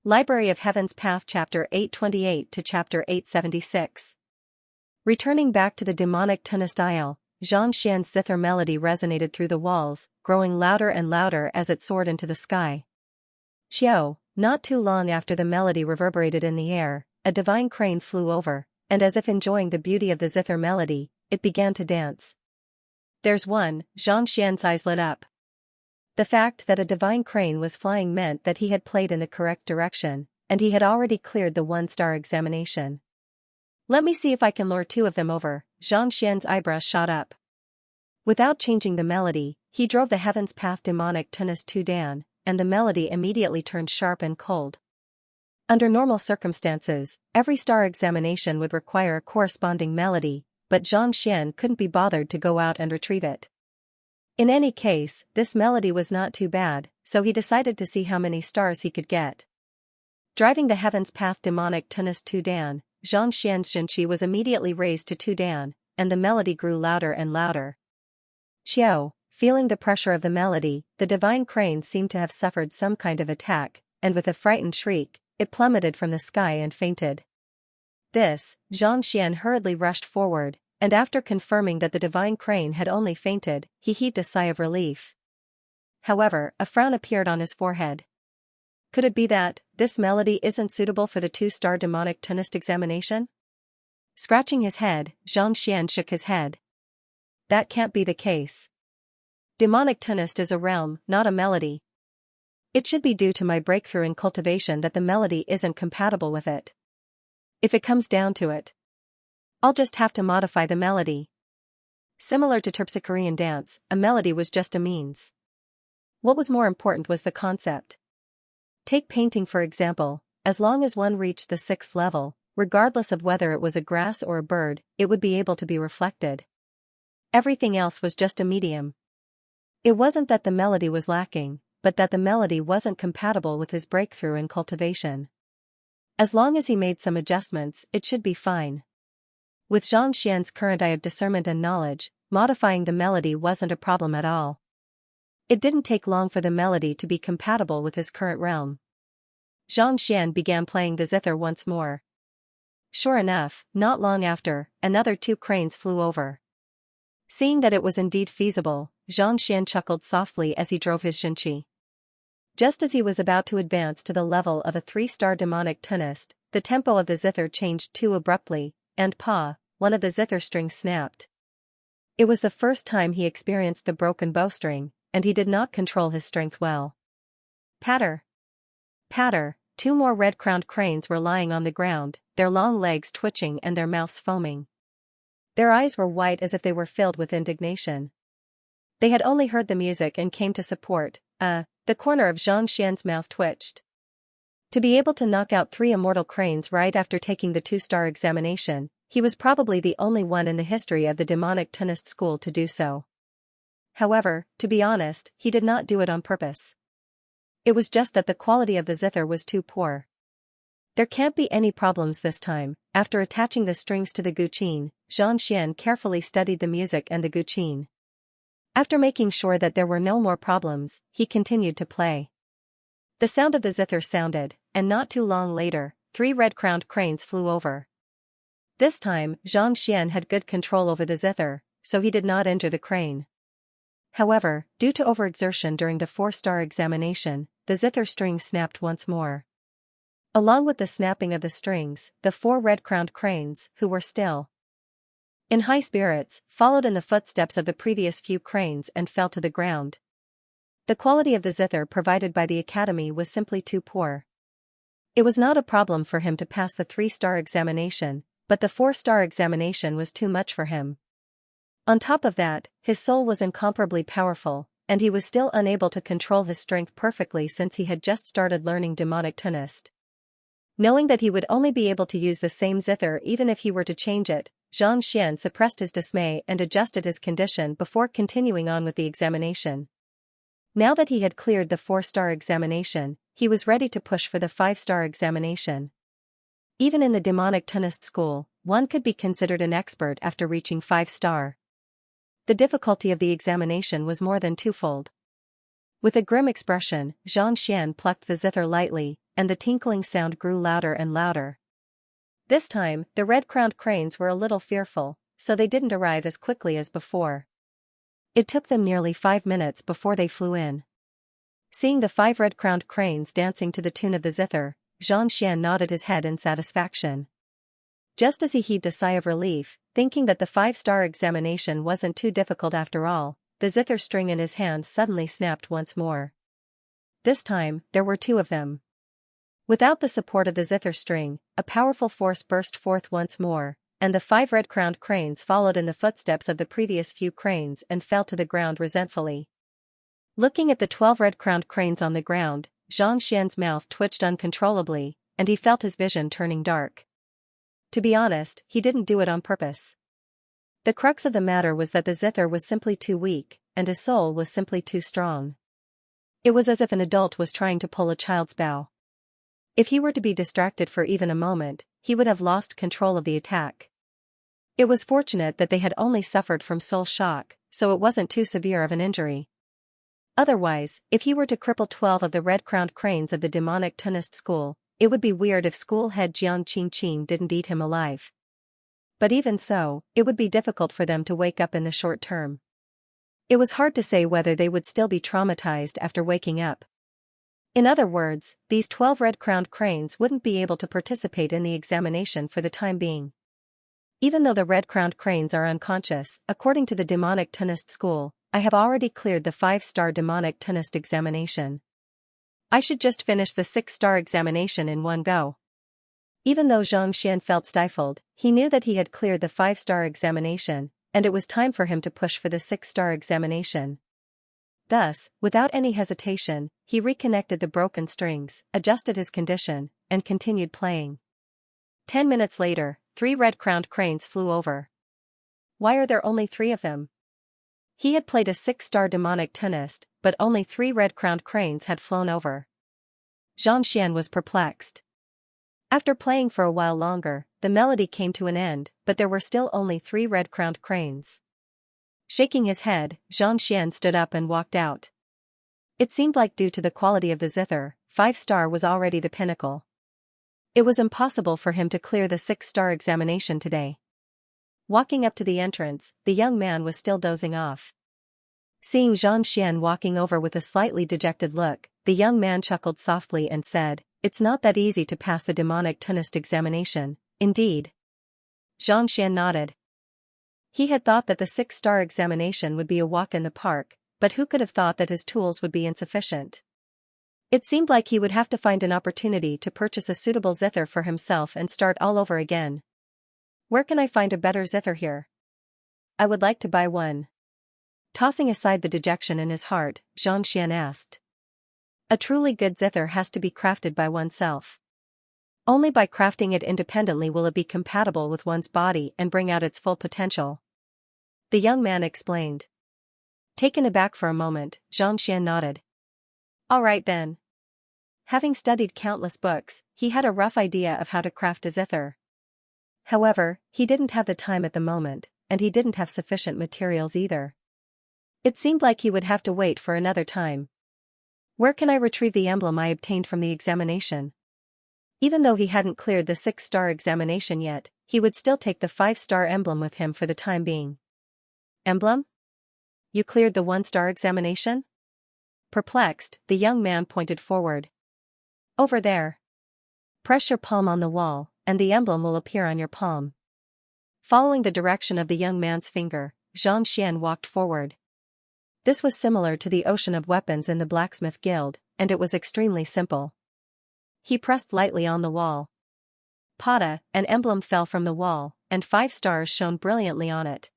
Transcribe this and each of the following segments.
Library of Heaven's Path Chapter 828 to Chapter 876. Returning back to the demonic Tunnist Isle, Xianxia's zither melody resonated through the walls, growing louder and louder as it soared into the sky. Not too long after the melody reverberated in the air, a divine crane flew over, and as if enjoying the beauty of the zither melody, it began to dance. There's one, Xianxia's eyes lit up. The fact that a divine crane was flying meant that he had played in the correct direction, and he had already cleared the one-star examination. Let me see if I can lure two of them over. Xianxia's eyebrows shot up. Without changing the melody, he drove the Heaven's Path demonic Tunnist 2 down, and the melody immediately turned sharp and cold. Under normal circumstances, every star examination would require a corresponding melody, but Xianxia couldn't be bothered to go out and retrieve it. In any case, this melody was not too bad, so he decided to see how many stars he could get. Driving the Heaven's Path demonic Tunnist 2 down, Xianxia's Xianxia was immediately raised to 2 down, and the melody grew louder and louder. Feeling the pressure of the melody, the divine crane seemed to have suffered some kind of attack, and with a frightened shriek, it plummeted from the sky and fainted. Xianxia hurriedly rushed forward, and after confirming that the divine crane had only fainted, he heaved a sigh of relief. However, a frown appeared on his forehead. Could it be that this melody isn't suitable for the 2-star demonic Tunnist examination? Scratching his head, Xianxia shook his head. That can't be the case. Demonic Tunnist is a realm, not a melody. It should be due to my breakthrough in cultivation that the melody isn't compatible with it. If it comes down to it, I'll just have to modify the melody. Similar to Terpsichorean dance, a melody was just a means. What was more important was the concept. Take painting for example, as long as one reached the 6th level, regardless of whether it was a grass or a bird, it would be able to be reflected. Everything else was just a medium. It wasn't that the melody was lacking, but that the melody wasn't compatible with his breakthrough in cultivation. As long as he made some adjustments, it should be fine. With Xianxia's current eye of discernment and knowledge, modifying the melody wasn't a problem at all. It didn't take long for the melody to be compatible with his current realm. Xianxia began playing the zither once more. Sure enough, not long after, another 2 cranes flew over. Seeing that it was indeed feasible, Xianxia chuckled softly as he drove his Xianxia. Just as he was about to advance to the level of a 3-star demonic Tunnist, the tempo of the zither changed too abruptly, and one of the zither strings snapped. It was the first time he experienced the broken bowstring, and he did not control his strength well. Patter! Patter! 2 more red-crowned cranes were lying on the ground, their long legs twitching and their mouths foaming. Their eyes were white as if they were filled with indignation. They had only heard the music and came to support. The corner of Xianxia's mouth twitched. To be able to knock out 3 immortal cranes right after taking the 2-star examination, he was probably the only one in the history of the demonic Tunnist school to do so. However, to be honest, he did not do it on purpose. It was just that the quality of the zither was too poor. There can't be any problems this time. After attaching the strings to the guqin, Xianxia carefully studied the music and the guqin. After making sure that there were no more problems, he continued to play. The sound of the zither sounded, and not too long later, 3 red-crowned cranes flew over. This time, Xianxia had good control over the zither, so he did not injure the crane. However, due to overexertion during the 4-star examination, the zither string snapped once more. Along with the snapping of the strings, the 4 red-crowned cranes, who were still in high spirits, followed in the footsteps of the previous few cranes and fell to the ground. The quality of the zither provided by the academy was simply too poor. It was not a problem for him to pass the 3-star examination, but the 4-star examination was too much for him. On top of that, his soul was incomparably powerful, and he was still unable to control his strength perfectly since he had just started learning demonic Tunnist. Knowing that he would only be able to use the same zither even if he were to change it, Xianxia suppressed his dismay and adjusted his condition before continuing on with the examination. Now that he had cleared the 4-star examination, he was ready to push for the 5-star examination. Even in the demonic Tunnist school, one could be considered an expert after reaching 5-star. The difficulty of the examination was more than twofold. With a grim expression, Xianxia plucked the zither lightly, and the tinkling sound grew louder and louder. This time, the red-crowned cranes were a little fearful, so they didn't arrive as quickly as before. It took them nearly 5 minutes before they flew in. Seeing the 5 red-crowned cranes dancing to the tune of the zither, Xianxia nodded his head in satisfaction. Just as he heaved a sigh of relief, thinking that the 5-star examination wasn't too difficult after all, the zither string in his hand suddenly snapped once more. This time, there were 2 of them. Without the support of the zither string, a powerful force burst forth once more, and the 5 red-crowned cranes followed in the footsteps of the previous few cranes and fell to the ground resentfully. Looking at the 12 red-crowned cranes on the ground, Xianxian's mouth twitched uncontrollably, and he felt his vision turning dark. To be honest, he didn't do it on purpose. The crux of the matter was that the zither was simply too weak, and his soul was simply too strong. It was as if an adult was trying to pull a child's bow. If he were to be distracted for even a moment, he would have lost control of the attack. It was fortunate that they had only suffered from soul shock, so it wasn't too severe of an injury. Otherwise, if he were to cripple 12 of the red-crowned cranes of the demonic Tunnist school, it would be weird if school head Jiang Qingqing didn't eat him alive. But even so, it would be difficult for them to wake up in the short term. It was hard to say whether they would still be traumatized after waking up. In other words, these 12 red-crowned cranes wouldn't be able to participate in the examination for the time being. Even though the red-crowned cranes are unconscious, according to the demonic Tunnist school, I have already cleared the 5-star demonic Tunnist examination. I should just finish the 6-star examination in one go. Even though Xianxian felt stifled, he knew that he had cleared the 5-star examination, and it was time for him to push for the 6-star examination. Thus, without any hesitation, he reconnected the broken strings, adjusted his condition, and continued playing. 10 minutes later, 3 red-crowned cranes flew over. Why are there only 3 of them? He had played a 6-star demonic Tunnist, but only 3 red-crowned cranes had flown over. Xianxian was perplexed. After playing for a while longer, the melody came to an end, but there were still only 3 red-crowned cranes. Shaking his head, Xianxian stood up and walked out. It seemed like due to the quality of the zither, 5-star was already the pinnacle. It was impossible for him to clear the 6-star examination today. Walking up to the entrance, the young man was still dozing off. Seeing Xianxian walking over with a slightly dejected look, the young man chuckled softly and said, "It's not that easy to pass the demonic Tunnist examination, indeed." Xianxian nodded. He had thought that the 6-star examination would be a walk in the park, but who could have thought that his tools would be insufficient? It seemed like he would have to find an opportunity to purchase a suitable zither for himself and start all over again. Where can I find a better zither here? I would like to buy one. Tossing aside the dejection in his heart, Xianxian asked. A truly good zither has to be crafted by oneself. Only by crafting it independently will it be compatible with one's body and bring out its full potential. The young man explained. Taken aback for a moment, Xianxian nodded. All right then. Having studied countless books, he had a rough idea of how to craft a zither. However, he didn't have the time at the moment, and he didn't have sufficient materials either. It seemed like he would have to wait for another time. Where can I retrieve the emblem I obtained from the examination? Even though he hadn't cleared the 6-star examination yet, he would still take the 5-star emblem with him for the time being. Emblem? You cleared the 1-star examination? Perplexed, the young man pointed forward. Over there. Press your palm on the wall, and the emblem will appear on your palm. Following the direction of the young man's finger, Xianxian walked forward. This was similar to the ocean of weapons in the blacksmith guild, and it was extremely simple. He pressed lightly on the wall. Pada, an emblem fell from the wall, and 5 stars shone brilliantly on it.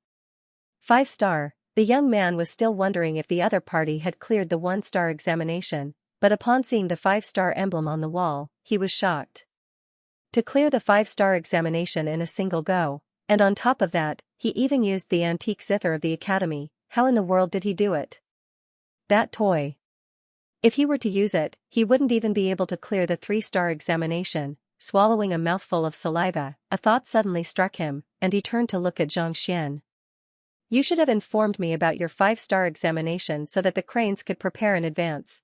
5-star, the young man was still wondering if the other party had cleared the 1-star examination, but upon seeing the 5-star emblem on the wall, he was shocked. To clear the 5-star examination in a single go, and on top of that, he even used the antique zither of the academy. How in the world did he do it? That toy. If he were to use it, he wouldn't even be able to clear the 3-star examination. Swallowing a mouthful of saliva, a thought suddenly struck him, and he turned to look at Xianxian. You should have informed me about your 5-star examination so that the cranes could prepare in advance.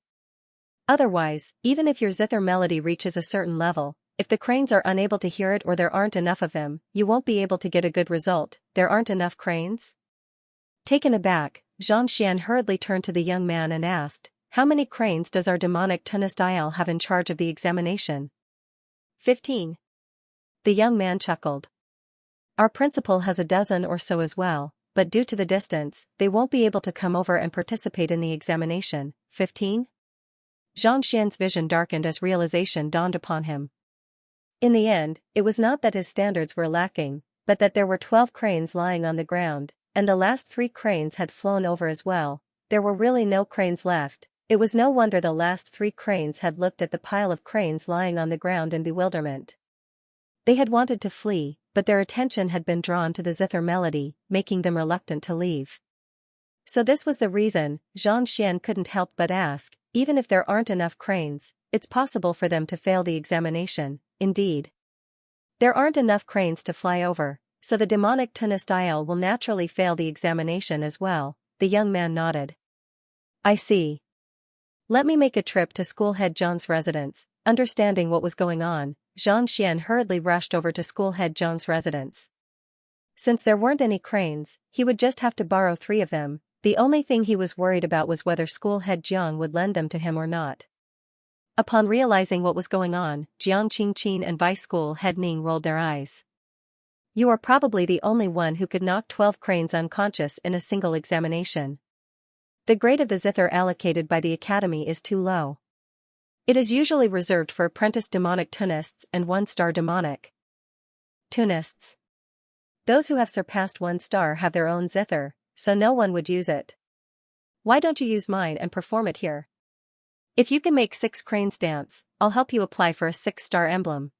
Otherwise, even if your zither melody reaches a certain level, if the cranes are unable to hear it or there aren't enough of them, you won't be able to get a good result. There aren't enough cranes? Taken aback, Xianxia hurriedly turned to the young man and asked, "How many cranes does our demonic tunistyle have in charge of the examination?" 15. The young man chuckled. "Our principal has a dozen or so as well, but due to the distance, they won't be able to come over and participate in the examination." 15? Xianxian's vision darkened as realization dawned upon him. In the end, it was not that his standards were lacking, but that there were 12 cranes lying on the ground, and the last 3 cranes had flown over as well. There were really no cranes left. It was no wonder the last 3 cranes had looked at the pile of cranes lying on the ground in bewilderment. They had wanted to flee, but their attention had been drawn to the zither melody, making them reluctant to leave. So this was the reason. Xianxian couldn't help but ask, even if there aren't enough cranes, it's possible for them to fail the examination. Indeed, there aren't enough cranes to fly over, so the demonic tunistyle will naturally fail the examination as well. The young man nodded. I see. Let me make a trip to schoolhead Zhang's residence. Understanding what was going on, Xianxian hurriedly rushed over to schoolhead Zhang's residence. Since there weren't any cranes, he would just have to borrow 3 of them. The only thing he was worried about was whether schoolhead Zhang would lend them to him or not. Upon realizing what was going on, Jiang Qingqin and Vice School Head Ning rolled their eyes. You are probably the only one who could knock 12 cranes unconscious in a single examination. The grade of the zither allocated by the academy is too low. It is usually reserved for apprentice demonic tunists and 1-star demonic tunists. Those who have surpassed 1 star have their own zither, so no one would use it. Why don't you use mine and perform it here? If you can make 6 cranes dance, I'll help you apply for a 6-star emblem.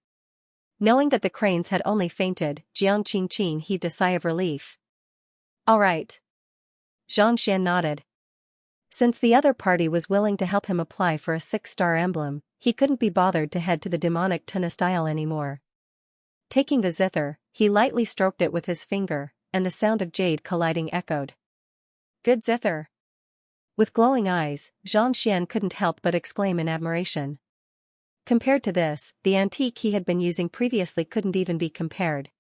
Knowing that the cranes had only fainted, Jiang Qingqin heaved a sigh of relief. All right. Xianxian nodded. Since the other party was willing to help him apply for a 6-star emblem, he couldn't be bothered to head to the demonic tunistyle anymore. Taking the zither, he lightly stroked it with his finger, and the sound of jade colliding echoed. Good zither. With glowing eyes, Xianxian couldn't help but exclaim in admiration. Compared to this, the antique he had been using previously couldn't even be compared.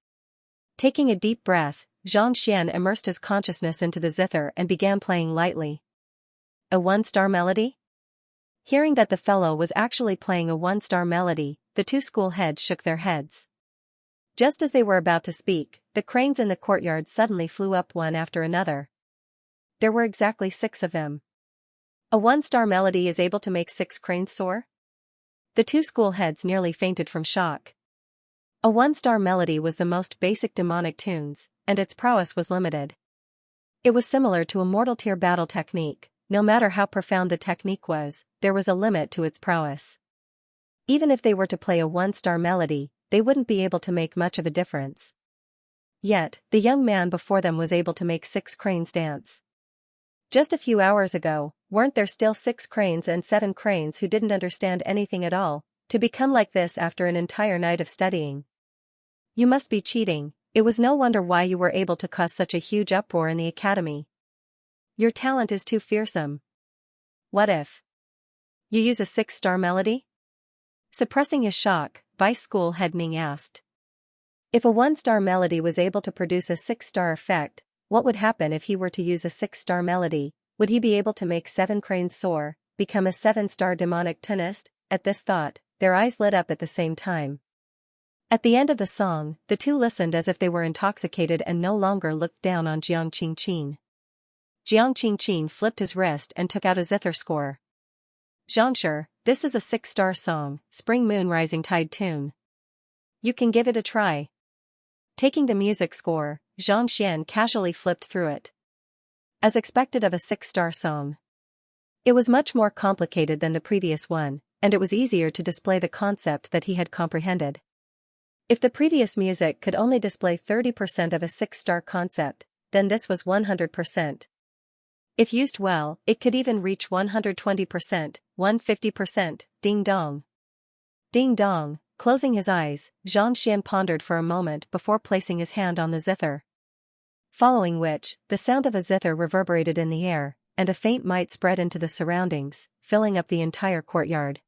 Taking a deep breath, Xianxian immersed his consciousness into the zither and began playing lightly. A 1-star melody? Hearing that the fellow was actually playing a 1-star melody, the 2 school heads shook their heads. Just as they were about to speak, the cranes in the courtyard suddenly flew up one after another. There were exactly 6 of them. A 1-star melody is able to make 6 cranes soar? The 2 school heads nearly fainted from shock. A 1-star melody was the most basic demonic tunes, and its prowess was limited. It was similar to a mortal tier battle technique. No matter how profound the technique was, there was a limit to its prowess. Even if they were to play a 1-star melody, they wouldn't be able to make much of a difference. Yet, the young man before them was able to make 6 cranes dance. Just a few hours ago, weren't there still 6 cranes and 7 cranes who didn't understand anything at all, to become like this after an entire night of studying? You must be cheating. It was no wonder why you were able to cause such a huge uproar in the academy. Your talent is too fearsome. What if you use a 6-star melody? Suppressing his shock, Vice School Head Ning asked. If a 1-star melody was able to produce a 6-star effect, what would happen if he were to use a 6-star melody? Would he be able to make 7 cranes soar, become a 7-star demonic tunist? At this thought, their eyes lit up at the same time. At the end of the song, the 2 listened as if they were intoxicated and no longer looked down on Jiang Qingqin. Jiang Qingqin flipped his wrist and took out a zither score. Xianxia, this is a 6-star song, Spring Moon Rising Tide tune. You can give it a try. Taking the music score, Xianxian casually flipped through it. As expected of a 6-star song, it was much more complicated than the previous one, and it was easier to display the concept that he had comprehended. If the previous music could only display 30% of a 6-star concept, then this was 100%. If used well, it could even reach 120%, 150%, ding dong. Ding dong. Closing his eyes, Xianxian pondered for a moment before placing his hand on the zither. Following which, the sound of a zither reverberated in the air, and a faint might spread into the surroundings, filling up the entire courtyard.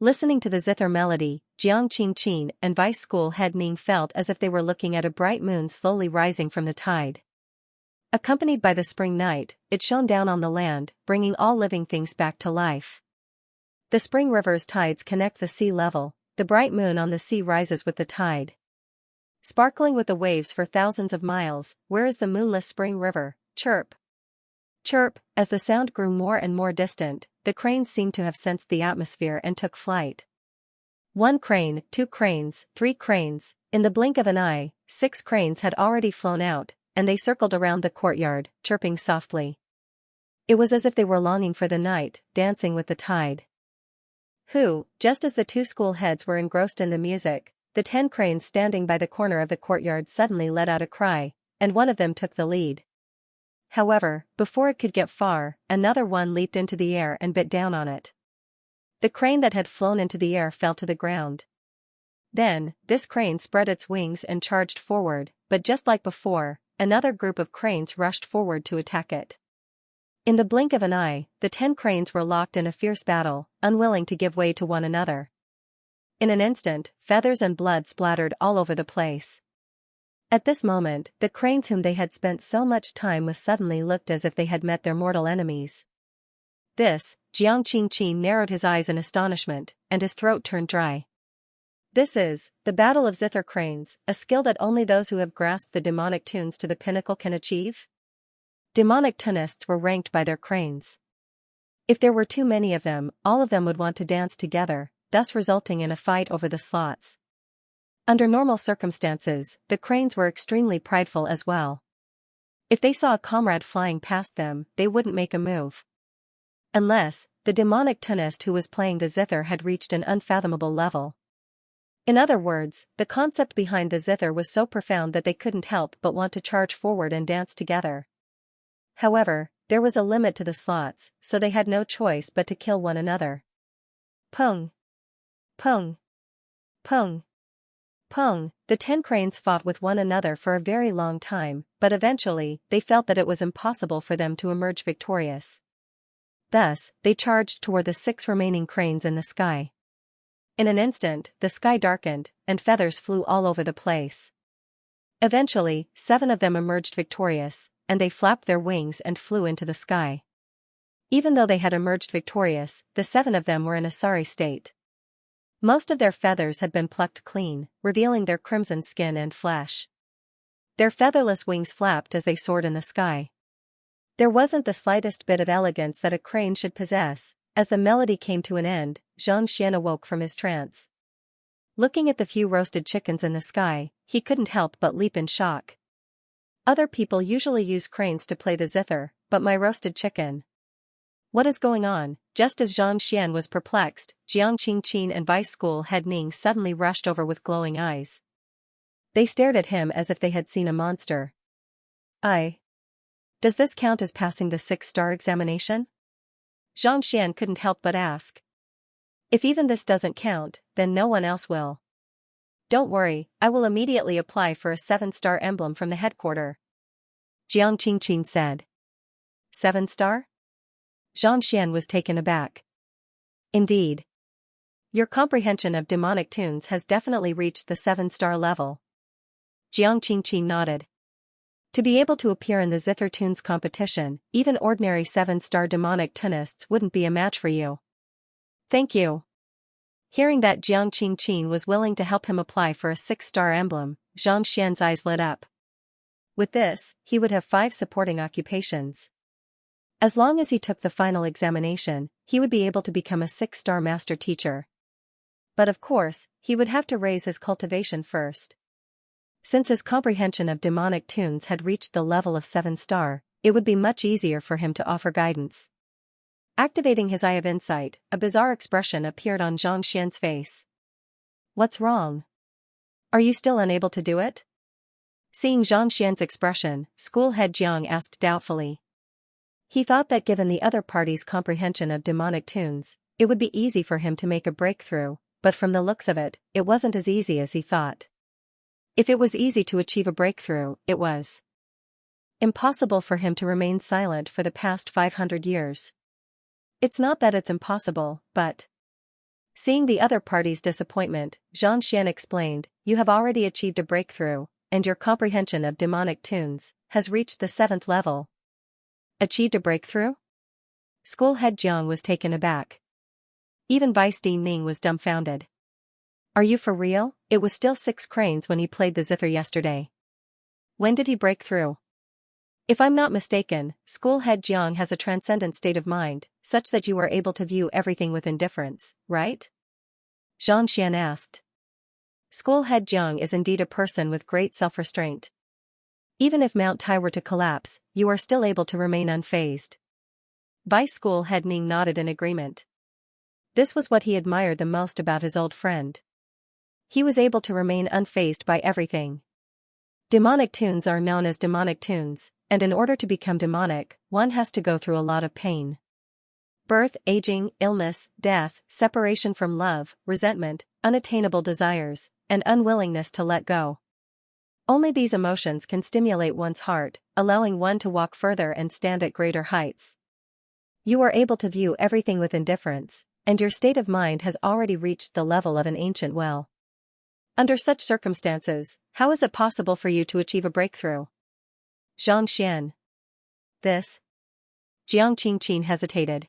Listening to the zither melody, Jiang Qingqin and Vice School Head Ning felt as if they were looking at a bright moon slowly rising from the tide. Accompanied by the spring night, it shone down on the land, bringing all living things back to life. The spring river's tides connect the sea level, the bright moon on the sea rises with the tide. Sparkling with the waves for thousands of miles, where is the moonless spring river? Chirp. Chirp, as the sound grew more and more distant, the cranes seemed to have sensed the atmosphere and took flight. 1 crane, 2 cranes, 3 cranes, in the blink of an eye, 6 cranes had already flown out, and they circled around the courtyard, chirping softly. It was as if they were longing for the night, dancing with the tide. Just as the 2 school heads were engrossed in the music, the 10 cranes standing by the corner of the courtyard suddenly let out a cry, and one of them took the lead. However, before it could get far, another one leaped into the air and bit down on it. The crane that had flown into the air fell to the ground. Then, this crane spread its wings and charged forward, but just like before, another group of cranes rushed forward to attack it. In the blink of an eye, the 10 cranes were locked in a fierce battle, unwilling to give way to one another. In an instant, feathers and blood splattered all over the place. At this moment, the cranes whom they had spent so much time with suddenly looked as if they had met their mortal enemies. Jiang Qingqin narrowed his eyes in astonishment, and his throat turned dry. This is the battle of zither cranes, a skill that only those who have grasped the demonic tunes to the pinnacle can achieve? Demonic tunists were ranked by their cranes. If there were too many of them, all of them would want to dance together, thus resulting in a fight over the slots. Under normal circumstances, the cranes were extremely prideful as well. If they saw a comrade flying past them, they wouldn't make a move. Unless, the demonic tunist who was playing the zither had reached an unfathomable level. In other words, the concept behind the zither was so profound that they couldn't help but want to charge forward and dance together. However, there was a limit to the slots, so they had no choice but to kill one another. Pung! Pung! Pung! Pung! The 10 cranes fought with one another for a very long time, but eventually, they felt that it was impossible for them to emerge victorious. Thus, they charged toward the 6 remaining cranes in the sky. In an instant, the sky darkened, and feathers flew all over the place. Eventually, 7 of them emerged victorious, and they flapped their wings and flew into the sky. Even though they had emerged victorious, the 7 of them were in a sorry state. Most of their feathers had been plucked clean, revealing their crimson skin and flesh. Their featherless wings flapped as they soared in the sky. There wasn't the slightest bit of elegance that a crane should possess. As the melody came to an end, Xianxia awoke from his trance. Looking at the few roasted chickens in the sky, he couldn't help but leap in shock. Other people usually use cranes to play the zither, but my roasted chicken. What is going on? Just as Xianxia was perplexed, Jiang Qingqin and Vice School Head Ning suddenly rushed over with glowing eyes. They stared at him as if they had seen a monster. Does this count as passing the 6-star examination? Xianxia couldn't help but ask. If even this doesn't count, then no one else will. Don't worry, I will immediately apply for a 7-star emblem from the headquarters. Jiang Qingqin said. 7-star? Xianxia was taken aback. Indeed. Your comprehension of demonic tunes has definitely reached the 7-star level. Jiang Qingqin nodded. To be able to appear in the zither tunes competition, even ordinary 7-star demonic tunists wouldn't be a match for you. Thank you. Hearing that Jiang Qingqin was willing to help him apply for a 6-star emblem, Xianxia's eyes lit up. With this, he would have 5 supporting occupations. As long as he took the final examination, he would be able to become a 6-star master teacher. But of course, he would have to raise his cultivation first. Since his comprehension of demonic tunes had reached the level of 7-star, it would be much easier for him to offer guidance. Activating his eye of insight, a bizarre expression appeared on Xianxia's face. What's wrong? Are you still unable to do it? Seeing Xianxia's expression, school head Jiang asked doubtfully. He thought that given the other party's comprehension of demonic tunes, it would be easy for him to make a breakthrough, but from the looks of it, it wasn't as easy as he thought. If it was easy to achieve a breakthrough, it was Impossible for him to remain silent for the past 500 years. It's not that it's impossible, but... Seeing the other party's disappointment, Xianxia explained, you have already achieved a breakthrough, and your comprehension of demonic tunes has reached the 7th level. Achieved a breakthrough? School head Jiang was taken aback. Even Vice Dean Ning was dumbfounded. Are you for real? It was still 6 cranes when he played the zither yesterday. When did he break through? If I'm not mistaken, School head Jiang has a transcendent state of mind, such that you are able to view everything with indifference, right? Xianxian asked. School head Jiang is indeed a person with great self-restraint. Even if Mount Tai were to collapse, you are still able to remain unfazed. Vice School head Ning nodded in agreement. This was what he admired the most about his old friend. He was able to remain unfazed by everything. Demonic tunes are known as demonic tunes, and in order to become demonic, one has to go through a lot of pain. Birth, aging, illness, death, separation from love, resentment, unattainable desires, and unwillingness to let go. Only these emotions can stimulate one's heart, allowing one to walk further and stand at greater heights. You are able to view everything with indifference, and your state of mind has already reached the level of an ancient well. Under such circumstances, how is it possible for you to achieve a breakthrough? Zhang Xian. This? Jiang Qingqin hesitated.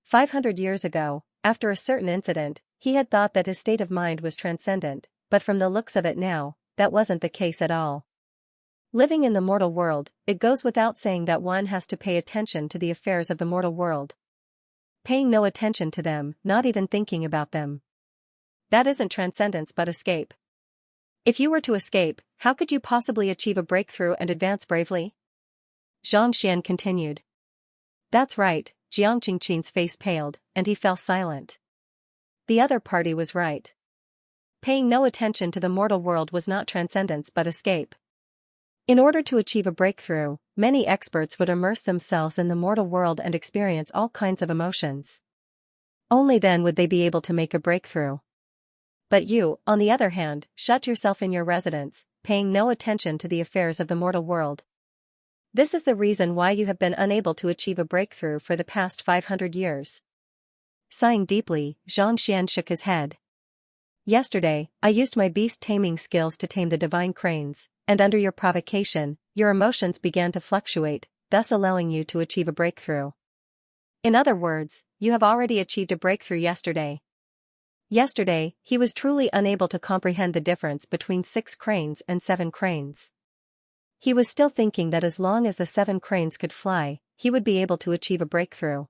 500 years ago, after a certain incident, he had thought that his state of mind was transcendent, but from the looks of it now, that wasn't the case at all. Living in the mortal world, it goes without saying that one has to pay attention to the affairs of the mortal world. Paying no attention to them, not even thinking about them. That isn't transcendence but escape. If you were to escape, how could you possibly achieve a breakthrough and advance bravely? Zhang Xian continued. That's right, Jiang Qingqin's face paled, and he fell silent. The other party was right. Paying no attention to the mortal world was not transcendence but escape. In order to achieve a breakthrough, many experts would immerse themselves in the mortal world and experience all kinds of emotions. Only then would they be able to make a breakthrough. But you, on the other hand, shut yourself in your residence, paying no attention to the affairs of the mortal world. This is the reason why you have been unable to achieve a breakthrough for the past 500 years. Sighing deeply, Zhang Xian shook his head. Yesterday, I used my beast-taming skills to tame the divine cranes, and under your provocation, your emotions began to fluctuate, thus allowing you to achieve a breakthrough. In other words, you have already achieved a breakthrough yesterday. Yesterday, he was truly unable to comprehend the difference between 6 cranes and 7 cranes. He was still thinking that as long as the 7 cranes could fly, he would be able to achieve a breakthrough.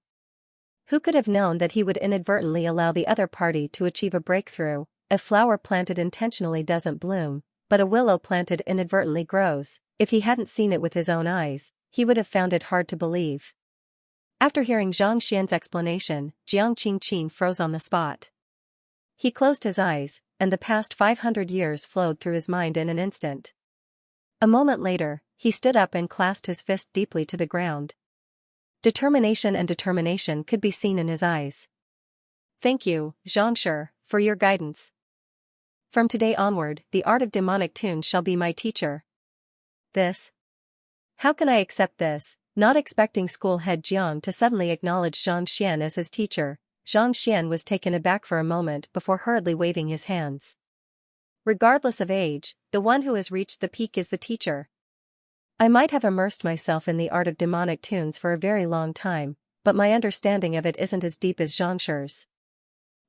Who could have known that he would inadvertently allow the other party to achieve a breakthrough? A flower planted intentionally doesn't bloom, but a willow planted inadvertently grows. If he hadn't seen it with his own eyes, he would have found it hard to believe. After hearing Zhang Xian's explanation, Jiang Qingqin froze on the spot. He closed his eyes, and the past 500 years flowed through his mind in an instant. A moment later, he stood up and clasped his fist deeply to the ground. Determination could be seen in his eyes. Thank you, Xianxia, for your guidance. From today onward, the art of demonic tunes shall be my teacher. This? How can I accept this? Not expecting school head Jiang to suddenly acknowledge Zhang Xian as his teacher, Zhang Xian was taken aback for a moment before hurriedly waving his hands. Regardless of age, the one who has reached the peak is the teacher. I might have immersed myself in the art of demonic tunes for a very long time, but my understanding of it isn't as deep as Zhangxi's.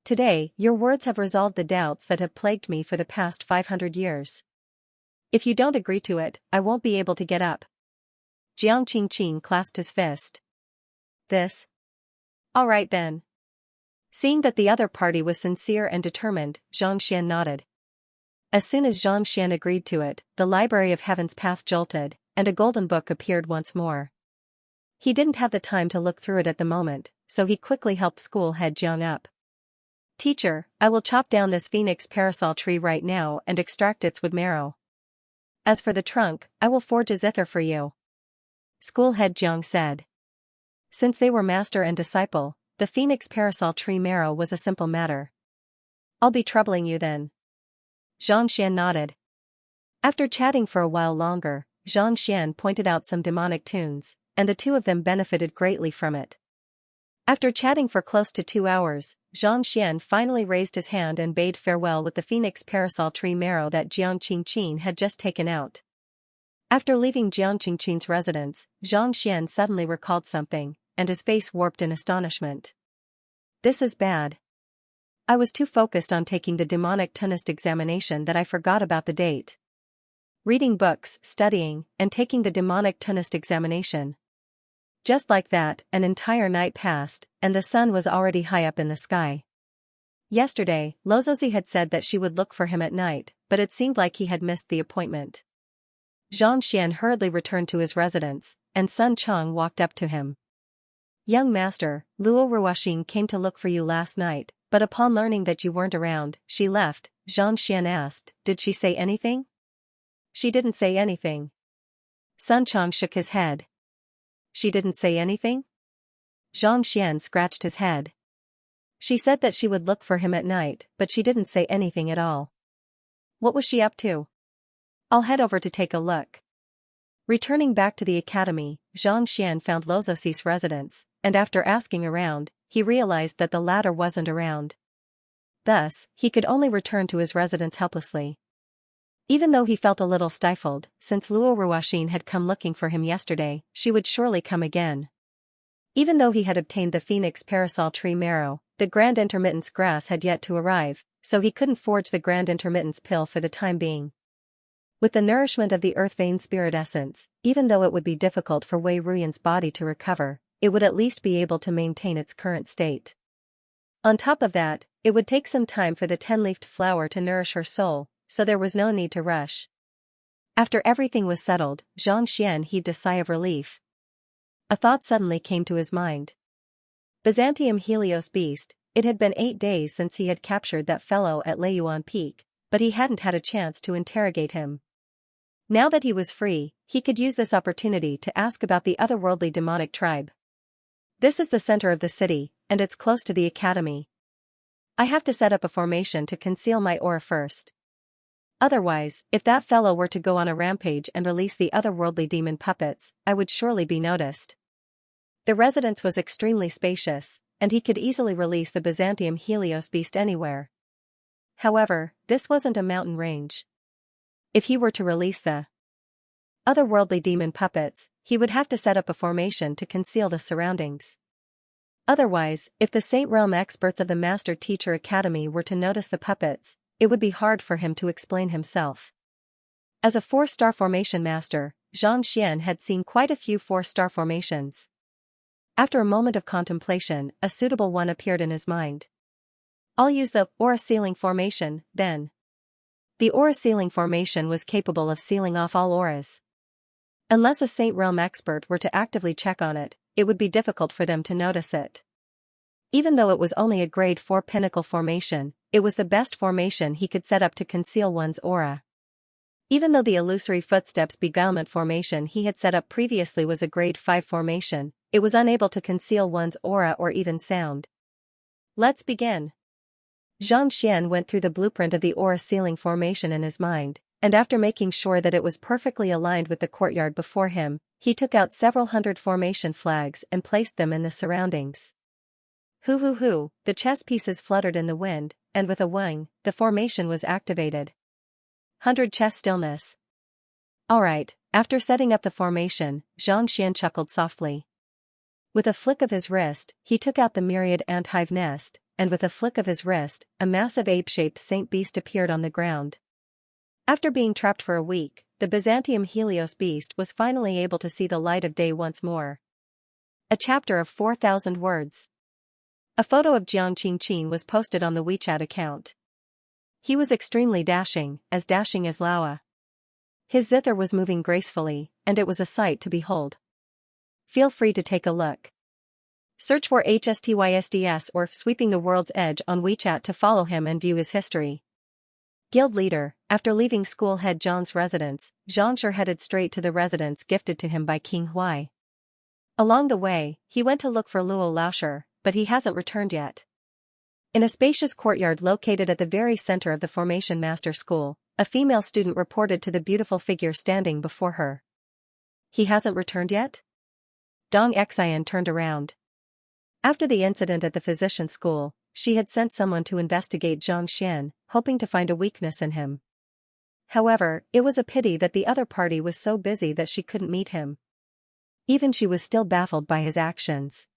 Today, your words have resolved the doubts that have plagued me for the past 500 years. If you don't agree to it, I won't be able to get up. Jiang Qingqin clasped his fist. This? All right then. Seeing that the other party was sincere and determined, Zhang Xian nodded. As soon as Zhang Xian agreed to it, the Library of Heaven's path jolted, and a golden book appeared once more. He didn't have the time to look through it at the moment, so he quickly helped school head Jiang up. Teacher, I will chop down this phoenix parasol tree right now and extract its wood marrow. As for the trunk, I will forge a zither for you. School head Jiang said. Since they were master and disciple, the phoenix parasol tree marrow was a simple matter. I'll be troubling you then. Zhang Xian nodded. After chatting for a while longer, Xianxia pointed out some demonic tunes, and the two of them benefited greatly from it. After chatting for close to 2 hours, Xianxia finally raised his hand and bade farewell with the phoenix parasol tree marrow that Jiang Qingqin had just taken out. After leaving Jiang Qingqin's residence, Xianxia suddenly recalled something, and his face warped in astonishment. This is bad. I was too focused on taking the demonic tunist examination that I forgot about the date. Reading books, studying, and taking the demonic tunist examination. Just like that, an entire night passed, and the sun was already high up in the sky. Yesterday, Lozozi had said that she would look for him at night, but it seemed like he had missed the appointment. Xianxia hurriedly returned to his residence, and Sun Chong walked up to him. Young master, Luo Ruoxin came to look for you last night, but upon learning that you weren't around, she left. Xianxia asked, did she say anything? She didn't say anything. Sun Chong shook his head. She didn't say anything? Xianxia scratched his head. She said that she would look for him at night, but she didn't say anything at all. What was she up to? I'll head over to take a look. Returning back to the academy, Xianxia found Lozosi's residence, and after asking around, he realized that the latter wasn't around. Thus, he could only return to his residence helplessly. Even though he felt a little stifled, since Luo Ruoxin had come looking for him yesterday, she would surely come again. Even though he had obtained the phoenix parasol tree marrow, the grand intermittence grass had yet to arrive, so he couldn't forge the grand intermittence pill for the time being. With the nourishment of the earth vein spirit essence, even though it would be difficult for Wei Ruyan's body to recover, it would at least be able to maintain its current state. On top of that, it would take some time for the 10-leafed flower to nourish her soul, so there was no need to rush. After everything was settled, Xianxia heaved a sigh of relief. A thought suddenly came to his mind. Byzantium Helios Beast, it had been 8 days since he had captured that fellow at Leiyuan Peak, but he hadn't had a chance to interrogate him. Now that he was free, he could use this opportunity to ask about the otherworldly demonic tribe. This is the center of the city, and it's close to the academy. I have to set up a formation to conceal my aura first. Otherwise, if that fellow were to go on a rampage and release the otherworldly demon puppets, I would surely be noticed. The residence was extremely spacious, and he could easily release the Byzantium Helios Beast anywhere. However, this wasn't a mountain range. If he were to release the otherworldly demon puppets, he would have to set up a formation to conceal the surroundings. Otherwise, if the Saint Realm experts of the Master Teacher Academy were to notice the puppets, it would be hard for him to explain himself. As a 4-star formation master, Xianxia had seen quite a few 4-star formations. After a moment of contemplation, a suitable one appeared in his mind. I'll use the aura sealing formation, then. The aura sealing formation was capable of sealing off all auras. Unless a Saint Realm expert were to actively check on it, it would be difficult for them to notice it. Even though it was only a grade 4 pinnacle formation, it was the best formation he could set up to conceal one's aura. Even though the illusory footsteps beguilement formation he had set up previously was a grade 5 formation, it was unable to conceal one's aura or even sound. Let's begin. Xianxia went through the blueprint of the aura sealing formation in his mind, and after making sure that it was perfectly aligned with the courtyard before him, he took out several hundred formation flags and placed them in the surroundings. Hoo, the chess pieces fluttered in the wind, and with a whing, the formation was activated. 100 chess stillness. Alright, after setting up the formation, Xianxia chuckled softly. With a flick of his wrist, he took out the myriad ant hive nest, and with a flick of his wrist, a massive ape-shaped saint beast appeared on the ground. After being trapped for a week, the Byzantium Helios Beast was finally able to see the light of day once more. A chapter of 4,000 words. A photo of Jiang Qingqin was posted on the WeChat account. He was extremely dashing as Laowa. His zither was moving gracefully, and it was a sight to behold. Feel free to take a look. Search for HSTYSDS or Sweeping the World's Edge on WeChat to follow him and view his history. Guild leader, after leaving school head Zhang's residence, Xianxia headed straight to the residence gifted to him by King Huai. Along the way, he went to look for Luo Laoshi, but he hasn't returned yet. In a spacious courtyard located at the very center of the Formation Master School, a female student reported to the beautiful figure standing before her. He hasn't returned yet? Dong Xian turned around. After the incident at the physician school, she had sent someone to investigate Xianxia, hoping to find a weakness in him. However, it was a pity that the other party was so busy that she couldn't meet him. Even she was still baffled by his actions.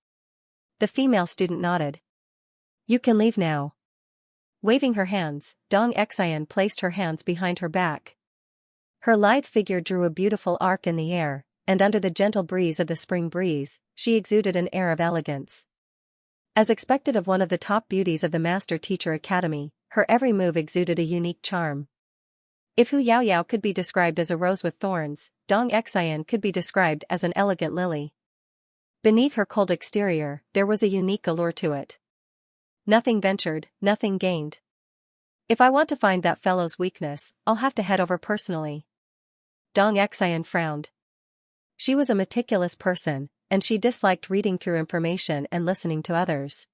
The female student nodded. You can leave now. Waving her hands, Dong Xian placed her hands behind her back. Her lithe figure drew a beautiful arc in the air, and under the gentle breeze of the spring breeze, she exuded an air of elegance. As expected of one of the top beauties of the Master Teacher Academy, her every move exuded a unique charm. If Hu Yaoyao could be described as a rose with thorns, Dong Xian could be described as an elegant lily. Beneath her cold exterior, there was a unique allure to it. Nothing ventured, nothing gained. If I want to find that fellow's weakness, I'll have to head over personally. Dong Xian frowned. She was a meticulous person, and she disliked reading through information and listening to others.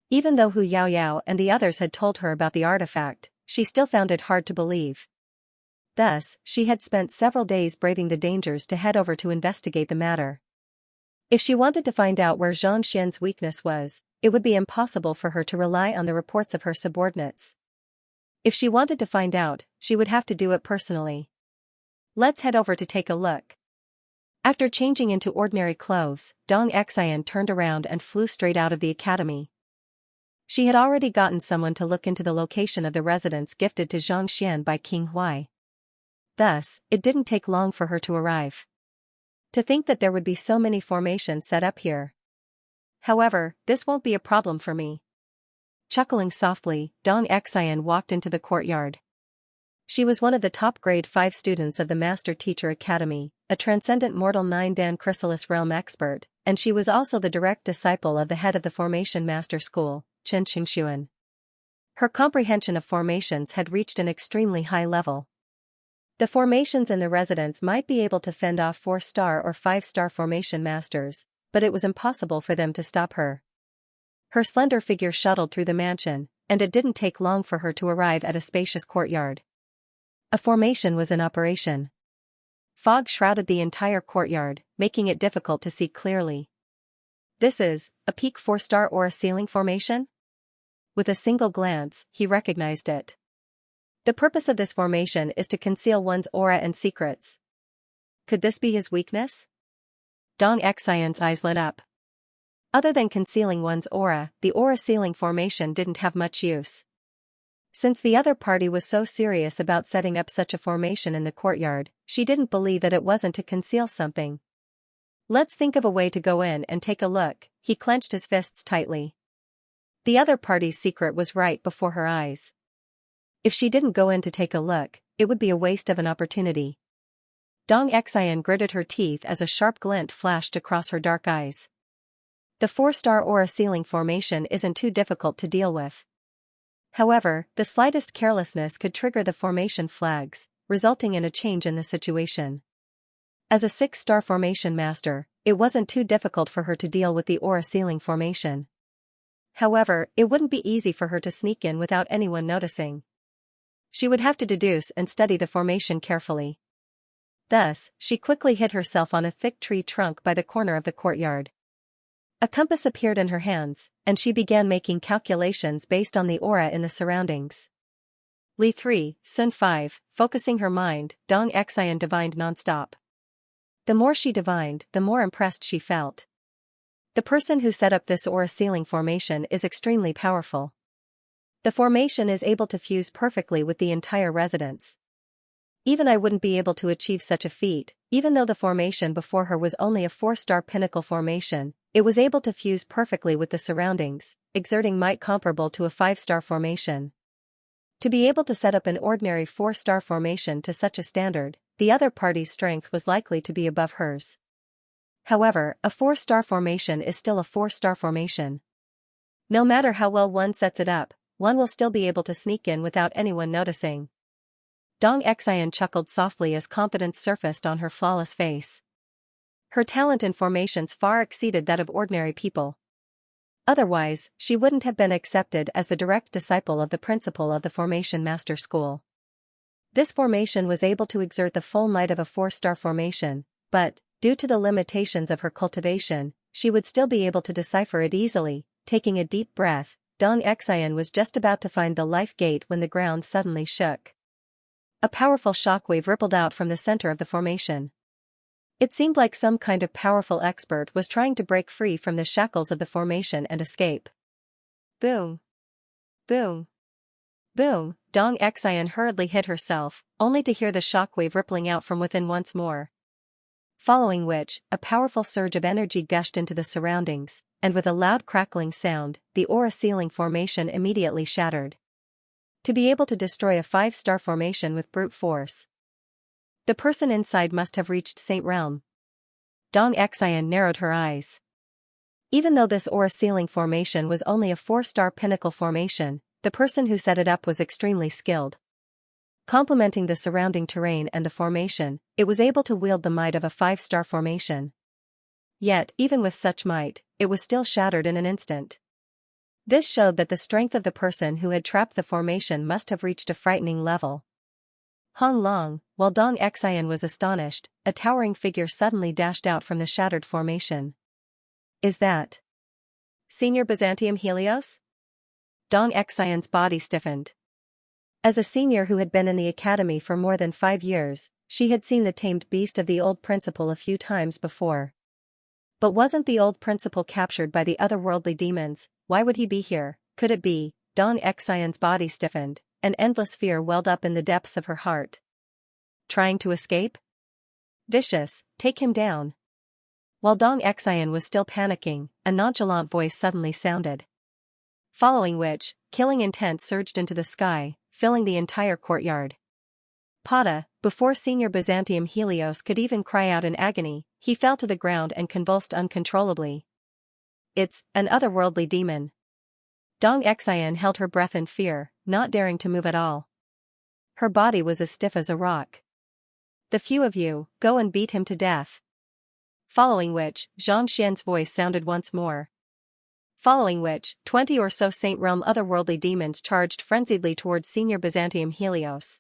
Even though Hu Yaoyao and the others had told her about the artifact, she still found it hard to believe. Thus, she had spent several days braving the dangers to head over to investigate the matter. If she wanted to find out where Zhang Xian's weakness was, it would be impossible for her to rely on the reports of her subordinates. If she wanted to find out, she would have to do it personally. Let's head over to take a look. After changing into ordinary clothes, Dong Xian turned around and flew straight out of the academy. She had already gotten someone to look into the location of the residence gifted to Zhang Xian by King Huai. Thus, it didn't take long for her to arrive. To think that there would be so many formations set up here. However, this won't be a problem for me. Chuckling softly, Dong Xian walked into the courtyard. She was one of the top grade 5 students of the Master Teacher Academy, a transcendent mortal 9-dan chrysalis realm expert, and she was also the direct disciple of the head of the Formation Master School, Chen Qingxuan. Her comprehension of formations had reached an extremely high level. The formations in the residence might be able to fend off 4-star or 5-star formation masters, but it was impossible for them to stop her. Her slender figure shuttled through the mansion, and it didn't take long for her to arrive at a spacious courtyard. A formation was in operation. Fog shrouded the entire courtyard, making it difficult to see clearly. This is a peak 4-star aura ceiling formation? With a single glance, he recognized it. The purpose of this formation is to conceal one's aura and secrets. Could this be his weakness? Dong Xian's eyes lit up. Other than concealing one's aura, the aura ceiling formation didn't have much use. Since the other party was so serious about setting up such a formation in the courtyard, she didn't believe that it wasn't to conceal something. Let's think of a way to go in and take a look, he clenched his fists tightly. The other party's secret was right before her eyes. If she didn't go in to take a look, it would be a waste of an opportunity. Dong Xian gritted her teeth as a sharp glint flashed across her dark eyes. The 4-star aura ceiling formation isn't too difficult to deal with. However, the slightest carelessness could trigger the formation flags, resulting in a change in the situation. As a 6-star formation master, it wasn't too difficult for her to deal with the aura ceiling formation. However, it wouldn't be easy for her to sneak in without anyone noticing. She would have to deduce and study the formation carefully. Thus, she quickly hid herself on a thick tree trunk by the corner of the courtyard. A compass appeared in her hands, and she began making calculations based on the aura in the surroundings. Li 3, Sun 5, focusing her mind, Dong Xian divined nonstop. The more she divined, the more impressed she felt. The person who set up this aura ceiling formation is extremely powerful. The formation is able to fuse perfectly with the entire residence. Even I wouldn't be able to achieve such a feat, even though the formation before her was only a 4-star pinnacle formation, it was able to fuse perfectly with the surroundings, exerting might comparable to a 5-star formation. To be able to set up an ordinary 4-star formation to such a standard, the other party's strength was likely to be above hers. However, a 4-star formation is still a 4-star formation. No matter how well one sets it up, one will still be able to sneak in without anyone noticing. Dong Xian chuckled softly as confidence surfaced on her flawless face. Her talent in formations far exceeded that of ordinary people. Otherwise, she wouldn't have been accepted as the direct disciple of the principal of the Formation Master School. This formation was able to exert the full might of a 4-star formation, but, due to the limitations of her cultivation, she would still be able to decipher it easily. Taking a deep breath, Dong Xian was just about to find the life gate when the ground suddenly shook. A powerful shockwave rippled out from the center of the formation. It seemed like some kind of powerful expert was trying to break free from the shackles of the formation and escape. Boom! Boom! Boom! Dong Xian hurriedly hit herself, only to hear the shockwave rippling out from within once more. Following which, a powerful surge of energy gushed into the surroundings, and with a loud crackling sound, the aura ceiling formation immediately shattered. To be able to destroy a 5-star formation with brute force, the person inside must have reached Saint Realm. Dong Xian narrowed her eyes. Even though this aura ceiling formation was only a 4-star pinnacle formation, the person who set it up was extremely skilled. Complementing the surrounding terrain and the formation, it was able to wield the might of a 5-star formation. Yet, even with such might, it was still shattered in an instant. This showed that the strength of the person who had trapped the formation must have reached a frightening level. Hong Long, while Dong Xian was astonished, a towering figure suddenly dashed out from the shattered formation. Is that Senior Byzantium Helios? Dong Xian's body stiffened. As a senior who had been in the academy for more than 5 years, she had seen the tamed beast of the old principal a few times before. But wasn't the old principal captured by the otherworldly demons? Why would he be here? Could it be? Dong Xian's body stiffened, an endless fear welled up in the depths of her heart. Trying to escape? Vicious, take him down. While Dong Xian was still panicking, a nonchalant voice suddenly sounded. Following which, killing intent surged into the sky, filling the entire courtyard. Pada, before Senior Byzantium Helios could even cry out in agony, he fell to the ground and convulsed uncontrollably. It's an otherworldly demon. Dong Xian held her breath in fear, not daring to move at all. Her body was as stiff as a rock. The few of you, go and beat him to death. Following which, Xianxia's voice sounded once more. Following which, 20 or so Saint Realm otherworldly demons charged frenziedly towards Senior Byzantium Helios.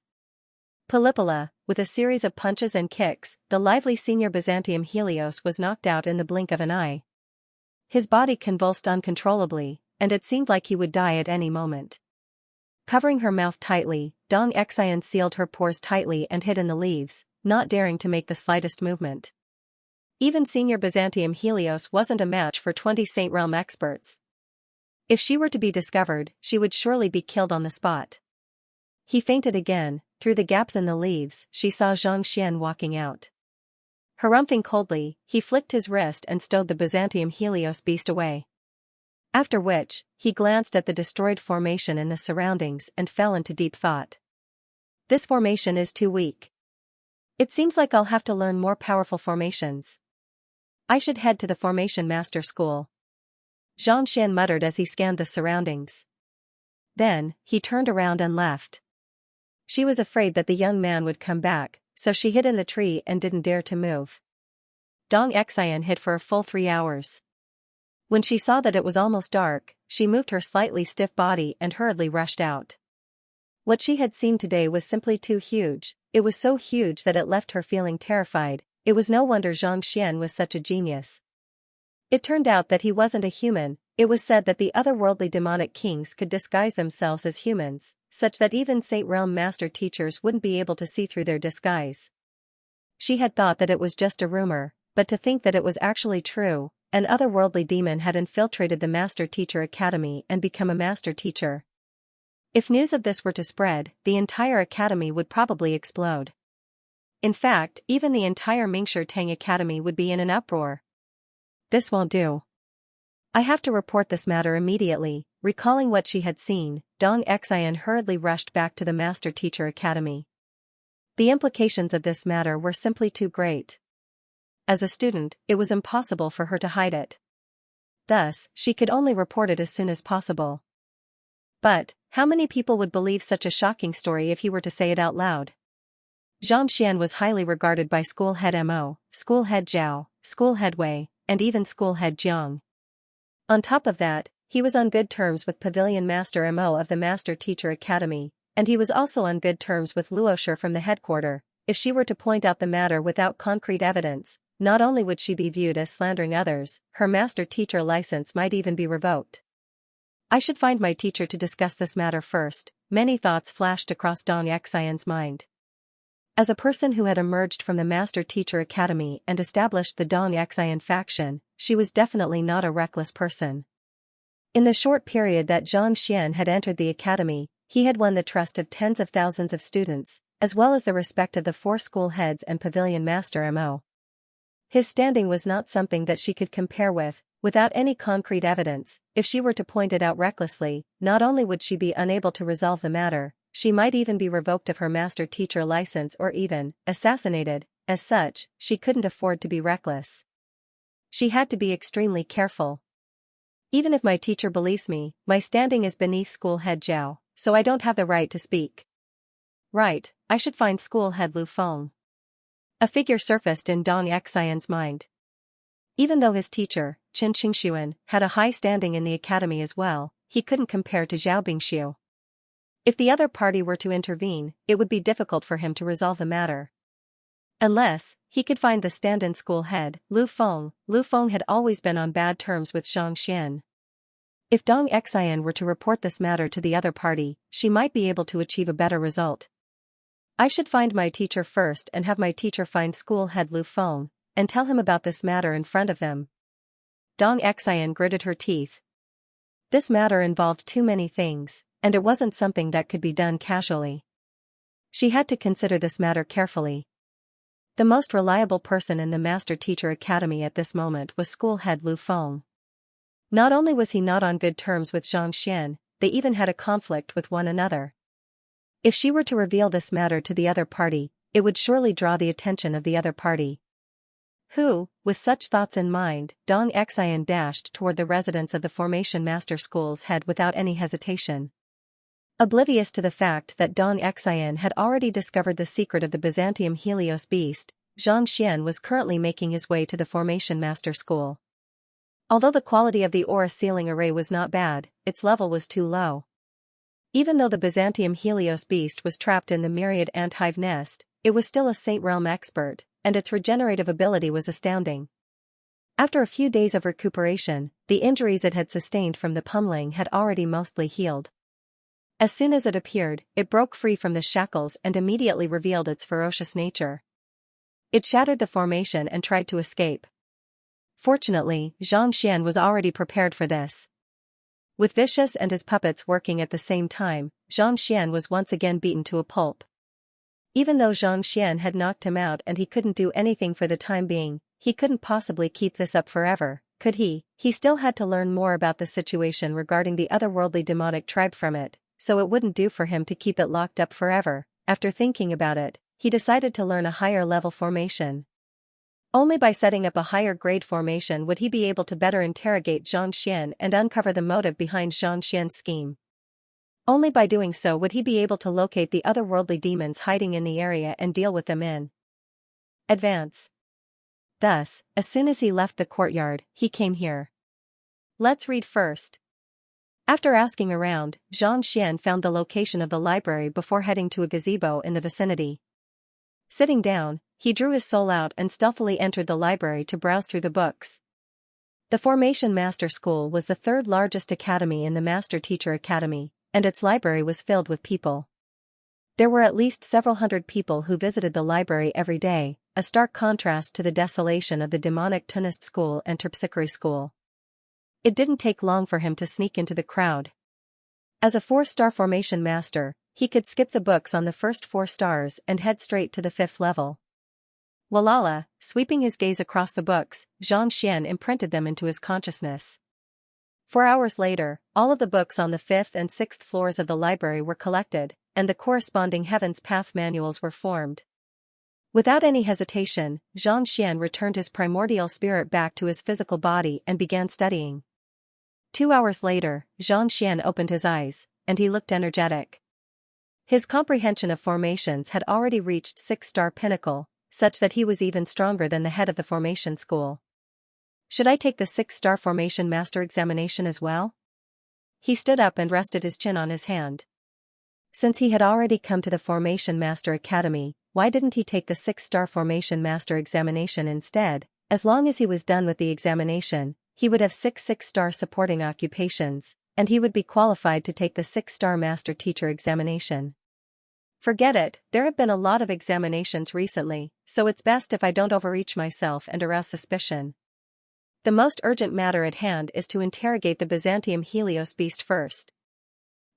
Palipala, with a series of punches and kicks, the lively Senior Byzantium Helios was knocked out in the blink of an eye. His body convulsed uncontrollably, and it seemed like he would die at any moment. Covering her mouth tightly, Dong Xian sealed her pores tightly and hid in the leaves, not daring to make the slightest movement. Even Senior Byzantium Helios wasn't a match for 20 Saint Realm experts. If she were to be discovered, she would surely be killed on the spot. He fainted again. Through the gaps in the leaves, she saw Xianxia walking out. Harumphing coldly, he flicked his wrist and stowed the Byzantium Helios beast away. After which, he glanced at the destroyed formation in the surroundings and fell into deep thought. This formation is too weak. It seems like I'll have to learn more powerful formations. I should head to the Formation Master School. Xianxia muttered as he scanned the surroundings. Then, he turned around and left. She was afraid that the young man would come back, so she hid in the tree and didn't dare to move. Dong Xian hid for a full 3 hours. When she saw that it was almost dark, she moved her slightly stiff body and hurriedly rushed out. What she had seen today was simply too huge. It was so huge that it left her feeling terrified. It was no wonder Xianxia was such a genius. It turned out that he wasn't a human. It was said that the otherworldly demonic kings could disguise themselves as humans, such that even Saint Realm master teachers wouldn't be able to see through their disguise. She had thought that it was just a rumor, but to think that it was actually true, an otherworldly demon had infiltrated the Master Teacher Academy and become a master teacher. If news of this were to spread, the entire academy would probably explode. In fact, even the entire Mingshi Tang Academy would be in an uproar. This won't do. I have to report this matter immediately. Recalling what she had seen, Dong Xian hurriedly rushed back to the Master Teacher Academy. The implications of this matter were simply too great. As a student, it was impossible for her to hide it. Thus, she could only report it as soon as possible. But, how many people would believe such a shocking story if he were to say it out loud? Xianxia was highly regarded by School Head Mo, School Head Zhao, School Head Wei, and even School Head Jiang. On top of that, he was on good terms with Pavilion Master Mo of the Master Teacher Academy, and he was also on good terms with Luosher from the headquarters. if she were to point out the matter without concrete evidence, not only would she be viewed as slandering others, her master-teacher license might even be revoked. I should find my teacher to discuss this matter first. Many thoughts flashed across Dong Xian's mind. As a person who had emerged from the Master-Teacher Academy and established the Dong Xian faction, she was definitely not a reckless person. In the short period that Xianxia had entered the academy, he had won the trust of tens of thousands of students, as well as the respect of the 4 school heads and pavilion master Mo. His standing was not something that she could compare with. Without any concrete evidence, if she were to point it out recklessly, not only would she be unable to resolve the matter, she might even be revoked of her master-teacher license or even assassinated. As such, she couldn't afford to be reckless. She had to be extremely careful. Even if my teacher believes me, my standing is beneath school head Zhao, so I don't have the right to speak. Right, I should find school head Lu Feng. A figure surfaced in Dong Xian's mind. Even though his teacher, Qin Qingxuan, had a high standing in the academy as well, he couldn't compare to Zhao Bingxiu. If the other party were to intervene, it would be difficult for him to resolve the matter. Unless he could find the stand-in school head, Lu Feng. Lu Feng had always been on bad terms with Xianxia. If Dong Xian were to report this matter to the other party, she might be able to achieve a better result. I should find my teacher first and have my teacher find school head Lu Feng, and tell him about this matter in front of them. Dong Xian gritted her teeth. This matter involved too many things, and it wasn't something that could be done casually. She had to consider this matter carefully. The most reliable person in the Master-Teacher Academy at this moment was school head Lu Feng. Not only was he not on good terms with Xianxia, they even had a conflict with one another. If she were to reveal this matter to the other party, it would surely draw the attention of the other party. With such thoughts in mind, Dong Xian dashed toward the residence of the Formation Master School's head without any hesitation. Oblivious to the fact that Dong Xian had already discovered the secret of the Byzantium Helios beast, Xianxia was currently making his way to the Formation Master School. Although the quality of the aura sealing array was not bad, its level was too low. Even though the Byzantium Helios beast was trapped in the myriad ant hive nest, it was still a Saint Realm expert, and its regenerative ability was astounding. After a few days of recuperation, the injuries it had sustained from the pummeling had already mostly healed. As soon as it appeared, it broke free from the shackles and immediately revealed its ferocious nature. It shattered the formation and tried to escape. Fortunately, Xianxia was already prepared for this. With Vicious and his puppets working at the same time, Xianxia was once again beaten to a pulp. Even though Xianxia had knocked him out and he couldn't do anything for the time being, he couldn't possibly keep this up forever, could he? He still had to learn more about the situation regarding the otherworldly demonic tribe from it, so it wouldn't do for him to keep it locked up forever. After thinking about it, he decided to learn a higher level formation. Only by setting up a higher grade formation would he be able to better interrogate Xianxia and uncover the motive behind Xianxia's scheme. Only by doing so would he be able to locate the otherworldly demons hiding in the area and deal with them in advance. Thus, as soon as he left the courtyard, he came here. Let's read first. After asking around, Xianxia found the location of the library before heading to a gazebo in the vicinity. Sitting down, he drew his soul out and stealthily entered the library to browse through the books. The Formation Master School was the third largest academy in the Master Teacher Academy, and its library was filled with people. There were at least several hundred people who visited the library every day, a stark contrast to the desolation of the demonic Tunist School and Terpsichore School. It didn't take long for him to sneak into the crowd. As a 4-star formation master, he could skip the books on the first 4 stars and head straight to the 5th level. Walala, sweeping his gaze across the books, Xianxia imprinted them into his consciousness. 4 hours later, all of the books on the 5th and 6th floors of the library were collected, and the corresponding Heaven's Path manuals were formed. Without any hesitation, Xianxia returned his primordial spirit back to his physical body and began studying. 2 hours later, Xianxia opened his eyes, and he looked energetic. His comprehension of formations had already reached 6-star pinnacle, such that he was even stronger than the head of the formation school. Should I take the 6-star formation master examination as well? He stood up and rested his chin on his hand. Since he had already come to the Formation Master Academy, why didn't he take the 6-star Formation Master examination instead? As long as he was done with the examination, he would have 6-star supporting occupations, and he would be qualified to take the 6-star Master Teacher examination. Forget it, there have been a lot of examinations recently, so it's best if I don't overreach myself and arouse suspicion. The most urgent matter at hand is to interrogate the Byzantium Helios beast first.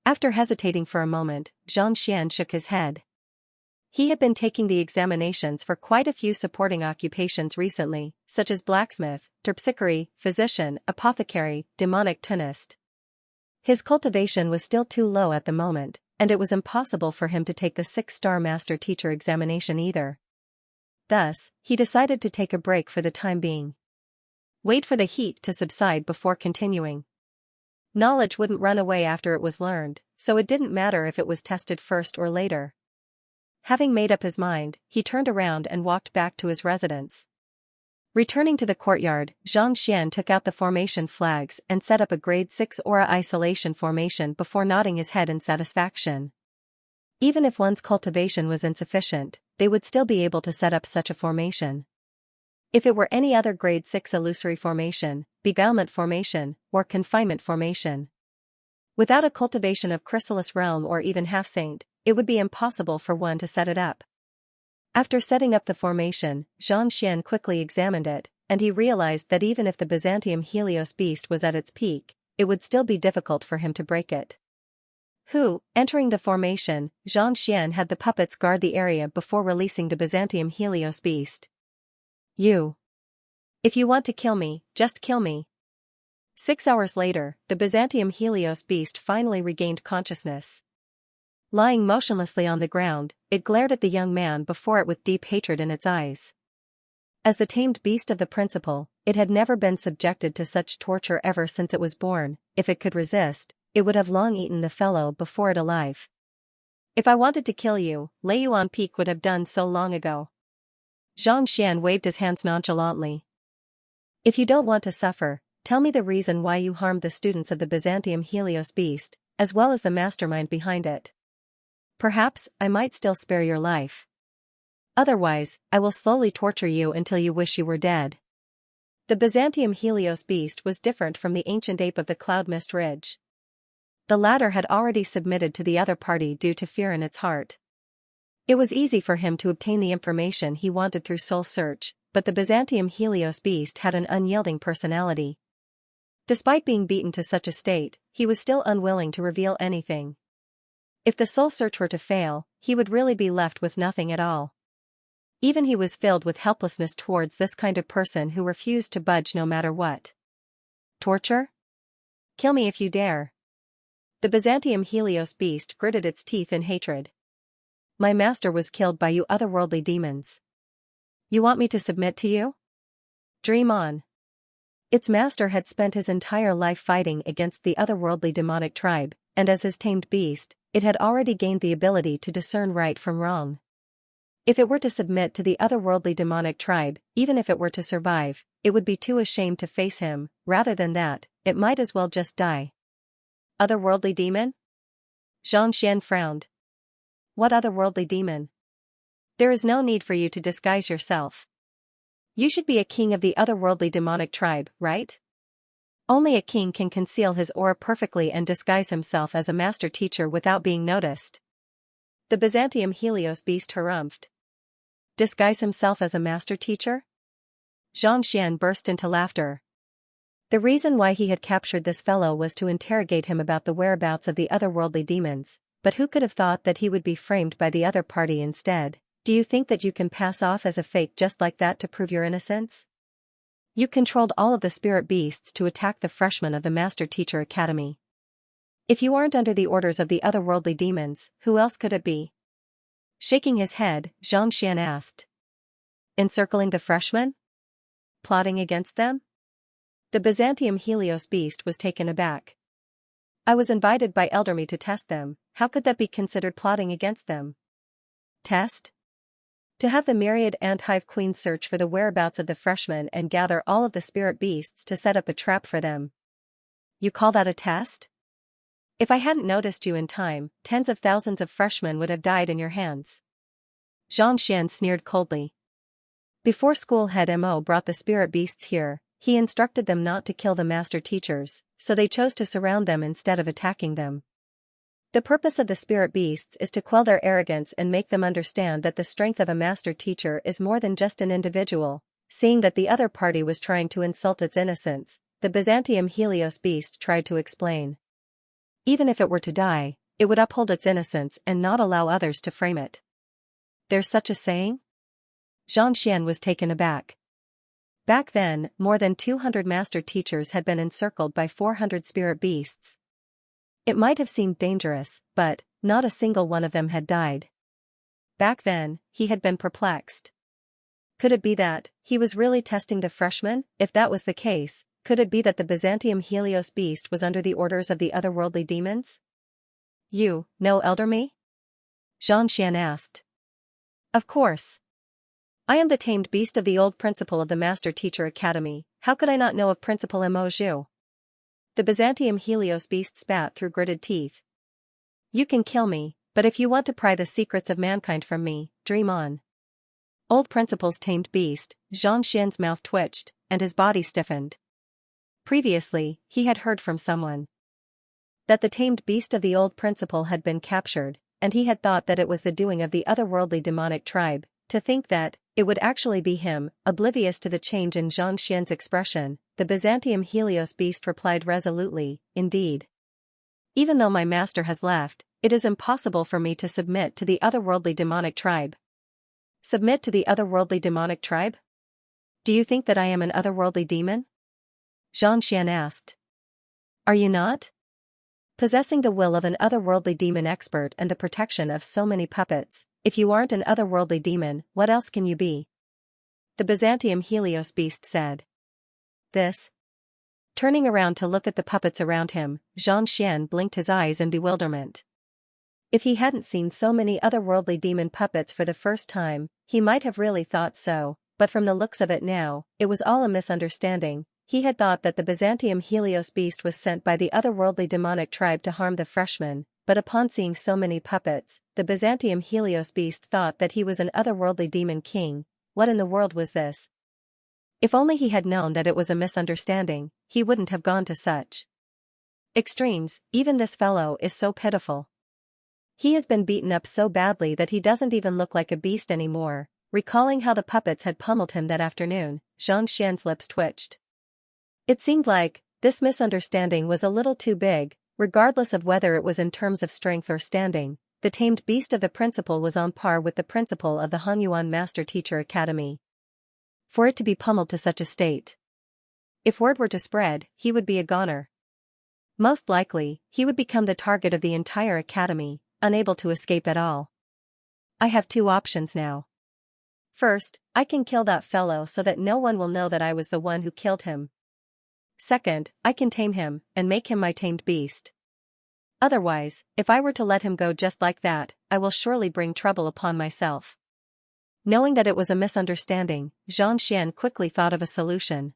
After hesitating for a moment, Xianxia shook his head. He had been taking the examinations for quite a few supporting occupations recently, such as blacksmith, terpsichore, physician, apothecary, demonic tunist. His cultivation was still too low at the moment, and it was impossible for him to take the 6-star Master Teacher examination either. Thus, he decided to take a break for the time being. Wait for the heat to subside before continuing. Knowledge wouldn't run away after it was learned, so it didn't matter if it was tested first or later. Having made up his mind, he turned around and walked back to his residence. Returning to the courtyard, Xianxia took out the formation flags and set up a grade 6 aura isolation formation before nodding his head in satisfaction. Even if one's cultivation was insufficient, they would still be able to set up such a formation. If it were any other grade 6 illusory formation, beguilement formation, or confinement formation, without a cultivation of chrysalis realm or even half-saint, it would be impossible for one to set it up. After setting up the formation, Xianxia quickly examined it, and he realized that even if the Byzantium Helios beast was at its peak, it would still be difficult for him to break it. Entering the formation, Xianxia had the puppets guard the area before releasing the Byzantium Helios beast. If you want to kill me, just kill me. 6 hours later, the Byzantium Helios beast finally regained consciousness. Lying motionlessly on the ground, it glared at the young man before it with deep hatred in its eyes. As the tamed beast of the principal, it had never been subjected to such torture ever since it was born. If it could resist, it would have long eaten the fellow before it alive. If I wanted to kill you, lay you on peak would have done so long ago. Xianxia waved his hands nonchalantly. If you don't want to suffer, tell me the reason why you harmed the students of the Byzantium Helios beast, as well as the mastermind behind it. Perhaps I might still spare your life. Otherwise, I will slowly torture you until you wish you were dead. The Byzantium Helios beast was different from the ancient ape of the Cloud Mist Ridge. The latter had already submitted to the other party due to fear in its heart. It was easy for him to obtain the information he wanted through soul search, but the Byzantium Helios beast had an unyielding personality. Despite being beaten to such a state, he was still unwilling to reveal anything. If the soul search were to fail, he would really be left with nothing at all. Even he was filled with helplessness towards this kind of person who refused to budge no matter what. Torture? Kill me if you dare. The Byzantium Helios beast gritted its teeth in hatred. My master was killed by you otherworldly demons. You want me to submit to you? Dream on. Its master had spent his entire life fighting against the otherworldly demonic tribe, and as his tamed beast, it had already gained the ability to discern right from wrong. If it were to submit to the otherworldly demonic tribe, even if it were to survive, it would be too ashamed to face him. Rather than that, it might as well just die. Otherworldly demon? Xianxia frowned. What otherworldly demon? There is no need for you to disguise yourself. You should be a king of the otherworldly demonic tribe, right? Only a king can conceal his aura perfectly and disguise himself as a master teacher without being noticed. The Byzantium Helios beast harumphed. Disguise himself as a master teacher? Xianxia burst into laughter. The reason why he had captured this fellow was to interrogate him about the whereabouts of the otherworldly demons, but who could have thought that he would be framed by the other party instead? Do you think that you can pass off as a fake just like that to prove your innocence? You controlled all of the spirit beasts to attack the freshmen of the Master Teacher Academy. If you aren't under the orders of the otherworldly demons, who else could it be? Shaking his head, Xianxia asked. Encircling the freshmen? Plotting against them? The Byzantium Helios beast was taken aback. I was invited by Elderme to test them. How could that be considered plotting against them? Test? To have the myriad ant-hive queen search for the whereabouts of the freshmen and gather all of the spirit beasts to set up a trap for them. You call that a test? If I hadn't noticed you in time, tens of thousands of freshmen would have died in your hands. Xianxia sneered coldly. Before school head Mo brought the spirit beasts here, he instructed them not to kill the master teachers, so they chose to surround them instead of attacking them. The purpose of the spirit beasts is to quell their arrogance and make them understand that the strength of a master teacher is more than just an individual. Seeing that the other party was trying to insult its innocence, the Byzantium Helios beast tried to explain. Even if it were to die, it would uphold its innocence and not allow others to frame it. There's such a saying? Xianxia was taken aback. Back then, more than 200 master teachers had been encircled by 400 spirit beasts. It might have seemed dangerous, but not a single one of them had died. Back then, he had been perplexed. Could it be that he was really testing the freshmen? If that was the case, could it be that the Byzantium Helios beast was under the orders of the otherworldly demons? You know Elder Me? Xianxia asked. Of course. I am the tamed beast of the old principal of the Master Teacher Academy. How could I not know of Principal Mo Zhu? The Byzantium Helios beast spat through gritted teeth. You can kill me, but if you want to pry the secrets of mankind from me, dream on. Old Principal's tamed beast, Xianxia's mouth twitched, and his body stiffened. Previously, he had heard from someone that the tamed beast of the old principal had been captured, and he had thought that it was the doing of the otherworldly demonic tribe. To think that it would actually be him, oblivious to the change in Xianxia's expression, the Byzantium Helios beast replied resolutely, indeed. Even though my master has left, it is impossible for me to submit to the otherworldly demonic tribe. Submit to the otherworldly demonic tribe? Do you think that I am an otherworldly demon? Xianxia asked. Are you not? Possessing the will of an otherworldly demon expert and the protection of so many puppets, if you aren't an otherworldly demon, what else can you be? The Byzantium Helios beast said. This? Turning around to look at the puppets around him, Xianxia blinked his eyes in bewilderment. If he hadn't seen so many otherworldly demon puppets for the first time, he might have really thought so, but from the looks of it now, it was all a misunderstanding. He had thought that the Byzantium Helios beast was sent by the otherworldly demonic tribe to harm the freshmen, but upon seeing so many puppets, the Byzantium Helios beast thought that he was an otherworldly demon king. What in the world was this? If only he had known that it was a misunderstanding, he wouldn't have gone to such extremes. Even this fellow is so pitiful. He has been beaten up so badly that he doesn't even look like a beast anymore. Recalling how the puppets had pummeled him that afternoon, Xianxia's lips twitched. It seemed like this misunderstanding was a little too big. Regardless of whether it was in terms of strength or standing, the tamed beast of the principal was on par with the principal of the Hanyuan Master Teacher Academy. For it to be pummeled to such a state. If word were to spread, he would be a goner. Most likely, he would become the target of the entire academy, unable to escape at all. I have two options now. First, I can kill that fellow so that no one will know that I was the one who killed him. Second, I can tame him, and make him my tamed beast. Otherwise, if I were to let him go just like that, I will surely bring trouble upon myself. Knowing that it was a misunderstanding, Xianxia quickly thought of a solution.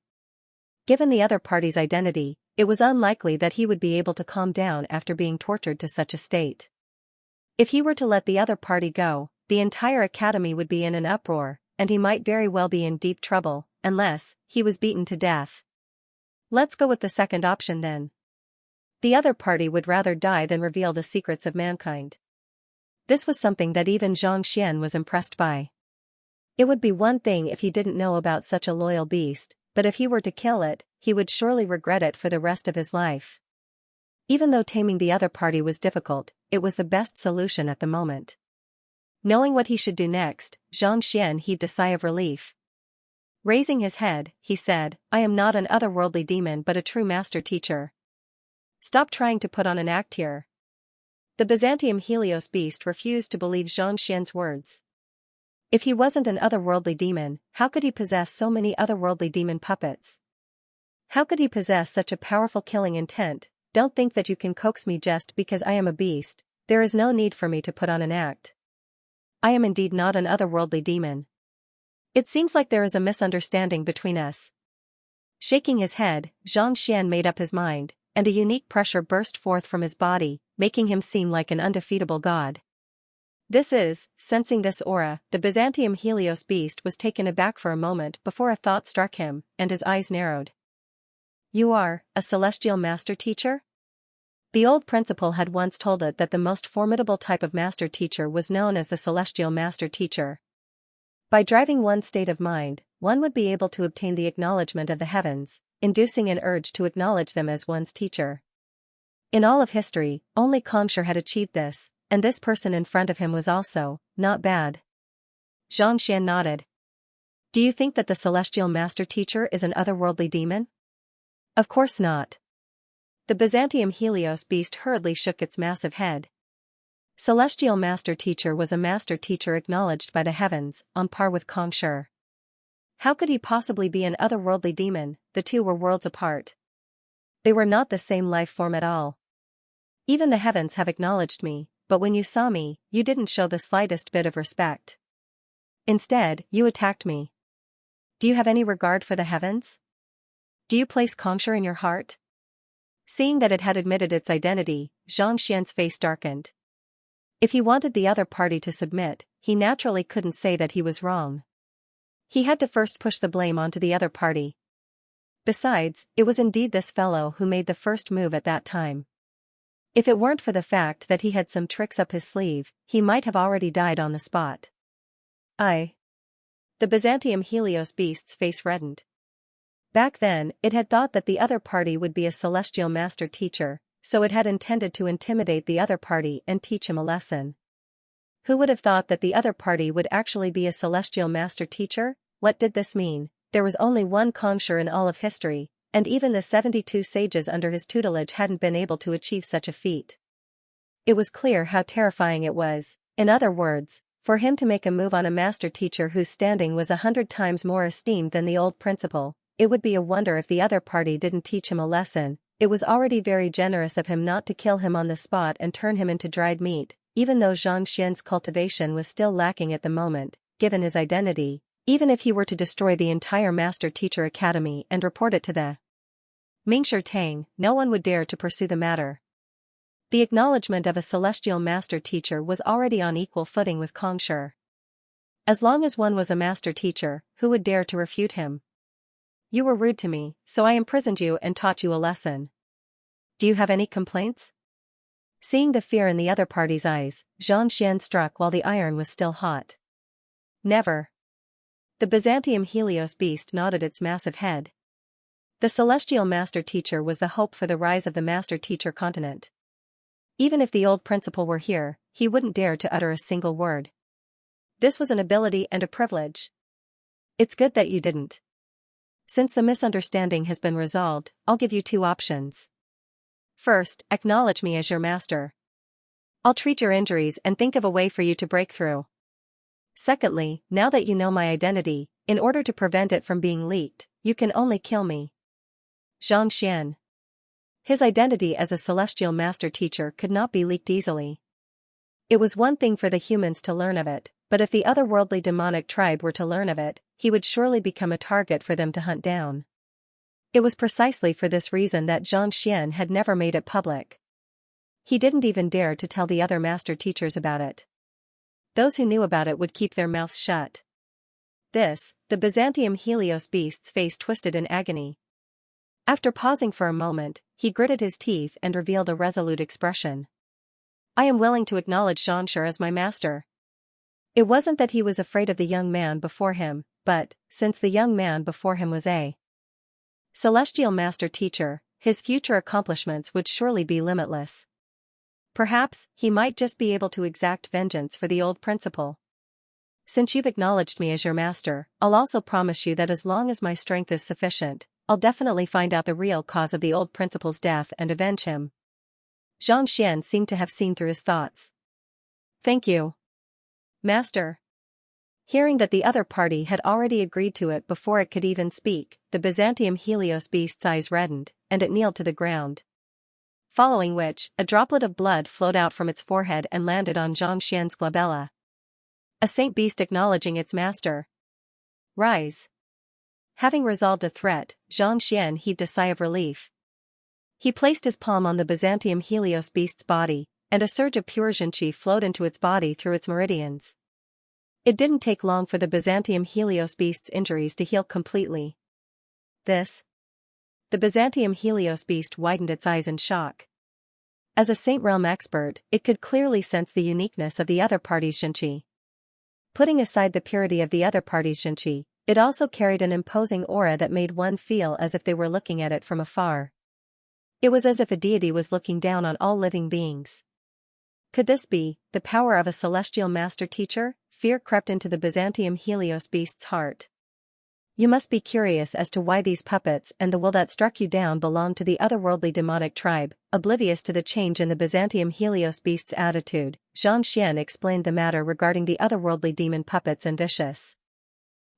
Given the other party's identity, it was unlikely that he would be able to calm down after being tortured to such a state. If he were to let the other party go, the entire academy would be in an uproar, and he might very well be in deep trouble, unless he was beaten to death. Let's go with the second option then. The other party would rather die than reveal the secrets of mankind. This was something that even Xianxia was impressed by. It would be one thing if he didn't know about such a loyal beast, but if he were to kill it, he would surely regret it for the rest of his life. Even though taming the other party was difficult, it was the best solution at the moment. Knowing what he should do next, Xianxia heaved a sigh of relief. Raising his head, he said, I am not an otherworldly demon but a true master teacher. Stop trying to put on an act here. The Byzantium Helios beast refused to believe Xianxia's words. If he wasn't an otherworldly demon, how could he possess so many otherworldly demon puppets? How could he possess such a powerful killing intent? Don't think that you can coax me just because I am a beast. There is no need for me to put on an act. I am indeed not an otherworldly demon. It seems like there is a misunderstanding between us. Shaking his head, Xianxia made up his mind. and a unique pressure burst forth from his body, making him seem like an undefeatable god. Sensing this aura, the Byzantium Helios beast was taken aback for a moment before a thought struck him, and his eyes narrowed. "You are a celestial master teacher?" The old principal had once told it that the most formidable type of master teacher was known as the celestial master teacher. By driving one's state of mind, one would be able to obtain the acknowledgement of the heavens, inducing an urge to acknowledge them as one's teacher. In all of history, only Xianxia had achieved this, and this person in front of him was also not bad. Xianxia nodded. "Do you think that the celestial master teacher is an otherworldly demon?" "Of course not." The Byzantium Helios beast hurriedly shook its massive head. Celestial master teacher was a master teacher acknowledged by the heavens, on par with Xianxia. How could he possibly be an otherworldly demon? The two were worlds apart. They were not the same life form at all. "Even the heavens have acknowledged me, but when you saw me, you didn't show the slightest bit of respect. Instead, you attacked me. Do you have any regard for the heavens? Do you place Xianxia in your heart?" Seeing that it had admitted its identity, Xianxian's face darkened. If he wanted the other party to submit, he naturally couldn't say that he was wrong. He had to first push the blame onto the other party. Besides, it was indeed this fellow who made the first move at that time. If it weren't for the fact that he had some tricks up his sleeve, he might have already died on the spot. The Byzantium Helios beast's face reddened. Back then, it had thought that the other party would be a celestial master teacher, so it had intended to intimidate the other party and teach him a lesson. Who would have thought that the other party would actually be a celestial master teacher? What did this mean? There was only one Xianxia in all of history, and even the 72 sages under his tutelage hadn't been able to achieve such a feat. It was clear how terrifying it was. In other words, for him to make a move on a master teacher whose standing was 100 times more esteemed than the old principal, it would be a wonder if the other party didn't teach him a lesson. It was already very generous of him not to kill him on the spot and turn him into dried meat, even though Xianxia's cultivation was still lacking at the moment, given his identity. Even if he were to destroy the entire Master Teacher Academy and report it to the Mingshi Tang, no one would dare to pursue the matter. The acknowledgement of a celestial master teacher was already on equal footing with Xianxia. As long as one was a master teacher, who would dare to refute him? "You were rude to me, so I imprisoned you and taught you a lesson. Do you have any complaints?" Seeing the fear in the other party's eyes, Xianxian struck while the iron was still hot. "Never." The Byzantium Helios beast nodded its massive head. The celestial master teacher was the hope for the rise of the master teacher continent. Even if the old principal were here, he wouldn't dare to utter a single word. This was an ability and a privilege. "It's good that you didn't. Since the misunderstanding has been resolved, I'll give you two options. First, acknowledge me as your master. I'll treat your injuries and think of a way for you to break through. Secondly, now that you know my identity, in order to prevent it from being leaked, you can only kill me." Xianxian. His identity as a celestial master teacher could not be leaked easily. It was one thing for the humans to learn of it, but if the otherworldly demonic tribe were to learn of it, he would surely become a target for them to hunt down. It was precisely for this reason that Xianxian had never made it public. He didn't even dare to tell the other master teachers about it. Those who knew about it would keep their mouths shut. The Byzantium Helios beast's face twisted in agony. After pausing for a moment, he gritted his teeth and revealed a resolute expression. "I am willing to acknowledge Xianxia as my master." It wasn't that he was afraid of the young man before him, but, since the young man before him was a celestial master teacher, his future accomplishments would surely be limitless. Perhaps, he might just be able to exact vengeance for the old principal. "Since you've acknowledged me as your master, I'll also promise you that as long as my strength is sufficient, I'll definitely find out the real cause of the old principal's death and avenge him." Xianxian seemed to have seen through his thoughts. "Thank you, Master." Hearing that the other party had already agreed to it before it could even speak, the Byzantium Helios beast's eyes reddened, and it kneeled to the ground. Following which, a droplet of blood flowed out from its forehead and landed on Xianxian's glabella. A saint beast acknowledging its master. "Rise." Having resolved a threat, Xianxian heaved a sigh of relief. He placed his palm on the Byzantium Helios beast's body, and a surge of pure Xianxia flowed into its body through its meridians. It didn't take long for the Byzantium Helios beast's injuries to heal completely. The Byzantium Helios beast widened its eyes in shock. As a Saint Realm expert, it could clearly sense the uniqueness of the other party's Xianxia. Putting aside the purity of the other party's Xianxia, it also carried an imposing aura that made one feel as if they were looking at it from afar. It was as if a deity was looking down on all living beings. Could this be the power of a celestial master teacher? Fear crept into the Byzantium Helios beast's heart. You must be curious as to why these puppets and the will that struck you down belonged to the otherworldly demonic tribe. Oblivious to the change in the Byzantium Helios beast's attitude, Xianxia explained the matter regarding the otherworldly demon puppets and vicious.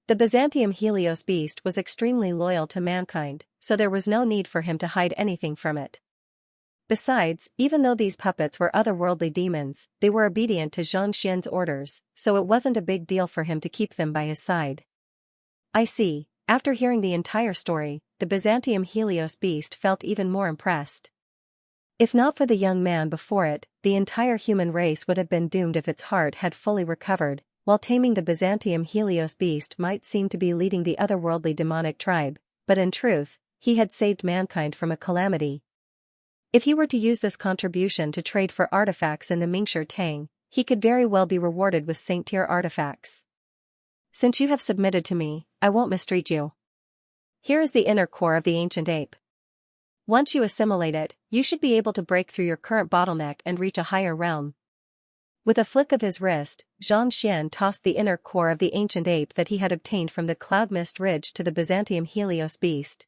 The Byzantium Helios beast was extremely loyal to mankind, so there was no need for him to hide anything from it. Besides, even though these puppets were otherworldly demons, they were obedient to Xianxia's orders, so it wasn't a big deal for him to keep them by his side. I see. After hearing the entire story, the Byzantium Helios beast felt even more impressed. If not for the young man before it, the entire human race would have been doomed if its heart had fully recovered. While taming the Byzantium Helios beast might seem to be leading the otherworldly demonic tribe, but in truth, he had saved mankind from a calamity. If he were to use this contribution to trade for artifacts in the Mingxi Tang, he could very well be rewarded with saint-tier artifacts. Since you have submitted to me, I won't mistreat you. Here is the inner core of the ancient ape. Once you assimilate it, you should be able to break through your current bottleneck and reach a higher realm. With a flick of his wrist, Xianxia tossed the inner core of the ancient ape that he had obtained from the Cloud Mist Ridge to the Byzantium Helios beast.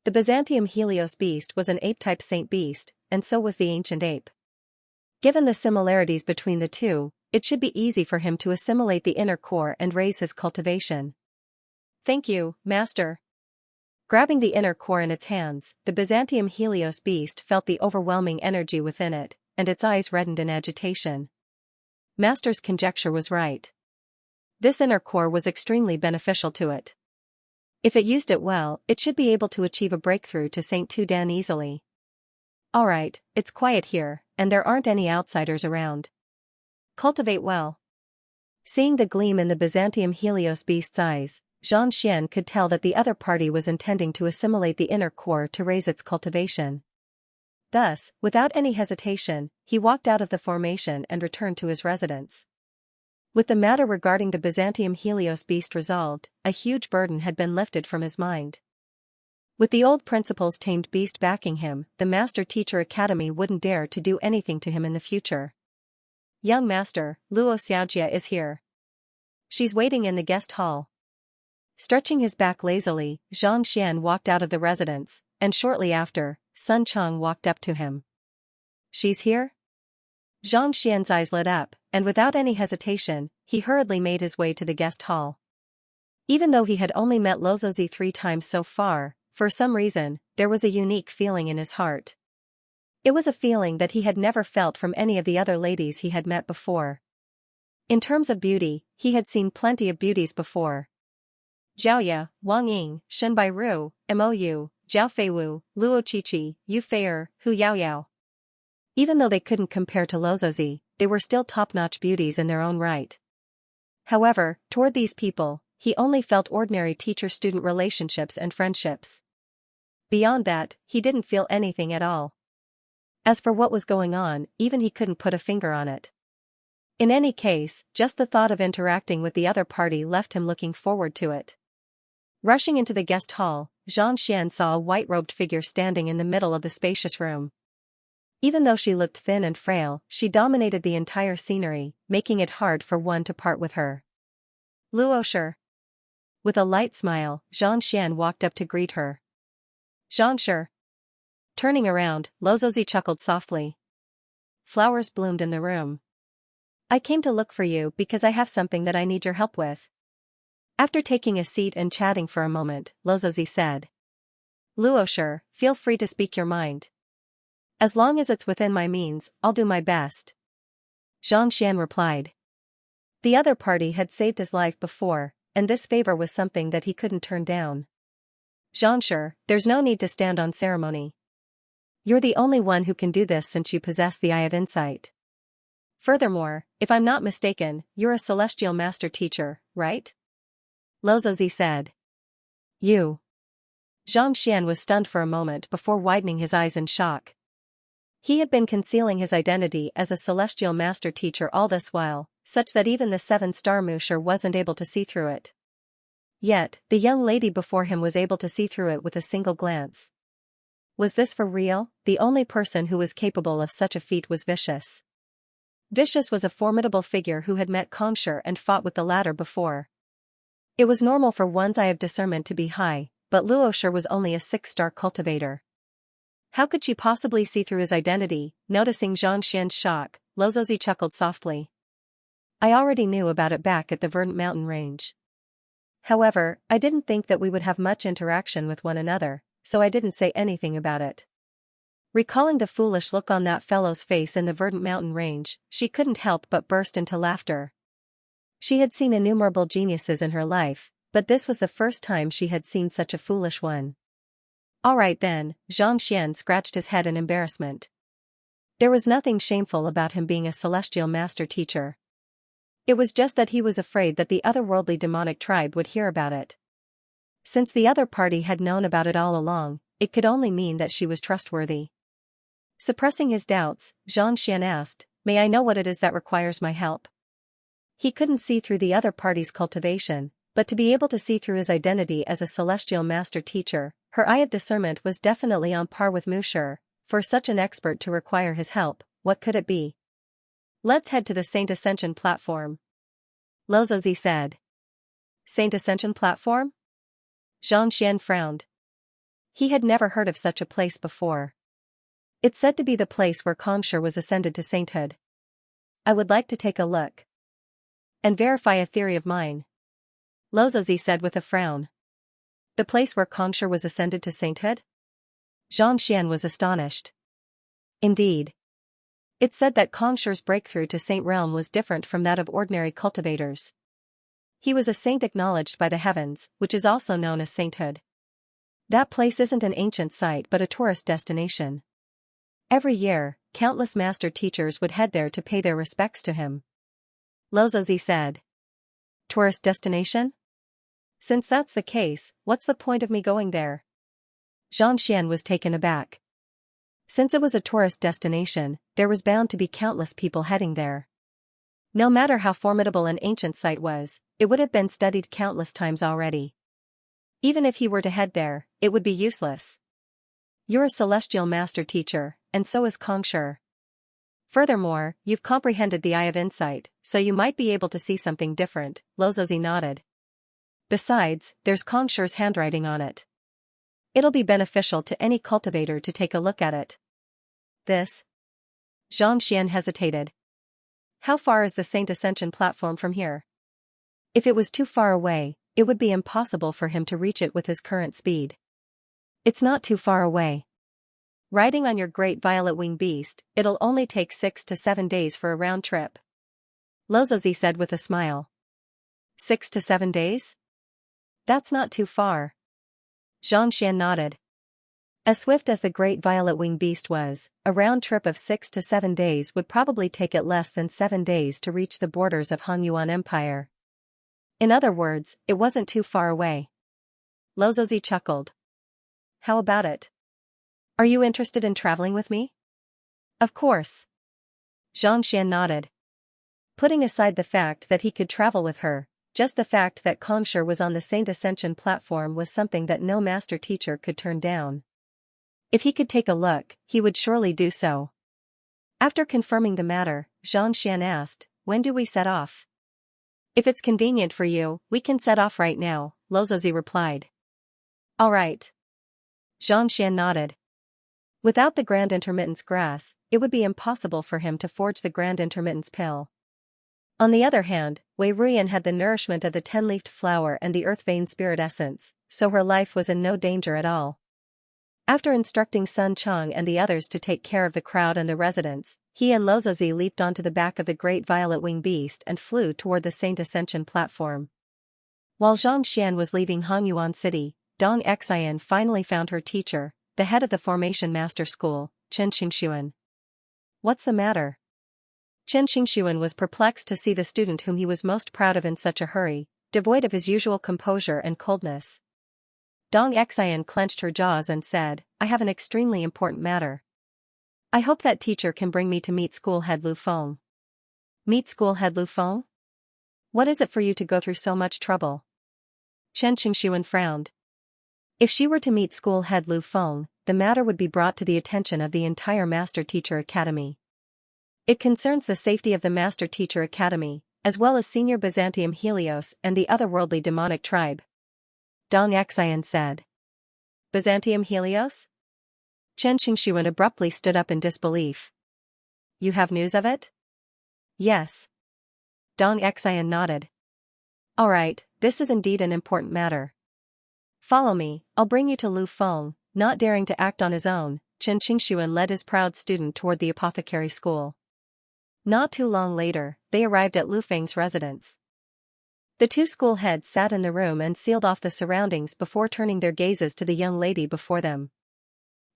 The Byzantium Helios beast was an ape-type saint beast, and so was the ancient ape. Given the similarities between the two, it should be easy for him to assimilate the inner core and raise his cultivation. Thank you, Master. Grabbing the inner core in its hands, the Byzantium Helios beast felt the overwhelming energy within it, and its eyes reddened in agitation. Master's conjecture was right. This inner core was extremely beneficial to it. If it used it well, it should be able to achieve a breakthrough to Saint Tudan easily. Alright, it's quiet here, and there aren't any outsiders around. Cultivate well. Seeing the gleam in the Byzantium Helios beast's eyes, Xianxia could tell that the other party was intending to assimilate the inner core to raise its cultivation. Thus, without any hesitation, he walked out of the formation and returned to his residence. With the matter regarding the Byzantium Helios beast resolved, a huge burden had been lifted from his mind. With the old principal's tamed beast backing him, the Master Teacher Academy wouldn't dare to do anything to him in the future. Young Master, Luo Xiaojia is here. She's waiting in the guest hall. Stretching his back lazily, Xianxia walked out of the residence, and shortly after, Sun Chang walked up to him. She's here? Xianxia's eyes lit up, and without any hesitation, he hurriedly made his way to the guest hall. Even though he had only met Lozozi 3 times so far, for some reason, there was a unique feeling in his heart. It was a feeling that he had never felt from any of the other ladies he had met before. In terms of beauty, he had seen plenty of beauties before. Zhaoya, Wang Ying, Shen Bairu, Mou, Zhao Feiwu, Luo Qiqi, Yu Feier, Hu Yaoyao. Even though they couldn't compare to Lozozi, they were still top-notch beauties in their own right. However, toward these people, he only felt ordinary teacher-student relationships and friendships. Beyond that, he didn't feel anything at all. As for what was going on, even he couldn't put a finger on it. In any case, just the thought of interacting with the other party left him looking forward to it. Rushing into the guest hall, Xianxia saw a white-robed figure standing in the middle of the spacious room. Even though she looked thin and frail, she dominated the entire scenery, making it hard for one to part with her. Luo Shi. With a light smile, Xianxia walked up to greet her. Xianxia. Turning around, Lozozi chuckled softly. Flowers bloomed in the room. I came to look for you because I have something that I need your help with. After taking a seat and chatting for a moment, Lozozi said. Luo Shi, feel free to speak your mind. As long as it's within my means, I'll do my best. Xianxia replied. The other party had saved his life before, and this favor was something that he couldn't turn down. Xianxia, there's no need to stand on ceremony. You're the only one who can do this since you possess the Eye of Insight. Furthermore, if I'm not mistaken, you're a celestial master teacher, right? Lozozi said. You. Xianxia was stunned for a moment before widening his eyes in shock. He had been concealing his identity as a celestial master teacher all this while, such that even the 7-star Musher wasn't able to see through it. Yet, the young lady before him was able to see through it with a single glance. Was this for real? The only person who was capable of such a feat was Vicious. Vicious was a formidable figure who had met Kongsher and fought with the latter before. It was normal for one's eye of discernment to be high, but Luosher was only a 6-star cultivator. How could she possibly see through his identity? Noticing Xianxia's shock, Lozozi chuckled softly. I already knew about it back at the Verdant Mountain Range. However, I didn't think that we would have much interaction with one another, so I didn't say anything about it. Recalling the foolish look on that fellow's face in the Verdant Mountain Range, she couldn't help but burst into laughter. She had seen innumerable geniuses in her life, but this was the first time she had seen such a foolish one. All right then, Xianxia scratched his head in embarrassment. There was nothing shameful about him being a celestial master teacher. It was just that he was afraid that the otherworldly demonic tribe would hear about it. Since the other party had known about it all along, it could only mean that she was trustworthy. Suppressing his doubts, Xianxia asked, May I know what it is that requires my help? He couldn't see through the other party's cultivation, but to be able to see through his identity as a celestial master teacher, her eye of discernment was definitely on par with Musher. For such an expert to require his help, what could it be? Let's head to the Saint Ascension platform. Lozozi said. Saint Ascension platform? Xianxia frowned. He had never heard of such a place before. It's said to be the place where Kongsher was ascended to sainthood. I would like to take a look. And verify a theory of mine. Lozozi said with a frown. The place where Kongsher was ascended to sainthood? Xianxia was astonished. Indeed. It said that Kongsher's breakthrough to saint realm was different from that of ordinary cultivators. He was a saint acknowledged by the heavens, which is also known as sainthood. That place isn't an ancient site but a tourist destination. Every year, countless master teachers would head there to pay their respects to him. Lozozi said. Tourist destination? Since that's the case, what's the point of me going there? Xianxia was taken aback. Since it was a tourist destination, there was bound to be countless people heading there. No matter how formidable an ancient site was, it would have been studied countless times already. Even if he were to head there, it would be useless. You're a celestial master teacher, and so is Kongsher. Furthermore, you've comprehended the Eye of Insight, so you might be able to see something different, Lozozi nodded. Besides, there's Kongsher's handwriting on it. It'll be beneficial to any cultivator to take a look at it. This? Xianxia hesitated. How far is the Saint Ascension platform from here? If it was too far away, it would be impossible for him to reach it with his current speed. It's not too far away. Riding on your great violet-winged beast, it'll only take 6 to 7 days for a round trip. Lozozi said with a smile. 6 to 7 days? That's not too far. Xianxia nodded. As swift as the great violet-winged beast was, a round trip of 6 to 7 days would probably take it less than 7 days to reach the borders of Hongyuan Empire. In other words, it wasn't too far away. Lozozi chuckled. How about it? Are you interested in traveling with me? Of course. Xianxia nodded. Putting aside the fact that he could travel with her, just the fact that Kongsher was on the Saint Ascension platform was something that no master teacher could turn down. If he could take a look, he would surely do so. After confirming the matter, Xianxia asked, when do we set off? If it's convenient for you, we can set off right now, Lozozi replied. All right. Xianxia nodded. Without the Grand Intermittence grass, it would be impossible for him to forge the Grand Intermittence pill. On the other hand, Wei Ruyan had the nourishment of the 10-leafed flower and the earth vein spirit essence, so her life was in no danger at all. After instructing Sun Chang and the others to take care of the crowd and the residents, he and Lozozi leaped onto the back of the great violet-winged beast and flew toward the Saint Ascension platform. While Xianxia was leaving Hongyuan City, Dong Xian finally found her teacher, the head of the Formation Master School, Chen Xingxuan. What's the matter? Chen Xingxuan was perplexed to see the student whom he was most proud of in such a hurry, devoid of his usual composure and coldness. Dong Xian clenched her jaws and said, I have an extremely important matter. I hope that teacher can bring me to meet school head Lu Feng. Meet school head Lu Feng? What is it for you to go through so much trouble? Chen Xingxuan frowned. If she were to meet school head Lu Feng, the matter would be brought to the attention of the entire Master Teacher Academy. It concerns the safety of the Master Teacher Academy, as well as Senior Byzantium Helios and the otherworldly demonic tribe. Dong Xian said. Byzantium Helios? Chen Xingxuan abruptly stood up in disbelief. You have news of it? Yes. Dong Xian nodded. All right, this is indeed an important matter. Follow me, I'll bring you to Lu Feng. Not daring to act on his own, Chen Xingxuan led his proud student toward the apothecary school. Not too long later, they arrived at Lu Feng's residence. The two school heads sat in the room and sealed off the surroundings before turning their gazes to the young lady before them.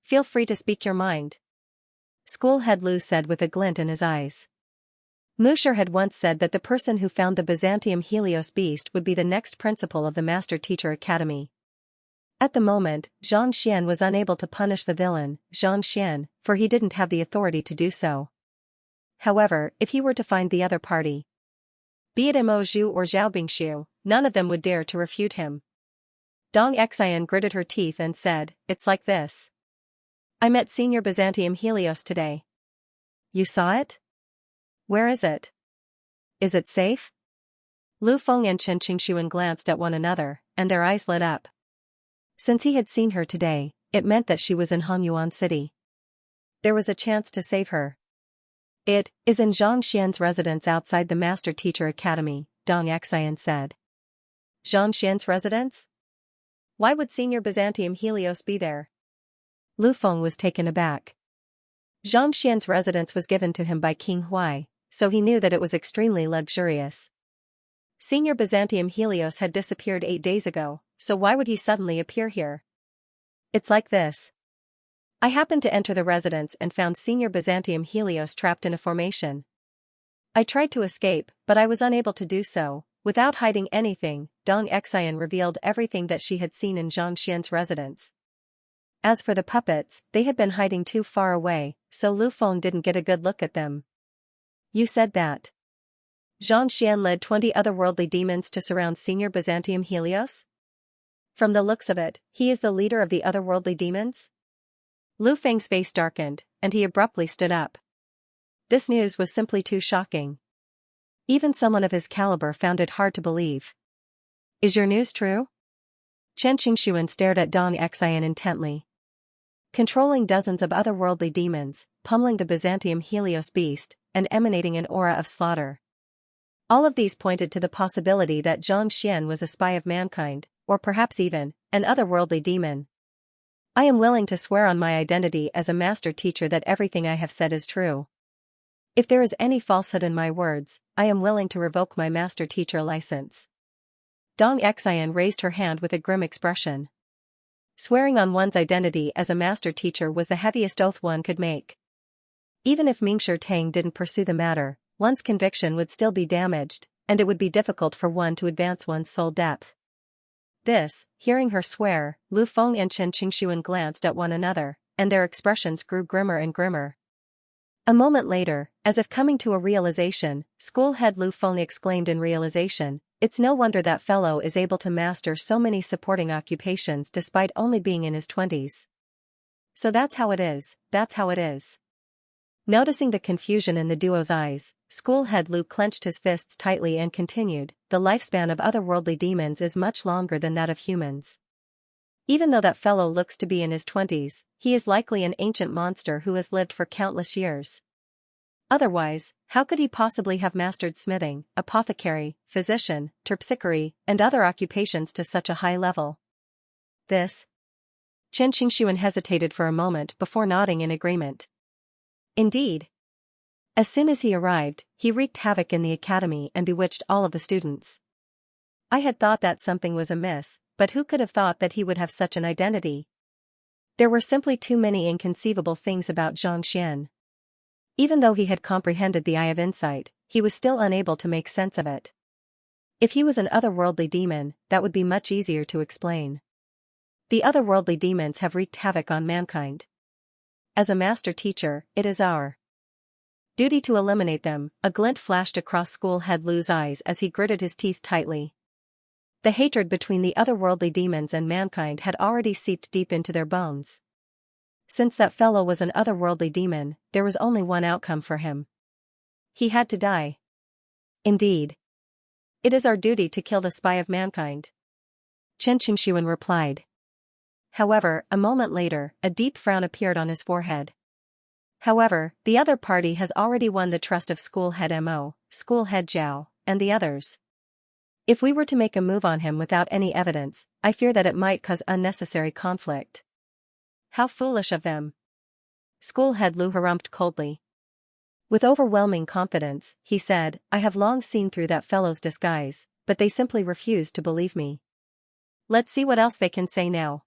Feel free to speak your mind. School head Lu said with a glint in his eyes. Musher had once said that the person who found the Byzantium Helios beast would be the next principal of the Master Teacher Academy. At the moment, Xianxia was unable to punish the villain, Xianxia, for he didn't have the authority to do so. However, if he were to find the other party, be it Mo Zhu or Zhao Bingxiu, none of them would dare to refute him. Dong Xian gritted her teeth and said, It's like this. I met Senior Byzantium Helios today. You saw it? Where is it? Is it safe? Lu Feng and Chen Xingxuan glanced at one another, and their eyes lit up. Since he had seen her today, it meant that she was in Hongyuan City. There was a chance to save her. It is in Zhang Xian's residence outside the Master Teacher Academy, Dong Xian said. Zhang Xian's residence? Why would Senior Byzantium Helios be there? Lu Feng was taken aback. Zhang Xian's residence was given to him by King Huai, so he knew that it was extremely luxurious. Senior Byzantium Helios had disappeared 8 days ago, so why would he suddenly appear here? It's like this. I happened to enter the residence and found Senior Byzantium Helios trapped in a formation. I tried to escape, but I was unable to do so. Without hiding anything, Dong Xian revealed everything that she had seen in Zhang Xian's residence. As for the puppets, they had been hiding too far away, so Lu Feng didn't get a good look at them. You said that Zhang Xian led 20 otherworldly demons to surround Senior Byzantium Helios? From the looks of it, he is the leader of the otherworldly demons? Lu Feng's face darkened, and he abruptly stood up. This news was simply too shocking. Even someone of his caliber found it hard to believe. Is your news true? Chen Xingxuan stared at Dong Xian intently. Controlling dozens of otherworldly demons, pummeling the Byzantium Helios beast, and emanating an aura of slaughter. All of these pointed to the possibility that Zhang Xian was a spy of mankind, or perhaps even, an otherworldly demon. I am willing to swear on my identity as a master teacher that everything I have said is true. If there is any falsehood in my words, I am willing to revoke my master teacher license. Dong Xian raised her hand with a grim expression. Swearing on one's identity as a master teacher was the heaviest oath one could make. Even if Mingshi Tang didn't pursue the matter, one's conviction would still be damaged, and it would be difficult for one to advance one's soul depth. Hearing her swear, Lu Feng and Chen Xingxuan glanced at one another, and their expressions grew grimmer and grimmer. A moment later, as if coming to a realization, school head Lu Feng exclaimed in realization, It's no wonder that fellow is able to master so many supporting occupations despite only being in his 20s. So that's how it is, that's how it is. Noticing the confusion in the duo's eyes, school head Lu clenched his fists tightly and continued, The lifespan of otherworldly demons is much longer than that of humans. Even though that fellow looks to be in his 20s, he is likely an ancient monster who has lived for countless years. Otherwise, how could he possibly have mastered smithing, apothecary, physician, terpsichore, and other occupations to such a high level? Chen Xingxuan hesitated for a moment before nodding in agreement. Indeed. As soon as he arrived, he wreaked havoc in the academy and bewitched all of the students. I had thought that something was amiss, but who could have thought that he would have such an identity? There were simply too many inconceivable things about Xianxia. Even though he had comprehended the Eye of Insight, he was still unable to make sense of it. If he was an otherworldly demon, that would be much easier to explain. The otherworldly demons have wreaked havoc on mankind. As a master teacher, it is our duty to eliminate them. A glint flashed across School Head Lu's eyes as he gritted his teeth tightly. The hatred between the otherworldly demons and mankind had already seeped deep into their bones. Since that fellow was an otherworldly demon, there was only one outcome for him. He had to die. Indeed. It is our duty to kill the spy of mankind. Xianxia replied. However, a moment later, a deep frown appeared on his forehead. However, the other party has already won the trust of School Head Mo, School Head Zhao, and the others. If we were to make a move on him without any evidence, I fear that it might cause unnecessary conflict. How foolish of them. School Head Lu harumphed coldly. With overwhelming confidence, he said, I have long seen through that fellow's disguise, but they simply refuse to believe me. Let's see what else they can say now.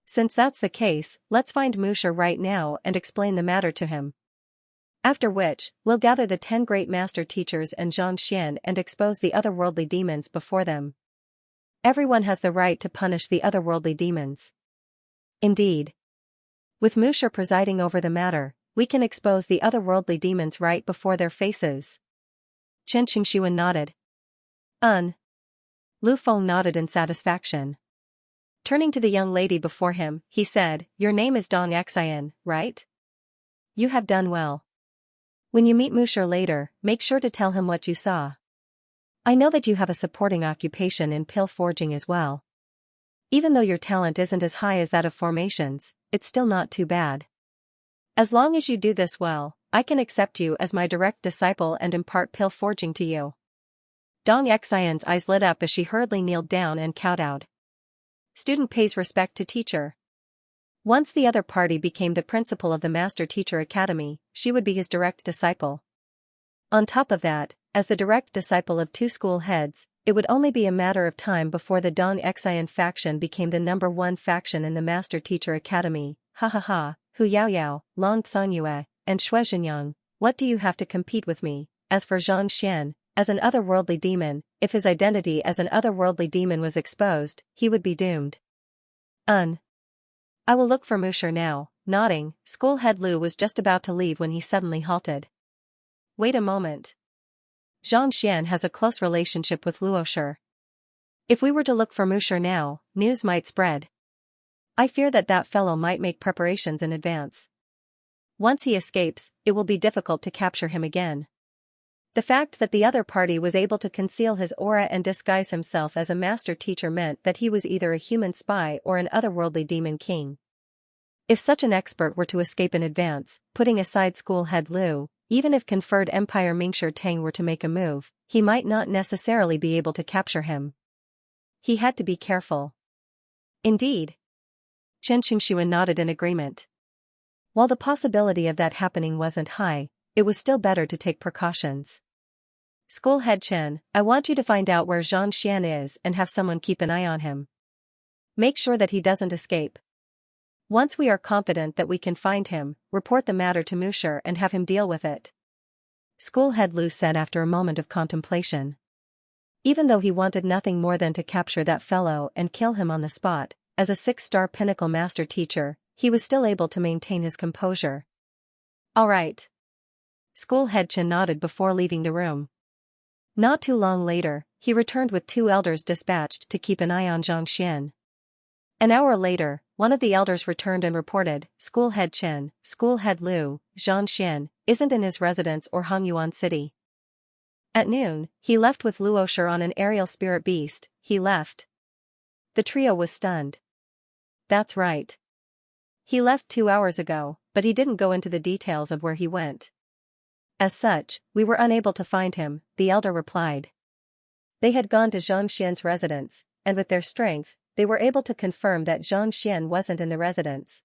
Since that's the case, let's find Musha right now and explain the matter to him. After which, we'll gather the 10 great master teachers and Xianxia and expose the otherworldly demons before them. Everyone has the right to punish the otherworldly demons. Indeed. With Musha presiding over the matter, we can expose the otherworldly demons right before their faces. Xianxia nodded. Lu Feng nodded in satisfaction. Turning to the young lady before him, he said, Your name is Xianxia, right? You have done well. When you meet Musha later, make sure to tell him what you saw. I know that you have a supporting occupation in pill forging as well. Even though your talent isn't as high as that of formations, it's still not too bad. As long as you do this well, I can accept you as my direct disciple and impart pill forging to you. Xianxia's eyes lit up as she hurriedly kneeled down and kowtowed. Student pays respect to teacher. Once the other party became the principal of the Master Teacher Academy, she would be his direct disciple. On top of that, as the direct disciple of 2 school heads, it would only be a matter of time before the Xianxia faction became the #1 faction in the Master Teacher Academy. Ha ha ha, Hu Yaoyao, Long Sanyue, and Shui Zhenyang, what do you have to compete with me? As for Xianxia, as an otherworldly demon, if his identity as an otherworldly demon was exposed, he would be doomed. I will look for Musha now. Nodding, School Head Lu was just about to leave when he suddenly halted. Wait a moment. Xianxia has a close relationship with Luosher. If we were to look for Musha now, news might spread. I fear that that fellow might make preparations in advance. Once he escapes, it will be difficult to capture him again. The fact that the other party was able to conceal his aura and disguise himself as a master teacher meant that he was either a human spy or an otherworldly demon king. If such an expert were to escape in advance, putting aside School Head Lu, even if conferred Empire Mingshi Tang were to make a move, he might not necessarily be able to capture him. He had to be careful. Indeed. Xianxia nodded in agreement. While the possibility of that happening wasn't high, it was still better to take precautions. School Head Chen, I want you to find out where Xianxia is and have someone keep an eye on him. Make sure that he doesn't escape. Once we are confident that we can find him, report the matter to Musha and have him deal with it. School Head Lu said after a moment of contemplation. Even though he wanted nothing more than to capture that fellow and kill him on the spot, as a 6-star pinnacle master teacher, he was still able to maintain his composure. All right. School Head Chen nodded before leaving the room. Not too long later, he returned with 2 elders dispatched to keep an eye on Xianxia. An hour later, one of the elders returned and reported, School Head Chen, School Head Lu, Xianxia, isn't in his residence or Hongyuan City. At noon, he left with Luosher on an aerial spirit beast. He left. The trio was stunned. That's right. He left 2 hours ago, but he didn't go into the details of where he went. As such, we were unable to find him, the elder replied. They had gone to Xianxia's residence, and with their strength, they were able to confirm that Xianxia wasn't in the residence.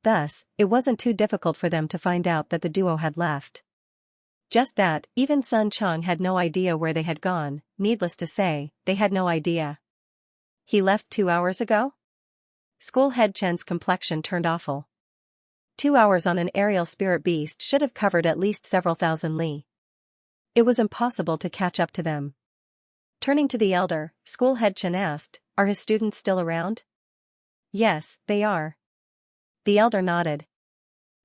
Thus, it wasn't too difficult for them to find out that the duo had left. Just that, even Sun Chang had no idea where they had gone. Needless to say, they had no idea. He left 2 hours ago? School head Chen's complexion turned awful. 2 hours on an aerial spirit beast should have covered at least several thousand li. It was impossible to catch up to them. Turning to the elder, school head Chen asked, "Are his students still around?" "Yes, they are." The elder nodded.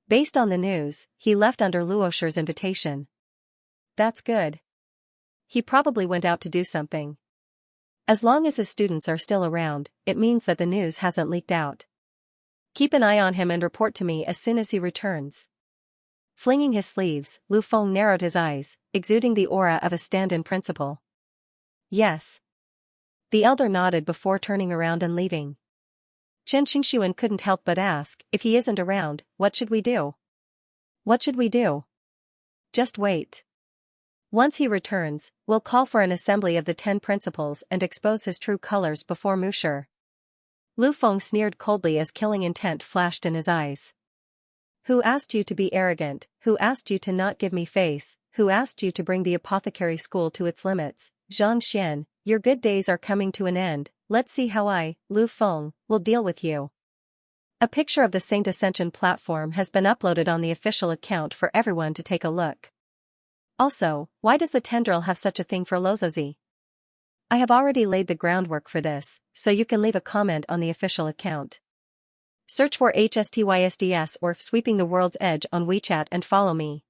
Based on the news, he left under Luosher's invitation. "That's good. He probably went out to do something. As long as his students are still around, it means that the news hasn't leaked out. Keep an eye on him and report to me as soon as he returns." Flinging his sleeves, Lu Feng narrowed his eyes, exuding the aura of a stand-in principal. "Yes." The elder nodded before turning around and leaving. Chen Xingshuan couldn't help but ask, "If he isn't around, what should we do?" "What should we do?" "Just wait. Once he returns, we'll call for an assembly of the 10 principals and expose his true colors before Musher." Lu Feng sneered coldly as killing intent flashed in his eyes. "Who asked you to be arrogant? Who asked you to not give me face? Who asked you to bring the apothecary school to its limits? Xianxia, your good days are coming to an end. Let's see how I, Lu Feng, will deal with you." A picture of the Saint Ascension platform has been uploaded on the official account for everyone to take a look. Also, why does the tendril have such a thing for Lozozi? I have already laid the groundwork for this, so you can leave a comment on the official account. Search for HSTYSDS or Sweeping the World's Edge on WeChat and follow me.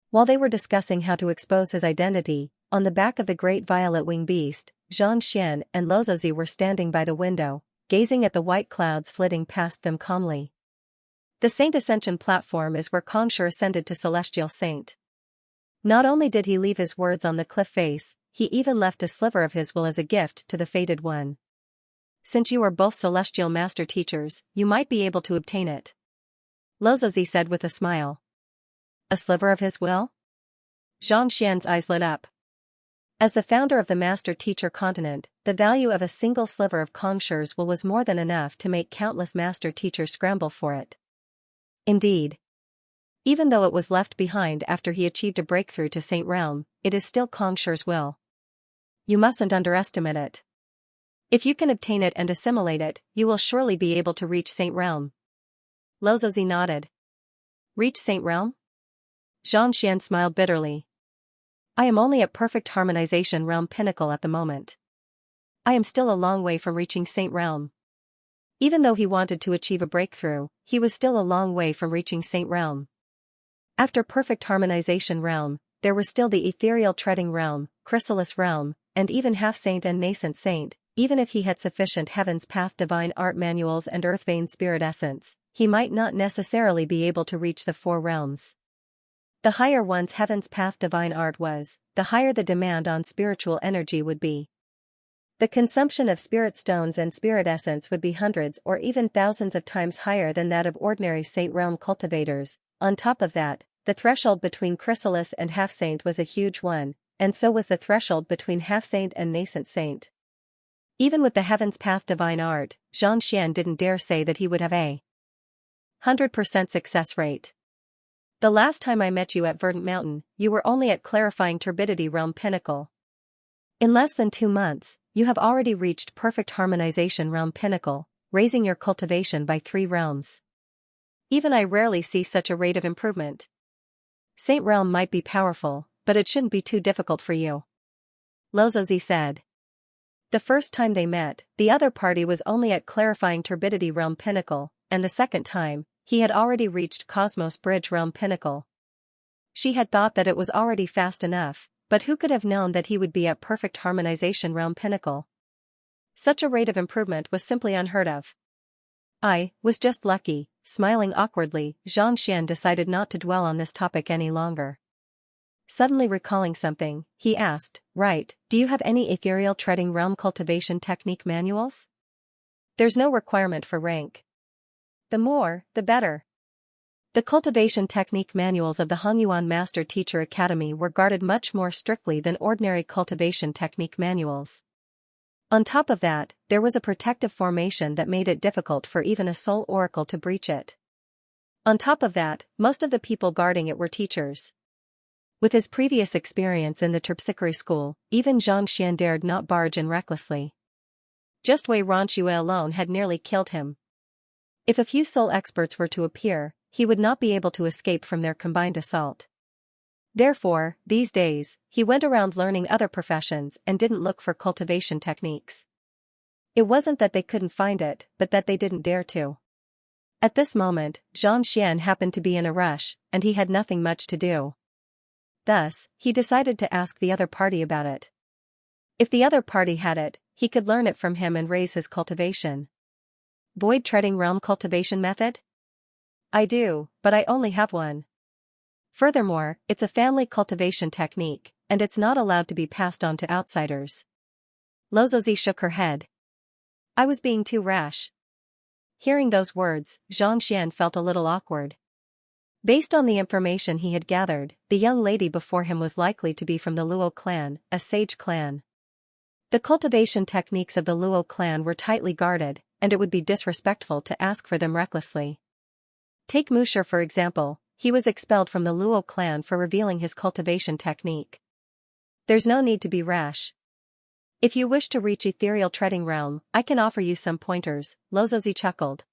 While they were discussing how to expose his identity, on the back of the great violet wing beast, Xianxia and Lozozi were standing by the window, gazing at the white clouds flitting past them calmly. The Saint Ascension platform is where Kongsher ascended to Celestial Saint. Not only did he leave his words on the cliff face, he even left a sliver of his will as a gift to the fated one. "Since you are both celestial master teachers, you might be able to obtain it," Lozozi said with a smile. "A sliver of his will?" Zhangxian's eyes lit up. As the founder of the master teacher continent, the value of a single sliver of Kongsher's will was more than enough to make countless master teachers scramble for it. Indeed. Even though it was left behind after he achieved a breakthrough to Saint Realm, it is still Kongsher's will. You mustn't underestimate it. If you can obtain it and assimilate it, you will surely be able to reach Saint Realm. Lozozi nodded. Reach Saint Realm? Zhangxian smiled bitterly. I am only at perfect harmonization realm pinnacle at the moment. I am still a long way from reaching Saint Realm. Even though he wanted to achieve a breakthrough, he was still a long way from reaching Saint Realm. After perfect harmonization realm, there was still the ethereal treading realm, chrysalis realm, and even half-saint and nascent saint. Even if he had sufficient Heaven's Path divine art manuals and Earthvein spirit essence, he might not necessarily be able to reach the 4 realms. The higher one's Heaven's Path divine art was, the higher the demand on spiritual energy would be. The consumption of spirit stones and spirit essence would be hundreds or even thousands of times higher than that of ordinary saint realm cultivators. On top of that, the threshold between chrysalis and half-saint was a huge one, and so was the threshold between half-saint and nascent saint. Even with the Heaven's Path divine art, Zhangxian didn't dare say that he would have a 100% success rate. The last time I met you at Verdant Mountain, you were only at Clarifying Turbidity Realm Pinnacle. In less than 2 months, you have already reached Perfect Harmonization Realm Pinnacle, raising your cultivation by 3 realms. Even I rarely see such a rate of improvement. Saint Realm might be powerful, but it shouldn't be too difficult for you. Lozozi said. The first time they met, the other party was only at Clarifying Turbidity Realm Pinnacle, and the second time, he had already reached Cosmos Bridge Realm Pinnacle. She had thought that it was already fast enough, but who could have known that he would be at Perfect Harmonization Realm Pinnacle? Such a rate of improvement was simply unheard of. I was just lucky. Smiling awkwardly, Zhangxian decided not to dwell on this topic any longer. Suddenly recalling something, he asked, "Right, do you have any ethereal treading realm cultivation technique manuals?" There's no requirement for rank. The more, the better. The cultivation technique manuals of the Hongyuan Master Teacher Academy were guarded much more strictly than ordinary cultivation technique manuals. On top of that, there was a protective formation that made it difficult for even a soul oracle to breach it. On top of that, most of the people guarding it were teachers. With his previous experience in the Terpsichore school, even Zhangxian dared not barge in recklessly. Just Wei Ronxue alone had nearly killed him, If a few soul experts were to appear, he would not be able to escape from their combined assault. Therefore, these days, he went around learning other professions and didn't look for cultivation techniques. It wasn't that they couldn't find it, but that they didn't dare to. At this moment, Xianxia happened to be in a rush, and he had nothing much to do. Thus, he decided to ask the other party about it. If the other party had it, he could learn it from him and raise his cultivation. Void treading realm cultivation method? I do, but I only have one. Furthermore, it's a family cultivation technique, and it's not allowed to be passed on to outsiders. Lozozi shook her head. I was being too rash. Hearing those words, Xianxia felt a little awkward. Based on the information he had gathered, the young lady before him was likely to be from the Luo clan, a sage clan. The cultivation techniques of the Luo clan were tightly guarded, and it would be disrespectful to ask for them recklessly. Take Musher for example, he was expelled from the Luo clan for revealing his cultivation technique. There's no need to be rash. If you wish to reach ethereal treading realm, I can offer you some pointers, Lozozi chuckled.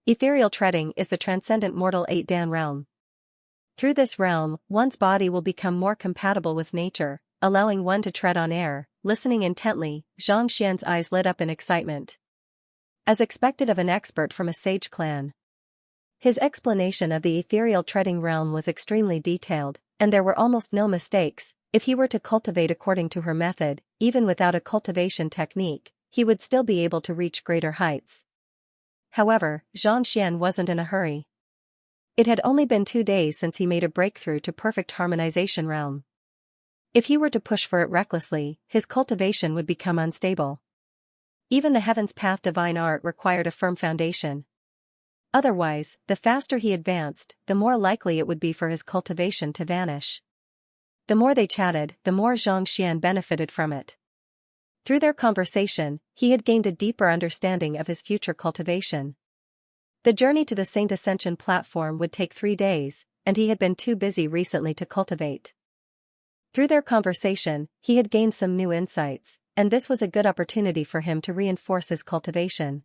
Ethereal treading is the transcendent mortal 8-dan realm. Through this realm, one's body will become more compatible with nature, allowing one to tread on air. Listening intently, Xianxia's eyes lit up in excitement. As expected of an expert from a sage clan. His explanation of the ethereal treading realm was extremely detailed, and there were almost no mistakes. If he were to cultivate according to her method, even without a cultivation technique, he would still be able to reach greater heights. However, Xianxia wasn't in a hurry. It had only been 2 days since he made a breakthrough to perfect harmonization realm. If he were to push for it recklessly, his cultivation would become unstable. Even the Heaven's Path divine art required a firm foundation. Otherwise, the faster he advanced, the more likely it would be for his cultivation to vanish. The more they chatted, the more Xianxia benefited from it. Through their conversation, he had gained a deeper understanding of his future cultivation. The journey to the Saint Ascension platform would take 3 days, and he had been too busy recently to cultivate. Through their conversation, he had gained some new insights, and this was a good opportunity for him to reinforce his cultivation.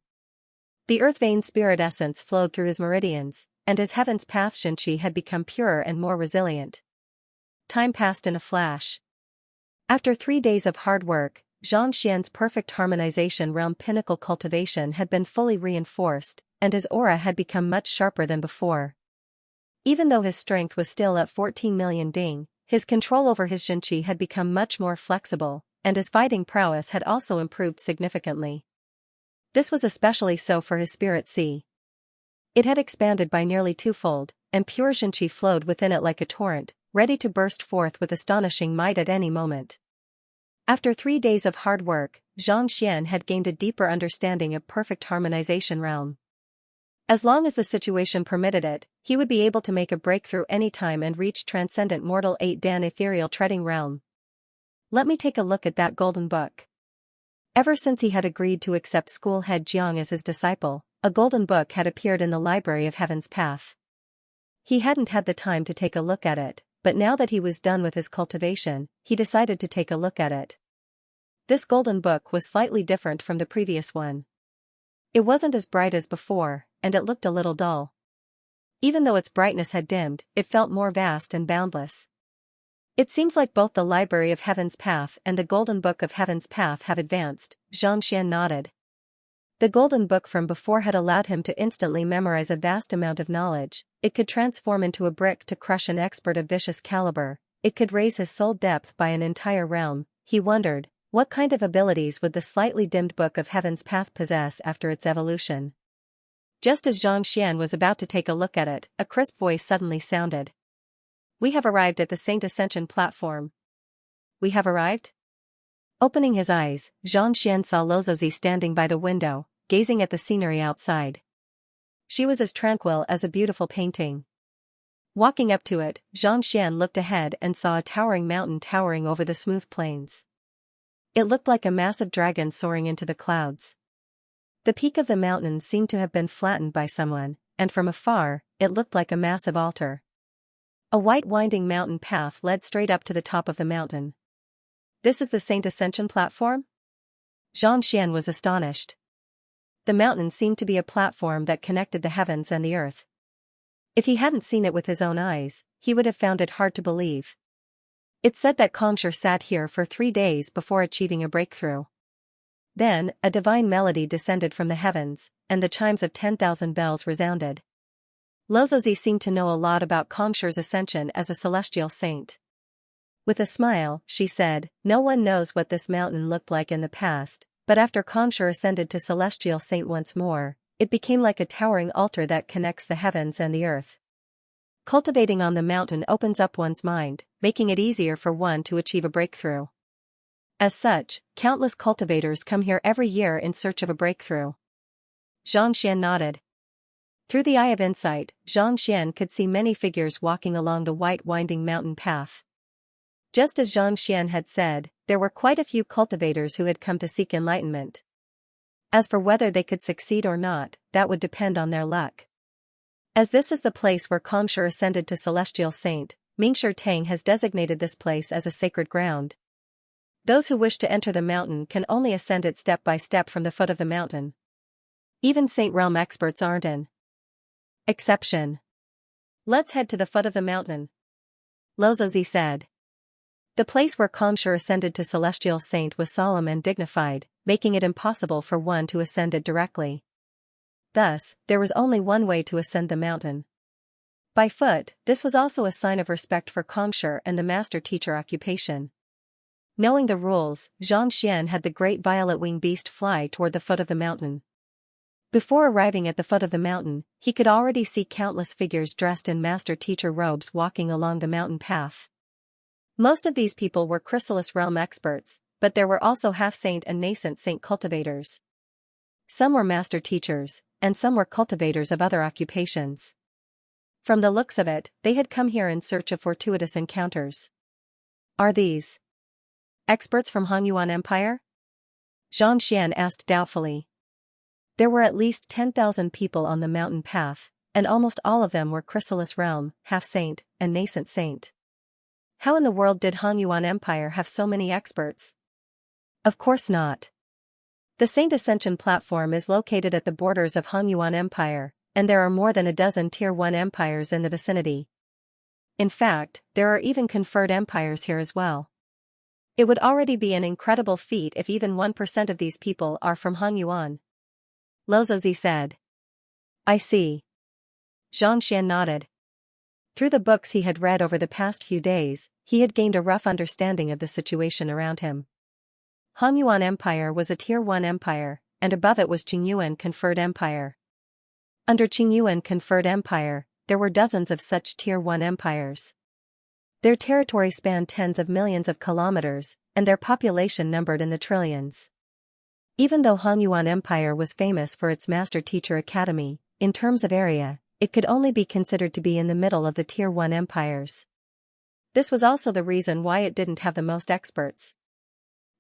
The earth vein spirit essence flowed through his meridians, and his Heaven's Path Xianxia had become purer and more resilient. Time passed in a flash. After 3 days of hard work, Xianxia's perfect harmonization realm pinnacle cultivation had been fully reinforced, and his aura had become much sharper than before. Even though his strength was still at 14 million ding, his control over his Xianxia had become much more flexible, and his fighting prowess had also improved significantly. This was especially so for his spirit sea. It had expanded by nearly 2-fold, and pure Xianxia flowed within it like a torrent, ready to burst forth with astonishing might at any moment. After 3 days of hard work, Xianxia had gained a deeper understanding of perfect harmonization realm. As long as the situation permitted it, he would be able to make a breakthrough anytime and reach transcendent mortal 8-dan ethereal treading realm. Let me take a look at that golden book. Ever since he had agreed to accept school head Jiang as his disciple, a golden book had appeared in the library of Heaven's Path. He hadn't had the time to take a look at it, but now that he was done with his cultivation, he decided to take a look at it. This golden book was slightly different from the previous one. It wasn't as bright as before, and it looked a little dull. Even though its brightness had dimmed, it felt more vast and boundless. It seems like both the Library of Heaven's Path and the Golden Book of Heaven's Path have advanced, Xianxia nodded. The Golden Book from before had allowed him to instantly memorize a vast amount of knowledge. It could transform into a brick to crush an expert of vicious caliber. It could raise his soul depth by an entire realm. He wondered, what kind of abilities would the slightly dimmed Book of Heaven's Path possess after its evolution? Just as Xianxia was about to take a look at it, a crisp voice suddenly sounded. We have arrived at the Saint Ascension platform. We have arrived? Opening his eyes, Xianxia saw Lozozi standing by the window, gazing at the scenery outside. She was as tranquil as a beautiful painting. Walking up to it, Xianxia looked ahead and saw a towering mountain towering over the smooth plains. It looked like a massive dragon soaring into the clouds. The peak of the mountain seemed to have been flattened by someone, and from afar, it looked like a massive altar. A white winding mountain path led straight up to the top of the mountain. This is the Saint Ascension platform? Xianxia was astonished. the mountain seemed to be a platform that connected the heavens and the earth. If he hadn't seen it with his own eyes, he would have found it hard to believe. It's said that Xianxia sat here for 3 days before achieving a breakthrough. Then, a divine melody descended from the heavens, and the chimes of 10,000 bells resounded. Luozi seemed to know a lot about Xianxia's ascension as a celestial saint. With a smile, she said, "No one knows what this mountain looked like in the past, but after Xianxia ascended to celestial saint once more, it became like a towering altar that connects the heavens and the earth. Cultivating on the mountain opens up one's mind, making it easier for one to achieve a breakthrough. As such, countless cultivators come here every year in search of a breakthrough." Xianxia nodded. Through the eye of insight, Xianxia could see many figures walking along the white winding mountain path. Just as Xianxia had said, there were quite a few cultivators who had come to seek enlightenment. As for whether they could succeed or not, that would depend on their luck. As this is the place where Xianxia ascended to celestial saint, Mingshi Tang has designated this place as a sacred ground. Those who wish to enter the mountain can only ascend it step by step from the foot of the mountain. Even saint realm experts aren't an exception. "Let's head to the foot of the mountain," Luozi said. The place where Xianxia ascended to celestial saint was solemn and dignified, making it impossible for one to ascend it directly. Thus, there was only one way to ascend the mountain. By foot. This was also a sign of respect for Xianxia and the master-teacher occupation. Knowing the rules, Xianxia had the great violet-winged beast fly toward the foot of the mountain. Before arriving at the foot of the mountain, he could already see countless figures dressed in master-teacher robes walking along the mountain path. Most of these people were chrysalis realm experts, but there were also half-saint and nascent saint cultivators. Some were master teachers, and some were cultivators of other occupations. From the looks of it, they had come here in search of fortuitous encounters. "Are these experts from Hanyuan Empire?" Xianxia asked doubtfully. There were at least 10,000 people on the mountain path, and almost all of them were chrysalis realm, half-saint, and nascent saint. How in the world did Hanyuan Empire have so many experts? Of course not. The Saint Ascension platform is located at the borders of Hanyuan Empire, and there are more than a dozen Tier 1 empires in the vicinity. In fact, there are even conferred empires here as well. It would already be an incredible feat if even 1% of these people are from Hanyuan. Luozi said. "I see." Xianxia nodded. Through the books he had read over the past few days, he had gained a rough understanding of the situation around him. Hanyuan Empire was a Tier 1 empire, and above it was Qingyuan Conferred Empire. Under Qingyuan Conferred Empire, there were dozens of such Tier 1 empires. Their territory spanned tens of millions of kilometers, and their population numbered in the trillions. Even though Hanyuan Empire was famous for its master-teacher academy, in terms of area, it could only be considered to be in the middle of the Tier 1 empires. This was also the reason why it didn't have the most experts.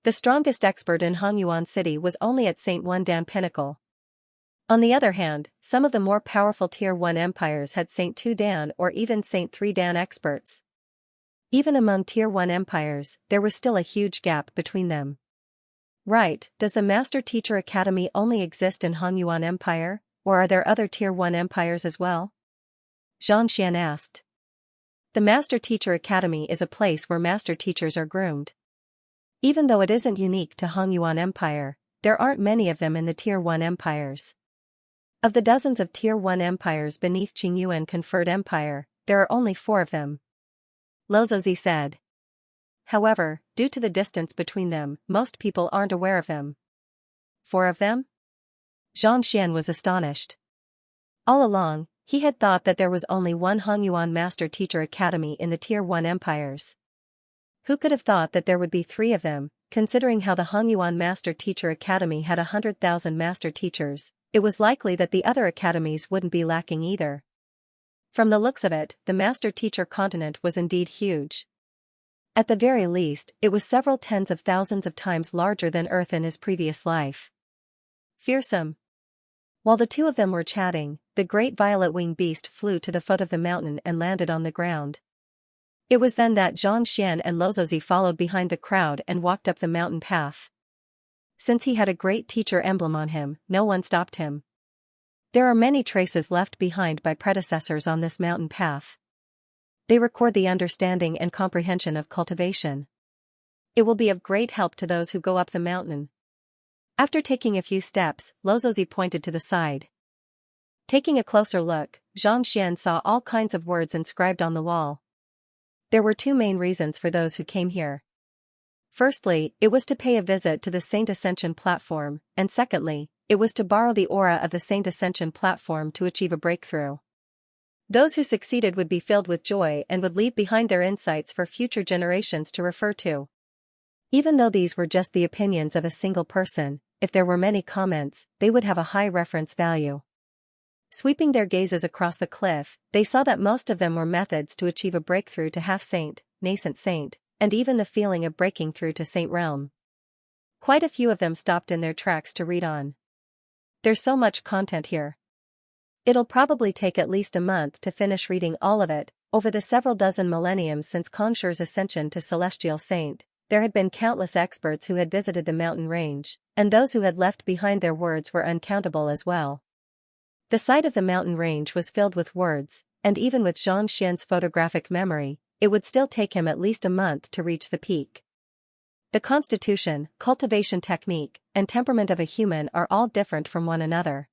The strongest expert in Hanyuan City was only at St. 1 Dan Pinnacle. On the other hand, some of the more powerful Tier 1 empires had St. 2 Dan or even St. 3 Dan experts. Even among Tier 1 empires, there was still a huge gap between them. Right, does the Master Teacher Academy only exist in Hanyuan Empire, or are there other Tier 1 empires as well? Xianxia asked. The Master Teacher Academy is a place where master teachers are groomed. Even though it isn't unique to Hanyuan Empire, there aren't many of them in the Tier 1 empires. Of the dozens of Tier 1 empires beneath Qingyuan Conferred Empire, there are only 4 of them. Luozi said. However, due to the distance between them, most people aren't aware of them. 4 of them? Xianxia was astonished. All along, he had thought that there was only one Hanyuan Master Teacher Academy in the Tier 1 empires. Who could have thought that there would be 3 of them, considering how the Hanyuan Master Teacher Academy had 100,000 master teachers? It was likely that the other academies wouldn't be lacking either. From the looks of it, the master teacher continent was indeed huge. At the very least, it was several tens of thousands of times larger than Earth in his previous life. Fearsome. While the 2 of them were chatting, the great violet-winged beast flew to the foot of the mountain and landed on the ground. It was then that Xianxia and Luozi followed behind the crowd and walked up the mountain path. Since he had a great teacher emblem on him, no one stopped him. There are many traces left behind by predecessors on this mountain path. They record the understanding and comprehension of cultivation. It will be of great help to those who go up the mountain. After taking a few steps, Lozozi pointed to the side. Taking a closer look, Xianxia saw all kinds of words inscribed on the wall. There were two main reasons for those who came here. Firstly, it was to pay a visit to the Saint Ascension platform, and secondly, it was to borrow the aura of the Saint Ascension platform to achieve a breakthrough. Those who succeeded would be filled with joy and would leave behind their insights for future generations to refer to. Even though these were just the opinions of a single person, if there were many comments, they would have a high reference value. Sweeping their gazes across the cliff, they saw that most of them were methods to achieve a breakthrough to half-saint, nascent saint, and even the feeling of breaking through to saint realm. Quite a few of them stopped in their tracks to read on. There's so much content here. It'll probably take at least a month to finish reading all of it. Over the several dozen millenniums since Kongshir's ascension to celestial saint, there had been countless experts who had visited the mountain range, and those who had left behind their words were uncountable as well. The sight of the mountain range was filled with words, and even with Xianxia's photographic memory, it would still take him at least a month to reach the peak. The constitution, cultivation technique, and temperament of a human are all different from one another.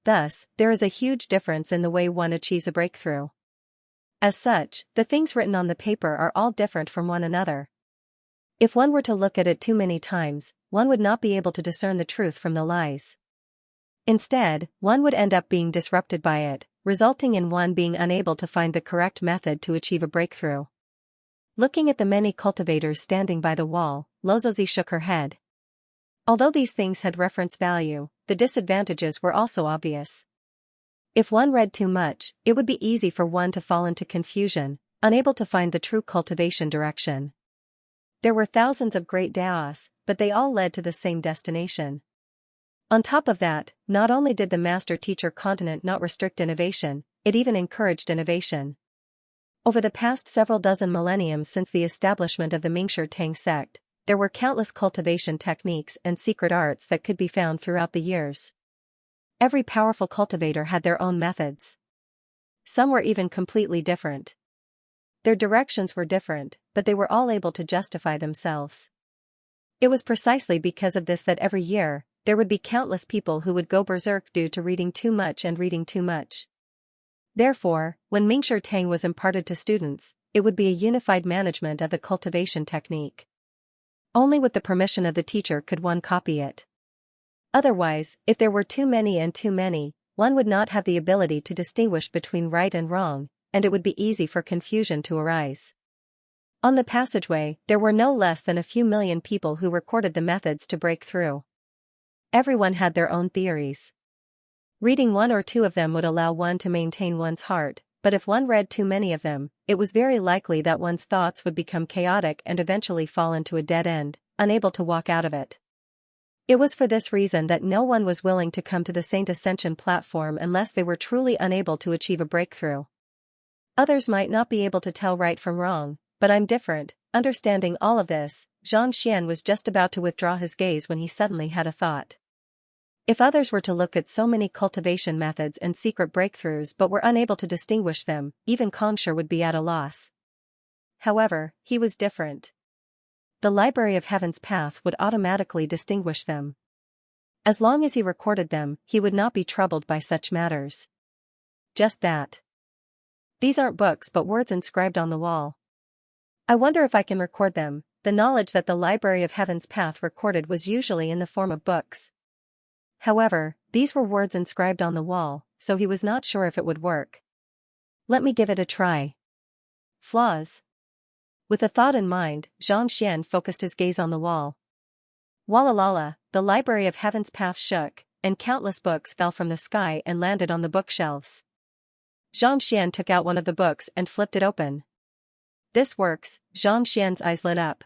Thus, there is a huge difference in the way one achieves a breakthrough. As such, the things written on the paper are all different from one another. If one were to look at it too many times, one would not be able to discern the truth from the lies. Instead, one would end up being disrupted by it, resulting in one being unable to find the correct method to achieve a breakthrough. Looking at the many cultivators standing by the wall, Lozozi shook her head. Although these things had reference value, the disadvantages were also obvious. If one read too much, it would be easy for one to fall into confusion, unable to find the true cultivation direction. There were thousands of great daos, but they all led to the same destination. On top of that, not only did the master-teacher continent not restrict innovation, it even encouraged innovation. Over the past several dozen millenniums since the establishment of the Mingshi Tang sect, there were countless cultivation techniques and secret arts that could be found throughout the years. Every powerful cultivator had their own methods. Some were even completely different. Their directions were different, but they were all able to justify themselves. It was precisely because of this that every year, there would be countless people who would go berserk due to reading too much and reading too much. Therefore, when Mingshi Tang was imparted to students, it would be a unified management of the cultivation technique. Only with the permission of the teacher could one copy it. Otherwise, if there were too many, one would not have the ability to distinguish between right and wrong, and it would be easy for confusion to arise. On the passageway, there were no less than a few million people who recorded the methods to break through. Everyone had their own theories. Reading one or two of them would allow one to maintain one's heart, but if one read too many of them, it was very likely that one's thoughts would become chaotic and eventually fall into a dead end, unable to walk out of it. It was for this reason that no one was willing to come to the Saint Ascension platform unless they were truly unable to achieve a breakthrough. Others might not be able to tell right from wrong, but I'm different. Understanding all of this, Xianxia was just about to withdraw his gaze when he suddenly had a thought. If others were to look at so many cultivation methods and secret breakthroughs but were unable to distinguish them, even Kongshir would be at a loss. However, he was different. The Library of Heaven's path would automatically distinguish them. As long as he recorded them, he would not be troubled by such matters. Just that. These aren't books but words inscribed on the wall. I wonder if I can record them. The knowledge that the Library of Heaven's path recorded was usually in the form of books. However, these were words inscribed on the wall, so he was not sure if it would work. Let me give it a try. Flaws. With a thought in mind, Xianxia focused his gaze on the wall. Walalala, the Library of Heaven's path shook, and countless books fell from the sky and landed on the bookshelves. Xianxia took out one of the books and flipped it open. This works, Xianxia's eyes lit up.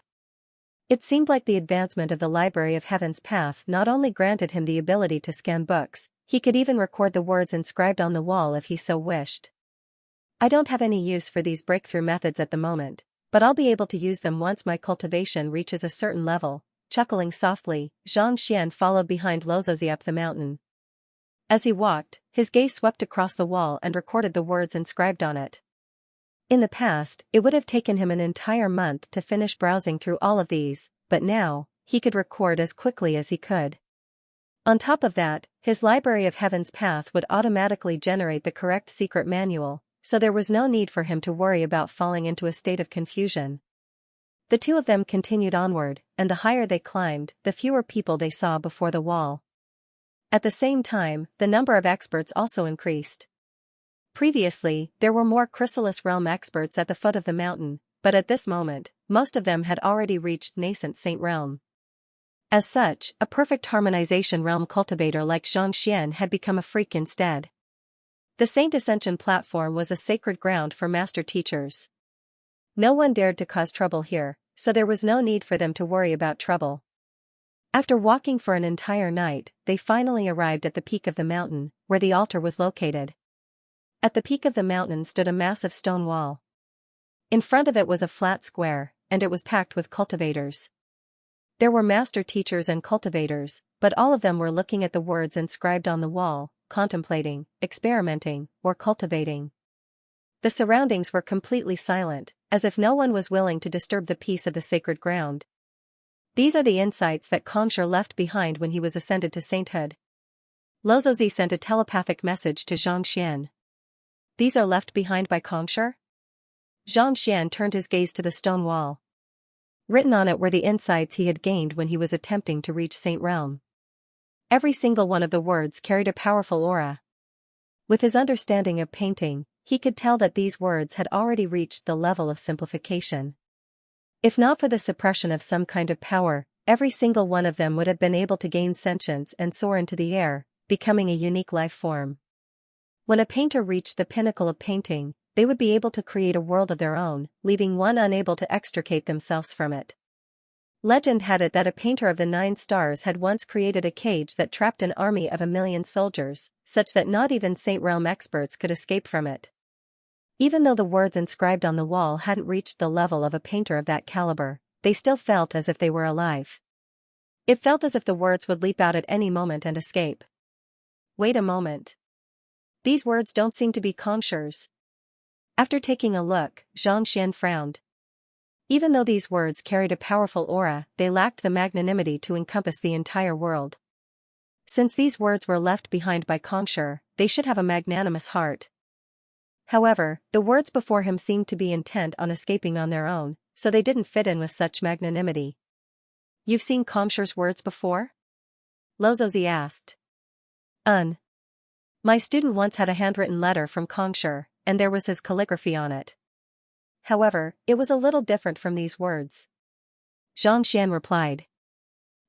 It seemed like the advancement of the Library of Heaven's path not only granted him the ability to scan books, he could even record the words inscribed on the wall if he so wished. I don't have any use for these breakthrough methods at the moment, but I'll be able to use them once my cultivation reaches a certain level. chuckling softly. Xianxia followed behind Luozi up the mountain. As he walked, his gaze swept across the wall and recorded the words inscribed on it. In the past, it would have taken him an entire month to finish browsing through all of these, but now, he could record as quickly as he could. On top of that, his Library of Heaven's Path would automatically generate the correct secret manual, so there was no need for him to worry about falling into a state of confusion. The two of them continued onward, and the higher they climbed, the fewer people they saw before the wall. At the same time, the number of experts also increased. Previously, there were more Chrysalis Realm experts at the foot of the mountain, but at this moment, most of them had already reached nascent Saint Realm. As such, a perfect harmonization realm cultivator like Xianxia had become a freak instead. The Saint Ascension platform was a sacred ground for master teachers. No one dared to cause trouble here, so there was no need for them to worry about trouble. After walking for an entire night, they finally arrived at the peak of the mountain, where the altar was located. At the peak of the mountain stood a massive stone wall. In front of it was a flat square, and it was packed with cultivators. There were master teachers and cultivators, but all of them were looking at the words inscribed on the wall, contemplating, experimenting, or cultivating. The surroundings were completely silent, as if no one was willing to disturb the peace of the sacred ground. These are the insights that Xianxia left behind when he was ascended to sainthood. Luozi sent a telepathic message to Xianxia. These are left behind by Xianxia? Xianxia turned his gaze to the stone wall. Written on it were the insights he had gained when he was attempting to reach Saint Realm. Every single one of the words carried a powerful aura. With his understanding of painting, he could tell that these words had already reached the level of simplification. If not for the suppression of some kind of power, every single one of them would have been able to gain sentience and soar into the air, becoming a unique life form. When a painter reached the pinnacle of painting, they would be able to create a world of their own, leaving one unable to extricate themselves from it. Legend had it that a painter of the 9 stars had once created a cage that trapped an army of 1,000,000 soldiers, such that not even Saint Realm experts could escape from it. Even though the words inscribed on the wall hadn't reached the level of a painter of that caliber, they still felt as if they were alive. It felt as if the words would leap out at any moment and escape. Wait a moment. These words don't seem to be Xianxia's. After taking a look, Xianxia frowned. Even though these words carried a powerful aura, they lacked the magnanimity to encompass the entire world. Since these words were left behind by Xianxia, they should have a magnanimous heart. However, the words before him seemed to be intent on escaping on their own, so they didn't fit in with such magnanimity. You've seen Xianxia's words before? Luozi asked. My student once had a handwritten letter from Xianxia, and there was his calligraphy on it. However, it was a little different from these words. Xianxia replied.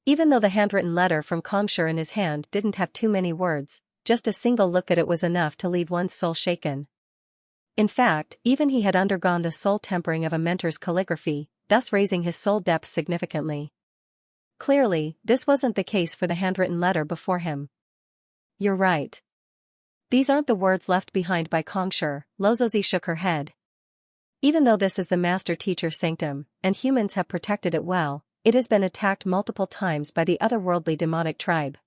Even though the handwritten letter from Xianxia in his hand didn't have too many words, just a single look at it was enough to leave one's soul shaken. In fact, even he had undergone the soul tempering of a mentor's calligraphy, thus raising his soul depth significantly. Clearly, this wasn't the case for the handwritten letter before him. You're right. These aren't the words left behind by Xianxia, Luozi shook her head. Even though this is the master teacher's sanctum, and humans have protected it well, it has been attacked multiple times by the otherworldly demonic tribe.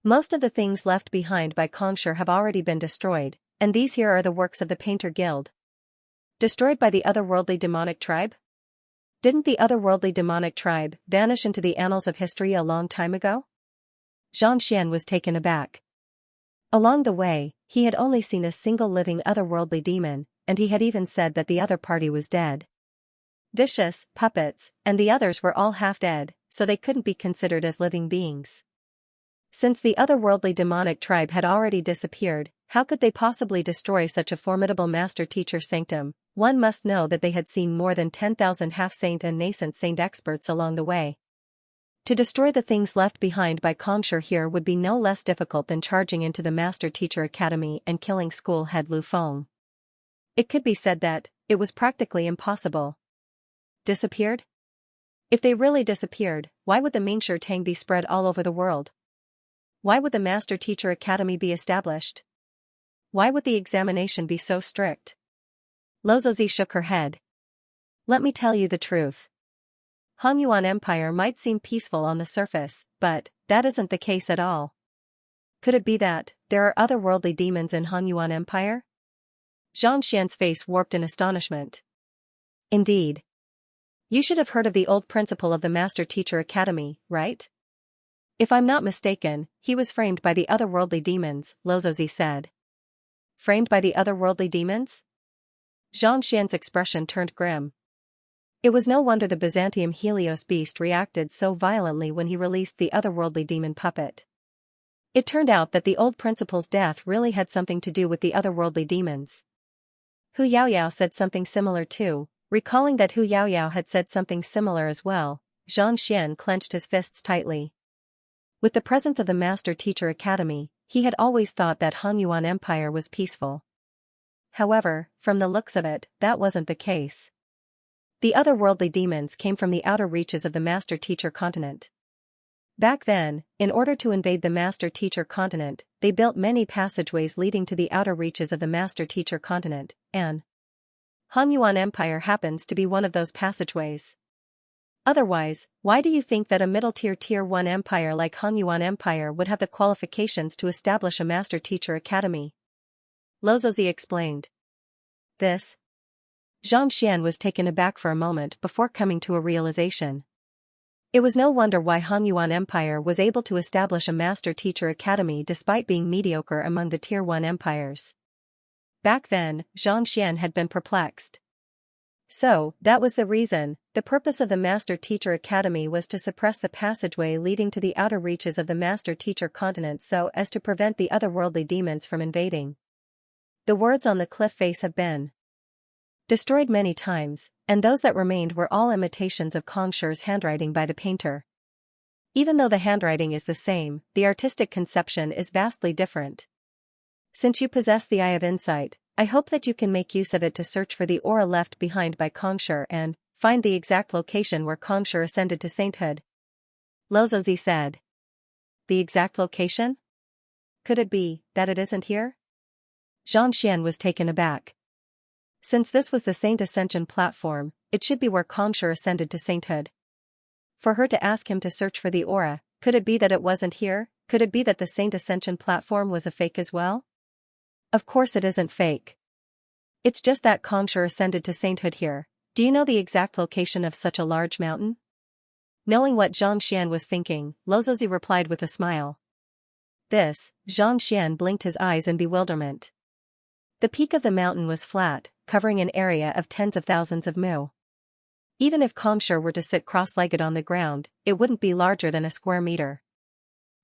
Most of the things left behind by Xianxia have already been destroyed, and these here are the works of the Painter Guild. Destroyed by the otherworldly demonic tribe? Didn't the otherworldly demonic tribe vanish into the annals of history a long time ago? Xianxia was taken aback. Along the way, he had only seen a single living otherworldly demon, and he had even said that the other party was dead. Vicious, puppets, and the others were all half dead, so they couldn't be considered as living beings. Since the otherworldly demonic tribe had already disappeared, how could they possibly destroy such a formidable master-teacher sanctum? One must know that they had seen more than 10,000 half-saint and nascent saint experts along the way. To destroy the things left behind by Xianxia here would be no less difficult than charging into the Master Teacher Academy and killing school head Lu Feng. It could be said that it was practically impossible. Disappeared? If they really disappeared, why would the Mingshi Tang be spread all over the world? Why would the Master Teacher Academy be established? Why would the examination be so strict? Luozi shook her head. Let me tell you the truth. Hangyuan Empire might seem peaceful on the surface, but that isn't the case at all. Could it be that there are otherworldly demons in Hangyuan Empire? Xianxia's face warped in astonishment. Indeed. You should have heard of the old principal of the Master Teacher Academy, right? If I'm not mistaken, he was framed by the otherworldly demons, Lozozi said. Framed by the otherworldly demons? Xianxia's expression turned grim. It was no wonder the Byzantium Helios beast reacted so violently when he released the otherworldly demon puppet. It turned out that the old principal's death really had something to do with the otherworldly demons. Hu Yaoyao said something similar too. Recalling that Hu Yaoyao had said something similar as well, Xianxian clenched his fists tightly. With the presence of the Master Teacher Academy, he had always thought that Hangyuan Empire was peaceful. However, from the looks of it, that wasn't the case. The otherworldly demons came from the outer reaches of the Master Teacher continent. Back then, in order to invade the Master Teacher continent, they built many passageways leading to the outer reaches of the Master Teacher continent, and Hangyuan Empire happens to be one of those passageways. Otherwise, why do you think that a middle-tier Tier 1 empire like Hangyuan Empire would have the qualifications to establish a Master Teacher Academy? Lozozi explained. This? Xianxian was taken aback for a moment before coming to a realization. It was no wonder why Hangyuan Empire was able to establish a Master Teacher Academy despite being mediocre among the Tier 1 empires. Back then, Xianxian had been perplexed. So, that was the reason. The purpose of the Master Teacher Academy was to suppress the passageway leading to the outer reaches of the Master Teacher continent so as to prevent the otherworldly demons from invading. The words on the cliff face have been destroyed many times, and those that remained were all imitations of Kongshi's handwriting by the painter. Even though the handwriting is the same, the artistic conception is vastly different. Since you possess the Eye of Insight, I hope that you can make use of it to search for the aura left behind by Kongshi and find the exact location where Kongshi ascended to sainthood. Lozozi said. The exact location? Could it be that it isn't here? Xianxian was taken aback. Since this was the Saint Ascension platform, it should be where Kongshi ascended to sainthood. For her to ask him to search for the aura, could it be that it wasn't here? Could it be that the Saint Ascension platform was a fake as well? Of course it isn't fake. It's just that Kongshi ascended to sainthood here. Do you know the exact location of such a large mountain? Knowing what Xianxian was thinking, Lozozi replied with a smile. This, Xianxian blinked his eyes in bewilderment. The peak of the mountain was flat, covering an area of tens of thousands of mu. Even if Kongshi were to sit cross-legged on the ground, it wouldn't be larger than a square meter.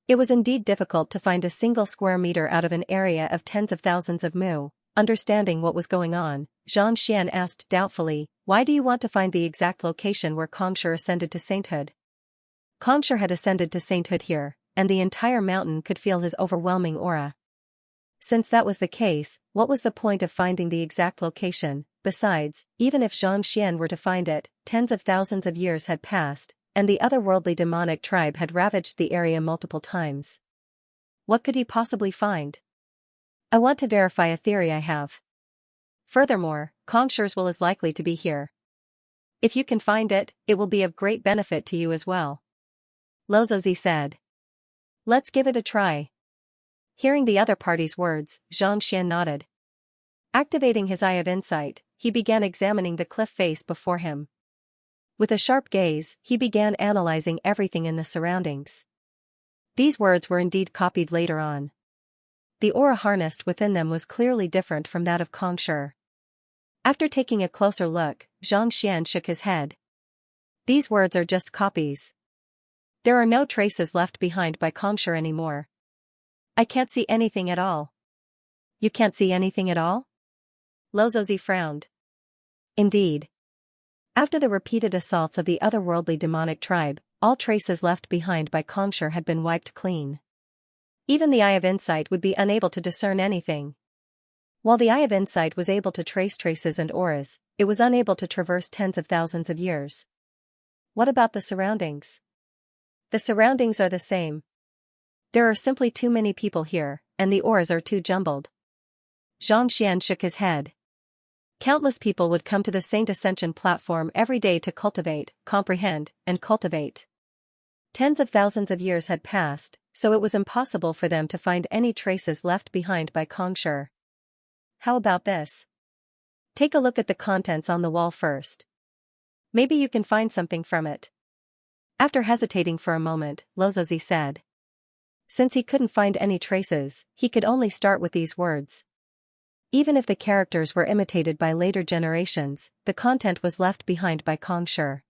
It was indeed difficult to find a single square meter out of an area of tens of thousands of mu. Understanding what was going on, Xianxian asked doubtfully, why do you want to find the exact location where Kongshi ascended to sainthood? Kongshi had ascended to sainthood here, and the entire mountain could feel his overwhelming aura. Since that was the case, what was the point of finding the exact location? Besides, even if Xianxian were to find it, tens of thousands of years had passed, and the otherworldly demonic tribe had ravaged the area multiple times. What could he possibly find? I want to verify a theory I have. Furthermore, Kongshi's will is likely to be here. If you can find it, it will be of great benefit to you as well. Lozozi said. Let's give it a try. Hearing the other party's words, Xianxian nodded. Activating his Eye of Insight, he began examining the cliff face before him. With a sharp gaze, he began analyzing everything in the surroundings. These words were indeed copied later on. The aura harnessed within them was clearly different from that of Kongshi. After taking a closer look, Xianxian shook his head. These words are just copies. There are no traces left behind by Kongshi anymore. I can't see anything at all. You can't see anything at all? Lozozi frowned. Indeed. After the repeated assaults of the otherworldly demonic tribe, all traces left behind by Kongshi had been wiped clean. Even the Eye of Insight would be unable to discern anything. While the Eye of Insight was able to trace traces and auras, it was unable to traverse tens of thousands of years. What about the surroundings? The surroundings are the same. There are simply too many people here, and the auras are too jumbled. Xianxian shook his head. Countless people would come to the Saint Ascension platform every day to cultivate, comprehend, and cultivate. Tens of thousands of years had passed, so it was impossible for them to find any traces left behind by Xianxia. How about this? Take a look at the contents on the wall first. Maybe you can find something from it. After hesitating for a moment, Lozozi said. Since he couldn't find any traces, he could only start with these words. Even if the characters were imitated by later generations, the content was left behind by Xianxia.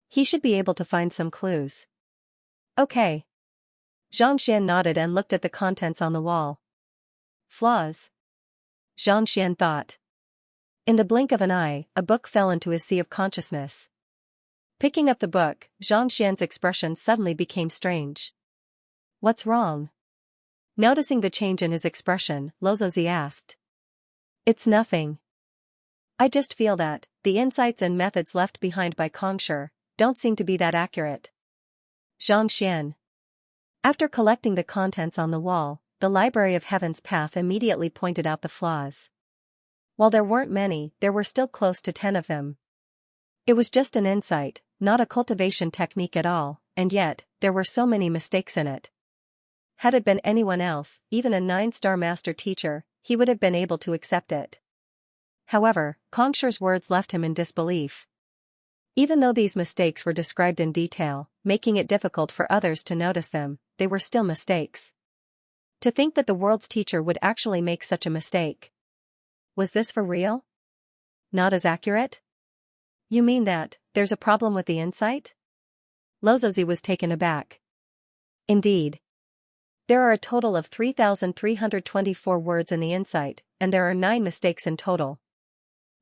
He should be able to find some clues. Okay. Xianxia nodded and looked at the contents on the wall. Flaws? Xianxia thought. In the blink of an eye, a book fell into his sea of consciousness. Picking up the book, Xianxia's expression suddenly became strange. What's wrong? Noticing the change in his expression, Lozozi asked. It's nothing. I just feel that the insights and methods left behind by Xianxia don't seem to be that accurate. Xianxia. After collecting the contents on the wall, the Library of Heaven's Path immediately pointed out the flaws. While there weren't many, there were still close to 10 of them. It was just an insight, not a cultivation technique at all, and yet, there were so many mistakes in it. Had it been anyone else, even a 9-star master teacher, he would have been able to accept it. However, Xianxia's words left him in disbelief. Even though these mistakes were described in detail, making it difficult for others to notice them, they were still mistakes. To think that the world's teacher would actually make such a mistake. Was this for real? Not as accurate? You mean that there's a problem with the insight? Lozozi was taken aback. Indeed. There are a total of 3,324 words in the insight, and there are 9 mistakes in total.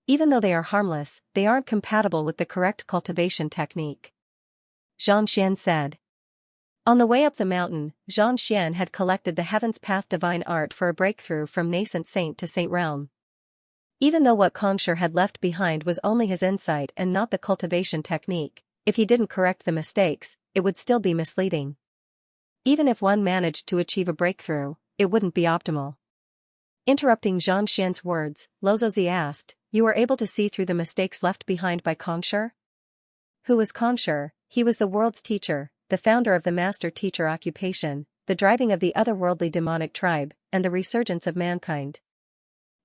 Even though they are harmless, they aren't compatible with the correct cultivation technique. Xianxia said. On the way up the mountain, Xianxia had collected the Heaven's Path divine art for a breakthrough from nascent saint to saint realm. Even though what Xianxia had left behind was only his insight and not the cultivation technique, if he didn't correct the mistakes, it would still be misleading. Even if one managed to achieve a breakthrough, it wouldn't be optimal. Interrupting Xianxia's words, Lozozi asked, You were able to see through the mistakes left behind by Xianxia? Who was Xianxia? He was the world's teacher, the founder of the master-teacher occupation, the driving of the otherworldly demonic tribe, and the resurgence of mankind.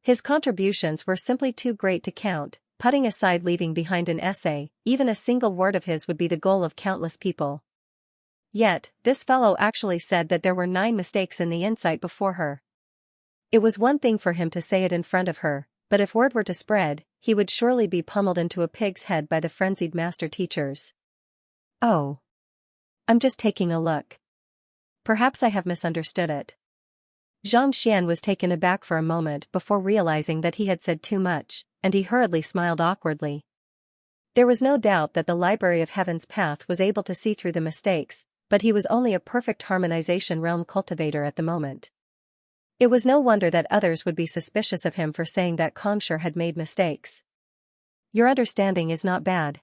His contributions were simply too great to count, putting aside leaving behind an essay, even a single word of his would be the goal of countless people. Yet, this fellow actually said that there were 9 mistakes in the insight before her. It was one thing for him to say it in front of her, but if word were to spread, he would surely be pummeled into a pig's head by the frenzied master teachers. Oh. I'm just taking a look. Perhaps I have misunderstood it. Xianxia was taken aback for a moment before realizing that he had said too much, and he hurriedly smiled awkwardly. There was no doubt that the Library of Heaven's Path was able to see through the mistakes, but he was only a perfect harmonization realm cultivator at the moment. It was no wonder that others would be suspicious of him for saying that Xianxia had made mistakes. Your understanding is not bad.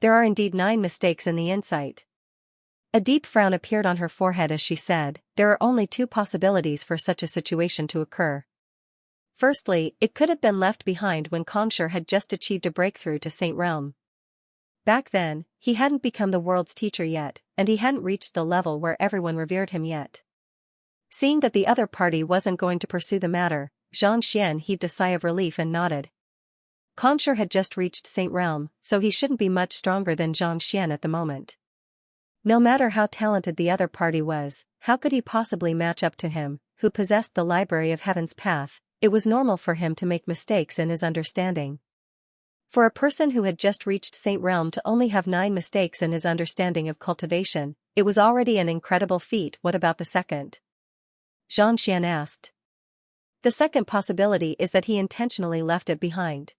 There are indeed 9 mistakes in the insight. A deep frown appeared on her forehead as she said, There are only 2 possibilities for such a situation to occur. Firstly, it could have been left behind when Xianxia had just achieved a breakthrough to Saint Realm. Back then, he hadn't become the world's teacher yet, and he hadn't reached the level where everyone revered him yet. Seeing that the other party wasn't going to pursue the matter, Xianxia heaved a sigh of relief and nodded. Xianxia had just reached Saint Realm, so he shouldn't be much stronger than Xianxia at the moment. No matter how talented the other party was, how could he possibly match up to him, who possessed the Library of Heaven's Path? It was normal for him to make mistakes in his understanding. For a person who had just reached Saint Realm to only have 9 mistakes in his understanding of cultivation, it was already an incredible feat. What about the second? Xianxia asked. The second possibility is that he intentionally left it behind.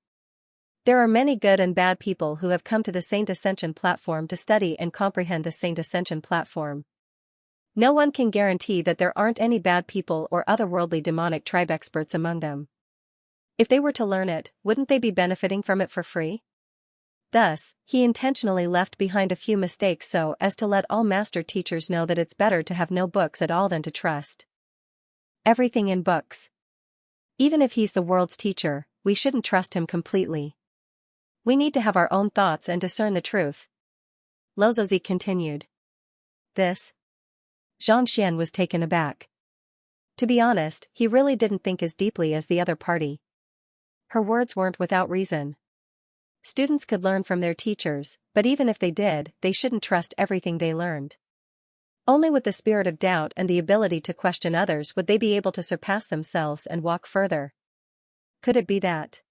There are many good and bad people who have come to the Saint Ascension platform to study and comprehend the Saint Ascension platform. No one can guarantee that there aren't any bad people or otherworldly demonic tribe experts among them. If they were to learn it, wouldn't they be benefiting from it for free? Thus, he intentionally left behind a few mistakes so as to let all master teachers know that it's better to have no books at all than to trust everything in books. Even if he's the world's teacher, we shouldn't trust him completely. We need to have our own thoughts and discern the truth. Lozozi continued. This? Xianxia was taken aback. To be honest, he really didn't think as deeply as the other party. Her words weren't without reason. Students could learn from their teachers, but even if they did, they shouldn't trust everything they learned. Only with the spirit of doubt and the ability to question others would they be able to surpass themselves and walk further. Could it be that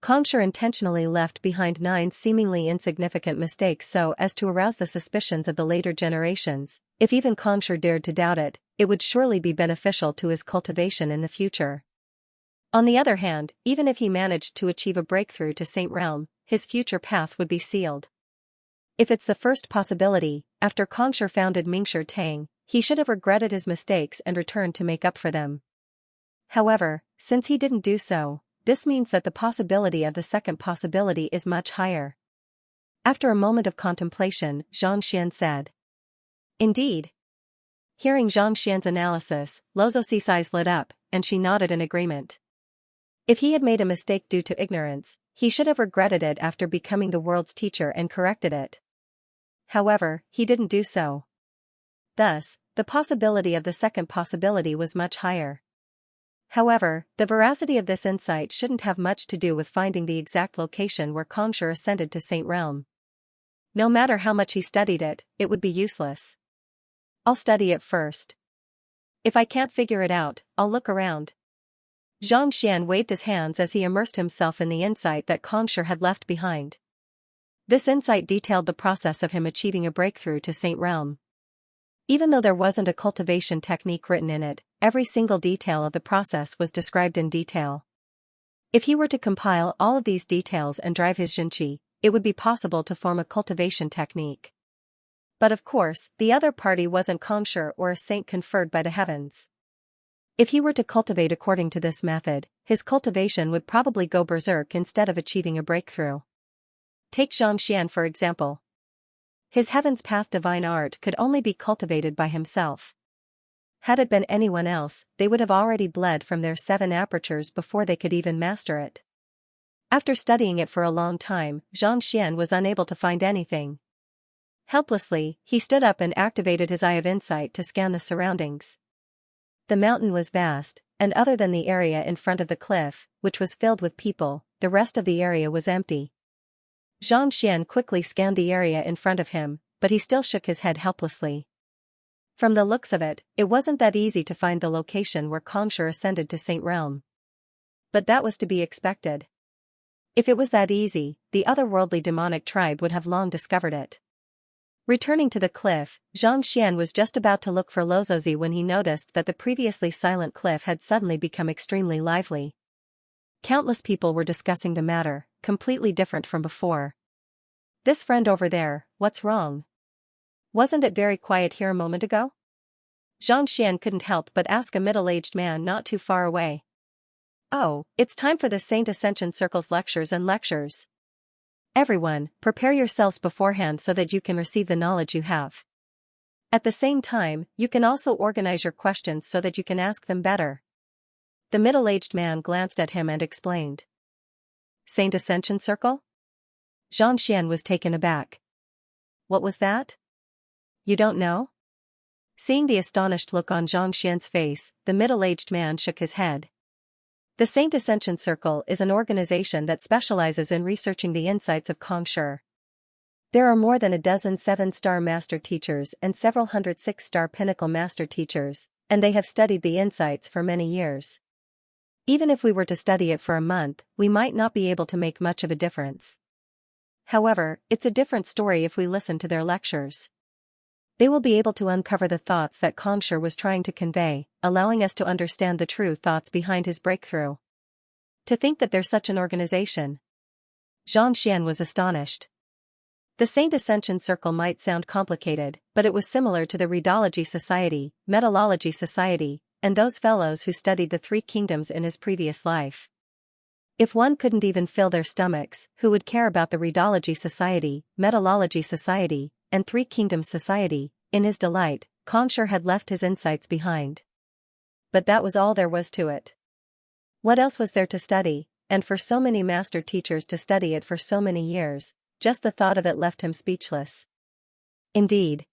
Xianxia intentionally left behind 9 seemingly insignificant mistakes so as to arouse the suspicions of the later generations? If even Xianxia dared to doubt it, it would surely be beneficial to his cultivation in the future. On the other hand, even if he managed to achieve a breakthrough to Saint Realm, his future path would be sealed. If it's the first possibility, after Xianxia founded Mingshi Tang, he should have regretted his mistakes and returned to make up for them. However, since he didn't do so, this means that the possibility of the second possibility is much higher. After a moment of contemplation, Xianxia said. Indeed. Hearing Xianxia's analysis, Lozozi's eyes lit up, and she nodded in agreement. If he had made a mistake due to ignorance, he should have regretted it after becoming the world's teacher and corrected it. However, he didn't do so. Thus, the possibility of the second possibility was much higher. However, the veracity of this insight shouldn't have much to do with finding the exact location where Xianxia ascended to Saint Realm. No matter how much he studied it, it would be useless. I'll study it first. If I can't figure it out, I'll look around. Xianxia waved his hands as he immersed himself in the insight that Xianxia had left behind. This insight detailed the process of him achieving a breakthrough to Saint Realm. Even though there wasn't a cultivation technique written in it, every single detail of the process was described in detail. If he were to compile all of these details and drive his Xianxia, it would be possible to form a cultivation technique. But of course, the other party wasn't Xianxia or a saint conferred by the heavens. If he were to cultivate according to this method, his cultivation would probably go berserk instead of achieving a breakthrough. Take Xianxia for example. His Heaven's Path divine art could only be cultivated by himself. Had it been anyone else, they would have already bled from their 7 apertures before they could even master it. After studying it for a long time, Xianxia was unable to find anything. Helplessly, he stood up and activated his eye of insight to scan the surroundings. The mountain was vast, and other than the area in front of the cliff, which was filled with people, the rest of the area was empty. Xianxia quickly scanned the area in front of him, but he still shook his head helplessly. From the looks of it, it wasn't that easy to find the location where Xianxia ascended to Saint Realm. But that was to be expected. If it was that easy, the otherworldly demonic tribe would have long discovered it. Returning to the cliff, Xianxia was just about to look for Lozozi when he noticed that the previously silent cliff had suddenly become extremely lively. Countless people were discussing the matter, completely different from before. This friend over there, what's wrong? Wasn't it very quiet here a moment ago? Xianxia couldn't help but ask a middle-aged man not too far away. Oh, it's time for the Saint Ascension Circle's lectures and lectures. Everyone, prepare yourselves beforehand so that you can receive the knowledge you have. At the same time, you can also organize your questions so that you can ask them better. The middle-aged man glanced at him and explained. Saint Ascension Circle? Xianxia was taken aback. What was that? You don't know? Seeing the astonished look on Xianxia's face, the middle-aged man shook his head. The Saint Ascension Circle is an organization that specializes in researching the insights of Xianxia. There are more than a dozen 7-star master teachers and several hundred 6-star pinnacle master teachers, and they have studied the insights for many years. Even if we were to study it for a month, we might not be able to make much of a difference. However, it's a different story if we listen to their lectures. They will be able to uncover the thoughts that Xianxia was trying to convey, allowing us to understand the true thoughts behind his breakthrough. To think that there's such an organization. Xianxia was astonished. The Saint Ascension Circle might sound complicated, but it was similar to the Readology Society, Metallology Society, and those fellows who studied the 3 kingdoms in his previous life. If one couldn't even fill their stomachs, who would care about the Readology Society, Metallology Society, and 3 Kingdoms Society? In his delight, Xianxia had left his insights behind. But that was all there was to it. What else was there to study? and for so many master teachers to study it for so many years, just the thought of it left him speechless. Indeed.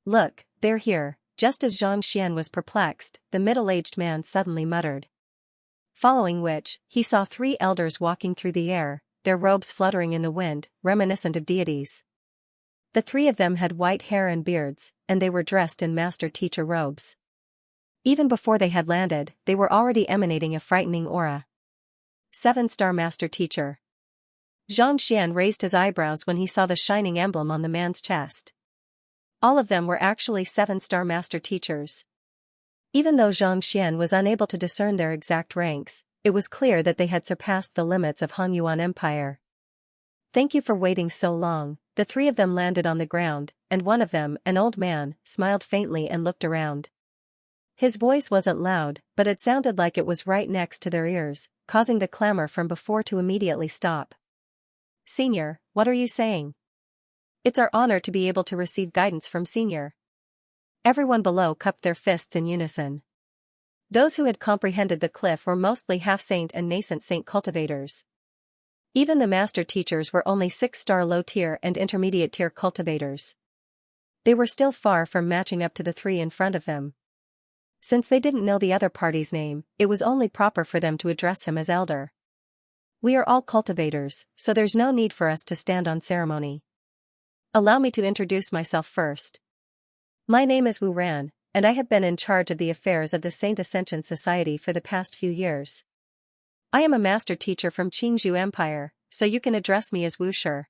Look, they're here. Just as Xianxia was perplexed, the middle-aged man suddenly muttered. Following which, he saw 3 elders walking through the air, their robes fluttering in the wind, reminiscent of deities. The 3 of them had white hair and beards, and they were dressed in master-teacher robes. Even before they had landed, they were already emanating a frightening aura. 7-star master teacher. Xianxia raised his eyebrows when he saw the shining emblem on the man's chest. All of them were actually 7-star master teachers. Even though Xianxia was unable to discern their exact ranks, it was clear that they had surpassed the limits of Hongyuan Empire. Thank you for waiting so long. The 3 of them landed on the ground, and one of them, an old man, smiled faintly and looked around. His voice wasn't loud, but it sounded like it was right next to their ears, causing the clamor from before to immediately stop. Senior, what are you saying? It's our honor to be able to receive guidance from Senior. Everyone below cupped their fists in unison. Those who had comprehended the cliff were mostly half-saint and nascent saint cultivators. Even the master teachers were only 6-star low-tier and intermediate-tier cultivators. They were still far from matching up to the 3 in front of them. Since they didn't know the other party's name, it was only proper for them to address him as elder. We are all cultivators, so there's no need for us to stand on ceremony. Allow me to introduce myself first. My name is Wu Ran, and I have been in charge of the affairs of the Saint Ascension Society for the past few years. I am a master teacher from Qingzhou Empire, so you can address me as Wu Shi.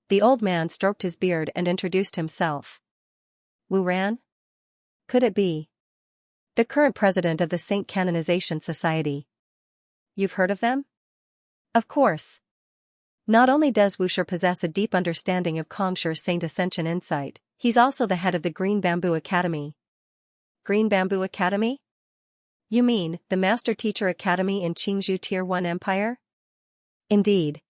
The old man stroked his beard and introduced himself. Wu Ran? Could it be? The current president of the Saint Canonization Society. You've heard of them? Of course. Not only does Wu Shi possess a deep understanding of Kongshi's Saint Ascension insight, he's also the head of the Green Bamboo Academy. Green Bamboo Academy? You mean, the Master Teacher Academy in Qingzhou Tier 1 Empire? Indeed.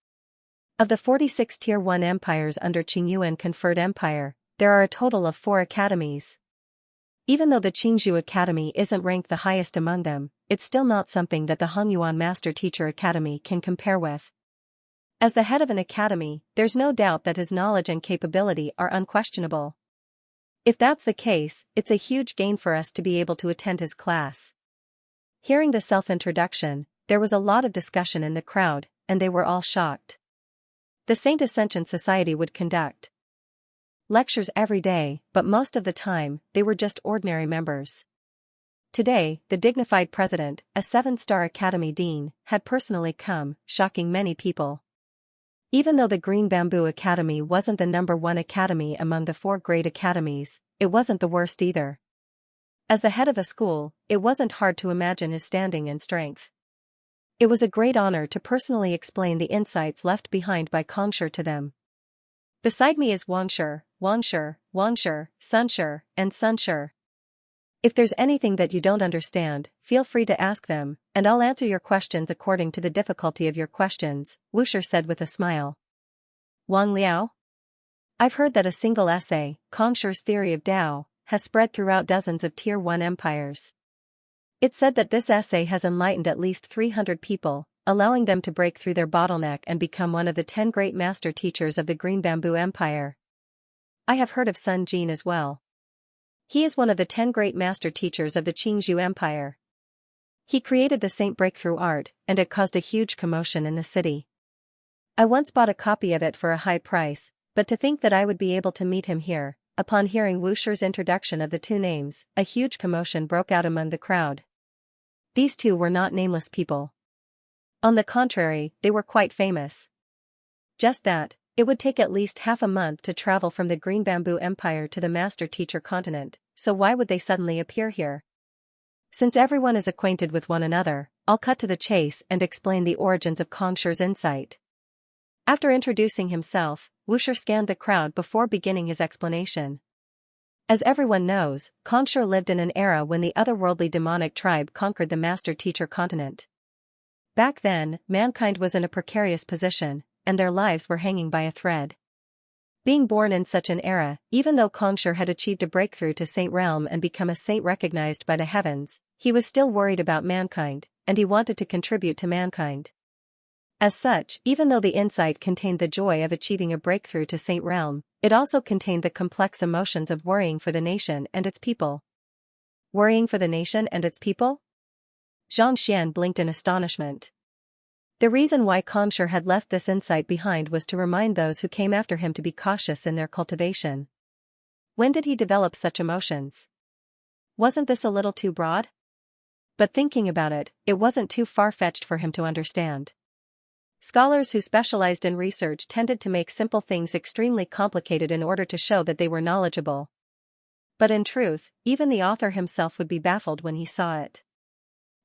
Of the 46 Tier 1 empires under Qingyuan Conferred Empire, there are a total of 4 academies. Even though the Qingzhou Academy isn't ranked the highest among them, it's still not something that the Hongyuan Master Teacher Academy can compare with. As the head of an academy, there's no doubt that his knowledge and capability are unquestionable. If that's the case, it's a huge gain for us to be able to attend his class. Hearing the self-introduction, there was a lot of discussion in the crowd, and they were all shocked. The Saint Ascension Society would conduct lectures every day, but most of the time, they were just ordinary members. Today, the dignified president, a 7-star academy dean, had personally come, shocking many people. Even though the Green Bamboo Academy wasn't the #1 academy among the 4 great academies, it wasn't the worst either. As the head of a school, it wasn't hard to imagine his standing and strength. It was a great honor to personally explain the insights left behind by Kongshi to them. Beside me is Wangshi, Sunshi, and Sunshi. If there's anything that you don't understand, feel free to ask them, and I'll answer your questions according to the difficulty of your questions, Wu Shi said with a smile. Wang Liao? I've heard that a single essay, Kongshi's Theory of Tao, has spread throughout dozens of Tier 1 empires. It's said that this essay has enlightened at least 300 people, allowing them to break through their bottleneck and become one of the 10 great master teachers of the Green Bamboo Empire. I have heard of Sun Jin as well. He is one of the 10 great master teachers of the Qingzhou Empire. He created the Saint Breakthrough Art, and it caused a huge commotion in the city. I once bought a copy of it for a high price, but to think that I would be able to meet him here. Upon hearing Wu Shi's introduction of the 2 names, a huge commotion broke out among the crowd. These 2 were not nameless people. On the contrary, they were quite famous. Just that, it would take at least half a month to travel from the Green Bamboo Empire to the Master Teacher continent, so why would they suddenly appear here? Since everyone is acquainted with one another, I'll cut to the chase and explain the origins of Kongshi's insight. After introducing himself, Wu Shi scanned the crowd before beginning his explanation. As everyone knows, Kongshi lived in an era when the otherworldly demonic tribe conquered the Master Teacher continent. Back then, mankind was in a precarious position, and their lives were hanging by a thread. Being born in such an era, even though Kongshi had achieved a breakthrough to Saint Realm and become a saint recognized by the heavens, he was still worried about mankind, and he wanted to contribute to mankind. As such, even though the insight contained the joy of achieving a breakthrough to Saint Realm, it also contained the complex emotions of worrying for the nation and its people. Worrying for the nation and its people? Xianxia blinked in astonishment. The reason why Xianxia had left this insight behind was to remind those who came after him to be cautious in their cultivation. When did he develop such emotions? Wasn't this a little too broad? But thinking about it, it wasn't too far-fetched for him to understand. Scholars who specialized in research tended to make simple things extremely complicated in order to show that they were knowledgeable. But in truth, even the author himself would be baffled when he saw it.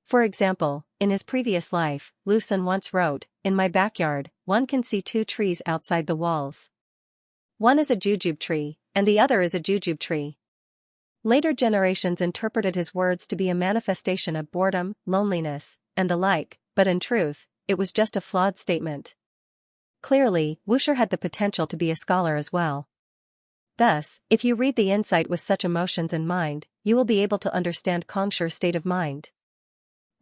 For example, in his previous life, Lu Xun once wrote, "In my backyard, one can see two trees outside the walls. One is a jujube tree, and the other is a jujube tree." Later generations interpreted his words to be a manifestation of boredom, loneliness, and the like, but in truth, it was just a flawed statement. Clearly, Wuxia had the potential to be a scholar as well. Thus, if you read the insight with such emotions in mind, you will be able to understand Xianxia's state of mind.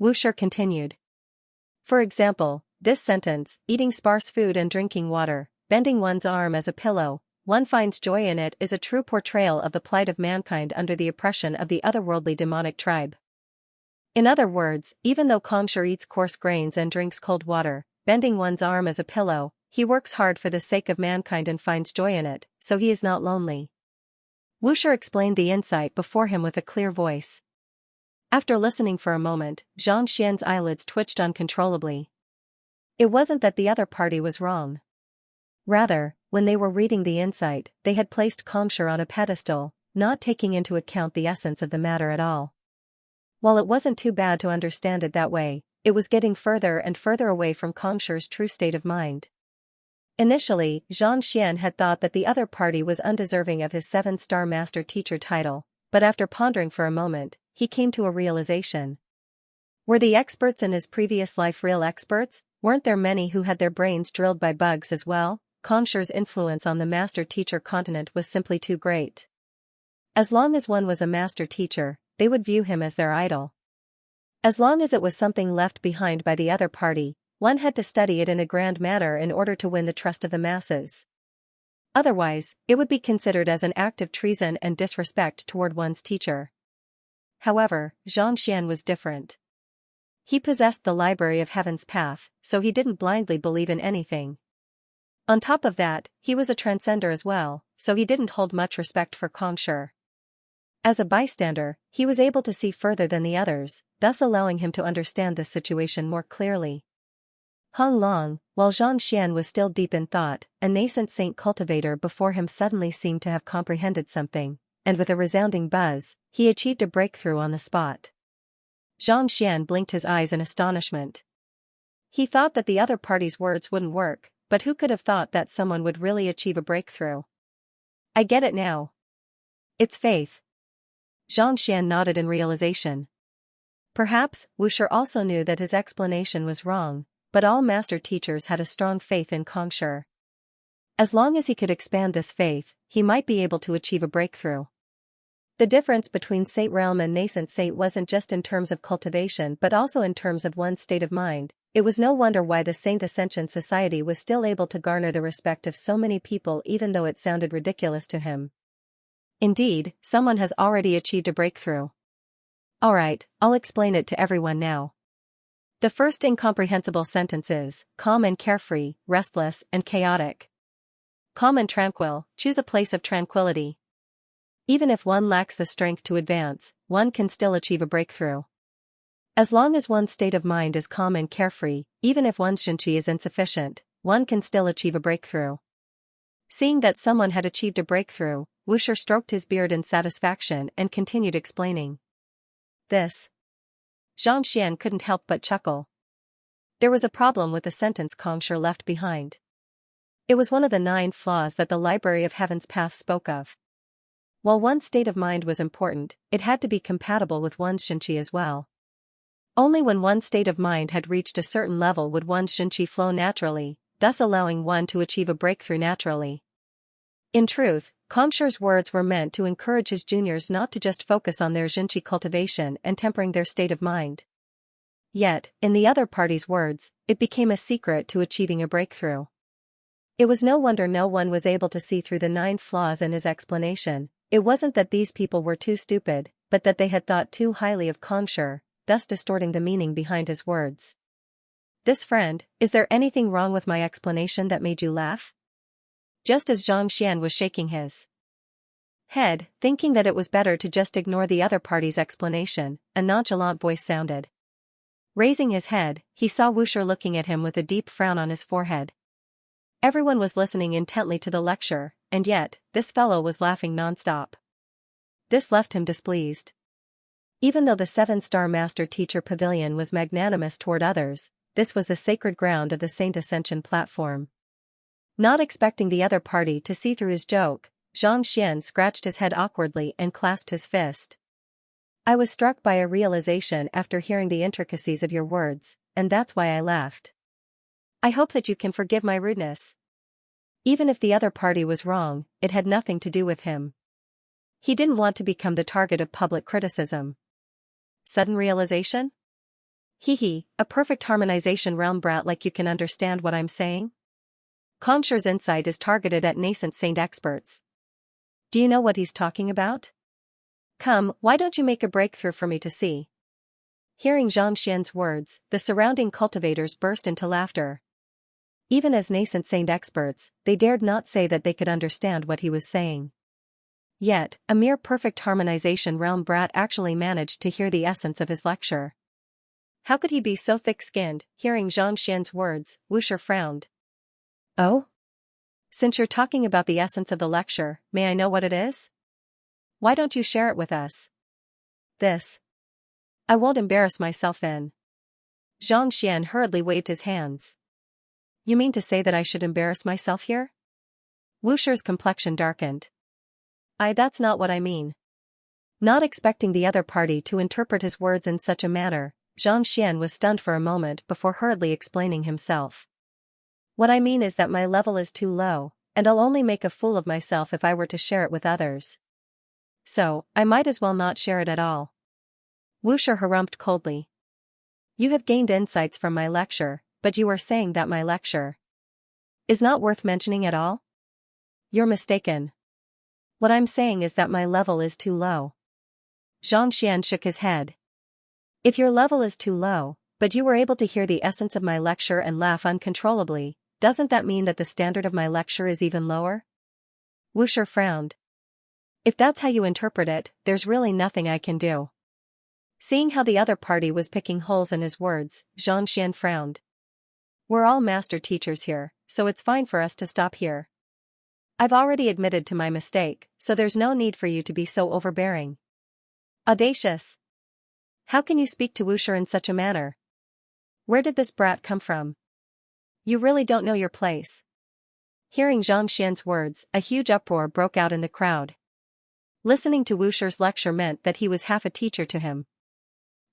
Wuxia continued. For example, this sentence, eating sparse food and drinking water, bending one's arm as a pillow, one finds joy in it, is a true portrayal of the plight of mankind under the oppression of the otherworldly demonic tribe. In other words, even though Xianxia eats coarse grains and drinks cold water, bending one's arm as a pillow, he works hard for the sake of mankind and finds joy in it, so he is not lonely. Wuxia explained the insight before him with a clear voice. After listening for a moment, Xianxia's eyelids twitched uncontrollably. It wasn't that the other party was wrong. Rather, when they were reading the insight, they had placed Xianxia on a pedestal, not taking into account the essence of the matter at all. While it wasn't too bad to understand it that way, it was getting further and further away from Xianxia's true state of mind. Initially, Xianxia had thought that the other party was undeserving of his 7-star master teacher title, but after pondering for a moment, he came to a realization. Were the experts in his previous life real experts? Weren't there many who had their brains drilled by bugs as well? Xianxia's influence on the master-teacher continent was simply too great. As long as one was a master teacher, they would view him as their idol. As long as it was something left behind by the other party, one had to study it in a grand manner in order to win the trust of the masses. Otherwise, it would be considered as an act of treason and disrespect toward one's teacher. However, Xianxia was different. He possessed the library of Heaven's Path, so he didn't blindly believe in anything. On top of that, he was a transcender as well, so he didn't hold much respect for Xianxia. As a bystander, he was able to see further than the others, thus allowing him to understand the situation more clearly. Hung Long, while Xianxia was still deep in thought, a nascent saint cultivator before him suddenly seemed to have comprehended something, and with a resounding buzz, he achieved a breakthrough on the spot. Xianxia blinked his eyes in astonishment. He thought that the other party's words wouldn't work, but who could have thought that someone would really achieve a breakthrough? I get it now. It's faith. Xianxia nodded in realization. Perhaps, Wuxia also knew that his explanation was wrong, but all master teachers had a strong faith in Xianxia. As long as he could expand this faith, he might be able to achieve a breakthrough. The difference between Saint Realm and Nascent Saint wasn't just in terms of cultivation but also in terms of one's state of mind. It was no wonder why the Saint Ascension Society was still able to garner the respect of so many people even though it sounded ridiculous to him. Indeed, someone has already achieved a breakthrough. Alright, I'll explain it to everyone now. The first incomprehensible sentence is, calm and carefree, restless and chaotic. Calm and tranquil, choose a place of tranquility. Even if one lacks the strength to advance, one can still achieve a breakthrough. As long as one's state of mind is calm and carefree, even if one's Xianxia is insufficient, one can still achieve a breakthrough. Seeing that someone had achieved a breakthrough, Wuxia stroked his beard in satisfaction and continued explaining. This. Xianxia couldn't help but chuckle. There was a problem with the sentence Xianxia left behind. It was one of the 9 flaws that the Library of Heaven's Path spoke of. While one's state of mind was important, it had to be compatible with one's Xianxia as well. Only when one's state of mind had reached a certain level would one's Xianxia flow naturally, thus allowing one to achieve a breakthrough naturally. In truth, Xianxia's words were meant to encourage his juniors not to just focus on their Xianxia cultivation and tempering their state of mind. Yet, in the other party's words, it became a secret to achieving a breakthrough. It was no wonder no one was able to see through the 9 flaws in his explanation. It wasn't that these people were too stupid, but that they had thought too highly of Xianxia, thus distorting the meaning behind his words. "This friend, is there anything wrong with my explanation that made you laugh?" Just as Xianxia was shaking his head, thinking that it was better to just ignore the other party's explanation, a nonchalant voice sounded. Raising his head, he saw Wuxia looking at him with a deep frown on his forehead. Everyone was listening intently to the lecture, and yet, this fellow was laughing nonstop. This left him displeased. Even though the 7-star master teacher pavilion was magnanimous toward others, this was the sacred ground of the Saint Ascension platform. Not expecting the other party to see through his joke, Xianxia scratched his head awkwardly and clasped his fist. "I was struck by a realization after hearing the intricacies of your words, and that's why I left. I hope that you can forgive my rudeness." Even if the other party was wrong, it had nothing to do with him. He didn't want to become the target of public criticism. Sudden realization? Hee, a perfect harmonization realm brat like you can understand what I'm saying? Xianxia's insight is targeted at nascent saint experts. Do you know what he's talking about? Come, why don't you make a breakthrough for me to see? Hearing Xianxia's words, the surrounding cultivators burst into laughter. Even as nascent saint experts, they dared not say that they could understand what he was saying. Yet, a mere perfect harmonization realm brat actually managed to hear the essence of his lecture. How could he be so thick-skinned? Hearing Xianxia's words, Wuxia frowned. "Oh? Since you're talking about the essence of the lecture, may I know what it is? Why don't you share it with us?" "This. I won't embarrass myself in." Xianxia hurriedly waved his hands. "You mean to say that I should embarrass myself here?" Wuxia's complexion darkened. That's not what I mean." Not expecting the other party to interpret his words in such a manner, Xianxia was stunned for a moment before hurriedly explaining himself. "What I mean is that my level is too low, and I'll only make a fool of myself if I were to share it with others. So, I might as well not share it at all." Wuxia harumphed coldly. "You have gained insights from my lecture, but you are saying that my lecture is not worth mentioning at all? You're mistaken. What I'm saying is that my level is too low." Xianxia shook his head. "If your level is too low, but you were able to hear the essence of my lecture and laugh uncontrollably, doesn't that mean that the standard of my lecture is even lower?" Wuxia frowned. "If that's how you interpret it, there's really nothing I can do." Seeing how the other party was picking holes in his words, Xianxia frowned. "We're all master teachers here, so it's fine for us to stop here. I've already admitted to my mistake, so there's no need for you to be so overbearing." "Audacious! How can you speak to Wuxia in such a manner? Where did this brat come from? You really don't know your place." Hearing Xianxia's words, a huge uproar broke out in the crowd. Listening to Wuxia's lecture meant that he was half a teacher to him.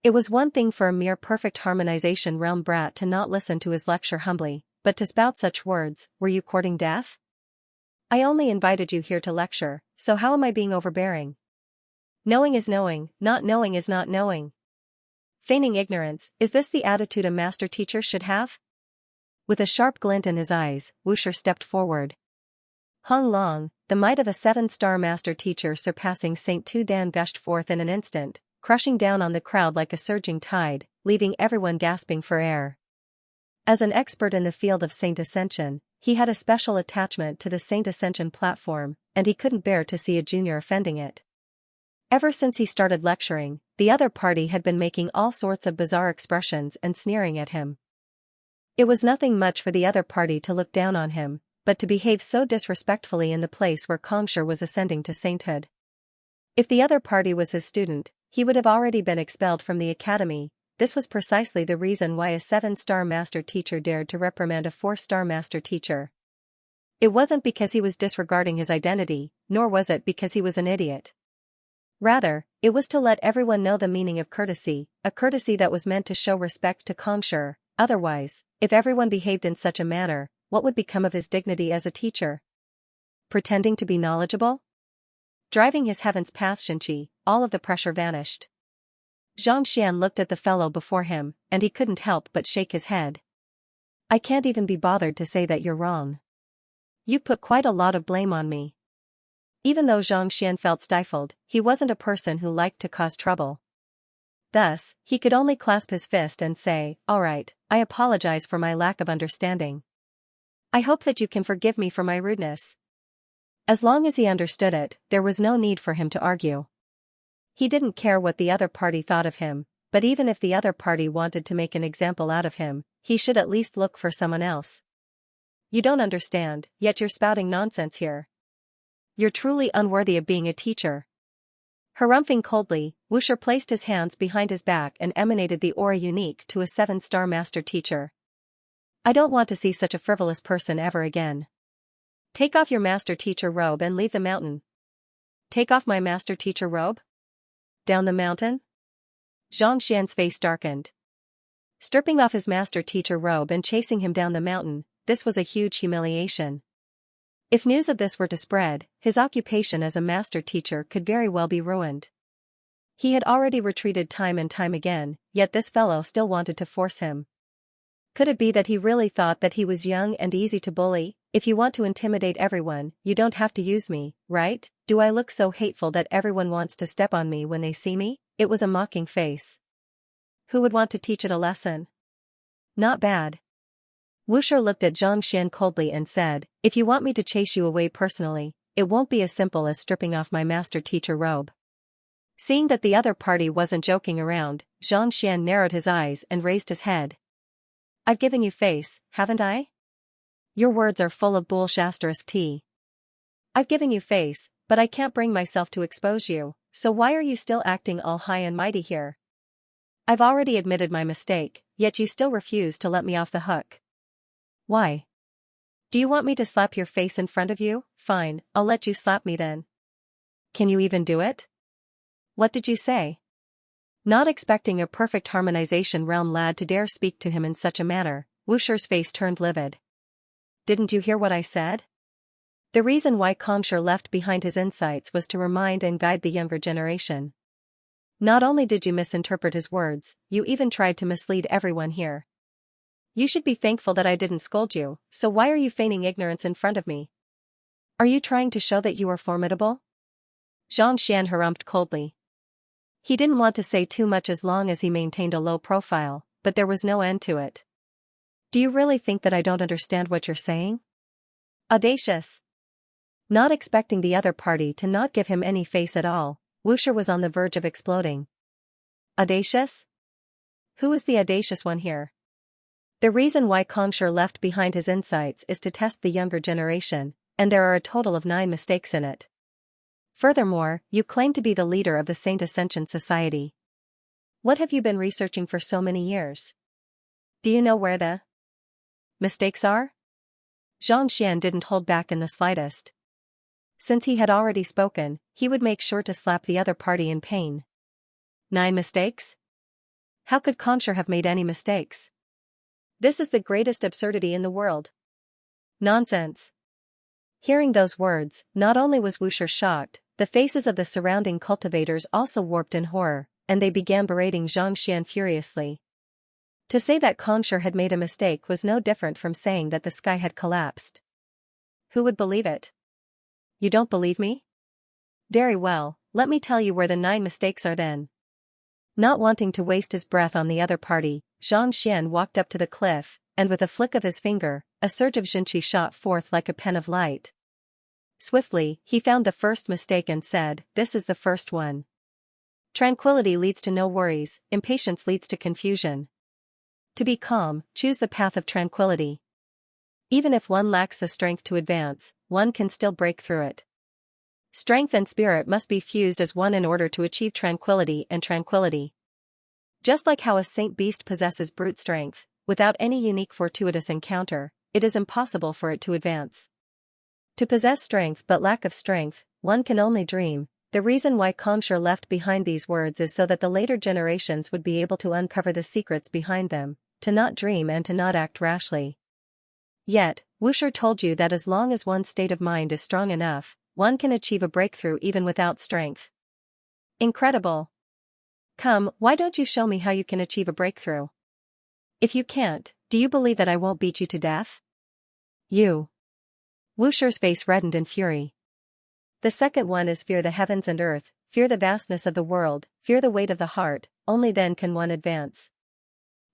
It was one thing for a mere perfect harmonization realm brat to not listen to his lecture humbly, but to spout such words. "Were you courting death? I only invited you here to lecture, so how am I being overbearing? Knowing is knowing, not knowing is not knowing. Feigning ignorance, is this the attitude a master teacher should have?" With a sharp glint in his eyes, Wuxia stepped forward. Hung Long, the might of a 7-star master teacher surpassing Saint Tudan gushed forth in an instant, crushing down on the crowd like a surging tide, leaving everyone gasping for air. As an expert in the field of Saint Ascension, he had a special attachment to the Saint Ascension platform, and he couldn't bear to see a junior offending it. Ever since he started lecturing, the other party had been making all sorts of bizarre expressions and sneering at him. It was nothing much for the other party to look down on him, but to behave so disrespectfully in the place where Xianxia was ascending to sainthood. If the other party was his student, he would have already been expelled from the academy. This was precisely the reason why a 7-star master teacher dared to reprimand a 4-star master teacher. It wasn't because he was disregarding his identity, nor was it because he was an idiot. Rather, it was to let everyone know the meaning of courtesy, a courtesy that was meant to show respect to Xianxia. Otherwise, if everyone behaved in such a manner, what would become of his dignity as a teacher? Pretending to be knowledgeable? Driving his heaven's path Xianxia, all of the pressure vanished. Xianxia looked at the fellow before him, and he couldn't help but shake his head. I can't even be bothered to say that you're wrong. You put quite a lot of blame on me. Even though Xianxia felt stifled, he wasn't a person who liked to cause trouble. Thus, he could only clasp his fist and say, all right, I apologize for my lack of understanding. I hope that you can forgive me for my rudeness. As long as he understood it, there was no need for him to argue. He didn't care what the other party thought of him, but even if the other party wanted to make an example out of him, he should at least look for someone else. You don't understand, yet you're spouting nonsense here. You're truly unworthy of being a teacher. Harumphing coldly, Wuxia placed his hands behind his back and emanated the aura unique to a 7-star master teacher. I don't want to see such a frivolous person ever again. Take off your master teacher robe and leave the mountain. Take off my master teacher robe? Down the mountain? Xianxia's face darkened. Stripping off his master teacher robe and chasing him down the mountain, this was a huge humiliation. If news of this were to spread, his occupation as a master teacher could very well be ruined. He had already retreated time and time again, yet this fellow still wanted to force him. Could it be that he really thought that he was young and easy to bully? If you want to intimidate everyone, you don't have to use me, right? Do I look so hateful that everyone wants to step on me when they see me? It was a mocking face. Who would want to teach it a lesson? Not bad. Wuxia looked at Xianxia coldly and said, if you want me to chase you away personally, it won't be as simple as stripping off my master teacher robe. Seeing that the other party wasn't joking around, Xianxia narrowed his eyes and raised his head. I've given you face, haven't I? Your words are full of bullshit. I've given you face, but I can't bring myself to expose you, so why are you still acting all high and mighty here? I've already admitted my mistake, yet you still refuse to let me off the hook. Why? Do you want me to slap your face in front of you? Fine, I'll let you slap me then. Can you even do it? What did you say? Not expecting a perfect harmonization realm lad to dare speak to him in such a manner, Wuxia's face turned livid. Didn't you hear what I said? The reason why Xianxia left behind his insights was to remind and guide the younger generation. Not only did you misinterpret his words, you even tried to mislead everyone here. You should be thankful that I didn't scold you, so why are you feigning ignorance in front of me? Are you trying to show that you are formidable? Xianxia harumphed coldly. He didn't want to say too much as long as he maintained a low profile, but there was no end to it. Do you really think that I don't understand what you're saying? Audacious. Not expecting the other party to not give him any face at all, Wuxia was on the verge of exploding. Audacious? Who is the audacious one here? The reason why Xianxia left behind his insights is to test the younger generation, and there are a total of 9 mistakes in it. Furthermore, you claim to be the leader of the Saint Ascension Society. What have you been researching for so many years? Do you know where the mistakes are? Xianxia didn't hold back in the slightest. Since he had already spoken, he would make sure to slap the other party in pain. 9 mistakes? How could Xianxia have made any mistakes? This is the greatest absurdity in the world. Nonsense. Hearing those words, not only was Wuxia shocked, the faces of the surrounding cultivators also warped in horror, and they began berating Xianxia furiously. To say that Xianxia had made a mistake was no different from saying that the sky had collapsed. Who would believe it? You don't believe me? Very well, let me tell you where the 9 mistakes are then. Not wanting to waste his breath on the other party, Xianxia walked up to the cliff, and with a flick of his finger, a surge of Xinqi shot forth like a pen of light. Swiftly, he found the first mistake and said, this is the first one. Tranquility leads to no worries, impatience leads to confusion. To be calm, choose the path of tranquility. Even if one lacks the strength to advance, one can still break through it. Strength and spirit must be fused as one in order to achieve tranquility and tranquility. Just like how a saint beast possesses brute strength, without any unique fortuitous encounter, it is impossible for it to advance. To possess strength but lack of strength, one can only dream. The reason why Xianxia left behind these words is so that the later generations would be able to uncover the secrets behind them, to not dream and to not act rashly. Yet, Wuxia told you that as long as one's state of mind is strong enough, one can achieve a breakthrough even without strength. Incredible. Come, why don't you show me how you can achieve a breakthrough? If you can't, do you believe that I won't beat you to death? You. Wusher's face reddened in fury. The second one is fear the heavens and earth, fear the vastness of the world, fear the weight of the heart, only then can one advance.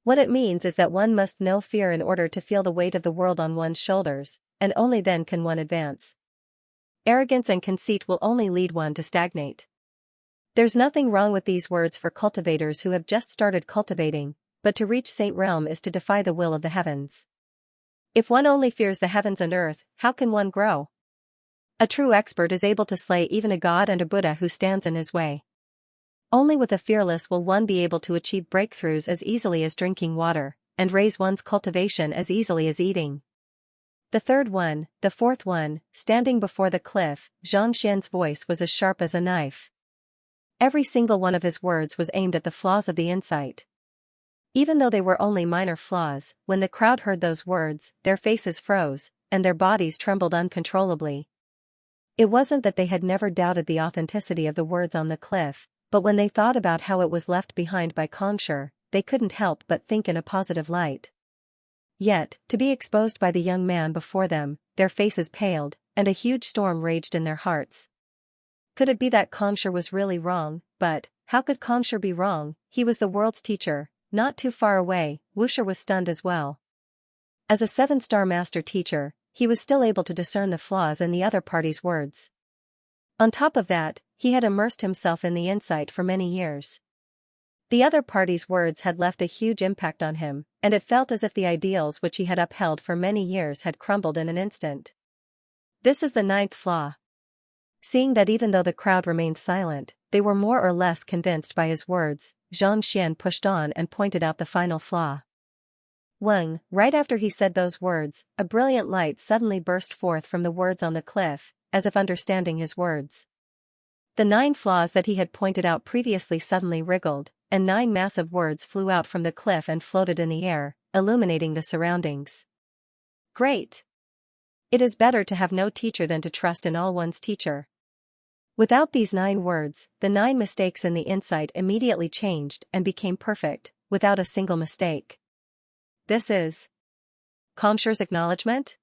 What it means is that one must know fear in order to feel the weight of the world on one's shoulders, and only then can one advance. Arrogance and conceit will only lead one to stagnate. There's nothing wrong with these words for cultivators who have just started cultivating, but to reach Saint Realm is to defy the will of the heavens. If one only fears the heavens and earth, how can one grow? A true expert is able to slay even a god and a Buddha who stands in his way. Only with a fearless will one be able to achieve breakthroughs as easily as drinking water, and raise one's cultivation as easily as eating. The third one, the fourth one, standing before the cliff, Xianxia's voice was as sharp as a knife. Every single one of his words was aimed at the flaws of the insight. Even though they were only minor flaws, when the crowd heard those words, their faces froze, and their bodies trembled uncontrollably. It wasn't that they had never doubted the authenticity of the words on the cliff, but when they thought about how it was left behind by Xianxia, they couldn't help but think in a positive light. Yet, to be exposed by the young man before them, their faces paled, and a huge storm raged in their hearts. Could it be that Xianxia was really wrong? But how could Xianxia be wrong? He was the world's teacher. Not too far away, Wusher was stunned as well. As a 7-star master teacher, he was still able to discern the flaws in the other party's words. On top of that, he had immersed himself in the insight for many years. The other party's words had left a huge impact on him, and it felt as if the ideals which he had upheld for many years had crumbled in an instant. This is the 9th flaw. Seeing that even though the crowd remained silent, they were more or less convinced by his words, Xianxia pushed on and pointed out the final flaw. Weng, right after he said those words, a brilliant light suddenly burst forth from the words on the cliff, as if understanding his words. The 9 flaws that he had pointed out previously suddenly wriggled, and 9 massive words flew out from the cliff and floated in the air, illuminating the surroundings. Great! It is better to have no teacher than to trust in all one's teacher. Without these 9 words, the 9 mistakes in the insight immediately changed and became perfect, without a single mistake. This is Xianxia's acknowledgement?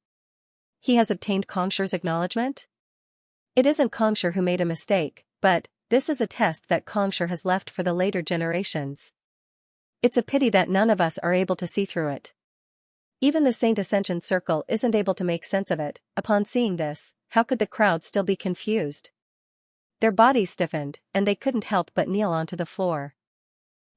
He has obtained Xianxia's acknowledgement? It isn't Xianxia who made a mistake, but this is a test that Xianxia has left for the later generations. It's a pity that none of us are able to see through it. Even the Saint Ascension Circle isn't able to make sense of it. Upon seeing this, how could the crowd still be confused? Their bodies stiffened, and they couldn't help but kneel onto the floor.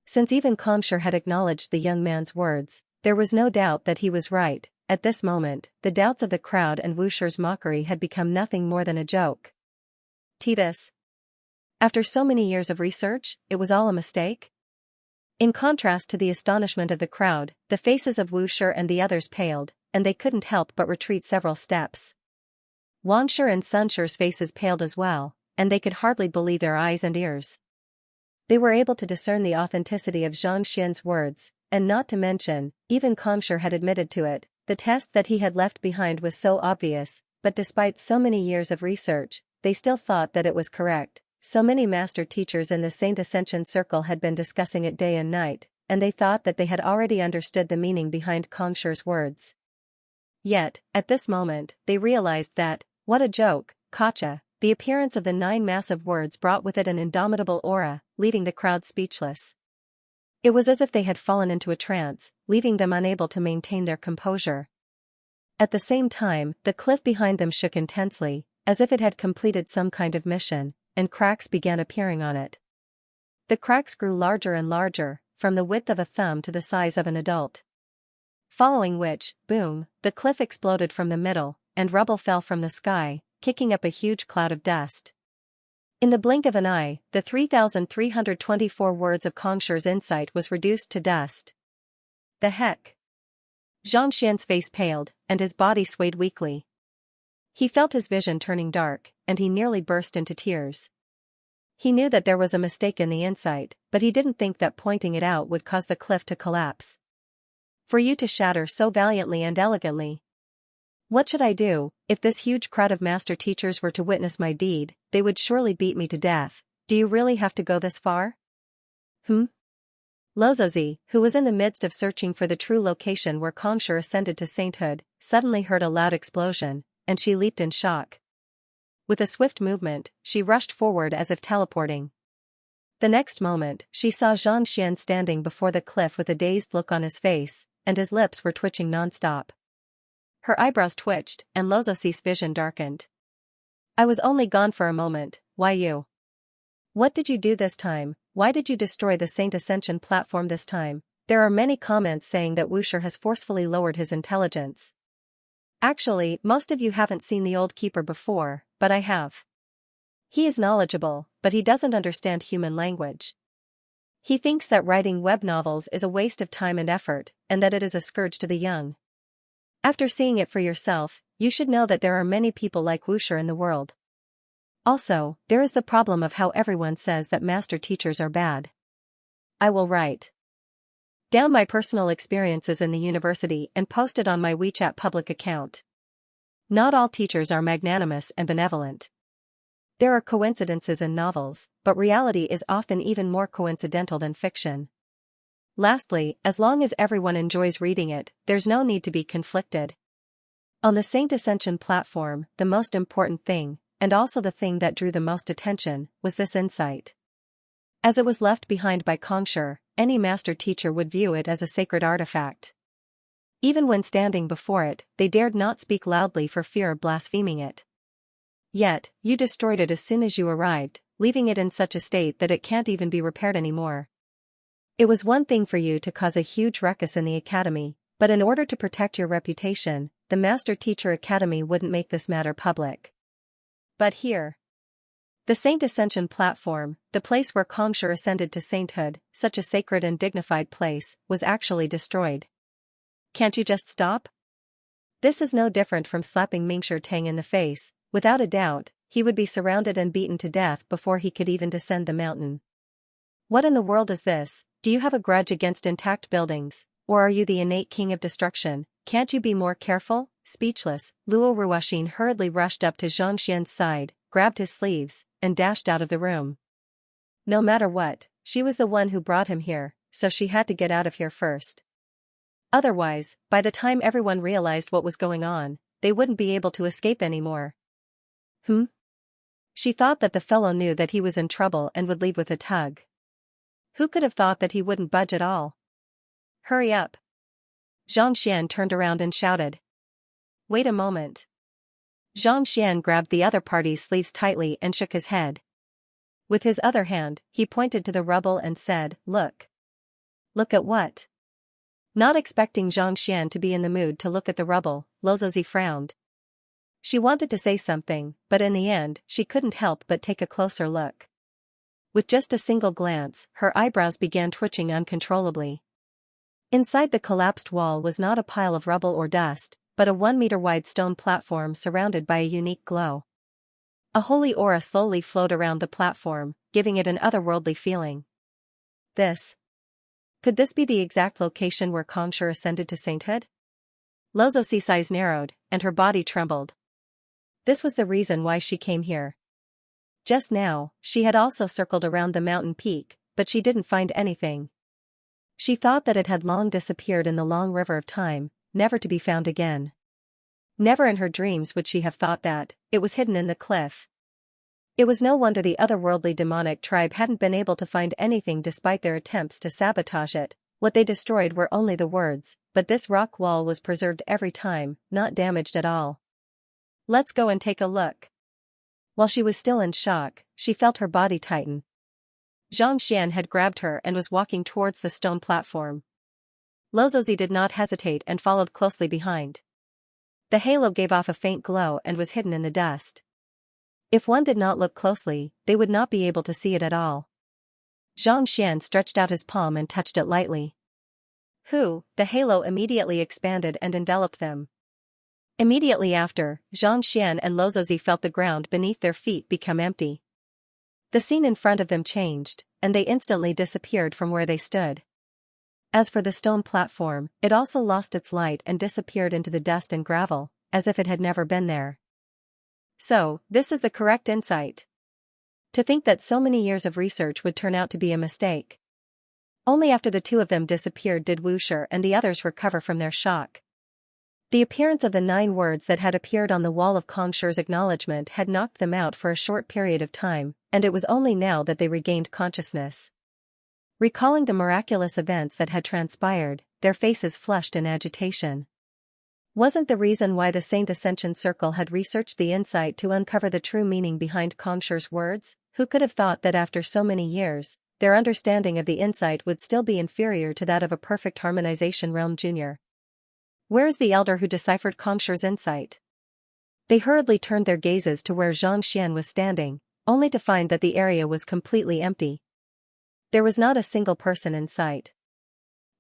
Since even Xianxia had acknowledged the young man's words, there was no doubt that he was right. At this moment, the doubts of the crowd and Wusher's mockery had become nothing more than a joke. This. After so many years of research, it was all a mistake? In contrast to the astonishment of the crowd, the faces of Wusher and the others paled, and they couldn't help but retreat several steps. Wangshi and Sunxi's faces paled as well, and they could hardly believe their eyes and ears. They were able to discern the authenticity of Xianxia's words, and not to mention, even Xianxia had admitted to it, the test that he had left behind was so obvious, but despite so many years of research, they still thought that it was correct. So many master teachers in the Saint Ascension Circle had been discussing it day and night, and they thought that they had already understood the meaning behind Xianxia's words. Yet, at this moment, they realized that, what a joke, gotcha. The appearance of the 9 massive words brought with it an indomitable aura, leaving the crowd speechless. It was as if they had fallen into a trance, leaving them unable to maintain their composure. At the same time, the cliff behind them shook intensely, as if it had completed some kind of mission, and cracks began appearing on it. The cracks grew larger and larger, from the width of a thumb to the size of an adult. Following which, boom, the cliff exploded from the middle, and rubble fell from the sky, kicking up a huge cloud of dust. In the blink of an eye, the 3,324 words of Xianxia's insight was reduced to dust. The heck? Xianxia's face paled, and his body swayed weakly. He felt his vision turning dark, and he nearly burst into tears. He knew that there was a mistake in the insight, but he didn't think that pointing it out would cause the cliff to collapse. For you to shatter so valiantly and elegantly. What should I do? If this huge crowd of master teachers were to witness my deed, they would surely beat me to death. Do you really have to go this far? Hmm? Lozozi, who was in the midst of searching for the true location where Kongsher ascended to sainthood, suddenly heard a loud explosion, and she leaped in shock. With a swift movement, she rushed forward as if teleporting. The next moment, she saw Xianxia standing before the cliff with a dazed look on his face, and his lips were twitching nonstop. Her eyebrows twitched, and Lozozi's vision darkened. I was only gone for a moment, why you? What did you do this time? Why did you destroy the Saint Ascension platform this time? There are many comments saying that Wuxia has forcefully lowered his intelligence. Actually, most of you haven't seen the old keeper before, but I have. He is knowledgeable, but he doesn't understand human language. He thinks that writing web novels is a waste of time and effort, and that it is a scourge to the young. After seeing it for yourself, you should know that there are many people like Wuxia in the world. Also, there is the problem of how everyone says that master teachers are bad. I will write down my personal experiences in the university and post it on my WeChat public account. Not all teachers are magnanimous and benevolent. There are coincidences in novels, but reality is often even more coincidental than fiction. Lastly, as long as everyone enjoys reading it, there's no need to be conflicted. On the Saint Ascension platform, the most important thing, and also the thing that drew the most attention, was this insight. As it was left behind by Kongsher, any master teacher would view it as a sacred artifact. Even when standing before it, they dared not speak loudly for fear of blaspheming it. Yet, you destroyed it as soon as you arrived, leaving it in such a state that it can't even be repaired anymore. It was one thing for you to cause a huge ruckus in the academy, but in order to protect your reputation, the Master Teacher Academy wouldn't make this matter public. But here, the Saint Ascension platform, the place where Kongsher ascended to sainthood, such a sacred and dignified place, was actually destroyed. Can't you just stop? This is no different from slapping Mingshi Tang in the face. Without a doubt, he would be surrounded and beaten to death before he could even descend the mountain. What in the world is this? Do you have a grudge against intact buildings, or are you the innate king of destruction? Can't you be more careful? Speechless, Luo Ruoxin hurriedly rushed up to Xianxia's side, grabbed his sleeves, and dashed out of the room. No matter what, she was the one who brought him here, so she had to get out of here first. Otherwise, by the time everyone realized what was going on, they wouldn't be able to escape anymore. She thought that the fellow knew that he was in trouble and would leave with a tug. Who could have thought that he wouldn't budge at all? Hurry up! Xianxia turned around and shouted. Wait a moment. Xianxia grabbed the other party's sleeves tightly and shook his head. With his other hand, he pointed to the rubble and said, Look. Look at what? Not expecting Xianxia to be in the mood to look at the rubble, Lozozi frowned. She wanted to say something, but in the end, she couldn't help but take a closer look. With just a single glance, her eyebrows began twitching uncontrollably. Inside the collapsed wall was not a pile of rubble or dust, but a 1-meter-wide stone platform surrounded by a unique glow. A holy aura slowly flowed around the platform, giving it an otherworldly feeling. Could this be the exact location where Kongsher ascended to sainthood? Lozozi's eyes narrowed, and her body trembled. This was the reason why she came here. Just now, she had also circled around the mountain peak, but she didn't find anything. She thought that it had long disappeared in the long river of time, never to be found again. Never in her dreams would she have thought that it was hidden in the cliff. It was no wonder the otherworldly demonic tribe hadn't been able to find anything despite their attempts to sabotage it. What they destroyed were only the words, but this rock wall was preserved every time, not damaged at all. Let's go and take a look. While she was still in shock, she felt her body tighten. Xianxia had grabbed her and was walking towards the stone platform. Lozozi did not hesitate and followed closely behind. The halo gave off a faint glow and was hidden in the dust. If one did not look closely, they would not be able to see it at all. Xianxia stretched out his palm and touched it lightly. The halo immediately expanded and enveloped them. Immediately after, Xianxia and Lozozi felt the ground beneath their feet become empty. The scene in front of them changed, and they instantly disappeared from where they stood. As for the stone platform, it also lost its light and disappeared into the dust and gravel, as if it had never been there. So, this is the correct insight. To think that so many years of research would turn out to be a mistake. Only after the two of them disappeared did Wuxia and the others recover from their shock. The appearance of the 9 words that had appeared on the wall of Kongshi's acknowledgement had knocked them out for a short period of time, and it was only now that they regained consciousness. Recalling the miraculous events that had transpired, their faces flushed in agitation. Wasn't the reason why the Saint Ascension Circle had researched the insight to uncover the true meaning behind Kongshi's words? Who could have thought that after so many years, their understanding of the insight would still be inferior to that of a perfect harmonization realm junior? Where is the elder who deciphered Kongshi's insight? They hurriedly turned their gazes to where Xianxia was standing, only to find that the area was completely empty. There was not a single person in sight.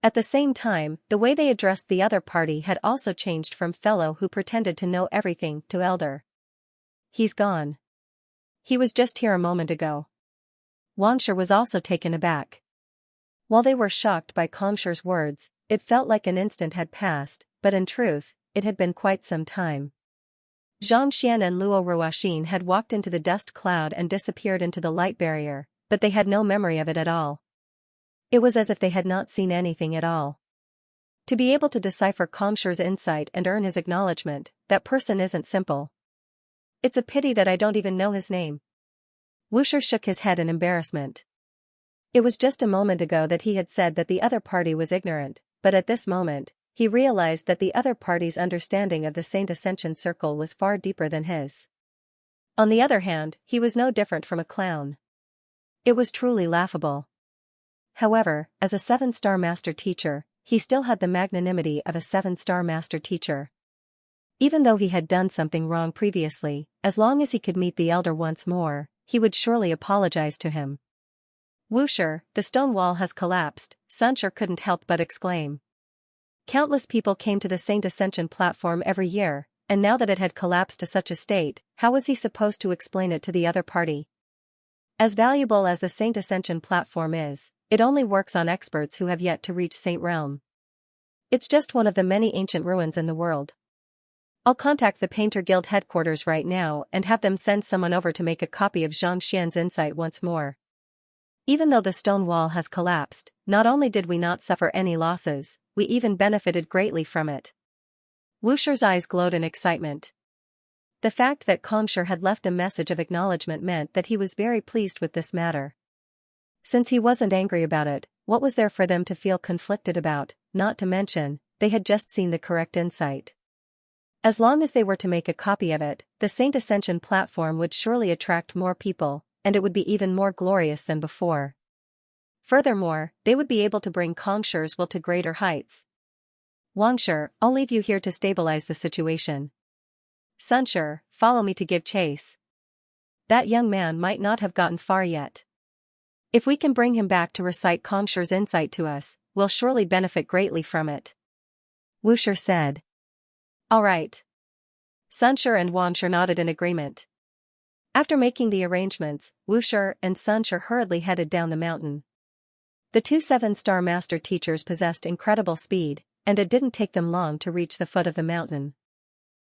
At the same time, the way they addressed the other party had also changed from fellow who pretended to know everything to elder. He's gone. He was just here a moment ago. Wuxia was also taken aback. While they were shocked by Kongshi's words, it felt like an instant had passed, but in truth, it had been quite some time. Xianxia and Luo Ruoxin had walked into the dust cloud and disappeared into the light barrier, but they had no memory of it at all. It was as if they had not seen anything at all. To be able to decipher Kongshi's insight and earn his acknowledgement, that person isn't simple. It's a pity that I don't even know his name. Wuxia shook his head in embarrassment. It was just a moment ago that he had said that the other party was ignorant, but at this moment, he realized that the other party's understanding of the Saint Ascension Circle was far deeper than his. On the other hand, he was no different from a clown. It was truly laughable. However, as a 7-star master teacher, he still had the magnanimity of a 7-star master teacher. Even though he had done something wrong previously, as long as he could meet the elder once more, he would surely apologize to him. Wuxia, the stone wall has collapsed, Xianxia couldn't help but exclaim. Countless people came to the Saint Ascension platform every year, and now that it had collapsed to such a state, how was he supposed to explain it to the other party? As valuable as the Saint Ascension platform is, it only works on experts who have yet to reach Saint Realm. It's just one of the many ancient ruins in the world. I'll contact the Painter Guild headquarters right now and have them send someone over to make a copy of Xianxia's insight once more. Even though the stone wall has collapsed, not only did we not suffer any losses, we even benefited greatly from it. Wuxia's eyes glowed in excitement. The fact that Kongshi had left a message of acknowledgement meant that he was very pleased with this matter. Since he wasn't angry about it, what was there for them to feel conflicted about? Not to mention, they had just seen the correct insight. As long as they were to make a copy of it, the Saint Ascension platform would surely attract more people, and it would be even more glorious than before. Furthermore, they would be able to bring Kongshi's will to greater heights. Wuxia, I'll leave you here to stabilize the situation. Xianxia, follow me to give chase. That young man might not have gotten far yet. If we can bring him back to recite Kongshi's insight to us, we'll surely benefit greatly from it. Wuxia said. All right. Xianxia and Wuxia nodded in agreement. After making the arrangements, Wuxia and Xianxia hurriedly headed down the mountain. The two 7-star master teachers possessed incredible speed, and it didn't take them long to reach the foot of the mountain.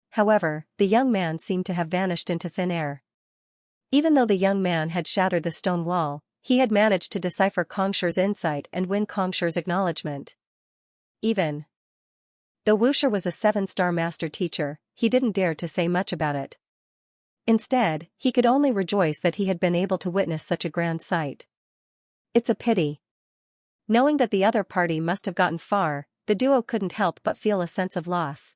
However, the young man seemed to have vanished into thin air. Even though the young man had shattered the stone wall, he had managed to decipher Kongshi's insight and win Kongshi's acknowledgement. Even though Wuxia was a 7-star master teacher, he didn't dare to say much about it. Instead, he could only rejoice that he had been able to witness such a grand sight. It's a pity. Knowing that the other party must have gotten far, the duo couldn't help but feel a sense of loss.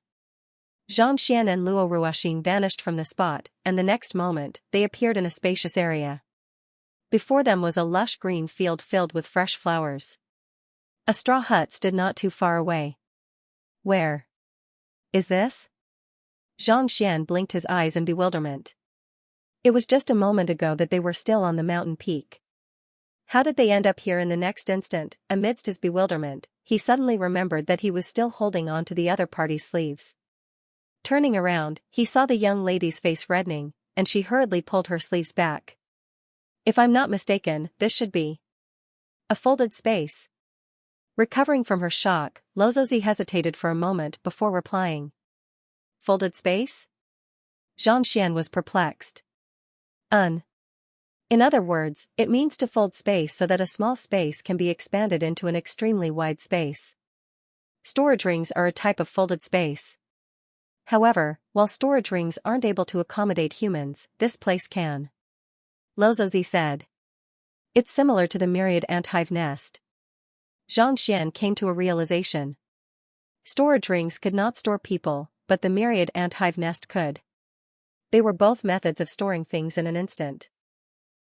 Xianxia and Luo Ruoxin vanished from the spot, and the next moment, they appeared in a spacious area. Before them was a lush green field filled with fresh flowers. A straw hut stood not too far away. Where is this? Xianxia blinked his eyes in bewilderment. It was just a moment ago that they were still on the mountain peak. How did they end up here? In the next instant, amidst his bewilderment, he suddenly remembered that he was still holding on to the other party's sleeves. Turning around, he saw the young lady's face reddening, and she hurriedly pulled her sleeves back. If I'm not mistaken, this should be a folded space. Recovering from her shock, Lozozi hesitated for a moment before replying. Folded space? Xianxia was perplexed. In other words, it means to fold space so that a small space can be expanded into an extremely wide space. Storage rings are a type of folded space. However, while storage rings aren't able to accommodate humans, this place can. Lozozi said. It's similar to the myriad ant hive nest. Xianxia came to a realization. Storage rings could not store people, but the myriad ant hive nest could. They were both methods of storing things in an instant.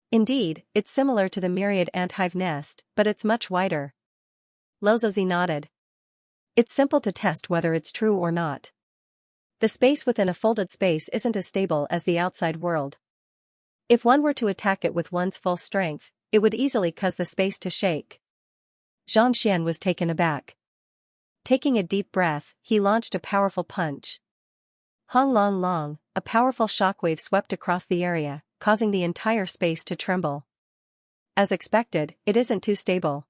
Indeed, it's similar to the myriad ant hive nest, but it's much wider. Lozozi nodded. It's simple to test whether it's true or not. The space within a folded space isn't as stable as the outside world. If one were to attack it with one's full strength, it would easily cause the space to shake. Xianxia was taken aback. Taking a deep breath, he launched a powerful punch. Hong long long, a powerful shockwave swept across the area, causing the entire space to tremble. As expected, it isn't too stable.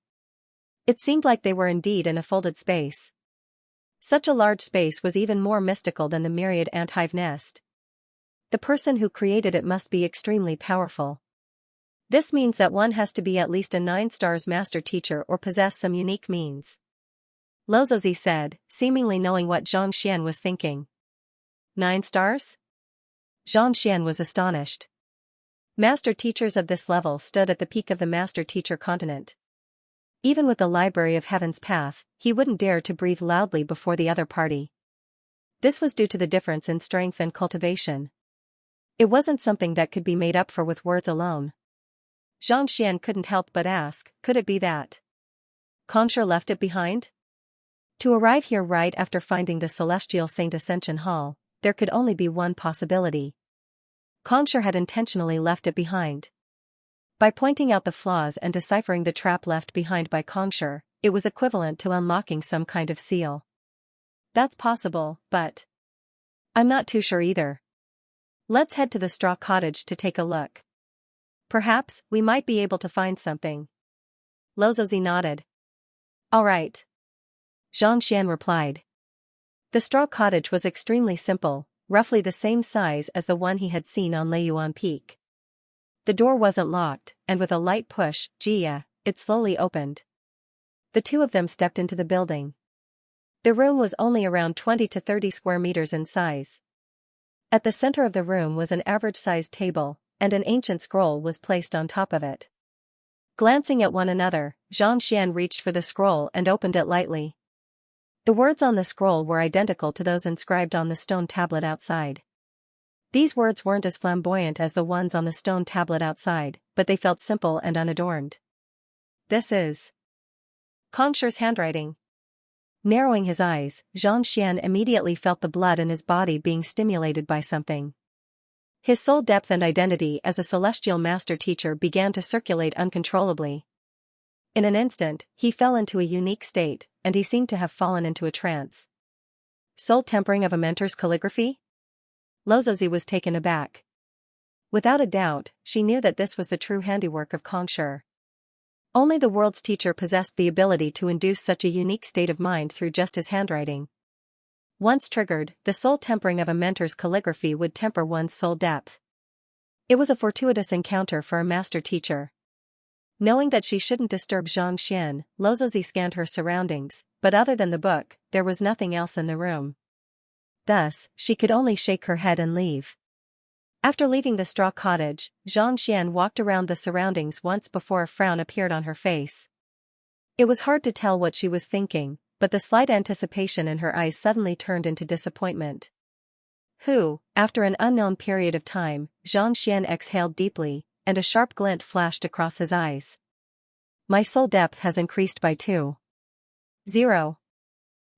It seemed like they were indeed in a folded space. Such a large space was even more mystical than the myriad ant hive nest. The person who created it must be extremely powerful. This means that one has to be at least a 9 stars master teacher or possess some unique means. Lozozi said, seemingly knowing what Xianxia was thinking. 9 stars? Xianxia was astonished. Master teachers of this level stood at the peak of the master teacher continent. Even with the Library of Heaven's Path, he wouldn't dare to breathe loudly before the other party. This was due to the difference in strength and cultivation. It wasn't something that could be made up for with words alone. Xianxia couldn't help but ask, could it be that Concher left it behind? To arrive here right after finding the Celestial Saint Ascension Hall, there could only be one possibility. Concher had intentionally left it behind. By pointing out the flaws and deciphering the trap left behind by Concher, it was equivalent to unlocking some kind of seal. That's possible, but I'm not too sure either. Let's head to the straw cottage to take a look. Perhaps we might be able to find something. Lozozi nodded. All right. Xianxia replied. The straw cottage was extremely simple, roughly the same size as the one he had seen on Leiyuan Peak. The door wasn't locked, and with a light push, it slowly opened. The two of them stepped into the building. The room was only around 20 to 30 square meters in size. At the center of the room was an average-sized table, and an ancient scroll was placed on top of it. Glancing at one another, Xianxia reached for the scroll and opened it lightly. The words on the scroll were identical to those inscribed on the stone tablet outside. These words weren't as flamboyant as the ones on the stone tablet outside, but they felt simple and unadorned. This is Concher's handwriting. Narrowing his eyes, Xianxia immediately felt the blood in his body being stimulated by something. His soul depth and identity as a celestial master teacher began to circulate uncontrollably. In an instant, he fell into a unique state, and he seemed to have fallen into a trance. Soul tempering of a mentor's calligraphy? Lozozi was taken aback. Without a doubt, she knew that this was the true handiwork of Concher. Only the world's teacher possessed the ability to induce such a unique state of mind through just his handwriting. Once triggered, the soul tempering of a mentor's calligraphy would temper one's soul depth. It was a fortuitous encounter for a master teacher. Knowing that she shouldn't disturb Xianxia, Lozozi scanned her surroundings, but other than the book, there was nothing else in the room. Thus, she could only shake her head and leave. After leaving the straw cottage, Xianxia walked around the surroundings once before a frown appeared on her face. It was hard to tell what she was thinking, but the slight anticipation in her eyes suddenly turned into disappointment. After an unknown period of time, Xianxia exhaled deeply, and a sharp glint flashed across his eyes. My soul depth has increased by 2.0.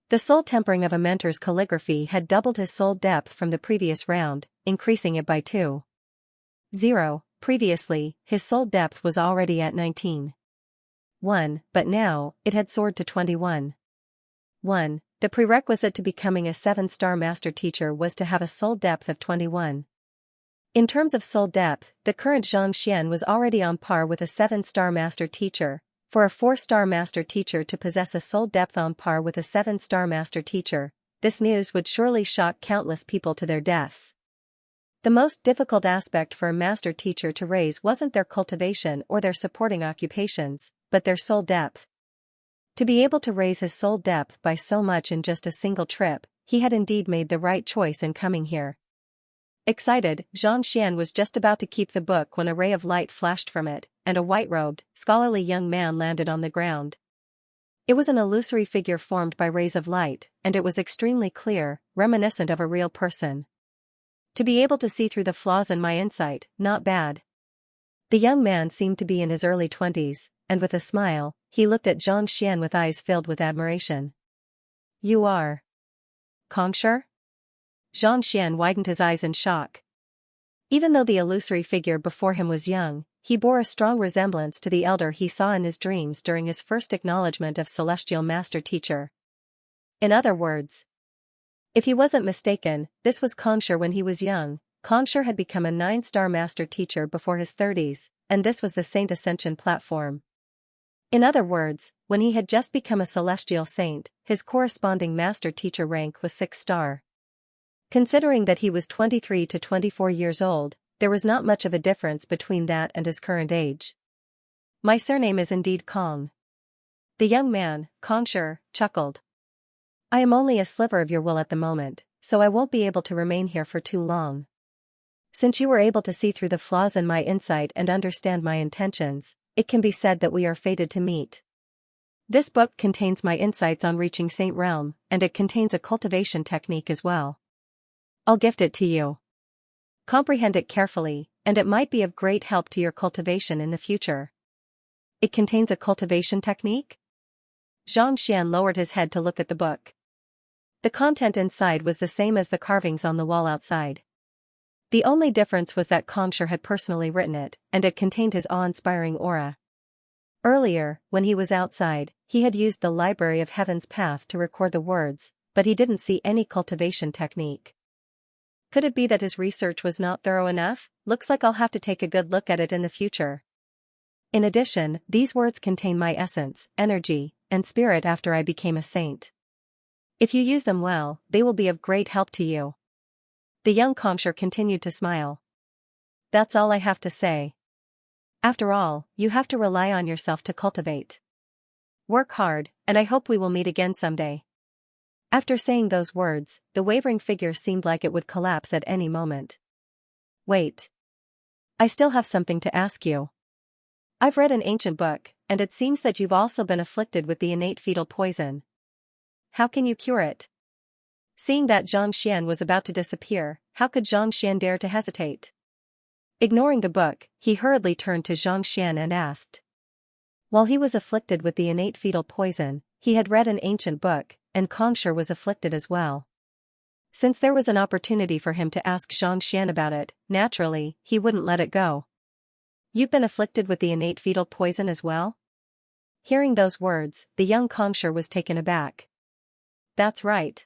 The soul tempering of a mentor's calligraphy had doubled his soul depth from the previous round, increasing it by 2.0. Previously, his soul depth was already at 19.1, but now, it had soared to 21.1. The prerequisite to becoming a 7-star master teacher was to have a soul depth of 21. In terms of soul depth, the current Xianxia was already on par with a 7-star master teacher. For a 4-star master teacher to possess a soul depth on par with a 7-star master teacher, this news would surely shock countless people to their deaths. The most difficult aspect for a master teacher to raise wasn't their cultivation or their supporting occupations, but their soul depth. To be able to raise his soul depth by so much in just a single trip, he had indeed made the right choice in coming here. Excited, Xianxia was just about to keep the book when a ray of light flashed from it, and a white-robed, scholarly young man landed on the ground. It was an illusory figure formed by rays of light, and it was extremely clear, reminiscent of a real person. To be able to see through the flaws in my insight, not bad. The young man seemed to be in his early 20s, and with a smile, he looked at Xianxia with eyes filled with admiration. You are Xianxia? Xianxia widened his eyes in shock. Even though the illusory figure before him was young, he bore a strong resemblance to the elder he saw in his dreams during his first acknowledgement of celestial master teacher. In other words, if he wasn't mistaken, this was Xianxia when he was young. Xianxia had become a 9-star master teacher before his 30s, and this was the Saint Ascension platform. In other words, when he had just become a celestial saint, his corresponding master teacher rank was 6-star. Considering that he was 23 to 24 years old, there was not much of a difference between that and his current age. My surname is indeed Kong. The young man, Xianxia, chuckled. I am only a sliver of your will at the moment, so I won't be able to remain here for too long. Since you were able to see through the flaws in my insight and understand my intentions, it can be said that we are fated to meet. This book contains my insights on reaching Saint Realm, and it contains a cultivation technique as well. I'll gift it to you. Comprehend it carefully, and it might be of great help to your cultivation in the future. It contains a cultivation technique? Xianxia lowered his head to look at the book. The content inside was the same as the carvings on the wall outside. The only difference was that Xianxia had personally written it, and it contained his awe-inspiring aura. Earlier, when he was outside, he had used the Library of Heaven's Path to record the words, but he didn't see any cultivation technique. Could it be that his research was not thorough enough? Looks like I'll have to take a good look at it in the future. In addition, these words contain my essence, energy, and spirit after I became a saint. If you use them well, they will be of great help to you. The young Xianxia continued to smile. That's all I have to say. After all, you have to rely on yourself to cultivate. Work hard, and I hope we will meet again someday. After saying those words, the wavering figure seemed like it would collapse at any moment. Wait. I still have something to ask you. I've read an ancient book, and it seems that you've also been afflicted with the innate fetal poison. How can you cure it? Seeing that Xianxia was about to disappear, how could Xianxia dare to hesitate? Ignoring the book, he hurriedly turned to Xianxia and asked. While he was afflicted with the innate fetal poison, he had read an ancient book, and Xianxia was afflicted as well. Since there was an opportunity for him to ask Xianxia about it, naturally, he wouldn't let it go. You've been afflicted with the innate fetal poison as well? Hearing those words, the young Xianxia was taken aback. That's right.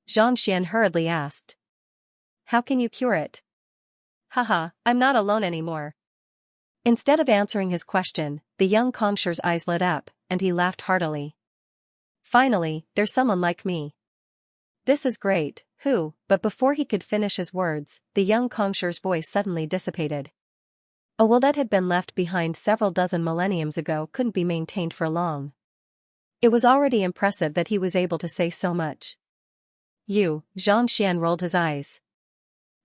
Xianxia hurriedly asked. How can you cure it? Haha, I'm not alone anymore. Instead of answering his question, the young Xianxia's eyes lit up, and he laughed heartily. Finally, there's someone like me. This is great, but before he could finish his words, the young Xianxia's voice suddenly dissipated. A will that had been left behind several dozen millenniums ago couldn't be maintained for long. It was already impressive that he was able to say so much. Xianxia rolled his eyes.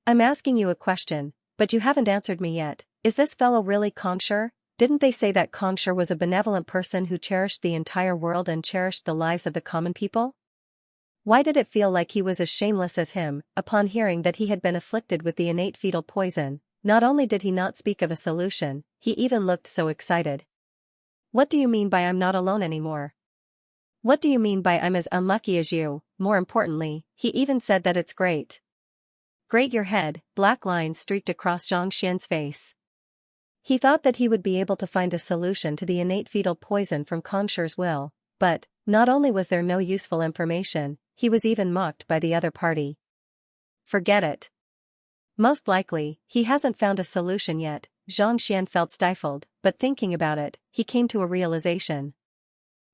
I'm asking you a question, but you haven't answered me yet. Is this fellow really Xianxia? Didn't they say that Xianxia was a benevolent person who cherished the entire world and cherished the lives of the common people? Why did it feel like he was as shameless as him? Upon hearing that he had been afflicted with the innate fetal poison, not only did he not speak of a solution, he even looked so excited. What do you mean by I'm not alone anymore? What do you mean by I'm as unlucky as you? More importantly, he even said that it's great. Great your head, black lines streaked across Xianxia's face. He thought that he would be able to find a solution to the innate fetal poison from Xianxia's will, but, not only was there no useful information, he was even mocked by the other party. Forget it. Most likely, he hasn't found a solution yet. Xianxia felt stifled, but thinking about it, he came to a realization.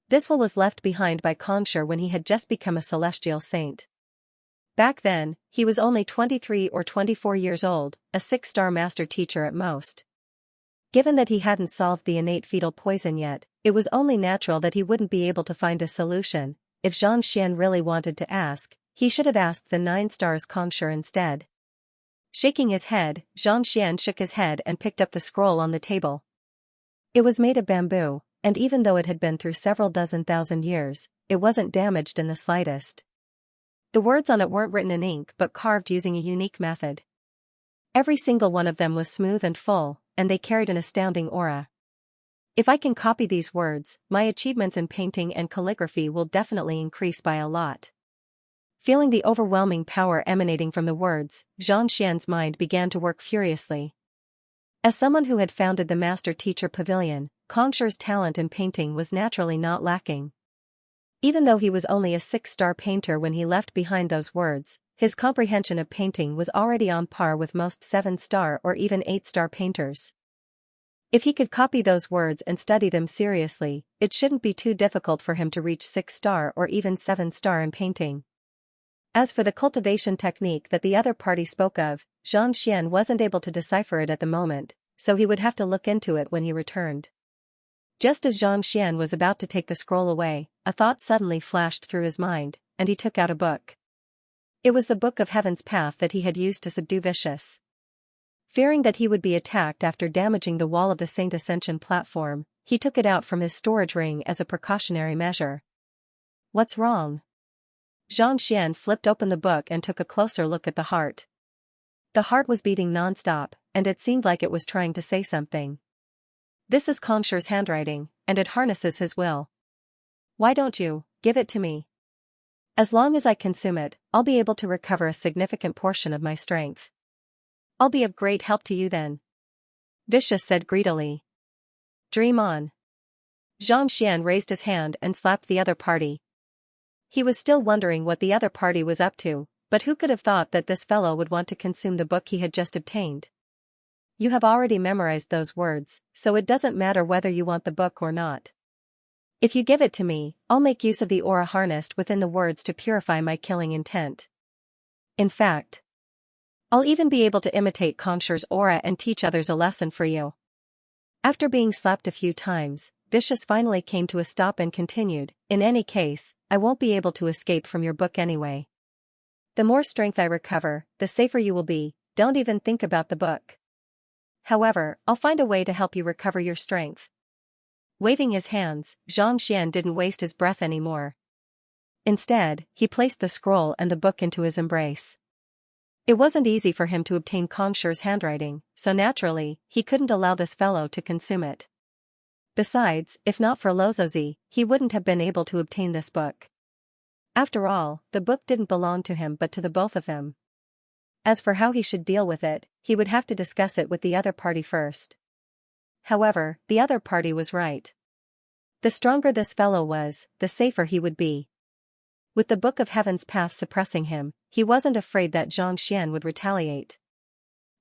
This will was left behind by Xianxia when he had just become a celestial saint. Back then, he was only 23 or 24 years old, a 6-star master teacher at most. Given that he hadn't solved the innate fetal poison yet, it was only natural that he wouldn't be able to find a solution. If Xianxia really wanted to ask, he should have asked the 9 stars Kongshi instead. Shaking his head, Xianxia shook his head and picked up the scroll on the table. It was made of bamboo, and even though it had been through several dozen thousand years, it wasn't damaged in the slightest. The words on it weren't written in ink but carved using a unique method. Every single one of them was smooth and full, and they carried an astounding aura. If I can copy these words, my achievements in painting and calligraphy will definitely increase by a lot. Feeling the overwhelming power emanating from the words, Xianxia's mind began to work furiously. As someone who had founded the Master Teacher Pavilion, Kongshi's talent in painting was naturally not lacking. Even though he was only a 6-star painter when he left behind those words, his comprehension of painting was already on par with most 7-star or even 8-star painters. If he could copy those words and study them seriously, it shouldn't be too difficult for him to reach 6-star or even 7-star in painting. As for the cultivation technique that the other party spoke of, Xianxia wasn't able to decipher it at the moment, so he would have to look into it when he returned. Just as Xianxia was about to take the scroll away, a thought suddenly flashed through his mind, and he took out a book. It was the Book of Heaven's Path that he had used to subdue Vicious. Fearing that he would be attacked after damaging the wall of the Saint Ascension platform, he took it out from his storage ring as a precautionary measure. What's wrong? Xianxia flipped open the book and took a closer look at the heart. The heart was beating non-stop, and it seemed like it was trying to say something. This is Kongshi's handwriting, and it harnesses his will. Why don't you give it to me? As long as I consume it, I'll be able to recover a significant portion of my strength. I'll be of great help to you then. Vicious said greedily. Dream on. Xianxia raised his hand and slapped the other party. He was still wondering what the other party was up to, but who could have thought that this fellow would want to consume the book he had just obtained? You have already memorized those words, so it doesn't matter whether you want the book or not. If you give it to me, I'll make use of the aura harnessed within the words to purify my killing intent. In fact, I'll even be able to imitate Kongshi's aura and teach others a lesson for you. After being slapped a few times, Vicious finally came to a stop and continued, in any case, I won't be able to escape from your book anyway. The more strength I recover, the safer you will be, don't even think about the book. However, I'll find a way to help you recover your strength. Waving his hands, Xianxia didn't waste his breath anymore. Instead, he placed the scroll and the book into his embrace. It wasn't easy for him to obtain Kongshi's handwriting, so naturally, he couldn't allow this fellow to consume it. Besides, if not for Lozozi, he wouldn't have been able to obtain this book. After all, the book didn't belong to him but to the both of them. As for how he should deal with it, he would have to discuss it with the other party first. However, the other party was right. The stronger this fellow was, the safer he would be. With the Book of Heaven's Path suppressing him, he wasn't afraid that Xianxia would retaliate.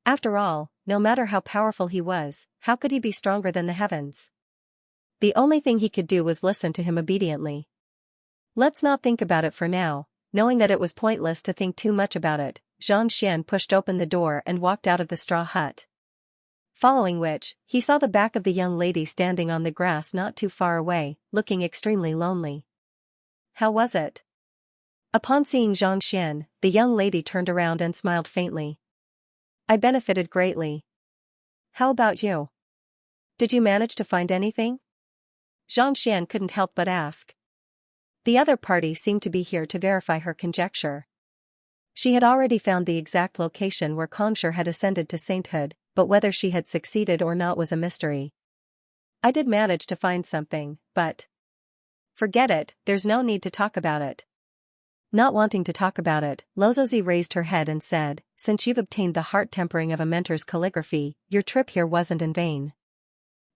After all, no matter how powerful he was, how could he be stronger than the heavens? The only thing he could do was listen to him obediently. Let's not think about it for now. Knowing that it was pointless to think too much about it, Xianxia pushed open the door and walked out of the straw hut. Following which, he saw the back of the young lady standing on the grass not too far away, looking extremely lonely. How was it? Upon seeing Xianxia, the young lady turned around and smiled faintly. I benefited greatly. How about you? Did you manage to find anything? Xianxia couldn't help but ask. The other party seemed to be here to verify her conjecture. She had already found the exact location where Kongshi had ascended to sainthood, but whether she had succeeded or not was a mystery. I did manage to find something, but... Forget it, there's no need to talk about it. Not wanting to talk about it, Lozozi raised her head and said, since you've obtained the heart tempering of a mentor's calligraphy, your trip here wasn't in vain.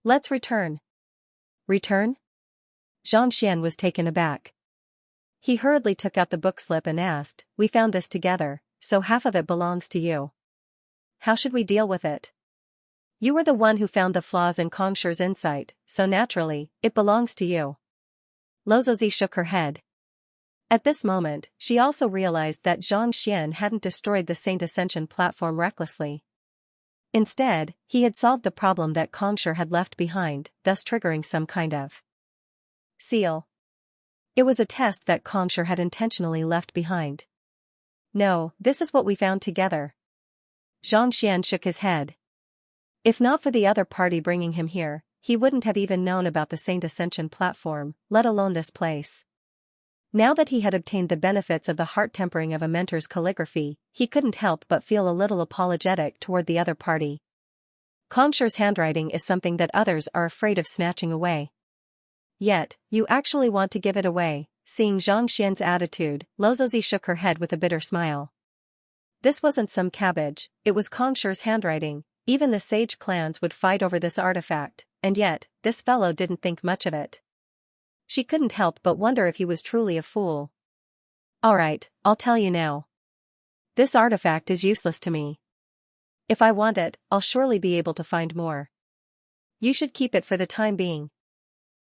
Let's return. Return? Xianxia was taken aback. He hurriedly took out the book slip and asked, we found this together, so half of it belongs to you. How should we deal with it? You were the one who found the flaws in Kongshi's insight, so naturally, it belongs to you. Lozozi shook her head. At this moment, she also realized that Xianxia hadn't destroyed the Saint Ascension platform recklessly. Instead, he had solved the problem that Kongsher had left behind, thus triggering some kind of seal. It was a test that Kongsher had intentionally left behind. No, this is what we found together. Xianxia shook his head. If not for the other party bringing him here, he wouldn't have even known about the Saint Ascension platform, let alone this place. Now that he had obtained the benefits of the heart tempering of a mentor's calligraphy, he couldn't help but feel a little apologetic toward the other party. Kongsher's handwriting is something that others are afraid of snatching away. Yet, you actually want to give it away. Seeing Xianxia's attitude, Luozi shook her head with a bitter smile. This wasn't some cabbage, it was Kongsher's handwriting. Even the sage clans would fight over this artifact, and yet, this fellow didn't think much of it. She couldn't help but wonder if he was truly a fool. Alright, I'll tell you now. This artifact is useless to me. If I want it, I'll surely be able to find more. You should keep it for the time being.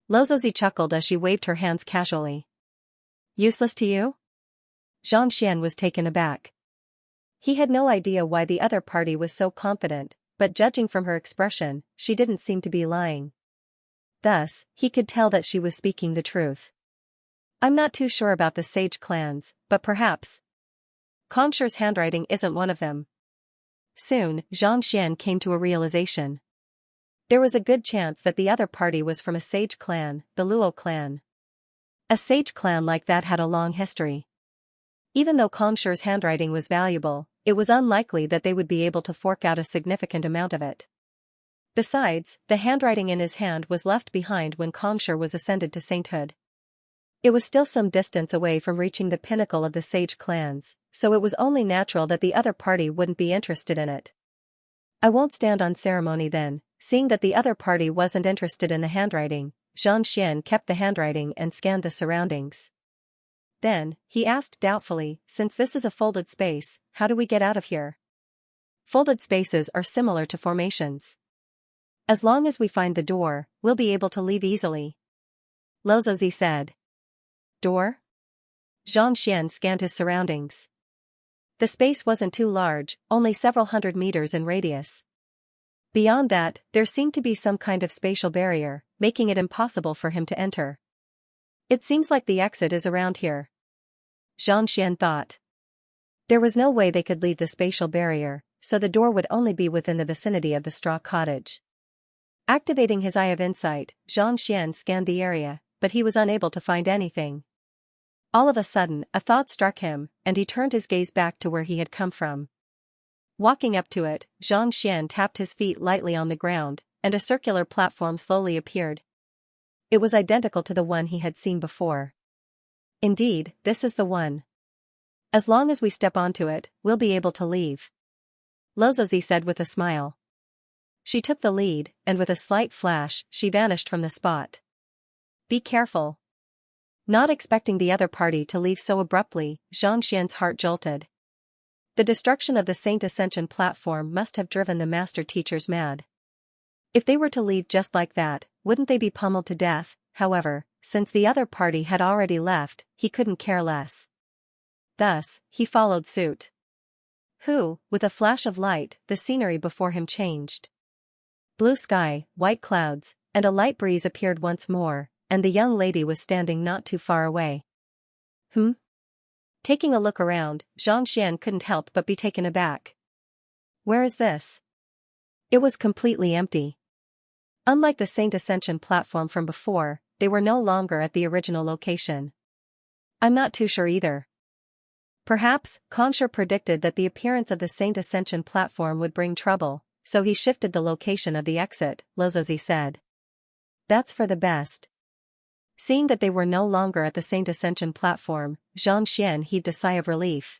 Luozi chuckled as she waved her hands casually. Useless to you? Xianxia was taken aback. He had no idea why the other party was so confident, but judging from her expression, she didn't seem to be lying. Thus, he could tell that she was speaking the truth. I'm not too sure about the sage clans, but perhaps Kongsher's handwriting isn't one of them. Soon, Xianxia came to a realization. There was a good chance that the other party was from a sage clan, the Luo clan. A sage clan like that had a long history. Even though Kongsher's handwriting was valuable, it was unlikely that they would be able to fork out a significant amount of it. Besides, the handwriting in his hand was left behind when Kongsher was ascended to sainthood. It was still some distance away from reaching the pinnacle of the sage clans, so it was only natural that the other party wouldn't be interested in it. I won't stand on ceremony then. Seeing that the other party wasn't interested in the handwriting, Xianxia kept the handwriting and scanned the surroundings. Then, he asked doubtfully, since this is a folded space, how do we get out of here? Folded spaces are similar to formations. As long as we find the door, we'll be able to leave easily. Luozi said. Door? Xianxia scanned his surroundings. The space wasn't too large, only several hundred meters in radius. Beyond that, there seemed to be some kind of spatial barrier, making it impossible for him to enter. It seems like the exit is around here. Xianxia thought. There was no way they could leave the spatial barrier, so the door would only be within the vicinity of the straw cottage. Activating his Eye of Insight, Xianxia scanned the area, but he was unable to find anything. All of a sudden, a thought struck him, and he turned his gaze back to where he had come from. Walking up to it, Xianxia tapped his feet lightly on the ground, and a circular platform slowly appeared. It was identical to the one he had seen before. Indeed, this is the one. As long as we step onto it, we'll be able to leave. Luozi said with a smile. She took the lead, and with a slight flash, she vanished from the spot. Be careful. Not expecting the other party to leave so abruptly, Xianxia's heart jolted. The destruction of the Saint Ascension platform must have driven the master teachers mad. If they were to leave just like that, wouldn't they be pummeled to death? However, since the other party had already left, he couldn't care less. Thus, he followed suit. With a flash of light, the scenery before him changed. Blue sky, white clouds, and a light breeze appeared once more, and the young lady was standing not too far away. Taking a look around, Xianxia couldn't help but be taken aback. Where is this? It was completely empty. Unlike the Saint Ascension platform from before, they were no longer at the original location. I'm not too sure either. Perhaps, Kongsher predicted that the appearance of the Saint Ascension platform would bring trouble, so he shifted the location of the exit, Luozi said. That's for the best. Seeing that they were no longer at the Saint Ascension platform, Xianxia heaved a sigh of relief.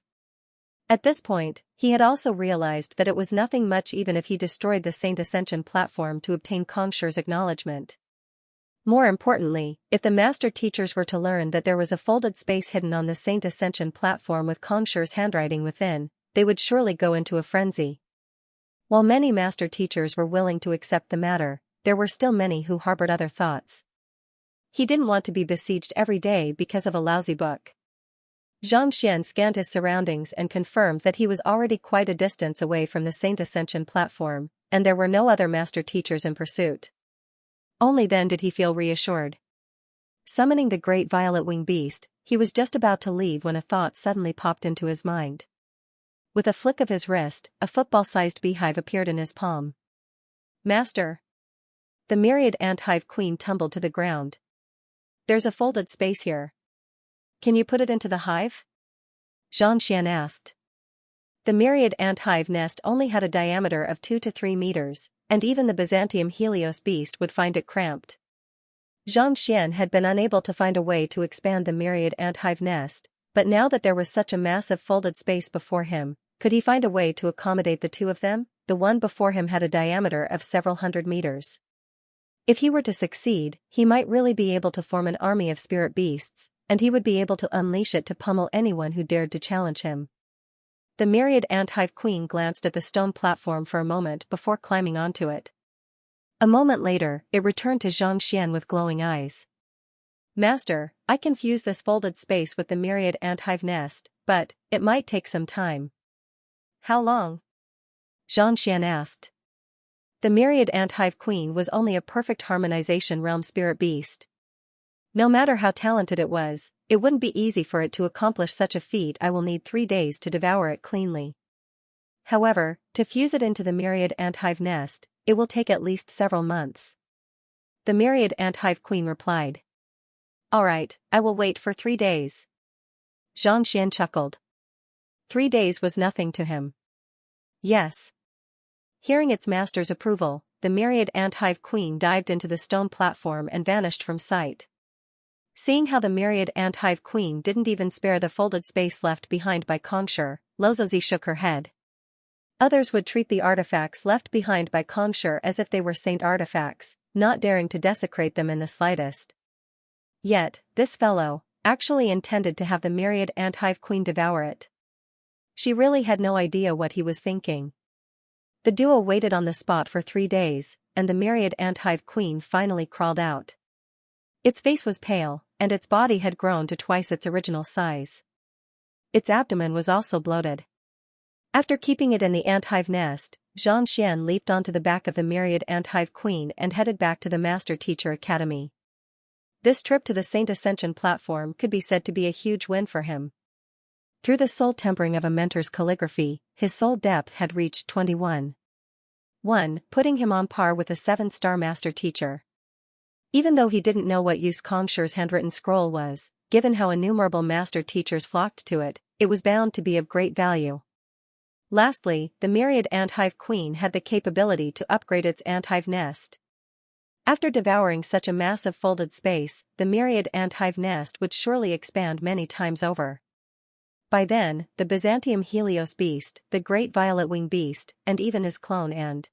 At this point, he had also realized that it was nothing much even if he destroyed the Saint Ascension platform to obtain Kongsher's acknowledgement. More importantly, if the master teachers were to learn that there was a folded space hidden on the Saint Ascension platform with Kongsher's handwriting within, they would surely go into a frenzy. While many master teachers were willing to accept the matter, there were still many who harbored other thoughts. He didn't want to be besieged every day because of a lousy book. Xianxia scanned his surroundings and confirmed that he was already quite a distance away from the Saint Ascension platform, and there were no other master teachers in pursuit. Only then did he feel reassured. Summoning the great violet-winged beast, he was just about to leave when a thought suddenly popped into his mind. With a flick of his wrist, a football-sized beehive appeared in his palm. "Master!" The myriad ant hive queen tumbled to the ground. "There's a folded space here. Can you put it into the hive?" Xianxia asked. The myriad ant hive nest only had a diameter of 2 to 3 meters, and even the Byzantium Helios beast would find it cramped. Xianxia had been unable to find a way to expand the myriad ant hive nest, but now that there was such a massive folded space before him, could he find a way to accommodate the two of them? The one before him had a diameter of several hundred meters. If he were to succeed, he might really be able to form an army of spirit beasts, and he would be able to unleash it to pummel anyone who dared to challenge him. The myriad ant hive queen glanced at the stone platform for a moment before climbing onto it. A moment later, it returned to Xianxia with glowing eyes. "Master, I can fuse this folded space with the myriad ant hive nest, but it might take some time." "How long?" Xianxia asked. The myriad ant hive queen was only a perfect harmonization realm spirit beast. No matter how talented it was, it wouldn't be easy for it to accomplish such a feat. "I will need 3 days to devour it cleanly. However, to fuse it into the myriad ant hive nest, it will take at least several months." The myriad ant hive queen replied. "All right, I will wait for 3 days." Xianxia chuckled. 3 days was nothing to him. "Yes." Hearing its master's approval, the myriad ant hive queen dived into the stone platform and vanished from sight. Seeing how the myriad ant hive queen didn't even spare the folded space left behind by Xianxia, Lozozi shook her head. Others would treat the artifacts left behind by Xianxia as if they were saint artifacts, not daring to desecrate them in the slightest. Yet, this fellow actually intended to have the myriad ant hive queen devour it. She really had no idea what he was thinking. The duo waited on the spot for 3 days, and the myriad ant hive queen finally crawled out. Its face was pale, and its body had grown to twice its original size. Its abdomen was also bloated. After keeping it in the ant hive nest, Xianxia leaped onto the back of the myriad ant hive queen and headed back to the Master Teacher Academy. This trip to the Saint Ascension platform could be said to be a huge win for him. Through the soul tempering of a mentor's calligraphy, his soul depth had reached 21, putting him on par with a 7-star master teacher. Even though he didn't know what use Xianxia's handwritten scroll was, given how innumerable master teachers flocked to it, it was bound to be of great value. Lastly, the myriad ant hive queen had the capability to upgrade its ant hive nest. After devouring such a massive folded space, the myriad ant hive nest would surely expand many times over. By then, the Byzantium Helios beast, the great violet-winged beast, and even his clone and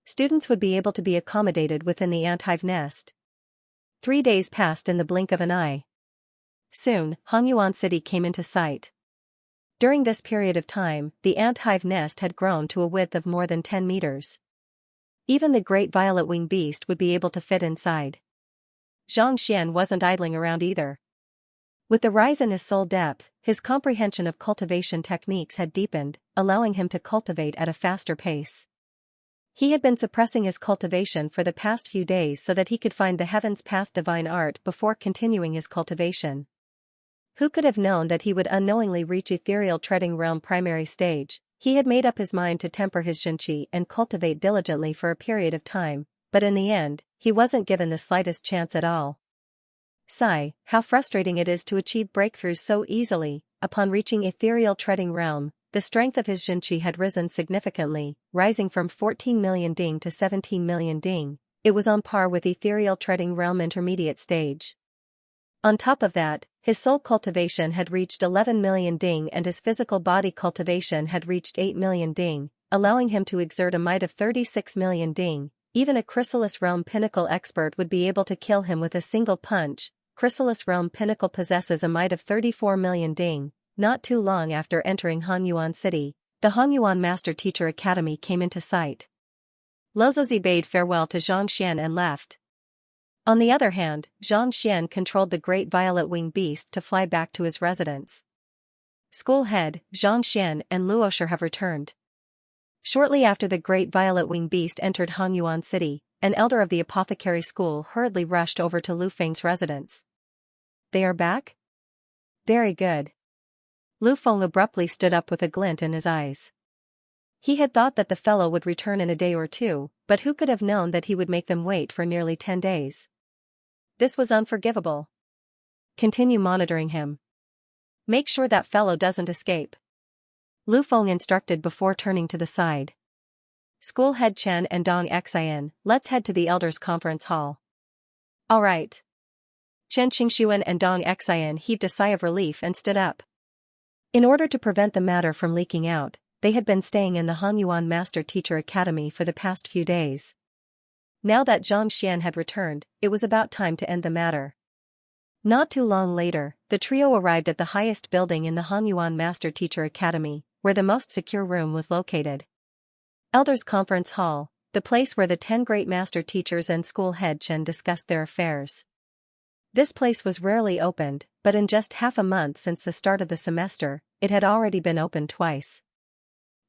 students would be able to be accommodated within the ant hive nest. 3 days passed in the blink of an eye. Soon, Hongyuan City came into sight. During this period of time, the ant hive nest had grown to a width of more than 10 meters. Even the great violet-winged beast would be able to fit inside. Xianxia wasn't idling around either. With the rise in his soul depth, his comprehension of cultivation techniques had deepened, allowing him to cultivate at a faster pace. He had been suppressing his cultivation for the past few days so that he could find the Heaven's Path divine art before continuing his cultivation. Who could have known that he would unknowingly reach ethereal treading realm primary stage? He had made up his mind to temper his Xianxia and cultivate diligently for a period of time, but in the end, he wasn't given the slightest chance at all. Sigh, how frustrating it is to achieve breakthroughs so easily. Upon reaching ethereal treading realm, the strength of his Xianxia had risen significantly, rising from 14 million ding to 17 million ding. It was on par with ethereal treading realm intermediate stage. On top of that, his soul cultivation had reached 11 million ding and his physical body cultivation had reached 8 million ding, allowing him to exert a might of 36 million ding. Even a Chrysalis Realm Pinnacle expert would be able to kill him with a single punch. Chrysalis Realm Pinnacle possesses a might of 34 million ding. Not too long after entering Hongyuan City, the Hongyuan Master Teacher Academy came into sight. Lozozi bade farewell to Xianxia and left. On the other hand, Xianxia controlled the great violet-winged beast to fly back to his residence. School head, Xianxia and Luosher have returned. Shortly after the great violet-winged beast entered Hanyuan City, an elder of the apothecary school hurriedly rushed over to Lu Feng's residence. They are back? Very good. Lu Feng abruptly stood up with a glint in his eyes. He had thought that the fellow would return in a day or two, but who could have known that he would make them wait for nearly 10 days? This was unforgivable. Continue monitoring him. Make sure that fellow doesn't escape. Lu Feng instructed before turning to the side. School head Chen and Dong Xian, let's head to the elders' conference hall. All right. Chen Qingxuan and Dong Xian heaved a sigh of relief and stood up. In order to prevent the matter from leaking out, they had been staying in the Hanyuan Master Teacher Academy for the past few days. Now that Zhang Xian had returned, it was about time to end the matter. Not too long later, the trio arrived at the highest building in the Hanyuan Master Teacher Academy, where the most secure room was located. Elders' Conference Hall, the place where the 10 great master teachers and school head Chen discussed their affairs. This place was rarely opened, but in just half a month since the start of the semester, it had already been opened twice.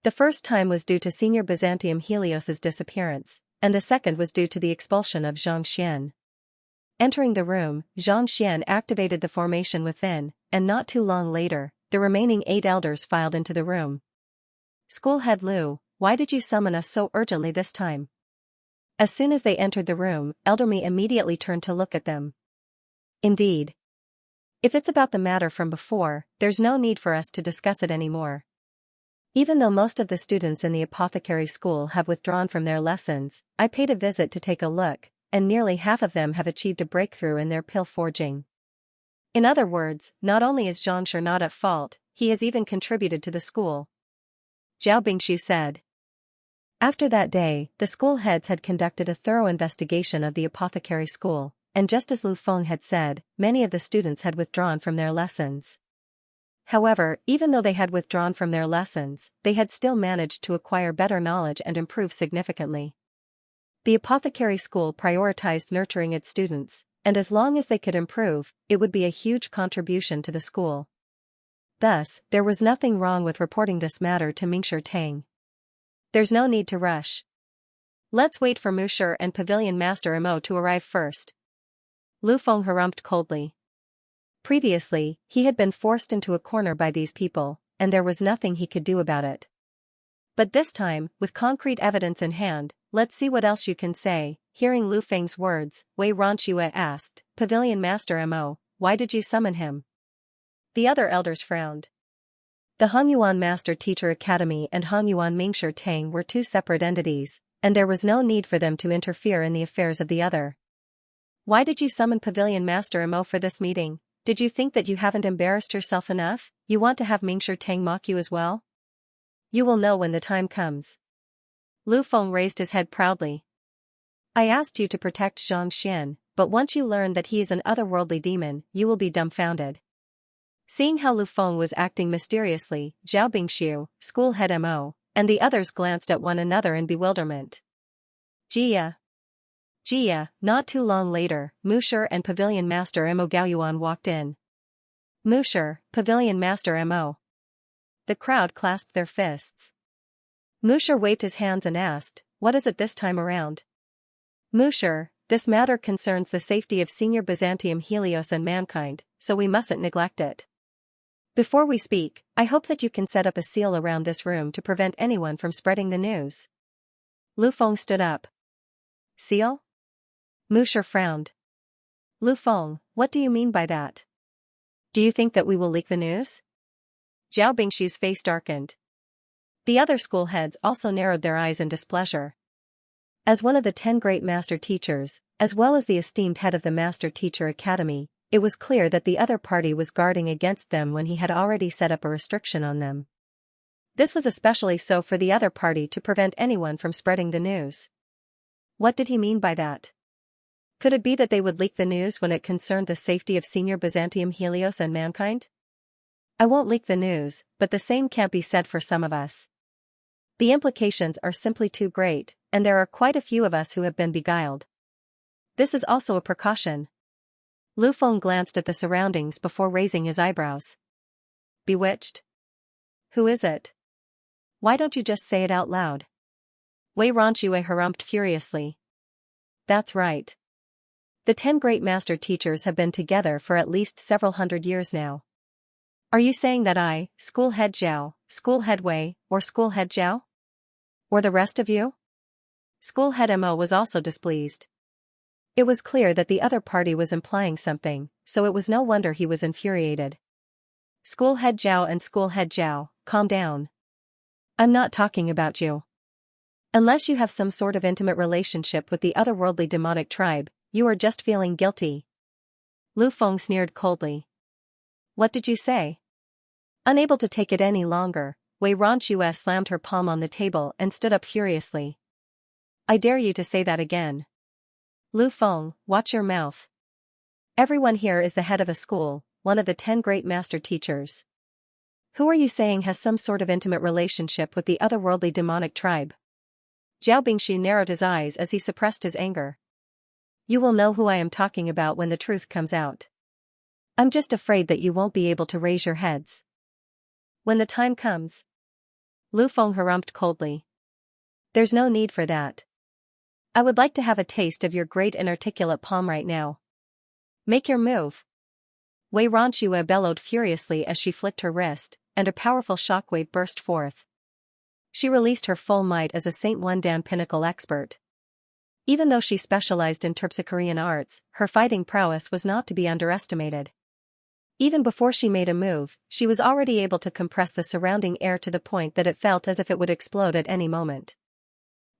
The first time was due to Senior Byzantium Helios's disappearance, and the second was due to the expulsion of Zhang Xian. Entering the room, Zhang Xian activated the formation within, and not too long later, the remaining 8 elders filed into the room. School head Lu, why did you summon us so urgently this time? As soon as they entered the room, Elder Mi immediately turned to look at them. Indeed. If it's about the matter from before, there's no need for us to discuss it anymore. Even though most of the students in the apothecary school have withdrawn from their lessons, I paid a visit to take a look, and nearly half of them have achieved a breakthrough in their pill forging. In other words, not only is Xianxia not at fault, he has even contributed to the school. Zhao Bingshu said. After that day, the school heads had conducted a thorough investigation of the apothecary school, and just as Lu Feng had said, many of the students had withdrawn from their lessons. However, even though they had withdrawn from their lessons, they had still managed to acquire better knowledge and improve significantly. The apothecary school prioritized nurturing its students, and as long as they could improve, it would be a huge contribution to the school. Thus, there was nothing wrong with reporting this matter to Mingshi Tang. There's no need to rush. Let's wait for Musher and Pavilion Master Mo to arrive first. Lu Feng harumphed coldly. Previously, he had been forced into a corner by these people, and there was nothing he could do about it. But this time, with concrete evidence in hand, let's see what else you can say. Hearing Lu Feng's words, Wei Ronque asked, Pavilion Master Mo, why did you summon him? The other elders frowned. The Hanyuan Master Teacher Academy and Hanyuan Mingshi Tang were 2 separate entities, and there was no need for them to interfere in the affairs of the other. Why did you summon Pavilion Master Mo for this meeting? Did you think that you haven't embarrassed yourself enough? You want to have Mingshi Tang mock you as well? You will know when the time comes. Lu Feng raised his head proudly. I asked you to protect Zhang Xian, but once you learn that he is an otherworldly demon, you will be dumbfounded. Seeing how Lu Feng was acting mysteriously, Zhao Bingshu, school head Mo, and the others glanced at one another in bewilderment. Jia. Not too long later, Musher and Pavilion Master Mo Gaoyuan walked in. Musher, Pavilion Master Mo. The crowd clasped their fists. Musher waved his hands and asked, what is it this time around? Musher, this matter concerns the safety of Senior Byzantium Helios and mankind, so we mustn't neglect it. Before we speak, I hope that you can set up a seal around this room to prevent anyone from spreading the news. Lu Feng stood up. Seal? Musher frowned. Lu Feng, what do you mean by that? Do you think that we will leak the news? Zhao Bingshu's face darkened. The other school heads also narrowed their eyes in displeasure. As one of the 10 great master teachers, as well as the esteemed head of the Master Teacher Academy, it was clear that the other party was guarding against them when he had already set up a restriction on them. This was especially so for the other party to prevent anyone from spreading the news. What did he mean by that? Could it be that they would leak the news when it concerned the safety of Senior Byzantium Helios and mankind? I won't leak the news, but the same can't be said for some of us. The implications are simply too great, and there are quite a few of us who have been beguiled. This is also a precaution. Lu Feng glanced at the surroundings before raising his eyebrows. Bewitched? Who is it? Why don't you just say it out loud? Wei Ronxue harumphed furiously. That's right. The 10 great master teachers have been together for at least several hundred years now. Are you saying that I, School Head Zhao, School Head Wei, or School Head Zhao? Or the rest of you? School Head Mo was also displeased. It was clear that the other party was implying something, so it was no wonder he was infuriated. School Head Zhao and School Head Zhao, calm down. I'm not talking about you. Unless you have some sort of intimate relationship with the otherworldly demonic tribe, you are just feeling guilty. Lu Feng sneered coldly. What did you say? Unable to take it any longer, Wei Ronxue slammed her palm on the table and stood up furiously. I dare you to say that again. Lu Feng, watch your mouth. Everyone here is the head of a school, one of the 10 great master teachers. Who are you saying has some sort of intimate relationship with the otherworldly demonic tribe? Zhao Bingshu narrowed his eyes as he suppressed his anger. You will know who I am talking about when the truth comes out. I'm just afraid that you won't be able to raise your heads. When the time comes. Lu Feng harumphed coldly. There's no need for that. I would like to have a taste of your great inarticulate palm right now. Make your move. Wei Ronxue bellowed furiously as she flicked her wrist, and a powerful shockwave burst forth. She released her full might as a Saint One Dan pinnacle expert. Even though she specialized in Terpsichorean arts, her fighting prowess was not to be underestimated. Even before she made a move, she was already able to compress the surrounding air to the point that it felt as if it would explode at any moment.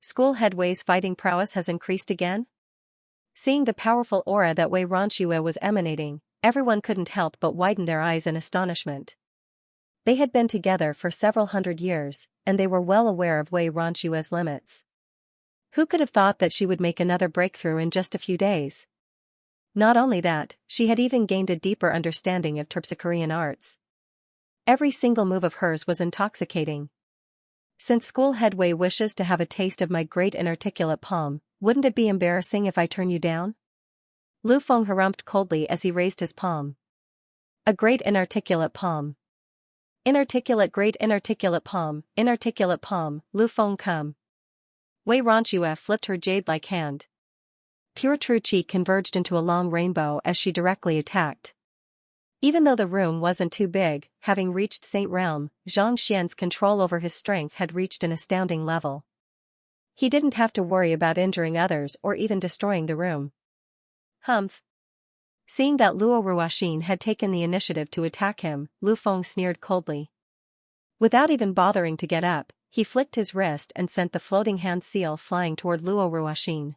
School Head Wei's fighting prowess has increased again? Seeing the powerful aura that Wei Ronxue was emanating, everyone couldn't help but widen their eyes in astonishment. They had been together for several hundred years, and they were well aware of Wei Ronxue's limits. Who could have thought that she would make another breakthrough in just a few days? Not only that, she had even gained a deeper understanding of Terpsichorean arts. Every single move of hers was intoxicating. Since School Head Wei wishes to have a taste of my great inarticulate palm, wouldn't it be embarrassing if I turn you down? Lu Feng harumphed coldly as he raised his palm. A great inarticulate palm. Inarticulate great inarticulate palm, Lu Feng come. Wei Ronxue flipped her jade-like hand. Pure true chi converged into a long rainbow as she directly attacked. Even though the room wasn't too big, having reached Saint Realm, Zhang Xian's control over his strength had reached an astounding level. He didn't have to worry about injuring others or even destroying the room. Humph. Seeing that Luo Ruoxin had taken the initiative to attack him, Lu Feng sneered coldly. Without even bothering to get up, he flicked his wrist and sent the floating hand seal flying toward Luo Ruoxin.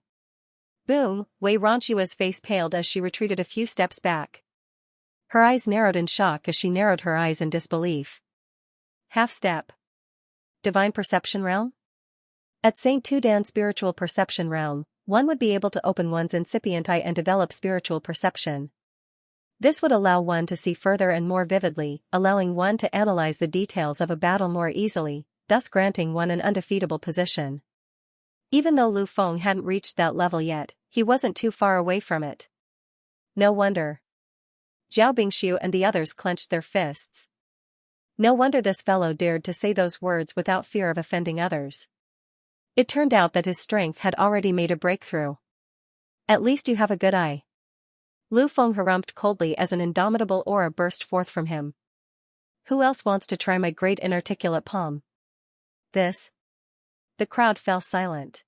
Boom! Wei Ronxue's face paled as she retreated a few steps back. Her eyes narrowed in shock as she narrowed her eyes in disbelief. Half step. Divine Perception Realm? At Saint Tudan Spiritual Perception Realm, one would be able to open one's incipient eye and develop spiritual perception. This would allow one to see further and more vividly, allowing one to analyze the details of a battle more easily, thus granting one an undefeatable position. Even though Lu Feng hadn't reached that level yet, he wasn't too far away from it. No wonder. Zhao Bingshu and the others clenched their fists. No wonder this fellow dared to say those words without fear of offending others. It turned out that his strength had already made a breakthrough. At least you have a good eye. Lu Feng harumphed coldly as an indomitable aura burst forth from him. Who else wants to try my great inarticulate palm? This? The crowd fell silent.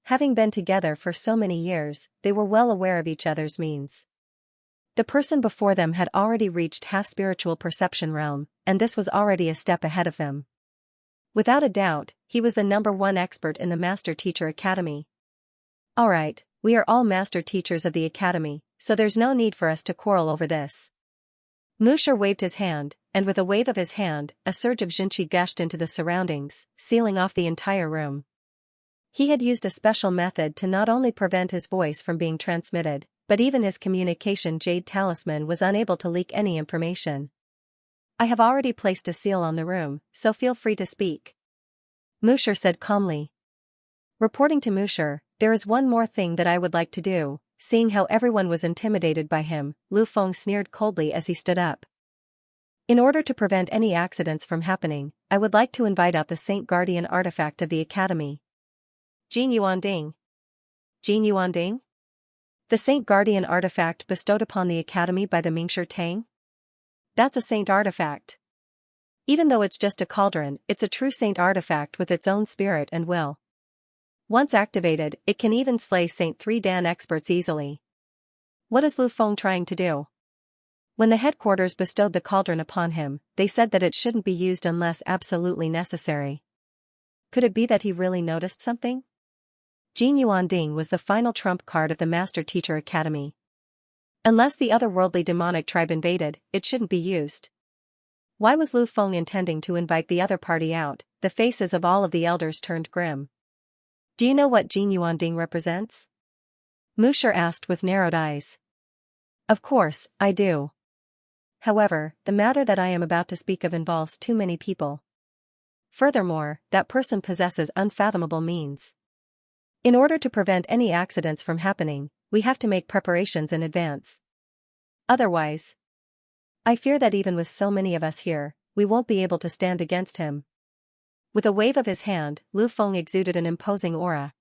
Having been together for so many years, they were well aware of each other's means. The person before them had already reached half-spiritual perception realm, and this was already a step ahead of them. Without a doubt, he was the #1 expert in the Master Teacher Academy. Alright, we are all Master Teachers of the Academy, so there's no need for us to quarrel over this. Musher waved his hand, and with a wave of his hand, a surge of Jinqi gushed into the surroundings, sealing off the entire room. He had used a special method to not only prevent his voice from being transmitted, but even his communication jade talisman was unable to leak any information. I have already placed a seal on the room, so feel free to speak. Musher said calmly. Reporting to Musher, there is one more thing that I would like to do. Seeing how everyone was intimidated by him, Lu Feng sneered coldly as he stood up. In order to prevent any accidents from happening, I would like to invite out the Saint Guardian artifact of the Academy. Jin Yuanding. Jin Yuanding? The Saint Guardian artifact bestowed upon the Academy by the Mingshi Tang? That's a saint artifact. Even though it's just a cauldron, it's a true saint artifact with its own spirit and will. Once activated, it can even slay Saint 3 Dan experts easily. What is Lu Feng trying to do? When the headquarters bestowed the cauldron upon him, they said that it shouldn't be used unless absolutely necessary. Could it be that he really noticed something? Jin Yuanding was the final trump card of the Master Teacher Academy. Unless the otherworldly demonic tribe invaded, it shouldn't be used. Why was Lu Feng intending to invite the other party out? The faces of all of the elders turned grim. Do you know what Jin Yuanding represents? Musher asked with narrowed eyes. Of course, I do. However, the matter that I am about to speak of involves too many people. Furthermore, that person possesses unfathomable means. In order to prevent any accidents from happening, we have to make preparations in advance. Otherwise, I fear that even with so many of us here, we won't be able to stand against him. With a wave of his hand, Lu Feng exuded an imposing aura.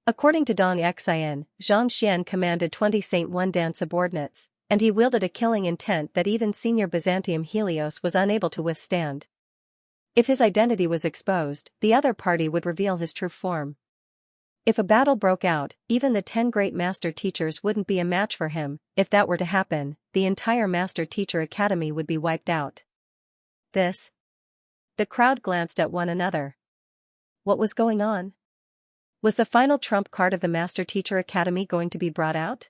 According to Dong Xian, Xianxia commanded 20 Saint 1 Dan subordinates, and he wielded a killing intent that even senior Byzantium Helios was unable to withstand. If his identity was exposed, the other party would reveal his true form. If a battle broke out, even the 10 great master teachers wouldn't be a match for him. If that were to happen, the entire Master Teacher Academy would be wiped out. This? The crowd glanced at one another. What was going on? Was the final trump card of the Master Teacher Academy going to be brought out?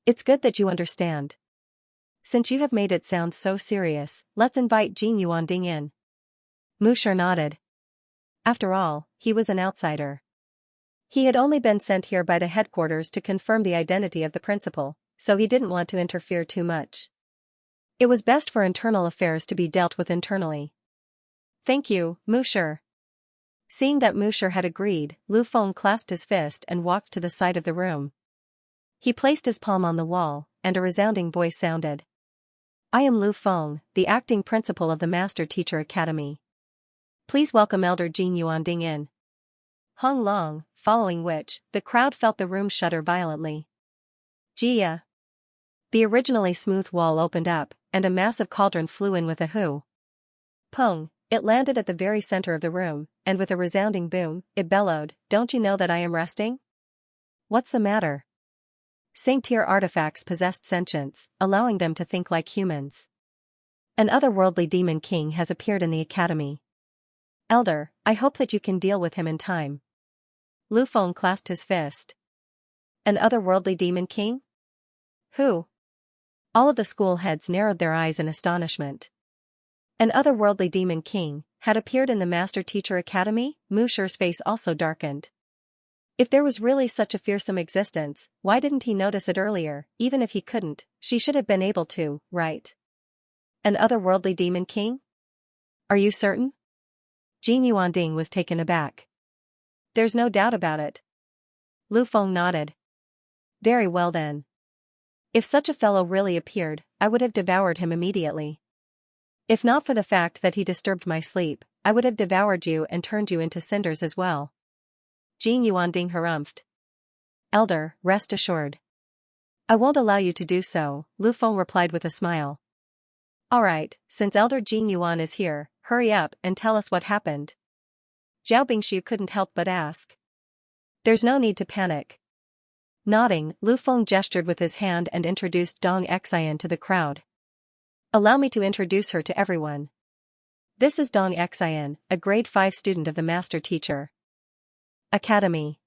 It's good that you understand. Since you have made it sound so serious, let's invite Jin Yuanding in. Musher nodded. After all, he was an outsider. He had only been sent here by the headquarters to confirm the identity of the principal, so he didn't want to interfere too much. It was best for internal affairs to be dealt with internally. Thank you, Musher. Seeing that Musher had agreed, Lu Feng clasped his fist and walked to the side of the room. He placed his palm on the wall, and a resounding voice sounded. I am Lu Feng, the acting principal of the Master Teacher Academy. Please welcome Elder Jin Yuanding in. Hung Long, following which, the crowd felt the room shudder violently. Jia. The originally smooth wall opened up, and a massive cauldron flew in with a hoo. Pung, it landed at the very center of the room, and with a resounding boom, it bellowed, Don't you know that I am resting? What's the matter? Saint-tier artifacts possessed sentience, allowing them to think like humans. An otherworldly demon king has appeared in the academy. Elder, I hope that you can deal with him in time. Lu Feng clasped his fist. An otherworldly demon king? Who? All of the school heads narrowed their eyes in astonishment. An otherworldly demon king had appeared in the Master Teacher Academy. Musher's face also darkened. If there was really such a fearsome existence, why didn't he notice it earlier? Even if he couldn't, she should have been able to, right? An otherworldly demon king? Are you certain? Jin Yuanding was taken aback. There's no doubt about it. Lu Feng nodded. Very well then. If such a fellow really appeared, I would have devoured him immediately. If not for the fact that he disturbed my sleep, I would have devoured you and turned you into cinders as well. Jin Yuanding harumphed. Elder, rest assured. I won't allow you to do so, Lu Feng replied with a smile. Alright, since Elder Jin Yuan is here, hurry up and tell us what happened. Zhao Bingshu couldn't help but ask. There's no need to panic. Nodding, Lu Feng gestured with his hand and introduced Dong Xian to the crowd. Allow me to introduce her to everyone. This is Dong Xian, a grade 5 student of the Master Teacher Academy.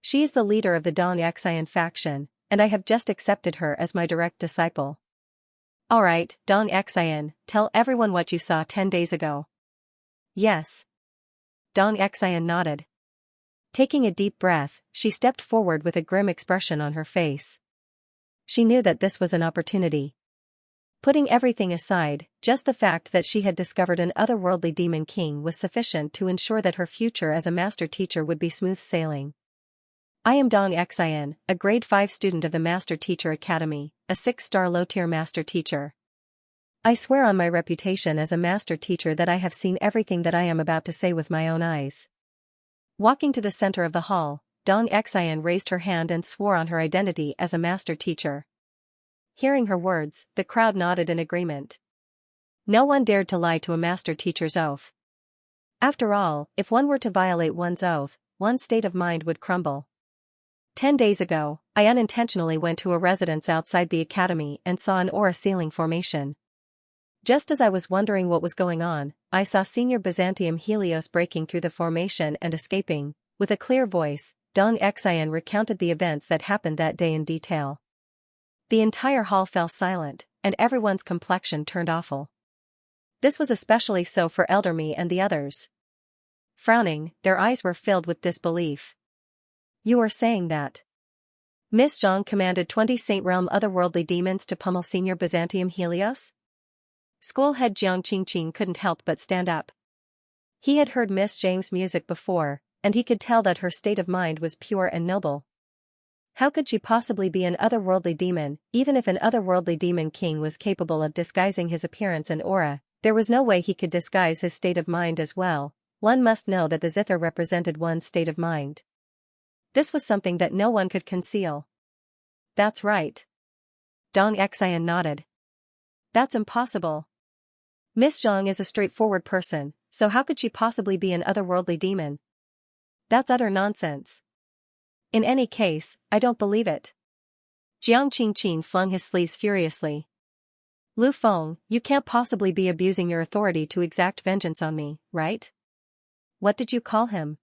She is the leader of the Dong Xian faction, and I have just accepted her as my direct disciple. Alright, Dong Xian, tell everyone what you saw 10 days ago. Yes. Dong Xian nodded. Taking a deep breath, she stepped forward with a grim expression on her face. She knew that this was an opportunity. Putting everything aside, just the fact that she had discovered an otherworldly demon king was sufficient to ensure that her future as a master teacher would be smooth sailing. I am Dong Xian, a grade 5 student of the Master Teacher Academy, a 6-star low-tier master teacher. I swear on my reputation as a master teacher that I have seen everything that I am about to say with my own eyes. Walking to the center of the hall, Dong Xian raised her hand and swore on her identity as a master teacher. Hearing her words, the crowd nodded in agreement. No one dared to lie to a master teacher's oath. After all, if one were to violate one's oath, one's state of mind would crumble. 10 days ago, I unintentionally went to a residence outside the academy and saw an aura ceiling formation. Just as I was wondering what was going on, I saw Senior Byzantium Helios breaking through the formation and escaping. With a clear voice, Dong Xian recounted the events that happened that day in detail. The entire hall fell silent, and everyone's complexion turned awful. This was especially so for Elder Me and the others. Frowning, their eyes were filled with disbelief. You are saying that Miss Zhang commanded 20 Saint Realm otherworldly demons to pummel Senior Byzantium Helios? School head Jiang Qingqing couldn't help but stand up. He had heard Miss Zhang's music before, and he could tell that her state of mind was pure and noble. How could she possibly be an otherworldly demon? Even if an otherworldly demon king was capable of disguising his appearance and aura, there was no way he could disguise his state of mind as well. One must know that the zither represented one's state of mind. This was something that no one could conceal. That's right. Dong Xian nodded. That's impossible. Miss Zhang is a straightforward person, so how could she possibly be an otherworldly demon? That's utter nonsense. In any case, I don't believe it. Jiang Qingqing flung his sleeves furiously. Lu Feng, you can't possibly be abusing your authority to exact vengeance on me, right? What did you call him?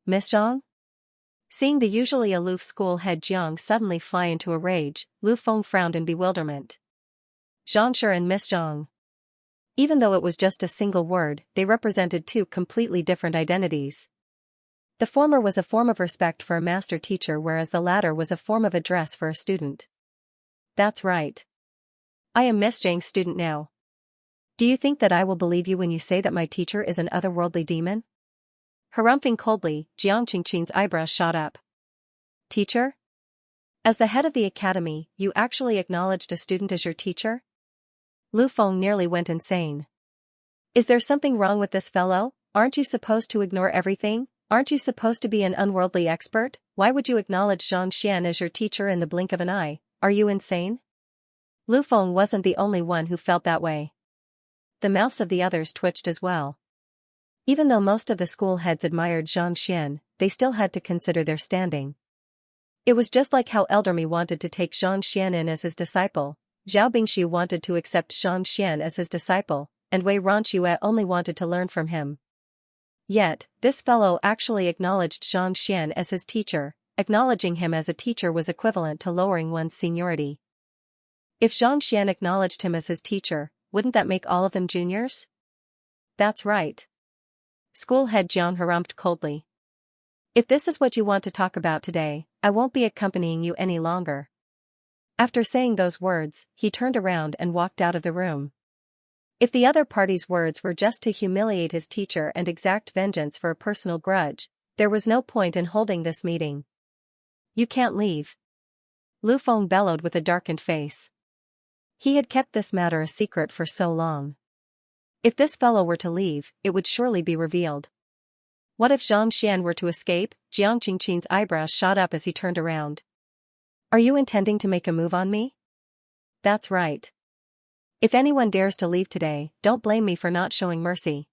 Miss Zhang? Seeing the usually aloof school head Jiang suddenly fly into a rage, Lu Feng frowned in bewilderment. Xianxia and Miss Zhang. Even though it was just a single word, they represented two completely different identities. The former was a form of respect for a master teacher, whereas the latter was a form of address for a student. That's right. I am Miss Zhang's student now. Do you think that I will believe you when you say that my teacher is an otherworldly demon? Harumphing coldly, Jiang Qingqing's eyebrows shot up. Teacher? As the head of the academy, you actually acknowledged a student as your teacher? Lu Feng nearly went insane. Is there something wrong with this fellow? Aren't you supposed to ignore everything? Aren't you supposed to be an unworldly expert? Why would you acknowledge Xianxia as your teacher in the blink of an eye? Are you insane? Lu Feng wasn't the only one who felt that way. The mouths of the others twitched as well. Even though most of the school heads admired Xianxia, they still had to consider their standing. It was just like how Elder Me wanted to take Xianxia in as his disciple, Zhao Bingxiu wanted to accept Xianxia as his disciple, and Wei Ronxue only wanted to learn from him. Yet, this fellow actually acknowledged Xianxia as his teacher. Acknowledging him as a teacher was equivalent to lowering one's seniority. If Xianxia acknowledged him as his teacher, wouldn't that make all of them juniors? That's right. School head Jiang harumphed coldly. If this is what you want to talk about today, I won't be accompanying you any longer. After saying those words, he turned around and walked out of the room. If the other party's words were just to humiliate his teacher and exact vengeance for a personal grudge, there was no point in holding this meeting. You can't leave. Lu Feng bellowed with a darkened face. He had kept this matter a secret for so long. If this fellow were to leave, it would surely be revealed. What if Xianxia were to escape? Jiang Qingqing's eyebrows shot up as he turned around. Are you intending to make a move on me? That's right. If anyone dares to leave today, don't blame me for not showing mercy.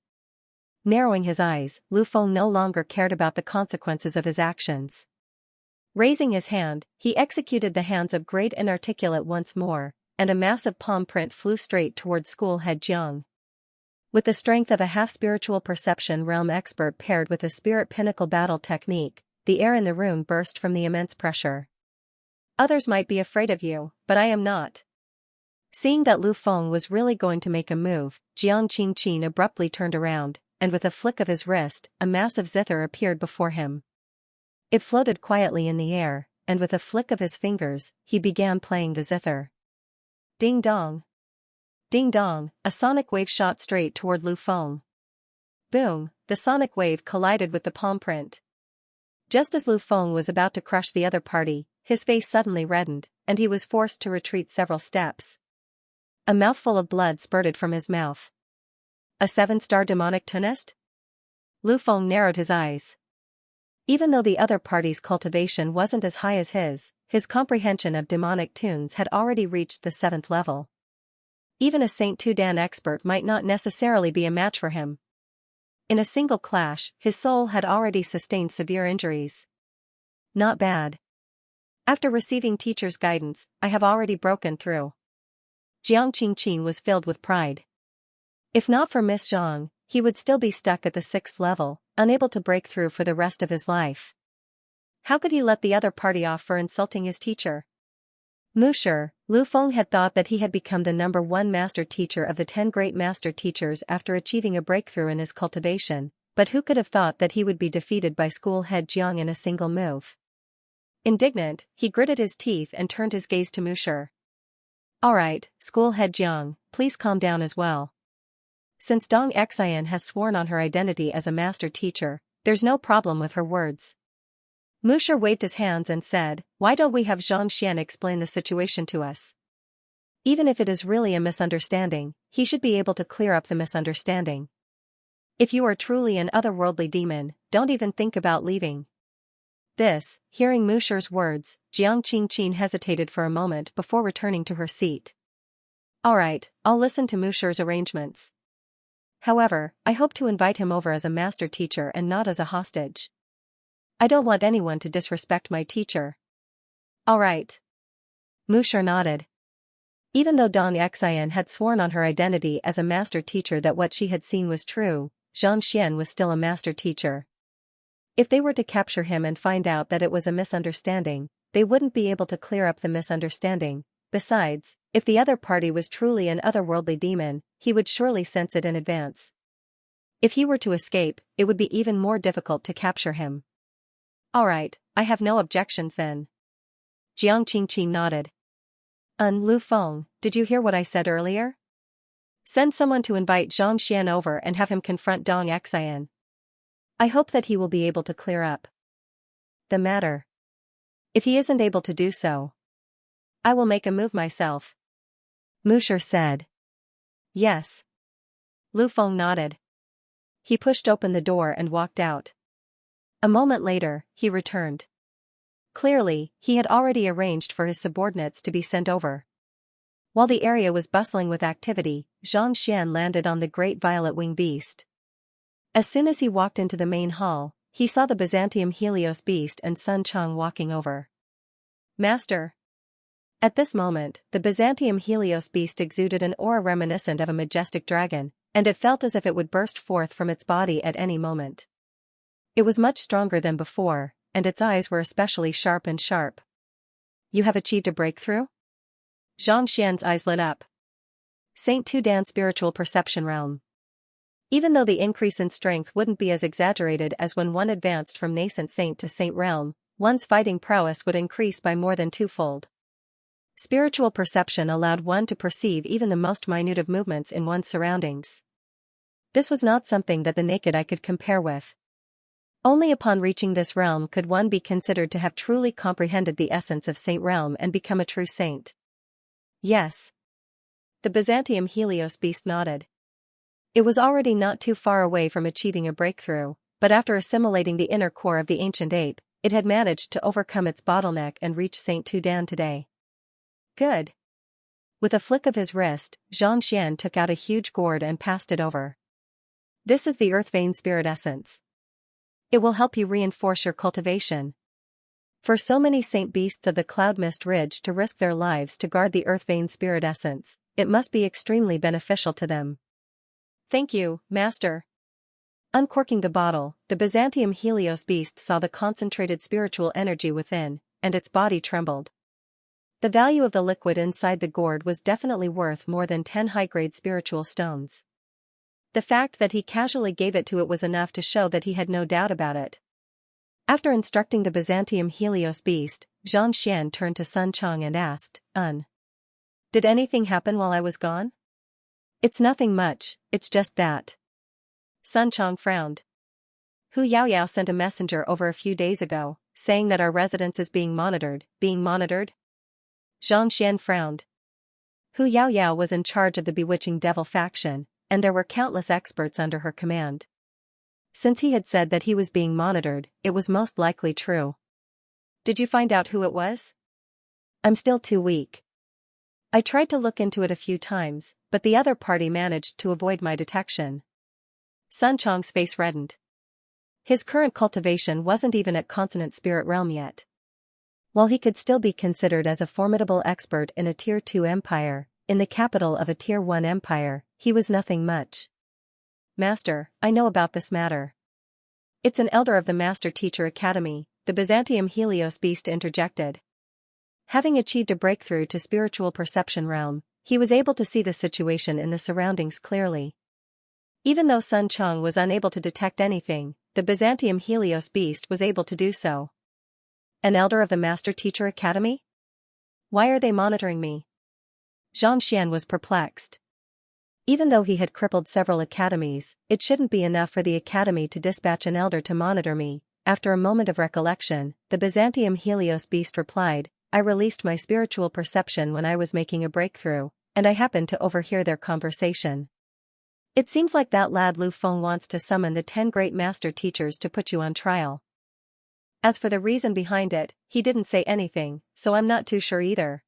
Narrowing his eyes, Lu Feng no longer cared about the consequences of his actions. Raising his hand, he executed the hands of great inarticulate once more, and a massive palm print flew straight toward school head Jiang. With the strength of a half-spiritual perception realm expert paired with a spirit pinnacle battle technique, the air in the room burst from the immense pressure. Others might be afraid of you, but I am not. Seeing that Lu Feng was really going to make a move, Jiang Qingqing abruptly turned around, and with a flick of his wrist, a massive zither appeared before him. It floated quietly in the air, and with a flick of his fingers, he began playing the zither. Ding dong. Ding dong, a sonic wave shot straight toward Lu Feng. Boom, the sonic wave collided with the palm print. Just as Lu Feng was about to crush the other party, his face suddenly reddened, and he was forced to retreat several steps. A mouthful of blood spurted from his mouth. A 7-star demonic tunist? Lu Feng narrowed his eyes. Even though the other party's cultivation wasn't as high as his comprehension of demonic tunes had already reached the 7th level. Even a Saint Tudan expert might not necessarily be a match for him. In a single clash, his soul had already sustained severe injuries. Not bad. After receiving teacher's guidance, I have already broken through. Jiang Qingqin was filled with pride. If not for Miss Zhang, he would still be stuck at the 6th level, unable to break through for the rest of his life. How could he let the other party off for insulting his teacher? Musher, Lu Feng had thought that he had become the #1 master teacher of the 10 great master teachers after achieving a breakthrough in his cultivation, but who could have thought that he would be defeated by school head Jiang in a single move? Indignant, he gritted his teeth and turned his gaze to Musher. Alright, school head Jiang, please calm down as well. Since Dong Xian has sworn on her identity as a master teacher, there's no problem with her words. Musher waved his hands and said, why don't we have Xianxia explain the situation to us? Even if it is really a misunderstanding, he should be able to clear up the misunderstanding. If you are truly an otherworldly demon, don't even think about leaving. Hearing Musher's words, Jiang Qingqin hesitated for a moment before returning to her seat. Alright, I'll listen to Musher's arrangements. However, I hope to invite him over as a master teacher and not as a hostage. I don't want anyone to disrespect my teacher. Alright. Musher nodded. Even though Dong Xian had sworn on her identity as a master teacher that what she had seen was true, Xianxia was still a master teacher. If they were to capture him and find out that it was a misunderstanding, they wouldn't be able to clear up the misunderstanding. Besides, if the other party was truly an otherworldly demon, he would surely sense it in advance. If he were to escape, it would be even more difficult to capture him. Alright, I have no objections then. Jiang Qingqin nodded. Lu Feng, did you hear what I said earlier? Send someone to invite Zhang Xian over and have him confront Dong Xian. I hope that he will be able to clear up the matter. If he isn't able to do so, I will make a move myself. Musher said. Yes. Lu Feng nodded. He pushed open the door and walked out. A moment later, he returned. Clearly, he had already arranged for his subordinates to be sent over. While the area was bustling with activity, Zhang Xian landed on the great violet wing beast. As soon as he walked into the main hall, he saw the Byzantium Helios beast and Sun Chang walking over. Master. At this moment, the Byzantium Helios beast exuded an aura reminiscent of a majestic dragon, and it felt as if it would burst forth from its body at any moment. It was much stronger than before, and its eyes were especially sharp. You have achieved a breakthrough? Zhang Xian's eyes lit up. Saint Tudan spiritual perception realm. Even though the increase in strength wouldn't be as exaggerated as when one advanced from nascent saint to saint realm, one's fighting prowess would increase by more than twofold. Spiritual perception allowed one to perceive even the most minute of movements in one's surroundings. This was not something that the naked eye could compare with. Only upon reaching this realm could one be considered to have truly comprehended the essence of saint realm and become a true saint. Yes. The Byzantium Helios beast nodded. It was already not too far away from achieving a breakthrough, but after assimilating the inner core of the ancient ape, it had managed to overcome its bottleneck and reach Saint Tudan today. Good. With a flick of his wrist, Zhang Xian took out a huge gourd and passed it over. This is the Earth Vein Spirit Essence. It will help you reinforce your cultivation. For so many saint beasts of the Cloud Mist Ridge to risk their lives to guard the Earth Vein Spirit Essence, it must be extremely beneficial to them. Thank you, Master. Uncorking the bottle, the Byzantium Helios beast saw the concentrated spiritual energy within, and its body trembled. The value of the liquid inside the gourd was definitely worth more than 10 high-grade spiritual stones. The fact that he casually gave it to it was enough to show that he had no doubt about it. After instructing the Byzantium Helios beast, Zhang Xian turned to Sun Chang and asked, Did anything happen while I was gone? It's nothing much, it's just that. Sun Chang frowned. Hu Yaoyao sent a messenger over a few days ago, saying that our residence is being monitored. Zhang Xian frowned. Hu Yaoyao was in charge of the bewitching devil faction, and there were countless experts under her command. Since he had said that he was being monitored, it was most likely true. Did you find out who it was? I'm still too weak. I tried to look into it a few times, but the other party managed to avoid my detection. Sun Chong's face reddened. His current cultivation wasn't even at consonant spirit realm yet. While he could still be considered as a formidable expert in a Tier 2 empire, in the capital of a Tier 1 empire, he was nothing much. Master, I know about this matter. It's an elder of the Master Teacher Academy, the Byzantium Helios beast interjected. Having achieved a breakthrough to spiritual perception realm, he was able to see the situation in the surroundings clearly. Even though Sun Chong was unable to detect anything, the Byzantium Helios beast was able to do so. An elder of the Master Teacher Academy? Why are they monitoring me? Xianxia was perplexed. Even though he had crippled several academies, it shouldn't be enough for the academy to dispatch an elder to monitor me. After a moment of recollection, the Byzantium Helios beast replied, I released my spiritual perception when I was making a breakthrough, and I happened to overhear their conversation. It seems like that lad Lu Feng wants to summon the 10 great master teachers to put you on trial. As for the reason behind it, he didn't say anything, so I'm not too sure either.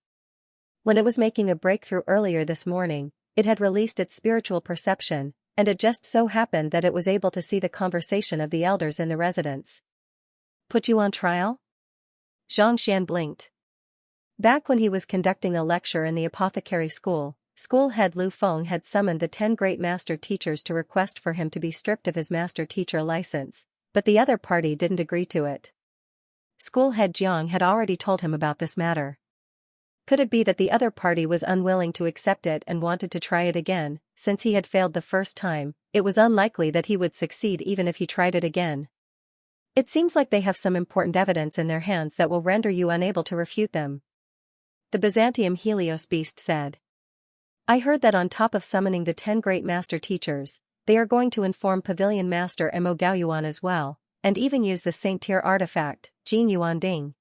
When it was making a breakthrough earlier this morning, it had released its spiritual perception, and it just so happened that it was able to see the conversation of the elders in the residence. Put you on trial? Xianxia blinked. Back when he was conducting a lecture in the apothecary school head Lu Feng had summoned the 10 great master teachers to request for him to be stripped of his master teacher license, but the other party didn't agree to it. School head Jiang had already told him about this matter. Could it be that the other party was unwilling to accept it and wanted to try it again? Since he had failed the first time, it was unlikely that he would succeed even if he tried it again. It seems like they have some important evidence in their hands that will render you unable to refute them. The Byzantium Helios beast said. I heard that on top of summoning the 10 great master teachers, they are going to inform Pavilion Master Mo Gaoyuan as well, and even use the Saint Tier artifact, Jin Yuan Ding.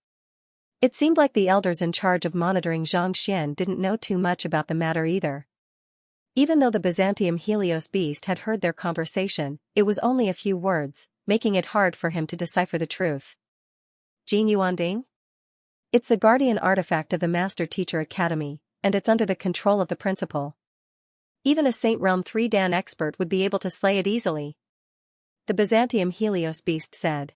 It seemed like the elders in charge of monitoring Xianxia didn't know too much about the matter either. Even though the Byzantium Helios beast had heard their conversation, it was only a few words, making it hard for him to decipher the truth. Jin Yuan Ding? It's the guardian artifact of the Master Teacher Academy, and it's under the control of the principal. Even a Saint Realm 3 Dan expert would be able to slay it easily. The Byzantium Helios beast said.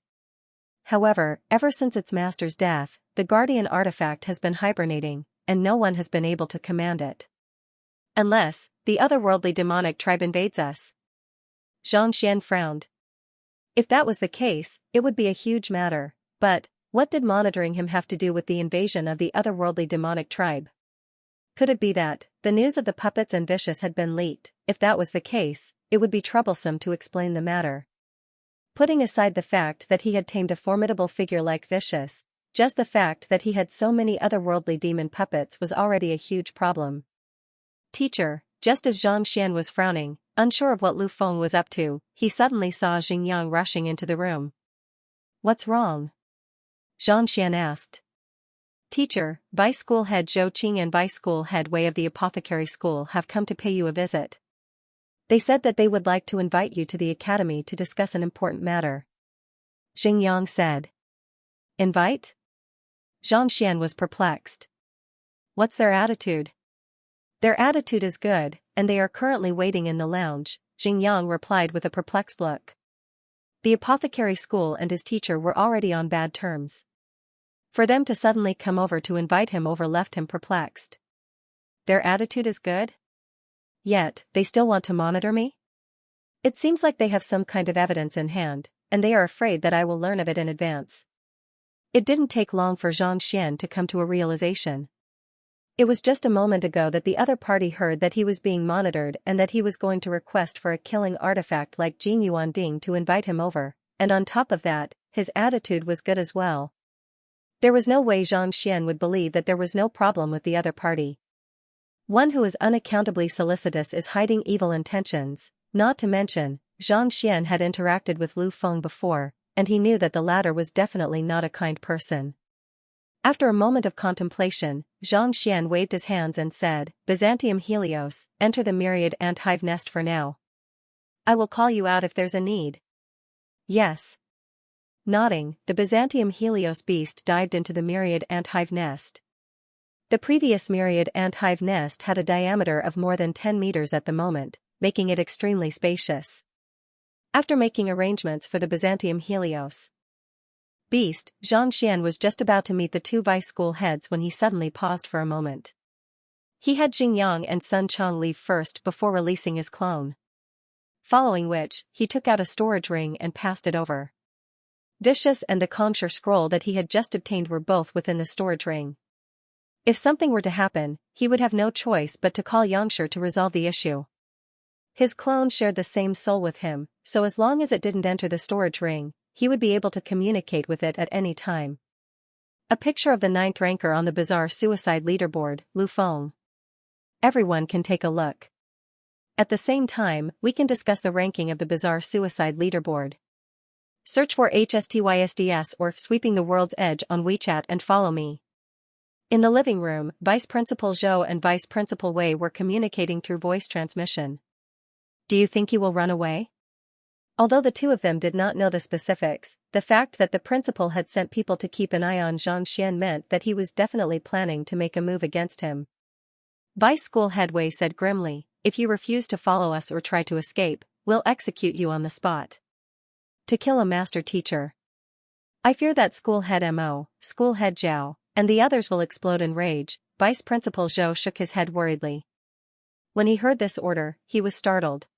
However, ever since its master's death, the guardian artifact has been hibernating, and no one has been able to command it. Unless, the otherworldly demonic tribe invades us. Xianxia frowned. If that was the case, it would be a huge matter, but what did monitoring him have to do with the invasion of the otherworldly demonic tribe? Could it be that the news of the puppets and Vicious had been leaked? If that was the case, it would be troublesome to explain the matter. Putting aside the fact that he had tamed a formidable figure like Vicious, just the fact that he had so many otherworldly demon puppets was already a huge problem. Teacher, just as Xianxia was frowning, unsure of what Lu Feng was up to, he suddenly saw Xingyang rushing into the room. What's wrong? Xianxia asked. Teacher, Vice School Head Zhou Qing and Vice School Head Wei of the Apothecary School have come to pay you a visit. They said that they would like to invite you to the academy to discuss an important matter. Xingyang said. Invite? Xianxia was perplexed. What's their attitude? Their attitude is good, and they are currently waiting in the lounge, Xingyang replied with a perplexed look. The apothecary school and his teacher were already on bad terms. For them to suddenly come over to invite him over left him perplexed. Their attitude is good? Yet, they still want to monitor me? It seems like they have some kind of evidence in hand, and they are afraid that I will learn of it in advance. It didn't take long for Xianxia to come to a realization. It was just a moment ago that the other party heard that he was being monitored and that he was going to request for a killing artifact like Jin Yuan Ding to invite him over, and on top of that, his attitude was good as well. There was no way Xianxia would believe that there was no problem with the other party. One who is unaccountably solicitous is hiding evil intentions, not to mention, Xianxia had interacted with Lu Feng before, and he knew that the latter was definitely not a kind person. After a moment of contemplation, Xianxia waved his hands and said, Byzantium Helios, enter the myriad ant hive nest for now. I will call you out if there's a need. Yes. Nodding, the Byzantium Helios beast dived into the myriad ant hive nest. The previous myriad ant hive nest had a diameter of more than 10 meters at the moment, making it extremely spacious. After making arrangements for the Byzantium Helios beast, Xianxia was just about to meet the two vice school heads when he suddenly paused for a moment. He had Jingyang and Sun Chong leave first before releasing his clone. Following which, he took out a storage ring and passed it over. Dishes and the conjure scroll that he had just obtained were both within the storage ring. If something were to happen, he would have no choice but to call Xianxia to resolve the issue. His clone shared the same soul with him, so as long as it didn't enter the storage ring, he would be able to communicate with it at any time. A picture of the 9th ranker on the bizarre suicide leaderboard, Lu Feng. Everyone can take a look. At the same time, we can discuss the ranking of the bizarre suicide leaderboard. Search for HSTYSDS or Sweeping the World's Edge on WeChat and follow me. In the living room, Vice Principal Zhou and Vice Principal Wei were communicating through voice transmission. Do you think he will run away? Although the two of them did not know the specifics, the fact that the principal had sent people to keep an eye on Xianxia meant that he was definitely planning to make a move against him. Vice School Head Wei said grimly, if you refuse to follow us or try to escape, we'll execute you on the spot. To kill a master teacher. I fear that School Head Mo, School Head Zhao, and the others will explode in rage. Vice Principal Zhou shook his head worriedly. When he heard this order, he was startled.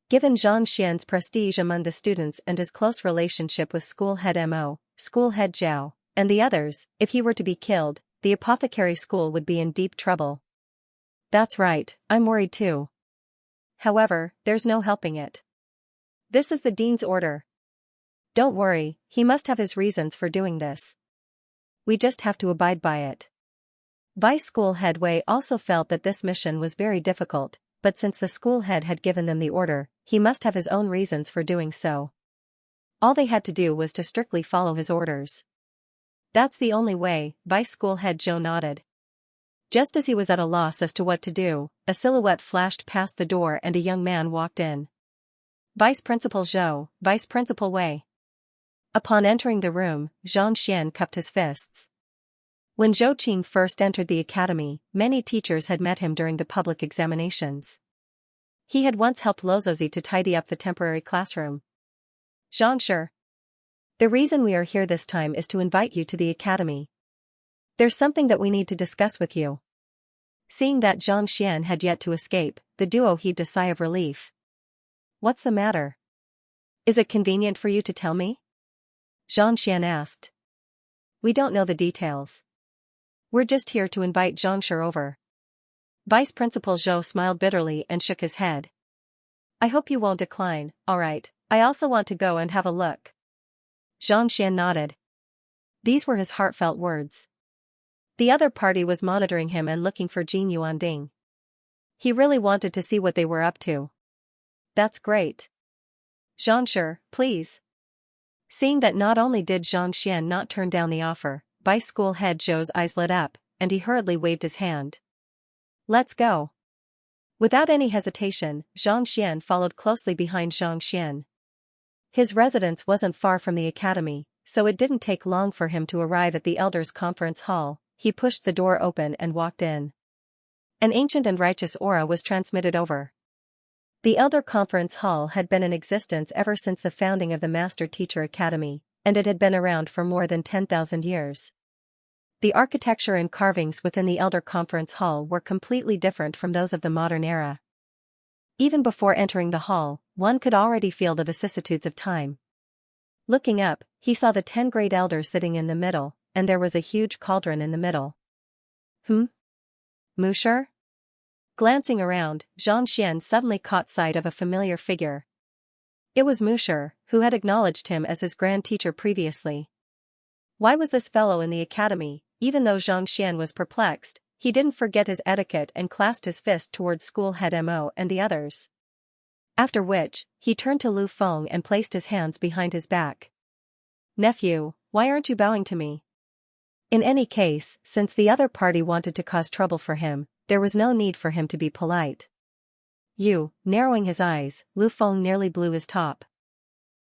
Given Xianxia's prestige among the students and his close relationship with School Head Mo, School Head Zhao, and the others, if he were to be killed, the apothecary school would be in deep trouble. That's right, I'm worried too. However, there's no helping it. This is the dean's order. Don't worry, he must have his reasons for doing this. We just have to abide by it. Vice School Head Wei also felt that this mission was very difficult, but since the school head had given them the order, he must have his own reasons for doing so. All they had to do was to strictly follow his orders. That's the only way, Vice School Head Zhou nodded. Just as he was at a loss as to what to do, a silhouette flashed past the door and a young man walked in. Vice Principal Zhou, Vice Principal Wei. Upon entering the room, Xianxia cupped his fists. When Zhou Qing first entered the academy, many teachers had met him during the public examinations. He had once helped Lozozi to tidy up the temporary classroom. Xianxia. The reason we are here this time is to invite you to the academy. There's something that we need to discuss with you. Seeing that Xianxia had yet to escape, the duo heaved a sigh of relief. What's the matter? Is it convenient for you to tell me? Xianxia asked. We don't know the details. We're just here to invite Xianxia over. Vice Principal Zhou smiled bitterly and shook his head. I hope you won't decline. Alright, I also want to go and have a look. Xianxia nodded. These were his heartfelt words. The other party was monitoring him and looking for Jin Yuanding. He really wanted to see what they were up to. That's great. Xianxia, please. Seeing that not only did Xianxia not turn down the offer, Vice School Head Zhou's eyes lit up, and he hurriedly waved his hand. Let's go. Without any hesitation, Xianxia followed closely behind Xianxia. His residence wasn't far from the academy, so it didn't take long for him to arrive at the Elders' Conference Hall. He pushed the door open and walked in. An ancient and righteous aura was transmitted over. The Elder Conference Hall had been in existence ever since the founding of the Master Teacher Academy, and it had been around for more than 10,000 years. The architecture and carvings within the Elder Conference Hall were completely different from those of the modern era. Even before entering the hall, one could already feel the vicissitudes of time. Looking up, he saw the 10 great elders sitting in the middle, and there was a huge cauldron in the middle. Musher? Glancing around, Xianxia suddenly caught sight of a familiar figure. It was Musher, who had acknowledged him as his grand teacher previously. Why was this fellow in the academy? Even though Xianxia was perplexed, he didn't forget his etiquette and clasped his fist towards School Head Mo and the others. After which, he turned to Lu Feng and placed his hands behind his back. Nephew, why aren't you bowing to me? In any case, since the other party wanted to cause trouble for him, there was no need for him to be polite. Narrowing his eyes, Lu Feng nearly blew his top.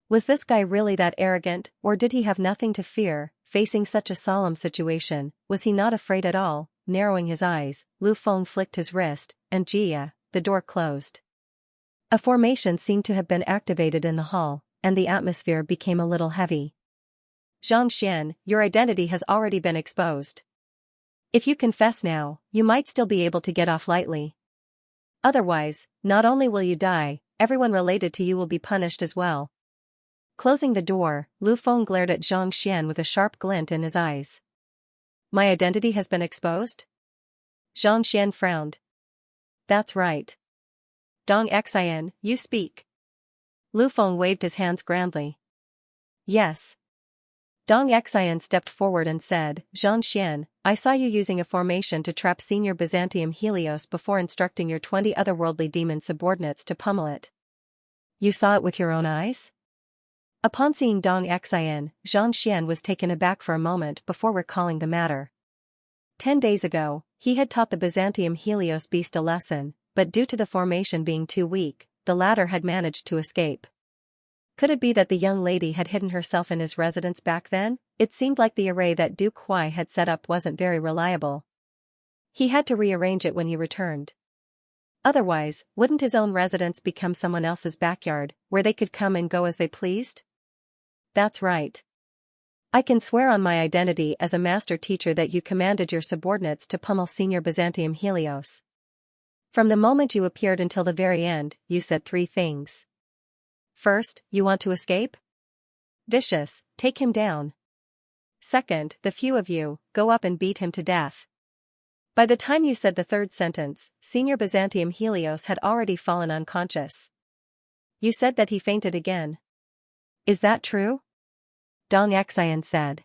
Was this guy really that arrogant, or did he have nothing to fear? Facing such a solemn situation, was he not afraid at all? Narrowing his eyes, Lu Feng flicked his wrist, and the door closed. A formation seemed to have been activated in the hall, and the atmosphere became a little heavy. Xianxia, your identity has already been exposed. If you confess now, you might still be able to get off lightly. Otherwise, not only will you die, everyone related to you will be punished as well. Closing the door, Lu Feng glared at Xianxia with a sharp glint in his eyes. My identity has been exposed? Xianxia frowned. That's right. Xian, you speak. Lu Feng waved his hands grandly. Yes. Xian stepped forward and said, Xianxia, I saw you using a formation to trap Senior Byzantium Helios before instructing your 20 otherworldly demon subordinates to pummel it. You saw it with your own eyes? Upon seeing Xianxia was taken aback for a moment before recalling the matter. 10 days ago, he had taught the Byzantium Helios beast a lesson, but due to the formation being too weak, the latter had managed to escape. Could it be that the young lady had hidden herself in his residence back then? It seemed like the array that Duke Huai had set up wasn't very reliable. He had to rearrange it when he returned. Otherwise, wouldn't his own residence become someone else's backyard, where they could come and go as they pleased? That's right. I can swear on my identity as a master teacher that you commanded your subordinates to pummel Senior Byzantium Helios. From the moment you appeared until the very end, you said 3 things. First, you want to escape? Vicious, take him down. Second, the few of you, go up and beat him to death. By the time you said the third sentence, Senior Byzantium Helios had already fallen unconscious. You said that he fainted again. Is that true? Xian said.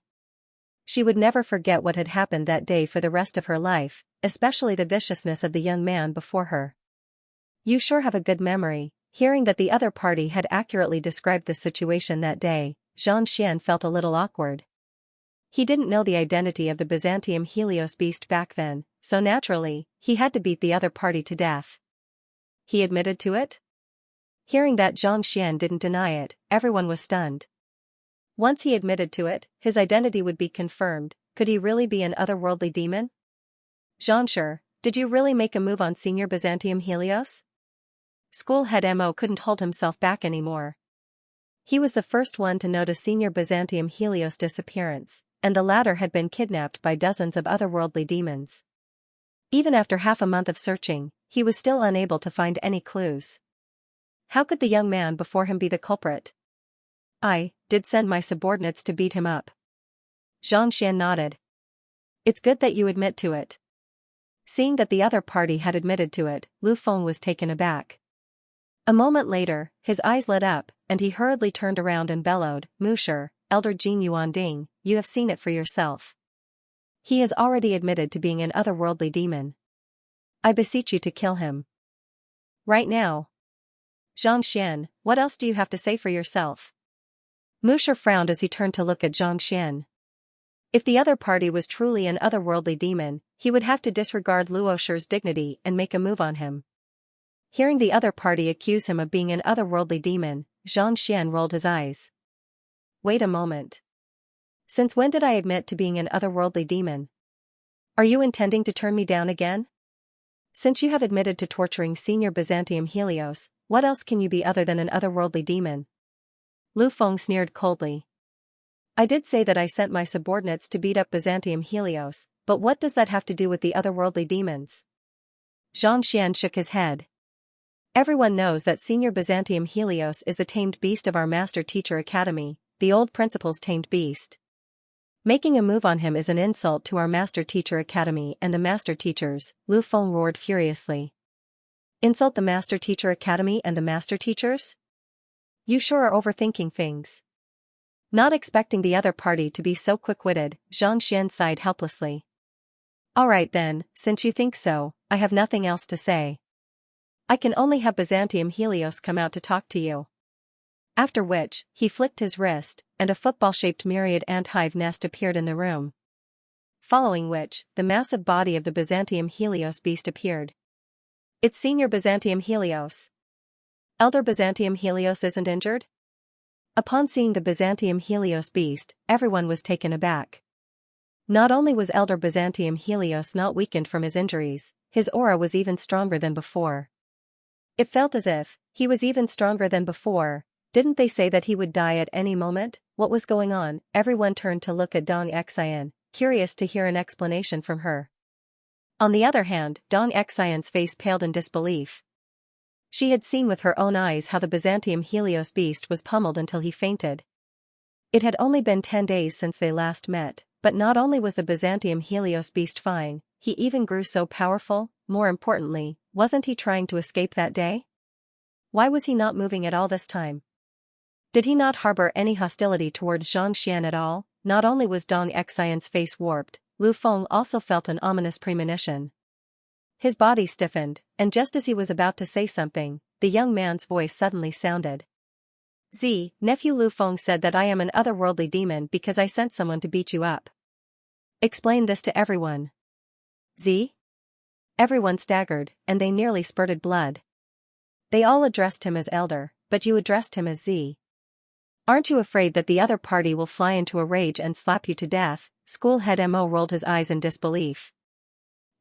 She would never forget what had happened that day for the rest of her life, especially the viciousness of the young man before her. You sure have a good memory. Hearing that the other party had accurately described the situation that day, Xianxia felt a little awkward. He didn't know the identity of the Byzantium Helios beast back then, so naturally, he had to beat the other party to death. He admitted to it? Hearing that Xianxia didn't deny it, everyone was stunned. Once he admitted to it, his identity would be confirmed. Could he really be an otherworldly demon? Xianxia, did you really make a move on Senior Byzantium Helios? School head Mo couldn't hold himself back anymore. He was the first one to notice Senior Byzantium Helios' disappearance, and the latter had been kidnapped by dozens of otherworldly demons. Even after half a month of searching, he was still unable to find any clues. How could the young man before him be the culprit? I did send my subordinates to beat him up. Xianxia nodded. It's good that you admit to it. Seeing that the other party had admitted to it, Lu Feng was taken aback. A moment later, his eyes lit up, and he hurriedly turned around and bellowed, Musher, Elder Jin Yuanding, you have seen it for yourself. He has already admitted to being an otherworldly demon. I beseech you to kill him. Right now. Xianxia, what else do you have to say for yourself? Musher frowned as he turned to look at Xianxia. If the other party was truly an otherworldly demon, he would have to disregard Luosher's dignity and make a move on him. Hearing the other party accuse him of being an otherworldly demon, Xianxia rolled his eyes. Wait a moment. Since when did I admit to being an otherworldly demon? Are you intending to turn me down again? Since you have admitted to torturing Senior Byzantium Helios, what else can you be other than an otherworldly demon? Lu Feng sneered coldly. I did say that I sent my subordinates to beat up Byzantium Helios, but what does that have to do with the otherworldly demons? Xianxia shook his head. Everyone knows that Senior Byzantium Helios is the tamed beast of our Master Teacher Academy, the old principal's tamed beast. Making a move on him is an insult to our Master Teacher Academy and the Master Teachers, Lu Feng roared furiously. Insult the Master Teacher Academy and the Master Teachers? You sure are overthinking things. Not expecting the other party to be so quick-witted, Xianxia sighed helplessly. All right then, since you think so, I have nothing else to say. I can only have Byzantium Helios come out to talk to you. After which, he flicked his wrist, and a football-shaped myriad ant hive nest appeared in the room. following which, the massive body of the Byzantium Helios beast appeared. It's Senior Byzantium Helios. Elder Byzantium Helios isn't injured? Upon seeing the Byzantium Helios beast, everyone was taken aback. Not only was Elder Byzantium Helios not weakened from his injuries, his aura was even stronger than before. It felt as if he was even stronger than before. Didn't they say that he would die at any moment? What was going on? Everyone turned to look at Dong Xian, curious to hear an explanation from her. On the other hand, Dong Xian's face paled in disbelief. She had seen with her own eyes how the Byzantium Helios beast was pummeled until he fainted. It had only been 10 days since they last met, but not only was the Byzantium Helios beast fine, he even grew so powerful. More importantly, wasn't he trying to escape that day? Why was he not moving at all this time? Did he not harbor any hostility toward Xianxia at all? Not only was Dong Xian's face warped, Lu Feng also felt an ominous premonition. His body stiffened, and just as he was about to say something, the young man's voice suddenly sounded. Nephew Lu Feng said that I am an otherworldly demon because I sent someone to beat you up. Explain this to everyone. Everyone staggered, and they nearly spurted blood. They all addressed him as Elder, but you addressed him as Z. Aren't you afraid that the other party will fly into a rage and slap you to death? Schoolhead Mo rolled his eyes in disbelief.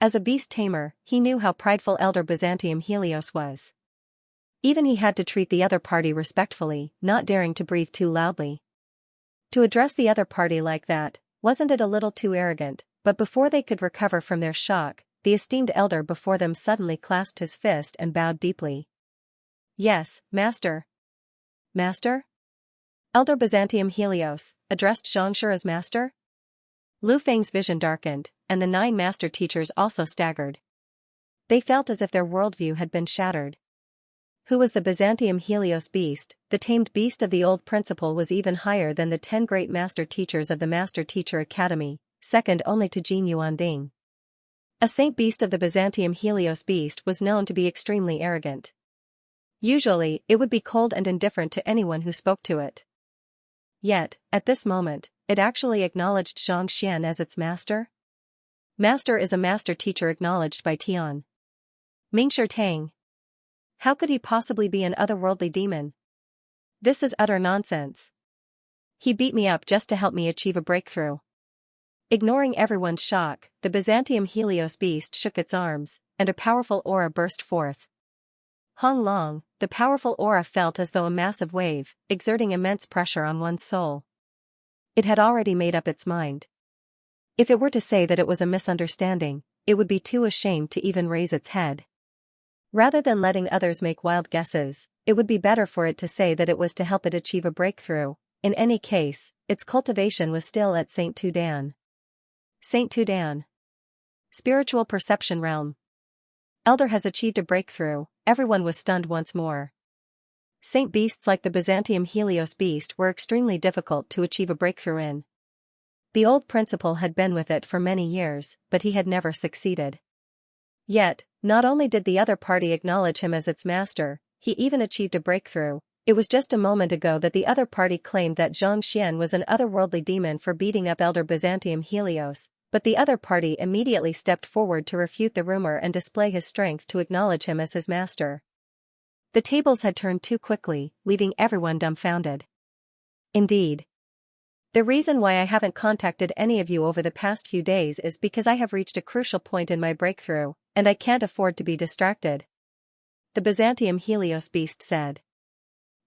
As a beast tamer, he knew how prideful Elder Byzantium Helios was. Even he had to treat the other party respectfully, not daring to breathe too loudly. To address the other party like that, wasn't it a little too arrogant? But before they could recover from their shock, the esteemed elder before them suddenly clasped his fist and bowed deeply. Yes, Master. Master? Elder Byzantium Helios, addressed Xianxia as Master? Lu Feng's vision darkened, and the 9 master teachers also staggered. They felt as if their worldview had been shattered. Who was the Byzantium Helios beast? The tamed beast of the old principle was even higher than the 10 great master teachers of the Master Teacher Academy, second only to Jin Yuanding. A saint beast of the Byzantium Helios beast was known to be extremely arrogant. Usually, it would be cold and indifferent to anyone who spoke to it. Yet, at this moment, it actually acknowledged Xianxia as its master? Master is a master teacher acknowledged by Tian Mingshi Tang. How could he possibly be an otherworldly demon? This is utter nonsense. He beat me up just to help me achieve a breakthrough. Ignoring everyone's shock, the Byzantium Helios beast shook its arms, and a powerful aura burst forth. Hong Long, the powerful aura felt as though a massive wave, exerting immense pressure on one's soul. It had already made up its mind. If it were to say that it was a misunderstanding, it would be too ashamed to even raise its head. Rather than letting others make wild guesses, it would be better for it to say that it was to help it achieve a breakthrough. In any case, its cultivation was still at St. Tudan. St. Tudan. Spiritual Perception Realm. Elder has achieved a breakthrough. Everyone was stunned once more. Saint beasts like the Byzantium Helios beast were extremely difficult to achieve a breakthrough in. The old principal had been with it for many years, but he had never succeeded. Yet, not only did the other party acknowledge him as its master, he even achieved a breakthrough. It was just a moment ago that the other party claimed that Zhang Xian was an otherworldly demon for beating up Elder Byzantium Helios, but the other party immediately stepped forward to refute the rumor and display his strength to acknowledge him as his master. The tables had turned too quickly, leaving everyone dumbfounded. Indeed. The reason why I haven't contacted any of you over the past few days is because I have reached a crucial point in my breakthrough, and I can't afford to be distracted. The Byzantium Helios beast said.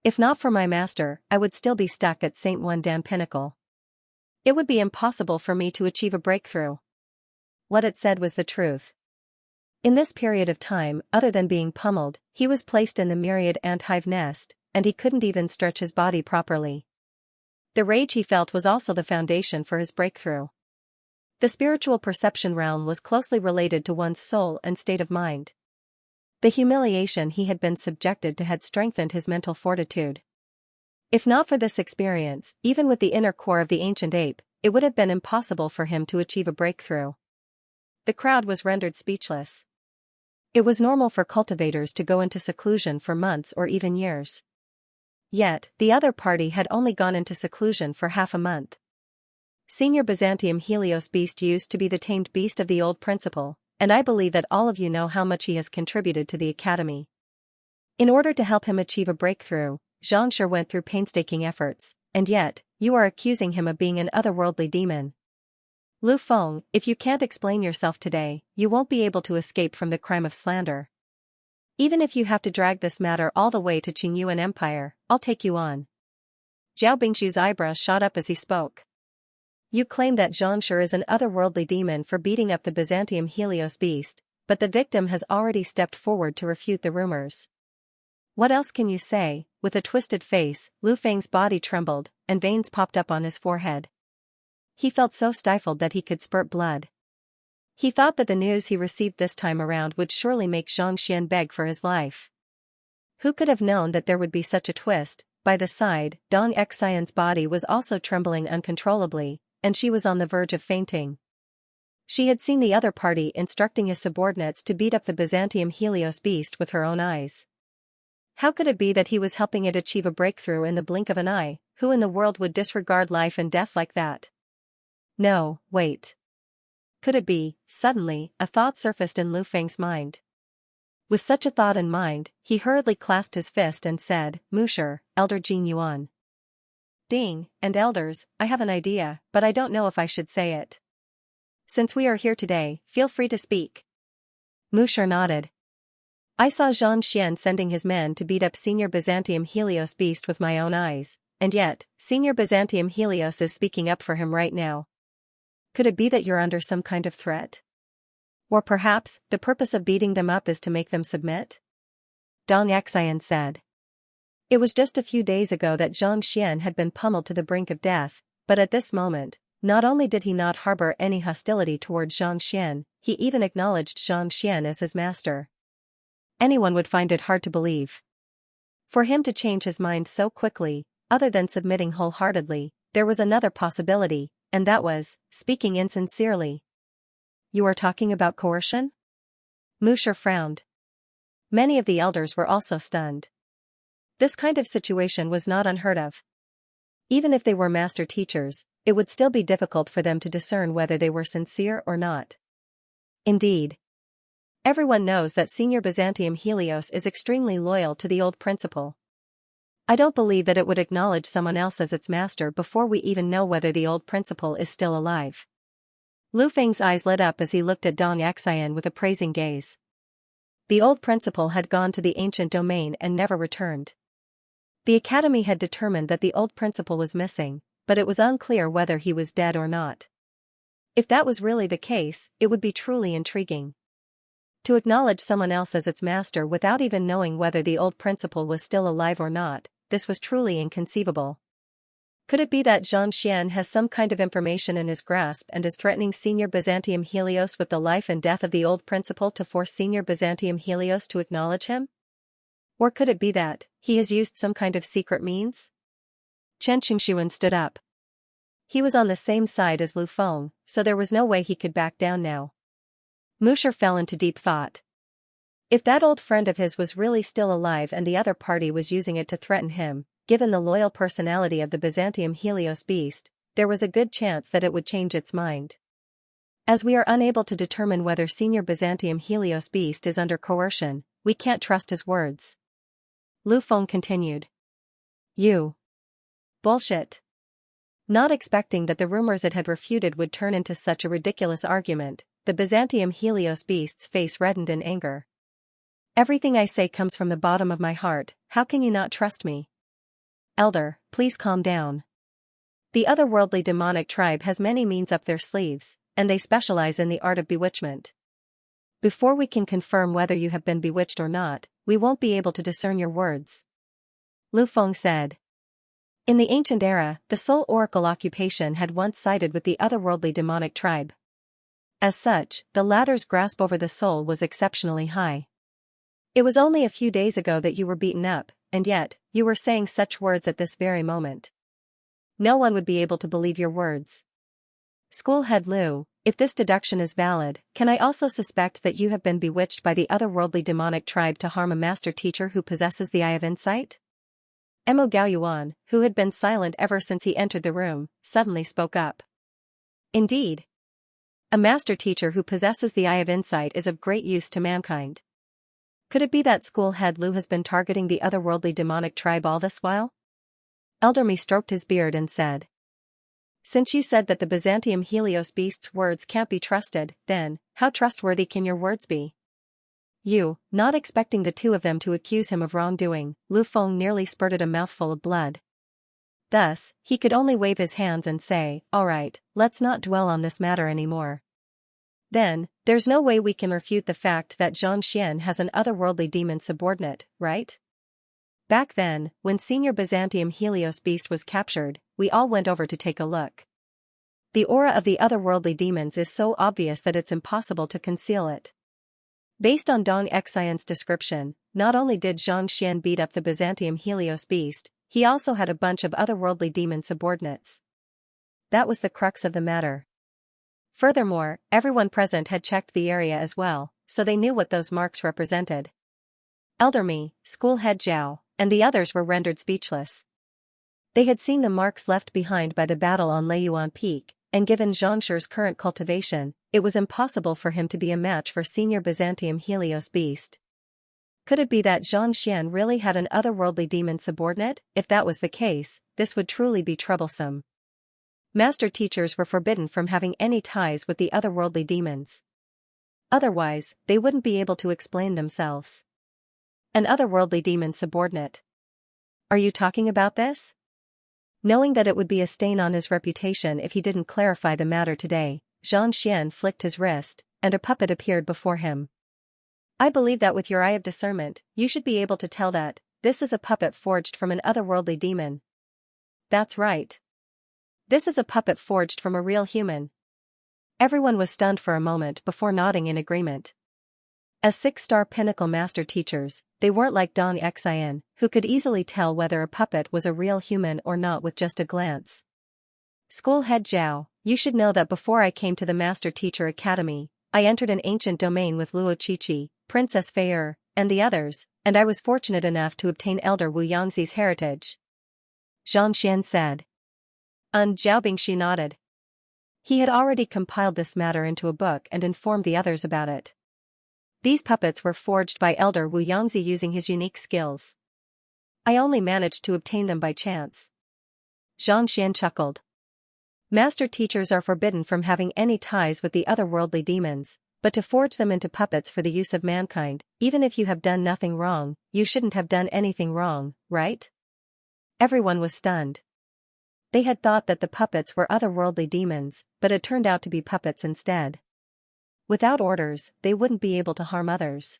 If not for my master, I would still be stuck at St. Wandan Pinnacle. It would be impossible for me to achieve a breakthrough. What it said was the truth. In this period of time, other than being pummeled, he was placed in the myriad ant hive nest, and he couldn't even stretch his body properly. The rage he felt was also the foundation for his breakthrough. The spiritual perception realm was closely related to one's soul and state of mind. The humiliation he had been subjected to had strengthened his mental fortitude. If not for this experience, even with the inner core of the ancient ape, it would have been impossible for him to achieve a breakthrough. The crowd was rendered speechless. It was normal for cultivators to go into seclusion for months or even years. Yet, the other party had only gone into seclusion for half a month. Senior Byzantium Helios Beast used to be the tamed beast of the old principal, and I believe that all of you know how much he has contributed to the academy. In order to help him achieve a breakthrough, Xianxia went through painstaking efforts, and yet, you are accusing him of being an otherworldly demon. Lu Feng, if you can't explain yourself today, you won't be able to escape from the crime of slander. Even if you have to drag this matter all the way to Qingyuan Empire, I'll take you on. Zhao Bingshu's eyebrows shot up as he spoke. You claim that Xianxia is an otherworldly demon for beating up the Byzantium Helios beast, but the victim has already stepped forward to refute the rumors. What else can you say? With a twisted face, Lu Feng's body trembled, and veins popped up on his forehead. He felt so stifled that he could spurt blood. He thought that the news he received this time around would surely make Xianxia beg for his life. Who could have known that there would be such a twist? By the side, Dong Xian's body was also trembling uncontrollably, and she was on the verge of fainting. She had seen the other party instructing his subordinates to beat up the Byzantium Helios beast with her own eyes. How could it be that he was helping it achieve a breakthrough in the blink of an eye? Who in the world would disregard life and death like that? No, wait. Could it be? Suddenly, a thought surfaced in Lu Feng's mind. With such a thought in mind, he hurriedly clasped his fist and said, Musher, Elder Jin Yuan. Ding, and elders, I have an idea, but I don't know if I should say it. Since we are here today, feel free to speak. Musher nodded. I saw Xianxia sending his men to beat up Senior Byzantium Helios beast with my own eyes, and yet, Senior Byzantium Helios is speaking up for him right now. Could it be that you're under some kind of threat? Or perhaps, the purpose of beating them up is to make them submit? Dong Xian said. It was just a few days ago that Xianxia had been pummeled to the brink of death, but at this moment, not only did he not harbor any hostility toward Xianxia, he even acknowledged Xianxia as his master. Anyone would find it hard to believe. For him to change his mind so quickly, other than submitting wholeheartedly, there was another possibility, and that was, speaking insincerely. You are talking about coercion? Musher frowned. Many of the elders were also stunned. This kind of situation was not unheard of. Even if they were master teachers, it would still be difficult for them to discern whether they were sincere or not. Indeed. Everyone knows that Senior Byzantium Helios is extremely loyal to the old principal. I don't believe that it would acknowledge someone else as its master before we even know whether the old principal is still alive. Lu Feng's eyes lit up as he looked at Dong Xian with a praising gaze. The old principal had gone to the ancient domain and never returned. The academy had determined that the old principal was missing, but it was unclear whether he was dead or not. If that was really the case, it would be truly intriguing. To acknowledge someone else as its master without even knowing whether the old principal was still alive or not, this was truly inconceivable. Could it be that Xianxia has some kind of information in his grasp and is threatening Senior Byzantium Helios with the life and death of the old principal to force Senior Byzantium Helios to acknowledge him? Or could it be that he has used some kind of secret means? Chen Qingshuan stood up. He was on the same side as Lu Feng, so there was no way he could back down now. Musher fell into deep thought. If that old friend of his was really still alive and the other party was using it to threaten him, given the loyal personality of the Byzantium Helios beast, there was a good chance that it would change its mind. As we are unable to determine whether Senior Byzantium Helios beast is under coercion, we can't trust his words. Lu Feng continued. You. Bullshit. Not expecting that the rumors it had refuted would turn into such a ridiculous argument, the Byzantium Helios beast's face reddened in anger. Everything I say comes from the bottom of my heart, how can you not trust me? Elder, please calm down. The otherworldly demonic tribe has many means up their sleeves, and they specialize in the art of bewitchment. Before we can confirm whether you have been bewitched or not, we won't be able to discern your words. Lu Feng said. In the ancient era, the Soul Oracle occupation had once sided with the otherworldly demonic tribe. As such, the latter's grasp over the soul was exceptionally high. It was only a few days ago that you were beaten up, and yet, you were saying such words at this very moment. No one would be able to believe your words. Schoolhead Lu, if this deduction is valid, can I also suspect that you have been bewitched by the otherworldly demonic tribe to harm a master teacher who possesses the Eye of Insight? Emo Gaoyuan, who had been silent ever since he entered the room, suddenly spoke up. Indeed. A master teacher who possesses the eye of insight is of great use to mankind. Could it be that school head Lu has been targeting the otherworldly demonic tribe all this while? Elder Mi stroked his beard and said. Since you said that the Byzantium Helios beast's words can't be trusted, then, how trustworthy can your words be? You, not expecting the two of them to accuse him of wrongdoing, Lu Feng nearly spurted a mouthful of blood. Thus, he could only wave his hands and say, all right, let's not dwell on this matter anymore. Then, there's no way we can refute the fact that Xianxia has an otherworldly demon subordinate, right? Back then, when Senior Byzantium Helios beast was captured, we all went over to take a look. The aura of the otherworldly demons is so obvious that it's impossible to conceal it. Based on Dong Xian's description, not only did Xianxia beat up the Byzantium Helios beast, he also had a bunch of otherworldly demon subordinates. That was the crux of the matter. Furthermore, everyone present had checked the area as well, so they knew what those marks represented. Elder Mi, school head Zhao, and the others were rendered speechless. They had seen the marks left behind by the battle on Leiyuan Peak, and given Xianxia's current cultivation, it was impossible for him to be a match for Senior Byzantium Helios beast. Could it be that Xianxia really had an otherworldly demon subordinate? If that was the case, this would truly be troublesome. Master teachers were forbidden from having any ties with the otherworldly demons. Otherwise, they wouldn't be able to explain themselves. An otherworldly demon subordinate. Are you talking about this? Knowing that it would be a stain on his reputation if he didn't clarify the matter today, Xianxia flicked his wrist, and a puppet appeared before him. I believe that with your eye of discernment, you should be able to tell that this is a puppet forged from an otherworldly demon. That's right. This is a puppet forged from a real human. Everyone was stunned for a moment before nodding in agreement. As 6-star pinnacle master teachers, they weren't like Dong Xian, who could easily tell whether a puppet was a real human or not with just a glance. School head Zhao, you should know that before I came to the Master Teacher Academy, I entered an ancient domain with Luo Qiqi, Princess Fei, and the others, and I was fortunate enough to obtain Elder Wu Yangzi's heritage. Xianxia said. Zhao Bingxi nodded. He had already compiled this matter into a book and informed the others about it. These puppets were forged by Elder Wu Yangzi using his unique skills. I only managed to obtain them by chance. Xianxia chuckled. Master teachers are forbidden from having any ties with the otherworldly demons, but to forge them into puppets for the use of mankind, even if you have done nothing wrong, you shouldn't have done anything wrong, right? Everyone was stunned. They had thought that the puppets were otherworldly demons, but it turned out to be puppets instead. Without orders, they wouldn't be able to harm others.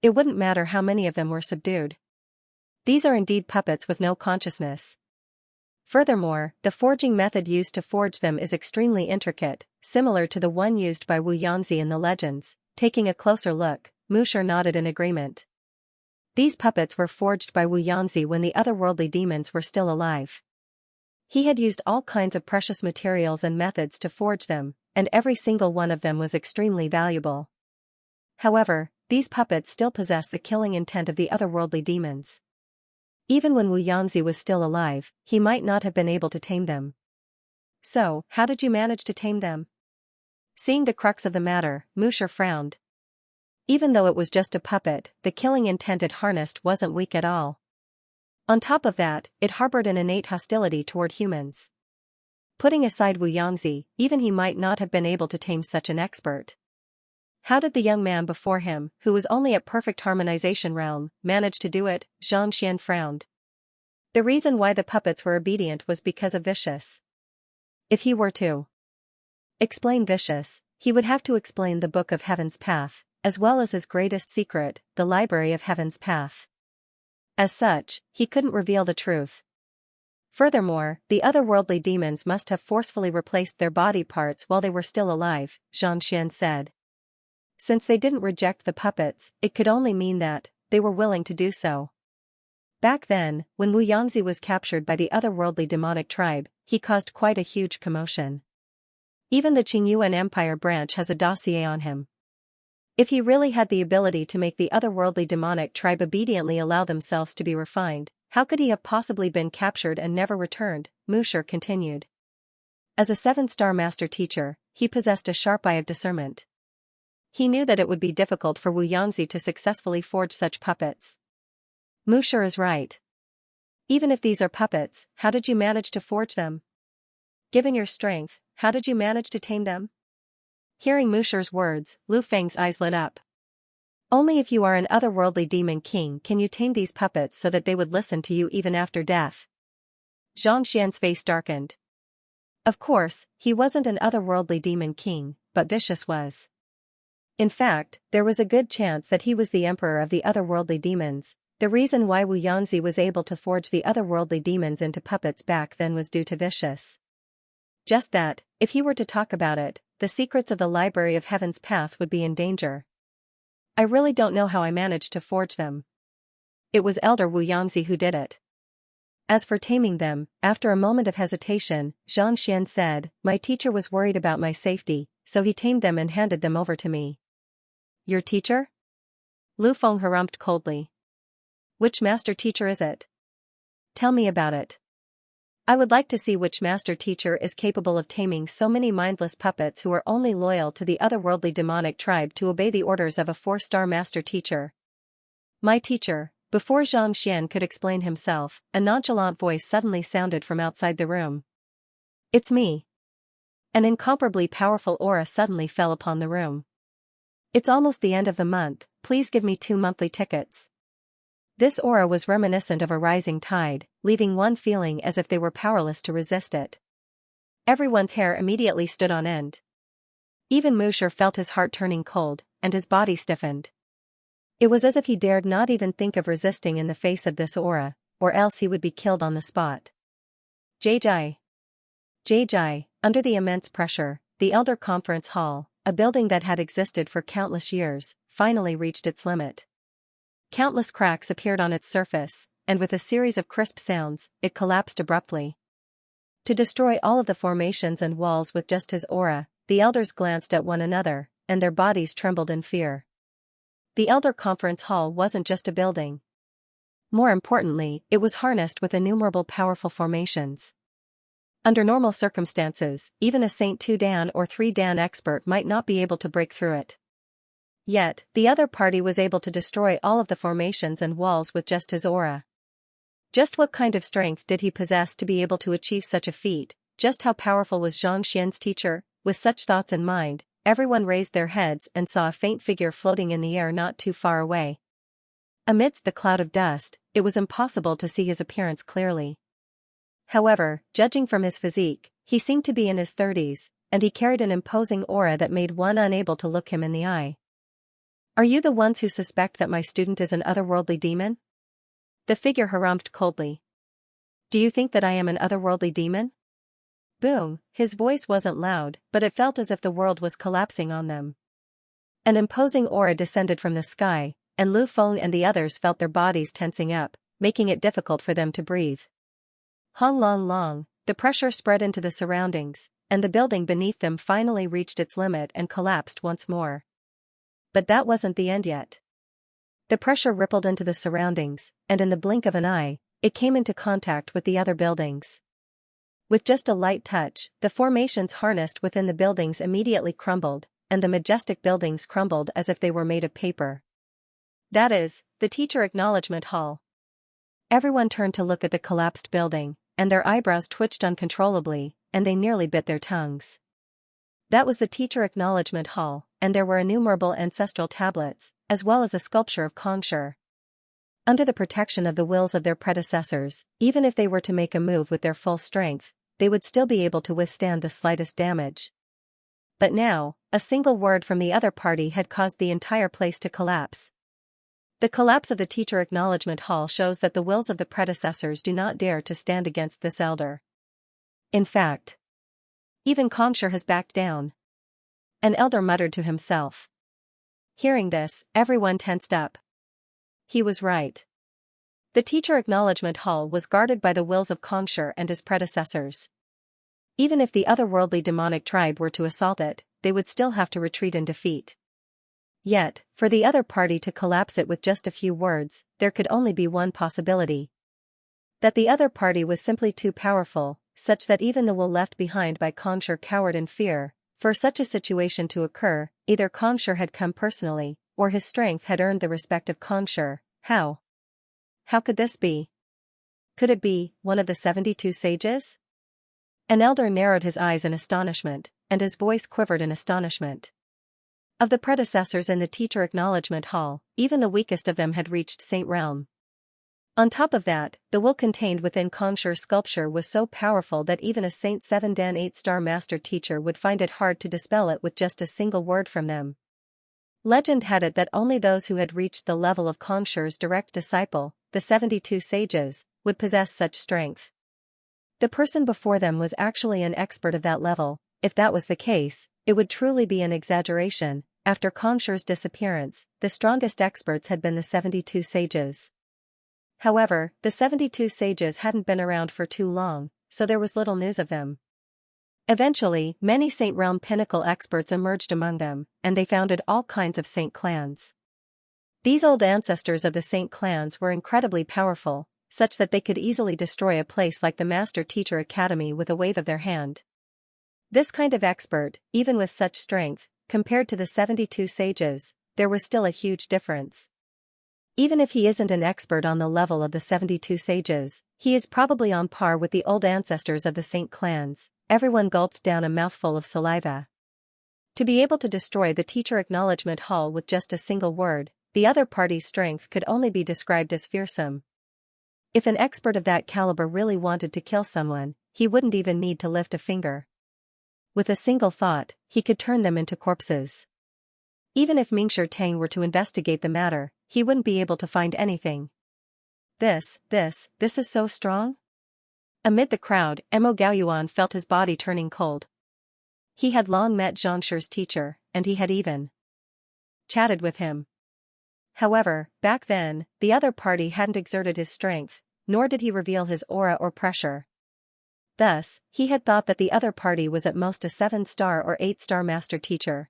It wouldn't matter how many of them were subdued. These are indeed puppets with no consciousness. Furthermore, the forging method used to forge them is extremely intricate, similar to the one used by Wu Yangzi in the legends. Taking a closer look, Musher nodded in agreement. These puppets were forged by Wu Yangzi when the otherworldly demons were still alive. He had used all kinds of precious materials and methods to forge them, and every single one of them was extremely valuable. However, these puppets still possess the killing intent of the otherworldly demons. Even when Wu Yangzi was still alive, he might not have been able to tame them. So, how did you manage to tame them? Seeing the crux of the matter, Musher frowned. Even though it was just a puppet, the killing intent it harnessed wasn't weak at all. On top of that, it harbored an innate hostility toward humans. Putting aside Wu Yangzi, even he might not have been able to tame such an expert. How did the young man before him, who was only at perfect harmonization realm, manage to do it? Xianxia frowned. The reason why the puppets were obedient was because of Vicious. If he were to explain Vicious, he would have to explain the Book of Heaven's Path, as well as his greatest secret, the Library of Heaven's Path. As such, he couldn't reveal the truth. Furthermore, the otherworldly demons must have forcefully replaced their body parts while they were still alive, Xianxia said. Since they didn't reject the puppets, it could only mean that they were willing to do so. Back then, when Wu Yangzi was captured by the otherworldly demonic tribe, he caused quite a huge commotion. Even the Qingyuan Empire branch has a dossier on him. If he really had the ability to make the otherworldly demonic tribe obediently allow themselves to be refined, how could he have possibly been captured and never returned? Musher continued. As a 7-star master teacher, he possessed a sharp eye of discernment. He knew that it would be difficult for Wu Yangzi to successfully forge such puppets. Mu Shi is right. Even if these are puppets, how did you manage to forge them? Given your strength, how did you manage to tame them? Hearing Mu Shi's words, Lu Feng's eyes lit up. Only if you are an otherworldly demon king can you tame these puppets so that they would listen to you even after death. Xianxia's face darkened. Of course, he wasn't an otherworldly demon king, but Vicious was. In fact, there was a good chance that he was the emperor of the otherworldly demons. The reason why Wu Yangzi was able to forge the otherworldly demons into puppets back then was due to Vicious. Just that, if he were to talk about it, the secrets of the Library of Heaven's path would be in danger. I really don't know how I managed to forge them. It was Elder Wu Yangzi who did it. As for taming them, after a moment of hesitation, Xianxia said, my teacher was worried about my safety, so he tamed them and handed them over to me. Your teacher? Lu Feng harumphed coldly. Which master teacher is it? Tell me about it. I would like to see which master teacher is capable of taming so many mindless puppets who are only loyal to the otherworldly demonic tribe to obey the orders of a 4-star master teacher. My teacher. Before Zhang Xian could explain himself, a nonchalant voice suddenly sounded from outside the room. It's me. An incomparably powerful aura suddenly fell upon the room. It's almost the end of the month, please give me 2 monthly tickets. This aura was reminiscent of a rising tide, leaving one feeling as if they were powerless to resist it. Everyone's hair immediately stood on end. Even Mu Shi felt his heart turning cold, and his body stiffened. It was as if he dared not even think of resisting in the face of this aura, or else he would be killed on the spot. Jai. Under the immense pressure, the Elder Conference Hall, a building that had existed for countless years, finally reached its limit. Countless cracks appeared on its surface, and with a series of crisp sounds, it collapsed abruptly. To destroy all of the formations and walls with just his aura, the elders glanced at one another, and their bodies trembled in fear. The Elder Conference Hall wasn't just a building. More importantly, it was harnessed with innumerable powerful formations. Under normal circumstances, even a Saint 2 Dan or 3 Dan expert might not be able to break through it. Yet, the other party was able to destroy all of the formations and walls with just his aura. Just what kind of strength did he possess to be able to achieve such a feat? Just how powerful was Zhang Xian's teacher? With such thoughts in mind, everyone raised their heads and saw a faint figure floating in the air not too far away. Amidst the cloud of dust, it was impossible to see his appearance clearly. However, judging from his physique, he seemed to be in his 30s, and he carried an imposing aura that made one unable to look him in the eye. Are you the ones who suspect that my student is an otherworldly demon? The figure harumphed coldly. Do you think that I am an otherworldly demon? Boom, his voice wasn't loud, but it felt as if the world was collapsing on them. An imposing aura descended from the sky, and Lu Feng and the others felt their bodies tensing up, making it difficult for them to breathe. Hong long, the pressure spread into the surroundings, and the building beneath them finally reached its limit and collapsed once more. But that wasn't the end yet. The pressure rippled into the surroundings, and in the blink of an eye, it came into contact with the other buildings. With just a light touch, the formations harnessed within the buildings immediately crumbled, and the majestic buildings crumbled as if they were made of paper. That is, the Teacher Acknowledgement Hall. Everyone turned to look at the collapsed building, and their eyebrows twitched uncontrollably, and they nearly bit their tongues. That was the Teacher Acknowledgement Hall, and there were innumerable ancestral tablets, as well as a sculpture of Kongshi. Under the protection of the wills of their predecessors, even if they were to make a move with their full strength, they would still be able to withstand the slightest damage. But now, a single word from the other party had caused the entire place to collapse. The collapse of the Teacher Acknowledgement Hall shows that the wills of the predecessors do not dare to stand against this elder. In fact, even Kongshi has backed down. An elder muttered to himself. Hearing this, everyone tensed up. He was right. The Teacher Acknowledgement Hall was guarded by the wills of Kongshi and his predecessors. Even if the otherworldly demonic tribe were to assault it, they would still have to retreat in defeat. Yet, for the other party to collapse it with just a few words, there could only be one possibility. That the other party was simply too powerful, such that even the will left behind by Xianxia cowered in fear. For such a situation to occur, either Xianxia had come personally, or his strength had earned the respect of Xianxia. How? How could this be? Could it be one of the 72 sages? An elder narrowed his eyes in astonishment, and his voice quivered in astonishment. Of the predecessors in the teacher acknowledgement hall, even the weakest of them had reached Saint realm. On top of that, the will contained within Xianxia's sculpture was so powerful that even a Saint 7 Dan 8-star master teacher would find it hard to dispel it with just a single word from them. Legend had it that only those who had reached the level of Xianxia's direct disciple, the 72 sages, would possess such strength. The person before them was actually an expert of that level. If that was the case, it would truly be an exaggeration. After Xianxia's disappearance, the strongest experts had been the 72 sages. However, the 72 sages hadn't been around for too long, so there was little news of them. Eventually, many Saint realm pinnacle experts emerged among them, and they founded all kinds of Saint clans. These old ancestors of the Saint clans were incredibly powerful, such that they could easily destroy a place like the Master Teacher Academy with a wave of their hand. This kind of expert, even with such strength, compared to the 72 sages, there was still a huge difference. Even if he isn't an expert on the level of the 72 sages, he is probably on par with the old ancestors of the Saint clans. Everyone gulped down a mouthful of saliva. To be able to destroy the teacher acknowledgement hall with just a single word, the other party's strength could only be described as fearsome. If an expert of that caliber really wanted to kill someone, he wouldn't even need to lift a finger. With a single thought, he could turn them into corpses. Even if Mingshi Tang were to investigate the matter, he wouldn't be able to find anything. This is so strong? Amid the crowd, Mo Gaoyuan felt his body turning cold. He had long met Xianxia's teacher, and he had even chatted with him. However, back then, the other party hadn't exerted his strength, nor did he reveal his aura or pressure. Thus, he had thought that the other party was at most a 7-star or 8-star master teacher.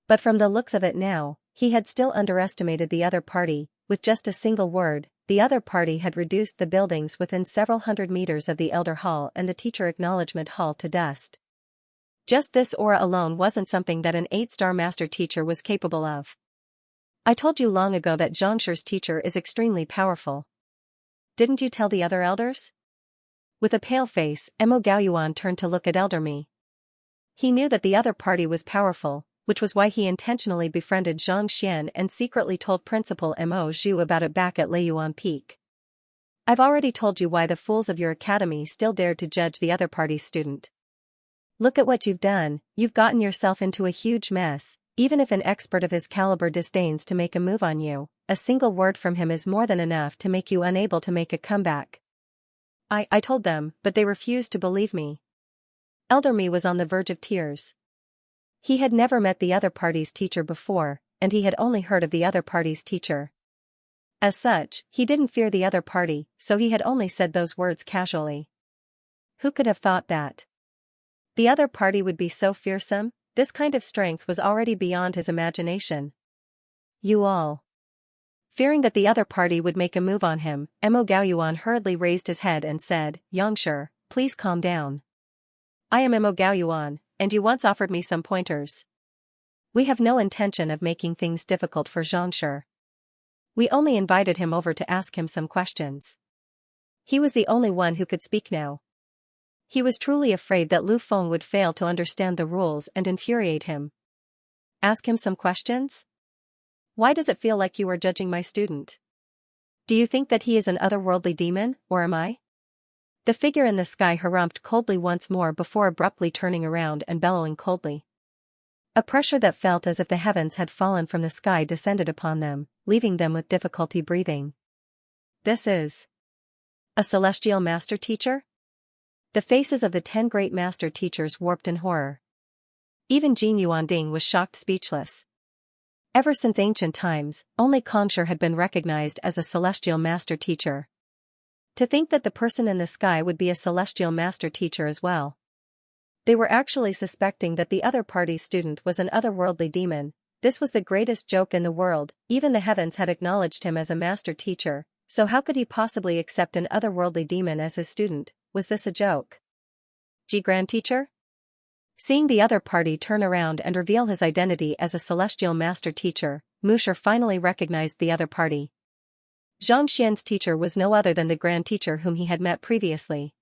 But from the looks of it now, he had still underestimated the other party. With just a single word, the other party had reduced the buildings within several hundred meters of the Elder Hall and the Teacher Acknowledgement Hall to dust. Just this aura alone wasn't something that an 8-star master teacher was capable of. I told you long ago that Xianxia's teacher is extremely powerful. Didn't you tell the other elders? With a pale face, Mo Gaoyuan turned to look at Elder Mi. He knew that the other party was powerful, which was why he intentionally befriended Zhang Xian and secretly told Principal Mo Zhu about it back at Leiyuan Peak. I've already told you why the fools of your academy still dared to judge the other party's student. Look at what you've done. You've gotten yourself into a huge mess. Even if an expert of his caliber disdains to make a move on you, a single word from him is more than enough to make you unable to make a comeback. I told them, but they refused to believe me. Elder Mi was on the verge of tears. He had never met the other party's teacher before, and he had only heard of the other party's teacher. As such, he didn't fear the other party, so he had only said those words casually. Who could have thought that the other party would be so fearsome? This kind of strength was already beyond his imagination. You all. Fearing that the other party would make a move on him, Mo Gaoyuan hurriedly raised his head and said, Xianxia, please calm down. I am Mo Gaoyuan, and you once offered me some pointers. We have no intention of making things difficult for Xianxia. We only invited him over to ask him some questions. He was the only one who could speak now. He was truly afraid that Lu Feng would fail to understand the rules and infuriate him. Ask him some questions? Why does it feel like you are judging my student? Do you think that he is an otherworldly demon, or am I? The figure in the sky harumphed coldly once more before abruptly turning around and bellowing coldly. A pressure that felt as if the heavens had fallen from the sky descended upon them, leaving them with difficulty breathing. This is a celestial master teacher? The faces of the 10 great master teachers warped in horror. Even Jin Yuanding was shocked speechless. Ever since ancient times, only Xianxia had been recognized as a celestial master teacher. To think that the person in the sky would be a celestial master teacher as well. They were actually suspecting that the other party's student was an otherworldly demon. This was the greatest joke in the world. Even the heavens had acknowledged him as a master teacher, so how could he possibly accept an otherworldly demon as his student? Was this a joke? G Grand Teacher? Seeing the other party turn around and reveal his identity as a celestial master teacher, Musher finally recognized the other party. Xianxian's teacher was no other than the Grand Teacher whom he had met previously.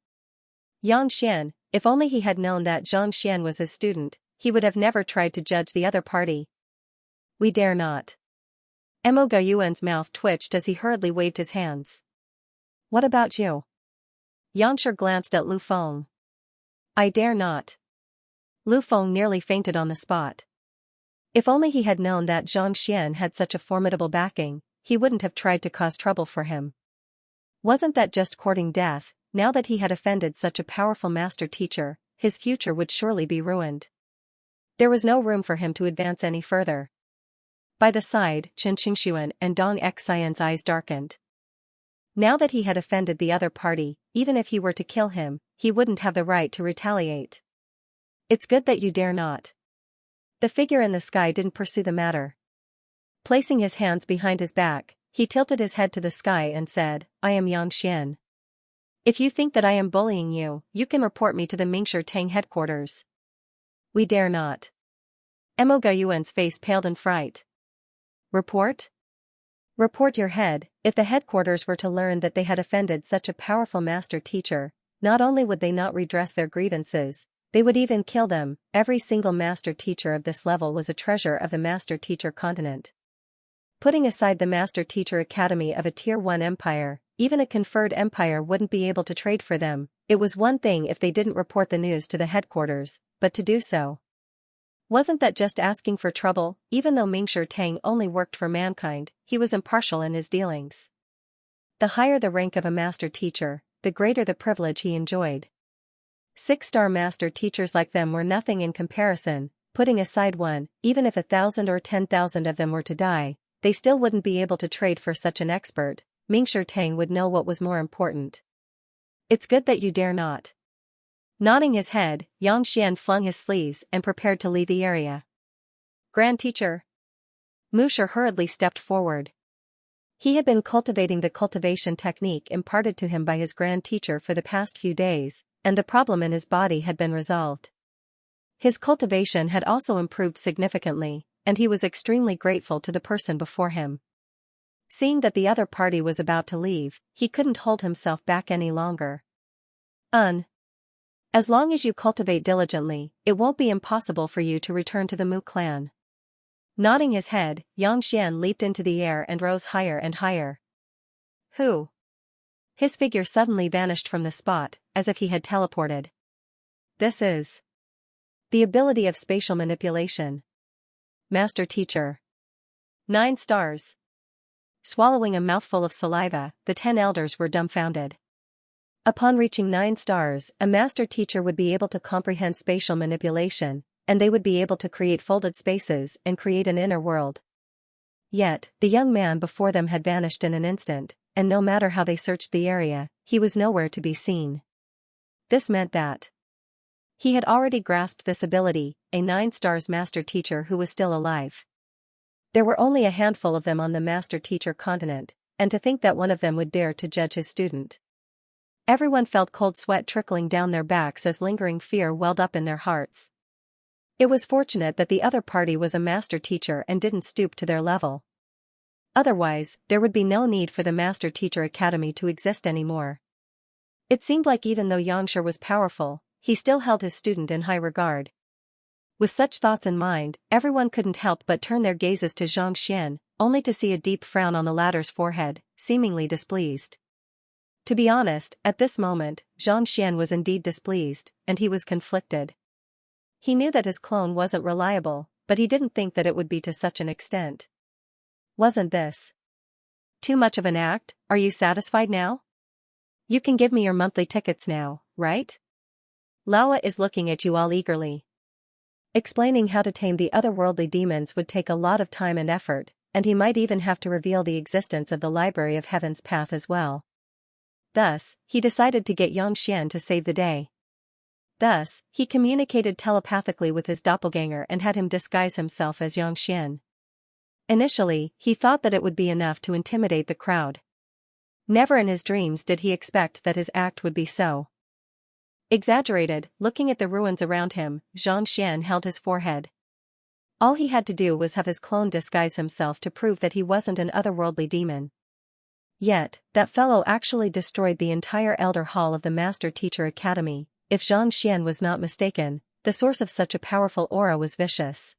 Xian, if only he had known that Xian was his student, he would have never tried to judge the other party. We dare not. Mo Gaoyuan's mouth twitched as he hurriedly waved his hands. What about you? Xianxia glanced at Lu Feng. I dare not. Lu Feng nearly fainted on the spot. If only he had known that Xianxian had such a formidable backing, he wouldn't have tried to cause trouble for him. Wasn't that just courting death? Now that he had offended such a powerful master teacher, his future would surely be ruined. There was no room for him to advance any further. By the side, Chen Qingshuan and Dong Xian's eyes darkened. Now that he had offended the other party, even if he were to kill him, he wouldn't have the right to retaliate. It's good that you dare not. The figure in the sky didn't pursue the matter. Placing his hands behind his back, he tilted his head to the sky and said, I am Xian. If you think that I am bullying you, you can report me to the Mingshi Tang headquarters. We dare not. Mo Gaoyuan's face paled in fright. Report? Report your head. If the headquarters were to learn that they had offended such a powerful master teacher, not only would they not redress their grievances, they would even kill them. Every single master teacher of this level was a treasure of the master teacher continent. Putting aside the master teacher academy of a tier 1 empire, even a conferred empire wouldn't be able to trade for them. It was one thing if they didn't report the news to the headquarters, but to do so. Wasn't that just asking for trouble? Even though Mingshi Tang only worked for mankind, he was impartial in his dealings. The higher the rank of a master teacher, the greater the privilege he enjoyed. 6-star master teachers like them were nothing in comparison. Putting aside one, even if 1,000 or 10,000 of them were to die, they still wouldn't be able to trade for such an expert. Mingshi Tang would know what was more important. It's good that you dare not. Nodding his head, Xianxian flung his sleeves and prepared to leave the area. Grand Teacher. Musher hurriedly stepped forward. He had been cultivating the cultivation technique imparted to him by his Grand Teacher for the past few days, and the problem in his body had been resolved. His cultivation had also improved significantly, and he was extremely grateful to the person before him. Seeing that the other party was about to leave, he couldn't hold himself back any longer. As long as you cultivate diligently, it won't be impossible for you to return to the Mu clan. Nodding his head, Xianxian leaped into the air and rose higher and higher. Who? His figure suddenly vanished from the spot, as if he had teleported. This is the ability of spatial manipulation. Master Teacher. 9 stars. Swallowing a mouthful of saliva, the 10 elders were dumbfounded. Upon reaching 9 stars, a master teacher would be able to comprehend spatial manipulation, and they would be able to create folded spaces and create an inner world. Yet, the young man before them had vanished in an instant, and no matter how they searched the area, he was nowhere to be seen. This meant that he had already grasped this ability, a 9 stars master teacher who was still alive. There were only a handful of them on the master teacher continent, and to think that one of them would dare to judge his student. Everyone felt cold sweat trickling down their backs as lingering fear welled up in their hearts. It was fortunate that the other party was a master teacher and didn't stoop to their level. Otherwise, there would be no need for the master teacher academy to exist anymore. It seemed like even though Xianxia was powerful, he still held his student in high regard. With such thoughts in mind, everyone couldn't help but turn their gazes to Xianxian, only to see a deep frown on the latter's forehead, seemingly displeased. To be honest, at this moment, Xianxian was indeed displeased, and he was conflicted. He knew that his clone wasn't reliable, but he didn't think that it would be to such an extent. Wasn't this too much of an act? Are you satisfied now? You can give me your monthly tickets now, right? Laowa is looking at you all eagerly. Explaining how to tame the otherworldly demons would take a lot of time and effort, and he might even have to reveal the existence of the Library of Heaven's Path as well. Thus, he decided to get Xianxian to save the day. Thus, he communicated telepathically with his doppelganger and had him disguise himself as Xianxian. Initially, he thought that it would be enough to intimidate the crowd. Never in his dreams did he expect that his act would be so Exaggerated, looking at the ruins around him, Xianxia held his forehead. All he had to do was have his clone disguise himself to prove that he wasn't an otherworldly demon. Yet, that fellow actually destroyed the entire Elder Hall of the Master Teacher Academy. If Xianxia was not mistaken, the source of such a powerful aura was vicious.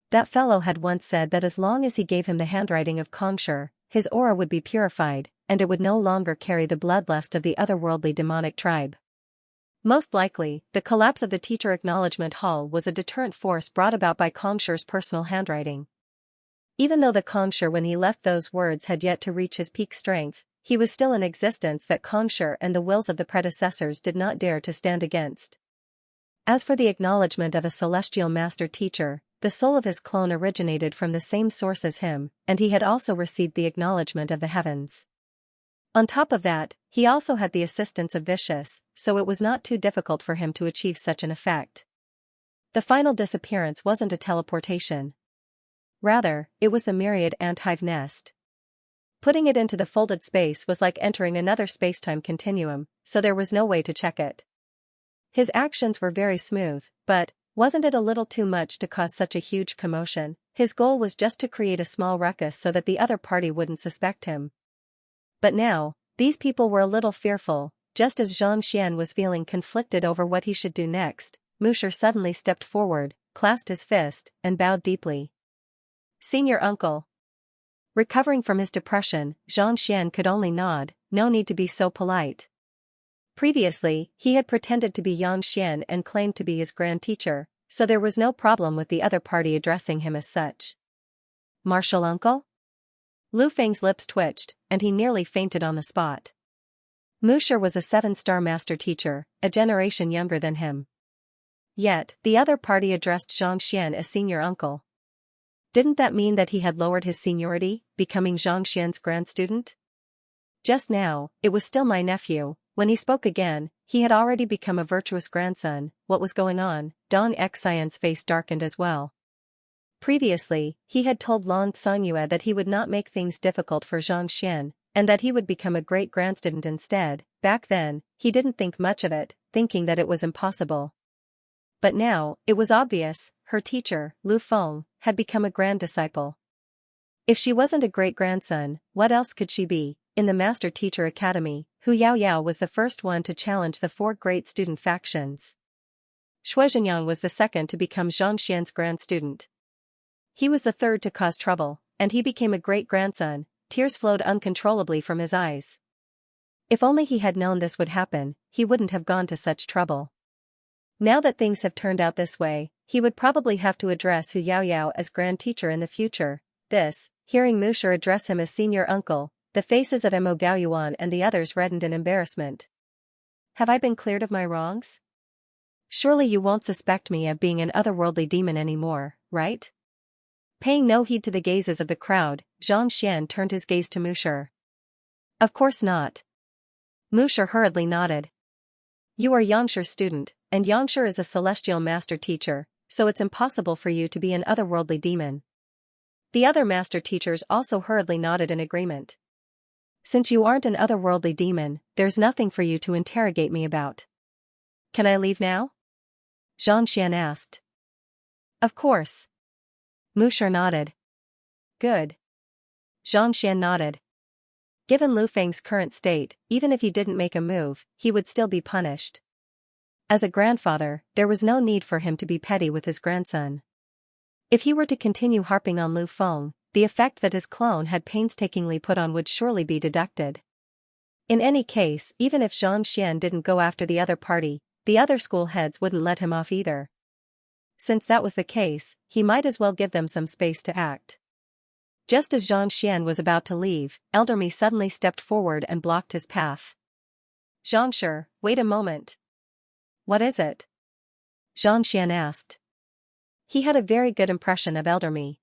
That fellow had once said that as long as he gave him the handwriting of Xianxia, his aura would be purified, and it would no longer carry the bloodlust of the otherworldly demonic tribe. Most likely, the collapse of the Teacher Acknowledgement Hall was a deterrent force brought about by Xianxia's personal handwriting. Even though the Xianxia when he left those words had yet to reach his peak strength, he was still in existence that Xianxia and the wills of the predecessors did not dare to stand against. As for the acknowledgement of a celestial master teacher, the soul of his clone originated from the same source as him, and he had also received the acknowledgement of the heavens. On top of that, he also had the assistance of Vicious, so it was not too difficult for him to achieve such an effect. The final disappearance wasn't a teleportation. Rather, it was the myriad ant hive nest. Putting it into the folded space was like entering another spacetime continuum, so there was no way to check it. His actions were very smooth, but wasn't it a little too much to cause such a huge commotion? His goal was just to create a small ruckus so that the other party wouldn't suspect him. But now, these people were a little fearful. Just as Xianxia was feeling conflicted over what he should do next, Musher suddenly stepped forward, clasped his fist, and bowed deeply. "Senior uncle." Recovering from his depression, Xianxia could only nod. No need to be so polite. Previously, he had pretended to be Xianxia and claimed to be his grand teacher, so there was no problem with the other party addressing him as such. "Martial uncle?" Lu Feng's lips twitched, and he nearly fainted on the spot. Musher was a 7-star master teacher, a generation younger than him. Yet, the other party addressed Xianxia as senior uncle. Didn't that mean that he had lowered his seniority, becoming Xianxia's grand student? Just now, it was still my nephew. When he spoke again, he had already become a virtuous grandson. What was going on? Dong Xian's face darkened as well. Previously, he had told Lan Sanyue that he would not make things difficult for Xianxia, and that he would become a great grandstudent instead. Back then, he didn't think much of it, thinking that it was impossible. But now, it was obvious, her teacher, Lu Feng, had become a grand disciple. If she wasn't a great-grandson, what else could she be? In the Master Teacher Academy, Hu Yaoyao was the first one to challenge the 4 great student factions. Shuizhenyang was the second to become Xianxia's grand student. He was the third to cause trouble, and he became a great-grandson. Tears flowed uncontrollably from his eyes. If only he had known this would happen, he wouldn't have gone to such trouble. Now that things have turned out this way, he would probably have to address Hu Yaoyao as grand teacher in the future. Hearing Musher address him as senior uncle, the faces of Mo Gaoyuan and the others reddened in embarrassment. "Have I been cleared of my wrongs? Surely you won't suspect me of being an otherworldly demon anymore, right?" Paying no heed to the gazes of the crowd, Xianxia turned his gaze to Musher. "Of course not." Musher hurriedly nodded. "You are Yangshur's student, and Yangshur is a celestial master teacher, so it's impossible for you to be an otherworldly demon." The other master teachers also hurriedly nodded in agreement. "Since you aren't an otherworldly demon, there's nothing for you to interrogate me about. Can I leave now?" Xianxia asked. "Of course." Musher nodded. "Good." Xianxia nodded. Given Lu Feng's current state, even if he didn't make a move, he would still be punished. As a grandfather, there was no need for him to be petty with his grandson. If he were to continue harping on Lu Feng, the effect that his clone had painstakingly put on would surely be deducted. In any case, even if Xianxia didn't go after the other party, the other school heads wouldn't let him off either. Since that was the case, he might as well give them some space to act. Just as Xianxia was about to leave, Elder Mi suddenly stepped forward and blocked his path. "Xianxia, wait a moment." "What is it?" Xianxia asked. He had a very good impression of Elder Mi.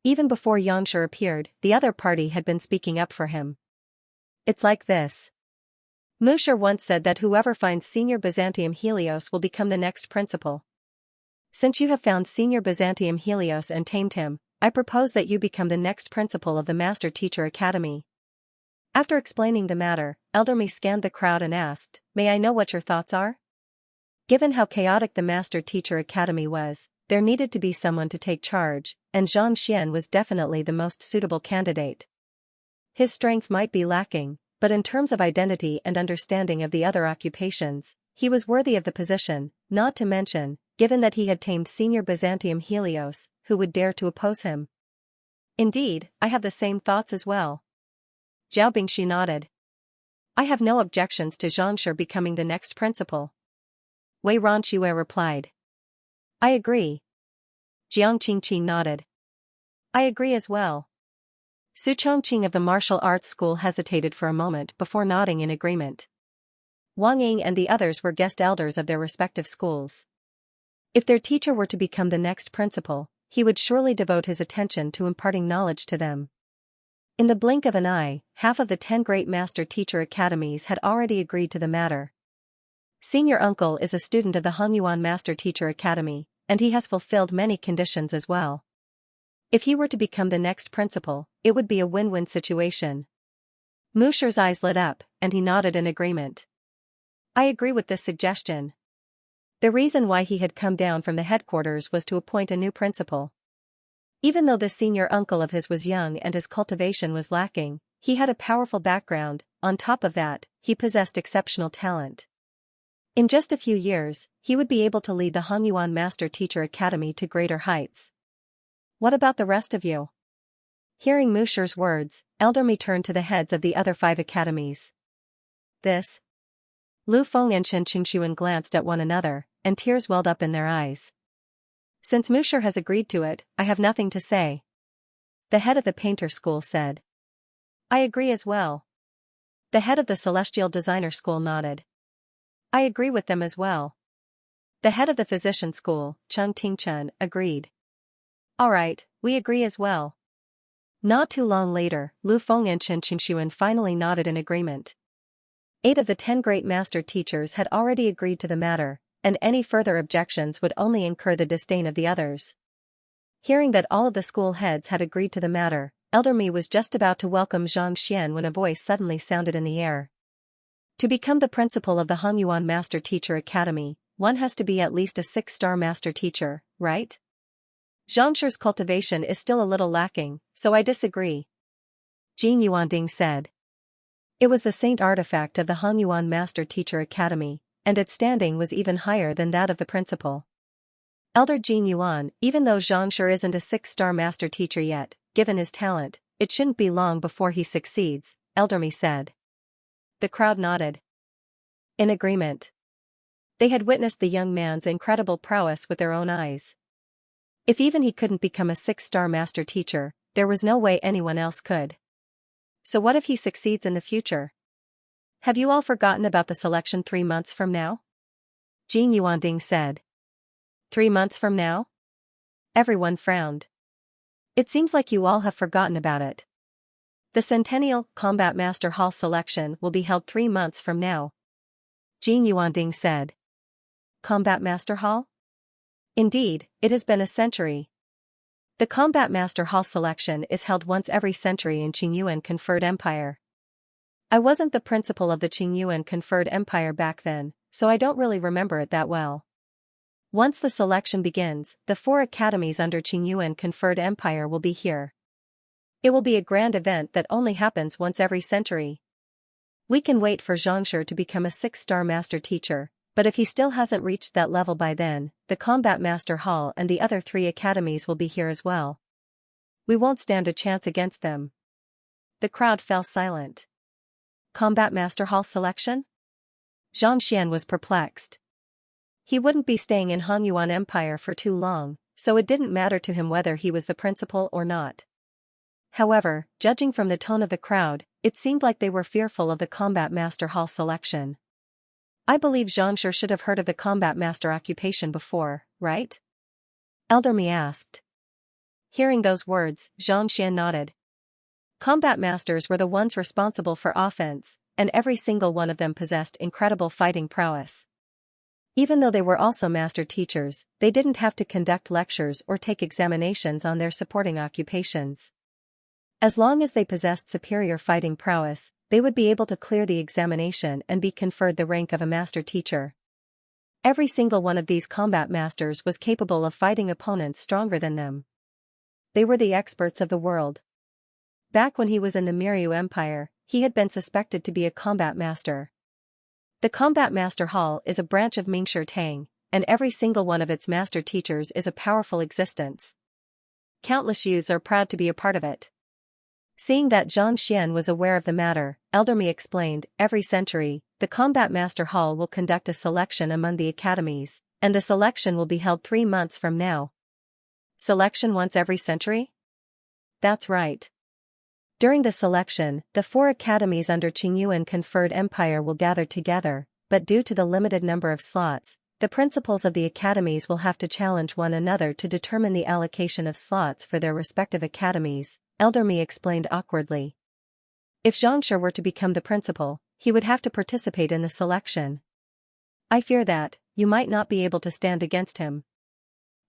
Even before Yangshur appeared, the other party had been speaking up for him. "It's like this. Musher once said that whoever finds Senior Byzantium Helios will become the next principal. Since you have found Senior Byzantium Helios and tamed him, I propose that you become the next principal of the Master Teacher Academy." After explaining the matter, Elder Mi scanned the crowd and asked, "May I know what your thoughts are?" Given how chaotic the Master Teacher Academy was, there needed to be someone to take charge, and Xianxia was definitely the most suitable candidate. His strength might be lacking, but in terms of identity and understanding of the other occupations, he was worthy of the position, not to mention, given that he had tamed Senior Byzantium Helios, who would dare to oppose him. Indeed, I have the same thoughts as well. Zhao Bingxi nodded. I have no objections to Xianxia becoming the next principal. Wei Ronque replied. I agree. Jiang Qingqi nodded. I agree as well. Su Chongqing of the martial arts school hesitated for a moment before nodding in agreement. Wang Ying and the others were guest elders of their respective schools. If their teacher were to become the next principal, he would surely devote his attention to imparting knowledge to them. In the blink of an eye, half of the 10 great master teacher academies had already agreed to the matter. Senior uncle is a student of the Hongyuan Master Teacher Academy, and he has fulfilled many conditions as well. If he were to become the next principal, it would be a win-win situation. Mu Shi's eyes lit up, and he nodded in agreement. I agree with this suggestion. The reason why he had come down from the headquarters was to appoint a new principal. Even though the senior uncle of his was young and his cultivation was lacking, he had a powerful background. On top of that, he possessed exceptional talent. In just a few years, he would be able to lead the Hongyuan Master Teacher Academy to greater heights. What about the rest of you? Hearing Mu Shi's words, Elder Mi turned to the heads of the other 5 academies. This? Lu Feng and Shen Qingxuan glanced at one another, and tears welled up in their eyes. Since Mu Shi has agreed to it, I have nothing to say. The head of the painter school said. I agree as well. The head of the celestial designer school nodded. I agree with them as well. The head of the physician school, Cheng Tingchen, agreed. All right, we agree as well. Not too long later, Lu Feng and Shen Qingxuan finally nodded in agreement. 8 of the 10 great master teachers had already agreed to the matter, and any further objections would only incur the disdain of the others. Hearing that all of the school heads had agreed to the matter, Elder Mi was just about to welcome Xianxia when a voice suddenly sounded in the air. To become the principal of the Hongyuan Master Teacher Academy, one has to be at least a 6-star master teacher, right? Xianxia's cultivation is still a little lacking, so I disagree. Jin Yuanding said. It was the saint artifact of the Hongyuan Master Teacher Academy, and its standing was even higher than that of the principal. Elder Jin Yuan, even though Xianxia isn't a 6-star master teacher yet, given his talent, it shouldn't be long before he succeeds, Elder Mi said. The crowd nodded. In agreement. They had witnessed the young man's incredible prowess with their own eyes. If even he couldn't become a 6-star master teacher, there was no way anyone else could. So what if he succeeds in the future? Have you all forgotten about the selection 3 months from now? Jin Yuanding said. 3 months from now? Everyone frowned. It seems like you all have forgotten about it. The Centennial Combat Master Hall selection will be held 3 months from now. Jin Yuanding said. Combat Master Hall? Indeed, it has been a century. The Combat Master Hall selection is held once every century in Qingyuan Conferred Empire. I wasn't the principal of the Qingyuan Conferred Empire back then, so I don't really remember it that well. Once the selection begins, the 4 academies under Qingyuan Conferred Empire will be here. It will be a grand event that only happens once every century. We can wait for Xianxia to become a 6-star master teacher, but if he still hasn't reached that level by then, the Combat Master Hall and the other 3 academies will be here as well. We won't stand a chance against them. The crowd fell silent. Combat Master Hall selection? Xianxia was perplexed. He wouldn't be staying in Hongyuan Empire for too long, so it didn't matter to him whether he was the principal or not. However, judging from the tone of the crowd, it seemed like they were fearful of the Combat Master Hall selection. I believe Xianxia should have heard of the Combat Master occupation before, right? Elder Mi asked. Hearing those words, Xianxia nodded. Combat Masters were the ones responsible for offense, and every single one of them possessed incredible fighting prowess. Even though they were also master teachers, they didn't have to conduct lectures or take examinations on their supporting occupations. As long as they possessed superior fighting prowess, they would be able to clear the examination and be conferred the rank of a master teacher. Every single one of these combat masters was capable of fighting opponents stronger than them. They were the experts of the world. Back when he was in the Miryu Empire, he had been suspected to be a combat master. The Combat Master Hall is a branch of Mingshi Tang, and every single one of its master teachers is a powerful existence. Countless youths are proud to be a part of it. Seeing that Zhang Xian was aware of the matter, Elder Mi explained, every century, the Combat Master Hall will conduct a selection among the academies, and the selection will be held 3 months from now. Selection once every century? That's right. During the selection, the 4 academies under Qingyuan conferred empire will gather together, but due to the limited number of slots, the principals of the academies will have to challenge one another to determine the allocation of slots for their respective academies, Elder Mi explained awkwardly. If Xianxia were to become the principal, he would have to participate in the selection. I fear that, you might not be able to stand against him.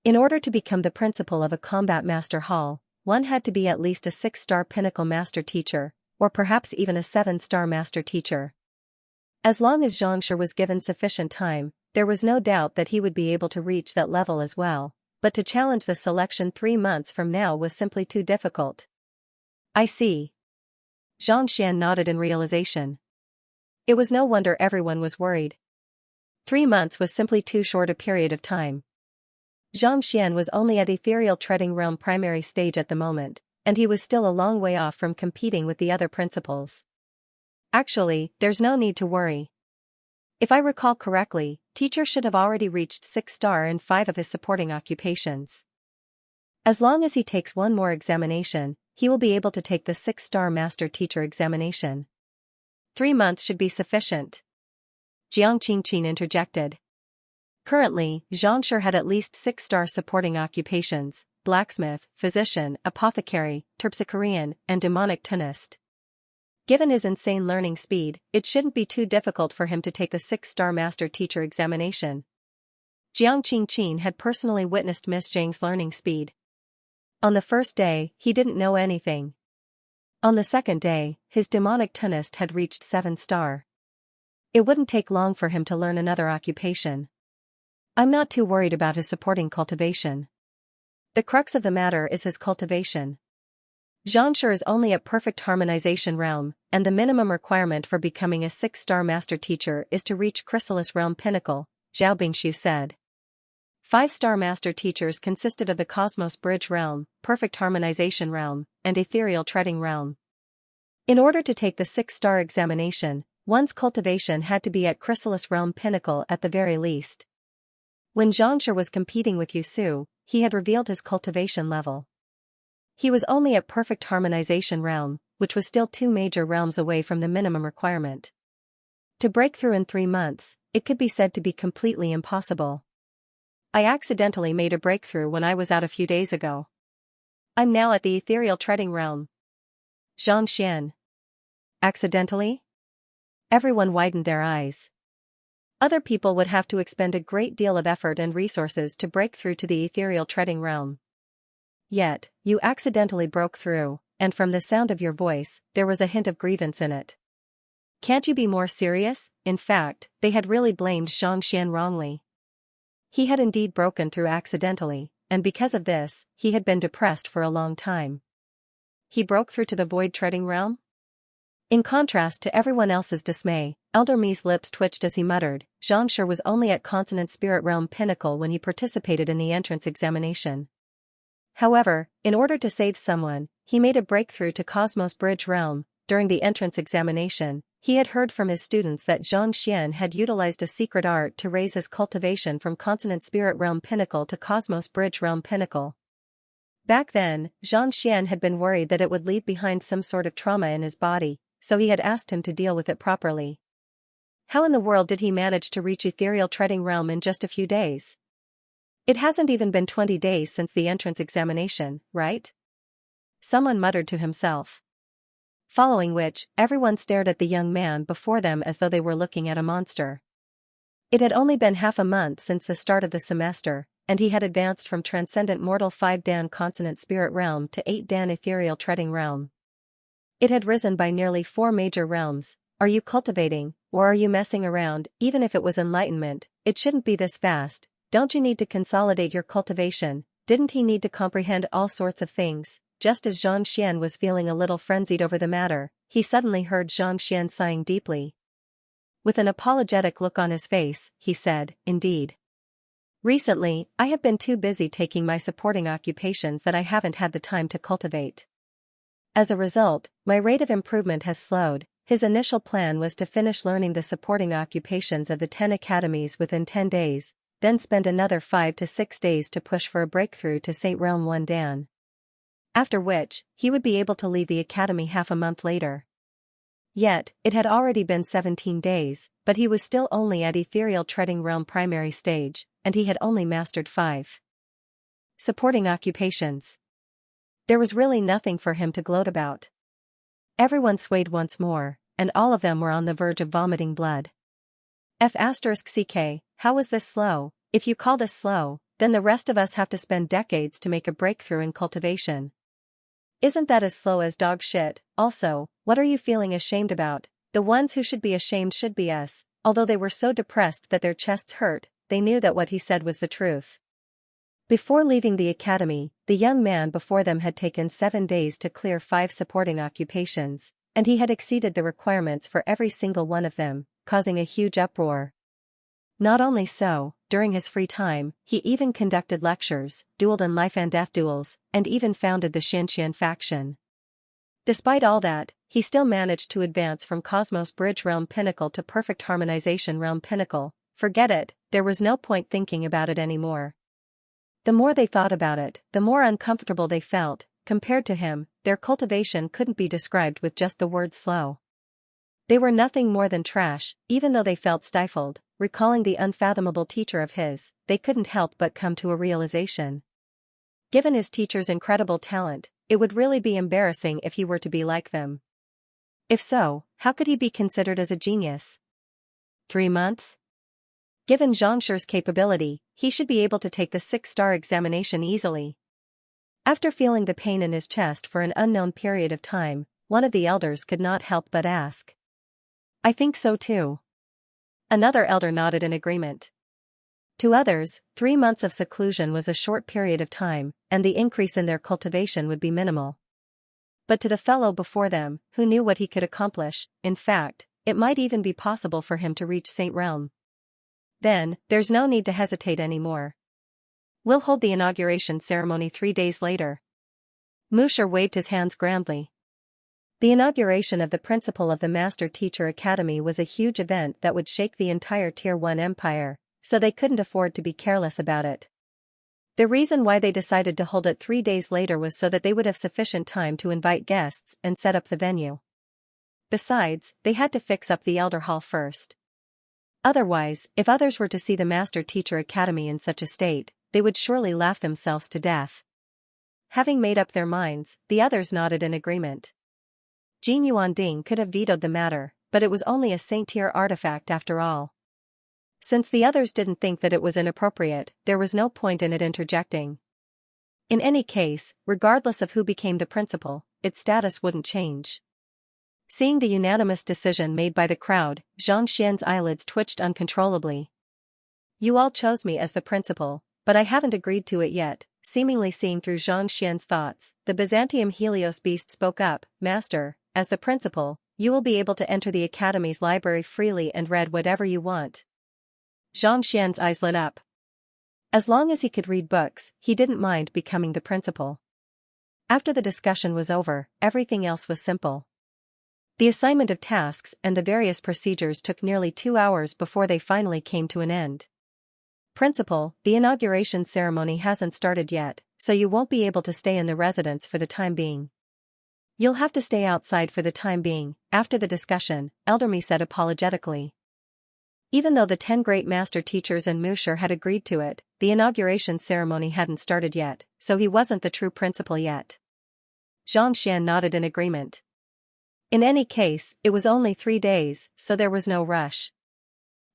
In order to become the principal of a Combat Master Hall, one had to be at least a 6-star Pinnacle Master Teacher, or perhaps even a 7-star Master Teacher. As long as Xianxia was given sufficient time, there was no doubt that he would be able to reach that level as well, but to challenge the selection 3 months from now was simply too difficult. I see. Zhang Xian nodded in realization. It was no wonder everyone was worried. 3 months was simply too short a period of time. Zhang Xian was only at Ethereal Treading Realm primary stage at the moment, and he was still a long way off from competing with the other principals. Actually, there's no need to worry. If I recall correctly, Teacher should have already reached 6-star in 5 of his supporting occupations. As long as he takes one more examination, he will be able to take the 6-star Master Teacher examination. 3 months should be sufficient. Jiang Qingqin interjected. Currently, Xianxia had at least 6-star supporting occupations: blacksmith, physician, apothecary, terpsichorean, and demonic tunist. Given his insane learning speed, it shouldn't be too difficult for him to take the 6-star Master Teacher examination. Jiang Qingqin had personally witnessed Miss Zhang's learning speed. On the first day, he didn't know anything. On the second day, his demonic tunist had reached 7-star. It wouldn't take long for him to learn another occupation. I'm not too worried about his supporting cultivation. The crux of the matter is his cultivation. Xianxia is only at perfect harmonization realm, and the minimum requirement for becoming a 6-star Master Teacher is to reach Chrysalis Realm Pinnacle, Zhao Bingshu said. 5-star Master Teachers consisted of the Cosmos Bridge Realm, Perfect Harmonization Realm, and Ethereal Treading Realm. In order to take the 6-star examination, one's cultivation had to be at Chrysalis Realm Pinnacle at the very least. When Xianxia was competing with Yusu, he had revealed his cultivation level. He was only at Perfect Harmonization Realm, which was still 2 major realms away from the minimum requirement. To break through in 3 months, it could be said to be completely impossible. I accidentally made a breakthrough when I was out a few days ago. I'm now at the Ethereal Treading Realm. Zhang Xian. Accidentally? Everyone widened their eyes. Other people would have to expend a great deal of effort and resources to break through to the Ethereal Treading Realm. Yet, you accidentally broke through, and from the sound of your voice, there was a hint of grievance in it. Can't you be more serious? In fact, they had really blamed Zhang Xian wrongly. He had indeed broken through accidentally, and because of this, he had been depressed for a long time. He broke through to the Void Treading Realm? In contrast to everyone else's dismay, Elder Mi's lips twitched as he muttered, Xianxia was only at Consonant Spirit Realm Pinnacle when he participated in the entrance examination. However, in order to save someone, he made a breakthrough to Cosmos Bridge Realm. During the entrance examination, he had heard from his students that Zhang Xian had utilized a secret art to raise his cultivation from Consonant Spirit Realm Pinnacle to Cosmos Bridge Realm Pinnacle. Back then, Zhang Xian had been worried that it would leave behind some sort of trauma in his body, so he had asked him to deal with it properly. How in the world did he manage to reach Ethereal Treading Realm in just a few days? It hasn't even been 20 days since the entrance examination, right? Someone muttered to himself. Following which, everyone stared at the young man before them as though they were looking at a monster. It had only been half a month since the start of the semester, and he had advanced from Transcendent Mortal 5 Dan Consonant Spirit Realm to 8 Dan Ethereal Treading Realm. It had risen by nearly 4 major realms, are you cultivating, or are you messing around? Even if it was enlightenment, it shouldn't be this fast. Don't you need to consolidate your cultivation? Didn't he need to comprehend all sorts of things? Just as Xianxia was feeling a little frenzied over the matter, he suddenly heard Xianxia sighing deeply. With an apologetic look on his face, he said, "Indeed. Recently, I have been too busy taking my supporting occupations that I haven't had the time to cultivate. As a result, my rate of improvement has slowed." His initial plan was to finish learning the supporting occupations of the 10 academies within 10 days, then spend another 5 to 6 days to push for a breakthrough to St. Realm 1 Dan. After which, he would be able to leave the academy half a month later. Yet, it had already been 17 days, but he was still only at ethereal treading realm primary stage, and he had only mastered 5 supporting occupations. There was really nothing for him to gloat about. Everyone swayed once more, and all of them were on the verge of vomiting blood. F***ck, how was this slow? If you call this slow, then the rest of us have to spend decades to make a breakthrough in cultivation. Isn't that as slow as dog shit? Also, what are you feeling ashamed about? The ones who should be ashamed should be us. Although they were so depressed that their chests hurt, they knew that what he said was the truth. Before leaving the academy, the young man before them had taken 7 days to clear 5 supporting occupations, and he had exceeded the requirements for every single one of them, causing a huge uproar. Not only so, during his free time, he even conducted lectures, dueled in life and death duels, and even founded the Xianxia faction. Despite all that, he still managed to advance from Cosmos Bridge Realm Pinnacle to Perfect Harmonization Realm Pinnacle. Forget it, there was no point thinking about it anymore. The more they thought about it, the more uncomfortable they felt. Compared to him, their cultivation couldn't be described with just the word slow. They were nothing more than trash, even though they felt stifled. Recalling the unfathomable teacher of his, they couldn't help but come to a realization. Given his teacher's incredible talent, it would really be embarrassing if he were to be like them. If so, how could he be considered as a genius? 3 months? Given Xianxia's capability, he should be able to take the 6-star examination easily. After feeling the pain in his chest for an unknown period of time, one of the elders could not help but ask. "I think so too." Another elder nodded in agreement. To others, 3 months of seclusion was a short period of time, and the increase in their cultivation would be minimal. But to the fellow before them, who knew what he could accomplish, in fact, it might even be possible for him to reach St. Realm. Then, there's no need to hesitate anymore. We'll hold the inauguration ceremony 3 days later. Musher waved his hands grandly. The inauguration of the principal of the Master Teacher Academy was a huge event that would shake the entire Tier 1 empire, so they couldn't afford to be careless about it. The reason why they decided to hold it 3 days later was so that they would have sufficient time to invite guests and set up the venue. Besides, they had to fix up the Elder Hall first. Otherwise, if others were to see the Master Teacher Academy in such a state, they would surely laugh themselves to death. Having made up their minds, the others nodded in agreement. Jin Yuanding could have vetoed the matter, but it was only a Saint-tier artifact after all. Since the others didn't think that it was inappropriate, there was no point in it interjecting. In any case, regardless of who became the principal, its status wouldn't change. Seeing the unanimous decision made by the crowd, Xianxia's eyelids twitched uncontrollably. "You all chose me as the principal, but I haven't agreed to it yet." Seemingly seeing through Xianxia's thoughts, the Byzantium Helios beast spoke up. "Master, as the principal, you will be able to enter the Academy's library freely and read whatever you want." Xianxia's eyes lit up. As long as he could read books, he didn't mind becoming the principal. After the discussion was over, everything else was simple. The assignment of tasks and the various procedures took nearly 2 hours before they finally came to an end. "Principal, the inauguration ceremony hasn't started yet, so you won't be able to stay in the residence for the time being. You'll have to stay outside for the time being." After the discussion, Elder Mi said apologetically. Even though the 10 great master teachers and Musher had agreed to it, the inauguration ceremony hadn't started yet, so he wasn't the true principal yet. Xianxia nodded in agreement. In any case, it was only 3 days, so there was no rush.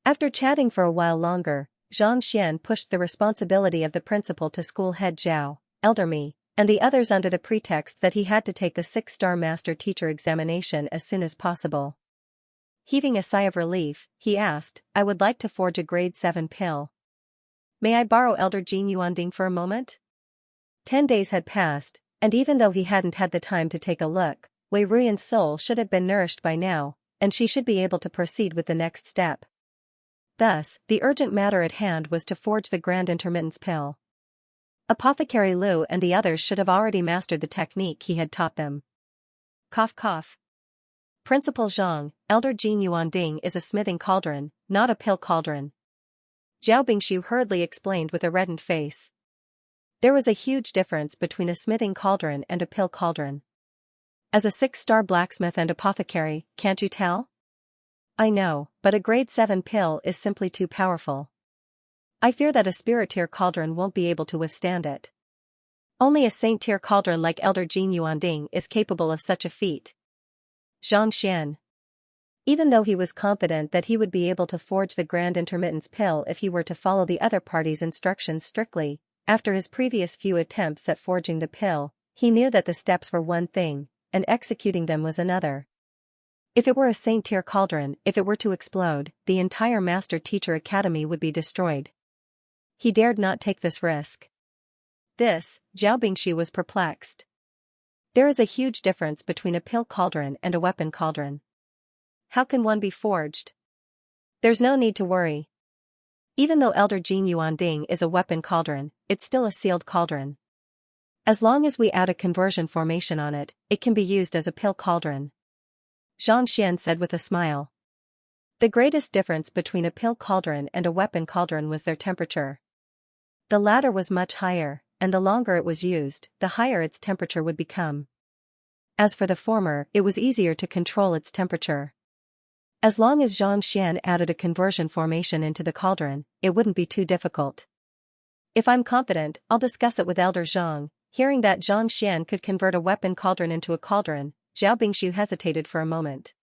After chatting for a while longer, Xianxia pushed the responsibility of the principal to school head Zhao, Elder Mi, and the others under the pretext that he had to take the 6-star master teacher examination as soon as possible. Heaving a sigh of relief, he asked, I would like to forge a grade 7 pill. May I borrow Elder Jin Yuanding for a moment? 10 days had passed, and even though he hadn't had the time to take a look, Wei Ruyan's soul should have been nourished by now, and she should be able to proceed with the next step. Thus, the urgent matter at hand was to forge the Grand Intermittence Pill. Apothecary Lu and the others should have already mastered the technique he had taught them. Cough cough. Principal Zhang, Elder Jin Yuanding is a smithing cauldron, not a pill cauldron. Zhao Bingshu hurriedly explained with a reddened face. There was a huge difference between a smithing cauldron and a pill cauldron. As a 6-star blacksmith and apothecary, can't you tell? I know, but a grade 7 pill is simply too powerful. I fear that a spirit tier cauldron won't be able to withstand it. Only a saint tier cauldron like Elder Jin Yuanding is capable of such a feat. Xianxia. Even though he was confident that he would be able to forge the Grand Intermittence Pill if he were to follow the other party's instructions strictly, after his previous few attempts at forging the pill, he knew that the steps were one thing, and executing them was another. If it were a saint tier cauldron, if it were to explode, the entire Master Teacher Academy would be destroyed. He dared not take this risk. Zhao Bingshu was perplexed. There is a huge difference between a pill cauldron and a weapon cauldron. How can one be forged? There's no need to worry. Even though Elder Jin Yuanding is a weapon cauldron, it's still a sealed cauldron. As long as we add a conversion formation on it, it can be used as a pill cauldron. Xianxia said with a smile. The greatest difference between a pill cauldron and a weapon cauldron was their temperature. The latter was much higher, and the longer it was used, the higher its temperature would become. As for the former, it was easier to control its temperature. As long as Xianxia added a conversion formation into the cauldron, it wouldn't be too difficult. If I'm confident, I'll discuss it with Elder Zhang. Hearing that Xianxia could convert a weapon cauldron into a cauldron, Zhao Bingshu hesitated for a moment.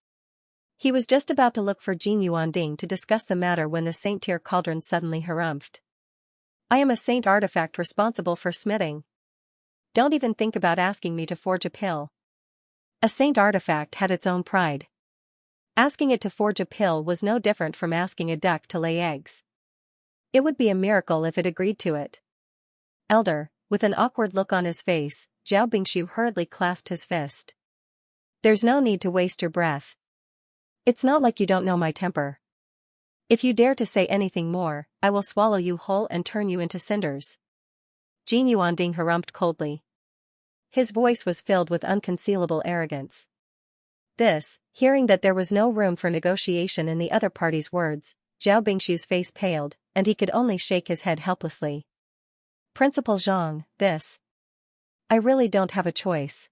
He was just about to look for Jin Yuanding to discuss the matter when the saint tier cauldron suddenly harumphed. I am a saint artifact responsible for smithing. Don't even think about asking me to forge a pill. A saint artifact had its own pride. Asking it to forge a pill was no different from asking a duck to lay eggs. It would be a miracle if it agreed to it. Elder, with an awkward look on his face, Zhao Bingshu hurriedly clasped his fist. There's no need to waste your breath. It's not like you don't know my temper. If you dare to say anything more, I will swallow you whole and turn you into cinders. Jin Yuanding harumphed coldly. His voice was filled with unconcealable arrogance. Hearing that there was no room for negotiation in the other party's words, Zhao Bingshu's face paled, and he could only shake his head helplessly. Principal Zhang, I really don't have a choice.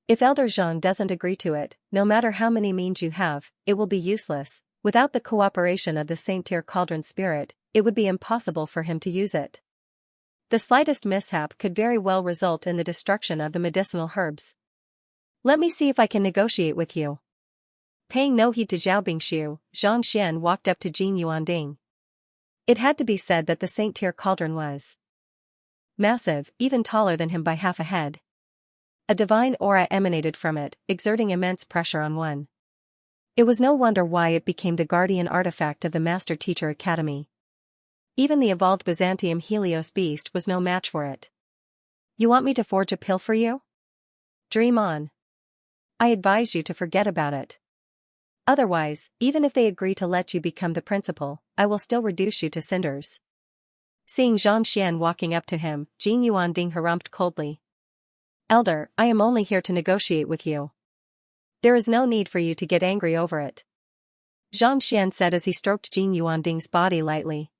If Elder Zhang doesn't agree to it, no matter how many means you have, it will be useless. Without the cooperation of the Saint Tier Cauldron Spirit, it would be impossible for him to use it. The slightest mishap could very well result in the destruction of the medicinal herbs. Let me see if I can negotiate with you. Paying no heed to Zhao Bingshu, Xianxia walked up to Jin Yuanding. It had to be said that the Saint Tier Cauldron was massive, even taller than him by half a head. A divine aura emanated from it, exerting immense pressure on one. It was no wonder why it became the guardian artifact of the Master Teacher Academy. Even the evolved Byzantium Helios beast was no match for it. You want me to forge a pill for you? Dream on. I advise you to forget about it. Otherwise, even if they agree to let you become the principal, I will still reduce you to cinders. Seeing Xianxia walking up to him, Jin Yuanding harumphed coldly. Elder, I am only here to negotiate with you. There is no need for you to get angry over it. Xianxia said as he stroked Jin Yuanding's body lightly.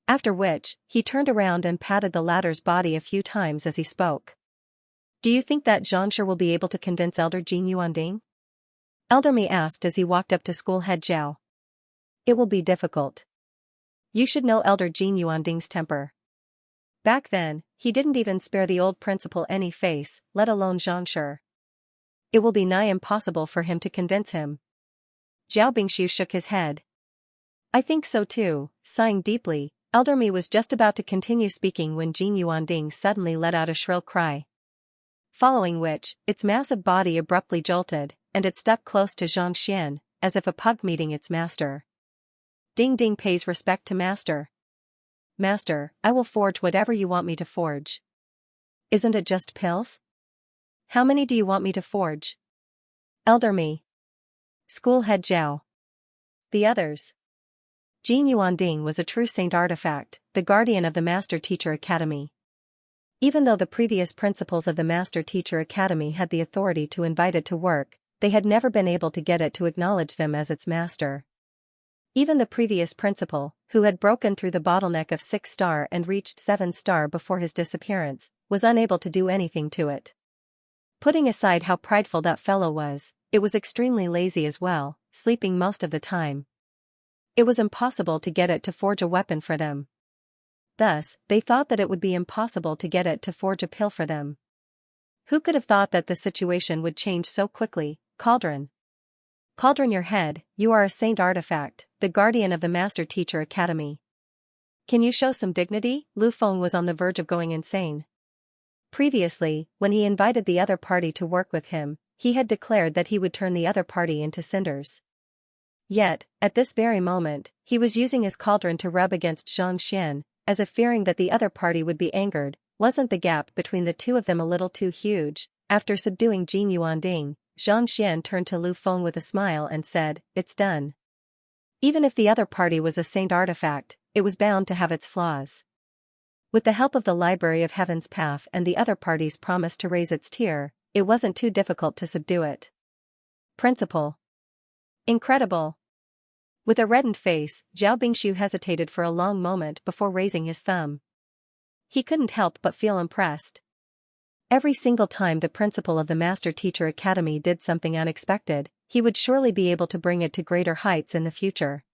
After which, he turned around and patted the latter's body a few times as he spoke. Do you think that Xianxia will be able to convince Elder Jin Yuanding? Elder Mi asked as he walked up to school head Zhao. It will be difficult. You should know Elder Jin Yuanding's temper. Back then, he didn't even spare the old principal any face, let alone Xianxia. It will be nigh impossible for him to convince him. Zhao Bingshu shook his head. I think so too. Sighing deeply, Elder Mi was just about to continue speaking when Jin Yuanding suddenly let out a shrill cry. Following which, its massive body abruptly jolted, and it stuck close to Xianxia, as if a pug meeting its master. Ding Ding pays respect to master. Master, I will forge whatever you want me to forge. Isn't it just pills? How many do you want me to forge? Elder me. School head Zhao. The others. Jin Yuanding was a true saint artifact, the guardian of the Master Teacher Academy. Even though the previous principals of the Master Teacher Academy had the authority to invite it to work, they had never been able to get it to acknowledge them as its master. Even the previous principal, who had broken through the bottleneck of 6-star and reached 7-star before his disappearance, was unable to do anything to it. Putting aside how prideful that fellow was, it was extremely lazy as well, sleeping most of the time. It was impossible to get it to forge a weapon for them. Thus, they thought that it would be impossible to get it to forge a pill for them. Who could have thought that the situation would change so quickly? Cauldron. Cauldron your head, you are a saint artifact, the guardian of the Master Teacher Academy. Can you show some dignity? Lu Feng was on the verge of going insane. Previously, when he invited the other party to work with him, he had declared that he would turn the other party into cinders. Yet, at this very moment, he was using his cauldron to rub against Xianxia, as if fearing that the other party would be angered. Wasn't the gap between the two of them a little too huge? After subduing Jin Yuanding, Xianxia turned to Lu Feng with a smile and said, "It's done." Even if the other party was a saint artifact, it was bound to have its flaws. With the help of the Library of Heaven's Path and the other party's promise to raise its tier, it wasn't too difficult to subdue it. Principal. Incredible. With a reddened face, Zhao Bingshu hesitated for a long moment before raising his thumb. He couldn't help but feel impressed. Every single time the principal of the Master Teacher Academy did something unexpected, he would surely be able to bring it to greater heights in the future.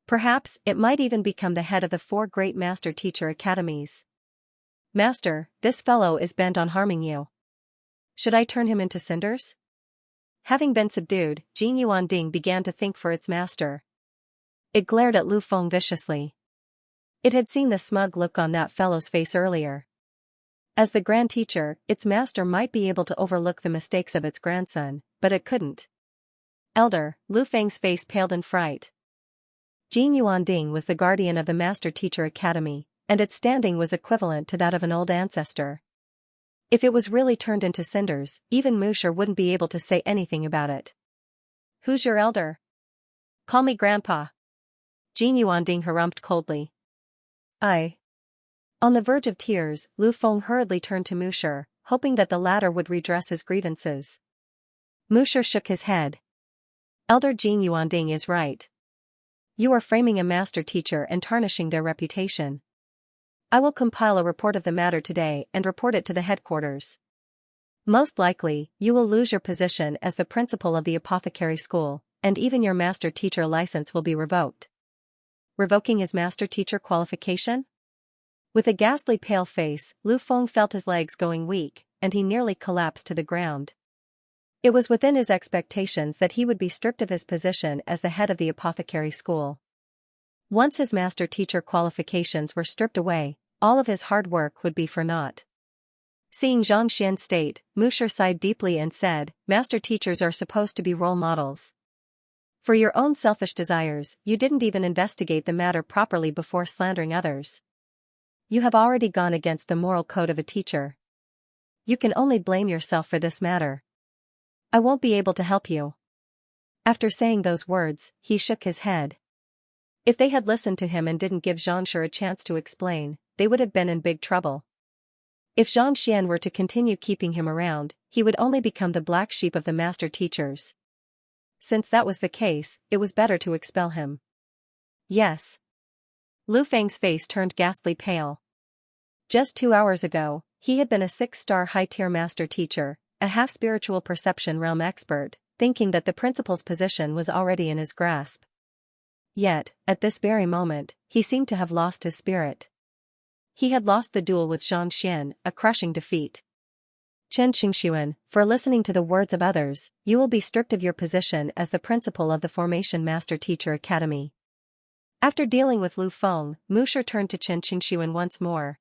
Perhaps it might even become the head of the 4 great Master Teacher Academies. Master, this fellow is bent on harming you. Should I turn him into cinders? Having been subdued, Jin Yuanding began to think for its master. It glared at Lu Feng viciously. It had seen the smug look on that fellow's face earlier. As the grand teacher, its master might be able to overlook the mistakes of its grandson, but it couldn't. Elder, Lu Feng's face paled in fright. Jin Yuanding was the guardian of the Master Teacher Academy, and its standing was equivalent to that of an old ancestor. If it was really turned into cinders, even Musher wouldn't be able to say anything about it. Who's your elder? Call me Grandpa. Jin Yuanding harumphed coldly. On the verge of tears, Lu Feng hurriedly turned to Musher, hoping that the latter would redress his grievances. Musher shook his head. Elder Jin Yuanding is right. You are framing a master teacher and tarnishing their reputation. I will compile a report of the matter today and report it to the headquarters. Most likely, you will lose your position as the principal of the apothecary school, and even your master teacher license will be revoked. Revoking his master teacher qualification? With a ghastly pale face, Lu Feng felt his legs going weak, and he nearly collapsed to the ground. It was within his expectations that he would be stripped of his position as the head of the apothecary school. Once his master teacher qualifications were stripped away, all of his hard work would be for naught. Seeing Xianxia's state, Musher sighed deeply and said, "Master teachers are supposed to be role models. For your own selfish desires, you didn't even investigate the matter properly before slandering others. You have already gone against the moral code of a teacher. You can only blame yourself for this matter. I won't be able to help you." After saying those words, he shook his head. If they had listened to him and didn't give Xianxia a chance to explain, they would have been in big trouble. If Xianxia were to continue keeping him around, he would only become the black sheep of the master teachers. Since that was the case, it was better to expel him. Yes. Lu Feng's face turned ghastly pale. Just 2 hours ago, he had been a 6-star high-tier master teacher, a half-spiritual perception realm expert, thinking that the principal's position was already in his grasp. Yet, at this very moment, he seemed to have lost his spirit. He had lost the duel with Xianxia, a crushing defeat. Chen Qingxuan, for listening to the words of others, you will be stripped of your position as the principal of the Formation Master Teacher Academy. After dealing with Lu Feng, Musher turned to Chen Qingxuan once more.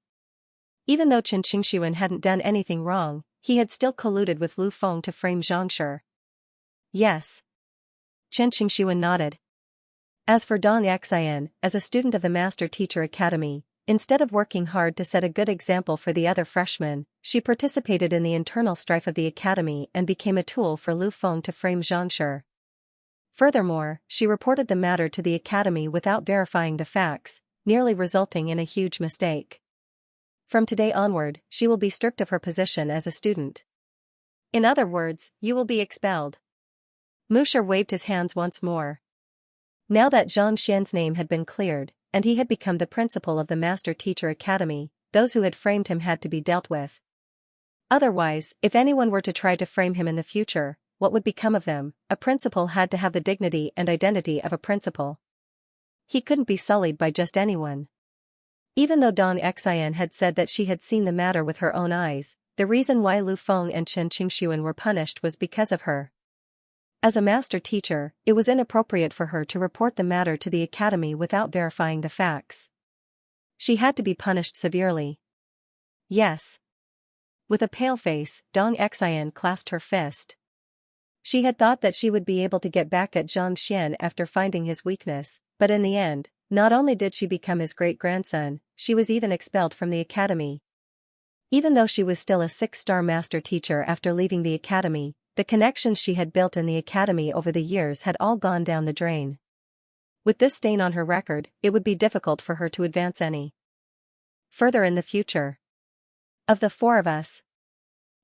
Even though Chen Qingxuan hadn't done anything wrong, he had still colluded with Lu Feng to frame Xianxia. Yes. Chen Xingshuan nodded. As for Dong Xian, as a student of the Master Teacher Academy, instead of working hard to set a good example for the other freshmen, she participated in the internal strife of the academy and became a tool for Lu Feng to frame Xianxia. Furthermore, she reported the matter to the academy without verifying the facts, nearly resulting in a huge mistake. From today onward, she will be stripped of her position as a student. In other words, you will be expelled. Musher waved his hands once more. Now that Zhang Xian's name had been cleared, and he had become the principal of the Master Teacher Academy, those who had framed him had to be dealt with. Otherwise, if anyone were to try to frame him in the future, what would become of them? A principal had to have the dignity and identity of a principal. He couldn't be sullied by just anyone. Even though Dong Xian had said that she had seen the matter with her own eyes, the reason why Lu Feng and Chen Qingshuan were punished was because of her. As a master teacher, it was inappropriate for her to report the matter to the academy without verifying the facts. She had to be punished severely. Yes. With a pale face, Dong Xian clasped her fist. She had thought that she would be able to get back at Zhang Xian after finding his weakness, but in the end, not only did she become his great-grandson, she was even expelled from the academy. Even though she was still a 6-star master teacher after leaving the academy, the connections she had built in the academy over the years had all gone down the drain. With this stain on her record, it would be difficult for her to advance any further in the future. Of the 4 of us,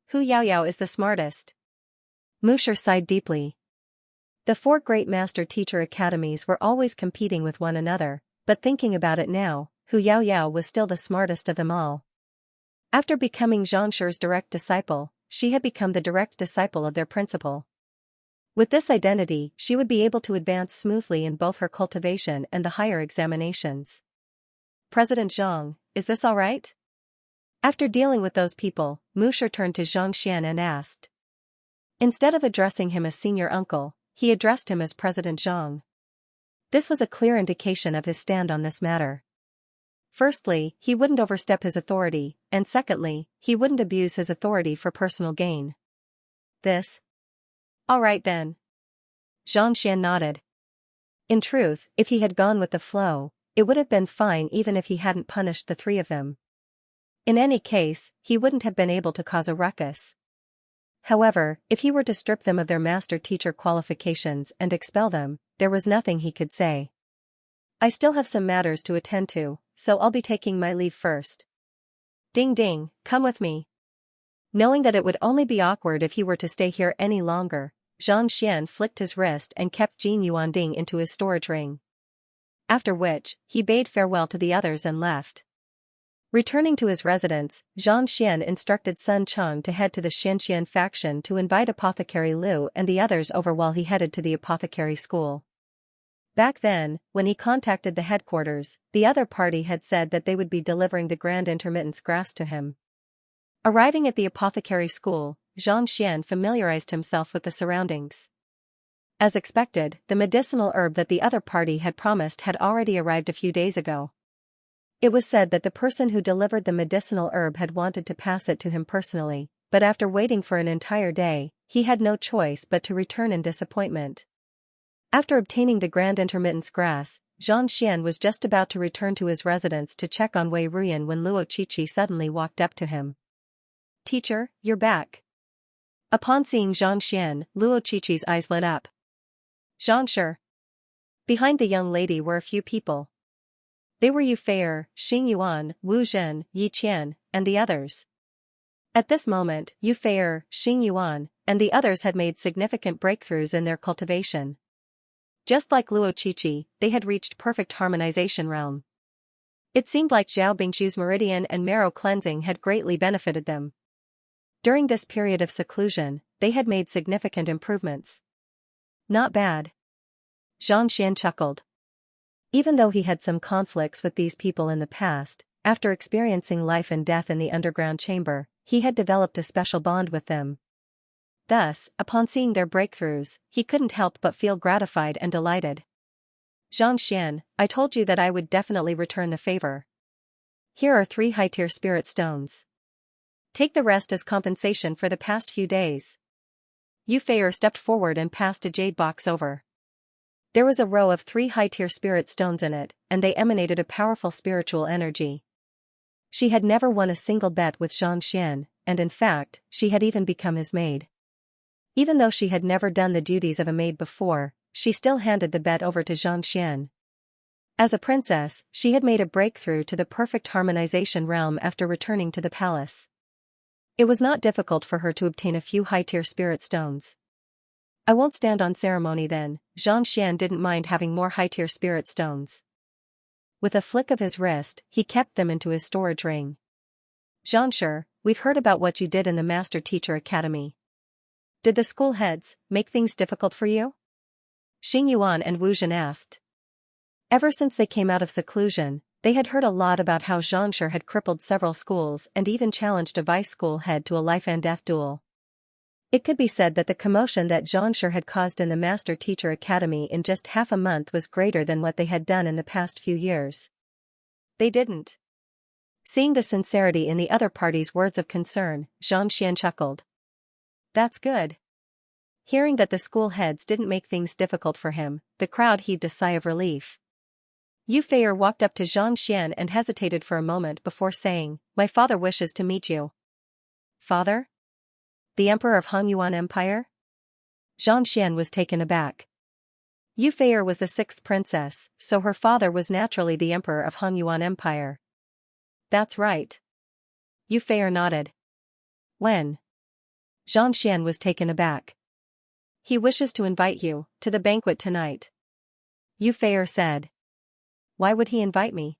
Hu Yaoyao is the smartest. Musher sighed deeply. The 4 great master teacher academies were always competing with one another, but thinking about it now, Hu Yaoyao was still the smartest of them all. After becoming Zhangxi's direct disciple, she had become the direct disciple of their principal. With this identity, she would be able to advance smoothly in both her cultivation and the higher examinations. President Zhang, is this all right? After dealing with those people, Musher turned to Zhang Xian and asked. Instead of addressing him as senior uncle, he addressed him as President Zhang. This was a clear indication of his stand on this matter. Firstly, he wouldn't overstep his authority, and secondly, he wouldn't abuse his authority for personal gain. This? All right then. Zhang Xian nodded. In truth, if he had gone with the flow, it would have been fine even if he hadn't punished the 3 of them. In any case, he wouldn't have been able to cause a ruckus. However, if he were to strip them of their master-teacher qualifications and expel them, there was nothing he could say. I still have some matters to attend to, so I'll be taking my leave first. Ding ding, come with me. Knowing that it would only be awkward if he were to stay here any longer, Zhang Xian flicked his wrist and kept Jin Yuanding into his storage ring. After which, he bade farewell to the others and left. Returning to his residence, Zhang Xian instructed Sun Chang to head to the Xianxian faction to invite Apothecary Liu and the others over while he headed to the apothecary school. Back then, when he contacted the headquarters, the other party had said that they would be delivering the grand intermittence grass to him. Arriving at the apothecary school, Zhang Xian familiarized himself with the surroundings. As expected, the medicinal herb that the other party had promised had already arrived a few days ago. It was said that the person who delivered the medicinal herb had wanted to pass it to him personally, but after waiting for an entire day, he had no choice but to return in disappointment. After obtaining the grand intermittence grass, Zhang Xian was just about to return to his residence to check on Wei Ruyan when Luo Qiqi suddenly walked up to him. Teacher, you're back. Upon seeing Zhang Xian, Luo Qiqi's eyes lit up. Zhangshi. Behind the young lady were a few people. They were Yu Feier, Xing Yuan, Wu Zhen, Yi Qian, and the others. At this moment, Yu Feier, Xing Yuan, and the others had made significant breakthroughs in their cultivation. Just like Luo Qiqi, they had reached perfect harmonization realm. It seemed like Zhao Bingqiu's meridian and marrow cleansing had greatly benefited them. During this period of seclusion, they had made significant improvements. Not bad. Zhang Xian chuckled. Even though he had some conflicts with these people in the past, after experiencing life and death in the underground chamber, he had developed a special bond with them. Thus, upon seeing their breakthroughs, he couldn't help but feel gratified and delighted. Zhang Xian, I told you that I would definitely return the favor. Here are 3 high-tier spirit stones. Take the rest as compensation for the past few days. Yu Feier stepped forward and passed a jade box over. There was a row of 3 high-tier spirit stones in it, and they emanated a powerful spiritual energy. She had never won a single bet with Xianxia, and in fact, she had even become his maid. Even though she had never done the duties of a maid before, she still handed the bet over to Xianxia. As a princess, she had made a breakthrough to the perfect harmonization realm after returning to the palace. It was not difficult for her to obtain a few high-tier spirit stones. I won't stand on ceremony then. Xianxia didn't mind having more high-tier spirit stones. With a flick of his wrist, he kept them into his storage ring. Xianxia, we've heard about what you did in the Master Teacher Academy. Did the school heads make things difficult for you? Xing Yuan and Wu Zhen asked. Ever since they came out of seclusion, they had heard a lot about how Xianxia had crippled several schools and even challenged a vice school head to a life-and-death duel. It could be said that the commotion that Xianxia had caused in the Master Teacher Academy in just half a month was greater than what they had done in the past few years. They didn't. Seeing the sincerity in the other party's words of concern, Xianxia chuckled. That's good. Hearing that the school heads didn't make things difficult for him, the crowd heaved a sigh of relief. Yu Feier walked up to Xianxia and hesitated for a moment before saying, "My father wishes to meet you." Father? The Emperor of Hangyuan Empire? Xianxia was taken aback. Yu Feier was the 6th princess, so her father was naturally the Emperor of Hangyuan Empire. That's right. Yu Feier nodded. When? Xianxia was taken aback. He wishes to invite you to the banquet tonight. Yu Feier said. Why would he invite me?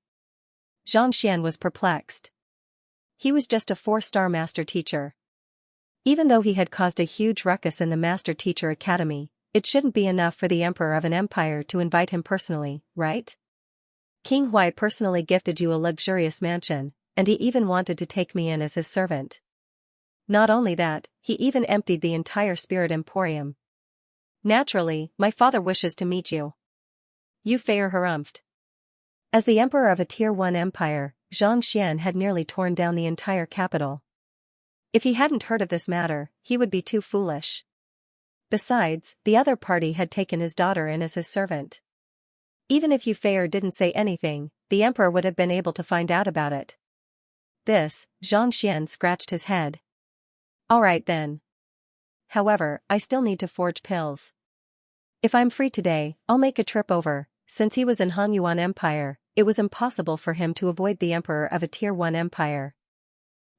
Xianxia was perplexed. He was just a 4-star master teacher. Even though he had caused a huge ruckus in the Master Teacher Academy, it shouldn't be enough for the Emperor of an empire to invite him personally, right? King Huai personally gifted you a luxurious mansion, and he even wanted to take me in as his servant. Not only that, he even emptied the entire spirit emporium. Naturally, my father wishes to meet you. Yu Feier harumphed. As the Emperor of a Tier 1 empire, Xianxia had nearly torn down the entire capital. If he hadn't heard of this matter, he would be too foolish. Besides, the other party had taken his daughter in as his servant. Even if Yu Feier didn't say anything, the Emperor would have been able to find out about it. Xianxia scratched his head. Alright then. However, I still need to forge pills. If I'm free today, I'll make a trip over. Since he was in Hangyuan Empire, it was impossible for him to avoid the Emperor of a Tier 1 empire.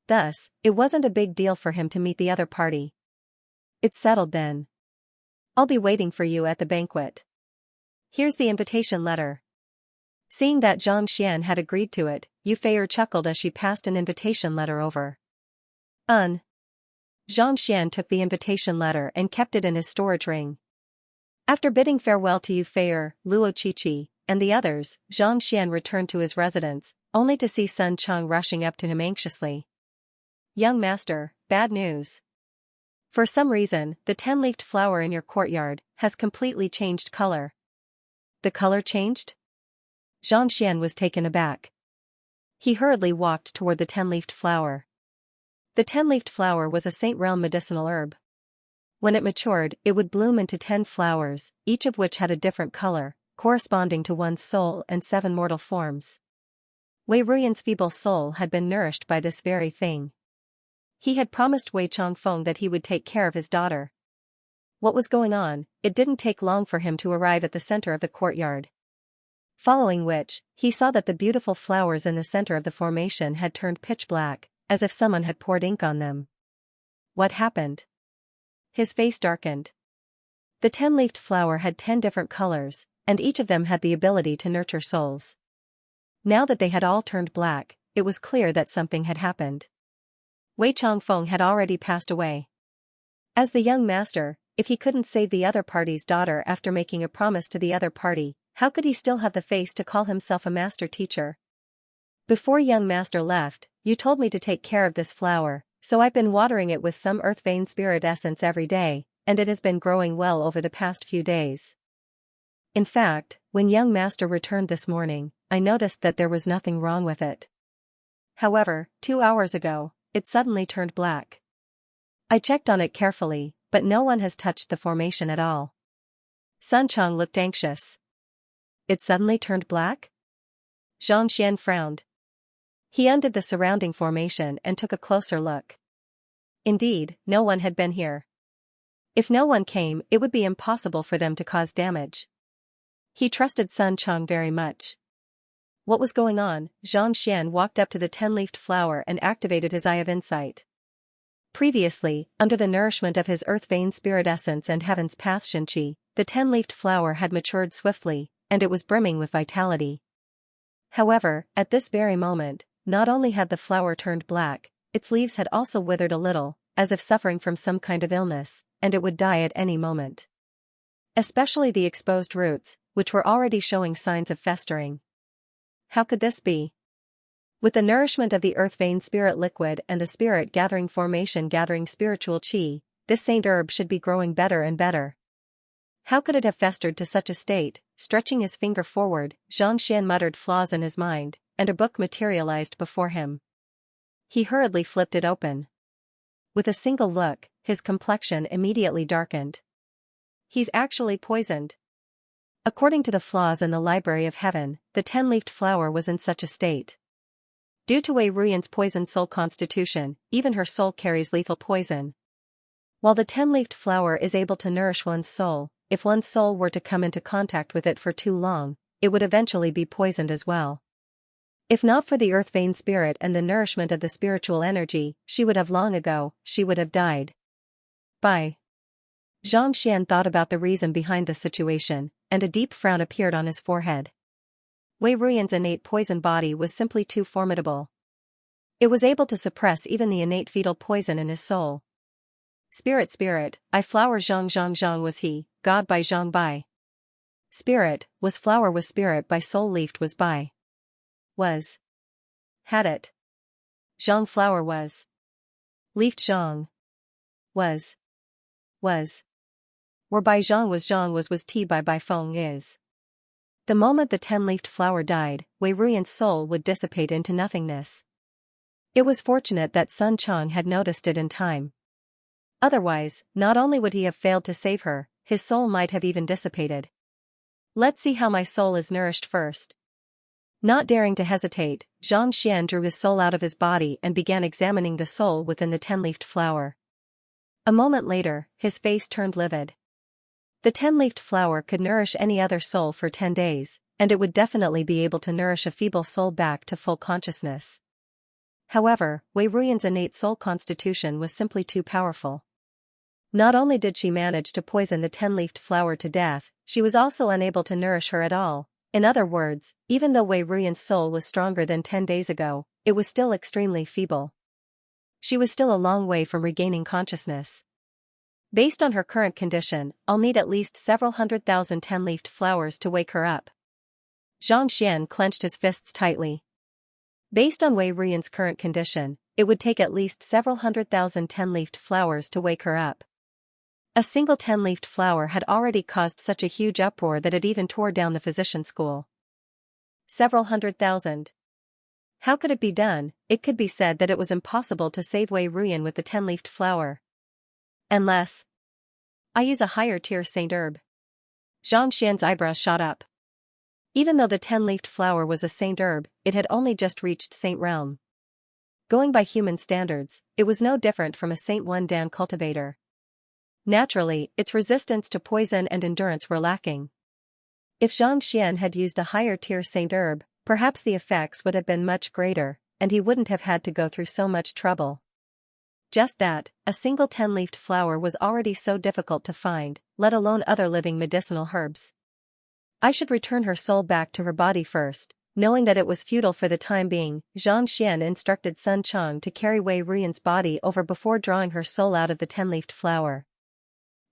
Thus, it wasn't a big deal for him to meet the other party. It's settled then. I'll be waiting for you at the banquet. Here's the invitation letter. Seeing that Xianxia had agreed to it, Yu Feier chuckled as she passed an invitation letter over. Xianxia took the invitation letter and kept it in his storage ring. After bidding farewell to Yu Feier, Luo Qiqi, and the others, Xianxia returned to his residence, only to see Sun Chang rushing up to him anxiously. Young master, bad news. For some reason, the 10-leafed flower in your courtyard has completely changed color. The color changed? Xianxia was taken aback. He hurriedly walked toward the 10-leafed flower. The 10-leafed flower was a Saint Realm medicinal herb. When it matured, it would bloom into 10 flowers, each of which had a different color, corresponding to one's soul and 7 mortal forms. Wei Ruyan's feeble soul had been nourished by this very thing. He had promised Wei Changfeng that he would take care of his daughter. What was going on? It didn't take long for him to arrive at the center of the courtyard. Following which, he saw that the beautiful flowers in the center of the formation had turned pitch black, as if someone had poured ink on them. What happened? His face darkened. The 10-leafed flower had 10 different colors, and each of them had the ability to nurture souls. Now that they had all turned black, it was clear that something had happened. Wei Changfeng had already passed away. As the young master, if he couldn't save the other party's daughter after making a promise to the other party, how could he still have the face to call himself a master teacher? Before young master left, you told me to take care of this flower, so I've been watering it with some earth vein spirit essence every day, and it has been growing well over the past few days. In fact, when young master returned this morning, I noticed that there was nothing wrong with it. However, 2 hours ago, it suddenly turned black. I checked on it carefully, but no one has touched the formation at all. Sun Chang looked anxious. It suddenly turned black? Xianxia frowned. He undid the surrounding formation and took a closer look. Indeed, no one had been here. If no one came, it would be impossible for them to cause damage. He trusted Sun Chang very much. What was going on? Xianxia walked up to the 10-leafed flower and activated his eye of insight. Previously, under the nourishment of his earth vein spirit essence and heaven's path Xianxia, the 10-leafed flower had matured swiftly, and it was brimming with vitality. However, at this very moment, not only had the flower turned black, its leaves had also withered a little, as if suffering from some kind of illness, and it would die at any moment. Especially the exposed roots, which were already showing signs of festering. How could this be? With the nourishment of the earth vein spirit liquid and the spirit gathering formation gathering spiritual qi, this saint herb should be growing better and better. How could it have festered to such a state? Stretching his finger forward, Xianxia muttered flaws in his mind, and a book materialized before him. He hurriedly flipped it open. With a single look, his complexion immediately darkened. He's actually poisoned. According to the flaws in the Library of Heaven, the 10-leafed flower was in such a state. Due to Wei Ruyan's poisoned soul constitution, even her soul carries lethal poison. While the 10-leafed flower is able to nourish one's soul, if one's soul were to come into contact with it for too long, it would eventually be poisoned as well. If not for the earth vein spirit and the nourishment of the spiritual energy, she would have died. Bye. Xianxia thought about the reason behind the situation, and a deep frown appeared on his forehead. Wei Ruyan's innate poison body was simply too formidable. It was able to suppress even the innate fetal poison in his soul. Spirit, I flower Zhang was he, God by Zhang by. Spirit, was flower was spirit by soul leafed was by. Was. Had it. Zhang flower was. Leafed Zhang. Was. Were by Zhang was T by Feng is. The moment the 10-leafed flower died, Wei Ruyan's soul would dissipate into nothingness. It was fortunate that Sun Chang had noticed it in time. Otherwise, not only would he have failed to save her, his soul might have even dissipated. Let's see how my soul is nourished first. Not daring to hesitate, Xianxia drew his soul out of his body and began examining the soul within the 10-leafed flower. A moment later, his face turned livid. The 10-leafed flower could nourish any other soul for 10 days, and it would definitely be able to nourish a feeble soul back to full consciousness. However, Wei Ruyan's innate soul constitution was simply too powerful. Not only did she manage to poison the 10-leafed flower to death, she was also unable to nourish her at all. In other words, even though Wei Ruyan's soul was stronger than 10 days ago, it was still extremely feeble. She was still a long way from regaining consciousness. Based on her current condition, I'll need at least several 100,000 10-leafed flowers to wake her up. Xianxia clenched his fists tightly. Based on Wei Ruyan's current condition, it would take at least several 100,000 10-leafed flowers to wake her up. A single 10-leafed flower had already caused such a huge uproar that it even tore down the physician school. Several 100,000. How could it be done? It could be said that it was impossible to save Wei Ruyan with the 10-leafed flower. Unless I use a higher tier saint herb. Xianxia's eyebrows shot up. Even though the 10-leafed flower was a saint herb, it had only just reached saint realm. Going by human standards, it was no different from a Saint 1 Dan cultivator. Naturally, its resistance to poison and endurance were lacking. If Xianxia had used a higher tier saint herb, perhaps the effects would have been much greater, and he wouldn't have had to go through so much trouble. Just that, a single 10-leafed flower was already so difficult to find, let alone other living medicinal herbs. I should return her soul back to her body first. Knowing that it was futile for the time being, Xianxia instructed Sun Chang to carry Wei Ruyan's body over before drawing her soul out of the 10-leafed flower.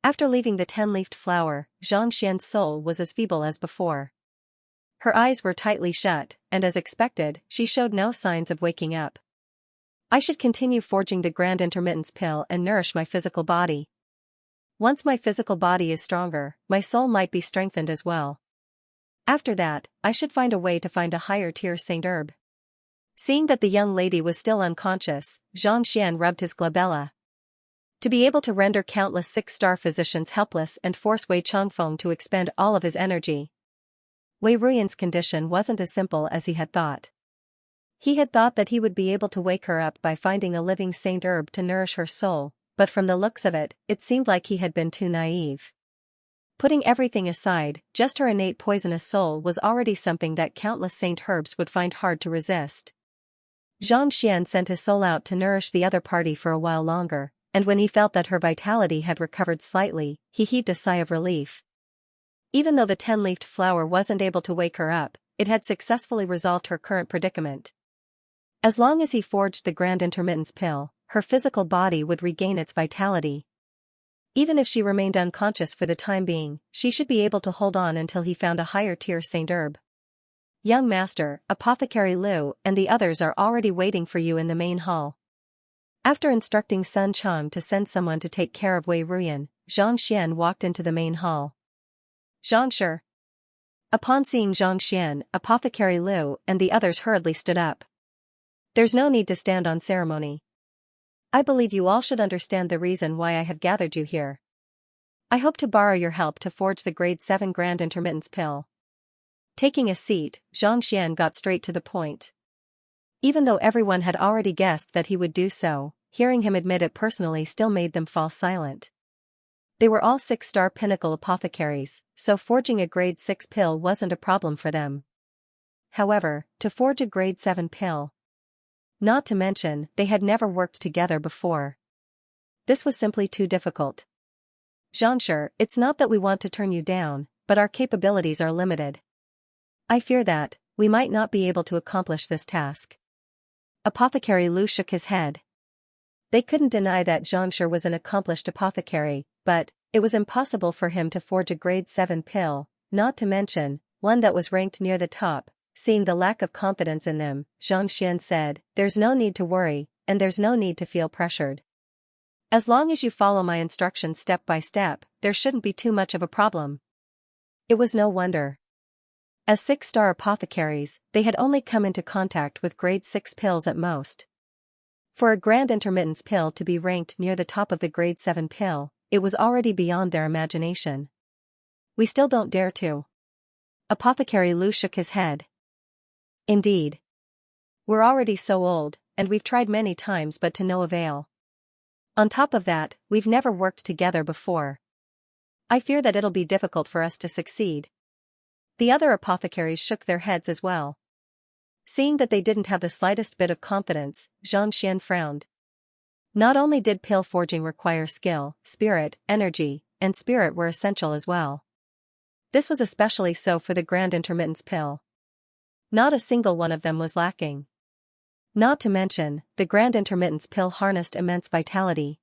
After leaving the 10-leafed flower, Xianxia's soul was as feeble as before. Her eyes were tightly shut, and as expected, she showed no signs of waking up. I should continue forging the grand intermittence pill and nourish my physical body. Once my physical body is stronger, my soul might be strengthened as well. After that, I should find a way to find a higher tier saint herb. Seeing that the young lady was still unconscious, Xianxia rubbed his glabella. To be able to render countless six-star physicians helpless and force Wei Changfeng to expend all of his energy. Wei Ruyan's condition wasn't as simple as he had thought. He had thought that he would be able to wake her up by finding a living saint herb to nourish her soul, but from the looks of it, it seemed like he had been too naive. Putting everything aside, just her innate poisonous soul was already something that countless saint herbs would find hard to resist. Xianxia sent his soul out to nourish the other party for a while longer, and when he felt that her vitality had recovered slightly, he heaved a sigh of relief. Even though the 10-leafed flower wasn't able to wake her up, it had successfully resolved her current predicament. As long as he forged the grand intermittence pill, her physical body would regain its vitality. Even if she remained unconscious for the time being, she should be able to hold on until he found a higher-tier saint herb. Young master, Apothecary Liu and the others are already waiting for you in the main hall. After instructing Sun Chang to send someone to take care of Wei Ruyan, Zhang Xian walked into the main hall. Zhangshi. Upon seeing Zhang Xian, Apothecary Liu and the others hurriedly stood up. There's no need to stand on ceremony. I believe you all should understand the reason why I have gathered you here. I hope to borrow your help to forge the grade 7 grand intermittence pill. Taking a seat, Zhang Xian got straight to the point. Even though everyone had already guessed that he would do so, hearing him admit it personally still made them fall silent. They were all 6-star pinnacle apothecaries, so forging a grade 6 pill wasn't a problem for them. However, to forge a grade 7 pill, not to mention, they had never worked together before. This was simply too difficult. Zhangshi, it's not that we want to turn you down, but our capabilities are limited. I fear that we might not be able to accomplish this task. Apothecary Liu shook his head. They couldn't deny that Zhangshi was an accomplished apothecary, but it was impossible for him to forge a grade 7 pill, not to mention, one that was ranked near the top. Seeing the lack of confidence in them, Zhang Xian said, there's no need to worry, and there's no need to feel pressured. As long as you follow my instructions step by step, there shouldn't be too much of a problem. It was no wonder. As 6-star apothecaries, they had only come into contact with grade 6 pills at most. For a grand intermittence pill to be ranked near the top of the grade 7 pill, it was already beyond their imagination. We still don't dare to. Apothecary Liu shook his head. Indeed. We're already so old, and we've tried many times but to no avail. On top of that, we've never worked together before. I fear that it'll be difficult for us to succeed. The other apothecaries shook their heads as well. Seeing that they didn't have the slightest bit of confidence, Zhang Xian frowned. Not only did pill forging require skill, spirit, energy, and spirit were essential as well. This was especially so for the grand intermittence pill. Not a single one of them was lacking. Not to mention, the grand intermittence pill harnessed immense vitality.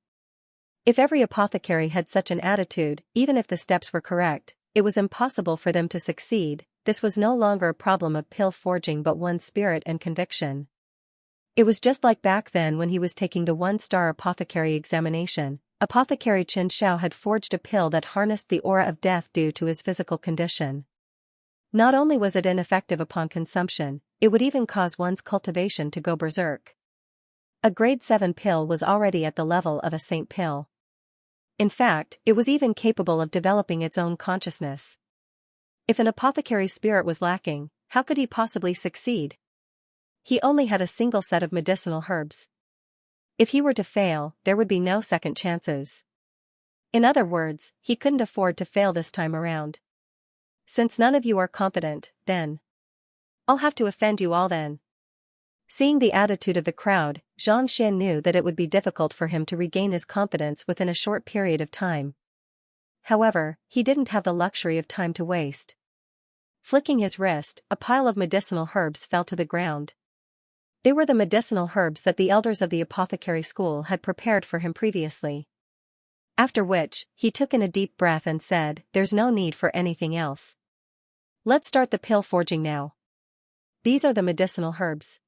If every apothecary had such an attitude, even if the steps were correct, it was impossible for them to succeed. This was no longer a problem of pill forging but one's spirit and conviction. It was just like back then when he was taking the 1-star apothecary examination. Apothecary Chen Xiao had forged a pill that harnessed the aura of death due to his physical condition. Not only was it ineffective upon consumption, it would even cause one's cultivation to go berserk. A grade 7 pill was already at the level of a saint pill. In fact, it was even capable of developing its own consciousness. If an apothecary's spirit was lacking, how could he possibly succeed? He only had a single set of medicinal herbs. If he were to fail, there would be no second chances. In other words, he couldn't afford to fail this time around. Since none of you are competent, then I'll have to offend you all then. Seeing the attitude of the crowd, Zhang Xian knew that it would be difficult for him to regain his confidence within a short period of time. However, he didn't have the luxury of time to waste. Flicking his wrist, a pile of medicinal herbs fell to the ground. They were the medicinal herbs that the elders of the apothecary school had prepared for him previously. After which, he took in a deep breath and said, there's no need for anything else. Let's start the pill forging now. These are the medicinal herbs.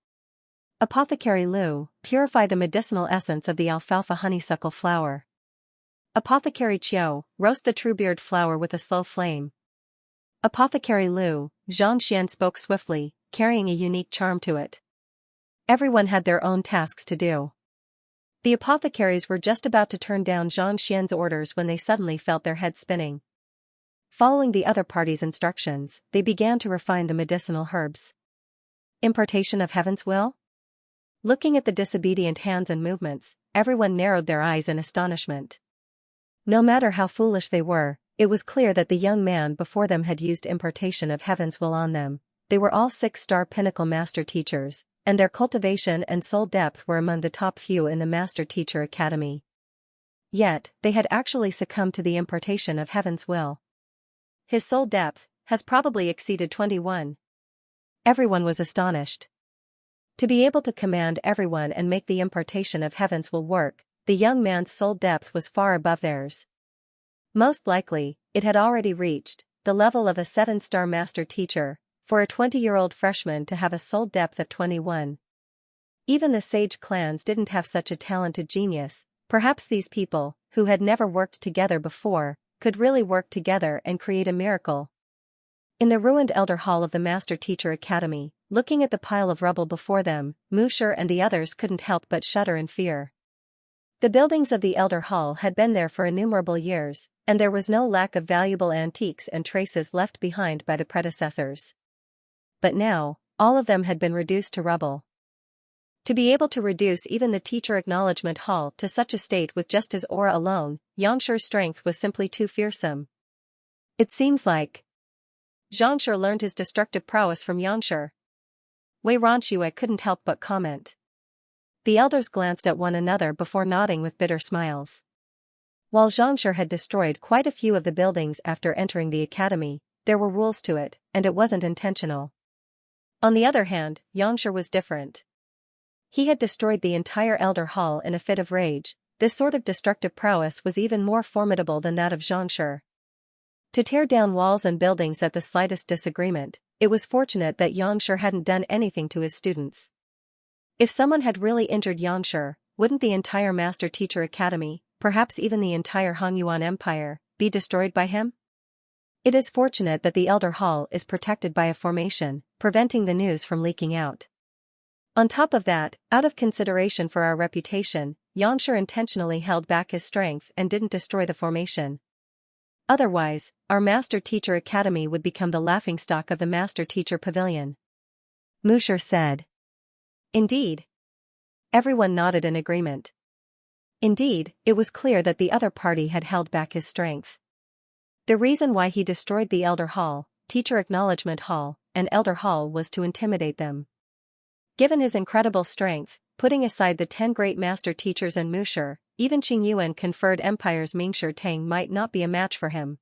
Apothecary Liu, purify the medicinal essence of the alfalfa honeysuckle flower. Apothecary Qiu, roast the truebeard flower with a slow flame. Apothecary Liu, Zhang Xian spoke swiftly, carrying a unique charm to it. Everyone had their own tasks to do. The apothecaries were just about to turn down Xianxia's orders when they suddenly felt their heads spinning. Following the other party's instructions, they began to refine the medicinal herbs. Impartation of heaven's will? Looking at the disobedient hands and movements, everyone narrowed their eyes in astonishment. No matter how foolish they were, it was clear that the young man before them had used impartation of heaven's will on them. They were all 6-star pinnacle master teachers, and their cultivation and soul depth were among the top few in the Master Teacher Academy. Yet, they had actually succumbed to the impartation of heaven's will. His soul depth has probably exceeded 21. Everyone was astonished. To be able to command everyone and make the impartation of heaven's will work, the young man's soul depth was far above theirs. Most likely, it had already reached the level of a 7-star master teacher, for a 20-year-old freshman to have a soul depth of 21. Even the sage clans didn't have such a talented genius. Perhaps these people, who had never worked together before, could really work together and create a miracle. In the ruined Elder Hall of the Master Teacher Academy, looking at the pile of rubble before them, Musher and the others couldn't help but shudder in fear. The buildings of the Elder Hall had been there for innumerable years, and there was no lack of valuable antiques and traces left behind by the predecessors. But now, all of them had been reduced to rubble. To be able to reduce even the Teacher Acknowledgement Hall to such a state with just his aura alone, Xianxia's strength was simply too fearsome. It seems like Xianxia learned his destructive prowess from Xianxia. Wei Ronxue couldn't help but comment. The elders glanced at one another before nodding with bitter smiles. While Xianxia had destroyed quite a few of the buildings after entering the academy, there were rules to it, and it wasn't intentional. On the other hand, Xianxia was different. He had destroyed the entire Elder Hall in a fit of rage. This sort of destructive prowess was even more formidable than that of Xianxia. To tear down walls and buildings at the slightest disagreement, it was fortunate that Xianxia hadn't done anything to his students. If someone had really injured Xianxia, wouldn't the entire Master Teacher Academy, perhaps even the entire Hongyuan Empire, be destroyed by him? It is fortunate that the Elder Hall is protected by a formation, preventing the news from leaking out. On top of that, out of consideration for our reputation, Xianxia intentionally held back his strength and didn't destroy the formation. Otherwise, our Master Teacher Academy would become the laughingstock of the Master Teacher Pavilion. Musher said. Indeed. Everyone nodded in agreement. Indeed, it was clear that the other party had held back his strength. The reason why he destroyed the Elder Hall, Teacher Acknowledgement Hall, and Elder Hall was to intimidate them. Given his incredible strength, putting aside the 10 great master teachers and Musher, even Qingyuan conferred Empire's Mingshi Tang might not be a match for him.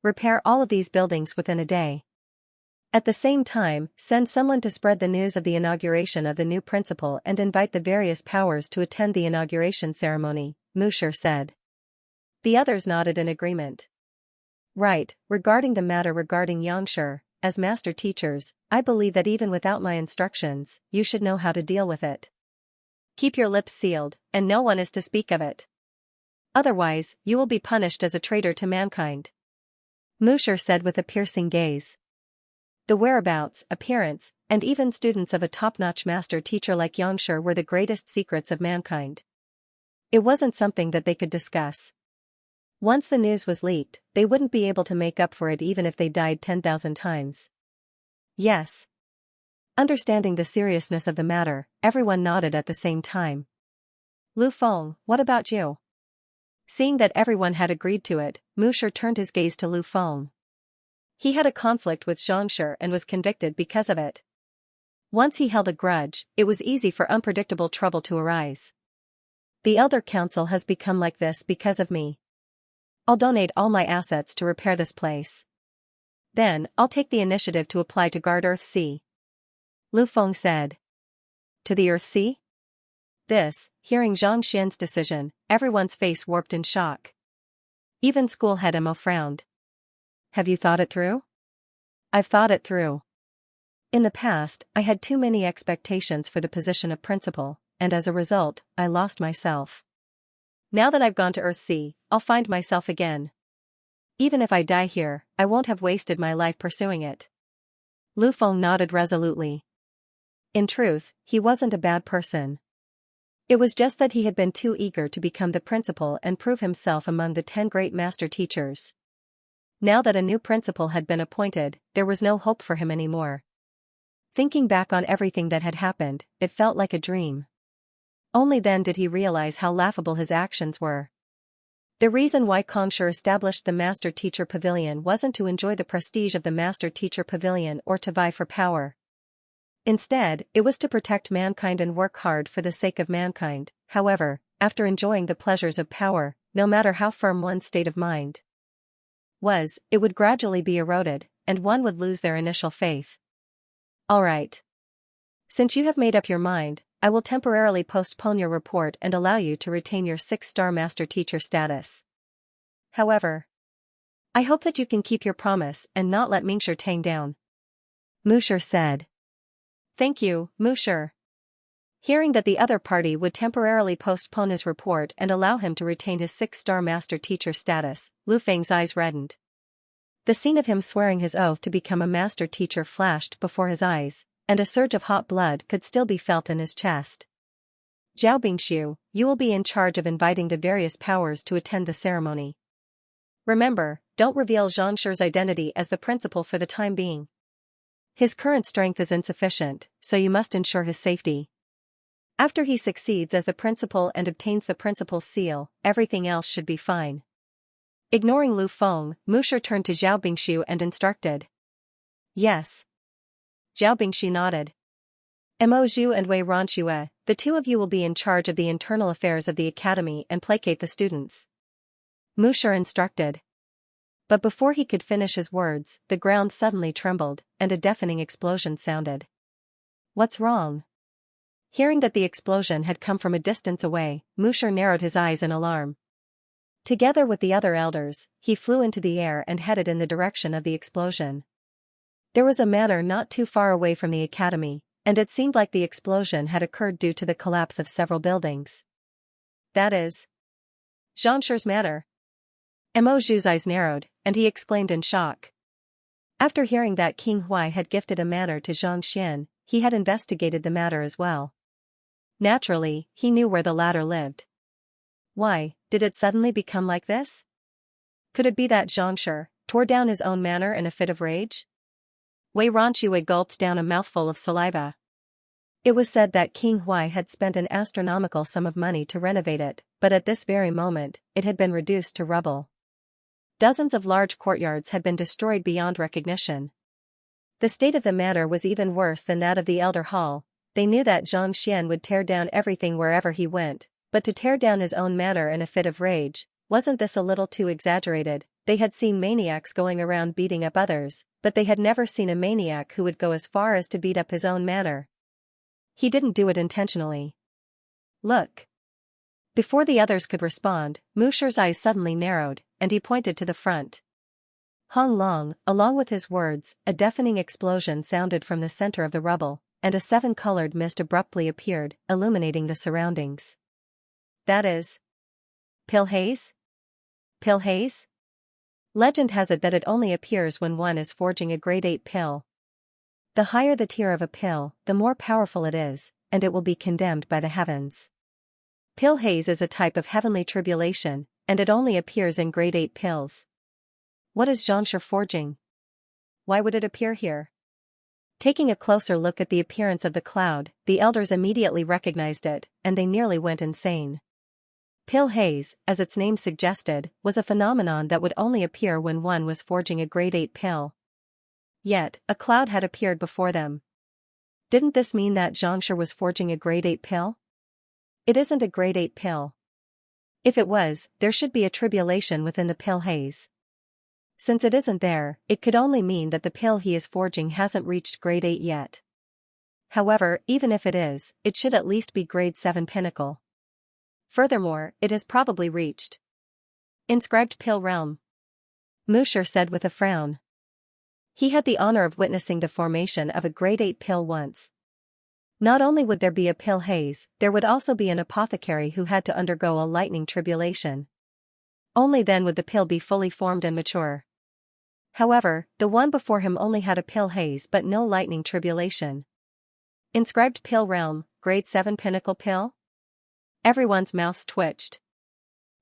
Repair all of these buildings within a day. At the same time, send someone to spread the news of the inauguration of the new principal and invite the various powers to attend the inauguration ceremony, Musher said. The others nodded in agreement. Right, regarding the matter regarding Xianxia, as master teachers, I believe that even without my instructions, you should know how to deal with it. Keep your lips sealed, and no one is to speak of it. Otherwise, you will be punished as a traitor to mankind. Musher said with a piercing gaze. The whereabouts, appearance, and even students of a top-notch master teacher like Xianxia were the greatest secrets of mankind. It wasn't something that they could discuss. Once the news was leaked, they wouldn't be able to make up for it even if they died 10,000 times. Yes. Understanding the seriousness of the matter, everyone nodded at the same time. Lu Feng, what about you? Seeing that everyone had agreed to it, Musher turned his gaze to Lu Feng. He had a conflict with Xianxia and was convicted because of it. Once he held a grudge, it was easy for unpredictable trouble to arise. The Elder Council has become like this because of me. I'll donate all my assets to repair this place. Then, I'll take the initiative to apply to guard Earth Sea. Lu Feng said. To the Earth Sea? This, hearing Zhang Xian's decision, everyone's face warped in shock. Even schoolhead Mo frowned. Have you thought it through? I've thought it through. In the past, I had too many expectations for the position of principal, and as a result, I lost myself. Now that I've gone to Earthsea, I'll find myself again. Even if I die here, I won't have wasted my life pursuing it. Lu Feng nodded resolutely. In truth, he wasn't a bad person. It was just that he had been too eager to become the principal and prove himself among the 10 great master teachers. Now that a new principal had been appointed, there was no hope for him anymore. Thinking back on everything that had happened, it felt like a dream. Only then did he realize how laughable his actions were. The reason why Xianxia established the Master Teacher Pavilion wasn't to enjoy the prestige of the Master Teacher Pavilion or to vie for power. Instead, it was to protect mankind and work hard for the sake of mankind. However, after enjoying the pleasures of power, no matter how firm one's state of mind was, it would gradually be eroded, and one would lose their initial faith. All right. Since you have made up your mind, I will temporarily postpone your report and allow you to retain your 6-star master teacher status. However, I hope that you can keep your promise and not let Mingshi Tang down. Musher said. Thank you, Musher. Hearing that the other party would temporarily postpone his report and allow him to retain his 6-star master teacher status, Lu Feng's eyes reddened. The scene of him swearing his oath to become a master teacher flashed before his eyes, and a surge of hot blood could still be felt in his chest. Zhao Bingshu, you will be in charge of inviting the various powers to attend the ceremony. Remember, don't reveal Xianxia's identity as the principal for the time being. His current strength is insufficient, so you must ensure his safety. After he succeeds as the principal and obtains the principal's seal, everything else should be fine. Ignoring Lu Feng, Musher turned to Zhao Bingshu and instructed. Yes. Zhao Bingshu nodded. Mo Zhu and Wei Ronxue, the two of you will be in charge of the internal affairs of the academy and placate the students. Musher instructed. But before he could finish his words, the ground suddenly trembled, and a deafening explosion sounded. What's wrong? Hearing that the explosion had come from a distance away, Musher narrowed his eyes in alarm. Together with the other elders, he flew into the air and headed in the direction of the explosion. There was a manor not too far away from the academy, and it seemed like the explosion had occurred due to the collapse of several buildings. That is Xianxia's manor. Mo Zhu's eyes narrowed, and he exclaimed in shock. After hearing that King Huai had gifted a manor to Zhang Xian, he had investigated the matter as well. Naturally, he knew where the latter lived. Why, did it suddenly become like this? Could it be that Xianxia tore down his own manor in a fit of rage? Wei Ronxue gulped down a mouthful of saliva. It was said that King Huai had spent an astronomical sum of money to renovate it, but at this very moment, it had been reduced to rubble. Dozens of large courtyards had been destroyed beyond recognition. The state of the manor was even worse than that of the Elder Hall. They knew that Zhang Xian would tear down everything wherever he went, but to tear down his own manor in a fit of rage, wasn't this a little too exaggerated? They had seen maniacs going around beating up others, but they had never seen a maniac who would go as far as to beat up his own manor. He didn't do it intentionally. Look. Before the others could respond, Musher's eyes suddenly narrowed, and he pointed to the front. Hong Long, along with his words, a deafening explosion sounded from the center of the rubble, and a 7-colored mist abruptly appeared, illuminating the surroundings. That is pill haze? Pill haze? Legend has it that it only appears when one is forging a grade 8 pill. The higher the tier of a pill, the more powerful it is, and it will be condemned by the heavens. Pill haze is a type of heavenly tribulation, and it only appears in grade 8 pills. What is Xianxia forging? Why would it appear here? Taking a closer look at the appearance of the cloud, the elders immediately recognized it, and they nearly went insane. Pill haze, as its name suggested, was a phenomenon that would only appear when one was forging a grade 8 pill. Yet, a cloud had appeared before them. Didn't this mean that Xianxia was forging a grade 8 pill? It isn't a grade 8 pill. If it was, there should be a tribulation within the pill haze. Since it isn't there, it could only mean that the pill he is forging hasn't reached grade 8 yet. However, even if it is, it should at least be grade 7 pinnacle. Furthermore, it has probably reached inscribed pill realm. Musher said with a frown. He had the honor of witnessing the formation of a grade 8 pill once. Not only would there be a pill haze, there would also be an apothecary who had to undergo a lightning tribulation. Only then would the pill be fully formed and mature. However, the one before him only had a pill haze but no lightning tribulation. Inscribed pill realm, grade 7 pinnacle pill? Everyone's mouths twitched.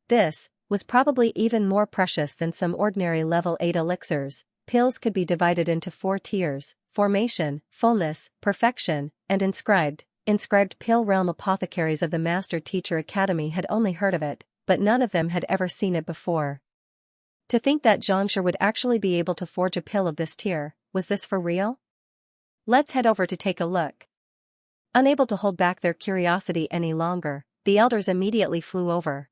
This was probably even more precious than some ordinary level 8 elixirs. Pills could be divided into 4 tiers: formation, fullness, perfection, and inscribed. Inscribed pill realm apothecaries of the Master Teacher Academy had only heard of it, but none of them had ever seen it before. To think that Xianxia would actually be able to forge a pill of this tier, was this for real? Let's head over to take a look. Unable to hold back their curiosity any longer, the elders immediately flew over.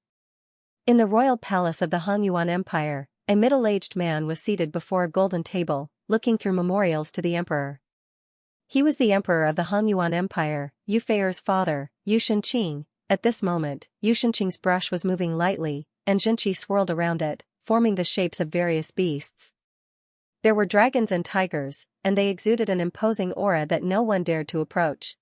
In the royal palace of the Hangyuan Empire, a middle-aged man was seated before a golden table, looking through memorials to the emperor. He was the emperor of the Hangyuan Empire, Yu Feier's father, Yu Shenqing. At this moment, Yu Shenqing's brush was moving lightly, and Zhenqi swirled around it, forming the shapes of various beasts. There were dragons and tigers, and they exuded an imposing aura that no one dared to approach.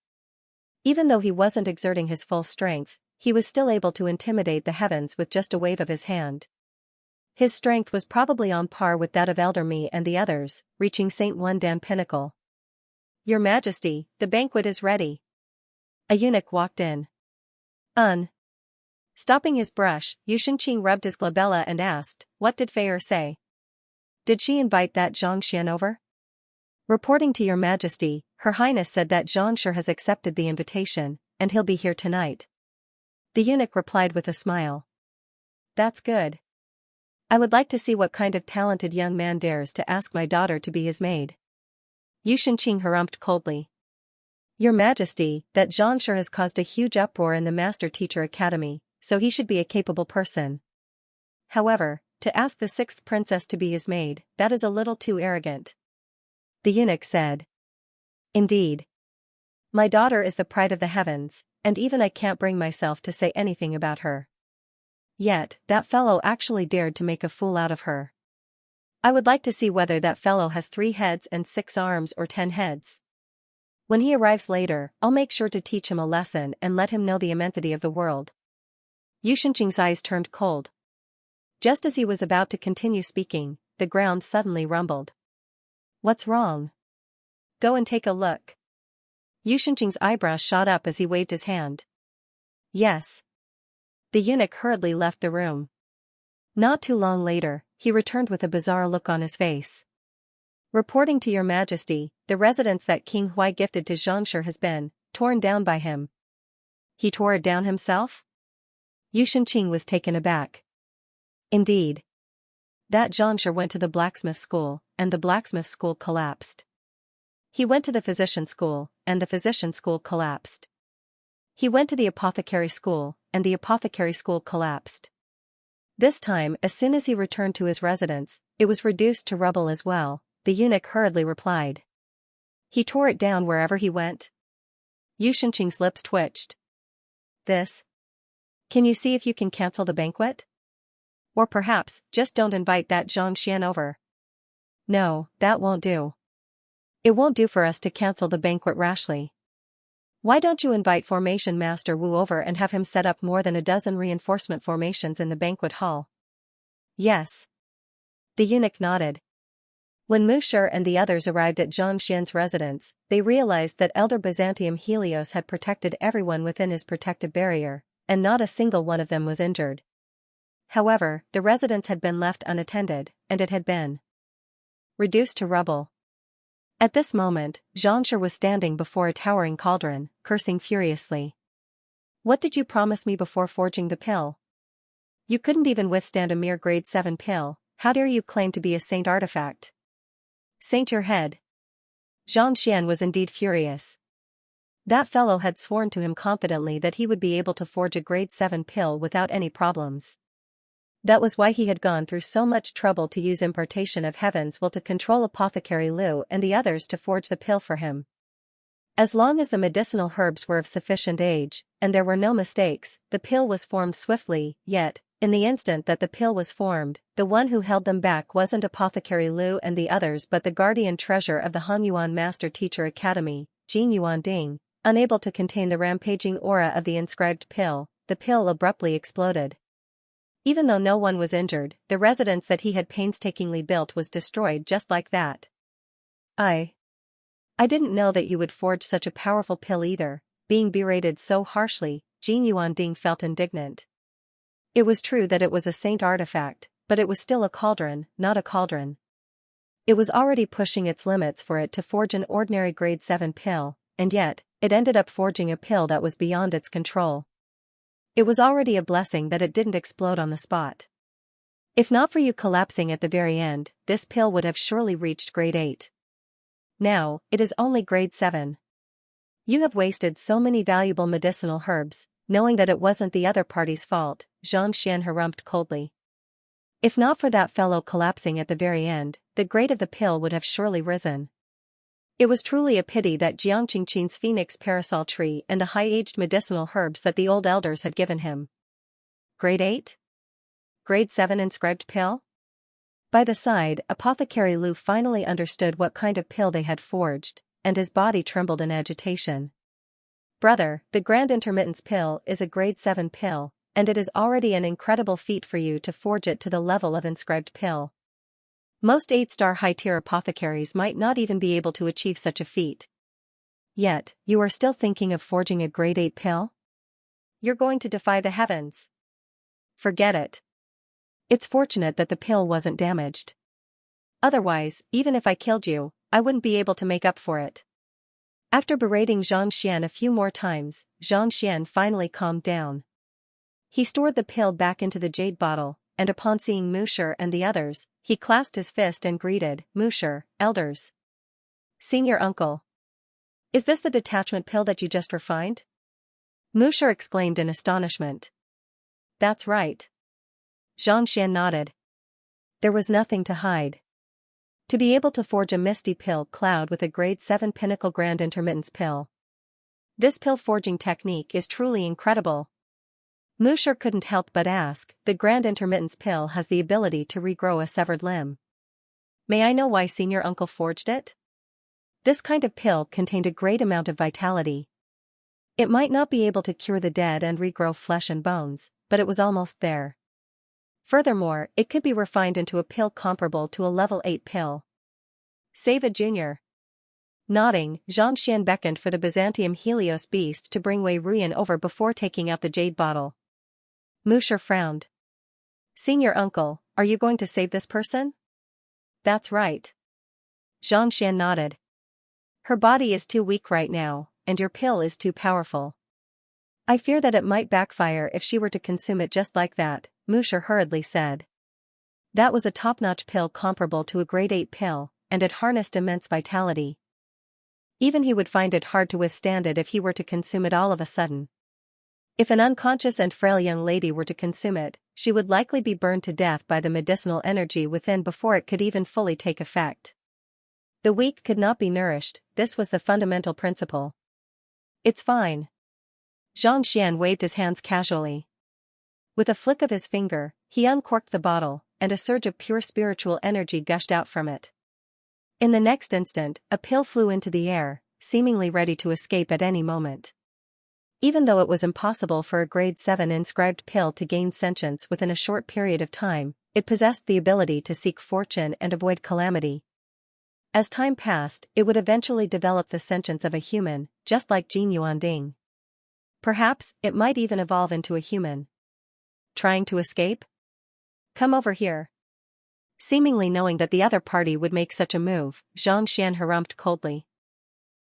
Even though he wasn't exerting his full strength, he was still able to intimidate the heavens with just a wave of his hand. His strength was probably on par with that of Elder Mi and the others, reaching Saint Wundan pinnacle. "Your Majesty, the banquet is ready." A eunuch walked in. Stopping his brush, Yu Shenqing rubbed his glabella and asked, "What did Feier say? Did she invite that Xianxia over?" "Reporting to your Majesty, Her Highness said that Xianxia has accepted the invitation, and he'll be here tonight." The eunuch replied with a smile. "That's good. I would like to see what kind of talented young man dares to ask my daughter to be his maid." Yu Shenqing harumphed coldly. "Your Majesty, that Xianxia has caused a huge uproar in the Master Teacher Academy, so he should be a capable person. However, to ask the 6th princess to be his maid, that is a little too arrogant." The eunuch said. "Indeed. My daughter is the pride of the heavens, and even I can't bring myself to say anything about her. Yet, that fellow actually dared to make a fool out of her. I would like to see whether that fellow has 3 heads and 6 arms or 10 heads. When he arrives later, I'll make sure to teach him a lesson and let him know the immensity of the world." Yu Shenqing's eyes turned cold. Just as he was about to continue speaking, the ground suddenly rumbled. "What's wrong? Go and take a look." Yu Shenqing's eyebrows shot up as he waved his hand. "Yes." The eunuch hurriedly left the room. Not too long later, he returned with a bizarre look on his face. "Reporting to your Majesty, the residence that King Huai gifted to Xianxia has been torn down by him." "He tore it down himself?" Yu Shenqing was taken aback. "Indeed. That Xianxia went to the blacksmith school, and the blacksmith school collapsed. He went to the physician school, and the physician school collapsed. He went to the apothecary school, and the apothecary school collapsed. This time, as soon as he returned to his residence, it was reduced to rubble as well," the eunuch hurriedly replied. "He tore it down wherever he went?" Yu Shenqing's lips twitched. "This? Can you see if you can cancel the banquet? Or perhaps, just don't invite that Xianxia over." "No, that won't do. It won't do for us to cancel the banquet rashly. Why don't you invite Formation Master Wu over and have him set up more than a dozen reinforcement formations in the banquet hall?" "Yes." The eunuch nodded. When Musher and the others arrived at Zhang Xian's residence, they realized that Elder Byzantium Helios had protected everyone within his protective barrier, and not a single one of them was injured. However, the residence had been left unattended, and it had been reduced to rubble. At this moment, Xianxia was standing before a towering cauldron, cursing furiously. "What did you promise me before forging the pill? You couldn't even withstand a mere grade 7 pill, how dare you claim to be a saint artifact? Saint your head." Zhang Xian was indeed furious. That fellow had sworn to him confidently that he would be able to forge a grade 7 pill without any problems. That was why he had gone through so much trouble to use impartation of heaven's will to control Apothecary Liu and the others to forge the pill for him. As long as the medicinal herbs were of sufficient age, and there were no mistakes, the pill was formed swiftly, yet, in the instant that the pill was formed, the one who held them back wasn't Apothecary Liu and the others but the guardian treasure of the Hangyuan Master Teacher Academy, Jin Yuan Ding. Unable to contain the rampaging aura of the inscribed pill, the pill abruptly exploded. Even though no one was injured, the residence that he had painstakingly built was destroyed just like that. I didn't know that you would forge such a powerful pill either," being berated so harshly, Jin Yuanding felt indignant. It was true that it was a saint artifact, but it was still a cauldron, not a cauldron. It was already pushing its limits for it to forge an ordinary grade 7 pill, and yet, it ended up forging a pill that was beyond its control. It was already a blessing that it didn't explode on the spot. If not for you collapsing at the very end, this pill would have surely reached grade 8. Now, it is only grade 7. You have wasted so many valuable medicinal herbs, knowing that it wasn't the other party's fault, Xianxia harumphed coldly. If not for that fellow collapsing at the very end, the grade of the pill would have surely risen. It was truly a pity that Jiangqingqin's phoenix parasol tree and the high-aged medicinal herbs that the old elders had given him. Grade 8? Grade 7 inscribed pill? By the side, Apothecary Lu finally understood what kind of pill they had forged, and his body trembled in agitation. Brother, the Grand Intermittence pill is a grade 7 pill, and it is already an incredible feat for you to forge it to the level of inscribed pill. Most 8-star high-tier apothecaries might not even be able to achieve such a feat. Yet, you are still thinking of forging a grade 8 pill? You're going to defy the heavens. Forget it. It's fortunate that the pill wasn't damaged. Otherwise, even if I killed you, I wouldn't be able to make up for it. After berating Xianxia a few more times, Xianxia finally calmed down. He stored the pill back into the jade bottle, and upon seeing Musher and the others, he clasped his fist and greeted, Musher, elders. Senior uncle. Is this the detachment pill that you just refined? Musher exclaimed in astonishment. That's right. Xianxia nodded. There was nothing to hide. To be able to forge a misty pill cloud with a grade 7 pinnacle grand intermittence pill. This pill forging technique is truly incredible. Musher couldn't help but ask, the grand intermittence pill has the ability to regrow a severed limb. May I know why senior uncle forged it? This kind of pill contained a great amount of vitality. It might not be able to cure the dead and regrow flesh and bones, but it was almost there. Furthermore, it could be refined into a pill comparable to a level 8 pill. Save a junior. Nodding, Xianxia beckoned for the Byzantium Helios beast to bring Wei Ruyan over before taking out the jade bottle. Musher frowned. Senior uncle, are you going to save this person? That's right. Xianxia nodded. Her body is too weak right now, and your pill is too powerful. I fear that it might backfire if she were to consume it just like that, Musher hurriedly said. That was a top-notch pill comparable to a grade 8 pill, and it harnessed immense vitality. Even he would find it hard to withstand it if he were to consume it all of a sudden. If an unconscious and frail young lady were to consume it, she would likely be burned to death by the medicinal energy within before it could even fully take effect. The weak could not be nourished, this was the fundamental principle. It's fine. Xianxia waved his hands casually. With a flick of his finger, he uncorked the bottle, and a surge of pure spiritual energy gushed out from it. In the next instant, a pill flew into the air, seemingly ready to escape at any moment. Even though it was impossible for a grade 7 inscribed pill to gain sentience within a short period of time, it possessed the ability to seek fortune and avoid calamity. As time passed, it would eventually develop the sentience of a human, just like Jin Yuanding. Perhaps, it might even evolve into a human. Trying to escape? Come over here. Seemingly knowing that the other party would make such a move, Xianxia harumphed coldly.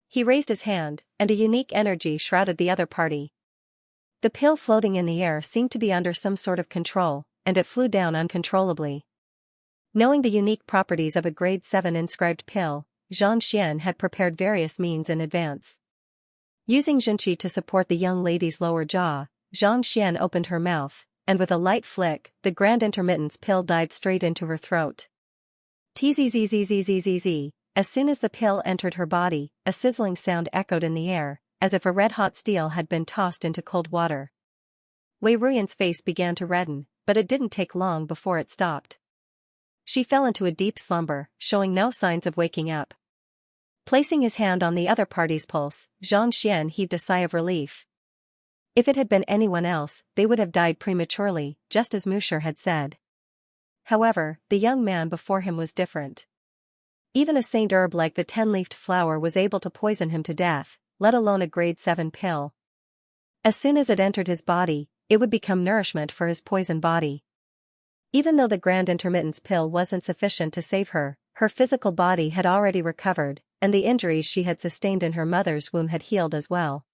He raised his hand, and a unique energy shrouded the other party. The pill floating in the air seemed to be under some sort of control, and it flew down uncontrollably. Knowing the unique properties of a grade 7 inscribed pill, Xianxia had prepared various means in advance. Using Zhenqi to support the young lady's lower jaw, Xianxia opened her mouth, and with a light flick, the grand intermittence pill dived straight into her throat. Tzzzzzzzzzz. As soon as the pill entered her body, a sizzling sound echoed in the air, as if a red-hot steel had been tossed into cold water. Wei Ruyan's face began to redden, but it didn't take long before it stopped. She fell into a deep slumber, showing no signs of waking up. Placing his hand on the other party's pulse, Xianxia heaved a sigh of relief. If it had been anyone else, they would have died prematurely, just as Musher had said. However, the young man before him was different. Even a saint herb like the 10-leafed flower was able to poison him to death, let alone a grade 7 pill. As soon as it entered his body, it would become nourishment for his poison body. Even though the grand intermittence pill wasn't sufficient to save her, her physical body had already recovered, and the injuries she had sustained in her mother's womb had healed as well.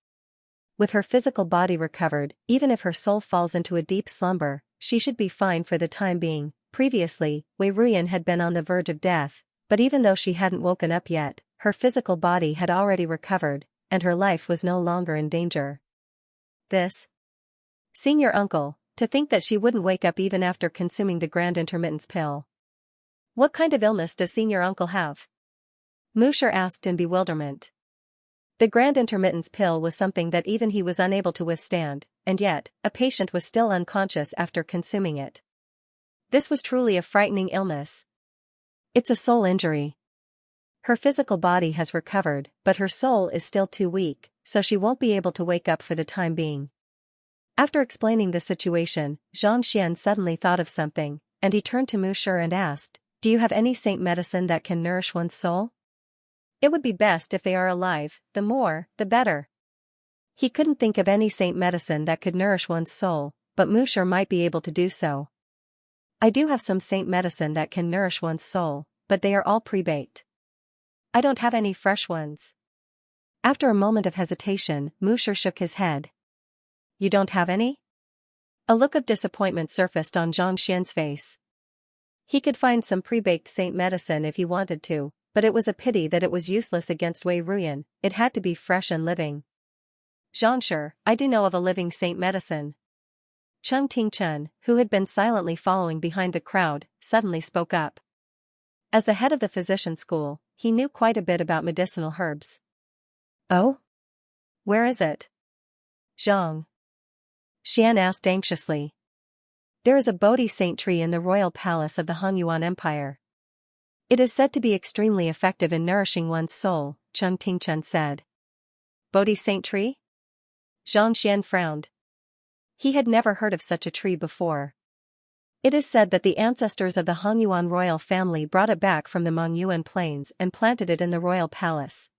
With her physical body recovered, even if her soul falls into a deep slumber, she should be fine for the time being. Previously, Wei Ruyan had been on the verge of death, but even though she hadn't woken up yet, her physical body had already recovered, and her life was no longer in danger. Seeing your uncle, to think that she wouldn't wake up even after consuming the grand intermittence pill. What kind of illness does senior uncle have? Musher asked in bewilderment. The grand intermittence pill was something that even he was unable to withstand, and yet, a patient was still unconscious after consuming it. This was truly a frightening illness. It's a soul injury. Her physical body has recovered, but her soul is still too weak, so she won't be able to wake up for the time being. After explaining the situation, Xianxia suddenly thought of something, and he turned to Musher and asked, "Do you have any saint medicine that can nourish one's soul? It would be best if they are alive, the more, the better." He couldn't think of any saint medicine that could nourish one's soul, but Musher might be able to do so. "I do have some saint medicine that can nourish one's soul, but they are all pre-baked. I don't have any fresh ones." After a moment of hesitation, Musher shook his head. "You don't have any?" A look of disappointment surfaced on Xianxia's face. He could find some pre-baked saint medicine if he wanted to, but it was a pity that it was useless against Wei Ruyan. It had to be fresh and living. "Xianxia, I do know of a living saint medicine." Cheng Tingchen, who had been silently following behind the crowd, suddenly spoke up. As the head of the physician school, he knew quite a bit about medicinal herbs. "Oh? Where is it?" Xian asked anxiously. "There is a Bodhi saint tree in the royal palace of the Hongyuan Empire. It is said to be extremely effective in nourishing one's soul," Cheng Tingchen said. "Bodhi saint tree?" Xian frowned. He had never heard of such a tree before. It is said that the ancestors of the Hongyuan royal family brought it back from the Mongyuan plains and planted it in the royal palace.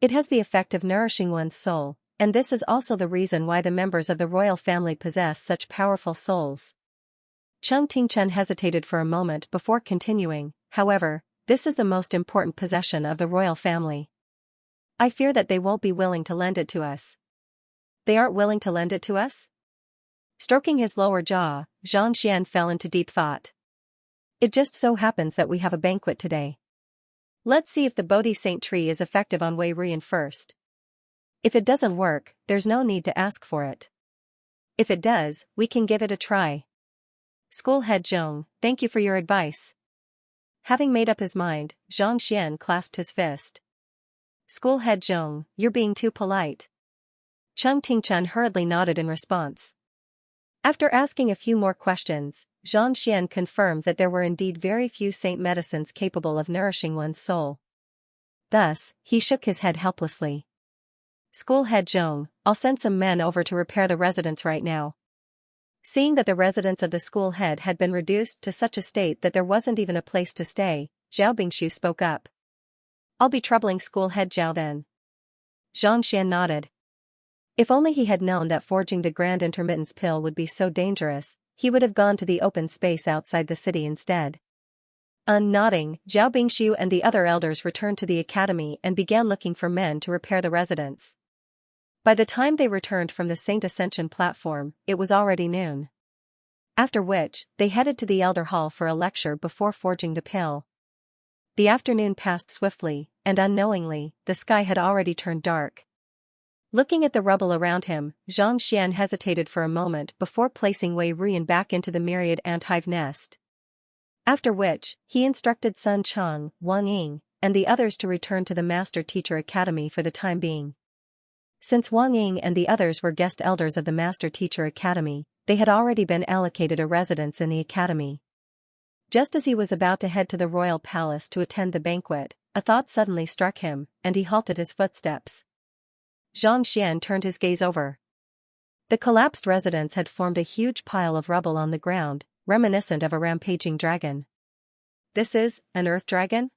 It has the effect of nourishing one's soul, and this is also the reason why the members of the royal family possess such powerful souls. Cheng Tingchen hesitated for a moment before continuing, "However, this is the most important possession of the royal family. I fear that they won't be willing to lend it to us." "They aren't willing to lend it to us?" Stroking his lower jaw, Xianxia fell into deep thought. "It just so happens that we have a banquet today. Let's see if the Bodhi saint tree is effective on Wei Ruyan first. If it doesn't work, there's no need to ask for it. If it does, we can give it a try." "School head Zhong, thank you for your advice." Having made up his mind, Xianxia clasped his fist. "School head Zhong, you're being too polite." Cheng Tingchen hurriedly nodded in response. After asking a few more questions, Xianxia confirmed that there were indeed very few saint medicines capable of nourishing one's soul. Thus, he shook his head helplessly. "School head Zhong, I'll send some men over to repair the residence right now." Seeing that the residence of the school head had been reduced to such a state that there wasn't even a place to stay, Zhao Bingshu spoke up. "I'll be troubling school head Zhao then." Xianxia nodded. If only he had known that forging the grand intermittence pill would be so dangerous, he would have gone to the open space outside the city instead. Nodding, Zhao Bingshu and the other elders returned to the academy and began looking for men to repair the residence. By the time they returned from the Saint Ascension platform, it was already noon. After which, they headed to the Elder Hall for a lecture before forging the pill. The afternoon passed swiftly, and unknowingly, the sky had already turned dark. Looking at the rubble around him, Xianxia hesitated for a moment before placing Wei Ruyan back into the myriad ant-hive nest. After which, he instructed Sun Chang, Wang Ying, and the others to return to the Master Teacher Academy for the time being. Since Wang Ying and the others were guest elders of the Master Teacher Academy, they had already been allocated a residence in the academy. Just as he was about to head to the royal palace to attend the banquet, a thought suddenly struck him, and he halted his footsteps. Xianxia turned his gaze over. The collapsed residence had formed a huge pile of rubble on the ground, reminiscent of a rampaging dragon. "This is an earth dragon?"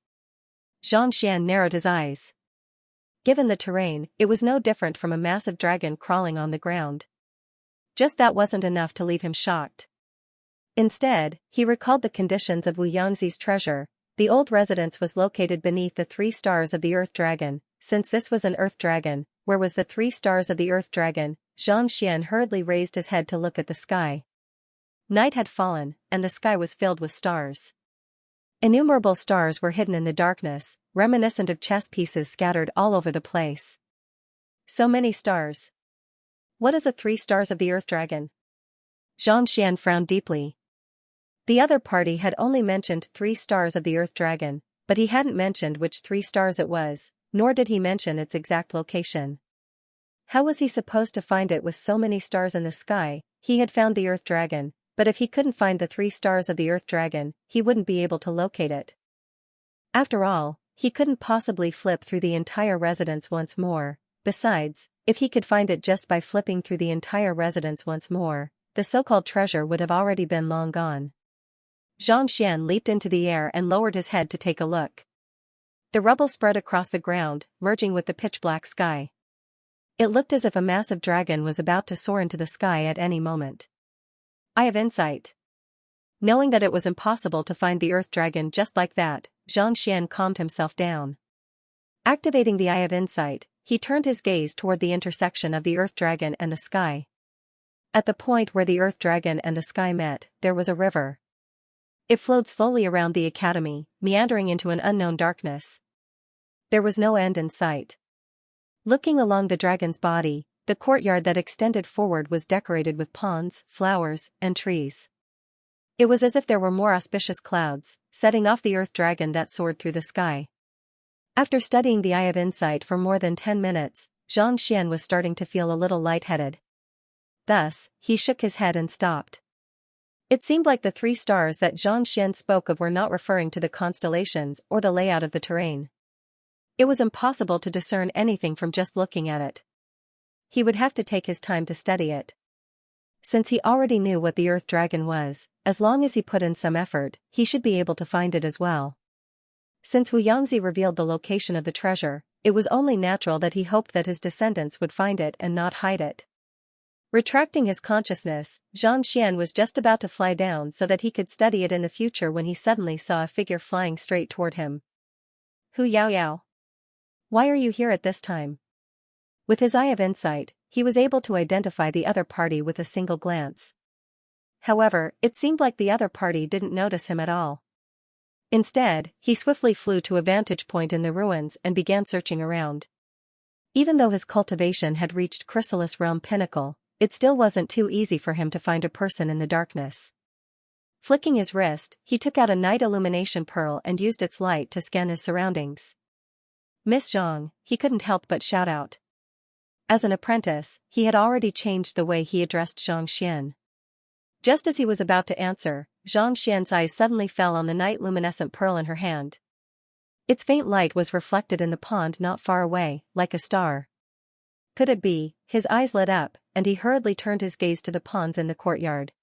Xianxia narrowed his eyes. Given the terrain, it was no different from a massive dragon crawling on the ground. Just that wasn't enough to leave him shocked. Instead, he recalled the conditions of Wu Yangzi's treasure. The old residence was located beneath the 3 stars of the Earth Dragon. Since this was an Earth Dragon, where was the 3 stars of the Earth Dragon? Xianxia hurriedly raised his head to look at the sky. Night had fallen, and the sky was filled with stars. Innumerable stars were hidden in the darkness, reminiscent of chess pieces scattered all over the place. So many stars. What is the 3 stars of the Earth Dragon? Xianxia frowned deeply. The other party had only mentioned 3 stars of the Earth Dragon, but he hadn't mentioned which 3 stars it was, nor did he mention its exact location. How was he supposed to find it with so many stars in the sky? He had found the Earth Dragon, but if he couldn't find the 3 stars of the Earth Dragon, he wouldn't be able to locate it. After all, he couldn't possibly flip through the entire residence once more. Besides, if he could find it just by flipping through the entire residence once more, the so-called treasure would have already been long gone. Xianxia leaped into the air and lowered his head to take a look. The rubble spread across the ground, merging with the pitch-black sky. It looked as if a massive dragon was about to soar into the sky at any moment. I have insight. Knowing that it was impossible to find the Earth Dragon just like that, Xianxia calmed himself down. Activating the Eye of Insight, he turned his gaze toward the intersection of the Earth Dragon and the sky. At the point where the Earth Dragon and the sky met, there was a river. It flowed slowly around the academy, meandering into an unknown darkness. There was no end in sight. Looking along the dragon's body, the courtyard that extended forward was decorated with ponds, flowers, and trees. It was as if there were more auspicious clouds, setting off the Earth Dragon that soared through the sky. After studying the Eye of Insight for more than 10 minutes, Xianxia was starting to feel a little lightheaded. Thus, he shook his head and stopped. It seemed like the 3 stars that Xianxia spoke of were not referring to the constellations or the layout of the terrain. It was impossible to discern anything from just looking at it. He would have to take his time to study it. Since he already knew what the Earth Dragon was, as long as he put in some effort, he should be able to find it as well. Since Wu Yangzi revealed the location of the treasure, it was only natural that he hoped that his descendants would find it and not hide it. Retracting his consciousness, Xianxia was just about to fly down so that he could study it in the future when he suddenly saw a figure flying straight toward him. Hu Yao Yao. Why are you here at this time? With his Eye of Insight, he was able to identify the other party with a single glance. However, it seemed like the other party didn't notice him at all. Instead, he swiftly flew to a vantage point in the ruins and began searching around. Even though his cultivation had reached Chrysalis Realm Pinnacle, it still wasn't too easy for him to find a person in the darkness. Flicking his wrist, he took out a night illumination pearl and used its light to scan his surroundings. Miss Zhang, he couldn't help but shout out. As an apprentice, he had already changed the way he addressed Xianxia. Just as he was about to answer, Xianxia's eyes suddenly fell on the night luminescent pearl in her hand. Its faint light was reflected in the pond not far away, like a star. Could it be? His eyes lit up, and he hurriedly turned his gaze to the ponds in the courtyard.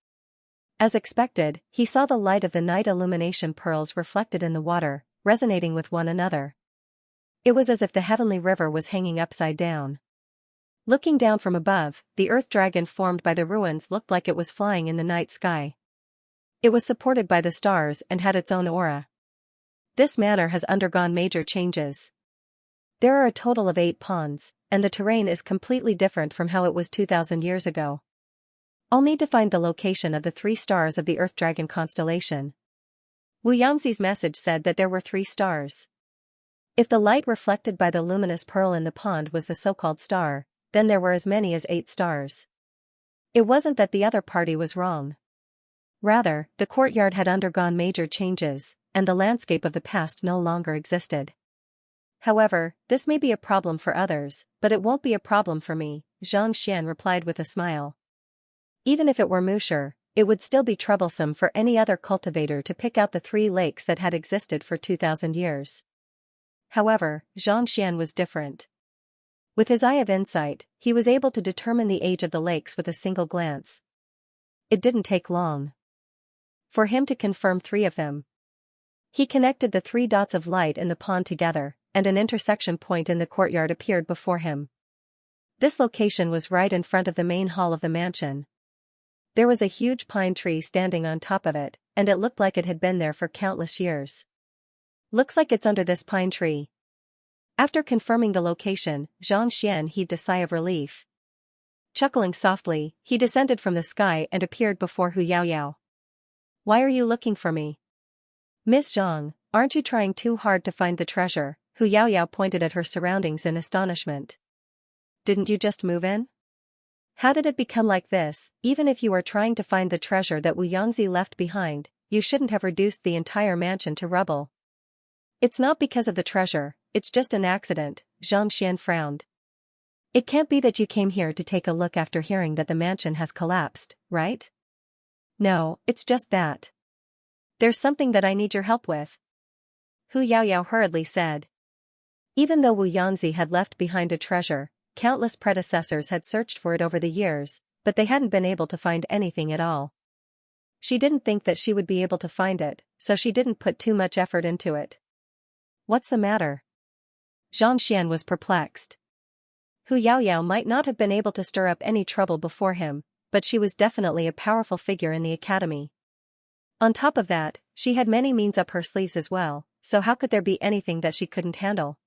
As expected, he saw the light of the night illumination pearls reflected in the water, resonating with one another. It was as if the heavenly river was hanging upside down. Looking down from above, the Earth Dragon formed by the ruins looked like it was flying in the night sky. It was supported by the stars and had its own aura. This manor has undergone major changes. There are a total of 8 ponds, and the terrain is completely different from how it was 2,000 years ago. I'll need to find the location of the 3 stars of the Earth Dragon constellation. Wu Yangzi's message said that there were 3 stars. If the light reflected by the luminous pearl in the pond was the so-called star, then there were as many as 8 stars. It wasn't that the other party was wrong. Rather, the courtyard had undergone major changes, and the landscape of the past no longer existed. However, this may be a problem for others, but it won't be a problem for me, Xianxia replied with a smile. Even if it were Musher, it would still be troublesome for any other cultivator to pick out the 3 lakes that had existed for 2,000 years. However, Xianxia was different. With his Eye of Insight, he was able to determine the age of the lakes with a single glance. It didn't take long for him to confirm 3 of them. He connected the 3 dots of light in the pond together, and an intersection point in the courtyard appeared before him. This location was right in front of the main hall of the mansion. There was a huge pine tree standing on top of it, and it looked like it had been there for countless years. Looks like it's under this pine tree. After confirming the location, Xianxia heaved a sigh of relief. Chuckling softly, he descended from the sky and appeared before Hu Yaoyao. Why are you looking for me? Miss Zhang, aren't you trying too hard to find the treasure? Hu Yaoyao pointed at her surroundings in astonishment. Didn't you just move in? How did it become like this? Even if you are trying to find the treasure that Wu Yangzi left behind, you shouldn't have reduced the entire mansion to rubble. It's not because of the treasure, it's just an accident, Zhang Xian frowned. It can't be that you came here to take a look after hearing that the mansion has collapsed, right? No, it's just that. There's something that I need your help with. Hu Yaoyao hurriedly said. Even though Wu Yangzi had left behind a treasure, countless predecessors had searched for it over the years, but they hadn't been able to find anything at all. She didn't think that she would be able to find it, so she didn't put too much effort into it. What's the matter? Zhang Xian was perplexed. Hu Yaoyao might not have been able to stir up any trouble before him, but she was definitely a powerful figure in the academy. On top of that, she had many means up her sleeves as well, so how could there be anything that she couldn't handle?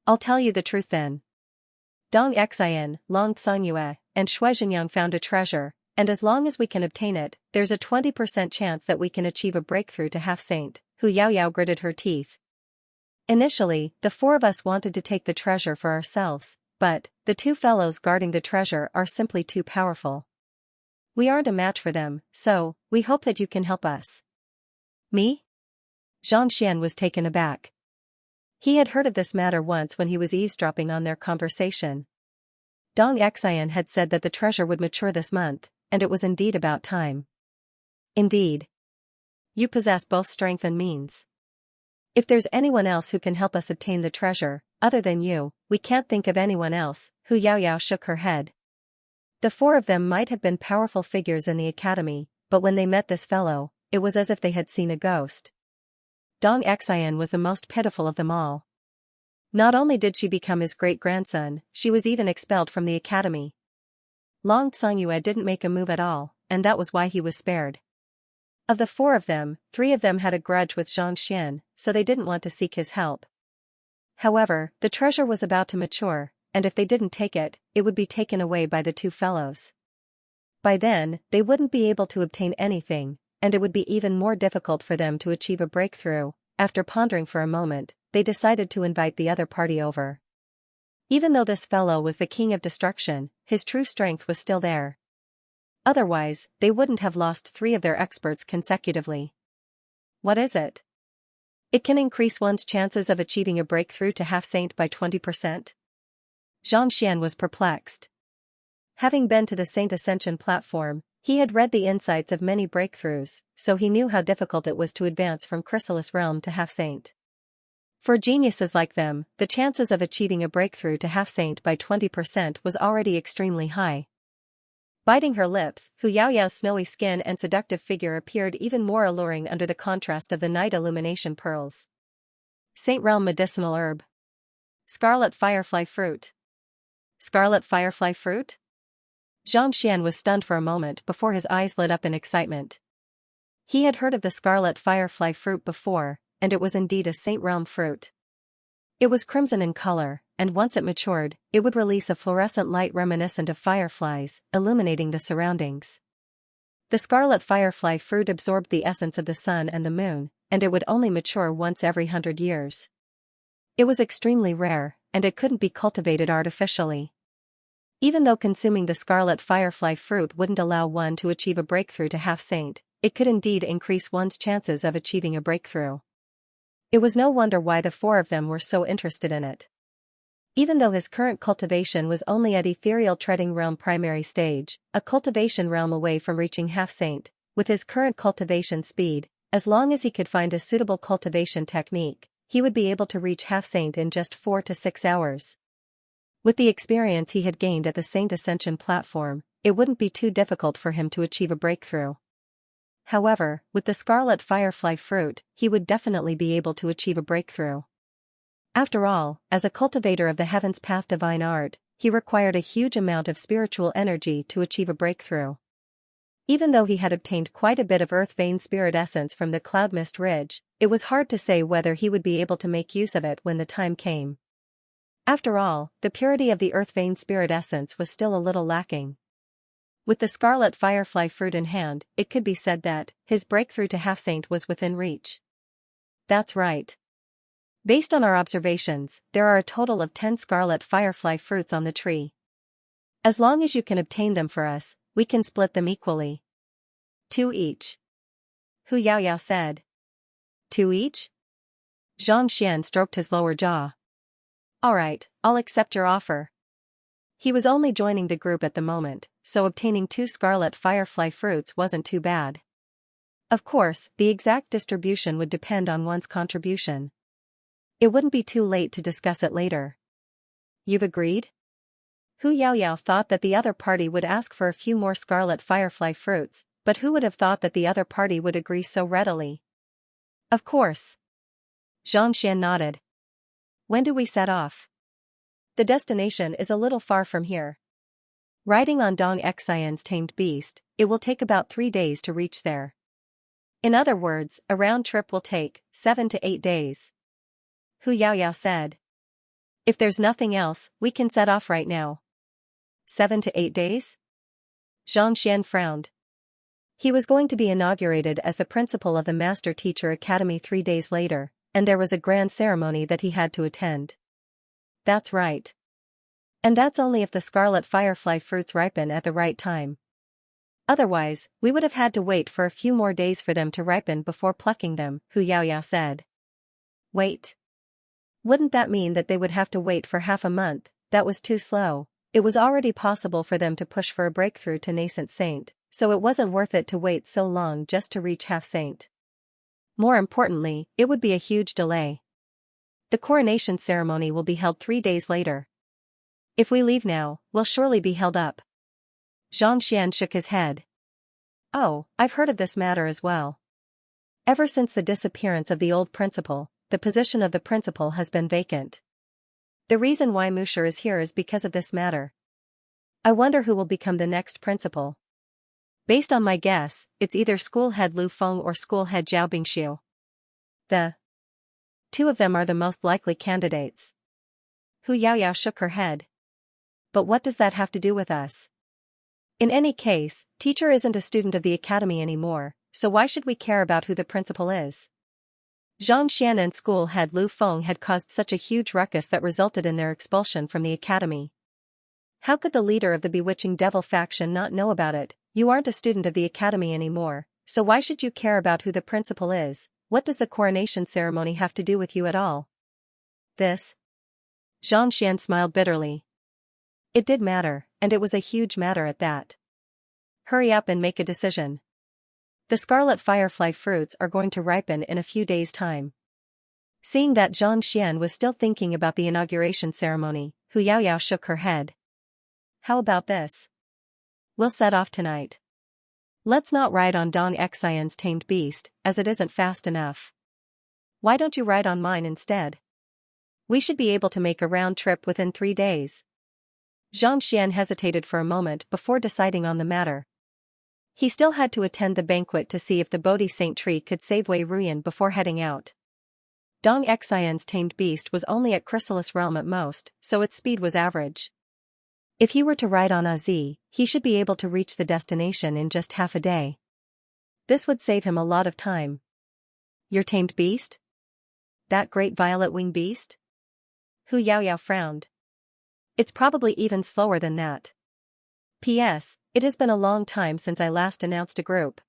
I'll tell you the truth then. Dong Xian, Long Xiangyue, and Shui Zhenyang found a treasure, and as long as we can obtain it, there's a 20% chance that we can achieve a breakthrough to half-saint. Hu Yaoyao gritted her teeth. Initially, the four of us wanted to take the treasure for ourselves, but the two fellows guarding the treasure are simply too powerful. We aren't a match for them, so we hope that you can help us. Me? Zhang Xian was taken aback. He had heard of this matter once when he was eavesdropping on their conversation. Dong Xian had said that the treasure would mature this month, and it was indeed about time. Indeed. You possess both strength and means. If there's anyone else who can help us obtain the treasure, other than you, we can't think of anyone else. Hu Yaoyao shook her head. The four of them might have been powerful figures in the academy, but when they met this fellow, it was as if they had seen a ghost. Dong Xian was the most pitiful of them all. Not only did she become his great-grandson, she was even expelled from the academy. Long Xiangyue didn't make a move at all, and that was why he was spared. Of the four of them, 3 of them had a grudge with Zhang Xian, so they didn't want to seek his help. However, the treasure was about to mature, and if they didn't take it, it would be taken away by the two fellows. By then, they wouldn't be able to obtain anything, and it would be even more difficult for them to achieve a breakthrough. After pondering for a moment, they decided to invite the other party over. Even though this fellow was the king of destruction, his true strength was still there. Otherwise, they wouldn't have lost 3 of their experts consecutively. What is it? It can increase one's chances of achieving a breakthrough to half-saint by 20%. Zhang Xian was perplexed. Having been to the Saint Ascension platform, he had read the insights of many breakthroughs, so he knew how difficult it was to advance from Chrysalis Realm to half-saint. For geniuses like them, the chances of achieving a breakthrough to half-saint by 20% was already extremely high. Biting her lips, Hu Yaoyao's snowy skin and seductive figure appeared even more alluring under the contrast of the night illumination pearls. Saint Realm medicinal herb. Scarlet firefly fruit. Scarlet firefly fruit? Zhang Xian was stunned for a moment before his eyes lit up in excitement. He had heard of the scarlet firefly fruit before, and it was indeed a Saint Realm fruit. It was crimson in color, and once it matured, it would release a fluorescent light reminiscent of fireflies, illuminating the surroundings. The scarlet firefly fruit absorbed the essence of the sun and the moon, and it would only mature once every 100 years. It was extremely rare, and it couldn't be cultivated artificially. Even though consuming the scarlet firefly fruit wouldn't allow one to achieve a breakthrough to half-saint, it could indeed increase one's chances of achieving a breakthrough. It was no wonder why the 4 of them were so interested in it. Even though his current cultivation was only at ethereal treading realm primary stage, a cultivation realm away from reaching half-saint, with his current cultivation speed, as long as he could find a suitable cultivation technique, he would be able to reach half-saint in just 4 to 6 hours. With the experience he had gained at the Saint Ascension platform, it wouldn't be too difficult for him to achieve a breakthrough. However, with the scarlet firefly fruit, he would definitely be able to achieve a breakthrough. After all, as a cultivator of the Heaven's Path divine art, he required a huge amount of spiritual energy to achieve a breakthrough. Even though he had obtained quite a bit of earth vein spirit essence from the cloud mist ridge, it was hard to say whether he would be able to make use of it when the time came. After all, the purity of the earth vein spirit essence was still a little lacking. With the scarlet firefly fruit in hand, it could be said that his breakthrough to half-saint was within reach. That's right. Based on our observations, there are a total of 10 scarlet firefly fruits on the tree. As long as you can obtain them for us, we can split them equally. 2 each. Hu Yaoyao said. 2 each? Xianxia stroked his lower jaw. Alright, I'll accept your offer. He was only joining the group at the moment, so obtaining 2 scarlet firefly fruits wasn't too bad. Of course, the exact distribution would depend on one's contribution. It wouldn't be too late to discuss it later. You've agreed? Hu Yaoyao thought that the other party would ask for a few more scarlet firefly fruits, but who would have thought that the other party would agree so readily? Of course. Xianxia nodded. When do we set off? The destination is a little far from here. Riding on Dong Xian's tamed beast, it will take about 3 days to reach there. In other words, a round trip will take 7 to 8 days. Hu Yaoyao said. If there's nothing else, we can set off right now. 7 to 8 days? Xianxian frowned. He was going to be inaugurated as the principal of the Master Teacher Academy 3 days later, and there was a grand ceremony that he had to attend. That's right. And that's only if the scarlet firefly fruits ripen at the right time. Otherwise, we would have had to wait for a few more days for them to ripen before plucking them, Hu Yaoyao said. Wait. Wouldn't that mean that they would have to wait for half a month? That was too slow. It was already possible for them to push for a breakthrough to nascent saint, so it wasn't worth it to wait so long just to reach half saint. More importantly, it would be a huge delay. The coronation ceremony will be held 3 days later. If we leave now, we'll surely be held up. Xianxian shook his head. Oh, I've heard of this matter as well. Ever since the disappearance of the old principal, the position of the principal has been vacant. The reason why Musher is here is because of this matter. I wonder who will become the next principal. Based on my guess, it's either school head Lu Feng or school head Zhao Bingxiu. The 2 of them are the most likely candidates. Hu Yaoyao shook her head. But what does that have to do with us? In any case, teacher isn't a student of the academy anymore, so why should we care about who the principal is? Xianxian and school head Lu Feng had caused such a huge ruckus that resulted in their expulsion from the academy. How could the leader of the bewitching devil faction not know about it? You aren't a student of the academy anymore, so why should you care about who the principal is? What does the coronation ceremony have to do with you at all? This? Xianxian smiled bitterly. It did matter, and it was a huge matter at that. Hurry up and make a decision. The scarlet firefly fruits are going to ripen in a few days' time. Seeing that Xianxian was still thinking about the inauguration ceremony, Hu Yaoyao shook her head. How about this? We'll set off tonight. Let's not ride on Dong Xian's tamed beast, as it isn't fast enough. Why don't you ride on mine instead? We should be able to make a round trip within 3 days. Xianxian hesitated for a moment before deciding on the matter. He still had to attend the banquet to see if the Bodhi Saint tree could save Wei Ruyan before heading out. Dong Xian's tamed beast was only at Chrysalis Realm at most, so its speed was average. If he were to ride on Azi, he should be able to reach the destination in just half a day. This would save him a lot of time. Your tamed beast? That great violet-wing beast? Hu Yaoyao frowned. It's probably even slower than that. P.S. It has been a long time since I last announced a group.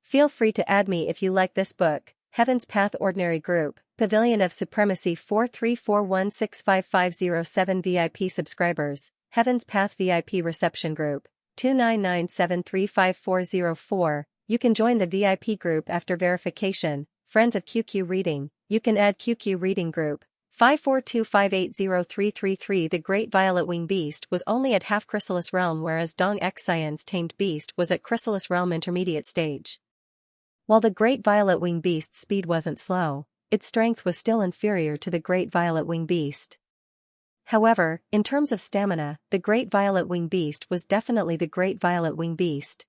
Feel free to add me if you like this book. Heaven's Path Ordinary Group, Pavilion of Supremacy 434165507 VIP subscribers, Heaven's Path VIP Reception Group, 2997355404. You can join the VIP group after verification. Friends of QQ Reading, you can add QQ Reading Group, 542580333. The Great Violet Wing Beast was only at half Chrysalis Realm, whereas Dong Xian's tamed beast was at Chrysalis Realm intermediate stage. While the Great Violet Wing Beast's speed wasn't slow, its strength was still inferior to the great violet wing beast. However, in terms of stamina, the great violet wing beast was definitely the great violet wing beast.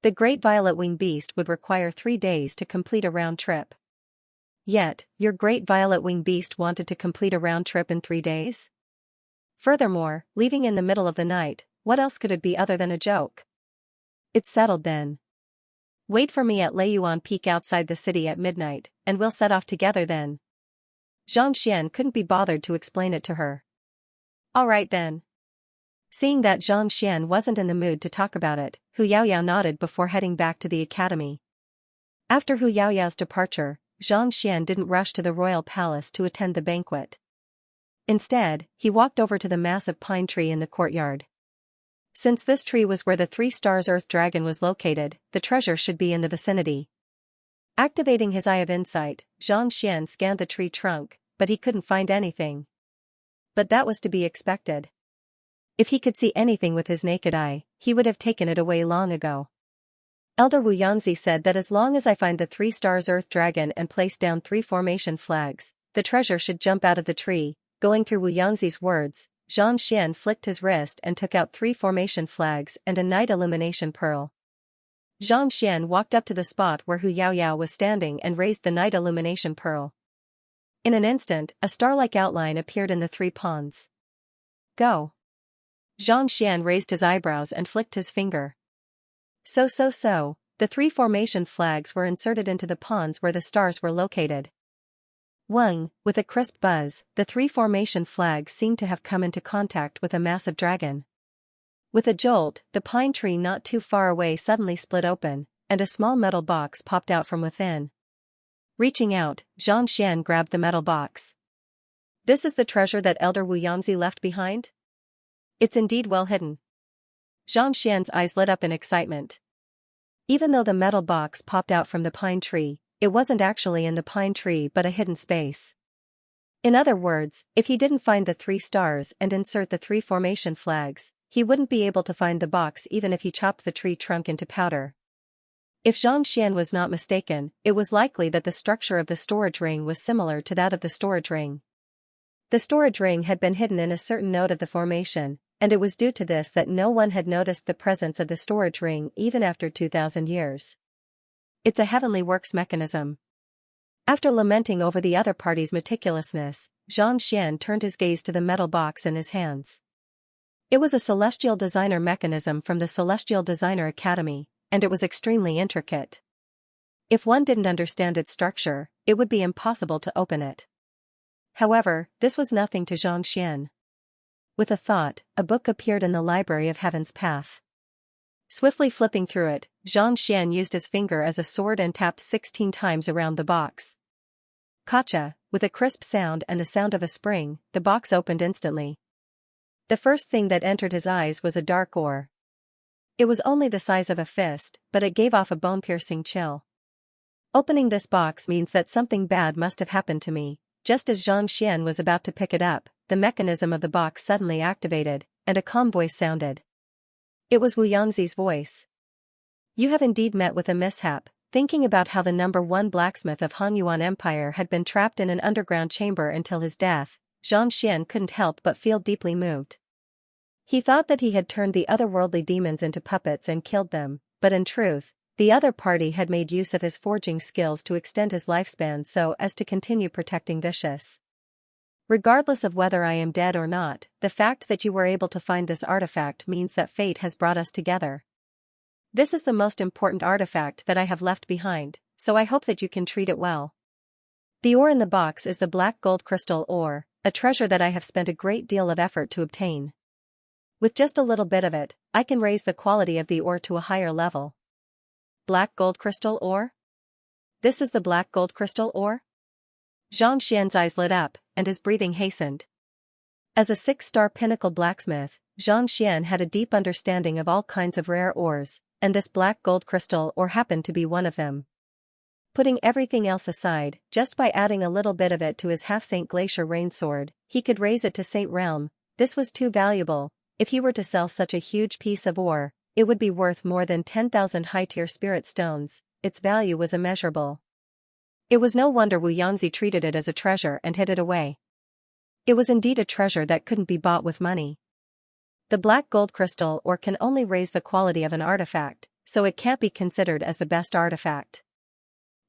The great violet wing beast would require 3 days to complete a round trip. Yet, your great violet wing beast wanted to complete a round trip in 3 days? Furthermore, leaving in the middle of the night, what else could it be other than a joke? It's settled then. Wait for me at Leiyuan Peak outside the city at midnight, and we'll set off together then. Xianxia couldn't be bothered to explain it to her. All right then. Seeing that Xianxia wasn't in the mood to talk about it, Hu Yaoyao nodded before heading back to the academy. After Hu Yaoyao's departure, Xianxia didn't rush to the royal palace to attend the banquet. Instead, he walked over to the massive pine tree in the courtyard. Since this tree was where the 3 stars Earth Dragon was located, the treasure should be in the vicinity. Activating his eye of insight, Xianxia scanned the tree trunk, but he couldn't find anything. But that was to be expected. If he could see anything with his naked eye, he would have taken it away long ago. Elder Wu Yangzi said that as long as I find the 3 stars Earth Dragon and place down 3 formation flags, the treasure should jump out of the tree. Going through Wu Yangzi's words, Xianxia flicked his wrist and took out 3 formation flags and a night illumination pearl. Xianxia walked up to the spot where Hu Yaoyao was standing and raised the night illumination pearl. In an instant, a star-like outline appeared in the 3 ponds. Go. Xianxia raised his eyebrows and flicked his finger. So, the 3 formation flags were inserted into the ponds where the stars were located. Wung, with a crisp buzz, the 3 formation flags seemed to have come into contact with a massive dragon. With a jolt, the pine tree not too far away suddenly split open, and a small metal box popped out from within. Reaching out, Xianxia grabbed the metal box. This is the treasure that Elder Wu Yangzi left behind? It's indeed well hidden. Xianxia's eyes lit up in excitement. Even though the metal box popped out from the pine tree, it wasn't actually in the pine tree but a hidden space. In other words, if he didn't find the 3 stars and insert the 3 formation flags, he wouldn't be able to find the box even if he chopped the tree trunk into powder. If Xianxia was not mistaken, it was likely that the structure of the storage ring was similar to that of the storage ring. The storage ring had been hidden in a certain node of the formation, and it was due to this that no one had noticed the presence of the storage ring even after 2,000 years. It's a heavenly works mechanism. After lamenting over the other party's meticulousness, Xianxia turned his gaze to the metal box in his hands. It was a Celestial Designer mechanism from the Celestial Designer Academy, and it was extremely intricate. If one didn't understand its structure, it would be impossible to open it. However, this was nothing to Xianxia. With a thought, a book appeared in the Library of Heaven's Path. Swiftly flipping through it, Xianxia used his finger as a sword and tapped 16 times around the box. Kacha, with a crisp sound and the sound of a spring, the box opened instantly. The first thing that entered his eyes was a dark ore. It was only the size of a fist, but it gave off a bone-piercing chill. Opening this box means that something bad must have happened to me. Just as Xianxia was about to pick it up, the mechanism of the box suddenly activated, and a calm voice sounded. It was Wu Yangzi's voice. You have indeed met with a mishap. Thinking about how the #1 blacksmith of Han Yuan Empire had been trapped in an underground chamber until his death, Xianxia couldn't help but feel deeply moved. He thought that he had turned the otherworldly demons into puppets and killed them, but in truth, the other party had made use of his forging skills to extend his lifespan so as to continue protecting Vicious. Regardless of whether I am dead or not, the fact that you were able to find this artifact means that fate has brought us together. This is the most important artifact that I have left behind, so I hope that you can treat it well. The ore in the box is the black gold crystal ore, a treasure that I have spent a great deal of effort to obtain. With just a little bit of it, I can raise the quality of the ore to a higher level. Black gold crystal ore? This is the black gold crystal ore? Xianxia's eyes lit up, and his breathing hastened. As a 6-star pinnacle blacksmith, Xianxia had a deep understanding of all kinds of rare ores, and this black gold crystal ore happened to be one of them. Putting everything else aside, just by adding a little bit of it to his half-Saint Glacier rain sword, he could raise it to Saint Realm. This was too valuable. If he were to sell such a huge piece of ore, it would be worth more than 10,000 high-tier spirit stones. Its value was immeasurable. It was no wonder Wu Yangzi treated it as a treasure and hid it away. It was indeed a treasure that couldn't be bought with money. The black gold crystal ore can only raise the quality of an artifact, so it can't be considered as the best artifact.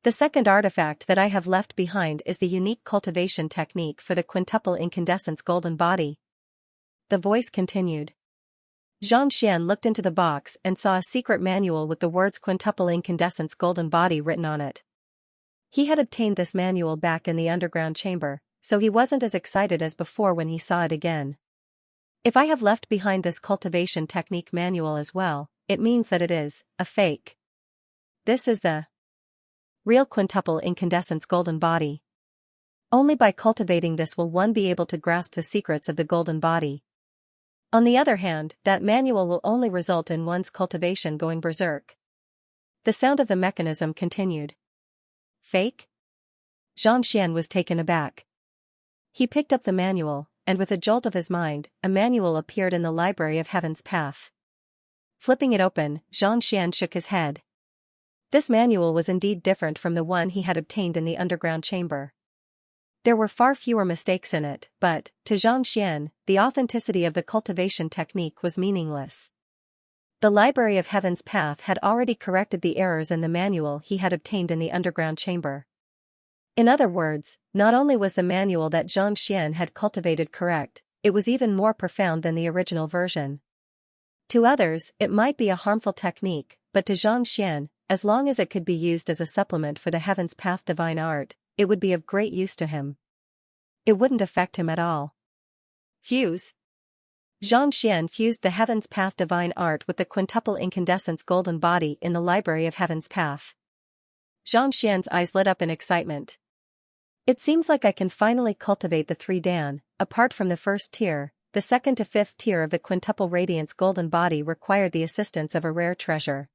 The second artifact that I have left behind is the unique cultivation technique for the quintuple incandescence golden body. The voice continued. Xianxia looked into the box and saw a secret manual with the words quintuple incandescence golden body written on it. He had obtained this manual back in the underground chamber, so he wasn't as excited as before when he saw it again. If I have left behind this cultivation technique manual as well, it means that it is a fake. This is the real quintuple incandescence golden body. Only by cultivating this will one be able to grasp the secrets of the golden body. On the other hand, that manual will only result in one's cultivation going berserk. The sound of the mechanism continued. Fake? Xianxia was taken aback. He picked up the manual, and with a jolt of his mind, a manual appeared in the Library of Heaven's Path. Flipping it open, Xianxia shook his head. This manual was indeed different from the one he had obtained in the underground chamber. There were far fewer mistakes in it, but, to Xianxia, the authenticity of the cultivation technique was meaningless. The Library of Heaven's Path had already corrected the errors in the manual he had obtained in the underground chamber. In other words, not only was the manual that Xianxia had cultivated correct, it was even more profound than the original version. To others, it might be a harmful technique, but to Xianxia, as long as it could be used as a supplement for the Heaven's Path divine art, it would be of great use to him. It wouldn't affect him at all. Fuse. Xianxia fused the Heaven's Path divine art with the quintuple incandescence golden body in the Library of Heaven's Path. Xianxia's eyes lit up in excitement. It seems like I can finally cultivate the 3 Dan. Apart from the first tier, the second to fifth tier of the quintuple radiance golden body required the assistance of a rare treasure.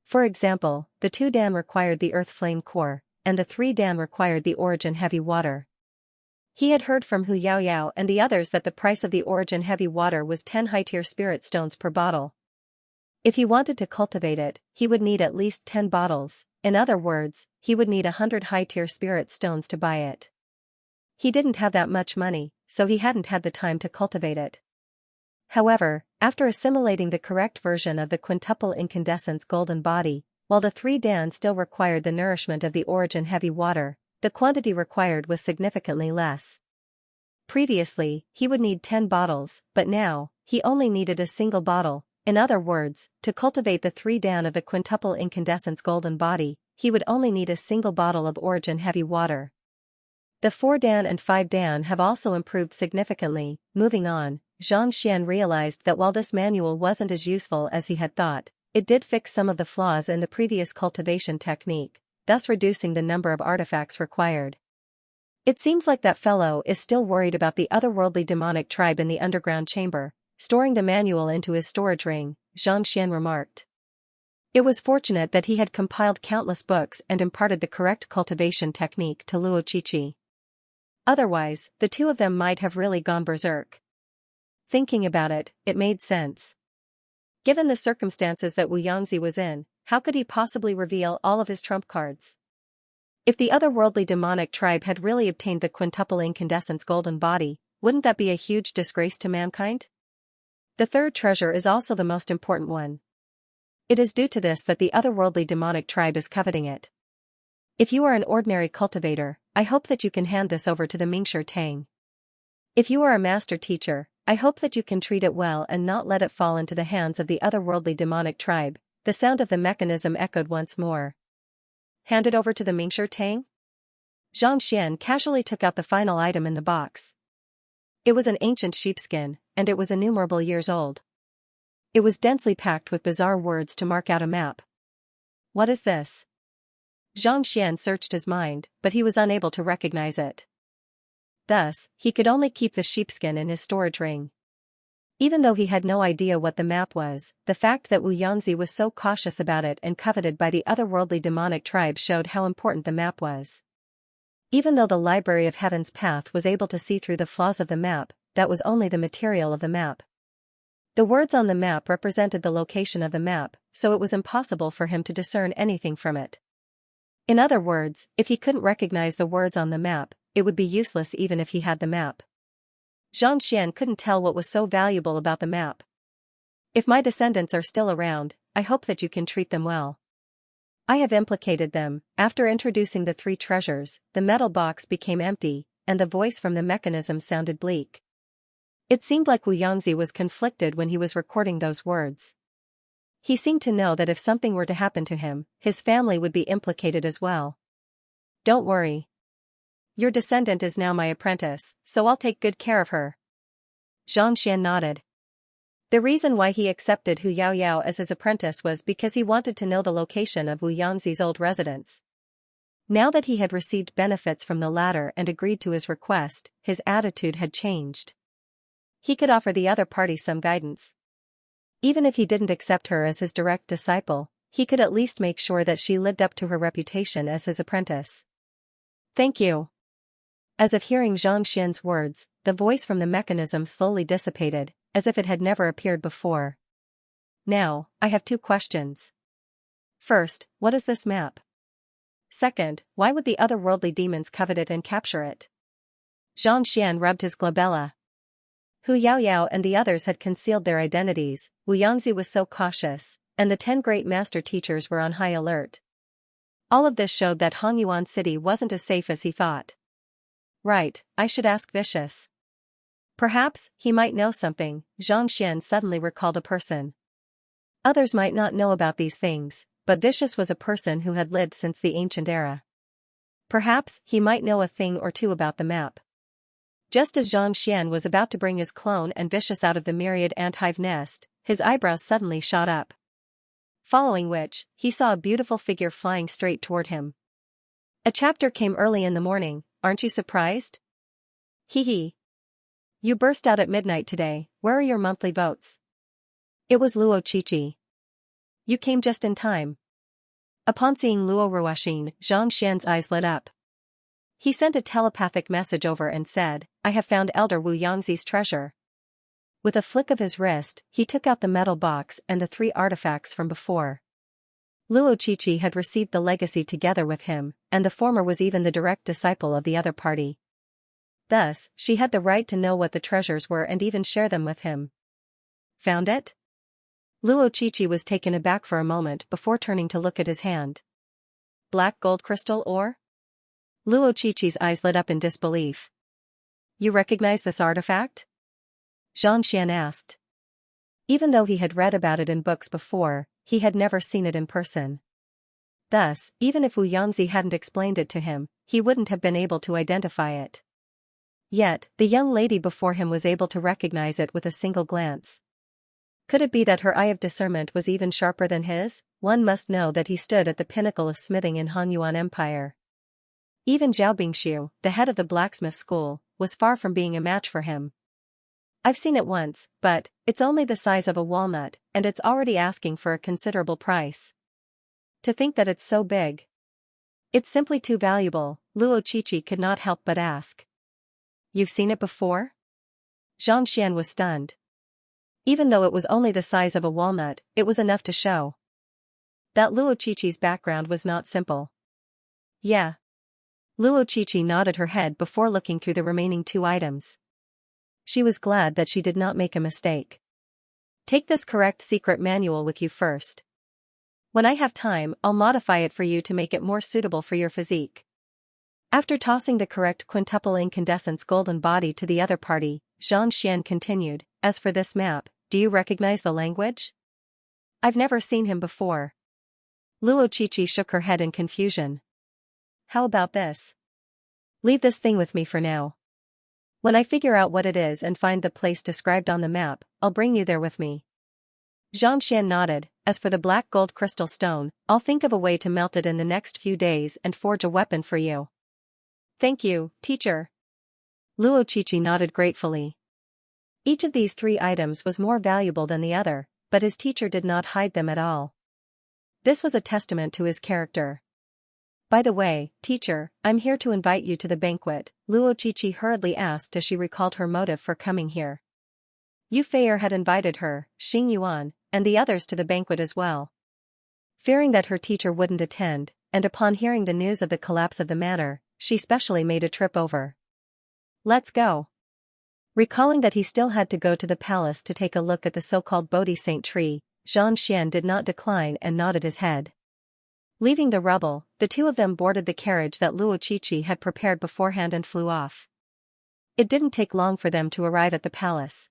For example, the 2 Dan required the earth flame core, and the 3 Dan required the origin heavy water. He had heard from Hu Yaoyao and the others that the price of the origin heavy water was 10 high-tier spirit stones per bottle. If he wanted to cultivate it, he would need at least 10 bottles, in other words, he would need 100 high-tier spirit stones to buy it. He didn't have that much money, so he hadn't had the time to cultivate it. However, after assimilating the correct version of the quintuple incandescence golden body, while the 3 Dan still required the nourishment of the origin heavy water, the quantity required was significantly less. Previously, he would need 10 bottles, but now, he only needed a single bottle. In other words, to cultivate the 3 Dan of the quintuple incandescence golden body, he would only need a single bottle of origin heavy water. The 4 Dan and 5 Dan have also improved significantly. Moving on, Xianxia realized that while this manual wasn't as useful as he had thought, it did fix some of the flaws in the previous cultivation technique, thus reducing the number of artifacts required. It seems like that fellow is still worried about the otherworldly demonic tribe in the underground chamber, storing the manual into his storage ring, Xianxia remarked. It was fortunate that he had compiled countless books and imparted the correct cultivation technique to Luo Qiqi. Otherwise, the two of them might have really gone berserk. Thinking about it, it made sense. Given the circumstances that Wu Yangzi was in, how could he possibly reveal all of his trump cards? If the otherworldly demonic tribe had really obtained the quintuple incandescence golden body, wouldn't that be a huge disgrace to mankind? The third treasure is also the most important one. It is due to this that the otherworldly demonic tribe is coveting it. If you are an ordinary cultivator, I hope that you can hand this over to the Mingshi Tang. If you are a master teacher, I hope that you can treat it well and not let it fall into the hands of the otherworldly demonic tribe. The sound of the mechanism echoed once more. Hand it over to the Mingshi Tang? Xianxia casually took out the final item in the box. It was an ancient sheepskin, and it was innumerable years old. It was densely packed with bizarre words to mark out a map. What is this? Xianxia searched his mind, but he was unable to recognize it. Thus, he could only keep the sheepskin in his storage ring. Even though he had no idea what the map was, the fact that Wu Yangzi was so cautious about it and coveted by the otherworldly demonic tribe showed how important the map was. Even though the Library of Heaven's Path was able to see through the flaws of the map, that was only the material of the map. The words on the map represented the location of the map, so it was impossible for him to discern anything from it. In other words, if he couldn't recognize the words on the map, it would be useless even if he had the map. Xianxia couldn't tell what was so valuable about the map. If my descendants are still around, I hope that you can treat them well. I have implicated them. After introducing the 3 treasures, the metal box became empty, and the voice from the mechanism sounded bleak. It seemed like Wu Yangzi was conflicted when he was recording those words. He seemed to know that if something were to happen to him, his family would be implicated as well. Don't worry. Your descendant is now my apprentice, so I'll take good care of her. Xianxia nodded. The reason why he accepted Hu Yaoyao as his apprentice was because he wanted to know the location of Wu Yangzi's old residence. Now that he had received benefits from the latter and agreed to his request, his attitude had changed. He could offer the other party some guidance. Even if he didn't accept her as his direct disciple, he could at least make sure that she lived up to her reputation as his apprentice. Thank you. As if hearing Xianxia's words, the voice from the mechanism slowly dissipated, as if it had never appeared before. Now, I have 2 questions. First, what is this map? Second, why would the otherworldly demons covet it and capture it? Xianxia rubbed his glabella. Hu Yaoyao and the others had concealed their identities, Wu Yangzi was so cautious, and the 10 great master teachers were on high alert. All of this showed that Hongyuan City wasn't as safe as he thought. Right, I should ask Vicious. Perhaps, he might know something. Xianxia suddenly recalled a person. Others might not know about these things, but Vicious was a person who had lived since the ancient era. Perhaps, he might know a thing or two about the map. Just as Xianxia was about to bring his clone and Vicious out of the myriad ant-hive nest, his eyebrows suddenly shot up. Following which, he saw a beautiful figure flying straight toward him. A chapter came early in the morning, aren't you surprised? Hee hee. You burst out at midnight today, where are your monthly votes? It was Luo Qiqi. You came just in time. Upon seeing Luo Ruoxin, Xianxia's eyes lit up. He sent a telepathic message over and said, I have found Elder Wu Yangzi's treasure. With a flick of his wrist, he took out the metal box and the 3 artifacts from before. Luo Qiqi had received the legacy together with him, and the former was even the direct disciple of the other party. Thus, she had the right to know what the treasures were and even share them with him. Found it? Luo Qiqi was taken aback for a moment before turning to look at his hand. Black gold crystal ore? Luo Qiqi's eyes lit up in disbelief. You recognize this artifact? Xianxia asked. Even though he had read about it in books before, he had never seen it in person. Thus, even if Wu Yangzi hadn't explained it to him, he wouldn't have been able to identify it. Yet, the young lady before him was able to recognize it with a single glance. Could it be that her eye of discernment was even sharper than his? One must know that he stood at the pinnacle of smithing in Hanyuan Empire. Even Zhao Bingxiu, the head of the blacksmith school, was far from being a match for him. I've seen it once, but it's only the size of a walnut, and it's already asking for a considerable price. To think that it's so big. It's simply too valuable, Luo Qiqi could not help but ask. You've seen it before? Xianxia was stunned. Even though it was only the size of a walnut, it was enough to show that Luo Qiqi's background was not simple. Yeah. Luo Qiqi nodded her head before looking through the remaining 2 items. She was glad that she did not make a mistake. Take this correct secret manual with you first. When I have time, I'll modify it for you to make it more suitable for your physique. After tossing the correct quintuple incandescence golden body to the other party, Xianxia continued, as for this map, do you recognize the language? I've never seen him before. Luo Qiqi shook her head in confusion. How about this? Leave this thing with me for now. When I figure out what it is and find the place described on the map, I'll bring you there with me. Xianxia nodded. As for the black gold crystal stone, I'll think of a way to melt it in the next few days and forge a weapon for you. Thank you, teacher. Luo Qiqi nodded gratefully. Each of these 3 items was more valuable than the other, but his teacher did not hide them at all. This was a testament to his character. By the way, teacher, I'm here to invite you to the banquet, Luo Qiqi hurriedly asked as she recalled her motive for coming here. Yu Feier had invited her, Xing Yuan, and the others to the banquet as well. Fearing that her teacher wouldn't attend, and upon hearing the news of the collapse of the manor, she specially made a trip over. Let's go. Recalling that he still had to go to the palace to take a look at the so-called Bodhi Saint tree, Xianxia did not decline and nodded his head. Leaving the rubble, the two of them boarded the carriage that Luo Qiqi had prepared beforehand and flew off. It didn't take long for them to arrive at the palace.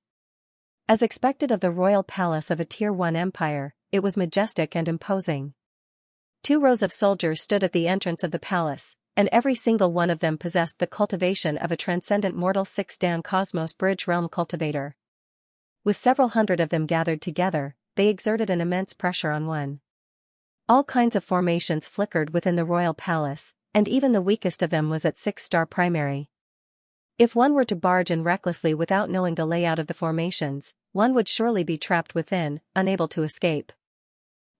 As expected of the royal palace of a Tier 1 empire, it was majestic and imposing. 2 rows of soldiers stood at the entrance of the palace, and every single one of them possessed the cultivation of a transcendent mortal 6-dan cosmos bridge realm cultivator. With several hundred of them gathered together, they exerted an immense pressure on one. All kinds of formations flickered within the royal palace, and even the weakest of them was at 6-star primary. If one were to barge in recklessly without knowing the layout of the formations, one would surely be trapped within, unable to escape.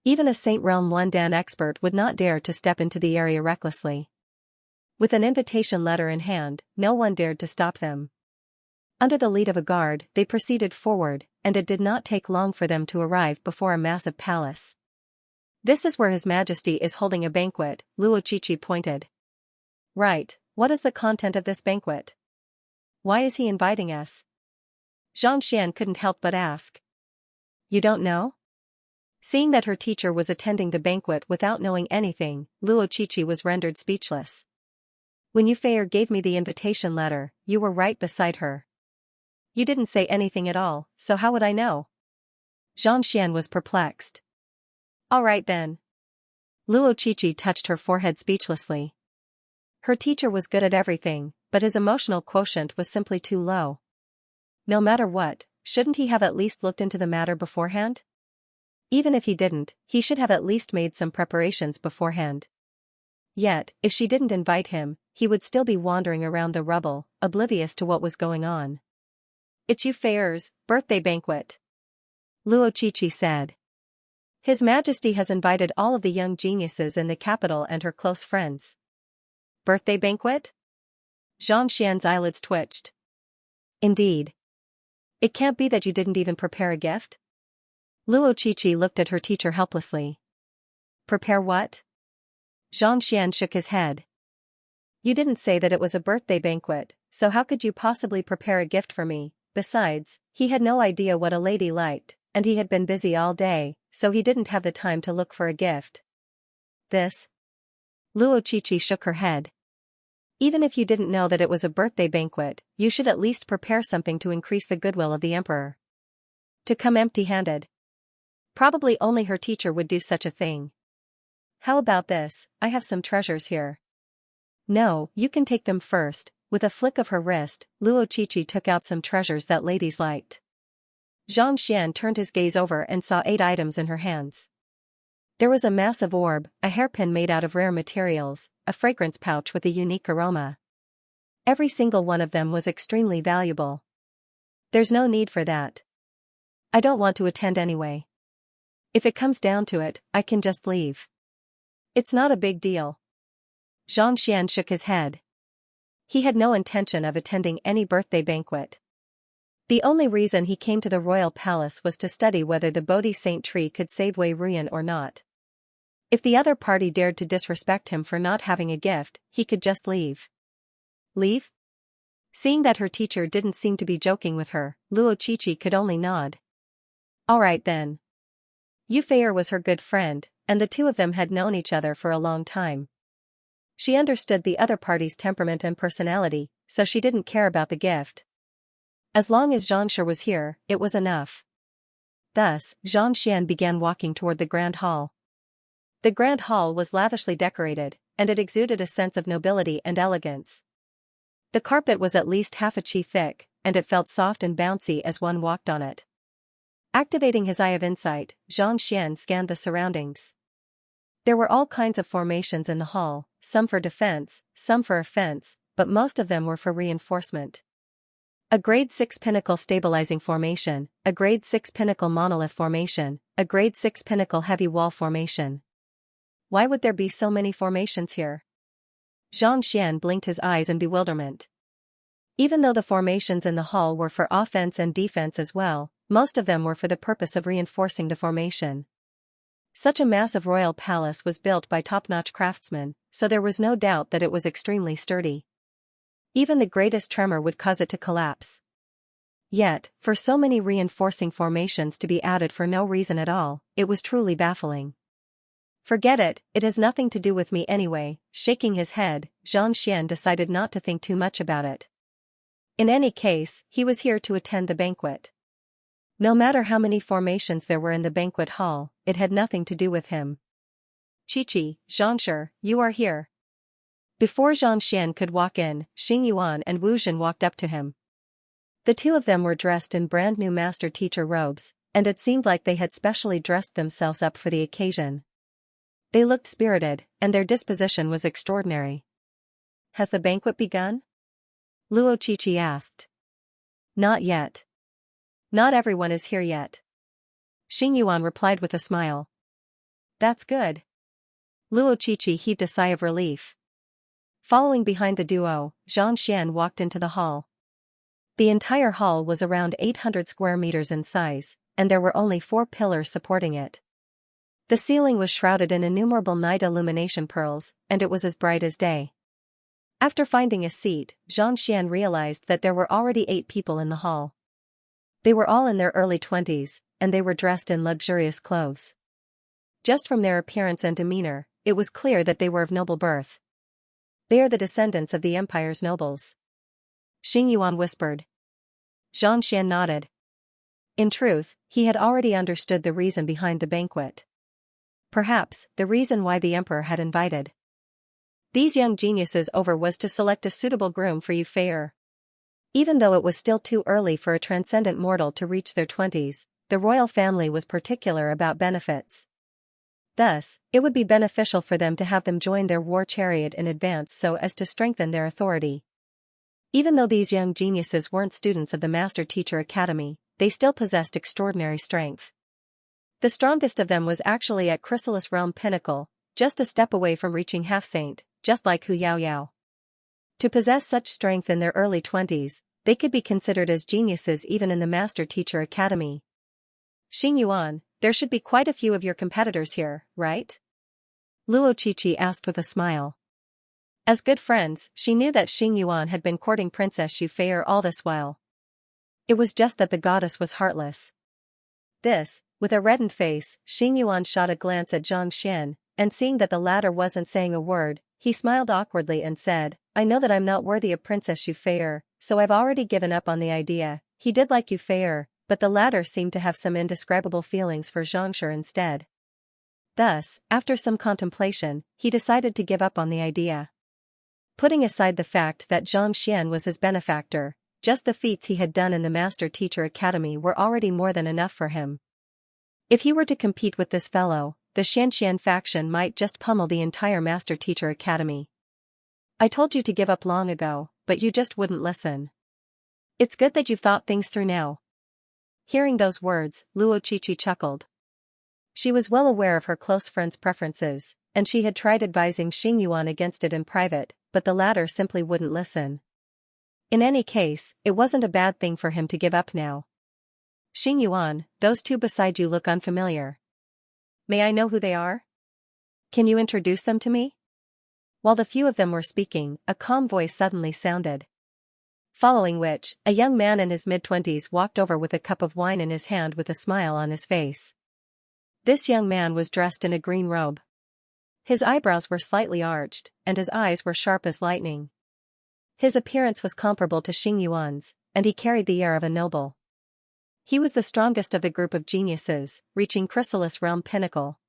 Even a Saint Realm 1-dan expert would not dare to step into the area recklessly. With an invitation letter in hand, no one dared to stop them. Under the lead of a guard, they proceeded forward, and it did not take long for them to arrive before a massive palace. This is where His Majesty is holding a banquet, Luo Qiqi pointed. Right, what is the content of this banquet? Why is he inviting us? Xianxia couldn't help but ask. You don't know? Seeing that her teacher was attending the banquet without knowing anything, Luo Qiqi was rendered speechless. When Yufei gave me the invitation letter, you were right beside her. You didn't say anything at all, so how would I know? Xianxia was perplexed. All right then. Luo Qiqi touched her forehead speechlessly. Her teacher was good at everything, but his emotional quotient was simply too low. No matter what, shouldn't he have at least looked into the matter beforehand? Even if he didn't, he should have at least made some preparations beforehand. Yet, if she didn't invite him, he would still be wandering around the rubble, oblivious to what was going on. It's Yufei's birthday banquet, Luo Qiqi said. His Majesty has invited all of the young geniuses in the capital and her close friends. Birthday banquet? Xianxia's eyelids twitched. Indeed. It can't be that you didn't even prepare a gift? Luo Qiqi looked at her teacher helplessly. Prepare what? Xianxia shook his head. You didn't say that it was a birthday banquet, so how could you possibly prepare a gift for me? Besides, he had no idea what a lady liked, and he had been busy all day, so he didn't have the time to look for a gift. This? Luo Qiqi shook her head. Even if you didn't know that it was a birthday banquet, you should at least prepare something to increase the goodwill of the emperor. To come empty-handed. Probably only her teacher would do such a thing. How about this? I have some treasures here. No, you can take them first. With a flick of her wrist, Luo Qiqi took out some treasures that ladies liked. Xianxia turned his gaze over and saw 8 items in her hands. There was a massive orb, a hairpin made out of rare materials, a fragrance pouch with a unique aroma. Every single one of them was extremely valuable. There's no need for that. I don't want to attend anyway. If it comes down to it, I can just leave. It's not a big deal. Xianxia shook his head. He had no intention of attending any birthday banquet. The only reason he came to the royal palace was to study whether the Bodhi Saint tree could save Wei Ruyan or not. If the other party dared to disrespect him for not having a gift, he could just leave. Leave? Seeing that her teacher didn't seem to be joking with her, Luo Qiqi could only nod. All right then. Yufei was her good friend, and the two of them had known each other for a long time. She understood the other party's temperament and personality, so she didn't care about the gift. As long as Xianxia was here, it was enough. Thus, Xianxia began walking toward the grand hall. The grand hall was lavishly decorated, and it exuded a sense of nobility and elegance. The carpet was at least half a chi thick, and it felt soft and bouncy as one walked on it. Activating his eye of insight, Xianxia scanned the surroundings. There were all kinds of formations in the hall, some for defense, some for offense, but most of them were for reinforcement. A grade 6 pinnacle stabilizing formation, a grade 6 pinnacle monolith formation, a grade 6 pinnacle heavy wall formation. Why would there be so many formations here? Xianxia blinked his eyes in bewilderment. Even though the formations in the hall were for offense and defense as well, most of them were for the purpose of reinforcing the formation. Such a massive royal palace was built by top-notch craftsmen, so there was no doubt that it was extremely sturdy. Even the greatest tremor would cause it to collapse. Yet, for so many reinforcing formations to be added for no reason at all, it was truly baffling. Forget it has nothing to do with me anyway. Shaking his head, Xianxia decided not to think too much about it. In any case, he was here to attend the banquet. No matter how many formations there were in the banquet hall, it had nothing to do with him. Qiqi, Xianxia, you are here. Before Xianxia could walk in, Xingyuan and Wu Zhen walked up to him. The two of them were dressed in brand new master-teacher robes, and it seemed like they had specially dressed themselves up for the occasion. They looked spirited, and their disposition was extraordinary. Has the banquet begun? Luo Qiqi asked. Not yet. Not everyone is here yet. Xingyuan replied with a smile. That's good. Luo Qiqi heaved a sigh of relief. Following behind the duo, Xianxia walked into the hall. The entire hall was around 800 square meters in size, and there were only 4 pillars supporting it. The ceiling was shrouded in innumerable night illumination pearls, and it was as bright as day. After finding a seat, Xianxia realized that there were already 8 people in the hall. They were all in their early 20s, and they were dressed in luxurious clothes. Just from their appearance and demeanor, it was clear that they were of noble birth. They are the descendants of the empire's nobles. Xingyuan whispered. Xianxia nodded. In truth, he had already understood the reason behind the banquet. Perhaps, the reason why the emperor had invited these young geniuses over was to select a suitable groom for Yu Fei'er. Even though it was still too early for a transcendent mortal to reach their 20s, the royal family was particular about benefits. Thus, it would be beneficial for them to have them join their war chariot in advance so as to strengthen their authority. Even though these young geniuses weren't students of the Master Teacher Academy, they still possessed extraordinary strength. The strongest of them was actually at Chrysalis Realm Pinnacle, just a step away from reaching Half-Saint, just like Hu Yaoyao. To possess such strength in their early 20s, they could be considered as geniuses even in the Master Teacher Academy. Xingyuan, there should be quite a few of your competitors here, right? Luo Qiqi asked with a smile. As good friends, she knew that Xingyuan had been courting Princess Yu Fei'er all this while. It was just that the goddess was heartless. With a reddened face, Xingyuan shot a glance at Xianxia, and seeing that the latter wasn't saying a word, he smiled awkwardly and said, I know that I'm not worthy of Princess Yu Fei'er, so I've already given up on the idea. He did like Yu Fei'er, but the latter seemed to have some indescribable feelings for Xianxia instead. Thus, after some contemplation, he decided to give up on the idea. Putting aside the fact that Xianxia was his benefactor, just the feats he had done in the Master Teacher Academy were already more than enough for him. If he were to compete with this fellow, the Xianxia faction might just pummel the entire Master Teacher Academy. I told you to give up long ago, but you just wouldn't listen. It's good that you've thought things through now. Hearing those words, Luo Qiqi chuckled. She was well aware of her close friend's preferences, and she had tried advising Xingyuan against it in private, but the latter simply wouldn't listen. In any case, it wasn't a bad thing for him to give up now. Xingyuan, those two beside you look unfamiliar. May I know who they are? Can you introduce them to me? While the few of them were speaking, a calm voice suddenly sounded. Following which, a young man in his mid-20s walked over with a cup of wine in his hand with a smile on his face. This young man was dressed in a green robe. His eyebrows were slightly arched, and his eyes were sharp as lightning. His appearance was comparable to Xingyuan's, and he carried the air of a noble. He was the strongest of the group of geniuses, reaching Chrysalis Realm Pinnacle.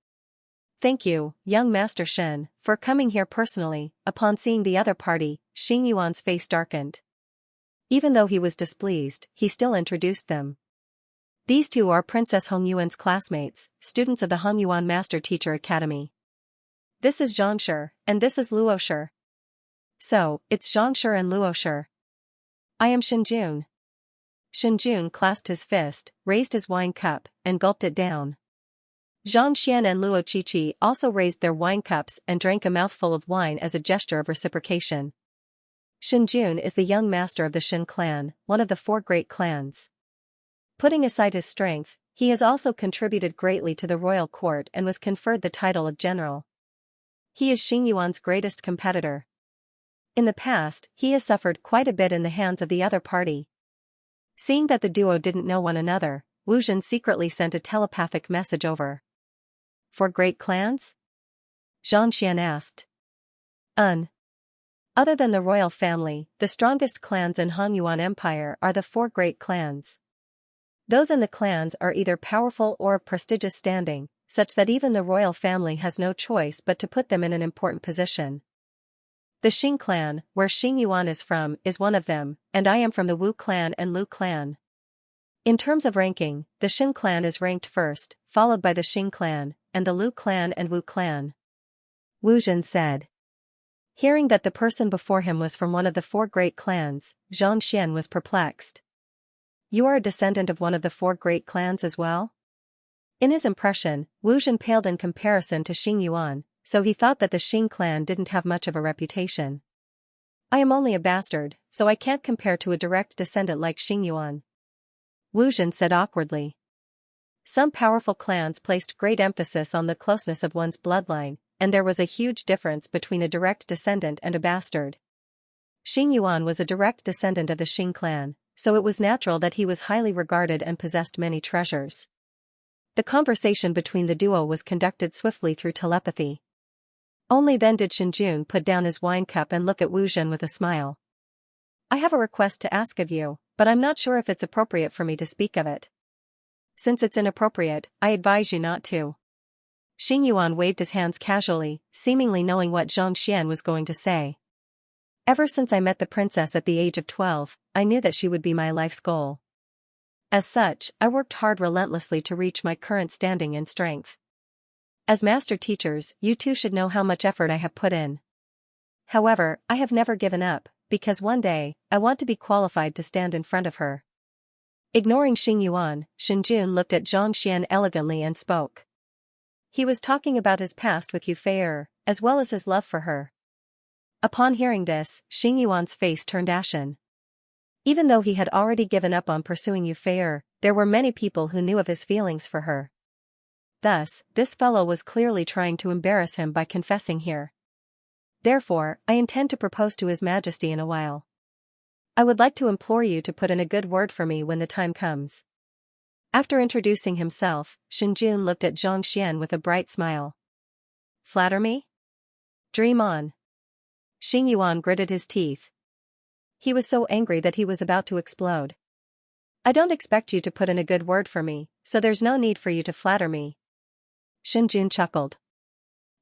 Thank you, young Master Shen, for coming here personally. Upon seeing the other party, Xingyuan's face darkened. Even though he was displeased, he still introduced them. These two are Princess Hongyuan's classmates, students of the Hongyuan Master Teacher Academy. This is Xianxia, and this is Luoshi. So, it's Xianxia and Luoshi. I am Shenjun. Shenjun clasped his fist, raised his wine cup, and gulped it down. Xianxia and Luo Qiqi also raised their wine cups and drank a mouthful of wine as a gesture of reciprocation. Shenjun is the young master of the Shen clan, one of the 4 great clans. Putting aside his strength, he has also contributed greatly to the royal court and was conferred the title of general. He is Xingyuan's greatest competitor. In the past, he has suffered quite a bit in the hands of the other party. Seeing that the duo didn't know one another, Wu Zhen secretly sent a telepathic message over. "For great clans?" Xianxia asked. Other than the royal family, the strongest clans in Hanyuan Empire are the 4 great clans. Those in the clans are either powerful or of prestigious standing, such that even the royal family has no choice but to put them in an important position. The Xing clan, where Xingyuan is from, is one of them, and I am from the Wu clan and Lu clan. In terms of ranking, the Xin clan is ranked first, followed by the Xing clan, and the Lu clan and Wu clan. Wu Zhen said. Hearing that the person before him was from one of the 4 great clans, Zhang Xian was perplexed. "You are a descendant of one of the 4 great clans as well?" In his impression, Wu Zhen paled in comparison to Xingyuan, so he thought that the Xing clan didn't have much of a reputation. "I am only a bastard, so I can't compare to a direct descendant like Xingyuan," Wu Zhen said awkwardly. Some powerful clans placed great emphasis on the closeness of one's bloodline, and there was a huge difference between a direct descendant and a bastard. Xingyuan was a direct descendant of the Xing clan, so it was natural that he was highly regarded and possessed many treasures. The conversation between the duo was conducted swiftly through telepathy. Only then did Shinjun put down his wine cup and look at Wu Zhen with a smile. "I have a request to ask of you, but I'm not sure if it's appropriate for me to speak of it." "Since it's inappropriate, I advise you not to." Xingyuan waved his hands casually, seemingly knowing what Zhang Xian was going to say. "Ever since I met the princess at the age of 12, I knew that she would be my life's goal. As such, I worked hard relentlessly to reach my current standing and strength. As master teachers, you too should know how much effort I have put in. However, I have never given up, because one day, I want to be qualified to stand in front of her." Ignoring Xingyuan, Shinjun looked at Zhang Xian elegantly and spoke. He was talking about his past with Yufei, as well as his love for her. Upon hearing this, Xingyuan's face turned ashen. Even though he had already given up on pursuing Yufei, there were many people who knew of his feelings for her. Thus, this fellow was clearly trying to embarrass him by confessing here. "Therefore, I intend to propose to His Majesty in a while. I would like to implore you to put in a good word for me when the time comes." After introducing himself, Shinjun looked at Zhang Xian with a bright smile. "Flatter me? Dream on." Xingyuan gritted his teeth. He was so angry that he was about to explode. "I don't expect you to put in a good word for me, so there's no need for you to flatter me." Shinjun chuckled.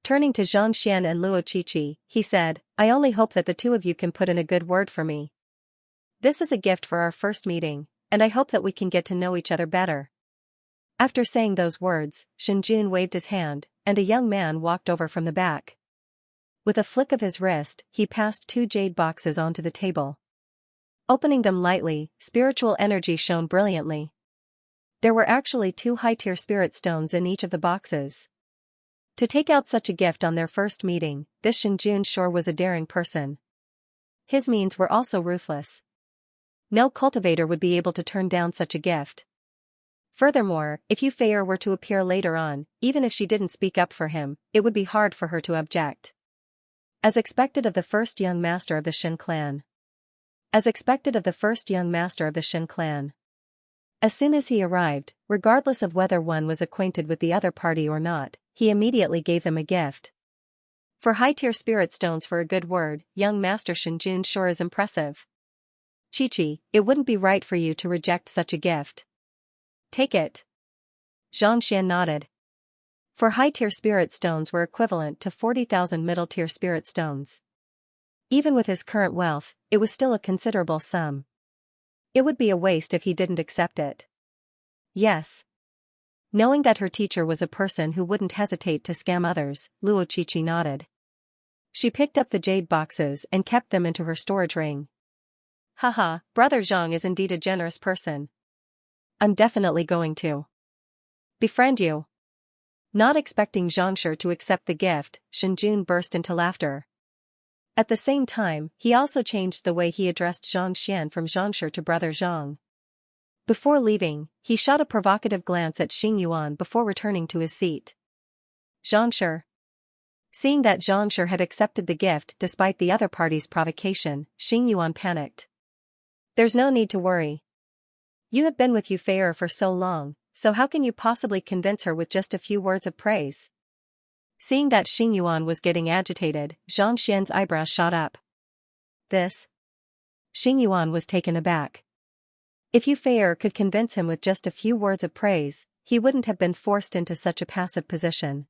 Turning to Zhang Xian and Luo Qiqi, he said, "I only hope that the 2 of you can put in a good word for me. This is a gift for our first meeting, and I hope that we can get to know each other better." After saying those words, Shinjun waved his hand, and a young man walked over from the back. With a flick of his wrist, he passed 2 jade boxes onto the table. Opening them lightly, spiritual energy shone brilliantly. There were actually 2 high-tier spirit stones in each of the boxes. To take out such a gift on their first meeting, this Shinjun sure was a daring person. His means were also ruthless. No cultivator would be able to turn down such a gift. Furthermore, if Yufei were to appear later on, even if she didn't speak up for him, it would be hard for her to object. As expected of the first young master of the Xin clan. As expected of the first young master of the Xin clan. As soon as he arrived, regardless of whether one was acquainted with the other party or not, he immediately gave them a gift. For high-tier spirit stones for a good word, young Master Shinjun sure is impressive. Qiqi, it wouldn't be right for you to reject such a gift. Take it. Zhang Xian nodded. For high-tier spirit stones were equivalent to 40,000 middle-tier spirit stones. Even with his current wealth, it was still a considerable sum. It would be a waste if he didn't accept it. Yes. Knowing that her teacher was a person who wouldn't hesitate to scam others, Luo Qiqi nodded. She picked up the jade boxes and kept them into her storage ring. Haha, Brother Zhang is indeed a generous person. I'm definitely going to befriend you. Not expecting Xianxia to accept the gift, Shinjun burst into laughter. At the same time, he also changed the way he addressed Zhang Xian from Xianxia to Brother Zhang. Before leaving, he shot a provocative glance at Xingyuan before returning to his seat. Xianxia. Seeing that Xianxia had accepted the gift despite the other party's provocation, Xingyuan panicked. There's no need to worry. You have been with Yufei for so long, so how can you possibly convince her with just a few words of praise? Seeing that Xingyuan was getting agitated, Zhang Xian's eyebrows shot up. This? Xingyuan was taken aback. If Yufei could convince him with just a few words of praise, he wouldn't have been forced into such a passive position.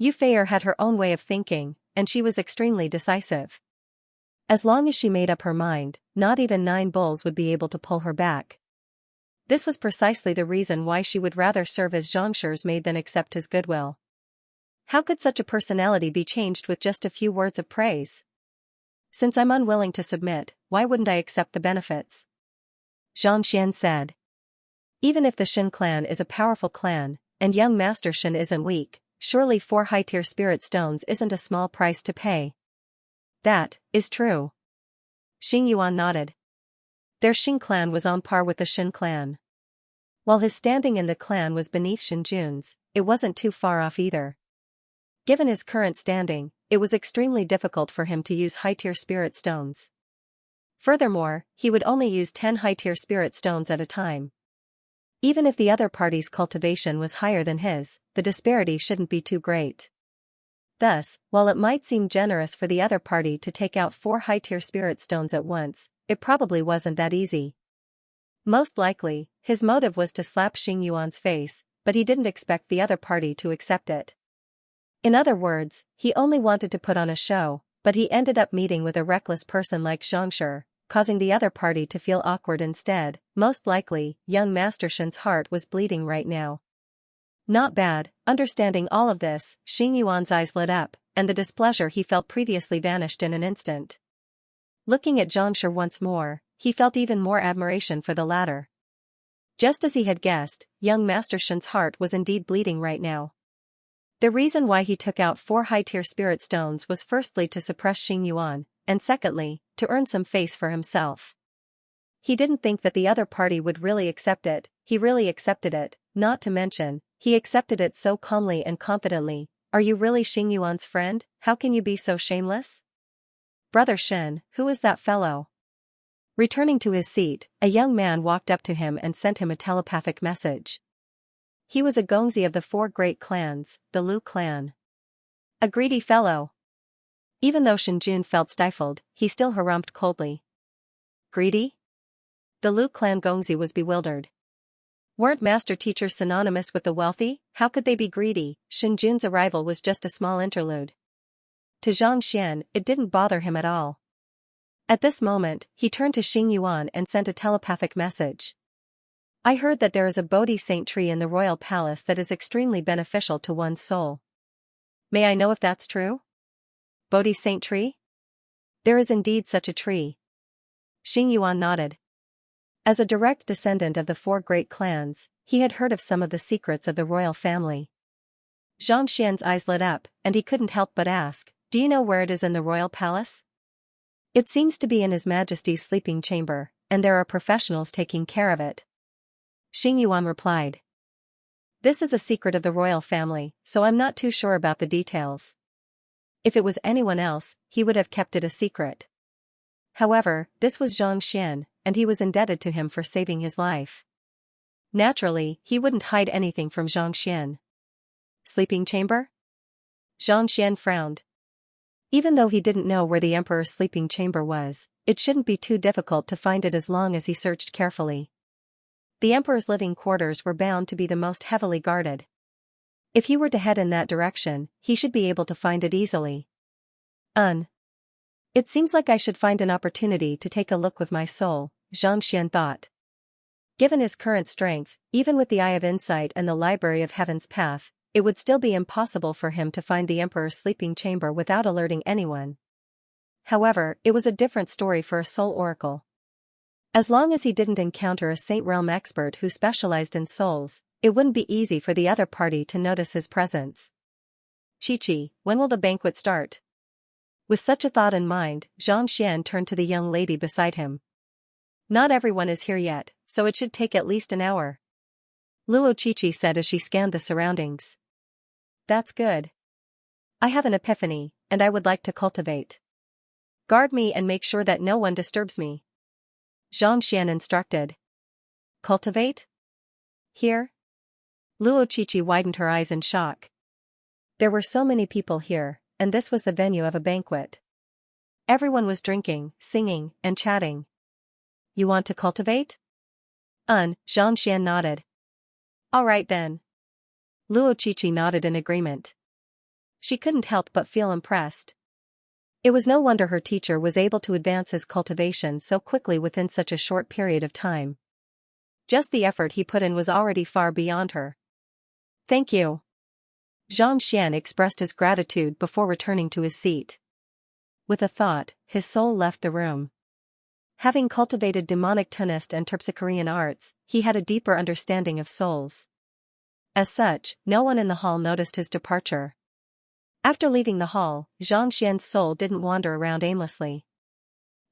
Yufei had her own way of thinking, and she was extremely decisive. As long as she made up her mind, not even 9 bulls would be able to pull her back. This was precisely the reason why she would rather serve as Zhangxi's maid than accept his goodwill. How could such a personality be changed with just a few words of praise? Since I'm unwilling to submit, why wouldn't I accept the benefits? Zhang Xian said. Even if the Shen clan is a powerful clan, and young Master Shen isn't weak, surely 4 high-tier spirit stones isn't a small price to pay. That is true. Xingyuan nodded. Their Shen clan was on par with the Shen clan. While his standing in the clan was beneath Shenjun's, it wasn't too far off either. Given his current standing, it was extremely difficult for him to use high-tier spirit stones. Furthermore, he would only use 10 high-tier spirit stones at a time. Even if the other party's cultivation was higher than his, the disparity shouldn't be too great. Thus, while it might seem generous for the other party to take out 4 high-tier spirit stones at once, it probably wasn't that easy. Most likely, his motive was to slap Xingyuan's face, but he didn't expect the other party to accept it. In other words, he only wanted to put on a show, but he ended up meeting with a reckless person like Xianxia, causing the other party to feel awkward instead. Most likely, young Master Shen's heart was bleeding right now. Not bad. Understanding all of this, Xingyuan's eyes lit up, and the displeasure he felt previously vanished in an instant. Looking at Xianxia once more, he felt even more admiration for the latter. Just as he had guessed, young Master Shen's heart was indeed bleeding right now. The reason why he took out 4 high-tier spirit stones was firstly to suppress Xingyuan, and secondly, to earn some face for himself. He didn't think that the other party would really accept it. He really accepted it, not to mention, he accepted it so calmly and confidently. Are you really Xingyuan's friend? How can you be so shameless? Brother Shen, who is that fellow? Returning to his seat, a young man walked up to him and sent him a telepathic message. He was a gongzi of the 4 great clans, the Lu clan. A greedy fellow. Even though Shenjun felt stifled, he still harumphed coldly. Greedy? The Lu clan gongzi was bewildered. Weren't master teachers synonymous with the wealthy? How could they be greedy? Shenjun's arrival was just a small interlude. To Zhang Xian, it didn't bother him at all. At this moment, he turned to Xingyuan and sent a telepathic message. I heard that there is a Bodhi Saint tree in the royal palace that is extremely beneficial to one's soul. May I know if that's true? Bodhi Saint tree? There is indeed such a tree. Xingyuan nodded. As a direct descendant of the 4 great clans, he had heard of some of the secrets of the royal family. Zhang Xian's eyes lit up, and he couldn't help but ask, do you know where it is in the royal palace? It seems to be in His Majesty's sleeping chamber, and there are professionals taking care of it. Xingyuan replied. This is a secret of the royal family, so I'm not too sure about the details. If it was anyone else, he would have kept it a secret. However, this was Zhang Xian, and he was indebted to him for saving his life. Naturally, he wouldn't hide anything from Zhang Xian. Sleeping chamber? Zhang Xian frowned. Even though he didn't know where the emperor's sleeping chamber was, it shouldn't be too difficult to find it as long as he searched carefully. The emperor's living quarters were bound to be the most heavily guarded. If he were to head in that direction, he should be able to find it easily. It seems like I should find an opportunity to take a look with my soul, Zhang Xian thought. Given his current strength, even with the Eye of Insight and the Library of Heaven's Path, it would still be impossible for him to find the emperor's sleeping chamber without alerting anyone. However, it was a different story for a soul oracle. As long as he didn't encounter a Saint Realm expert who specialized in souls, it wouldn't be easy for the other party to notice his presence. Chi-Chi, when will the banquet start? With such a thought in mind, Zhang Xian turned to the young lady beside him. Not everyone is here yet, so it should take at least an hour. Luo Chichi said as she scanned the surroundings. That's good. I have an epiphany, and I would like to cultivate. Guard me and make sure that no one disturbs me. Xianxia instructed. Cultivate? Here? Luo Chichi widened her eyes in shock. There were so many people here, and this was the venue of a banquet. Everyone was drinking, singing, and chatting. You want to cultivate? Xianxia nodded. All right then. Luo Chichi nodded in agreement. She couldn't help but feel impressed. It was no wonder her teacher was able to advance his cultivation so quickly within such a short period of time. Just the effort he put in was already far beyond her. Thank you. Xianxia expressed his gratitude before returning to his seat. With a thought, his soul left the room. Having cultivated demonic Tunist and Terpsichorean arts, he had a deeper understanding of souls. As such, no one in the hall noticed his departure. After leaving the hall, Xianxian's soul didn't wander around aimlessly.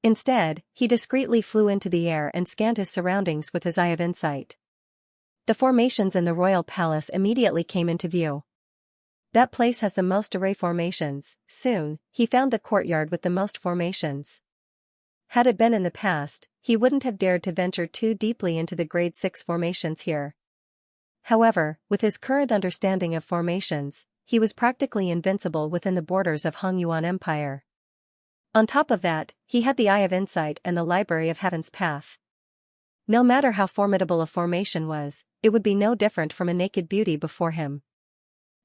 Instead, he discreetly flew into the air and scanned his surroundings with his eye of insight. The formations in the royal palace immediately came into view. That place has the most array formations. Soon, he found the courtyard with the most formations. Had it been in the past, he wouldn't have dared to venture too deeply into the grade 6 formations here. However, with his current understanding of formations, he was practically invincible within the borders of Hongyuan Empire. On top of that, he had the Eye of Insight and the Library of Heaven's Path. No matter how formidable a formation was, it would be no different from a naked beauty before him.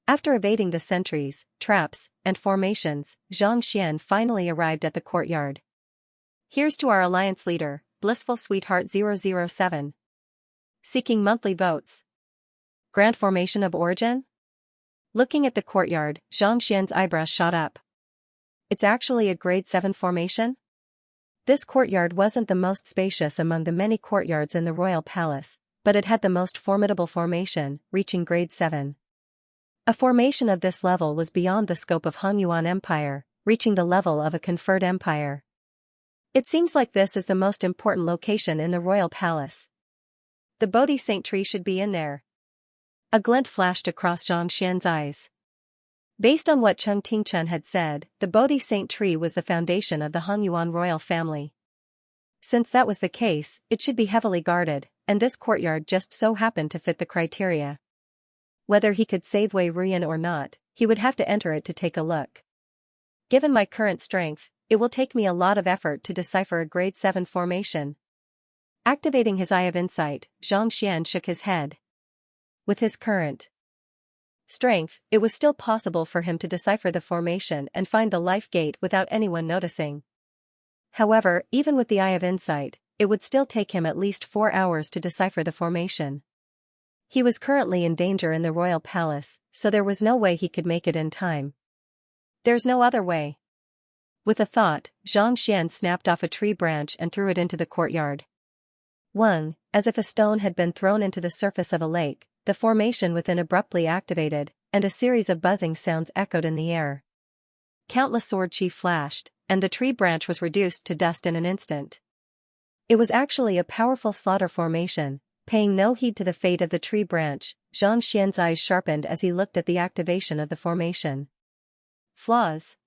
After evading the sentries, traps, and formations, Xianxia finally arrived at the courtyard. Here's to our alliance leader, Blissful Sweetheart 007. Seeking monthly votes. Grand formation of origin? Looking at the courtyard, Xianxia's eyebrows shot up. It's actually a grade 7 formation? This courtyard wasn't the most spacious among the many courtyards in the royal palace, but it had the most formidable formation, reaching grade 7. A formation of this level was beyond the scope of Hongyuan Empire, reaching the level of a conferred empire. It seems like this is the most important location in the royal palace. The Bodhi Saint tree should be in there. A glint flashed across Xianxia's eyes. Based on what Cheng Tingchen had said, the Bodhi Saint tree was the foundation of the Hongyuan royal family. Since that was the case, it should be heavily guarded, and this courtyard just so happened to fit the criteria. Whether he could save Wei Ruyan or not, he would have to enter it to take a look. Given my current strength, it will take me a lot of effort to decipher a grade 7 formation. Activating his Eye of Insight, Xianxia shook his head. With his current strength, it was still possible for him to decipher the formation and find the life gate without anyone noticing. However, even with the Eye of Insight, it would still take him at least 4 hours to decipher the formation. He was currently in danger in the royal palace, so there was no way he could make it in time. There's no other way. With a thought, Xianxia snapped off a tree branch and threw it into the courtyard. Wang, as if a stone had been thrown into the surface of a lake, the formation within abruptly activated, and a series of buzzing sounds echoed in the air. Countless sword chi flashed, and the tree branch was reduced to dust in an instant. It was actually a powerful slaughter formation. Paying no heed to the fate of the tree branch, Xianxia's eyes sharpened as he looked at the activation of the formation. Flaws.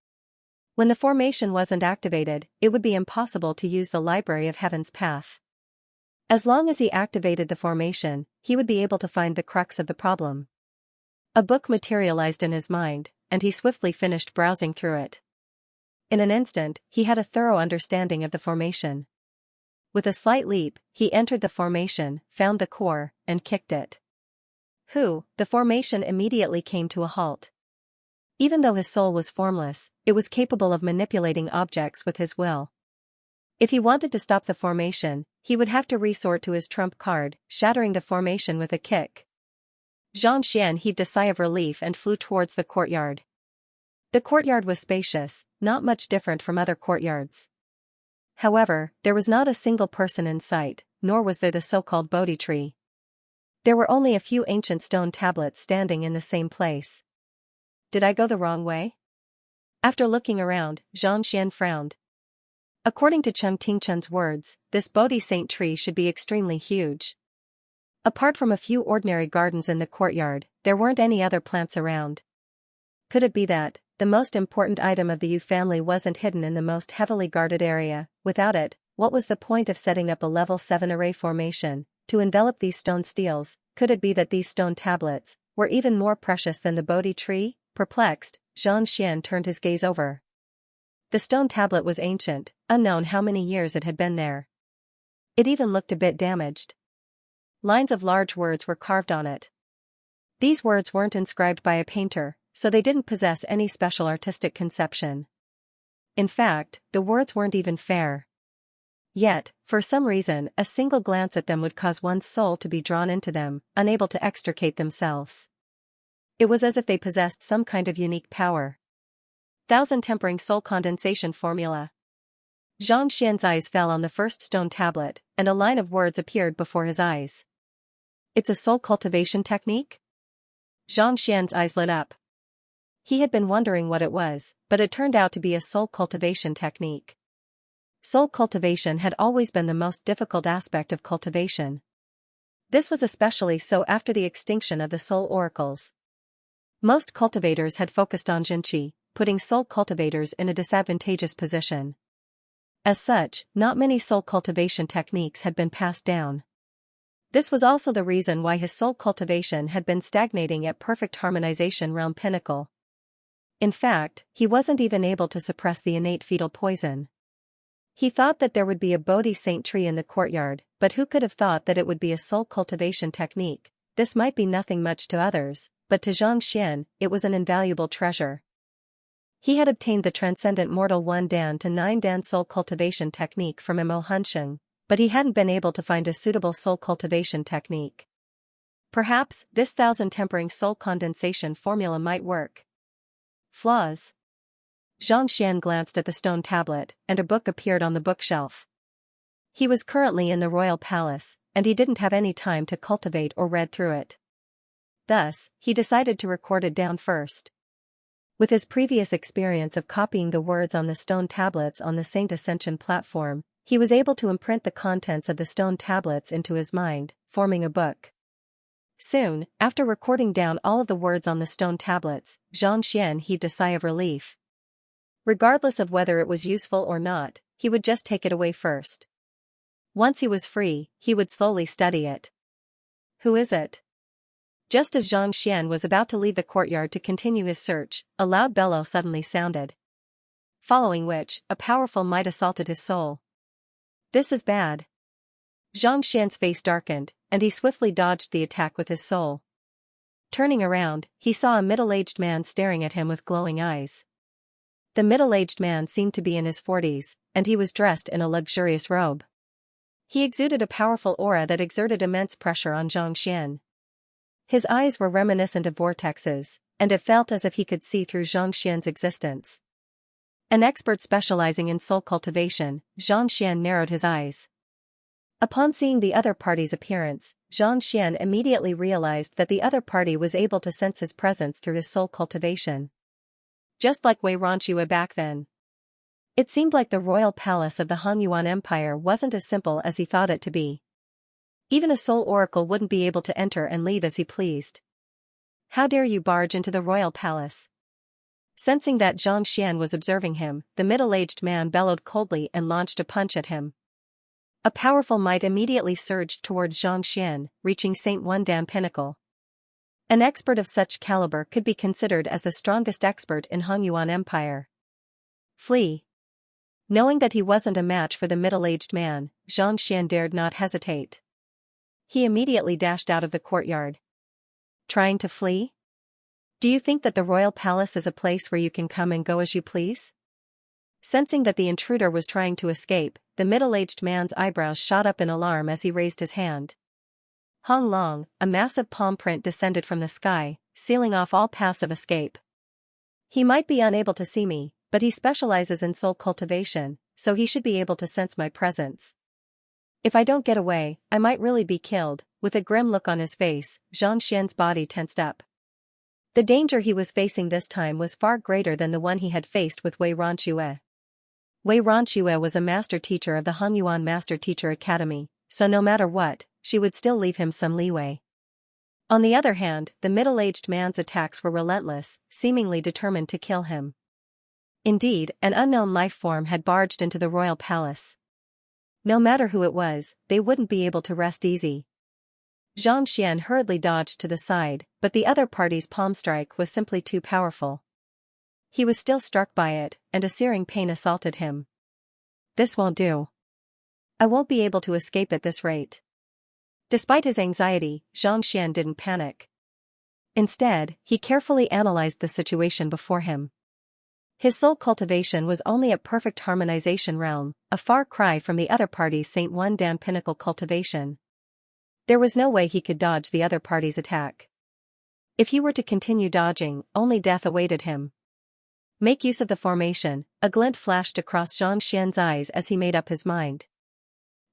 When the formation wasn't activated, it would be impossible to use the Library of Heaven's Path. As long as he activated the formation, he would be able to find the crux of the problem. A book materialized in his mind, and he swiftly finished browsing through it. In an instant, he had a thorough understanding of the formation. With a slight leap, he entered the formation, found the core, and kicked it. The formation immediately came to a halt. Even though his soul was formless, it was capable of manipulating objects with his will. If he wanted to stop the formation, he would have to resort to his trump card, shattering the formation with a kick. Xianxia heaved a sigh of relief and flew towards the courtyard. The courtyard was spacious, not much different from other courtyards. However, there was not a single person in sight, nor was there the so-called Bodhi tree. There were only a few ancient stone tablets standing in the same place. Did I go the wrong way? After looking around, Xianxia frowned. According to Cheng Tingchen's words, this Bodhi saint tree should be extremely huge. Apart from a few ordinary gardens in the courtyard, there weren't any other plants around. Could it be that the most important item of the Yu family wasn't hidden in the most heavily guarded area? Without it, what was the point of setting up a level 7 array formation to envelop these stone steels? Could it be that these stone tablets were even more precious than the Bodhi tree? Perplexed, Xianxia turned his gaze over. The stone tablet was ancient, unknown how many years it had been there. It even looked a bit damaged. Lines of large words were carved on it. These words weren't inscribed by a painter, so they didn't possess any special artistic conception. In fact, the words weren't even fair. Yet, for some reason, a single glance at them would cause one's soul to be drawn into them, unable to extricate themselves. It was as if they possessed some kind of unique power. Thousand Tempering Soul Condensation Formula. Xianxia's eyes fell on the first stone tablet, and a line of words appeared before his eyes. It's a soul cultivation technique? Xianxia's eyes lit up. He had been wondering what it was, but it turned out to be a soul cultivation technique. Soul cultivation had always been the most difficult aspect of cultivation. This was especially so after the extinction of the soul oracles. Most cultivators had focused on Jinqi, putting soul cultivators in a disadvantageous position. As such, not many soul cultivation techniques had been passed down. This was also the reason why his soul cultivation had been stagnating at perfect harmonization realm pinnacle. In fact, he wasn't even able to suppress the innate fetal poison. He thought that there would be a Bodhi saint tree in the courtyard, but who could have thought that it would be a soul cultivation technique? This might be nothing much to others, but to Xianxia, it was an invaluable treasure. He had obtained the transcendent mortal 1 Dan to 9 Dan soul cultivation technique from Mo Hunsheng, but he hadn't been able to find a suitable soul cultivation technique. Perhaps this 1000 tempering soul condensation formula might work. Flaws. Xianxia glanced at the stone tablet, and a book appeared on the bookshelf. He was currently in the royal palace, and he didn't have any time to cultivate or read through it. Thus, he decided to record it down first. With his previous experience of copying the words on the stone tablets on the Saint Ascension platform, he was able to imprint the contents of the stone tablets into his mind, forming a book. Soon, after recording down all of the words on the stone tablets, Xianxia heaved a sigh of relief. Regardless of whether it was useful or not, he would just take it away first. Once he was free, he would slowly study it. Who is it? Just as Xianxia was about to leave the courtyard to continue his search, a loud bellow suddenly sounded. Following which, a powerful might assaulted his soul. This is bad. Xianxia's face darkened, and he swiftly dodged the attack with his soul. Turning around, he saw a middle-aged man staring at him with glowing eyes. The middle-aged man seemed to be in his 40s, and he was dressed in a luxurious robe. He exuded a powerful aura that exerted immense pressure on Xianxia. His eyes were reminiscent of vortexes, and it felt as if he could see through Xianxia's existence. An expert specializing in soul cultivation, Xianxia narrowed his eyes. Upon seeing the other party's appearance, Xianxia immediately realized that the other party was able to sense his presence through his soul cultivation. Just like Wei Ronchua back then. It seemed like the royal palace of the Hongyuan Empire wasn't as simple as he thought it to be. Even a soul oracle wouldn't be able to enter and leave as he pleased. How dare you barge into the royal palace? Sensing that Xianxia was observing him, the middle-aged man bellowed coldly and launched a punch at him. A powerful might immediately surged toward Xianxia, reaching Saint One Dan pinnacle. An expert of such caliber could be considered as the strongest expert in Hongyuan Empire. Flee. Knowing that he wasn't a match for the middle-aged man, Xianxia dared not hesitate. He immediately dashed out of the courtyard. Trying to flee? Do you think that the royal palace is a place where you can come and go as you please? Sensing that the intruder was trying to escape, the middle-aged man's eyebrows shot up in alarm as he raised his hand. Hong Long, a massive palm print descended from the sky, sealing off all paths of escape. He might be unable to see me, but he specializes in soul cultivation, so he should be able to sense my presence. If I don't get away, I might really be killed. With a grim look on his face, Xianxia's body tensed up. The danger he was facing this time was far greater than the one he had faced with Wei Ronchua. Wei Ronxue was a master teacher of the Hanyuan Master Teacher Academy, so no matter what, she would still leave him some leeway. On the other hand, the middle-aged man's attacks were relentless, seemingly determined to kill him. Indeed, an unknown life form had barged into the royal palace. No matter who it was, they wouldn't be able to rest easy. Xianxia hurriedly dodged to the side, but the other party's palm strike was simply too powerful. He was still struck by it, and a searing pain assaulted him. This won't do. I won't be able to escape at this rate. Despite his anxiety, Xianxia didn't panic. Instead, he carefully analyzed the situation before him. His soul cultivation was only at perfect harmonization realm, a far cry from the other party's Saint One Dan pinnacle cultivation. There was no way he could dodge the other party's attack. If he were to continue dodging, only death awaited him. Make use of the formation, a glint flashed across Xianxia's eyes as he made up his mind.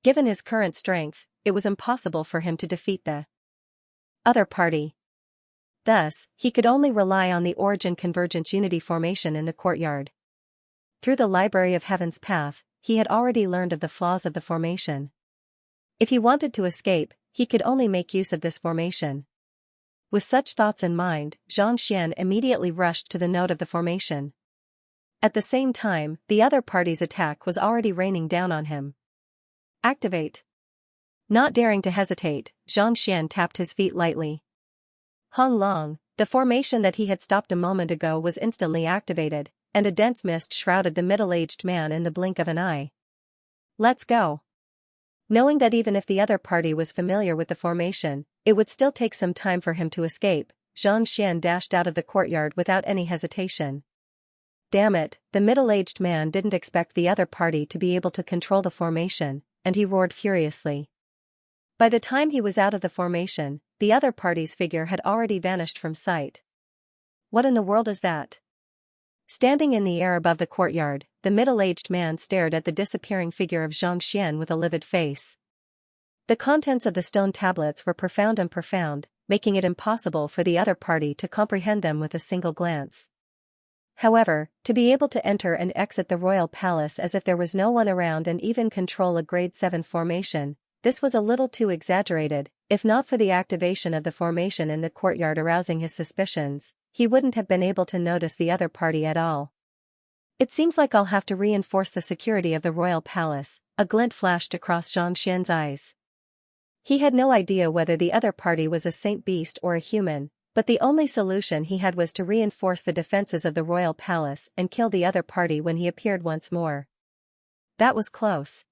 Given his current strength, it was impossible for him to defeat the other party. Thus, he could only rely on the Origin Convergence Unity formation in the courtyard. Through the Library of Heaven's path, he had already learned of the flaws of the formation. If he wanted to escape, he could only make use of this formation. With such thoughts in mind, Xianxia immediately rushed to the node of the formation. At the same time, the other party's attack was already raining down on him. Activate. Not daring to hesitate, Xianxia tapped his feet lightly. Hung Long, the formation that he had stopped a moment ago was instantly activated, and a dense mist shrouded the middle-aged man in the blink of an eye. Let's go. Knowing that even if the other party was familiar with the formation, it would still take some time for him to escape, Xianxia dashed out of the courtyard without any hesitation. Damn it, the middle-aged man didn't expect the other party to be able to control the formation, and he roared furiously. By the time he was out of the formation, the other party's figure had already vanished from sight. What in the world is that? Standing in the air above the courtyard, the middle-aged man stared at the disappearing figure of Xianxia with a livid face. The contents of the stone tablets were profound, making it impossible for the other party to comprehend them with a single glance. However, to be able to enter and exit the royal palace as if there was no one around and even control a grade 7 formation, this was a little too exaggerated. If not for the activation of the formation in the courtyard arousing his suspicions, he wouldn't have been able to notice the other party at all. It seems like I'll have to reinforce the security of the royal palace, a glint flashed across Xianxia's eyes. He had no idea whether the other party was a saint beast or a human, but the only solution he had was to reinforce the defenses of the royal palace and kill the other party when he appeared once more. That was close.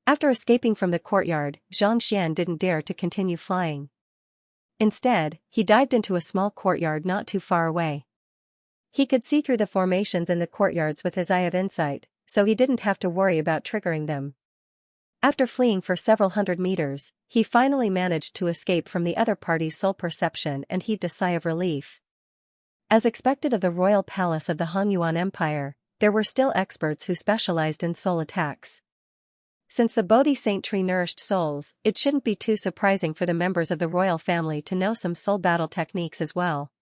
After escaping from the courtyard, Xianxia didn't dare to continue flying. Instead, he dived into a small courtyard not too far away. He could see through the formations in the courtyards with his eye of insight, so he didn't have to worry about triggering them. After fleeing for several hundred meters, he finally managed to escape from the other party's soul perception and heaved a sigh of relief. As expected of the royal palace of the Hanyuan Empire, there were still experts who specialized in soul attacks. Since the Bodhi Saint tree nourished souls, it shouldn't be too surprising for the members of the royal family to know some soul battle techniques as well.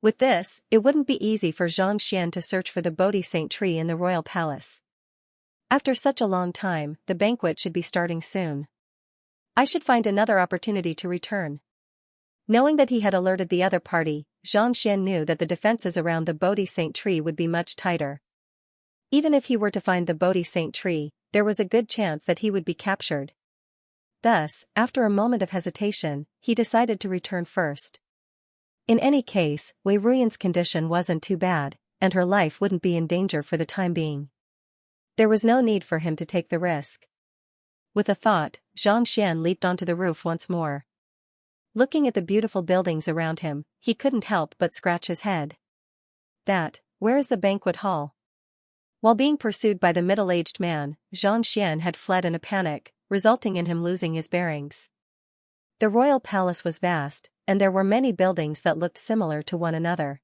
With this, it wouldn't be easy for Xianxia to search for the Bodhi Saint tree in the royal palace. After such a long time, the banquet should be starting soon. I should find another opportunity to return. Knowing that he had alerted the other party, Xianxia knew that the defenses around the Bodhi Saint tree would be much tighter. Even if he were to find the Bodhi Saint tree, there was a good chance that he would be captured. Thus, after a moment of hesitation, he decided to return first. In any case, Wei Ruyan's condition wasn't too bad, and her life wouldn't be in danger for the time being. There was no need for him to take the risk. With a thought, Xianxia leaped onto the roof once more. Looking at the beautiful buildings around him, he couldn't help but scratch his head. Where is the banquet hall? While being pursued by the middle-aged man, Xianxia had fled in a panic, resulting in him losing his bearings. The royal palace was vast, and there were many buildings that looked similar to one another.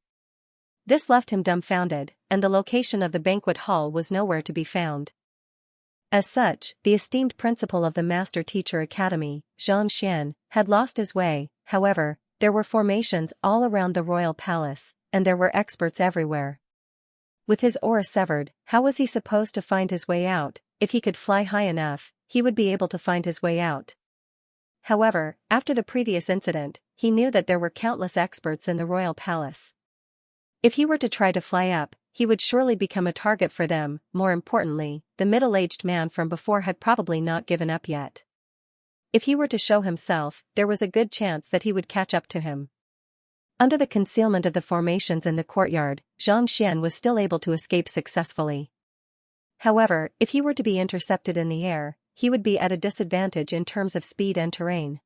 This left him dumbfounded, and the location of the banquet hall was nowhere to be found. As such, the esteemed principal of the Master Teacher Academy, Xianxia, had lost his way. However, there were formations all around the royal palace, and there were experts everywhere. With his aura severed, how was he supposed to find his way out? If he could fly high enough, he would be able to find his way out. However, after the previous incident, he knew that there were countless experts in the royal palace. If he were to try to fly up, he would surely become a target for them. More importantly, the middle-aged man from before had probably not given up yet. If he were to show himself, there was a good chance that he would catch up to him. Under the concealment of the formations in the courtyard, Xianxia was still able to escape successfully. However, if he were to be intercepted in the air, he would be at a disadvantage in terms of speed and terrain.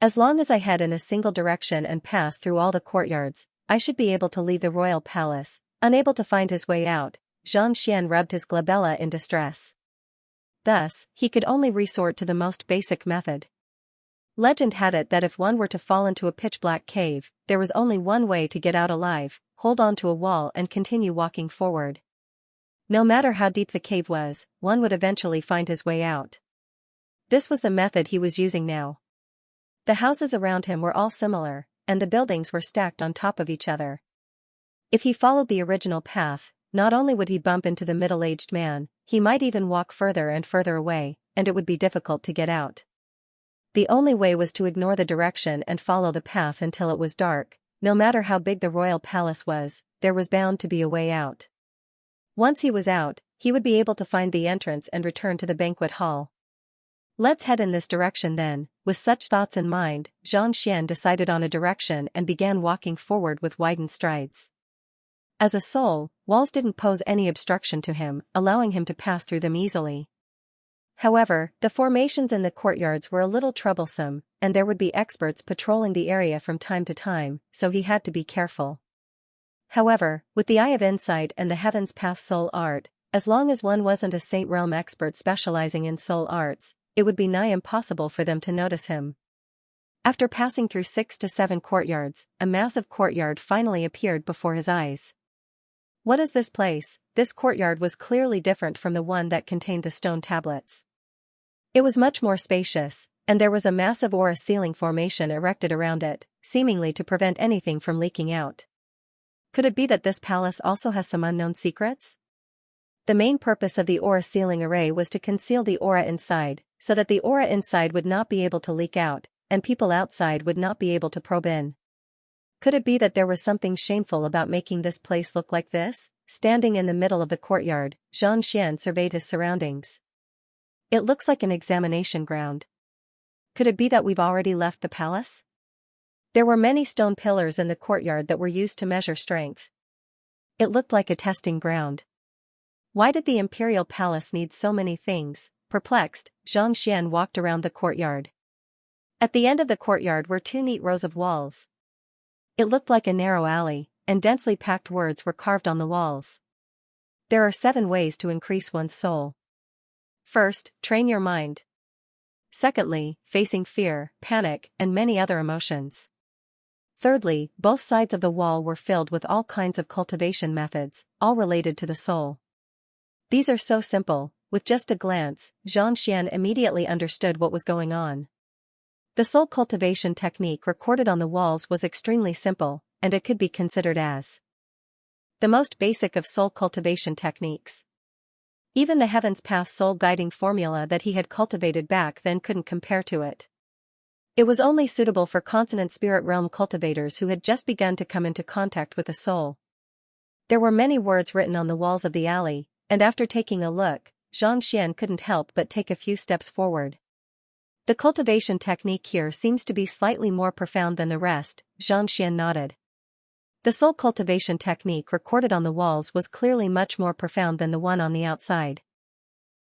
As long as I head in a single direction and pass through all the courtyards, I should be able to leave the royal palace. Unable to find his way out, Xianxia rubbed his glabella in distress. Thus, he could only resort to the most basic method. Legend had it that if one were to fall into a pitch-black cave, there was only one way to get out alive: hold on to a wall and continue walking forward. No matter how deep the cave was, one would eventually find his way out. This was the method he was using now. The houses around him were all similar, and the buildings were stacked on top of each other. If he followed the original path, not only would he bump into the middle-aged man, he might even walk further and further away, and it would be difficult to get out. The only way was to ignore the direction and follow the path until it was dark. No matter how big the royal palace was, there was bound to be a way out. Once he was out, he would be able to find the entrance and return to the banquet hall. Let's head in this direction then. With such thoughts in mind, Xianxia decided on a direction and began walking forward with widened strides. As a soul, walls didn't pose any obstruction to him, allowing him to pass through them easily. However, the formations in the courtyards were a little troublesome, and there would be experts patrolling the area from time to time, so he had to be careful. However, with the Eye of Insight and the Heaven's Path soul art, as long as one wasn't a Saint Realm expert specializing in soul arts, it would be nigh impossible for them to notice him. After passing through 6 to 7 courtyards, a massive courtyard finally appeared before his eyes. What is this place? This courtyard was clearly different from the one that contained the stone tablets. It was much more spacious, and there was a massive aura ceiling formation erected around it, seemingly to prevent anything from leaking out. Could it be that this palace also has some unknown secrets? The main purpose of the aura ceiling array was to conceal the aura inside, so that the aura inside would not be able to leak out, and people outside would not be able to probe in. Could it be that there was something shameful about making this place look like this? Standing in the middle of the courtyard, Xianxia surveyed his surroundings. It looks like an examination ground. Could it be that we've already left the palace? There were many stone pillars in the courtyard that were used to measure strength. It looked like a testing ground. Why did the imperial palace need so many things? Perplexed, Xianxia walked around the courtyard. At the end of the courtyard were 2 neat rows of walls. It looked like a narrow alley, and densely packed words were carved on the walls. There are 7 ways to increase one's soul. First, train your mind. Secondly, facing fear, panic, and many other emotions. Thirdly, both sides of the wall were filled with all kinds of cultivation methods, all related to the soul. These are so simple. With just a glance, Xianxia immediately understood what was going on. The soul cultivation technique recorded on the walls was extremely simple, and it could be considered as the most basic of soul cultivation techniques. Even the Heaven's Path soul guiding formula that he had cultivated back then couldn't compare to it. It was only suitable for consonant spirit realm cultivators who had just begun to come into contact with the soul. There were many words written on the walls of the alley, and after taking a look, Xianxia couldn't help but take a few steps forward. The cultivation technique here seems to be slightly more profound than the rest. Xianxia nodded. The soul cultivation technique recorded on the walls was clearly much more profound than the one on the outside.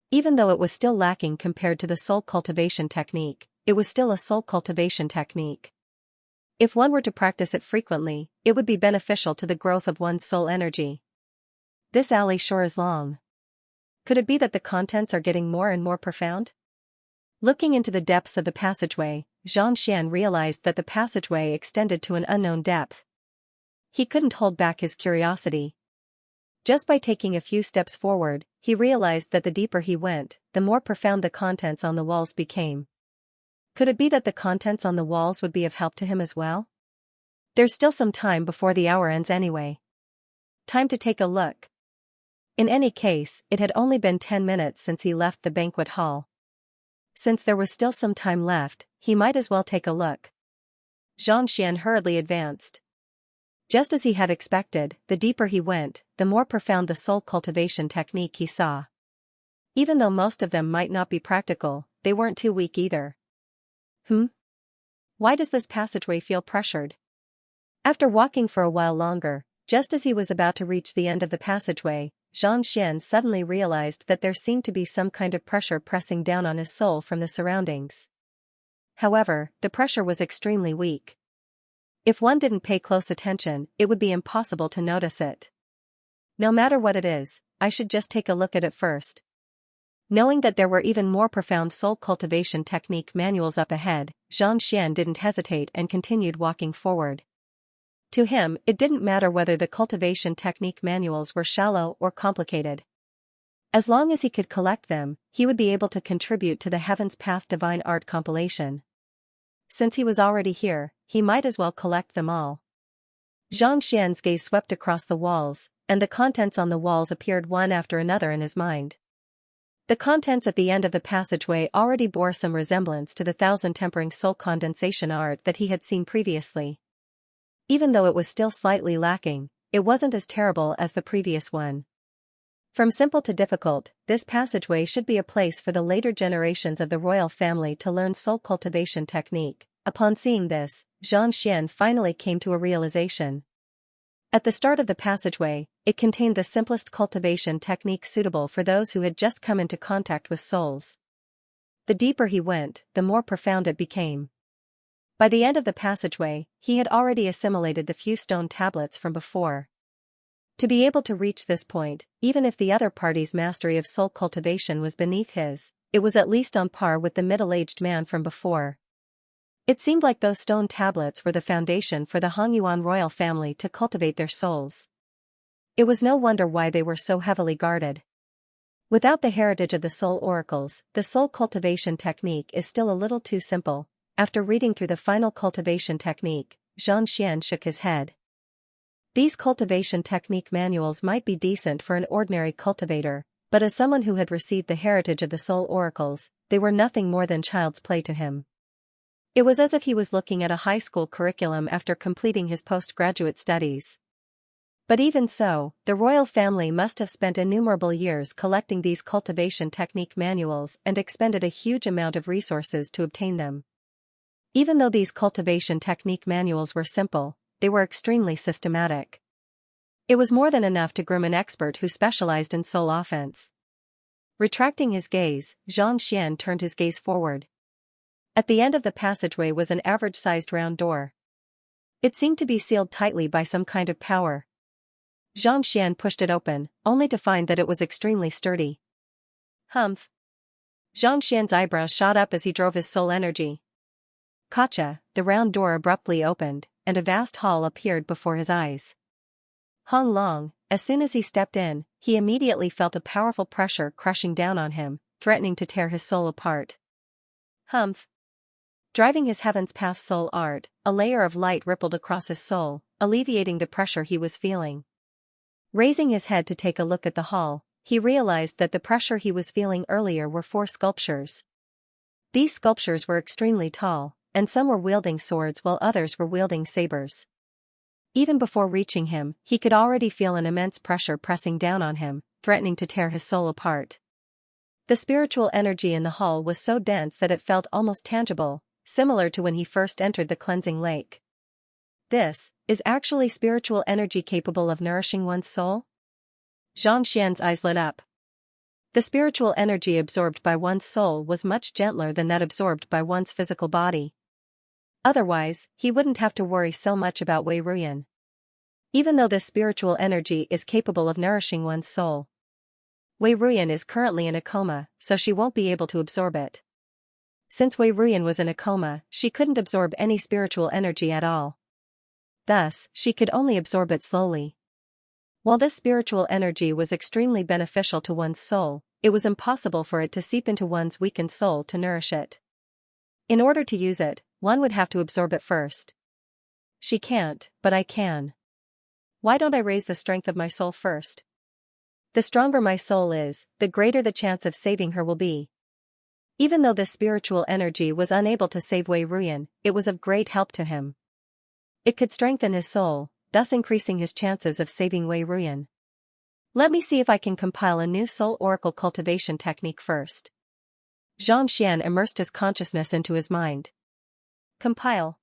Even though it was still lacking compared to the soul cultivation technique, it was still a soul cultivation technique. If one were to practice it frequently, it would be beneficial to the growth of one's soul energy. This alley sure is long. Could it be that the contents are getting more and more profound? Looking into the depths of the passageway, Xianxia realized that the passageway extended to an unknown depth. He couldn't hold back his curiosity. Just by taking a few steps forward, he realized that the deeper he went, the more profound the contents on the walls became. Could it be that the contents on the walls would be of help to him as well? There's still some time before the hour ends anyway. Time to take a look. In any case, it had only been 10 minutes since he left the banquet hall. Since there was still some time left, he might as well take a look. Xianxia hurriedly advanced. Just as he had expected, the deeper he went, the more profound the soul cultivation technique he saw. Even though most of them might not be practical, they weren't too weak either. Why does this passageway feel pressured? After walking for a while longer, just as he was about to reach the end of the passageway, Xianxia suddenly realized that there seemed to be some kind of pressure pressing down on his soul from the surroundings. However, the pressure was extremely weak. If one didn't pay close attention, it would be impossible to notice it. No matter what it is, I should just take a look at it first. Knowing that there were even more profound soul cultivation technique manuals up ahead, Xianxia didn't hesitate and continued walking forward. To him, it didn't matter whether the cultivation technique manuals were shallow or complicated. As long as he could collect them, he would be able to contribute to the Heaven's Path Divine Art compilation. Since he was already here, he might as well collect them all. Xianxia's gaze swept across the walls, and the contents on the walls appeared one after another in his mind. The contents at the end of the passageway already bore some resemblance to the thousand-tempering soul condensation art that he had seen previously. Even though it was still slightly lacking, it wasn't as terrible as the previous one. From simple to difficult, this passageway should be a place for the later generations of the royal family to learn soul cultivation technique. Upon seeing this, Xianxia finally came to a realization. At the start of the passageway, it contained the simplest cultivation technique suitable for those who had just come into contact with souls. The deeper he went, the more profound it became. By the end of the passageway, he had already assimilated the few stone tablets from before. To be able to reach this point, even if the other party's mastery of soul cultivation was beneath his, it was at least on par with the middle-aged man from before. It seemed like those stone tablets were the foundation for the Hongyuan royal family to cultivate their souls. It was no wonder why they were so heavily guarded. Without the heritage of the soul oracles, the soul cultivation technique is still a little too simple. After reading through the final cultivation technique, Xianxia shook his head. These cultivation technique manuals might be decent for an ordinary cultivator, but as someone who had received the heritage of the soul oracles, they were nothing more than child's play to him. It was as if he was looking at a high school curriculum after completing his postgraduate studies. But even so, the royal family must have spent innumerable years collecting these cultivation technique manuals and expended a huge amount of resources to obtain them. Even though these cultivation technique manuals were simple, they were extremely systematic. It was more than enough to groom an expert who specialized in soul offense. Retracting his gaze, Xianxia turned his gaze forward. At the end of the passageway was an average-sized round door. It seemed to be sealed tightly by some kind of power. Xianxia pushed it open, only to find that it was extremely sturdy. Humph! Xianxia's eyebrows shot up as he drove his soul energy. Gotcha! The round door abruptly opened, and a vast hall appeared before his eyes. Hong Long, as soon as he stepped in, he immediately felt a powerful pressure crushing down on him, threatening to tear his soul apart. Humph! Driving his Heaven's Path soul art, a layer of light rippled across his soul, alleviating the pressure he was feeling. Raising his head to take a look at the hall, he realized that the pressure he was feeling earlier were 4 sculptures. These sculptures were extremely tall, and some were wielding swords while others were wielding sabers. Even before reaching him, he could already feel an immense pressure pressing down on him, threatening to tear his soul apart. The spiritual energy in the hall was so dense that it felt almost tangible, similar to when he first entered the cleansing lake. This is actually spiritual energy capable of nourishing one's soul? Xianxia's eyes lit up. The spiritual energy absorbed by one's soul was much gentler than that absorbed by one's physical body. Otherwise, he wouldn't have to worry so much about Wei Ruyan. Even though this spiritual energy is capable of nourishing one's soul, Wei Ruyan is currently in a coma, so she won't be able to absorb it. Since Wei Ruyan was in a coma, she couldn't absorb any spiritual energy at all. Thus, she could only absorb it slowly. While this spiritual energy was extremely beneficial to one's soul, it was impossible for it to seep into one's weakened soul to nourish it. In order to use it, one would have to absorb it first. She can't, but I can. Why don't I raise the strength of my soul first? The stronger my soul is, the greater the chance of saving her will be. Even though this spiritual energy was unable to save Wei Ruyan, it was of great help to him. It could strengthen his soul, thus increasing his chances of saving Wei Ruyan. Let me see if I can compile a new soul oracle cultivation technique first. Xianxia immersed his consciousness into his mind. Compile.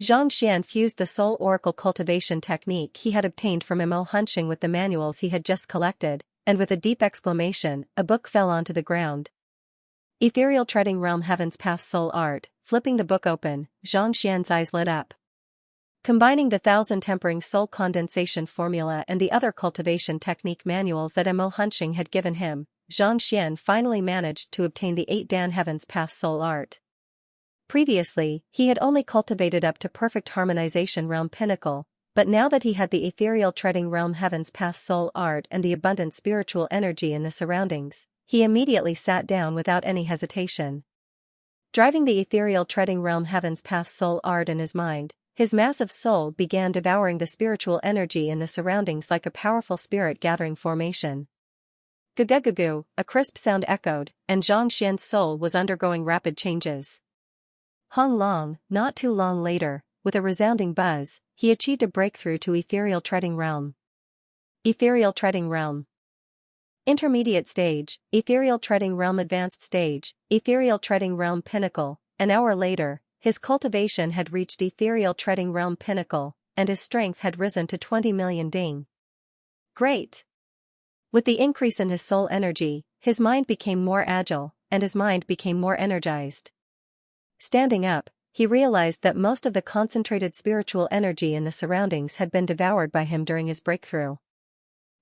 Xianxia fused the soul oracle cultivation technique he had obtained from Mo Hunching with the manuals he had just collected, and with a deep exclamation, a book fell onto the ground. Ethereal Treading Realm Heaven's Path Soul Art. Flipping the book open, Xianxia's eyes lit up. Combining the 1000 Tempering Soul Condensation Formula and the other cultivation technique manuals that Mo Hunching had given him, Xianxia finally managed to obtain the 8 Dan Heaven's Path Soul Art. Previously, he had only cultivated up to Perfect Harmonization Realm Pinnacle, but now that he had the Ethereal Treading Realm Heaven's Path Soul Art and the abundant spiritual energy in the surroundings, he immediately sat down without any hesitation. Driving the Ethereal Treading Realm Heaven's Path Soul Art in his mind, his massive soul began devouring the spiritual energy in the surroundings like a powerful spirit-gathering formation. Gu-gu-gu-gu, a crisp sound echoed, and Xianxia's soul was undergoing rapid changes. Hong Long, not too long later, with a resounding buzz, he achieved a breakthrough to Ethereal Treading Realm. Ethereal Treading Realm. Intermediate Stage, Ethereal Treading Realm Advanced Stage, Ethereal Treading Realm Pinnacle. An hour later, his cultivation had reached Ethereal Treading Realm Pinnacle, and his strength had risen to 20 million ding. Great! With the increase in his soul energy, his mind became more agile, and his mind became more energized. Standing up, he realized that most of the concentrated spiritual energy in the surroundings had been devoured by him during his breakthrough.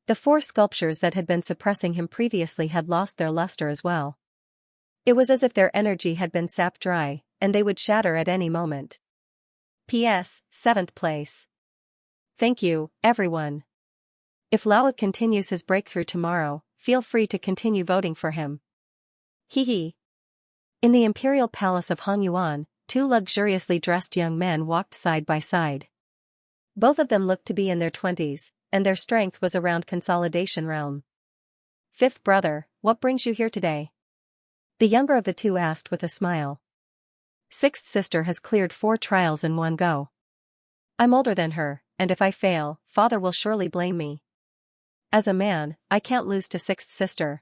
The 4 sculptures that had been suppressing him previously had lost their luster as well. It was as if their energy had been sapped dry, and they would shatter at any moment. P.S. 7th place. Thank you, everyone. If Lao continues his breakthrough tomorrow, feel free to continue voting for him. Hee hee. In the imperial palace of Hongyuan, 2 luxuriously dressed young men walked side by side. Both of them looked to be in their 20s, and their strength was around Consolidation Realm. 5th brother, what brings you here today? The younger of the 2 asked with a smile. 6th sister has cleared 4 trials in one go. I'm older than her, and if I fail, father will surely blame me. As a man, I can't lose to 6th sister.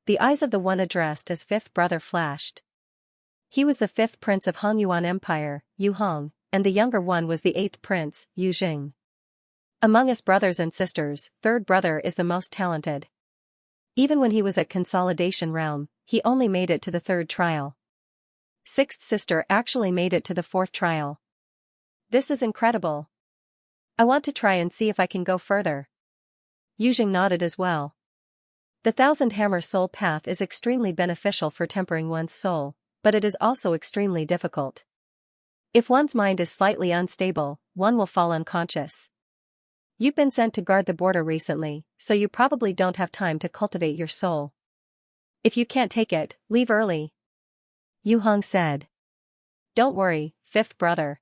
The eyes of the one addressed as 5th brother flashed. He was the 5th prince of Hongyuan Empire, Yu Hong, and the younger one was the 8th prince, Yu Jing. Among us brothers and sisters, 3rd brother is the most talented. Even when he was at Consolidation Realm, he only made it to the 3rd trial. 6th sister actually made it to the 4th trial. This is incredible. I want to try and see if I can go further. Yu Jing nodded as well. The 1000 Hammer Soul Path is extremely beneficial for tempering one's soul, but it is also extremely difficult. If one's mind is slightly unstable, one will fall unconscious. You've been sent to guard the border recently, so you probably don't have time to cultivate your soul. If you can't take it, leave early. Yu Hong said. Don't worry, 5th brother.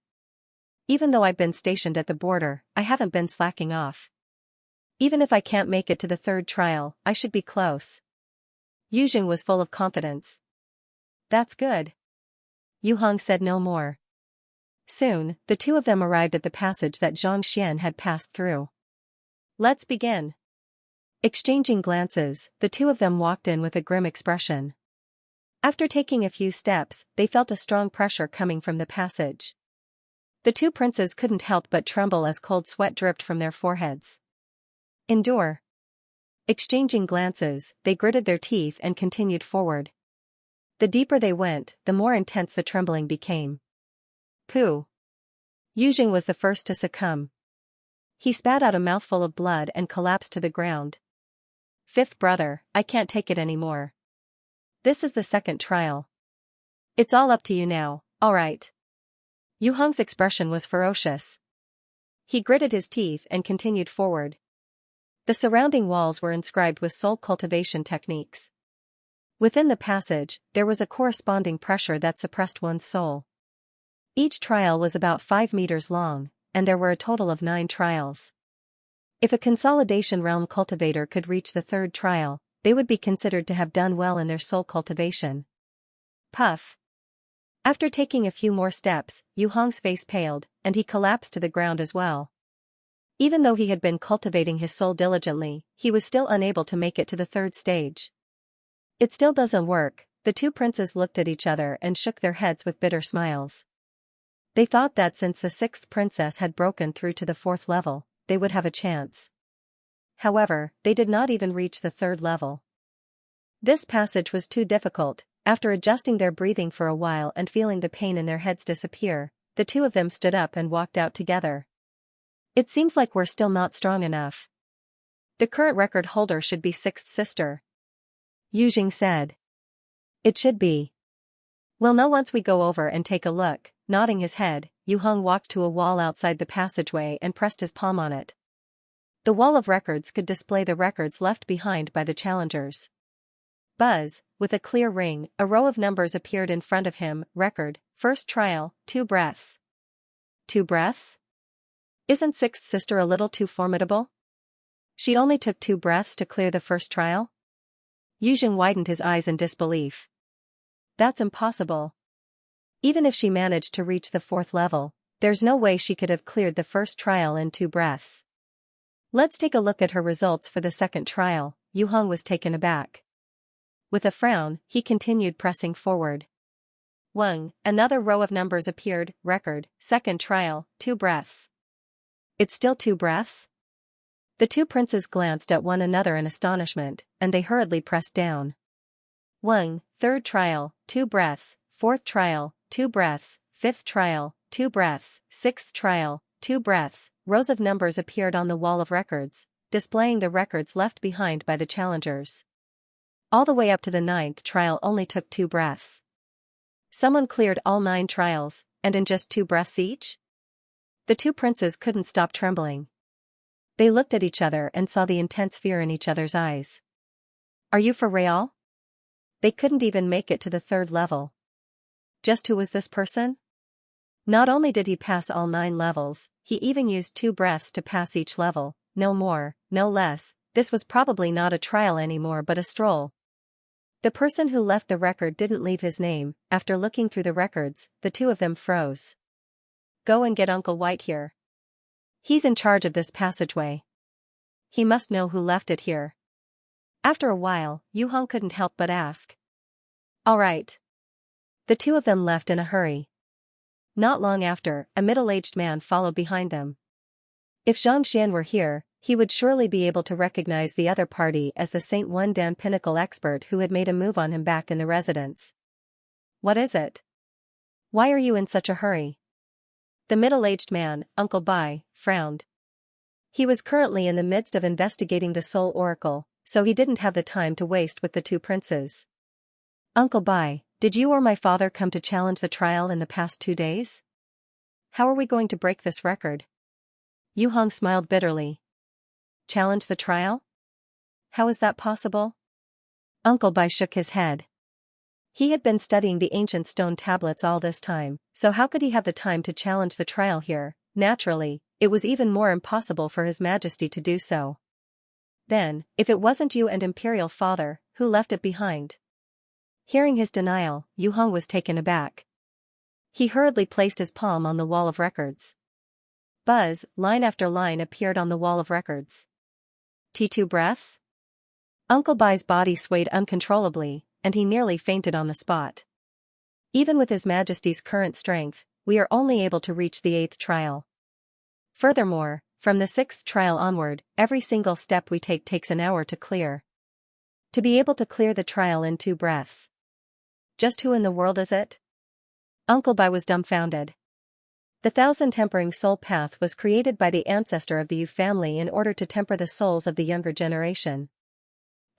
Even though I've been stationed at the border, I haven't been slacking off. Even if I can't make it to the 3rd trial, I should be close. Yu Jing was full of confidence. That's good. Yu Hong said no more. Soon, the 2 of them arrived at the passage that Xianxia had passed through. Let's begin. Exchanging glances, the 2 of them walked in with a grim expression. After taking a few steps, they felt a strong pressure coming from the passage. The 2 princes couldn't help but tremble as cold sweat dripped from their foreheads. Endure. Exchanging glances, they gritted their teeth and continued forward. The deeper they went, the more intense the trembling became. Pooh. Yu Jing was the first to succumb. He spat out a mouthful of blood and collapsed to the ground. 5th brother, I can't take it anymore. This is the 2nd trial. It's all up to you now, alright. Yu Hong's expression was ferocious. He gritted his teeth and continued forward. The surrounding walls were inscribed with soul cultivation techniques. Within the passage, there was a corresponding pressure that suppressed one's soul. Each trial was about 5 meters long, and there were a total of 9 trials. If a consolidation realm cultivator could reach the third trial, they would be considered to have done well in their soul cultivation. Puff. After taking a few more steps, Yu Hong's face paled, and he collapsed to the ground as well. Even though he had been cultivating his soul diligently, he was still unable to make it to the third stage. It still doesn't work. The two princes looked at each other and shook their heads with bitter smiles. They thought that since the sixth princess had broken through to the fourth level, they would have a chance. However, they did not even reach the third level. This passage was too difficult. After adjusting their breathing for a while and feeling the pain in their heads disappear, the two of them stood up and walked out together. It seems like we're still not strong enough. The current record holder should be sixth sister. Yu Jing said. It should be. We'll know once we go over and take a look. Nodding his head, Yu Hong walked to a wall outside the passageway and pressed his palm on it. The wall of records could display the records left behind by the challengers. Buzz, with a clear ring, a row of numbers appeared in front of him. Record, first trial, 2 breaths. 2 breaths? Isn't sixth sister a little too formidable? She only took 2 breaths to clear the first trial? Yu Jing widened his eyes in disbelief. That's impossible. Even if she managed to reach the fourth level, there's no way she could have cleared the first trial in 2 breaths. Let's take a look at her results for the second trial. Yu Hong was taken aback. With a frown, he continued pressing forward. Wang, another row of numbers appeared. Record, second trial, 2 breaths. It's still 2 breaths? The two princes glanced at one another in astonishment, and they hurriedly pressed down. Wang, third trial, 2 breaths, fourth trial, 2 breaths, fifth trial, 2 breaths, sixth trial, 2 breaths. Rows of numbers appeared on the wall of records, displaying the records left behind by the challengers. All the way up to the 9th trial only took 2 breaths. Someone cleared all 9 trials, and in just 2 breaths each? The two princes couldn't stop trembling. They looked at each other and saw the intense fear in each other's eyes. Are you for real? They couldn't even make it to the third level. Just who was this person? Not only did he pass all 9 levels, he even used 2 breaths to pass each level, no more, no less. This was probably not a trial anymore but a stroll. The person who left the record didn't leave his name. After looking through the records, the two of them froze. Go and get Uncle White here. He's in charge of this passageway. He must know who left it here. After a while, Yu Hong couldn't help but ask. All right. The two of them left in a hurry. Not long after, a middle-aged man followed behind them. If Xianxia were here, he would surely be able to recognize the other party as the St. Dan pinnacle expert who had made a move on him back in the residence. What is it? Why are you in such a hurry? The middle-aged man, Uncle Bai, frowned. He was currently in the midst of investigating the Soul Oracle, so he didn't have the time to waste with the two princes. Uncle Bai, did you or my father come to challenge the trial in the past 2 days? How are we going to break this record? Yu Hong smiled bitterly. Challenge the trial? How is that possible? Uncle Bai shook his head. He had been studying the ancient stone tablets all this time, so how could he have the time to challenge the trial here? Naturally, it was even more impossible for His Majesty to do so. Then, if it wasn't you and Imperial Father, who left it behind? Hearing his denial, Yu Hong was taken aback. He hurriedly placed his palm on the wall of records. Buzz, line after line appeared on the wall of records. T2 breaths? Uncle Bai's body swayed uncontrollably, and he nearly fainted on the spot. Even with His Majesty's current strength, we are only able to reach the 8th trial. Furthermore, from the 6th trial onward, every single step we take takes an hour to clear. To be able to clear the trial in 2 breaths. Just who in the world is it? Uncle Bai was dumbfounded. The Thousand Tempering Soul Path was created by the ancestor of the Yu family in order to temper the souls of the younger generation.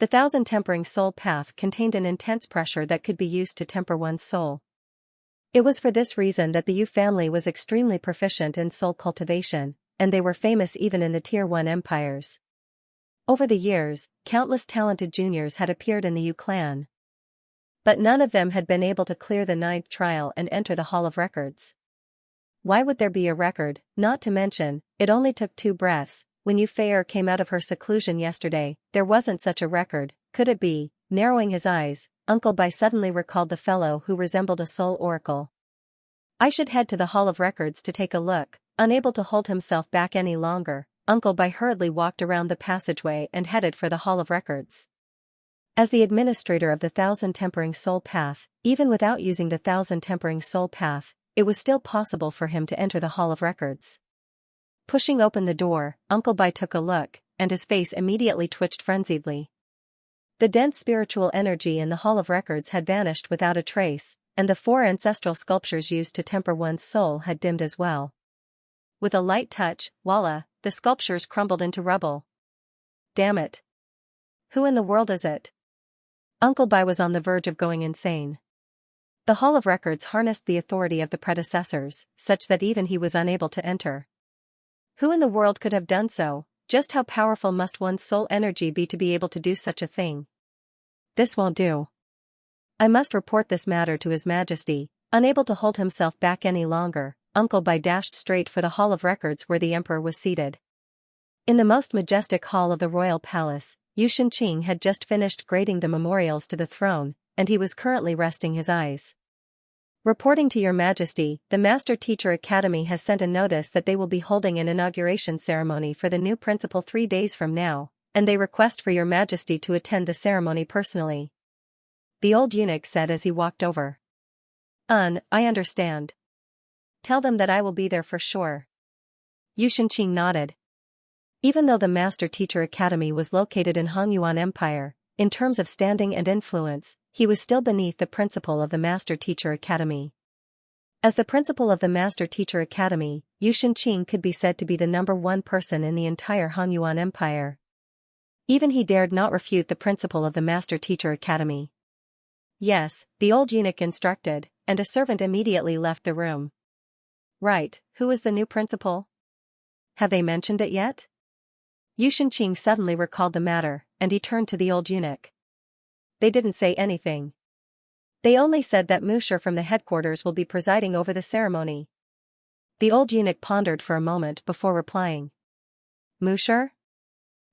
The Thousand Tempering Soul Path contained an intense pressure that could be used to temper one's soul. It was for this reason that the Yu family was extremely proficient in soul cultivation, and they were famous even in the Tier 1 empires. Over the years, countless talented juniors had appeared in the Yu clan. But none of them had been able to clear the 9th trial and enter the Hall of Records. Why would there be a record? Not to mention, it only took 2 breaths, when Yu Feier came out of her seclusion yesterday, there wasn't such a record, could it be? Narrowing his eyes, Uncle Bai suddenly recalled the fellow who resembled a soul oracle. I should head to the Hall of Records to take a look. Unable to hold himself back any longer, Uncle Bai hurriedly walked around the passageway and headed for the Hall of Records. As the administrator of the Thousand Tempering Soul Path, even without using the Thousand Tempering Soul Path, it was still possible for him to enter the Hall of Records. Pushing open the door, Uncle Bai took a look, and his face immediately twitched frenziedly. The dense spiritual energy in the Hall of Records had vanished without a trace, and the 4 ancestral sculptures used to temper one's soul had dimmed as well. With a light touch, voila, the sculptures crumbled into rubble. Damn it. Who in the world is it? Uncle Bai was on the verge of going insane. The Hall of Records harnessed the authority of the predecessors, such that even he was unable to enter. Who in the world could have done so? Just how powerful must one's soul energy be to be able to do such a thing? This won't do. I must report this matter to His Majesty. Unable to hold himself back any longer, Uncle Bai dashed straight for the Hall of Records where the Emperor was seated. In the most majestic hall of the royal palace, Yu Shenqing had just finished grading the memorials to the throne, and he was currently resting his eyes. Reporting to Your Majesty, the Master Teacher Academy has sent a notice that they will be holding an inauguration ceremony for the new principal 3 days from now, and they request for Your Majesty to attend the ceremony personally. The old eunuch said as he walked over. I understand. Tell them that I will be there for sure. Yu Shenqing nodded. Even though the Master Teacher Academy was located in Hongyuan Empire, in terms of standing and influence, he was still beneath the principal of the Master Teacher Academy. As the principal of the Master Teacher Academy, Yu Shenqing could be said to be the #1 person in the entire Hongyuan Empire. Even he dared not refute the principal of the Master Teacher Academy. Yes, the old eunuch instructed, and a servant immediately left the room. Right, who is the new principal? Have they mentioned it yet? Yu Shenqing suddenly recalled the matter, and he turned to the old eunuch. They didn't say anything. They only said that Musher from the headquarters will be presiding over the ceremony. The old eunuch pondered for a moment before replying. Musher?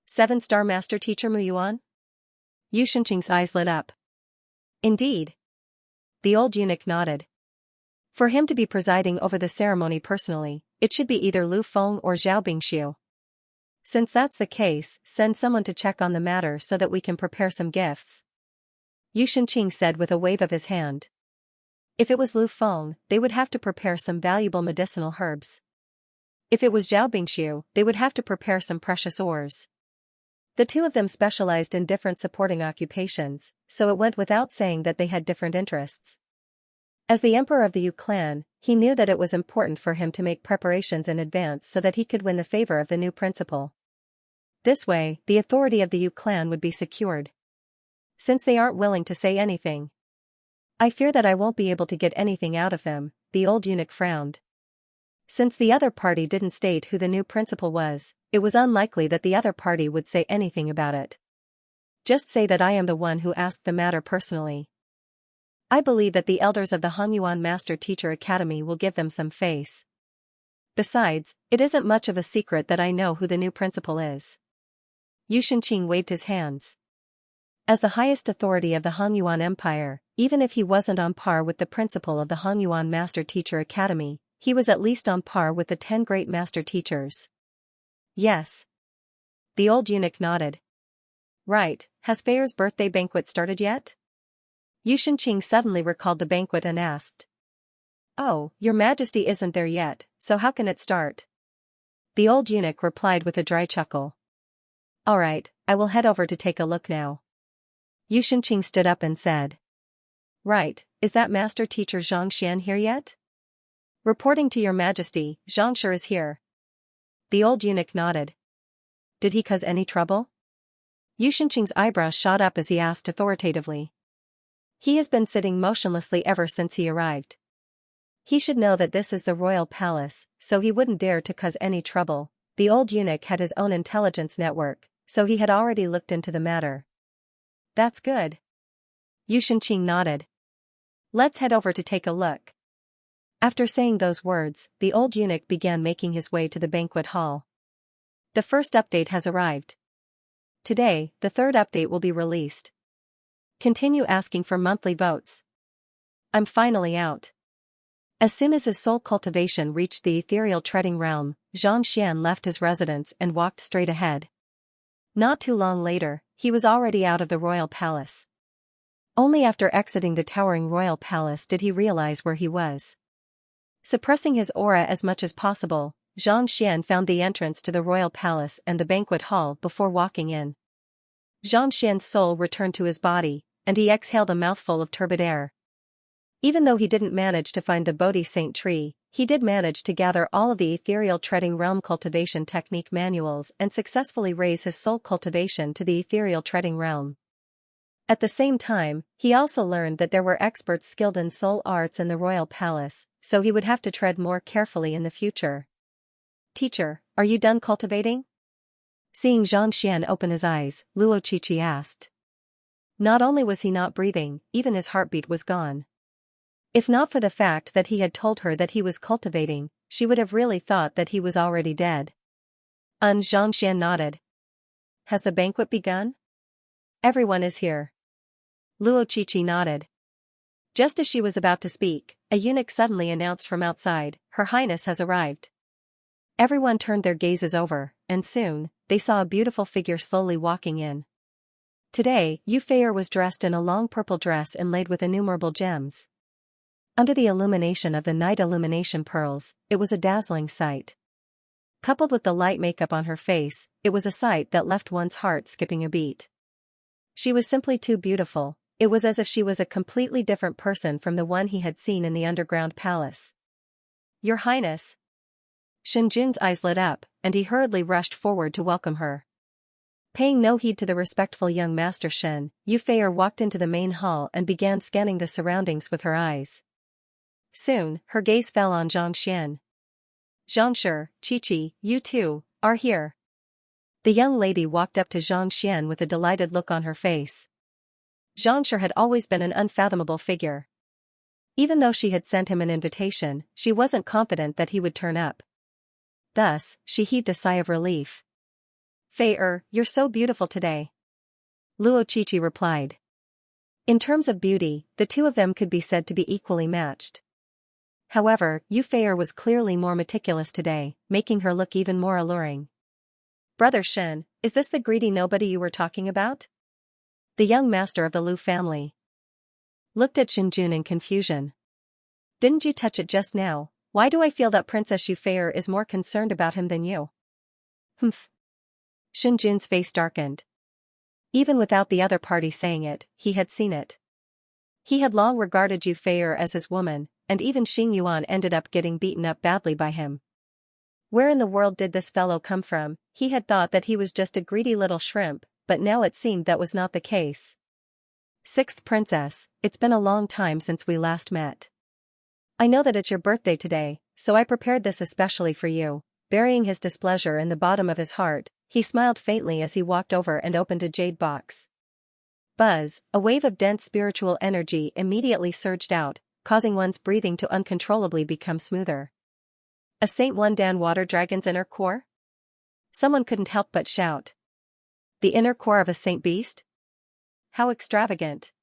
7-star Master Teacher Mu Yuan? Yu Shenqing's eyes lit up. Indeed. The old eunuch nodded. For him to be presiding over the ceremony personally, it should be either Lu Feng or Zhao Bingxiu. Since that's the case, send someone to check on the matter so that we can prepare some gifts. Yu Shenqing said with a wave of his hand. If it was Lu Feng, they would have to prepare some valuable medicinal herbs. If it was Zhao Bingxiu, they would have to prepare some precious ores. The two of them specialized in different supporting occupations, so it went without saying that they had different interests. As the emperor of the Yu clan, he knew that it was important for him to make preparations in advance so that he could win the favor of the new principal. This way, the authority of the Yu clan would be secured. Since they aren't willing to say anything, I fear that I won't be able to get anything out of them, the old eunuch frowned. Since the other party didn't state who the new principal was, it was unlikely that the other party would say anything about it. Just say that I am the one who asked the matter personally. I believe that the elders of the Hongyuan Master Teacher Academy will give them some face. Besides, it isn't much of a secret that I know who the new principal is. Yu Shenqing waved his hands. As the highest authority of the Hongyuan Empire, even if he wasn't on par with the principal of the Hongyuan Master Teacher Academy, he was at least on par with the 10 great master teachers. Yes. The old eunuch nodded. Right, has Feier's birthday banquet started yet? Yu Shenqing suddenly recalled the banquet and asked. Oh, Your Majesty isn't there yet, so how can it start? The old eunuch replied with a dry chuckle. All right, I will head over to take a look now. Yu Shenqing stood up and said. Right, is that Master Teacher Xianxia here yet? Reporting to Your Majesty, Xianxia is here. The old eunuch nodded. Did he cause any trouble? Yu Shenqing's eyebrows shot up as he asked authoritatively. He has been sitting motionlessly ever since he arrived. He should know that this is the royal palace, so he wouldn't dare to cause any trouble. The old eunuch had his own intelligence network, so he had already looked into the matter. That's good. Yu Shenqing nodded. Let's head over to take a look. After saying those words, the old eunuch began making his way to the banquet hall. The first update has arrived. Today, the third update will be released. Continue asking for monthly votes. I'm finally out. As soon as his soul cultivation reached the ethereal treading realm, Xianxia left his residence and walked straight ahead. Not too long later, he was already out of the royal palace. Only after exiting the towering royal palace did he realize where he was. Suppressing his aura as much as possible, Xianxia found the entrance to the royal palace and the banquet hall before walking in. Xianxia's soul returned to his body, and he exhaled a mouthful of turbid air. Even though he didn't manage to find the Bodhi Saint tree, he did manage to gather all of the ethereal treading realm cultivation technique manuals and successfully raise his soul cultivation to the ethereal treading realm. At the same time, he also learned that there were experts skilled in soul arts in the royal palace, so he would have to tread more carefully in the future. Teacher, are you done cultivating? Seeing Xianxia open his eyes, Luo Qiqi asked. Not only was he not breathing, even his heartbeat was gone. If not for the fact that he had told her that he was cultivating, she would have really thought that he was already dead. Xianxia nodded. Has the banquet begun? Everyone is here. Luo Qiqi nodded. Just as she was about to speak, a eunuch suddenly announced from outside, Her Highness has arrived. Everyone turned their gazes over, and soon, they saw a beautiful figure slowly walking in. Today, Yu Feier was dressed in a long purple dress inlaid with innumerable gems. Under the illumination of the night illumination pearls, it was a dazzling sight. Coupled with the light makeup on her face, it was a sight that left one's heart skipping a beat. She was simply too beautiful. It was as if she was a completely different person from the one he had seen in the underground palace. Your Highness. Shenjun's eyes lit up, and he hurriedly rushed forward to welcome her. Paying no heed to the respectful young master Shen, Yu Feier walked into the main hall and began scanning the surroundings with her eyes. Soon, her gaze fell on Xianxia. Xianxia, Qiqi, you too, are here. The young lady walked up to Xianxia with a delighted look on her face. Xianxia had always been an unfathomable figure. Even though she had sent him an invitation, she wasn't confident that he would turn up. Thus, she heaved a sigh of relief. Feier, you're so beautiful today. Luo Qiqi replied. In terms of beauty, the two of them could be said to be equally matched. However, Yu Feier was clearly more meticulous today, making her look even more alluring. Brother Shen, is this the greedy nobody you were talking about? The young master of the Lu family looked at Shenjun in confusion. Didn't you touch it just now? Why do I feel that Princess Yu Feier is more concerned about him than you? Humph. Shenjun's face darkened. Even without the other party saying it, he had seen it. He had long regarded Yu Feier as his woman, and even Xing Yuan ended up getting beaten up badly by him. Where in the world did this fellow come from? He had thought that he was just a greedy little shrimp, but now it seemed that was not the case. Sixth Princess, it's been a long time since we last met. I know that it's your birthday today, so I prepared this especially for you. Burying his displeasure in the bottom of his heart, he smiled faintly as he walked over and opened a jade box. Buzz, a wave of dense spiritual energy immediately surged out, causing one's breathing to uncontrollably become smoother. A Saint One Dan water dragon's inner core? Someone couldn't help but shout. The inner core of a saint beast? How extravagant.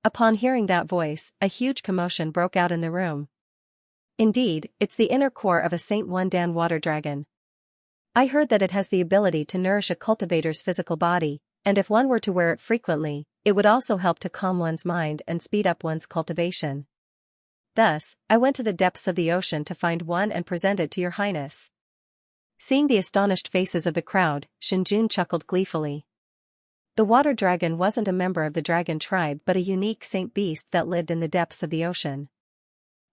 Upon hearing that voice, a huge commotion broke out in the room. Indeed, it's the inner core of a Saint One Dan water dragon. I heard that it has the ability to nourish a cultivator's physical body, and if one were to wear it frequently, it would also help to calm one's mind and speed up one's cultivation. Thus, I went to the depths of the ocean to find one and present it to your highness. Seeing the astonished faces of the crowd, Shenjun chuckled gleefully. The water dragon wasn't a member of the dragon tribe but a unique saint beast that lived in the depths of the ocean.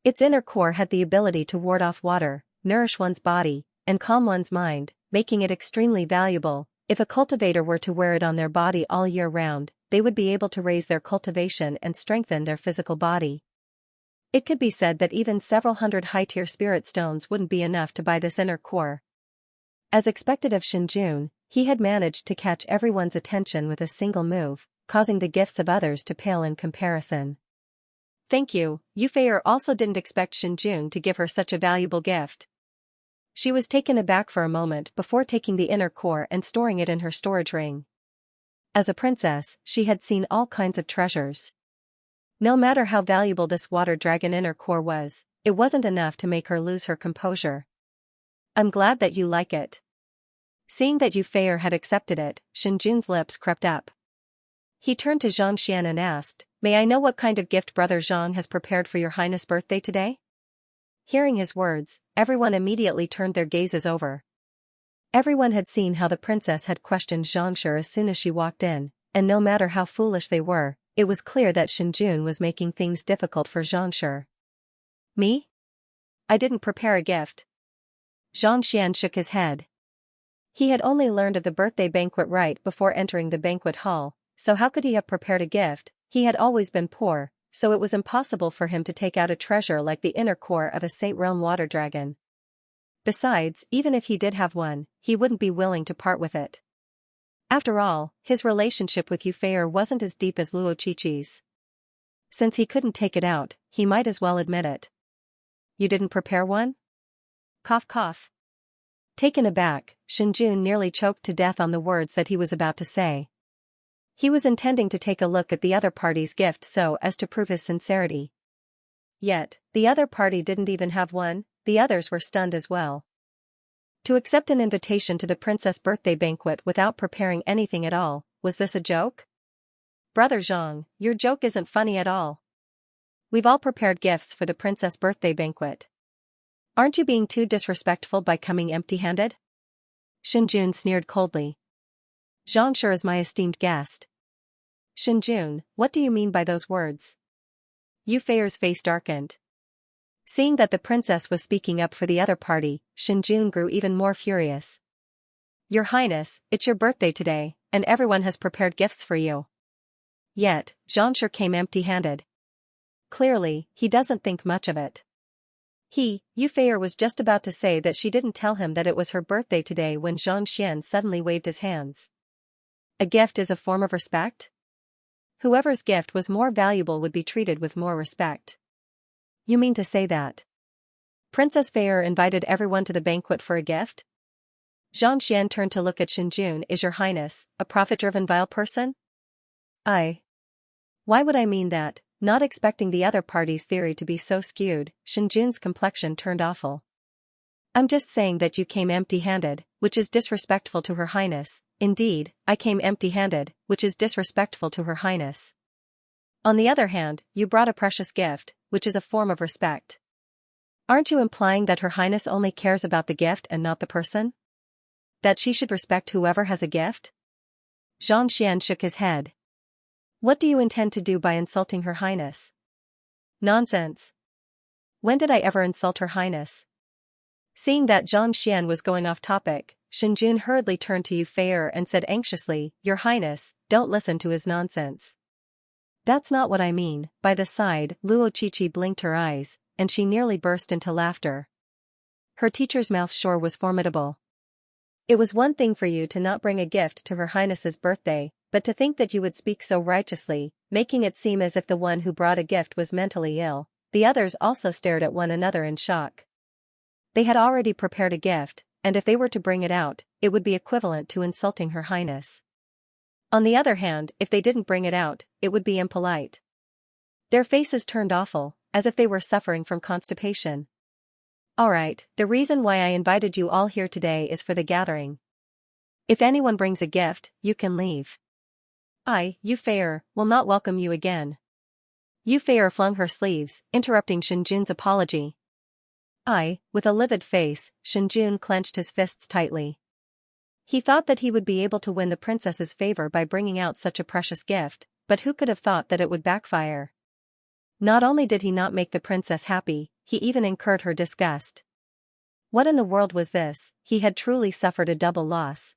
Its inner core had the ability to ward off water, nourish one's body, and calm one's mind, making it extremely valuable. If a cultivator were to wear it on their body all year round, they would be able to raise their cultivation and strengthen their physical body. It could be said that even several hundred high-tier spirit stones wouldn't be enough to buy this inner core. As expected of Shenjun, he had managed to catch everyone's attention with a single move, causing the gifts of others to pale in comparison. Thank you. Yu Feier also didn't expect Shenjun to give her such a valuable gift. She was taken aback for a moment before taking the inner core and storing it in her storage ring. As a princess, she had seen all kinds of treasures. No matter how valuable this water dragon inner core was, it wasn't enough to make her lose her composure. I'm glad that you like it. Seeing that Yu Feier had accepted it, Shenjun's lips crept up. He turned to Xianxia and asked, "May I know what kind of gift Brother Zhang has prepared for your highness' birthday today?" Hearing his words, everyone immediately turned their gazes over. Everyone had seen how the princess had questioned Xianxia as soon as she walked in, and no matter how foolish they were, it was clear that Shenjun was making things difficult for Xianxia. Me? I didn't prepare a gift. Xianxian shook his head. He had only learned of the birthday banquet right before entering the banquet hall, so how could he have prepared a gift? He had always been poor, so it was impossible for him to take out a treasure like the inner core of a Saint Realm water dragon. Besides, even if he did have one, he wouldn't be willing to part with it. After all, his relationship with Yu Feier wasn't as deep as Luo Qiqi's. Since he couldn't take it out, he might as well admit it. You didn't prepare one? Cough cough. Taken aback, Shenjun nearly choked to death on the words that he was about to say. He was intending to take a look at the other party's gift so as to prove his sincerity. Yet, the other party didn't even have one, the others were stunned as well. To accept an invitation to the princess' birthday banquet without preparing anything at all, was this a joke? Brother Zhang, your joke isn't funny at all. We've all prepared gifts for the princess' birthday banquet. Aren't you being too disrespectful by coming empty-handed? Shenjun sneered coldly. Xianxia is my esteemed guest. Shenjun, what do you mean by those words? Yu Feier's face darkened. Seeing that the princess was speaking up for the other party, Shenjun grew even more furious. Your Highness, it's your birthday today, and everyone has prepared gifts for you. Yet, Xianxia came empty-handed. Clearly, he doesn't think much of it. Yu Feier was just about to say that she didn't tell him that it was her birthday today when Zhang Xian suddenly waved his hands. A gift is a form of respect? Whoever's gift was more valuable would be treated with more respect. You mean to say that Princess Feier invited everyone to the banquet for a gift? Zhang Xian turned to look at Shenjun. Is your highness a profit-driven vile person? Why would I mean that? Not expecting the other party's theory to be so skewed, Shenjun's complexion turned awful. I'm just saying that you came empty-handed, which is disrespectful to her highness. Indeed, I came empty-handed, which is disrespectful to her highness. On the other hand, you brought a precious gift, which is a form of respect. Aren't you implying that her highness only cares about the gift and not the person? That she should respect whoever has a gift? Zhang Xian shook his head. What do you intend to do by insulting her highness? Nonsense. When did I ever insult her highness? Seeing that Zhang Xian was going off topic, Shenjun hurriedly turned to Yu Feier and said anxiously, Your highness, don't listen to his nonsense. That's not what I mean. By the side, Luo Qiqi blinked her eyes, and she nearly burst into laughter. Her teacher's mouth sure was formidable. It was one thing for you to not bring a gift to her highness's birthday, but to think that you would speak so righteously, making it seem as if the one who brought a gift was mentally ill. The others also stared at one another in shock. They had already prepared a gift, and if they were to bring it out, it would be equivalent to insulting her highness. On the other hand, if they didn't bring it out, it would be impolite. Their faces turned awful, as if they were suffering from constipation. Alright, the reason why I invited you all here today is for the gathering. If anyone brings a gift, you can leave. Yu Feier, will not welcome you again. Yu Feier flung her sleeves, interrupting Shenjun's apology. With a livid face, Shenjun clenched his fists tightly. He thought that he would be able to win the princess's favor by bringing out such a precious gift, but who could have thought that it would backfire? Not only did he not make the princess happy, he even incurred her disgust. What in the world was this? He had truly suffered a double loss.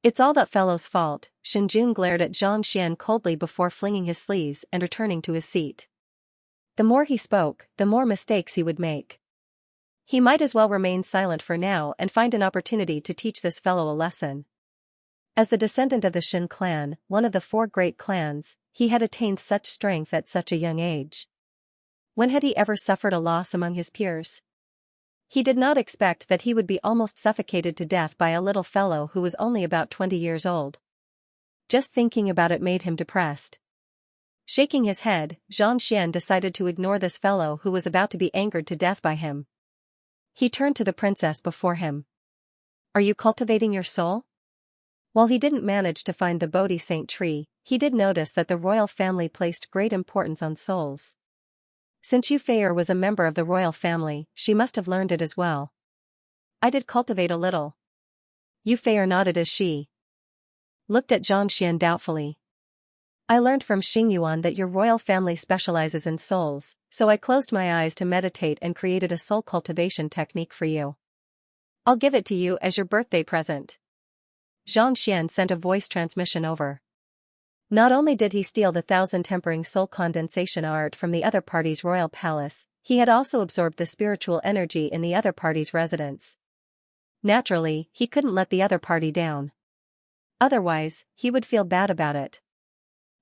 It's all that fellow's fault. Shenjun glared at Zhang Xian coldly before flinging his sleeves and returning to his seat. The more he spoke, the more mistakes he would make. He might as well remain silent for now and find an opportunity to teach this fellow a lesson. As the descendant of the Shin clan, one of the 4 great clans, he had attained such strength at such a young age. When had he ever suffered a loss among his peers? He did not expect that he would be almost suffocated to death by a little fellow who was only about 20 years old. Just thinking about it made him depressed. Shaking his head, Xianxia decided to ignore this fellow who was about to be angered to death by him. He turned to the princess before him. "Are you cultivating your soul?" While he didn't manage to find the Bodhi Saint tree, he did notice that the royal family placed great importance on souls. Since Yu Feier was a member of the royal family, she must have learned it as well. "I did cultivate a little." Yu Feier nodded as she looked at Xianxia doubtfully. "I learned from Xingyuan that your royal family specializes in souls, so I closed my eyes to meditate and created a soul cultivation technique for you. I'll give it to you as your birthday present." Xianxia sent a voice transmission over. Not only did he steal the 1,000-tempering soul condensation art from the other party's royal palace, he had also absorbed the spiritual energy in the other party's residence. Naturally, he couldn't let the other party down. Otherwise, he would feel bad about it.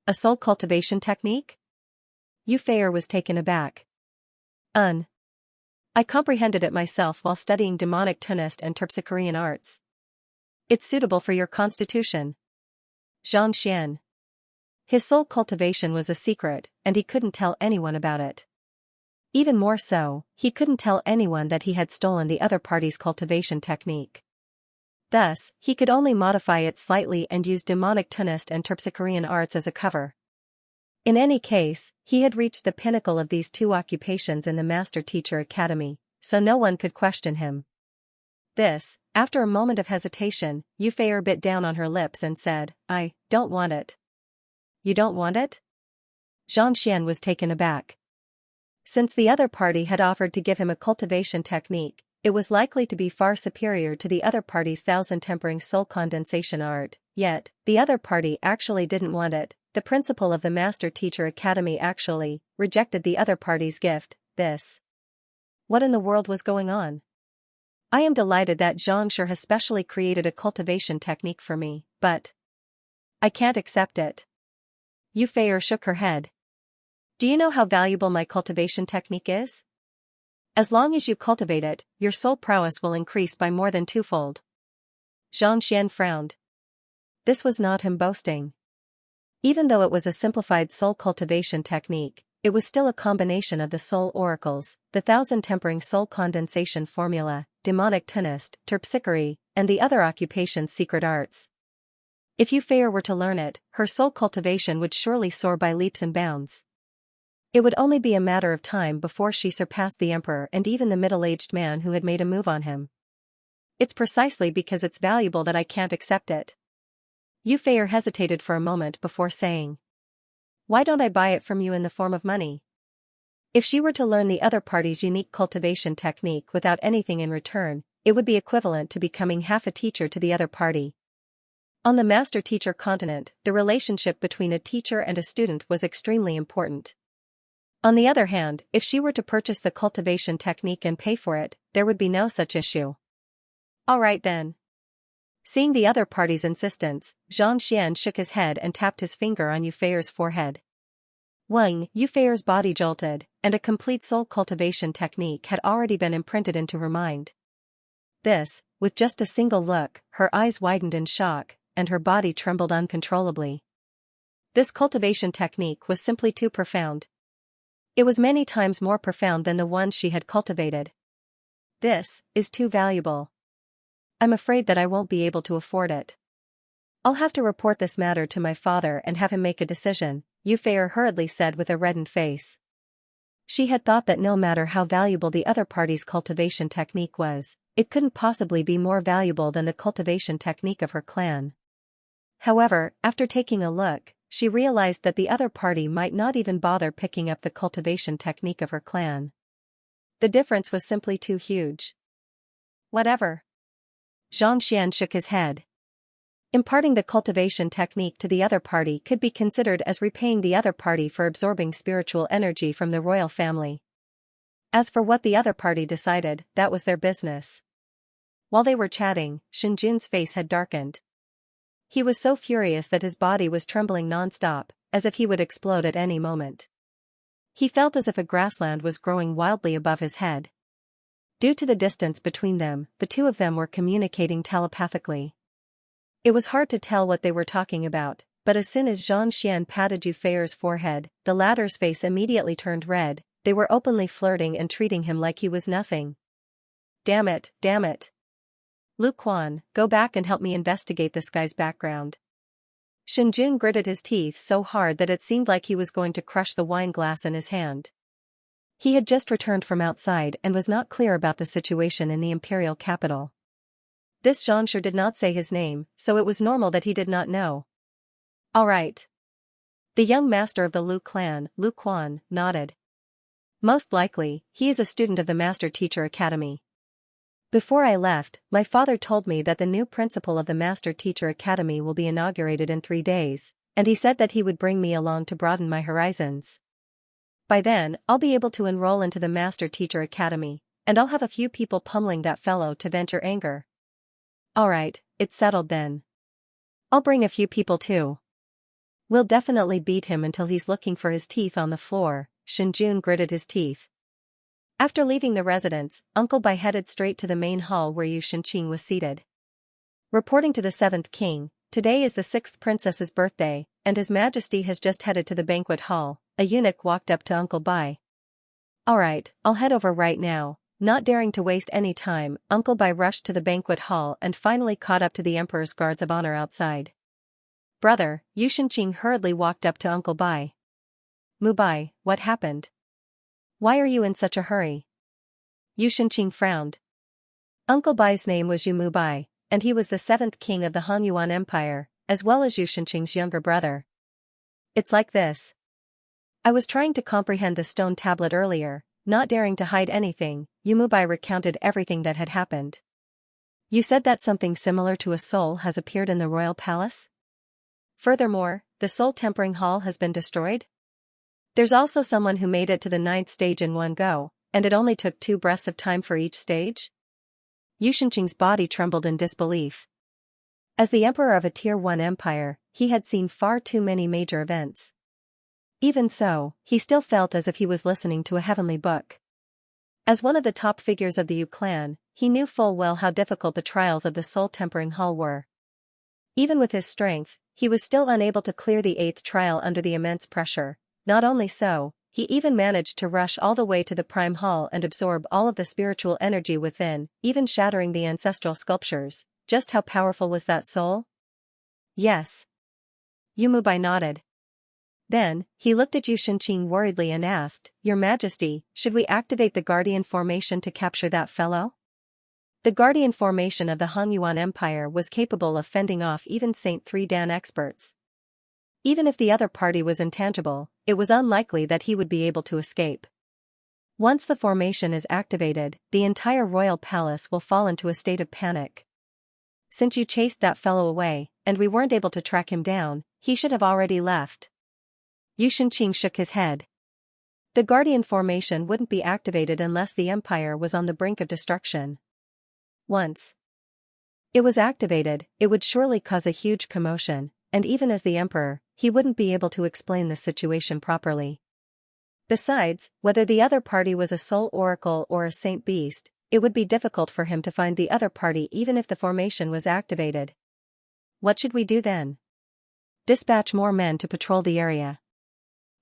A soul cultivation technique? Yu Feier was taken aback. I comprehended it myself while studying demonic Tunist and Terpsichorean arts. It's suitable for your constitution. Xianxia. His soul cultivation was a secret, and he couldn't tell anyone about it. Even more so, he couldn't tell anyone that he had stolen the other party's cultivation technique. Thus, he could only modify it slightly and use demonic Tunist and Terpsichorean arts as a cover. In any case, he had reached the pinnacle of these two occupations in the Master Teacher Academy, so no one could question him. This, after a moment of hesitation, Yu Feier bit down on her lips and said, "I don't want it." "You don't want it?" Xianxia was taken aback. Since the other party had offered to give him a cultivation technique, it was likely to be far superior to the other party's 1,000-tempering soul condensation art, yet, the other party actually didn't want it. The principal of the Master Teacher Academy actually rejected the other party's gift. What in the world was going on? I am delighted that Xianxia has specially created a cultivation technique for me, but I can't accept it. Yu Feier shook her head. "Do you know how valuable my cultivation technique is? As long as you cultivate it, your soul prowess will increase by more than twofold." Xianxia frowned. This was not him boasting. Even though it was a simplified soul cultivation technique, it was still a combination of the soul oracles, the 1,000-tempering soul condensation formula, demonic Tunist, Terpsichore, and the other occupation's secret arts. If Yu Feier were to learn it, her soul cultivation would surely soar by leaps and bounds. It would only be a matter of time before she surpassed the emperor and even the middle-aged man who had made a move on him. It's precisely because it's valuable that I can't accept it. Yu Feier hesitated for a moment before saying, "Why don't I buy it from you in the form of money?" If she were to learn the other party's unique cultivation technique without anything in return, it would be equivalent to becoming half a teacher to the other party. On the master-teacher continent, the relationship between a teacher and a student was extremely important. On the other hand, if she were to purchase the cultivation technique and pay for it, there would be no such issue. All right then. Seeing the other party's insistence, Xianxia shook his head and tapped his finger on Yu Feier's forehead. Yu Feier's body jolted, and a complete soul cultivation technique had already been imprinted into her mind. With just a single look, her eyes widened in shock, and her body trembled uncontrollably. This cultivation technique was simply too profound. It was many times more profound than the ones she had cultivated. This is too valuable. I'm afraid that I won't be able to afford it. I'll have to report this matter to my father and have him make a decision, Yu Feier hurriedly said with a reddened face. She had thought that no matter how valuable the other party's cultivation technique was, it couldn't possibly be more valuable than the cultivation technique of her clan. However, after taking a look, she realized that the other party might not even bother picking up the cultivation technique of her clan. The difference was simply too huge. Whatever. Xianxia shook his head. Imparting the cultivation technique to the other party could be considered as repaying the other party for absorbing spiritual energy from the royal family. As for what the other party decided, that was their business. While they were chatting, Shinjun's face had darkened. He was so furious that his body was trembling non-stop, as if he would explode at any moment. He felt as if a grassland was growing wildly above his head. Due to the distance between them, the two of them were communicating telepathically. It was hard to tell what they were talking about, but as soon as Xianxia patted Yu Feier's forehead, the latter's face immediately turned red. They were openly flirting and treating him like he was nothing. Damn it, damn it. Lu Quan, go back and help me investigate this guy's background. Shenjun gritted his teeth so hard that it seemed like he was going to crush the wine glass in his hand. He had just returned from outside and was not clear about the situation in the imperial capital. This Xianxia did not say his name, so it was normal that he did not know. All right. The young master of the Lu clan, Lu Quan, nodded. Most likely, he is a student of the Master Teacher Academy. Before I left, my father told me that the new principal of the Master Teacher Academy will be inaugurated in 3 days, and he said that he would bring me along to broaden my horizons. By then, I'll be able to enroll into the Master Teacher Academy, and I'll have a few people pummeling that fellow to vent your anger. Alright, it's settled then. I'll bring a few people too. We'll definitely beat him until he's looking for his teeth on the floor. Shenjun gritted his teeth. After leaving the residence, Uncle Bai headed straight to the main hall where Yu Shenqing was seated. Reporting to the 7th king, today is the 6th princess's birthday, and His Majesty has just headed to the banquet hall. A eunuch walked up to Uncle Bai. Alright, I'll head over right now. Not daring to waste any time, Uncle Bai rushed to the banquet hall and finally caught up to the Emperor's guards of honor outside. Brother, Yu Shenqing hurriedly walked up to Uncle Bai. Mubai, what happened? Why are you in such a hurry? Yu Shenqing frowned. Uncle Bai's name was Yu Mubai, and he was the 7th king of the Han Yuan Empire, as well as Yu Shenqing's younger brother. It's like this. I was trying to comprehend the stone tablet earlier, not daring to hide anything. Yu Mubai recounted everything that had happened. You said that something similar to a soul has appeared in the royal palace? Furthermore, the soul tempering hall has been destroyed? There's also someone who made it to the 9th stage in one go, and it only took 2 breaths of time for each stage? Yu Shenqing's body trembled in disbelief. As the emperor of a Tier 1 empire, he had seen far too many major events. Even so, he still felt as if he was listening to a heavenly book. As one of the top figures of the Yu clan, he knew full well how difficult the trials of the soul tempering hall were. Even with his strength, he was still unable to clear the 8th trial under the immense pressure. Not only so, he even managed to rush all the way to the prime hall and absorb all of the spiritual energy within, even shattering the ancestral sculptures. Just how powerful was that soul? Yes. Yu Mubai nodded. Then, he looked at Yu Shenqing worriedly and asked, Your Majesty, should we activate the Guardian Formation to capture that fellow? The Guardian Formation of the Han Yuan Empire was capable of fending off even Saint 3 Dan experts. Even if the other party was intangible, it was unlikely that he would be able to escape. Once the formation is activated, the entire royal palace will fall into a state of panic. Since you chased that fellow away, and we weren't able to track him down, he should have already left. Yu Shenqing shook his head. The Guardian Formation wouldn't be activated unless the empire was on the brink of destruction. Once it was activated, it would surely cause a huge commotion, and even as the emperor, he wouldn't be able to explain the situation properly. Besides, whether the other party was a soul oracle or a saint beast, it would be difficult for him to find the other party even if the formation was activated. What should we do then? Dispatch more men to patrol the area.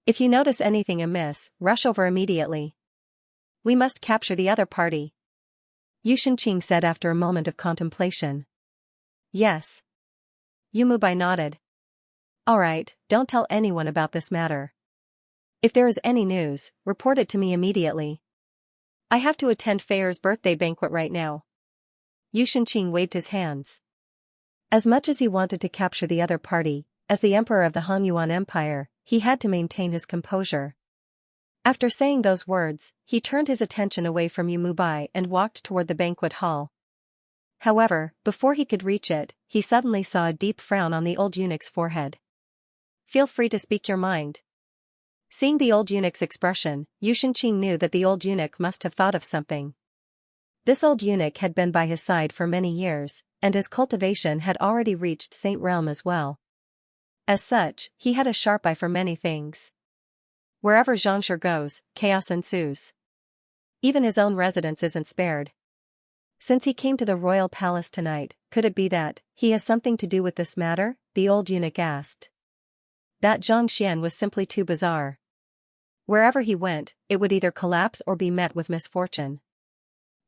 If you notice anything amiss, rush over immediately. We must capture the other party. Yu Shenqing said after a moment of contemplation. Yes. Yu Mubai nodded. Alright, don't tell anyone about this matter. If there is any news, report it to me immediately. I have to attend Feier's birthday banquet right now. Yu Shenqing waved his hands. As much as he wanted to capture the other party, as the emperor of the Han Yuan Empire, he had to maintain his composure. After saying those words, he turned his attention away from Yu Mubai and walked toward the banquet hall. However, before he could reach it, he suddenly saw a deep frown on the old eunuch's forehead. Feel free to speak your mind. Seeing the old eunuch's expression, Yu Shenqing knew that the old eunuch must have thought of something. This old eunuch had been by his side for many years, and his cultivation had already reached Saint Realm as well. As such, he had a sharp eye for many things. Wherever Xianxia goes, chaos ensues. Even his own residence isn't spared. Since he came to the royal palace tonight, could it be that he has something to do with this matter? The old eunuch asked. That Xianxia was simply too bizarre. Wherever he went, it would either collapse or be met with misfortune.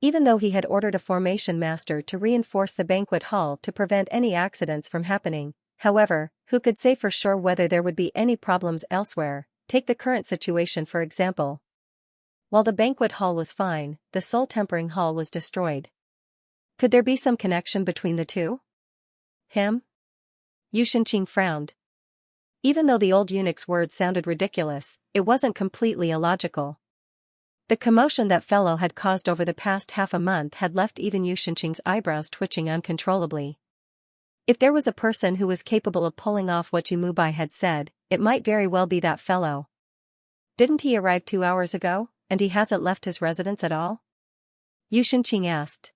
Even though he had ordered a formation master to reinforce the banquet hall to prevent any accidents from happening, however, who could say for sure whether there would be any problems elsewhere? Take the current situation for example. While the banquet hall was fine, the soul tempering hall was destroyed. Could there be some connection between the two? Xianxia frowned. Even though the old eunuch's words sounded ridiculous, it wasn't completely illogical. The commotion that fellow had caused over the past half a month had left even Xianxia's eyebrows twitching uncontrollably. If there was a person who was capable of pulling off what Mubai had said, it might very well be that fellow. Didn't he arrive 2 hours ago, and he hasn't left his residence at all? Xianxia asked.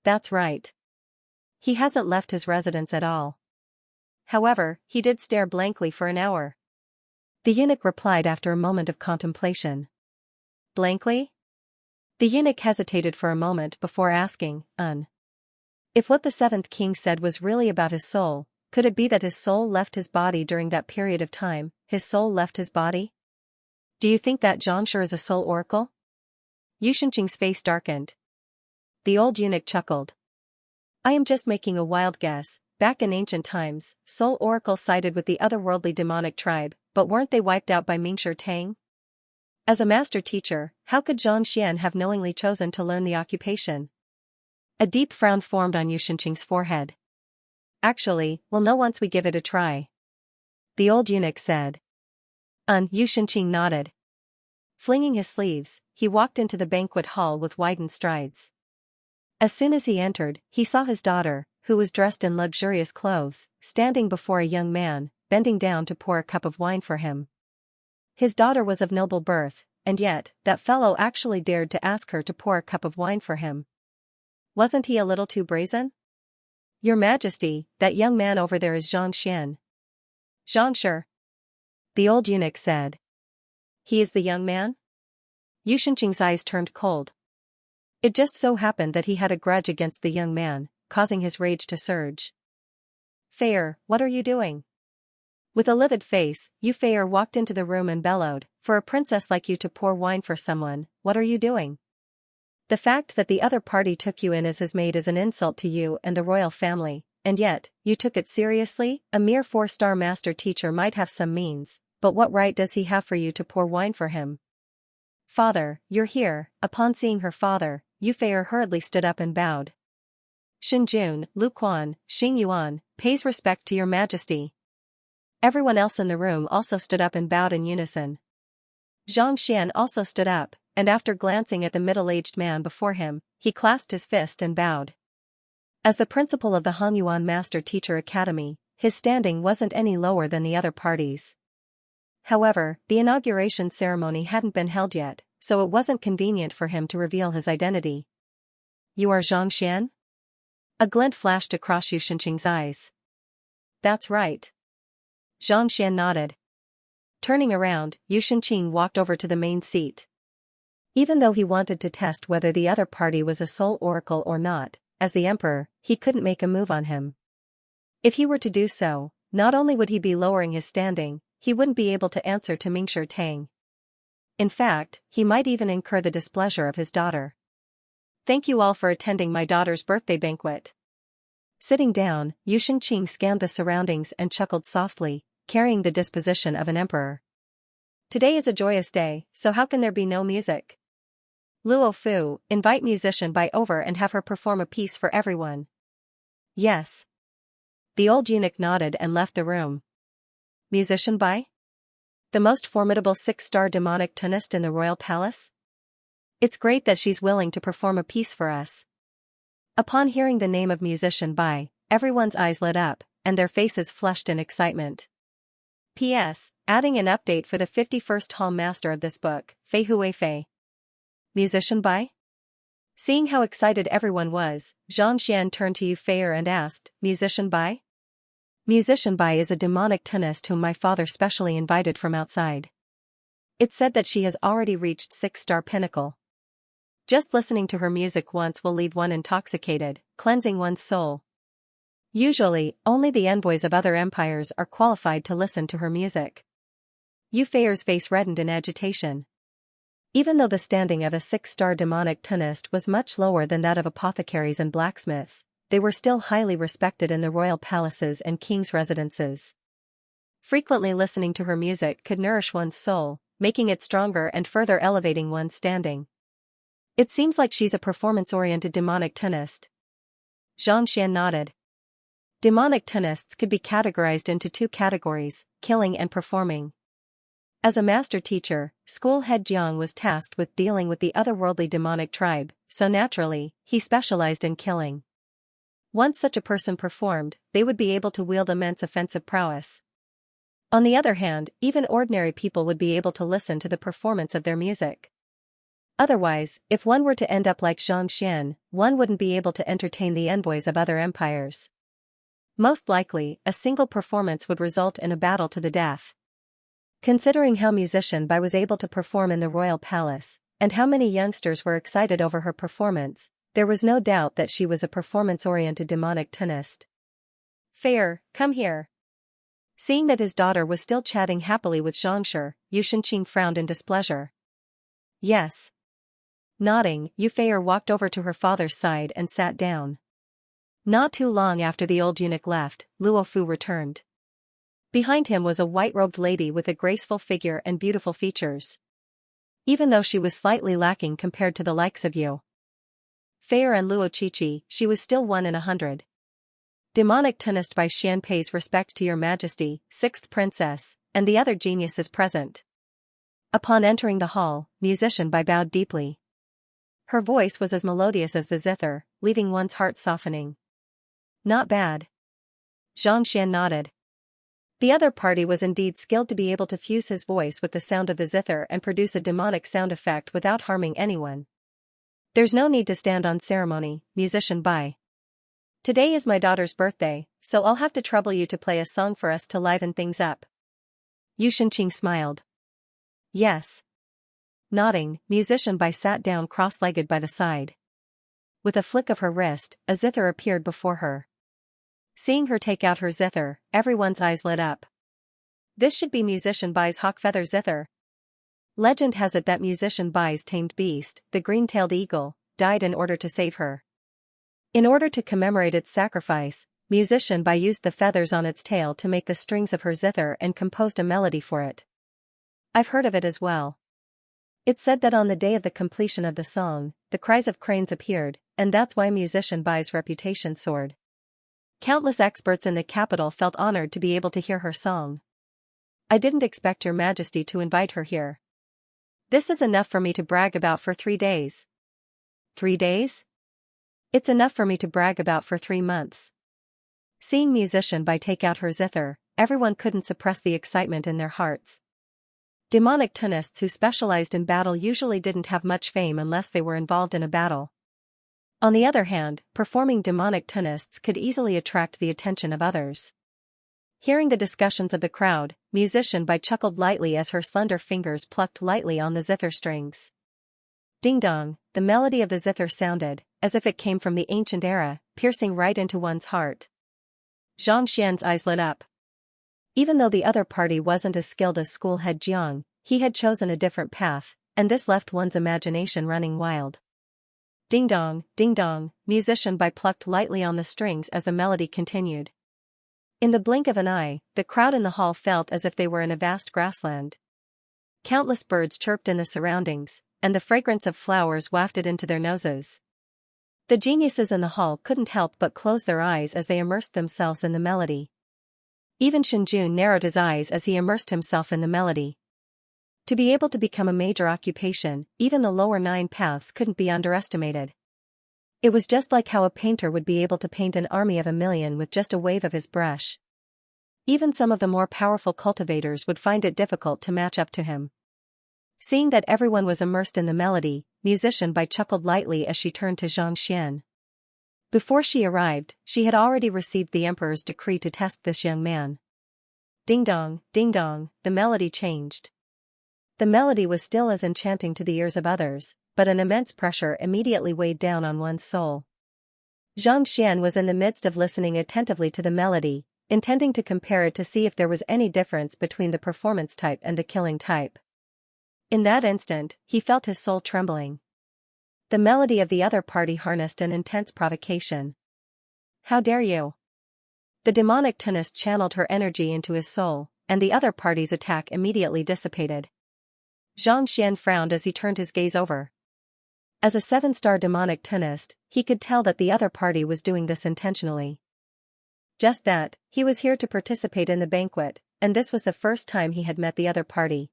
That's right. He hasn't left his residence at all. However, he did stare blankly for an hour. The eunuch replied after a moment of contemplation. Blankly? The eunuch hesitated for a moment before asking, If what the seventh king said was really about his soul, could it be that his soul left his body during that period of time? His soul left his body? Do you think that Xianxia is a soul oracle? Xianxia's face darkened. The old eunuch chuckled. I am just making a wild guess. Back in ancient times, soul oracles sided with the otherworldly demonic tribe, but weren't they wiped out by Mingshi Tang? As a master teacher, how could Xianxia have knowingly chosen to learn the occupation? A deep frown formed on Xianxia's forehead. Actually, we'll know once we give it a try. The old eunuch said. Xianxia nodded. Flinging his sleeves, he walked into the banquet hall with widened strides. As soon as he entered, he saw his daughter, who was dressed in luxurious clothes, standing before a young man, bending down to pour a cup of wine for him. His daughter was of noble birth, and yet, that fellow actually dared to ask her to pour a cup of wine for him. Wasn't he a little too brazen? Your Majesty, that young man over there is Xianxia. Xianxia. The old eunuch said. He is the young man? Xianxia's eyes turned cold. It just so happened that he had a grudge against the young man, causing his rage to surge. Fair, what are you doing? With a livid face, Fair walked into the room and bellowed, for a princess like you to pour wine for someone, what are you doing? The fact that the other party took you in as his maid is an insult to you and the royal family, and yet, you took it seriously. A mere 4-star master teacher might have some means, but what right does he have for you to pour wine for him? Father, you're here. Upon seeing her father, Fair hurriedly stood up and bowed. Shinjun, Lu Quan, Xing Yuan, pays respect to your majesty. Everyone else in the room also stood up and bowed in unison. Xianxia also stood up, and after glancing at the middle-aged man before him, he clasped his fist and bowed. As the principal of the Hanyuan Master Teacher Academy, his standing wasn't any lower than the other parties. However, the inauguration ceremony hadn't been held yet, so it wasn't convenient for him to reveal his identity. You are Xianxia? A glint flashed across Xianxia's eyes. That's right. Xianxia nodded. Turning around, Xianxia walked over to the main seat. Even though he wanted to test whether the other party was a soul oracle or not, as the emperor, he couldn't make a move on him. If he were to do so, not only would he be lowering his standing, he wouldn't be able to answer to Mingshi Tang. In fact, he might even incur the displeasure of his daughter. Thank you all for attending my daughter's birthday banquet. Sitting down, Xianxia scanned the surroundings and chuckled softly, carrying the disposition of an emperor. Today is a joyous day, so how can there be no music? Luo Fu, invite musician Bai over and have her perform a piece for everyone. Yes. The old eunuch nodded and left the room. Musician Bai? The most formidable 6-star demonic tonist in the royal palace? It's great that she's willing to perform a piece for us. Upon hearing the name of musician Bai, everyone's eyes lit up, and their faces flushed in excitement. P.S. Adding an update for the 51st Hall Master of this book, Fei Hui Fei. Musician Bai? Seeing how excited everyone was, Xianxia turned to Fair and asked, Musician Bai? Musician Bai is a demonic tonist whom my father specially invited from outside. It's said that she has already reached 6-star pinnacle. Just listening to her music once will leave one intoxicated, cleansing one's soul. Usually, only the envoys of other empires are qualified to listen to her music. Yu Feier's face reddened in agitation. Even though the standing of a 6-star demonic tunist was much lower than that of apothecaries and blacksmiths, they were still highly respected in the royal palaces and king's residences. Frequently listening to her music could nourish one's soul, making it stronger and further elevating one's standing. It seems like she's a performance-oriented demonic tunist. Xianxia nodded. Demonic tunists could be categorized into 2 categories, killing and performing. As a master teacher, school head Jiang was tasked with dealing with the otherworldly demonic tribe, so naturally, he specialized in killing. Once such a person performed, they would be able to wield immense offensive prowess. On the other hand, even ordinary people would be able to listen to the performance of their music. Otherwise, if one were to end up like Xianxia, one wouldn't be able to entertain the envoys of other empires. Most likely, a single performance would result in a battle to the death. Considering how musician Bai was able to perform in the royal palace, and how many youngsters were excited over her performance, there was no doubt that she was a performance-oriented demonic tunist. Feier, come here. Seeing that his daughter was still chatting happily with Xianxia, Yu Shenqing frowned in displeasure. Yes. Nodding, Yu Feier walked over to her father's side and sat down. Not too long after the old eunuch left, Luo Fu returned. Behind him was a white-robed lady with a graceful figure and beautiful features. Even though she was slightly lacking compared to the likes of Yu Feier and Luo Qiqi, she was still 1 in 100. Demonic tunist Bai Xian pays respect to your majesty, 6th princess, and the other geniuses present. Upon entering the hall, musician Bai bowed deeply. Her voice was as melodious as the zither, leaving one's heart softening. Not bad. Xianxia nodded. The other party was indeed skilled to be able to fuse his voice with the sound of the zither and produce a demonic sound effect without harming anyone. There's no need to stand on ceremony, musician Bai. Today is my daughter's birthday, so I'll have to trouble you to play a song for us to liven things up. Yu Shenqing smiled. Yes. Nodding, musician Bai sat down cross-legged by the side. With a flick of her wrist, a zither appeared before her. Seeing her take out her zither, everyone's eyes lit up. This should be musician Bai's hawk-feather zither. Legend has it that musician Bai's tamed beast, the green-tailed eagle, died in order to save her. In order to commemorate its sacrifice, musician Bai used the feathers on its tail to make the strings of her zither and composed a melody for it. I've heard of it as well. It's said that on the day of the completion of the song, the cries of cranes appeared, and that's why musician Bai's reputation soared. Countless experts in the capital felt honored to be able to hear her song. I didn't expect your majesty to invite her here. This is enough for me to brag about for 3 days. 3 days? It's enough for me to brag about for 3 months. Seeing musician Bai take out her zither, everyone couldn't suppress the excitement in their hearts. Demonic tunists who specialized in battle usually didn't have much fame unless they were involved in a battle. On the other hand, performing demonic tunists could easily attract the attention of others. Hearing the discussions of the crowd, musician Bai chuckled lightly as her slender fingers plucked lightly on the zither strings. Ding-dong, the melody of the zither sounded, as if it came from the ancient era, piercing right into one's heart. Zhang Xian's eyes lit up. Even though the other party wasn't as skilled as school head Jiang, he had chosen a different path, and this left one's imagination running wild. Ding-dong, musician Bai plucked lightly on the strings as the melody continued. In the blink of an eye, the crowd in the hall felt as if they were in a vast grassland. Countless birds chirped in the surroundings, and the fragrance of flowers wafted into their noses. The geniuses in the hall couldn't help but close their eyes as they immersed themselves in the melody. Even Shenjun narrowed his eyes as he immersed himself in the melody. To be able to become a major occupation, even the lower 9 paths couldn't be underestimated. It was just like how a painter would be able to paint an army of 1,000,000 with just a wave of his brush. Even some of the more powerful cultivators would find it difficult to match up to him. Seeing that everyone was immersed in the melody, musician Bai chuckled lightly as she turned to Xianxia. Before she arrived, she had already received the emperor's decree to test this young man. Ding-dong, the melody changed. The melody was still as enchanting to the ears of others, but an immense pressure immediately weighed down on one's soul. Xianxia was in the midst of listening attentively to the melody, intending to compare it to see if there was any difference between the performance type and the killing type. In that instant, he felt his soul trembling. The melody of the other party harnessed an intense provocation. "How dare you?" The demonic tunist channeled her energy into his soul, and the other party's attack immediately dissipated. Xianxia frowned as he turned his gaze over. As a 7-star demonic tunist, he could tell that the other party was doing this intentionally. Just that, he was here to participate in the banquet, and this was the first time he had met the other party.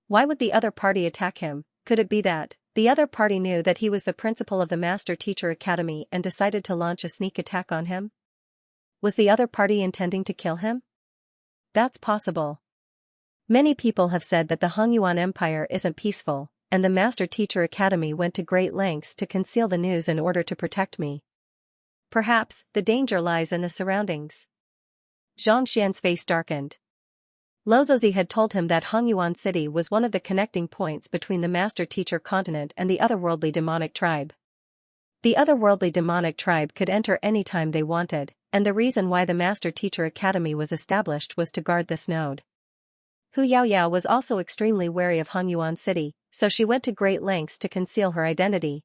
Why would the other party attack him? Could it be that the other party knew that he was the principal of the Master Teacher Academy and decided to launch a sneak attack on him? Was the other party intending to kill him? That's possible. Many people have said that the Hongyuan Empire isn't peaceful, and the Master Teacher Academy went to great lengths to conceal the news in order to protect me. Perhaps the danger lies in the surroundings. Xianxian's face darkened. Lozozi had told him that Hongyuan City was one of the connecting points between the Master Teacher continent and the otherworldly demonic tribe. The otherworldly demonic tribe could enter any time they wanted, and the reason why the Master Teacher Academy was established was to guard this node. Hu Yaoyao was also extremely wary of Hongyuan City, so she went to great lengths to conceal her identity.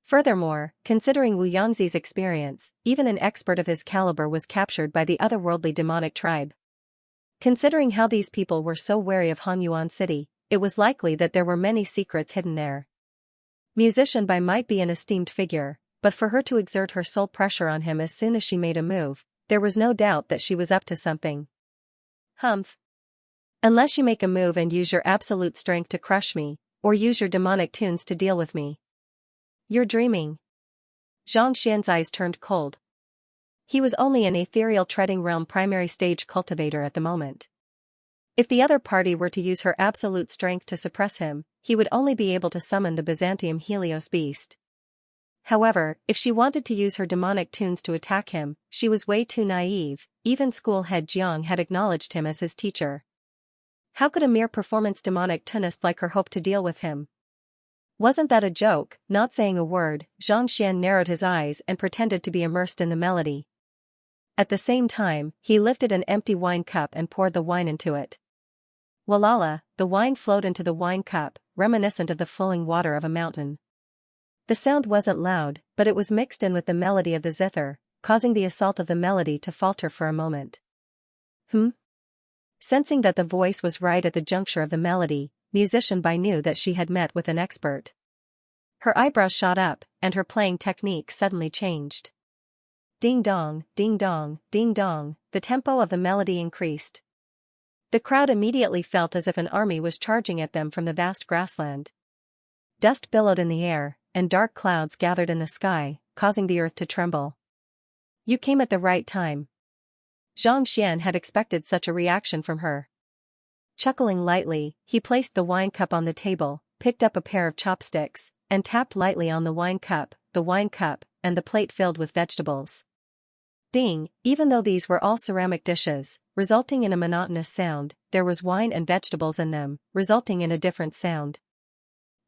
Furthermore, considering Wu Yangzi's experience, even an expert of his caliber was captured by the otherworldly demonic tribe. Considering how these people were so wary of Hongyuan City, it was likely that there were many secrets hidden there. Musician Bai might be an esteemed figure, but for her to exert her soul pressure on him as soon as she made a move, there was no doubt that she was up to something. Humph. Unless you make a move and use your absolute strength to crush me, or use your demonic tunes to deal with me. You're dreaming. Xianxian's eyes turned cold. He was only an ethereal treading realm primary stage cultivator at the moment. If the other party were to use her absolute strength to suppress him, he would only be able to summon the Byzantium Helios beast. However, if she wanted to use her demonic tunes to attack him, she was way too naive. Even school head Jiang had acknowledged him as his teacher. How could a mere performance demonic tunist like her hope to deal with him? Wasn't that a joke? Not saying a word, Xianxia narrowed his eyes and pretended to be immersed in the melody. At the same time, he lifted an empty wine cup and poured the wine into it. Walala, the wine flowed into the wine cup, reminiscent of the flowing water of a mountain. The sound wasn't loud, but it was mixed in with the melody of the zither, causing the assault of the melody to falter for a moment. Sensing that the voice was right at the juncture of the melody, Musician Bai knew that she had met with an expert. Her eyebrows shot up, and her playing technique suddenly changed. Ding dong, ding dong, ding dong, the tempo of the melody increased. The crowd immediately felt as if an army was charging at them from the vast grassland. Dust billowed in the air, and dark clouds gathered in the sky, causing the earth to tremble. You came at the right time. Xianxia had expected such a reaction from her. Chuckling lightly, he placed the wine cup on the table, picked up a pair of chopsticks, and tapped lightly on the wine cup, and the plate filled with vegetables. Ding, even though these were all ceramic dishes, resulting in a monotonous sound, there was wine and vegetables in them, resulting in a different sound.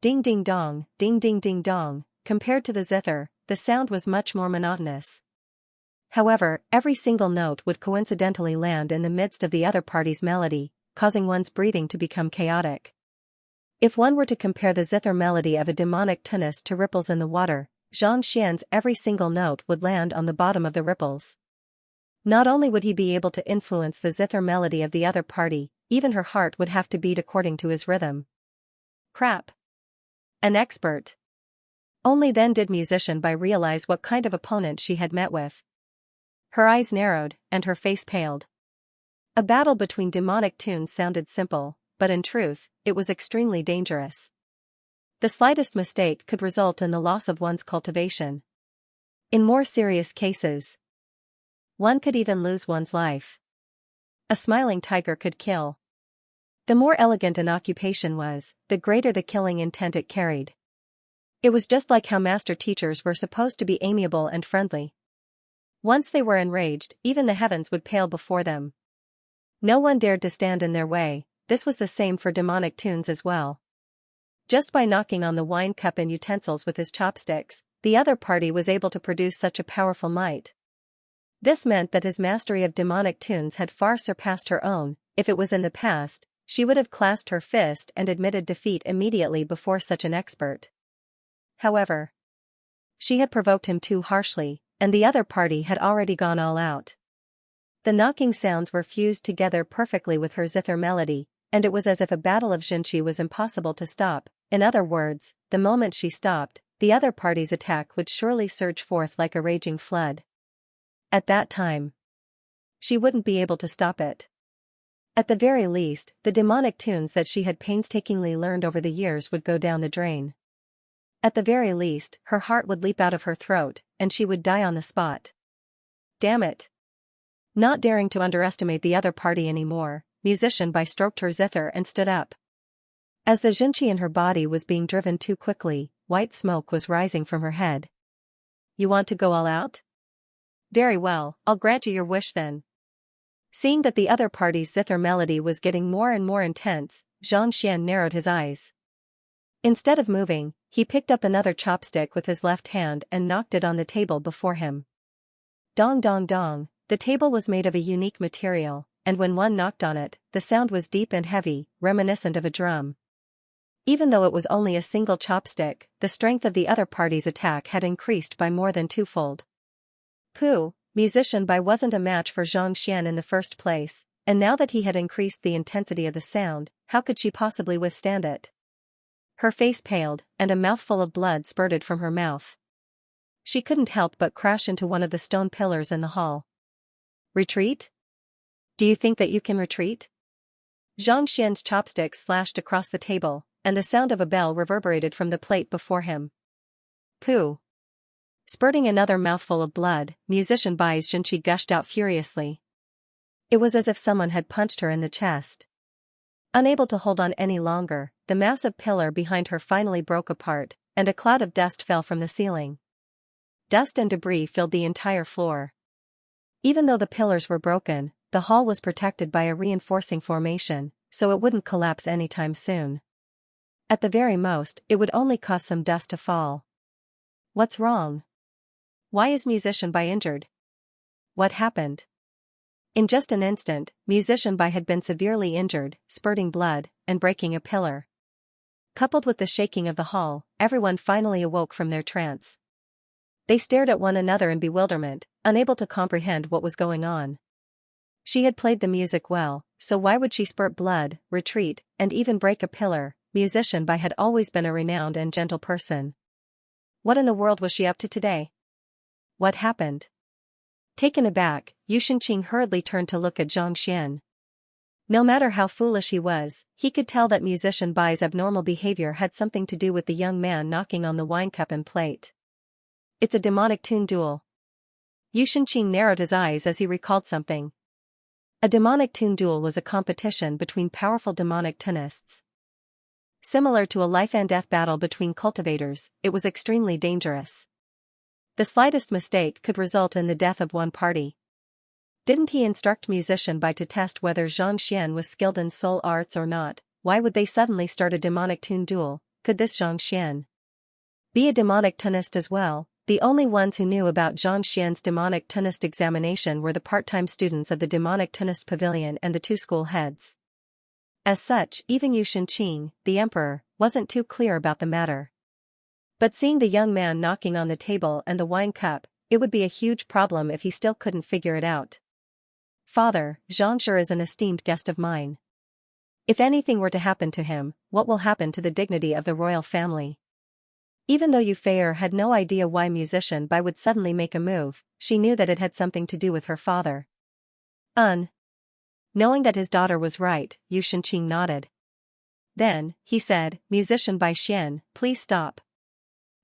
Ding ding dong, ding ding ding dong, compared to the zither, the sound was much more monotonous. However, every single note would coincidentally land in the midst of the other party's melody, causing one's breathing to become chaotic. If one were to compare the zither melody of a demonic tunist to ripples in the water, Xianxia's every single note would land on the bottom of the ripples. Not only would he be able to influence the zither melody of the other party, even her heart would have to beat according to his rhythm. Crap. An expert. Only then did Musician Bai realize what kind of opponent she had met with. Her eyes narrowed, and her face paled. A battle between demonic tunes sounded simple, but in truth, it was extremely dangerous. The slightest mistake could result in the loss of one's cultivation. In more serious cases, one could even lose one's life. A smiling tiger could kill. The more elegant an occupation was, the greater the killing intent it carried. It was just like how master teachers were supposed to be amiable and friendly. Once they were enraged, even the heavens would pale before them. No one dared to stand in their way. This was the same for demonic tunes as well. Just by knocking on the wine cup and utensils with his chopsticks, the other party was able to produce such a powerful might. This meant that his mastery of demonic tunes had far surpassed her own. If it was in the past, she would have clasped her fist and admitted defeat immediately before such an expert. However, she had provoked him too harshly, and the other party had already gone all out. The knocking sounds were fused together perfectly with her zither melody, and it was as if a battle of Xianxia was impossible to stop. In other words, the moment she stopped, the other party's attack would surely surge forth like a raging flood. At that time, she wouldn't be able to stop it. At the very least, the demonic tunes that she had painstakingly learned over the years would go down the drain. At the very least, her heart would leap out of her throat, and she would die on the spot. Damn it! Not daring to underestimate the other party anymore, Musician Bai stroked her zither and stood up. As the Xianxia in her body was being driven too quickly, white smoke was rising from her head. You want to go all out? Very well, I'll grant you your wish then. Seeing that the other party's zither melody was getting more and more intense, Xianxia narrowed his eyes. Instead of moving, he picked up another chopstick with his left hand and knocked it on the table before him. Dong dong dong, the table was made of a unique material, and when one knocked on it, the sound was deep and heavy, reminiscent of a drum. Even though it was only a single chopstick, the strength of the other party's attack had increased by more than twofold. Pooh, Musician Bai wasn't a match for Xianxia in the first place, and now that he had increased the intensity of the sound, how could she possibly withstand it? Her face paled, and a mouthful of blood spurted from her mouth. She couldn't help but crash into one of the stone pillars in the hall. Retreat? Do you think that you can retreat? Xianxia's chopsticks slashed across the table, and the sound of a bell reverberated from the plate before him. Pooh! Spurting another mouthful of blood, Musician Bai's Xianxia gushed out furiously. It was as if someone had punched her in the chest. Unable to hold on any longer, the massive pillar behind her finally broke apart, and a cloud of dust fell from the ceiling. Dust and debris filled the entire floor. Even though the pillars were broken, the hall was protected by a reinforcing formation, so it wouldn't collapse anytime soon. At the very most, it would only cause some dust to fall. What's wrong? Why is Musician Bai injured? What happened? In just an instant, Musician Bai had been severely injured, spurting blood, and breaking a pillar. Coupled with the shaking of the hall, everyone finally awoke from their trance. They stared at one another in bewilderment, unable to comprehend what was going on. She had played the music well, so why would she spurt blood, retreat, and even break a pillar? Musician Bai had always been a renowned and gentle person. What in the world was she up to today? What happened? Taken aback, Yu Shenqing hurriedly turned to look at Xianxia. No matter how foolish he was, he could tell that Musician Bai's abnormal behavior had something to do with the young man knocking on the wine cup and plate. It's a demonic tune duel. Yu Shenqing narrowed his eyes as he recalled something. A demonic tune duel was a competition between powerful demonic tunists. Similar to a life-and-death battle between cultivators, it was extremely dangerous. The slightest mistake could result in the death of one party. Didn't he instruct Musician Bai to test whether Xianxia was skilled in soul arts or not? Why would they suddenly start a demonic tune duel? Could this Xianxia be a demonic tunist as well? The only ones who knew about Xianxia's demonic tunist examination were the part-time students of the demonic tunist pavilion and the two school heads. As such, even Yu Shenqing, the emperor, wasn't too clear about the matter. But seeing the young man knocking on the table and the wine cup, it would be a huge problem if he still couldn't figure it out. Father, Xianxia is an esteemed guest of mine. If anything were to happen to him, what will happen to the dignity of the royal family? Even though Yu Feier had no idea why Musician Bai would suddenly make a move, she knew that it had something to do with her father. Knowing that his daughter was right, Yu Shenqing nodded. Then, he said, Musician Bai Xian, please stop.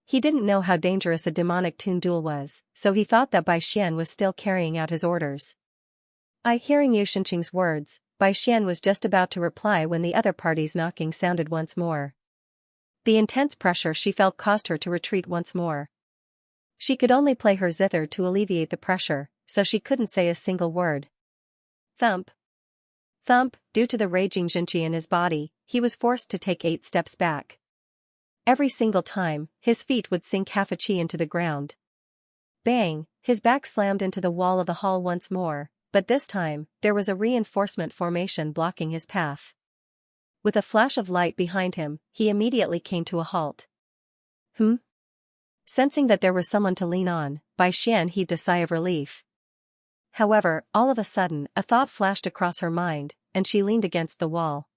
He didn't know how dangerous a demonic tune duel was, so he thought that Bai Xian was still carrying out his orders. Hearing Yu Shenqing's words, Bai Xian was just about to reply when the other party's knocking sounded once more. The intense pressure she felt caused her to retreat once more. She could only play her zither to alleviate the pressure, so she couldn't say a single word. Thump. Thump, due to the raging Xianxia in his body, he was forced to take 8 steps back. Every single time, his feet would sink half a chi into the ground. Bang, his back slammed into the wall of the hall once more, but this time, there was a reinforcement formation blocking his path. With a flash of light behind him, he immediately came to a halt. Sensing that there was someone to lean on, Bai Xian heaved a sigh of relief. However, all of a sudden, a thought flashed across her mind, and she leaned against the wall.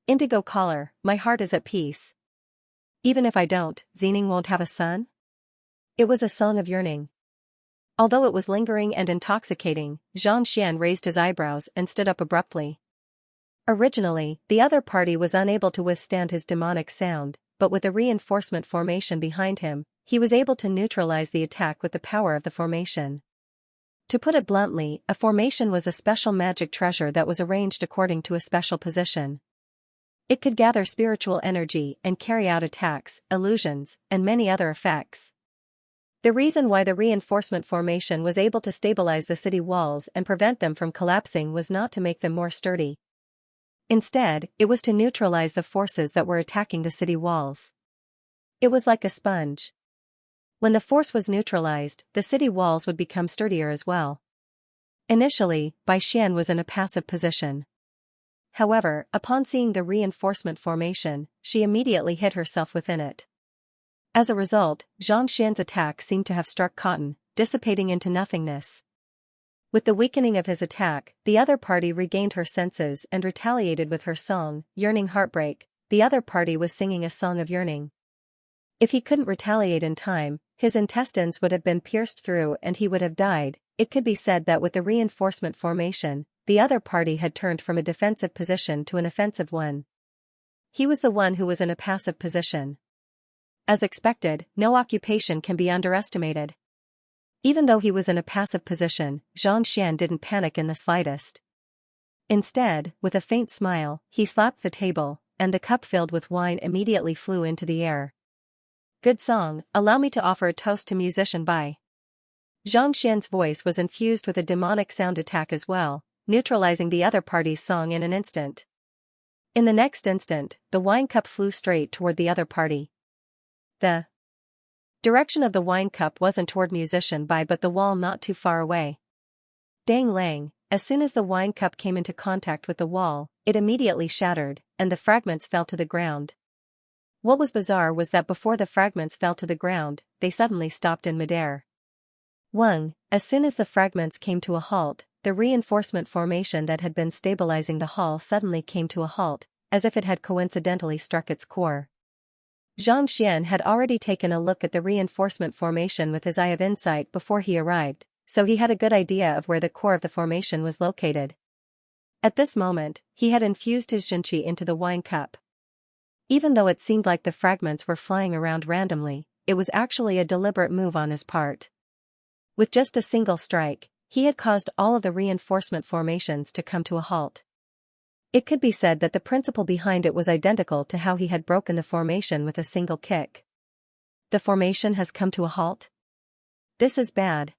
Indigo collar, my heart is at peace. Even if I don't, Xiening won't have a son? It was a song of yearning. Although it was lingering and intoxicating, Xianxia raised his eyebrows and stood up abruptly. Originally, the other party was unable to withstand his demonic sound, but with a reinforcement formation behind him, he was able to neutralize the attack with the power of the formation. To put it bluntly, a formation was a special magic treasure that was arranged according to a special position. It could gather spiritual energy and carry out attacks, illusions, and many other effects. The reason why the reinforcement formation was able to stabilize the city walls and prevent them from collapsing was not to make them more sturdy. Instead, it was to neutralize the forces that were attacking the city walls. It was like a sponge. When the force was neutralized, the city walls would become sturdier as well. Initially, Bai Xian was in a passive position. However, upon seeing the reinforcement formation, she immediately hid herself within it. As a result, Xianxian's attack seemed to have struck cotton, dissipating into nothingness. With the weakening of his attack, the other party regained her senses and retaliated with her song, Yearning Heartbreak. The other party was singing a song of yearning. If he couldn't retaliate in time, his intestines would have been pierced through and he would have died. It could be said that with the reinforcement formation, the other party had turned from a defensive position to an offensive one. He was the one who was in a passive position. As expected, no occupation can be underestimated. Even though he was in a passive position, Xianxian didn't panic in the slightest. Instead, with a faint smile, he slapped the table, and the cup filled with wine immediately flew into the air. Good song, allow me to offer a toast to musician Bai. Xianxian's voice was infused with a demonic sound attack as well, neutralizing the other party's song in an instant. In the next instant, the wine cup flew straight toward the other party. The direction of the wine cup wasn't toward musician Bai but the wall not too far away. Dang lang, as soon as the wine cup came into contact with the wall, it immediately shattered, and the fragments fell to the ground. What was bizarre was that before the fragments fell to the ground, they suddenly stopped in midair. As soon as the fragments came to a halt, the reinforcement formation that had been stabilizing the hall suddenly came to a halt, as if it had coincidentally struck its core. Xianxian had already taken a look at the reinforcement formation with his eye of insight before he arrived, so he had a good idea of where the core of the formation was located. At this moment, he had infused his Xianxia into the wine cup. Even though it seemed like the fragments were flying around randomly, it was actually a deliberate move on his part. With just a single strike, he had caused all of the reinforcement formations to come to a halt. It could be said that the principle behind it was identical to how he had broken the formation with a single kick. The formation has come to a halt? This is bad.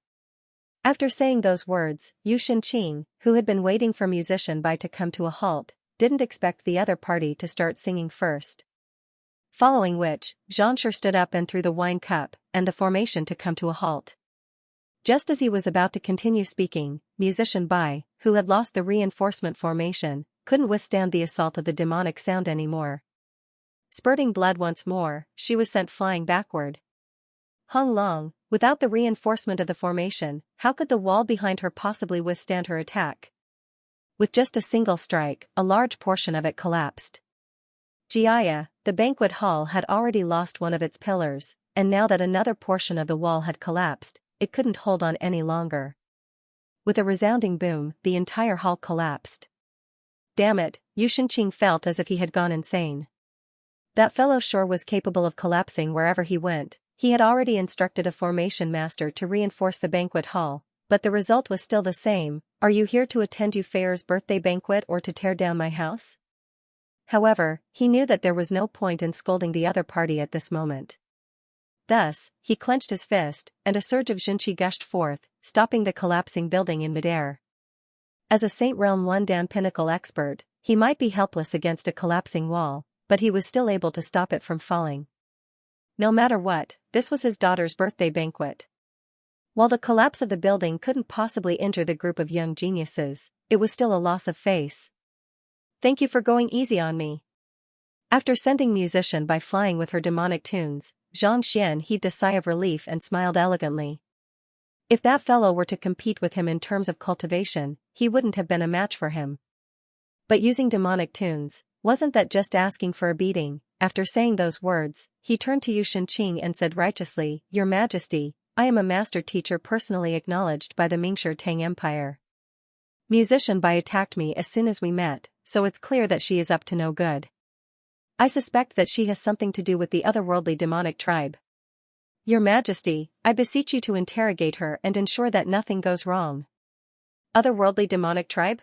After saying those words, Yu Shenqing, who had been waiting for musician Bai to come to a halt, didn't expect the other party to start singing first. Following which, Xianxia stood up and threw the wine cup, and the formation to come to a halt. Just as he was about to continue speaking, musician Bai, who had lost the reinforcement formation, couldn't withstand the assault of the demonic sound anymore. Spurting blood once more, she was sent flying backward. Hung Long, without the reinforcement of the formation, how could the wall behind her possibly withstand her attack? With just a single strike, a large portion of it collapsed. Xianxia, the banquet hall had already lost one of its pillars, and now that another portion of the wall had collapsed, it couldn't hold on any longer. With a resounding boom, the entire hall collapsed. Damn it, Yu Shenqing felt as if he had gone insane. That fellow sure was capable of collapsing wherever he went. He had already instructed a formation master to reinforce the banquet hall, but the result was still the same. Are you here to attend Yu Feier's birthday banquet or to tear down my house? However, he knew that there was no point in scolding the other party at this moment. Thus, he clenched his fist, and a surge of Xinqi gushed forth, stopping the collapsing building in midair. As a Saint Realm 1 Dan Pinnacle expert, he might be helpless against a collapsing wall, but he was still able to stop it from falling. no matter what, this was his daughter's birthday banquet. While the collapse of the building couldn't possibly injure the group of young geniuses, it was still a loss of face. Thank you for going easy on me. After sending Musician by flying with her demonic tunes, Xianxia heaved a sigh of relief and smiled elegantly. If that fellow were to compete with him in terms of cultivation, he wouldn't have been a match for him. But using demonic tunes, wasn't that just asking for a beating? After saying those words, he turned to Xianxia and said righteously, Your Majesty, I am a master teacher personally acknowledged by the Mingshi Tang Empire. Musician Bai attacked me as soon as we met, so it's clear that she is up to no good. I suspect that she has something to do with the otherworldly demonic tribe. Your Majesty, I beseech you to interrogate her and ensure that nothing goes wrong. Otherworldly demonic tribe?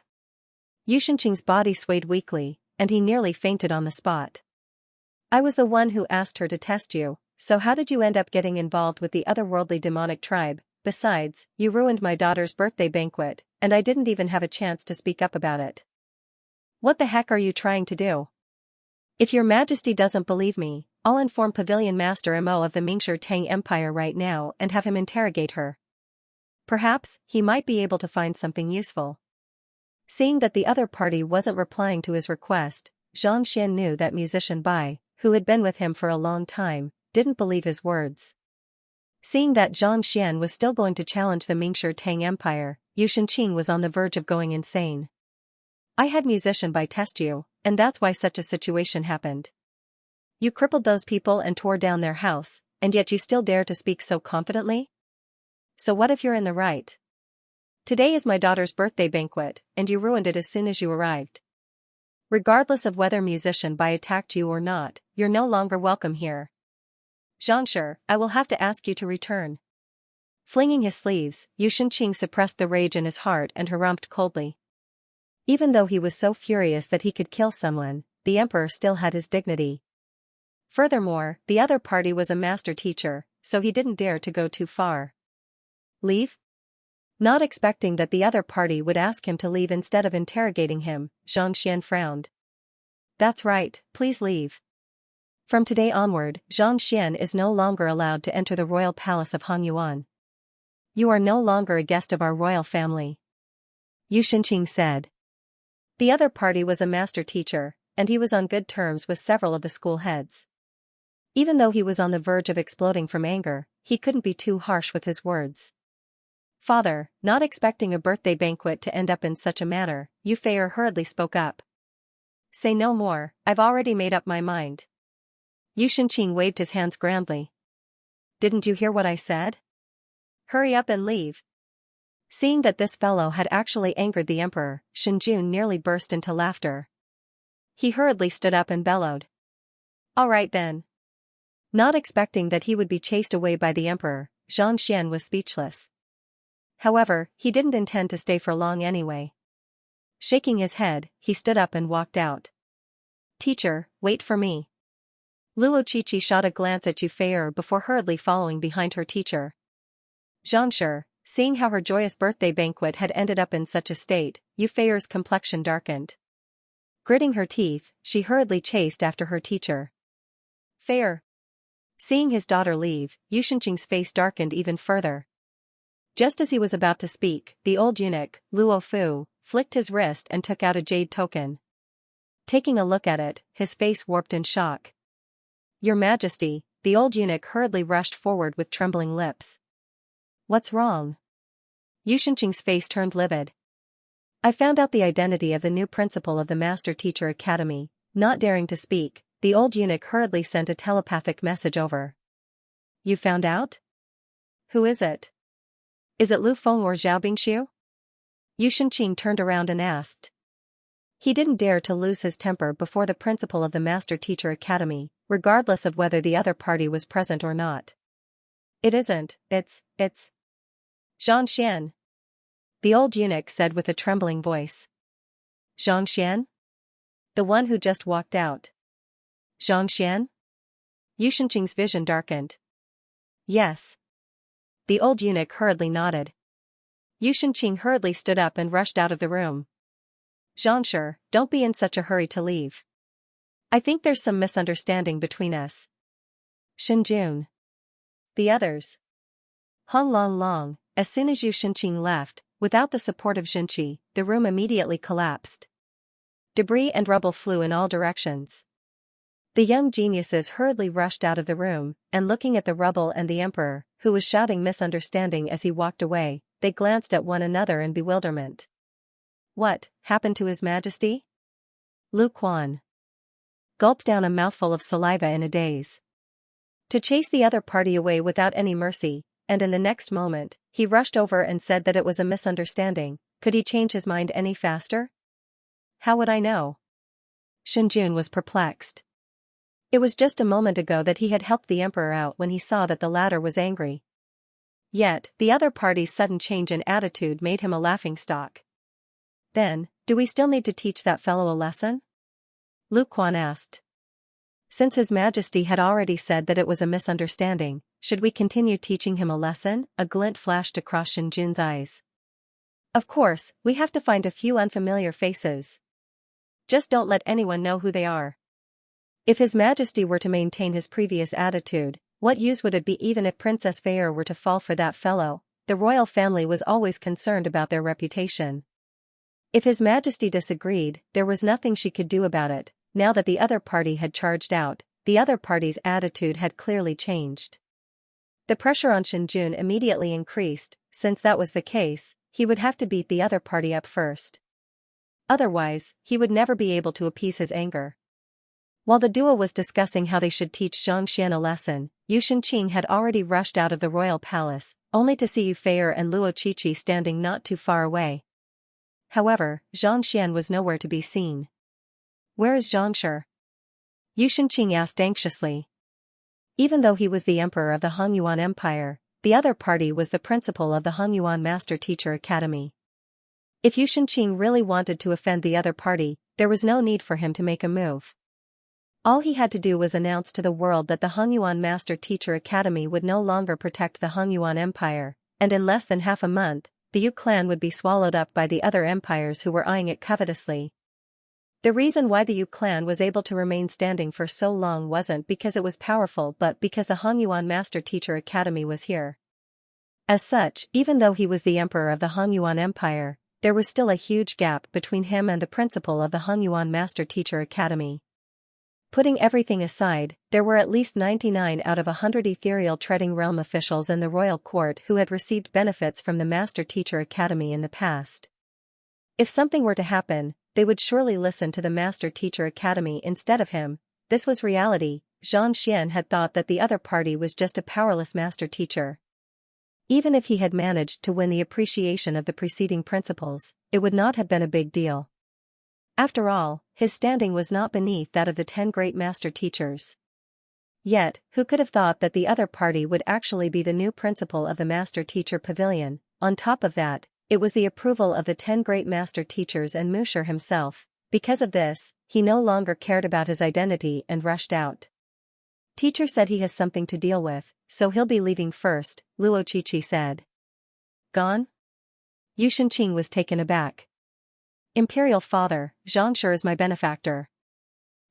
Xianxia's body swayed weakly, and he nearly fainted on the spot. I was the one who asked her to test you, so how did you end up getting involved with the otherworldly demonic tribe? Besides, you ruined my daughter's birthday banquet, and I didn't even have a chance to speak up about it. What the heck are you trying to do? If your Majesty doesn't believe me, I'll inform Pavilion Master Mo of the Mingshi Tang Empire right now and have him interrogate her. Perhaps, he might be able to find something useful. Seeing that the other party wasn't replying to his request, Xianxia knew that Musician Bai, who had been with him for a long time, didn't believe his words. Seeing that Xianxia was still going to challenge the Mingshi Tang Empire, Xianxia was on the verge of going insane. I had Musician Bai test you, and that's why such a situation happened. You crippled those people and tore down their house, and yet you still dare to speak so confidently? So what if you're in the right? Today is my daughter's birthday banquet, and you ruined it as soon as you arrived. Regardless of whether Musician Bai attacked you or not, you're no longer welcome here. Xianxia, I will have to ask you to return. Flinging his sleeves, Xianxia suppressed the rage in his heart and harumphed coldly. Even though he was so furious that he could kill someone, the emperor still had his dignity. Furthermore, the other party was a master teacher, so he didn't dare to go too far. Leave? Not expecting that the other party would ask him to leave instead of interrogating him, Xianxia frowned. That's right, please leave. From today onward, Xianxia is no longer allowed to enter the royal palace of Hongyuan. You are no longer a guest of our royal family. Xianxia said. The other party was a master teacher, and he was on good terms with several of the school heads. Even though he was on the verge of exploding from anger, he couldn't be too harsh with his words. Father, not expecting a birthday banquet to end up in such a manner, Yu Feier hurriedly spoke up. Say no more, I've already made up my mind. Xianxia waved his hands grandly. Didn't you hear what I said? Hurry up and leave. Seeing that this fellow had actually angered the emperor, Shinjun nearly burst into laughter. He hurriedly stood up and bellowed. All right then. Not expecting that he would be chased away by the emperor, Xianxia was speechless. However, he didn't intend to stay for long anyway. Shaking his head, he stood up and walked out. Teacher, wait for me. Luo Qiqi shot a glance at Yu Feier before hurriedly following behind her teacher. Xianxia, seeing how her joyous birthday banquet had ended up in such a state, Yu Feier's complexion darkened. Gritting her teeth, she hurriedly chased after her teacher. Feier. Seeing his daughter leave, Xianxia's face darkened even further. Just as he was about to speak, the old eunuch, Luo Fu, flicked his wrist and took out a jade token. Taking a look at it, his face warped in shock. Your Majesty, the old eunuch hurriedly rushed forward with trembling lips. What's wrong? Xianxia's face turned livid. I found out the identity of the new principal of the Master Teacher Academy. Not daring to speak, the old eunuch hurriedly sent a telepathic message over. You found out? Who is it? Is it Lu Feng or Zhao Bingshu? Xianxia turned around and asked. He didn't dare to lose his temper before the principal of the Master Teacher Academy, regardless of whether the other party was present or not. It isn't, it's. Xianxia. The old eunuch said with a trembling voice. Xianxia? The one who just walked out. Xianxia? Xianxia's vision darkened. Yes. The old eunuch hurriedly nodded. Xianxia hurriedly stood up and rushed out of the room. Xianxia, don't be in such a hurry to leave. I think there's some misunderstanding between us. Shenjun. The others. Hong Long Long. As soon as Yu Shenqing left, without the support of Xinqi, the room immediately collapsed. Debris and rubble flew in all directions. The young geniuses hurriedly rushed out of the room, and looking at the rubble and the emperor, who was shouting misunderstanding as he walked away, they glanced at one another in bewilderment. What happened to His Majesty? Lu Quan gulped down a mouthful of saliva in a daze. To chase the other party away without any mercy, and in the next moment, he rushed over and said that it was a misunderstanding. Could he change his mind any faster? How would I know? Shenjun was perplexed. It was just a moment ago that he had helped the emperor out when he saw that the latter was angry. Yet, the other party's sudden change in attitude made him a laughingstock. Then, do we still need to teach that fellow a lesson? Lu Quan asked. Since His Majesty had already said that it was a misunderstanding, should we continue teaching him a lesson? A glint flashed across Shenjun's eyes. Of course, we have to find a few unfamiliar faces. Just don't let anyone know who they are. If His Majesty were to maintain his previous attitude, what use would it be even if Princess Feyre were to fall for that fellow? The royal family was always concerned about their reputation. If His Majesty disagreed, there was nothing she could do about it. Now that the other party had charged out, the other party's attitude had clearly changed. The pressure on Shenjun immediately increased. Since that was the case, he would have to beat the other party up first. Otherwise, he would never be able to appease his anger. While the duo was discussing how they should teach Xianxia a lesson, Yu Shenqing had already rushed out of the royal palace, only to see Yu Feier and Luo Qiqi standing not too far away. However, Xianxia was nowhere to be seen. Where is Xianxia? Yu Shenqing asked anxiously. Even though he was the emperor of the Hongyuan Empire, the other party was the principal of the Hongyuan Master Teacher Academy. If Yu Shenqing really wanted to offend the other party, there was no need for him to make a move. All he had to do was announce to the world that the Hongyuan Master Teacher Academy would no longer protect the Hongyuan Empire, and in less than half a month, the Yu clan would be swallowed up by the other empires who were eyeing it covetously. The reason why the Yu clan was able to remain standing for so long wasn't because it was powerful but because the Hongyuan Master Teacher Academy was here. As such, even though he was the emperor of the Hongyuan Empire, there was still a huge gap between him and the principal of the Hongyuan Master Teacher Academy. Putting everything aside, there were at least 99 out of 100 ethereal treading realm officials in the royal court who had received benefits from the Master Teacher Academy in the past. If something were to happen, they would surely listen to the Master Teacher Academy instead of him. This was reality. Zhang Xian had thought that the other party was just a powerless master teacher. Even if he had managed to win the appreciation of the preceding principals, it would not have been a big deal. After all, his standing was not beneath that of the 10 great master teachers. Yet, who could have thought that the other party would actually be the new principal of the Master Teacher Pavilion? On top of that, it was the approval of the 10 great master teachers and Musher himself. Because of this, he no longer cared about his identity and rushed out. Teacher said he has something to deal with, so he'll be leaving first, Luo Qiqi said. Gone? Yu Shenqing was taken aback. Imperial Father, Xianxia is my benefactor.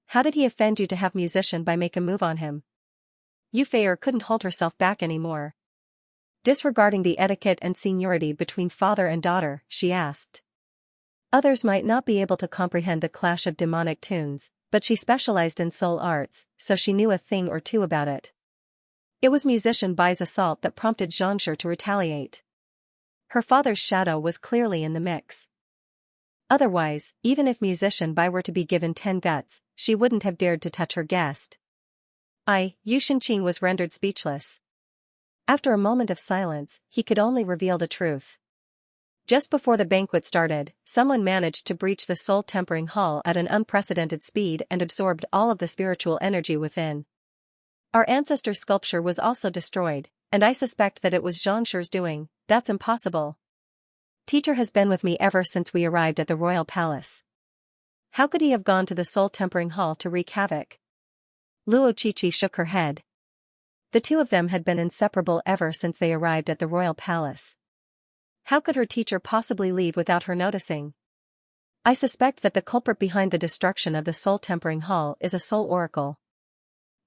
How did he offend you to have musician by make a move on him? Yu Feier couldn't hold herself back anymore. Disregarding the etiquette and seniority between father and daughter, she asked. Others might not be able to comprehend the clash of demonic tunes, but she specialized in soul arts, so she knew a thing or two about it. It was musician Bai's assault that prompted Xianxia to retaliate. Her father's shadow was clearly in the mix. Otherwise, even if musician Bai were to be given 10 guts, she wouldn't have dared to touch her guest. Yu Shenqing was rendered speechless. After a moment of silence, he could only reveal the truth. Just before the banquet started, someone managed to breach the soul tempering hall at an unprecedented speed and absorbed all of the spiritual energy within. Our ancestor's sculpture was also destroyed, and I suspect that it was Xianxia's doing. That's impossible. Teacher has been with me ever since we arrived at the royal palace. How could he have gone to the soul tempering hall to wreak havoc? Luo Qiqi shook her head. The two of them had been inseparable ever since they arrived at the royal palace. How could her teacher possibly leave without her noticing? I suspect that the culprit behind the destruction of the soul tempering hall is a soul oracle.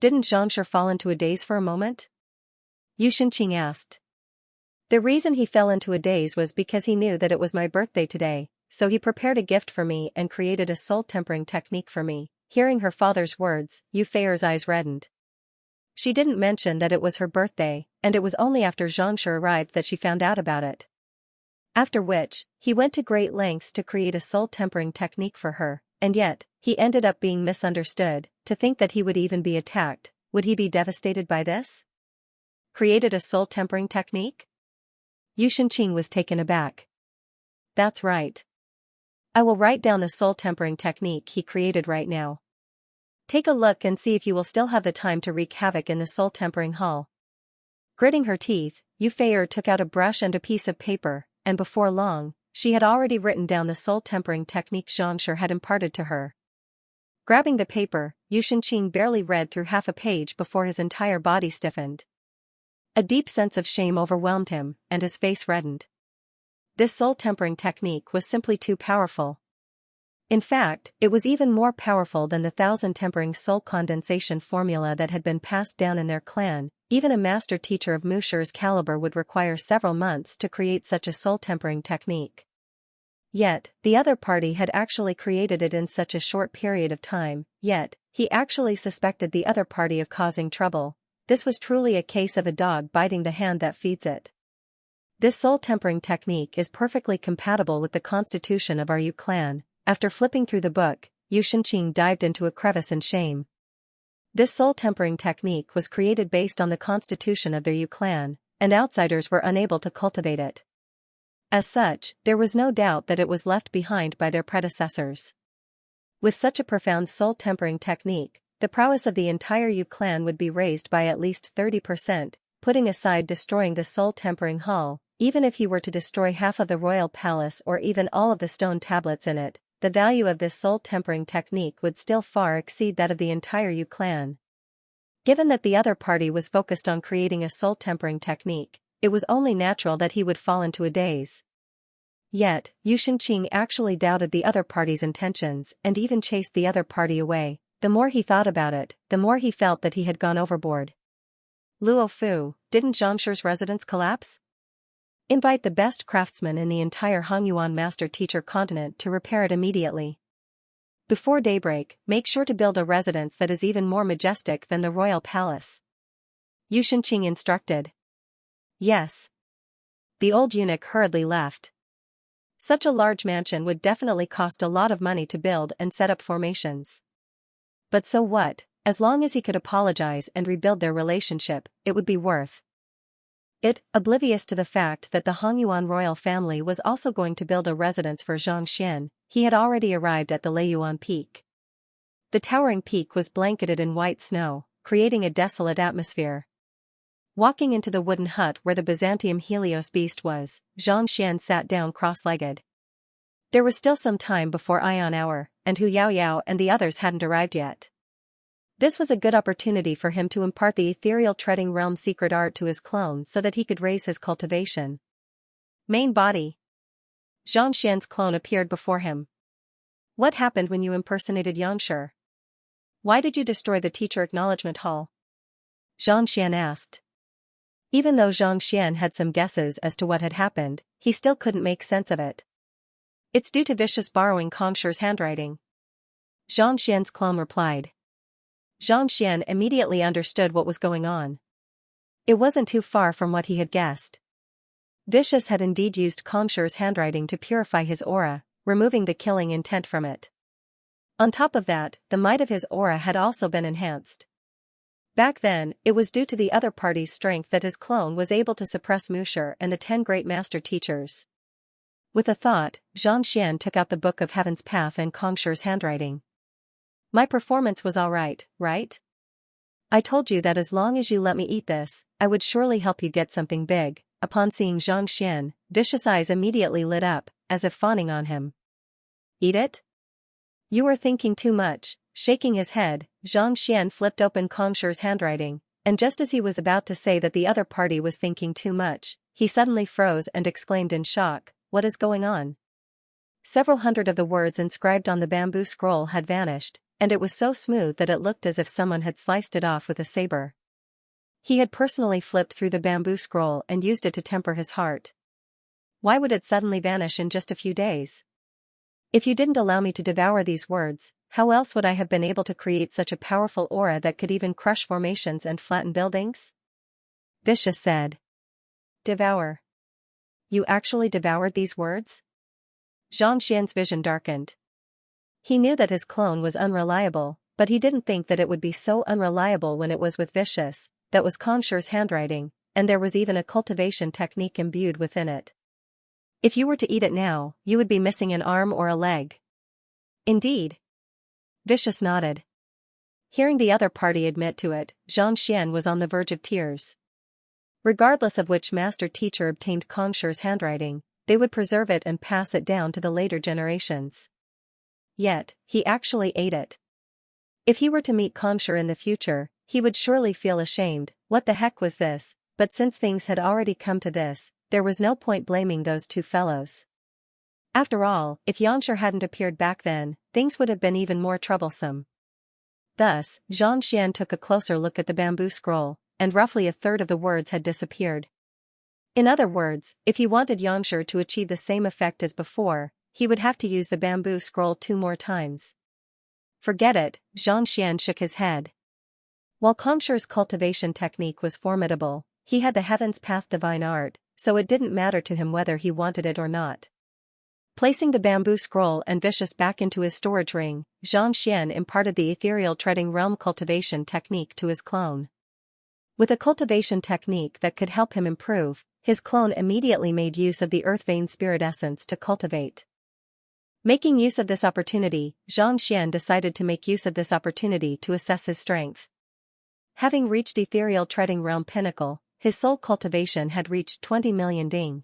Didn't Xianxia fall into a daze for a moment? Yu Shenqing asked. The reason he fell into a daze was because he knew that it was my birthday today, so he prepared a gift for me and created a soul-tempering technique for me. Hearing her father's words, Yu Feier's eyes reddened. She didn't mention that it was her birthday, and it was only after Xianxia arrived that she found out about it. After which, he went to great lengths to create a soul-tempering technique for her, and yet, he ended up being misunderstood. To think that he would even be attacked, would he be devastated by this? Created a soul-tempering technique? Yu Shenqing was taken aback. That's right. I will write down the soul-tempering technique he created right now. Take a look and see if you will still have the time to wreak havoc in the soul-tempering hall. Gritting her teeth, Yu Feier took out a brush and a piece of paper, and before long, she had already written down the soul-tempering technique Xianxia had imparted to her. Grabbing the paper, Yu Shenqing barely read through half a page before his entire body stiffened. A deep sense of shame overwhelmed him, and his face reddened. This soul-tempering technique was simply too powerful. In fact, it was even more powerful than the 1000-tempering soul condensation formula that had been passed down in their clan. Even a master teacher of Musher's caliber would require several months to create such a soul-tempering technique. Yet, the other party had actually created it in such a short period of time, yet, he actually suspected the other party of causing trouble. This was truly a case of a dog biting the hand that feeds it. This soul-tempering technique is perfectly compatible with the constitution of our Yu clan. After flipping through the book, Yu Shenqing dived into a crevice in shame. This soul-tempering technique was created based on the constitution of their Yu clan, and outsiders were unable to cultivate it. As such, there was no doubt that it was left behind by their predecessors. With such a profound soul-tempering technique, the prowess of the entire Yu clan would be raised by at least 30%, putting aside destroying the soul-tempering hall. Even if he were to destroy half of the royal palace or even all of the stone tablets in it, the value of this soul-tempering technique would still far exceed that of the entire Yu clan. Given that the other party was focused on creating a soul-tempering technique, it was only natural that he would fall into a daze. Yet, Yu Shenqing actually doubted the other party's intentions and even chased the other party away. The more he thought about it, the more he felt that he had gone overboard. Luo Fu, didn't Zhangshir's residence collapse? Invite the best craftsman in the entire Hongyuan master-teacher continent to repair it immediately. Before daybreak, make sure to build a residence that is even more majestic than the royal palace. Yu Shenqing instructed. Yes. The old eunuch hurriedly left. Such a large mansion would definitely cost a lot of money to build and set up formations. But so what, as long as he could apologize and rebuild their relationship, it would be worth it. Oblivious to the fact that the Hongyuan royal family was also going to build a residence for Zhang Xian, he had already arrived at the Leiyuan peak. The towering peak was blanketed in white snow, creating a desolate atmosphere. Walking into the wooden hut where the Byzantium Helios beast was, Zhang Xian sat down cross-legged. There was still some time before Ion Hour, and Hu Yaoyao and the others hadn't arrived yet. This was a good opportunity for him to impart the ethereal treading realm secret art to his clone so that he could raise his cultivation. Main body. Zhang Xian's clone appeared before him. What happened when you impersonated Yangshi? Why did you destroy the teacher acknowledgement hall? Zhang Xian asked. Even though Zhang Xian had some guesses as to what had happened, he still couldn't make sense of it. It's due to vicious borrowing Kongshir's handwriting. Zhang Xian's clone replied. Zhang Xian immediately understood what was going on. It wasn't too far from what he had guessed. Vicious had indeed used Kongshir's handwriting to purify his aura, removing the killing intent from it. On top of that, the might of his aura had also been enhanced. Back then, it was due to the other party's strength that his clone was able to suppress Musher and the 10 great master teachers. With a thought, Zhang Xian took out the Book of Heaven's Path and Kongshir's handwriting. My performance was alright, right? I told you that as long as you let me eat this, I would surely help you get something big. Upon seeing Zhang Xian, Vicious eyes immediately lit up, as if fawning on him. Eat it? You are thinking too much. Shaking his head, Zhang Xian flipped open Kongshir's handwriting, and just as he was about to say that the other party was thinking too much, he suddenly froze and exclaimed in shock, "What is going on?" Several hundred of the words inscribed on the bamboo scroll had vanished, and it was so smooth that it looked as if someone had sliced it off with a saber. He had personally flipped through the bamboo scroll and used it to temper his heart. Why would it suddenly vanish in just a few days? If you didn't allow me to devour these words, how else would I have been able to create such a powerful aura that could even crush formations and flatten buildings? Vicious said. Devour. You actually devoured these words? Xianxia's vision darkened. He knew that his clone was unreliable, but he didn't think that it would be so unreliable when it was with Vicious. That was Xianxia's handwriting, and there was even a cultivation technique imbued within it. If you were to eat it now, you would be missing an arm or a leg. Indeed. Vicious nodded. Hearing the other party admit to it, Xianxia was on the verge of tears. Regardless of which master teacher obtained Xianxia's handwriting, they would preserve it and pass it down to the later generations. Yet, he actually ate it. If he were to meet Xianxia in the future, he would surely feel ashamed. What the heck was this? But since things had already come to this, there was no point blaming those two fellows. After all, if Xianxia hadn't appeared back then, things would have been even more troublesome. Thus, Xianxia took a closer look at the bamboo scroll, and roughly a third of the words had disappeared. In other words, if he wanted Xianxia to achieve the same effect as before, he would have to use the bamboo scroll 2 more times. Forget it, Xianxia shook his head. While Xianxia's cultivation technique was formidable, he had the Heaven's Path divine art, so it didn't matter to him whether he wanted it or not. Placing the bamboo scroll and Vicious back into his storage ring, Xianxia imparted the ethereal treading realm cultivation technique to his clone. With a cultivation technique that could help him improve, his clone immediately made use of the earth vein spirit essence to cultivate. Making use of this opportunity, Xianxia decided to make use of this opportunity to assess his strength. Having reached ethereal treading realm pinnacle, his soul cultivation had reached 20 million ding.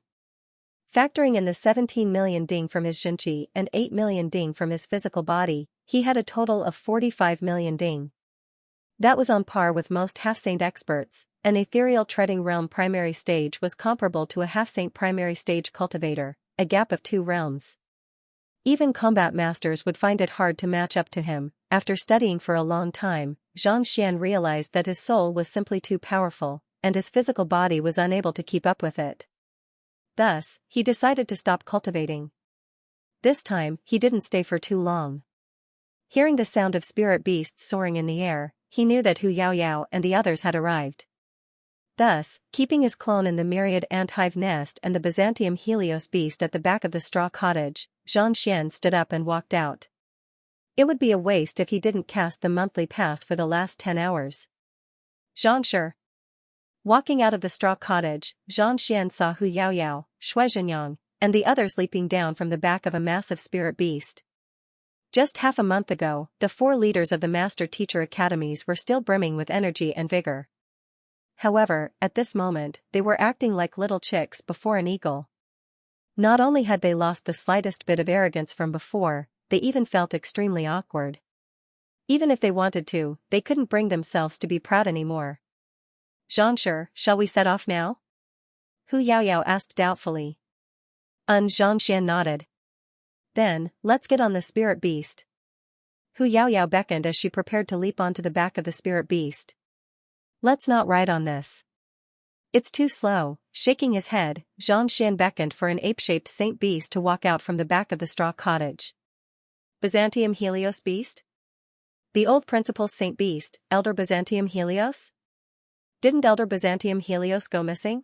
Factoring in the 17 million ding from his Xianxia and 8 million ding from his physical body, he had a total of 45 million ding. That was on par with most half-saint experts. An ethereal treading realm primary stage was comparable to a half-saint primary stage cultivator, a gap of 2 realms. Even combat masters would find it hard to match up to him. After studying for a long time, Xianxia realized that his soul was simply too powerful, and his physical body was unable to keep up with it. Thus, he decided to stop cultivating. This time, he didn't stay for too long. Hearing the sound of spirit beasts soaring in the air, he knew that Hu Yaoyao and the others had arrived. Thus, keeping his clone in the myriad ant hive nest and the Byzantium Helios beast at the back of the straw cottage, Xianxia stood up and walked out. It would be a waste if he didn't cast the monthly pass for the last 10 hours. Xianxia. Walking out of the straw cottage, Xianxia saw Hu Yaoyao, Xianxia, and the others leaping down from the back of a massive spirit beast. Just half a month ago, the 4 leaders of the Master Teacher Academies were still brimming with energy and vigor. However, at this moment, they were acting like little chicks before an eagle. Not only had they lost the slightest bit of arrogance from before, they even felt extremely awkward. Even if they wanted to, they couldn't bring themselves to be proud anymore. Xianxia, shall we set off now? Hu Yaoyao asked doubtfully. Xianxia nodded. Then, let's get on the spirit beast. Hu Yaoyao beckoned as she prepared to leap onto the back of the spirit beast. Let's not ride on this. It's too slow. Shaking his head, Xianxia beckoned for an ape-shaped saint beast to walk out from the back of the straw cottage. Byzantium Helios beast? The old principal saint beast, Elder Byzantium Helios? Didn't Elder Byzantium Helios go missing?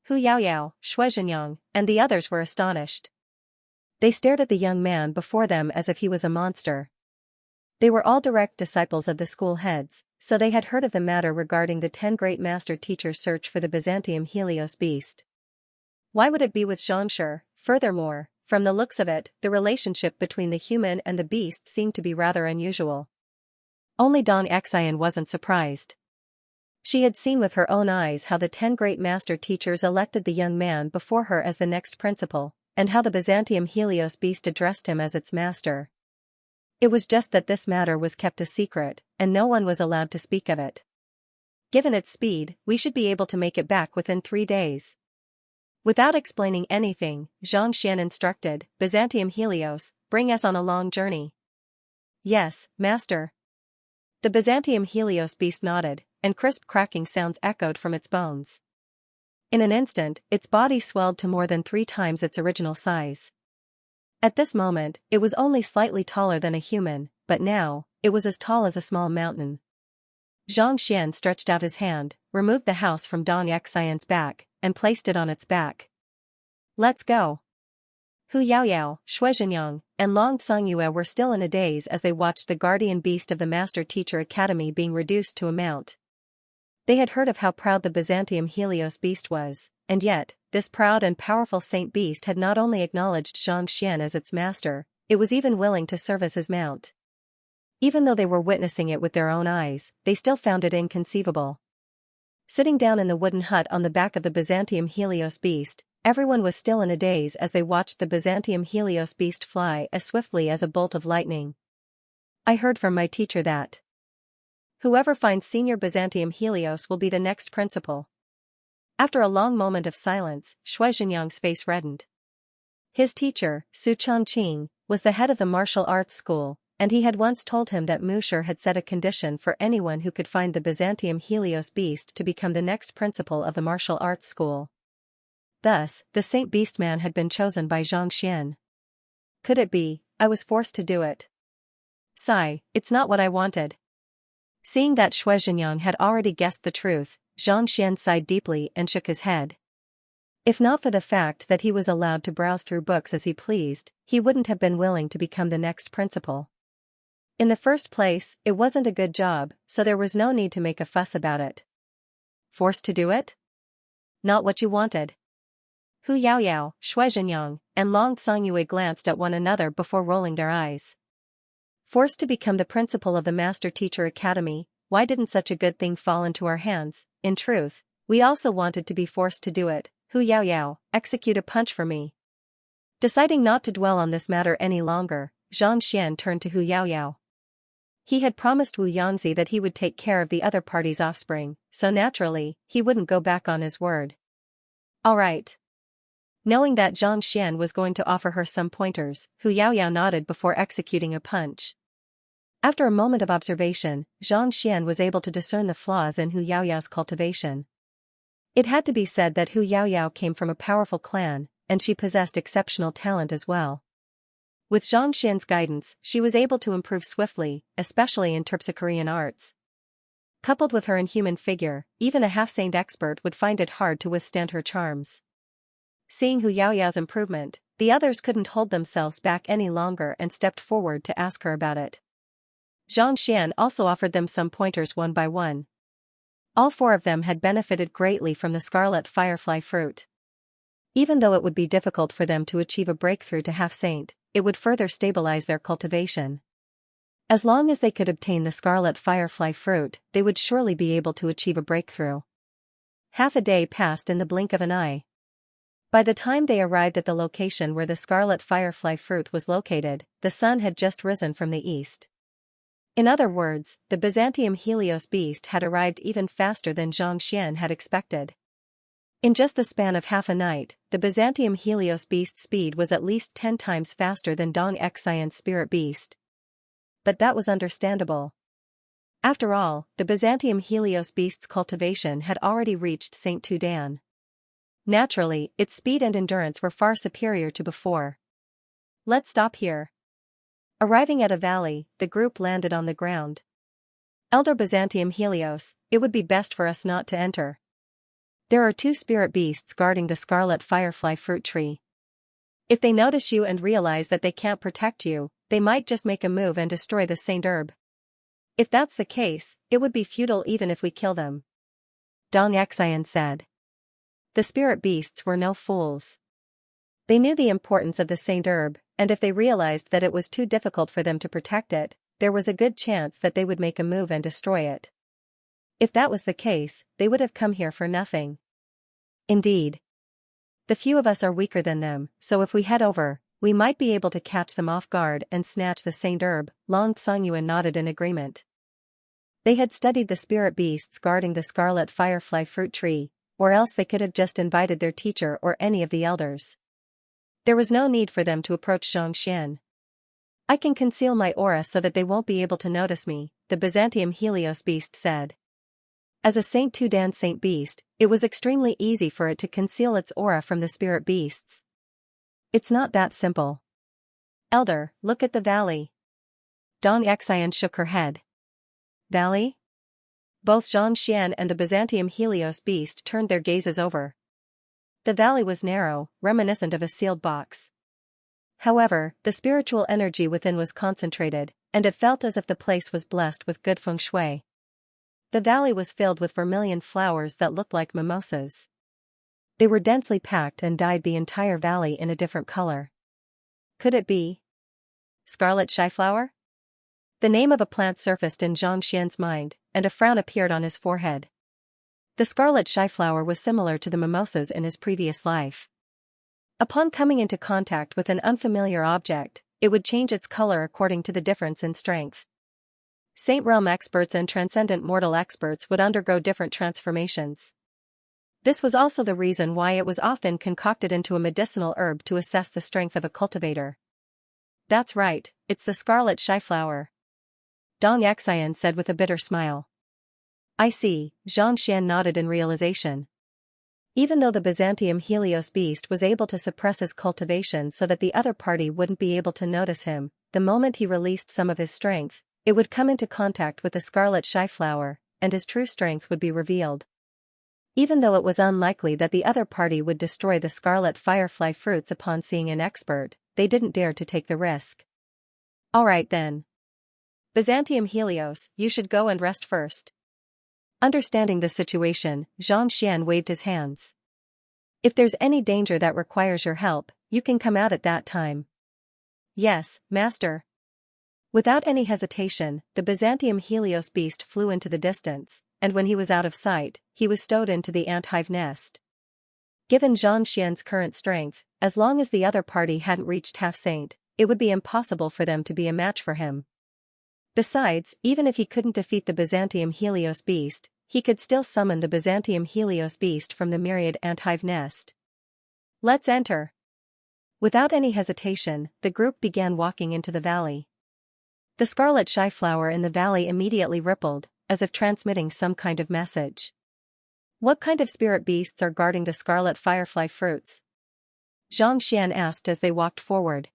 Hu Yaoyao, Xianxia, and the others were astonished. They stared at the young man before them as if he was a monster. They were all direct disciples of the school heads, so they had heard of the matter regarding the 10 great master teachers' search for the Byzantium Helios beast. Why would it be with Xianxia? Furthermore, from the looks of it, the relationship between the human and the beast seemed to be rather unusual. Only Xianxia wasn't surprised. She had seen with her own eyes how the 10 great master teachers elected the young man before her as the next principal, and how the Byzantium Helios beast addressed him as its master. It was just that this matter was kept a secret, and no one was allowed to speak of it. Given its speed, we should be able to make it back within 3 days. Without explaining anything, Xianxia instructed, Byzantium Helios, bring us on a long journey. Yes, master. The Byzantium Helios beast nodded, and crisp cracking sounds echoed from its bones. In an instant, its body swelled to more than 3 times its original size. At this moment, it was only slightly taller than a human, but now, it was as tall as a small mountain. Xianxia stretched out his hand, removed the house from Dong Xian's back, and placed it on its back. Let's go. Hu Yaoyao, Shuizhenyang, and Long Songyue were still in a daze as they watched the guardian beast of the Master Teacher Academy being reduced to a mount. They had heard of how proud the Byzantium Helios beast was, and yet, this proud and powerful saint beast had not only acknowledged Xianxia as its master, it was even willing to serve as his mount. Even though they were witnessing it with their own eyes, they still found it inconceivable. Sitting down in the wooden hut on the back of the Byzantium Helios beast, everyone was still in a daze as they watched the Byzantium Helios beast fly as swiftly as a bolt of lightning. I heard from my teacher that whoever finds Senior Byzantium Helios will be the next principal. After a long moment of silence, Shuizhenyang's face reddened. His teacher, Su Chongqing, was the head of the martial arts school, and he had once told him that Musher had set a condition for anyone who could find the Byzantium Helios beast to become the next principal of the martial arts school. Thus, the Saint Beastman had been chosen by Xianxia. Could it be, I was forced to do it? Sigh, it's not what I wanted. Seeing that Shuizhenyang had already guessed the truth, Xianxia sighed deeply and shook his head. If not for the fact that he was allowed to browse through books as he pleased, he wouldn't have been willing to become the next principal. In the first place, it wasn't a good job, so there was no need to make a fuss about it. Forced to do it? Not what you wanted. Hu Yaoyao, Shuizhenyang, and Long Songyue glanced at one another before rolling their eyes. Forced to become the principal of the Master Teacher Academy, why didn't such a good thing fall into our hands? In truth, we also wanted to be forced to do it. Hu Yaoyao, execute a punch for me. Deciding not to dwell on this matter any longer, Xianxia turned to Hu Yaoyao. He had promised Wu Yangzi that he would take care of the other party's offspring, so naturally, he wouldn't go back on his word. All right. Knowing that Xianxia was going to offer her some pointers, Hu Yaoyao nodded before executing a punch. After a moment of observation, Xianxia was able to discern the flaws in Hu Yaoyao's cultivation. It had to be said that Hu Yaoyao came from a powerful clan, and she possessed exceptional talent as well. With Xianxia's guidance, she was able to improve swiftly, especially in Terpsichorean arts. Coupled with her inhuman figure, even a half-saint expert would find it hard to withstand her charms. Seeing Hu Yaoyao's improvement, the others couldn't hold themselves back any longer and stepped forward to ask her about it. Xianxia also offered them some pointers one by one. All 4 of them had benefited greatly from the scarlet firefly fruit. Even though it would be difficult for them to achieve a breakthrough to half-saint, it would further stabilize their cultivation. As long as they could obtain the scarlet firefly fruit, they would surely be able to achieve a breakthrough. Half a day passed in the blink of an eye. By the time they arrived at the location where the scarlet firefly fruit was located, the sun had just risen from the east. In other words, the Byzantium Helios beast had arrived even faster than Xianxia had expected. In just the span of half a night, the Byzantium Helios beast's speed was at least 10 times faster than Dong Xian's spirit beast. But that was understandable. After all, the Byzantium Helios beast's cultivation had already reached Saint Tudan. Naturally, its speed and endurance were far superior to before. Let's stop here. Arriving at a valley, the group landed on the ground. Elder Byzantium Helios, it would be best for us not to enter. There are 2 spirit beasts guarding the scarlet firefly fruit tree. If they notice you and realize that they can't protect you, they might just make a move and destroy the saint herb. If that's the case, it would be futile even if we kill them. Dong Xian said. The spirit beasts were no fools. They knew the importance of the saint herb, and if they realized that it was too difficult for them to protect it, there was a good chance that they would make a move and destroy it. If that was the case, they would have come here for nothing. Indeed. The few of us are weaker than them, so if we head over, we might be able to catch them off guard and snatch the saint herb. Long Songyue nodded in agreement. They had studied the spirit beasts guarding the scarlet firefly fruit tree, or else they could have just invited their teacher or any of the elders. There was no need for them to approach Xianxia. I can conceal my aura so that they won't be able to notice me, the Byzantium Helios beast said. As a Saint Tudan Saint beast, it was extremely easy for it to conceal its aura from the spirit beasts. It's not that simple. Elder, look at the valley. Xianxia shook her head. Valley? Both Xianxia and the Byzantium Helios beast turned their gazes over. The valley was narrow, reminiscent of a sealed box. However, the spiritual energy within was concentrated, and it felt as if the place was blessed with good feng shui. The valley was filled with vermilion flowers that looked like mimosas. They were densely packed and dyed the entire valley in a different color. Could it be scarlet shyflower? The name of a plant surfaced in Zhang Xian's mind, and a frown appeared on his forehead. The scarlet shyflower was similar to the mimosas in his previous life. Upon coming into contact with an unfamiliar object, it would change its color according to the difference in strength. Saint realm experts and transcendent mortal experts would undergo different transformations. This was also the reason why it was often concocted into a medicinal herb to assess the strength of a cultivator. That's right, it's the scarlet shyflower. Xianxia said with a bitter smile. I see, Zhang Xian nodded in realization. Even though the Byzantium Helios beast was able to suppress his cultivation so that the other party wouldn't be able to notice him, the moment he released some of his strength, it would come into contact with the scarlet shyflower, and his true strength would be revealed. Even though it was unlikely that the other party would destroy the scarlet firefly fruits upon seeing an expert, they didn't dare to take the risk. Alright then. Byzantium Helios, you should go and rest first. Understanding the situation, Zhang Xian waved his hands. If there's any danger that requires your help, you can come out at that time. Yes, master. Without any hesitation, the Byzantium Helios beast flew into the distance, and when he was out of sight, he was stowed into the ant hive nest. Given Zhang Xian's current strength, as long as the other party hadn't reached half-saint, it would be impossible for them to be a match for him. Besides, even if he couldn't defeat the Byzantium Helios beast, he could still summon the Byzantium Helios beast from the myriad ant hive nest. Let's enter. Without any hesitation, the group began walking into the valley. The scarlet shyflower in the valley immediately rippled, as if transmitting some kind of message. What kind of spirit beasts are guarding the scarlet firefly fruits? Zhang Xian asked as they walked forward.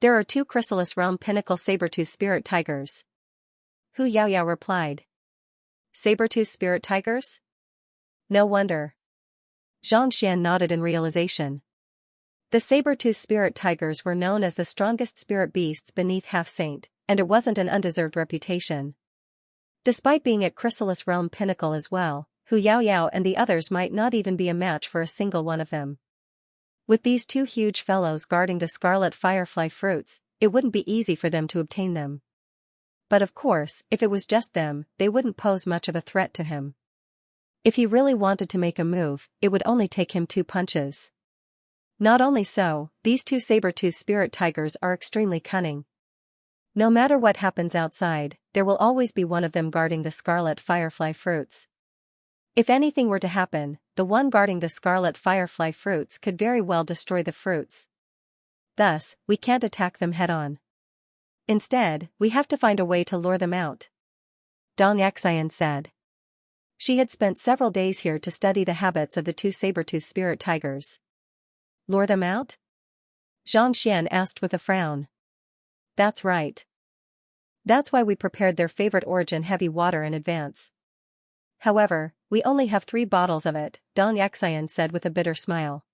There are 2 chrysalis realm pinnacle saber-tooth spirit tigers. Hu Yaoyao replied. Saber-tooth spirit tigers? No wonder. Zhang Xian nodded in realization. The saber-tooth spirit tigers were known as the strongest spirit beasts beneath half-saint, and it wasn't an undeserved reputation. Despite being at chrysalis realm pinnacle as well, Hu Yaoyao and the others might not even be a match for a single one of them. With these 2 huge fellows guarding the scarlet firefly fruits, it wouldn't be easy for them to obtain them. But of course, if it was just them, they wouldn't pose much of a threat to him. If he really wanted to make a move, it would only take him 2 punches. Not only so, these 2 saber-tooth spirit tigers are extremely cunning. No matter what happens outside, there will always be one of them guarding the scarlet firefly fruits. If anything were to happen, the one guarding the scarlet firefly fruits could very well destroy the fruits. Thus, we can't attack them head-on. Instead, we have to find a way to lure them out. Xianxia said. She had spent several days here to study the habits of the 2 saber-tooth spirit tigers. Lure them out? Zhang Xian asked with a frown. That's right. That's why we prepared their favorite origin heavy water in advance. However, we only have 3 bottles of it, Xianxia said with a bitter smile.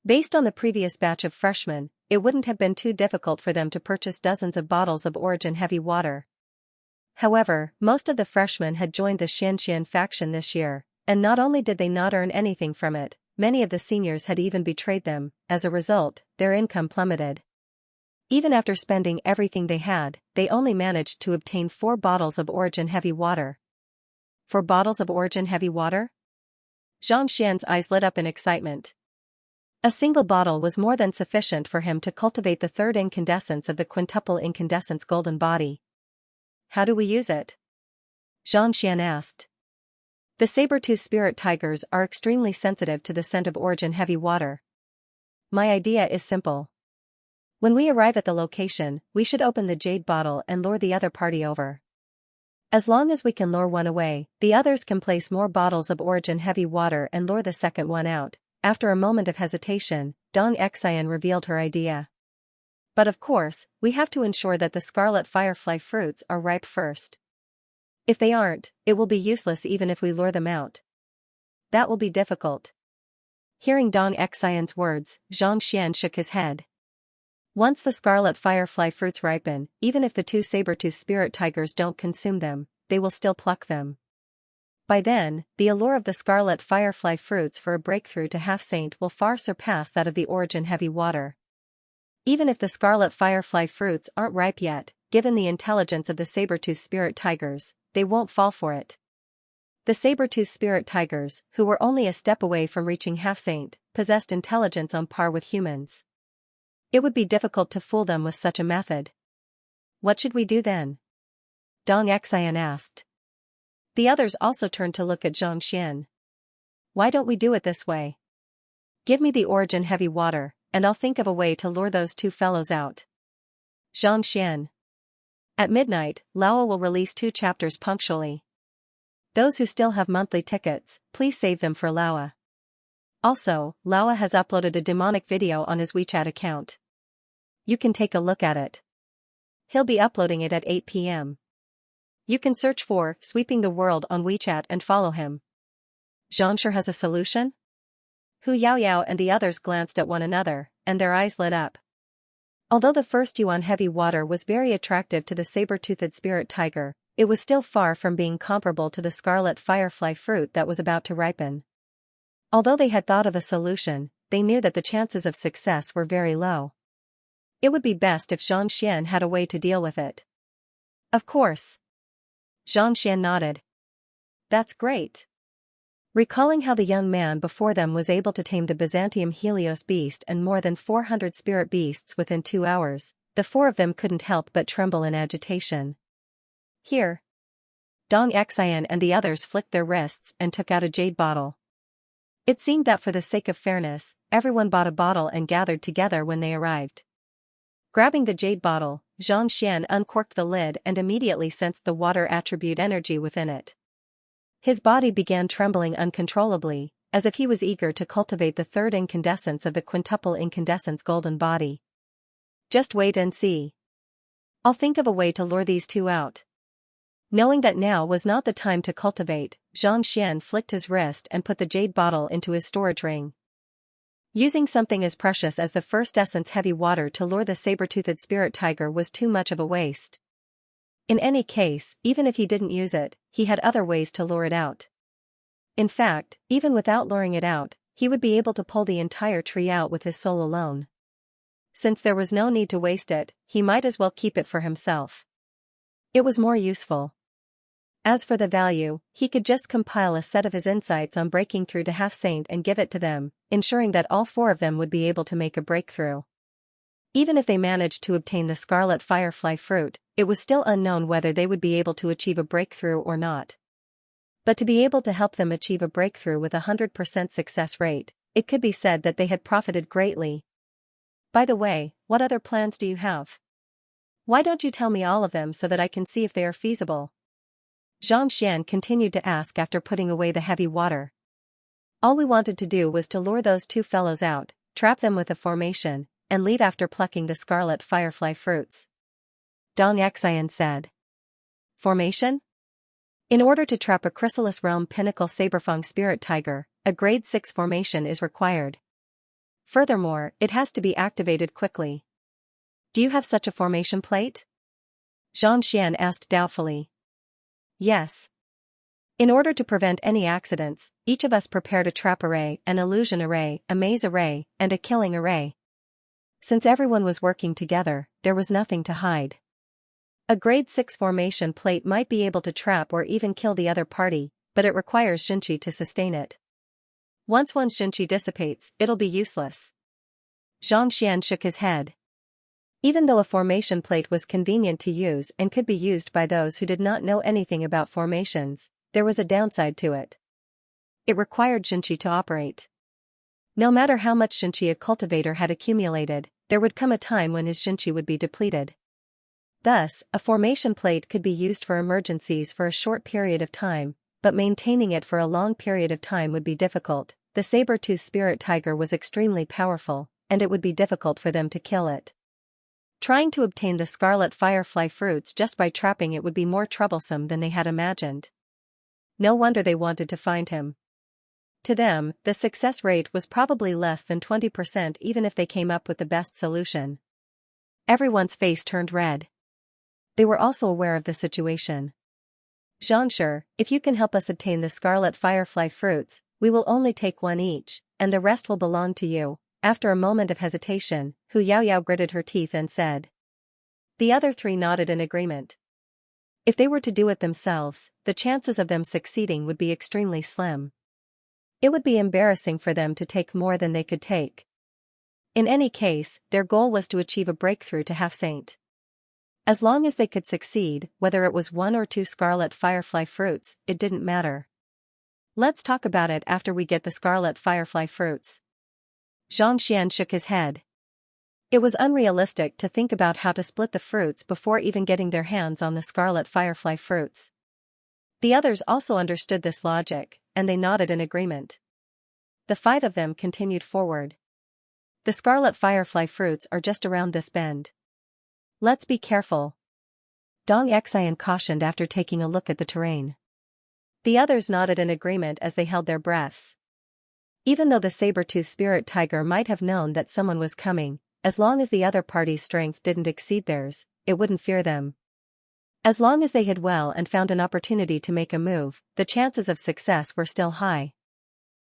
Based on the previous batch of freshmen, it wouldn't have been too difficult for them to purchase dozens of bottles of origin heavy water. However, most of the freshmen had joined the Xianxia faction this year, and not only did they not earn anything from it, many of the seniors had even betrayed them. As a result, their income plummeted. Even after spending everything they had, they only managed to obtain 4 bottles of origin heavy water. 4 bottles of origin heavy water? Zhang Xian's eyes lit up in excitement. A single bottle was more than sufficient for him to cultivate the 3rd incandescence of the quintuple incandescence golden body. How do we use it? Zhang Xian asked. The saber-tooth spirit tigers are extremely sensitive to the scent of origin heavy water. My idea is simple. When we arrive at the location, we should open the jade bottle and lure the other party over. As long as we can lure one away, the others can place more bottles of origin heavy water and lure the second one out. After a moment of hesitation, Dong Xian revealed her idea. But of course, we have to ensure that the scarlet firefly fruits are ripe first. If they aren't, it will be useless even if we lure them out. That will be difficult. Hearing Dong Xian's words, Xianxia shook his head. Once the scarlet firefly fruits ripen, even if the two saber-toothed spirit tigers don't consume them, they will still pluck them. By then, the allure of the scarlet firefly fruits for a breakthrough to half-saint will far surpass that of the origin heavy water. Even if the scarlet firefly fruits aren't ripe yet, given the intelligence of the saber-toothed spirit tigers, they won't fall for it. The saber-toothed spirit tigers, who were only a step away from reaching half-saint, possessed intelligence on par with humans. It would be difficult to fool them with such a method. What should we do then? Dong Xian asked. The others also turned to look at Xianxia. Why don't we do it this way? Give me the origin heavy water, and I'll think of a way to lure those two fellows out. Xianxia. At midnight, Laowa will release 2 chapters punctually. Those who still have monthly tickets, please save them for Laowa. Also, Laowa has uploaded a demonic video on his WeChat account. You can take a look at it. He'll be uploading it at 8 p.m. You can search for Sweeping the World on WeChat and follow him. Xianxia has a solution? Hu Yaoyao and the others glanced at one another, and their eyes lit up. Although the first yuan heavy water was very attractive to the saber-toothed spirit tiger, it was still far from being comparable to the scarlet firefly fruit that was about to ripen. Although they had thought of a solution, they knew that the chances of success were very low. It would be best if Xianxia had a way to deal with it. Of course. Xianxia nodded. That's great. Recalling how the young man before them was able to tame the Byzantium Helios beast and more than 400 spirit beasts within 2 hours, the 4 of them couldn't help but tremble in agitation. Here. Dong Xian and the others flicked their wrists and took out a jade bottle. It seemed that for the sake of fairness, everyone bought a bottle and gathered together when they arrived. Grabbing the jade bottle, Xianxia uncorked the lid and immediately sensed the water attribute energy within it. His body began trembling uncontrollably, as if he was eager to cultivate the third incandescence of the quintuple incandescence golden body. Just wait and see. I'll think of a way to lure these two out. Knowing that now was not the time to cultivate, Xianxia flicked his wrist and put the jade bottle into his storage ring. Using something as precious as the first essence heavy water to lure the saber-toothed spirit tiger was too much of a waste. In any case, even if he didn't use it, he had other ways to lure it out. In fact, even without luring it out, he would be able to pull the entire tree out with his soul alone. Since there was no need to waste it, he might as well keep it for himself. It was more useful. As for the value, he could just compile a set of his insights on breaking through to half-saint and give it to them, ensuring that all 4 of them would be able to make a breakthrough. Even if they managed to obtain the scarlet firefly fruit, it was still unknown whether they would be able to achieve a breakthrough or not. But to be able to help them achieve a breakthrough with a 100% success rate, it could be said that they had profited greatly. By the way, what other plans do you have? Why don't you tell me all of them so that I can see if they are feasible? Xianxia continued to ask after putting away the heavy water. All we wanted to do was to lure those 2 fellows out, trap them with a formation, and leave after plucking the scarlet firefly fruits. Dong Xian said. Formation? In order to trap a Chrysalis Realm Pinnacle Saberfang Spirit Tiger, a Grade 6 formation is required. Furthermore, it has to be activated quickly. Do you have such a formation plate? Xianxia asked doubtfully. Yes. In order to prevent any accidents, each of us prepared a trap array, an illusion array, a maze array, and a killing array. Since everyone was working together, there was nothing to hide. A Grade 6 formation plate might be able to trap or even kill the other party, but it requires Xinqi to sustain it. Once one Xinqi dissipates, it'll be useless. Xianxia shook his head. Even though a formation plate was convenient to use and could be used by those who did not know anything about formations, there was a downside to it. It required Xinqi to operate. No matter how much Xinqi a cultivator had accumulated, there would come a time when his Xianxia would be depleted. Thus, a formation plate could be used for emergencies for a short period of time, but maintaining it for a long period of time would be difficult. The saber-toothed spirit tiger was extremely powerful, and it would be difficult for them to kill it. Trying to obtain the scarlet firefly fruits just by trapping it would be more troublesome than they had imagined. No wonder they wanted to find him. To them, the success rate was probably less than 20% even if they came up with the best solution. Everyone's face turned red. They were also aware of the situation. Xianxia, if you can help us obtain the scarlet firefly fruits, we will only take one each, and the rest will belong to you. After a moment of hesitation, Hu Yaoyao gritted her teeth and said. The other three nodded in agreement. If they were to do it themselves, the chances of them succeeding would be extremely slim. It would be embarrassing for them to take more than they could take. In any case, their goal was to achieve a breakthrough to half-saint. As long as they could succeed, whether it was 1 or 2 scarlet firefly fruits, it didn't matter. Let's talk about it after we get the scarlet firefly fruits. Xianxia shook his head. It was unrealistic to think about how to split the fruits before even getting their hands on the scarlet firefly fruits. The others also understood this logic, and they nodded in agreement. The 5 of them continued forward. The scarlet firefly fruits are just around this bend. Let's be careful. Xianxia cautioned after taking a look at the terrain. The others nodded in agreement as they held their breaths. Even though the saber-toothed spirit tiger might have known that someone was coming, as long as the other party's strength didn't exceed theirs, it wouldn't fear them. As long as they hid well and found an opportunity to make a move, the chances of success were still high.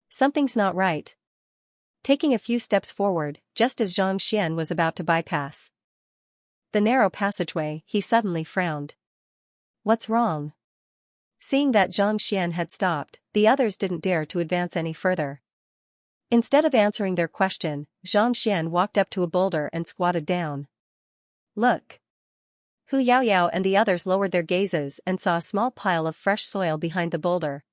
Something's not right. Taking a few steps forward, just as Xianxia was about to bypass the narrow passageway, he suddenly frowned. What's wrong? Seeing that Xianxia had stopped, the others didn't dare to advance any further. Instead of answering their question, Xianxia walked up to a boulder and squatted down. Look! Hu Yaoyao and the others lowered their gazes and saw a small pile of fresh soil behind the boulder.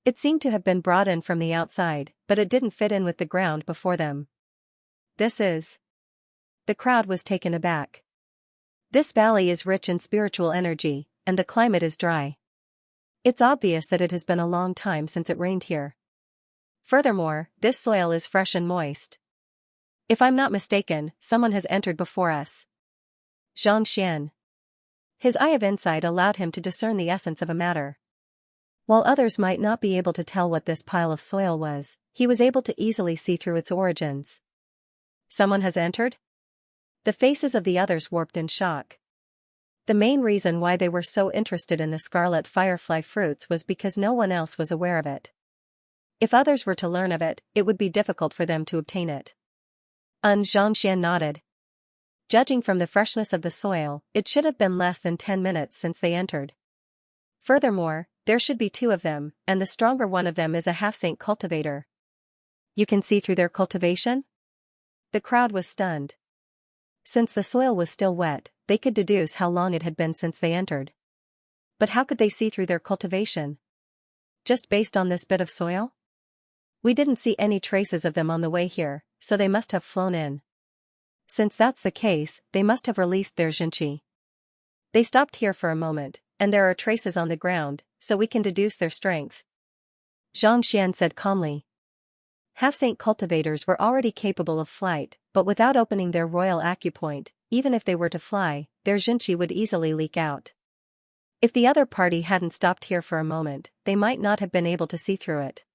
It seemed to have been brought in from the outside, but it didn't fit in with the ground before them. This is... The crowd was taken aback. This valley is rich in spiritual energy, and the climate is dry. It's obvious that it has been a long time since it rained here. Furthermore, this soil is fresh and moist. If I'm not mistaken, someone has entered before us. Xianxia. His eye of insight allowed him to discern the essence of a matter. While others might not be able to tell what this pile of soil was, he was able to easily see through its origins. Someone has entered? The faces of the others warped in shock. The main reason why they were so interested in the scarlet firefly fruits was because no one else was aware of it. If others were to learn of it, it would be difficult for them to obtain it. Xianxia nodded. Judging from the freshness of the soil, it should have been less than 10 minutes since they entered. Furthermore, there should be 2 of them, and the stronger one of them is a half-saint cultivator. You can see through their cultivation? The crowd was stunned. Since the soil was still wet, they could deduce how long it had been since they entered. But how could they see through their cultivation? Just based on this bit of soil? We didn't see any traces of them on the way here, so they must have flown in. Since that's the case, they must have released their Xianxia. They stopped here for a moment, and there are traces on the ground, so we can deduce their strength. Xianxia said calmly. Half-saint cultivators were already capable of flight, but without opening their royal acupoint, even if they were to fly, their Xianxia would easily leak out. If the other party hadn't stopped here for a moment, they might not have been able to see through it.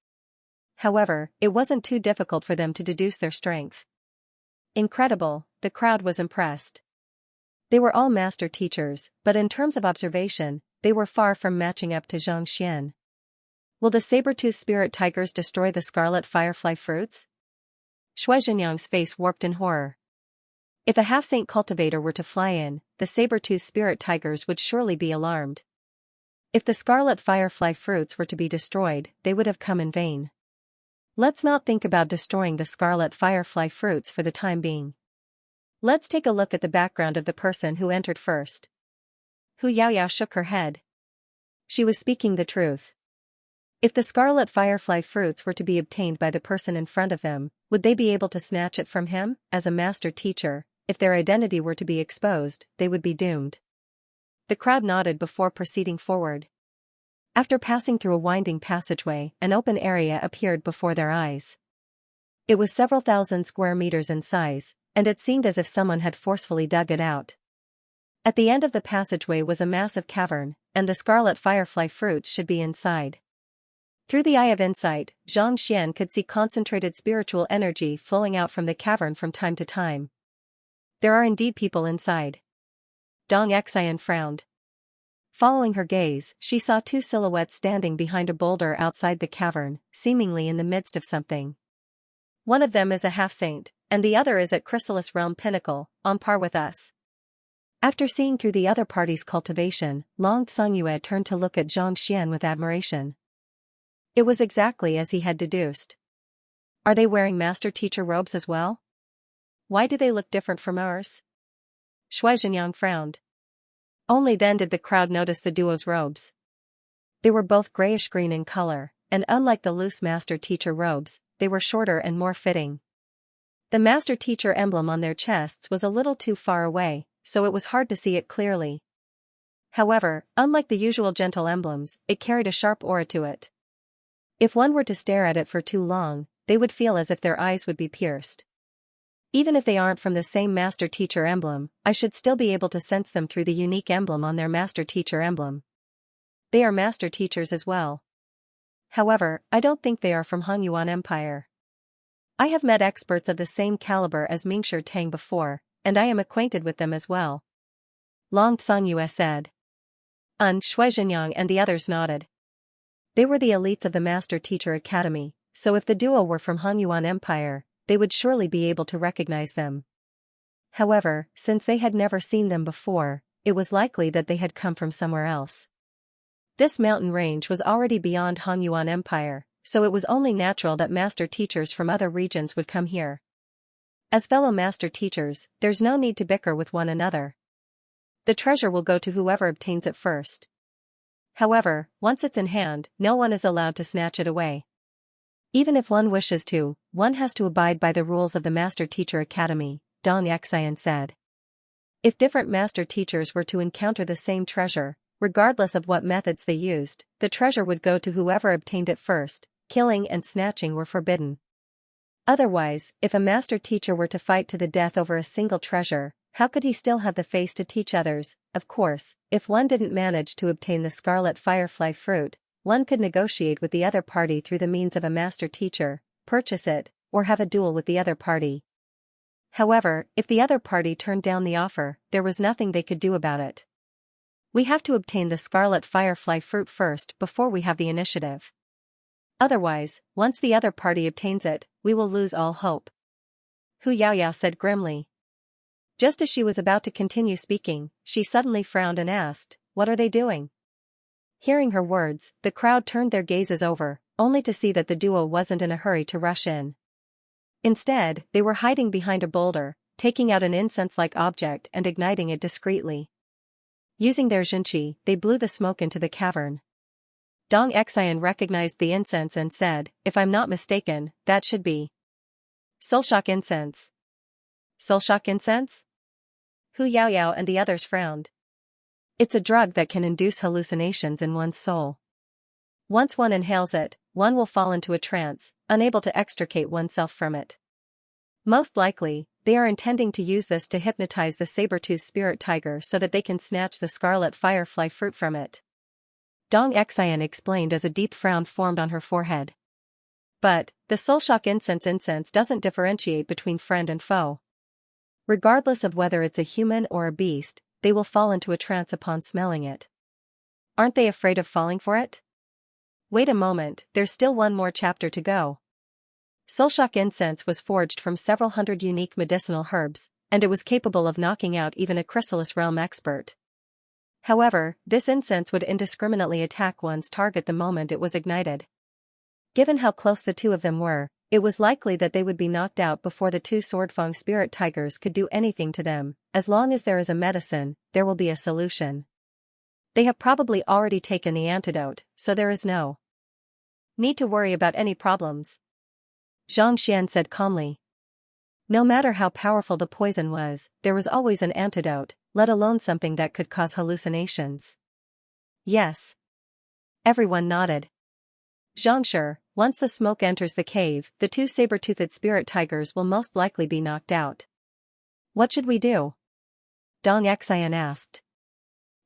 However, it wasn't too difficult for them to deduce their strength. Incredible, the crowd was impressed. They were all master teachers, but in terms of observation, they were far from matching up to Xianxia. Will the saber-toothed spirit tigers destroy the scarlet firefly fruits? Shuizhenyang's face warped in horror. If a half-saint cultivator were to fly in, the saber-toothed spirit tigers would surely be alarmed. If the scarlet firefly fruits were to be destroyed, they would have come in vain. Let's not think about destroying the scarlet firefly fruits for the time being. Let's take a look at the background of the person who entered first. Hu Yaoyao shook her head. She was speaking the truth. If the scarlet firefly fruits were to be obtained by the person in front of them, would they be able to snatch it from him? As a master teacher, if their identity were to be exposed, they would be doomed. The crowd nodded before proceeding forward. After passing through a winding passageway, an open area appeared before their eyes. It was several thousand square meters in size, and it seemed as if someone had forcefully dug it out. At the end of the passageway was a massive cavern, and the scarlet firefly fruits should be inside. Through the eye of insight, Xianxia could see concentrated spiritual energy flowing out from the cavern from time to time. There are indeed people inside. Xianxia frowned. Following her gaze, she saw two silhouettes standing behind a boulder outside the cavern, seemingly in the midst of something. One of them is a half-saint, and the other is at Chrysalis Realm Pinnacle, on par with us. After seeing through the other party's cultivation, Xianxia turned to look at Xianxia with admiration. It was exactly as he had deduced. Are they wearing master-teacher robes as well? Why do they look different from ours? Xianxia frowned. Only then did the crowd notice the duo's robes. They were both grayish-green in color, and unlike the loose master-teacher robes, they were shorter and more fitting. The master-teacher emblem on their chests was a little too far away, so it was hard to see it clearly. However, unlike the usual gentle emblems, it carried a sharp aura to it. If one were to stare at it for too long, they would feel as if their eyes would be pierced. Even if they aren't from the same master-teacher emblem, I should still be able to sense them through the unique emblem on their master-teacher emblem. They are master-teachers as well. However, I don't think they are from Hangyuan Empire. I have met experts of the same caliber as Mingshi Tang before, and I am acquainted with them as well. Xianxia said. Shuizhenyang and the others nodded. They were the elites of the Master-Teacher Academy, so if the duo were from Hangyuan Empire, they would surely be able to recognize them. However, since they had never seen them before, it was likely that they had come from somewhere else. This mountain range was already beyond Hangyuan Empire, so it was only natural that master-teachers from other regions would come here. As fellow master-teachers, there's no need to bicker with one another. The treasure will go to whoever obtains it first. However, once it's in hand, no one is allowed to snatch it away. Even if one wishes to, one has to abide by the rules of the Master-Teacher Academy, Xianxia said. If different master-teachers were to encounter the same treasure, regardless of what methods they used, the treasure would go to whoever obtained it first. Killing and snatching were forbidden. Otherwise, if a master-teacher were to fight to the death over a single treasure, how could he still have the face to teach others? Of course, if one didn't manage to obtain the scarlet firefly fruit, one could negotiate with the other party through the means of a master-teacher, purchase it, or have a duel with the other party. However, if the other party turned down the offer, there was nothing they could do about it. We have to obtain the scarlet firefly fruit first before we have the initiative. Otherwise, once the other party obtains it, we will lose all hope. Hu Yaoyao said grimly. Just as she was about to continue speaking, she suddenly frowned and asked, "What are they doing?" Hearing her words, the crowd turned their gazes over, only to see that the duo wasn't in a hurry to rush in. Instead, they were hiding behind a boulder, taking out an incense-like object and igniting it discreetly. Using their zhenqi, they blew the smoke into the cavern. Xianxia recognized the incense and said, "If I'm not mistaken, that should be Soulshock incense." Soulshock incense? Hu Yaoyao and the others frowned. It's a drug that can induce hallucinations in one's soul. Once one inhales it, one will fall into a trance, unable to extricate oneself from it. Most likely, they are intending to use this to hypnotize the saber-toothed spirit tiger so that they can snatch the scarlet firefly fruit from it. Xianxia explained as a deep frown formed on her forehead. But, the Soulshock incense doesn't differentiate between friend and foe. Regardless of whether it's a human or a beast, they will fall into a trance upon smelling it. Aren't they afraid of falling for it? Wait a moment, there's still one more chapter to go. Soulshock incense was forged from several hundred unique medicinal herbs, and it was capable of knocking out even a Chrysalis Realm expert. However, this incense would indiscriminately attack one's target the moment it was ignited. Given how close the two of them were, it was likely that they would be knocked out before the two Swordfang spirit tigers could do anything to them. As long as there is a medicine, there will be a solution. They have probably already taken the antidote, so there is no need to worry about any problems," Xianxia said calmly. No matter how powerful the poison was, there was always an antidote, let alone something that could cause hallucinations. Yes. Everyone nodded. Xianxia, once the smoke enters the cave, the two saber-toothed spirit tigers will most likely be knocked out. What should we do? Xian asked.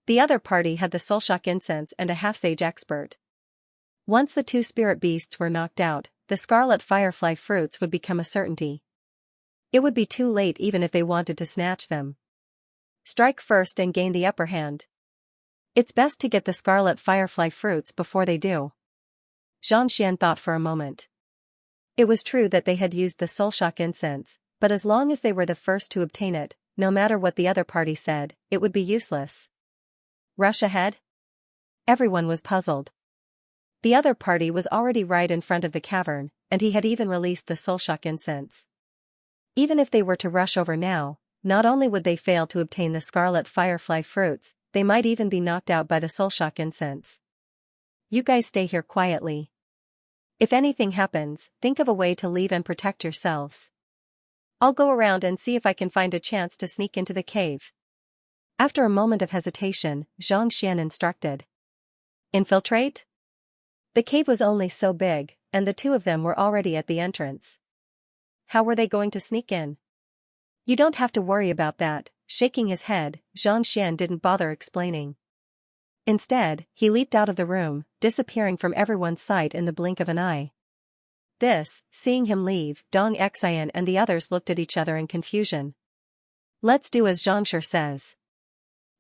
The other party had the soulshock incense and a half-sage expert. Once the two spirit beasts were knocked out, the scarlet firefly fruits would become a certainty. It would be too late even if they wanted to snatch them. Strike first and gain the upper hand. It's best to get the scarlet firefly fruits before they do. Xianxia thought for a moment. It was true that they had used the soulshock incense, but as long as they were the first to obtain it, no matter what the other party said, it would be useless. Rush ahead? Everyone was puzzled. The other party was already right in front of the cavern, and he had even released the soulshock incense. Even if they were to rush over now, not only would they fail to obtain the scarlet firefly fruits, they might even be knocked out by the soulshock incense. You guys stay here quietly. If anything happens, think of a way to leave and protect yourselves. I'll go around and see if I can find a chance to sneak into the cave. After a moment of hesitation, Xianxia instructed. Infiltrate? The cave was only so big, and the two of them were already at the entrance. How were they going to sneak in? You don't have to worry about that, shaking his head, Xianxia didn't bother explaining. Instead, he leaped out of the room, disappearing from everyone's sight in the blink of an eye. Seeing him leave, Xian and the others looked at each other in confusion. Let's do as Xianxia says.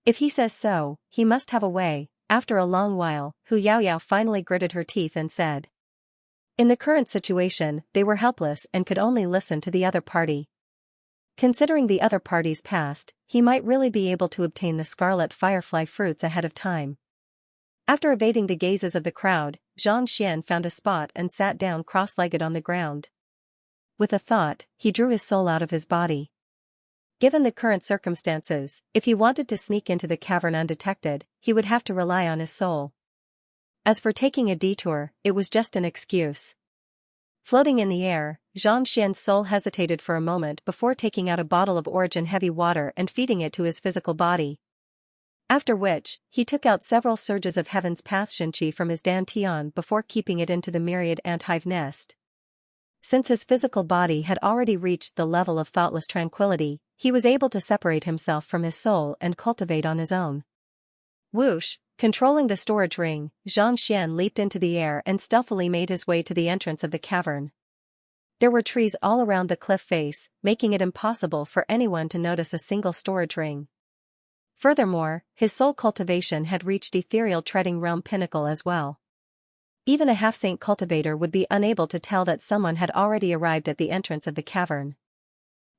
If he says so, he must have a way. After a long while, Hu Yaoyao finally gritted her teeth and said. In the current situation, they were helpless and could only listen to the other party. Considering the other party's past, he might really be able to obtain the scarlet firefly fruits ahead of time. After evading the gazes of the crowd, Xianxia found a spot and sat down cross-legged on the ground. With a thought, he drew his soul out of his body. Given the current circumstances, if he wanted to sneak into the cavern undetected, he would have to rely on his soul. As for taking a detour, it was just an excuse. Floating in the air, Xianxia's soul hesitated for a moment before taking out a bottle of origin heavy water and feeding it to his physical body. After which, he took out several surges of heaven's path Xianxia from his dantian before keeping it into the myriad ant-hive nest. Since his physical body had already reached the level of thoughtless tranquility, he was able to separate himself from his soul and cultivate on his own. Whoosh! Controlling the storage ring, Xianxia leaped into the air and stealthily made his way to the entrance of the cavern. There were trees all around the cliff face, making it impossible for anyone to notice a single storage ring. Furthermore, his soul cultivation had reached ethereal treading realm pinnacle as well. Even a half-saint cultivator would be unable to tell that someone had already arrived at the entrance of the cavern.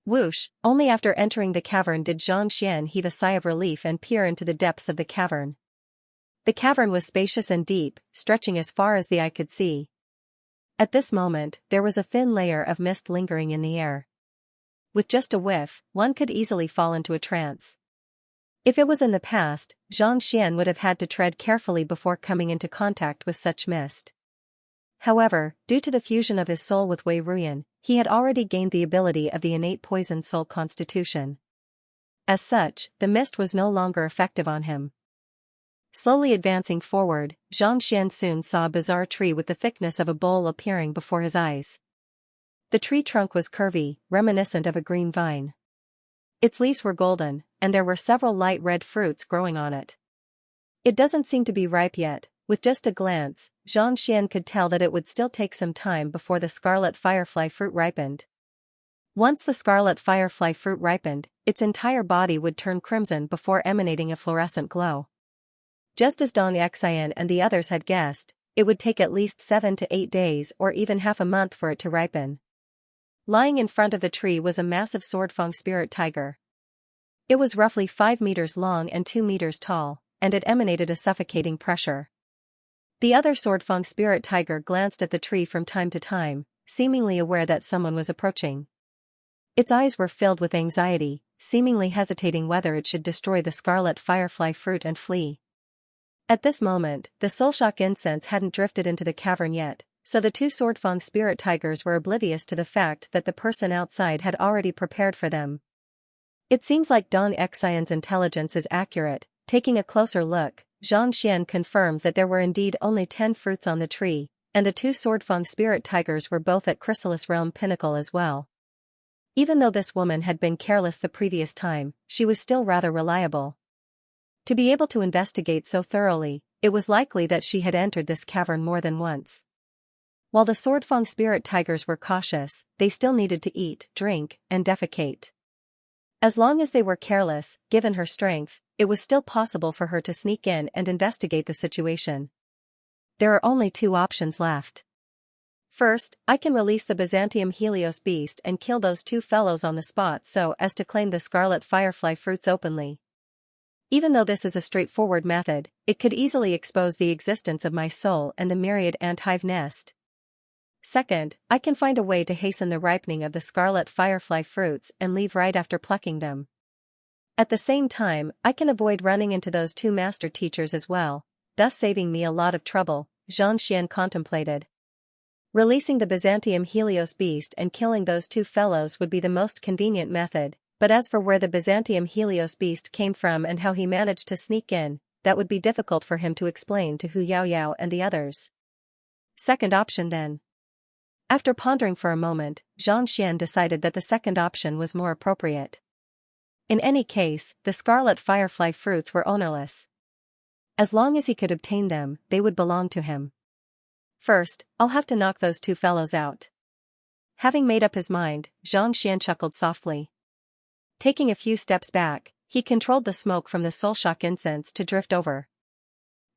Whoosh! Only after entering the cavern did Xianxia heave a sigh of relief and peer into the depths of the cavern. The cavern was spacious and deep, stretching as far as the eye could see. At this moment, there was a thin layer of mist lingering in the air. With just a whiff, one could easily fall into a trance. If it was in the past, Xianxia would have had to tread carefully before coming into contact with such mist. However, due to the fusion of his soul with Wei Ruyan, he had already gained the ability of the innate poison soul constitution. As such, the mist was no longer effective on him. Slowly advancing forward, Xianxia soon saw a bizarre tree with the thickness of a bowl appearing before his eyes. The tree trunk was curvy, reminiscent of a green vine. Its leaves were golden, and there were several light red fruits growing on it. It doesn't seem to be ripe yet. With just a glance, Xianxia could tell that it would still take some time before the scarlet firefly fruit ripened. Once the scarlet firefly fruit ripened, its entire body would turn crimson before emanating a fluorescent glow. Just as Xian and the others had guessed, it would take at least 7 to 8 days or even half a month for it to ripen. Lying in front of the tree was a massive swordfang spirit tiger. It was roughly 5 meters long and 2 meters tall, and it emanated a suffocating pressure. The other swordfang spirit tiger glanced at the tree from time to time, seemingly aware that someone was approaching. Its eyes were filled with anxiety, seemingly hesitating whether it should destroy the scarlet firefly fruit and flee. At this moment, the soulshock incense hadn't drifted into the cavern yet, so the two Swordfang spirit tigers were oblivious to the fact that the person outside had already prepared for them. It seems like Dong Xian's intelligence is accurate. Taking a closer look, Xianxia confirmed that there were indeed only 10 fruits on the tree, and the two Swordfang spirit tigers were both at Chrysalis Realm Pinnacle as well. Even though this woman had been careless the previous time, she was still rather reliable. To be able to investigate so thoroughly, it was likely that she had entered this cavern more than once. While the Swordfang spirit tigers were cautious, they still needed to eat, drink, and defecate. As long as they were careless, given her strength, it was still possible for her to sneak in and investigate the situation. There are only two options left. First, I can release the Byzantium Helios beast and kill those two fellows on the spot so as to claim the scarlet firefly fruits openly. Even though this is a straightforward method, it could easily expose the existence of my soul and the myriad ant hive nest. Second, I can find a way to hasten the ripening of the scarlet firefly fruits and leave right after plucking them. At the same time, I can avoid running into those two master teachers as well, thus saving me a lot of trouble, Xianxia contemplated. Releasing the Byzantium Helios beast and killing those two fellows would be the most convenient method, but as for where the Byzantium Helios beast came from and how he managed to sneak in, that would be difficult for him to explain to Hu Yaoyao and the others. Second option then. After pondering for a moment, Xianxia decided that the second option was more appropriate. In any case, the scarlet firefly fruits were ownerless. As long as he could obtain them, they would belong to him. First, I'll have to knock those two fellows out. Having made up his mind, Xianxia chuckled softly. Taking a few steps back, he controlled the smoke from the soulshock incense to drift over.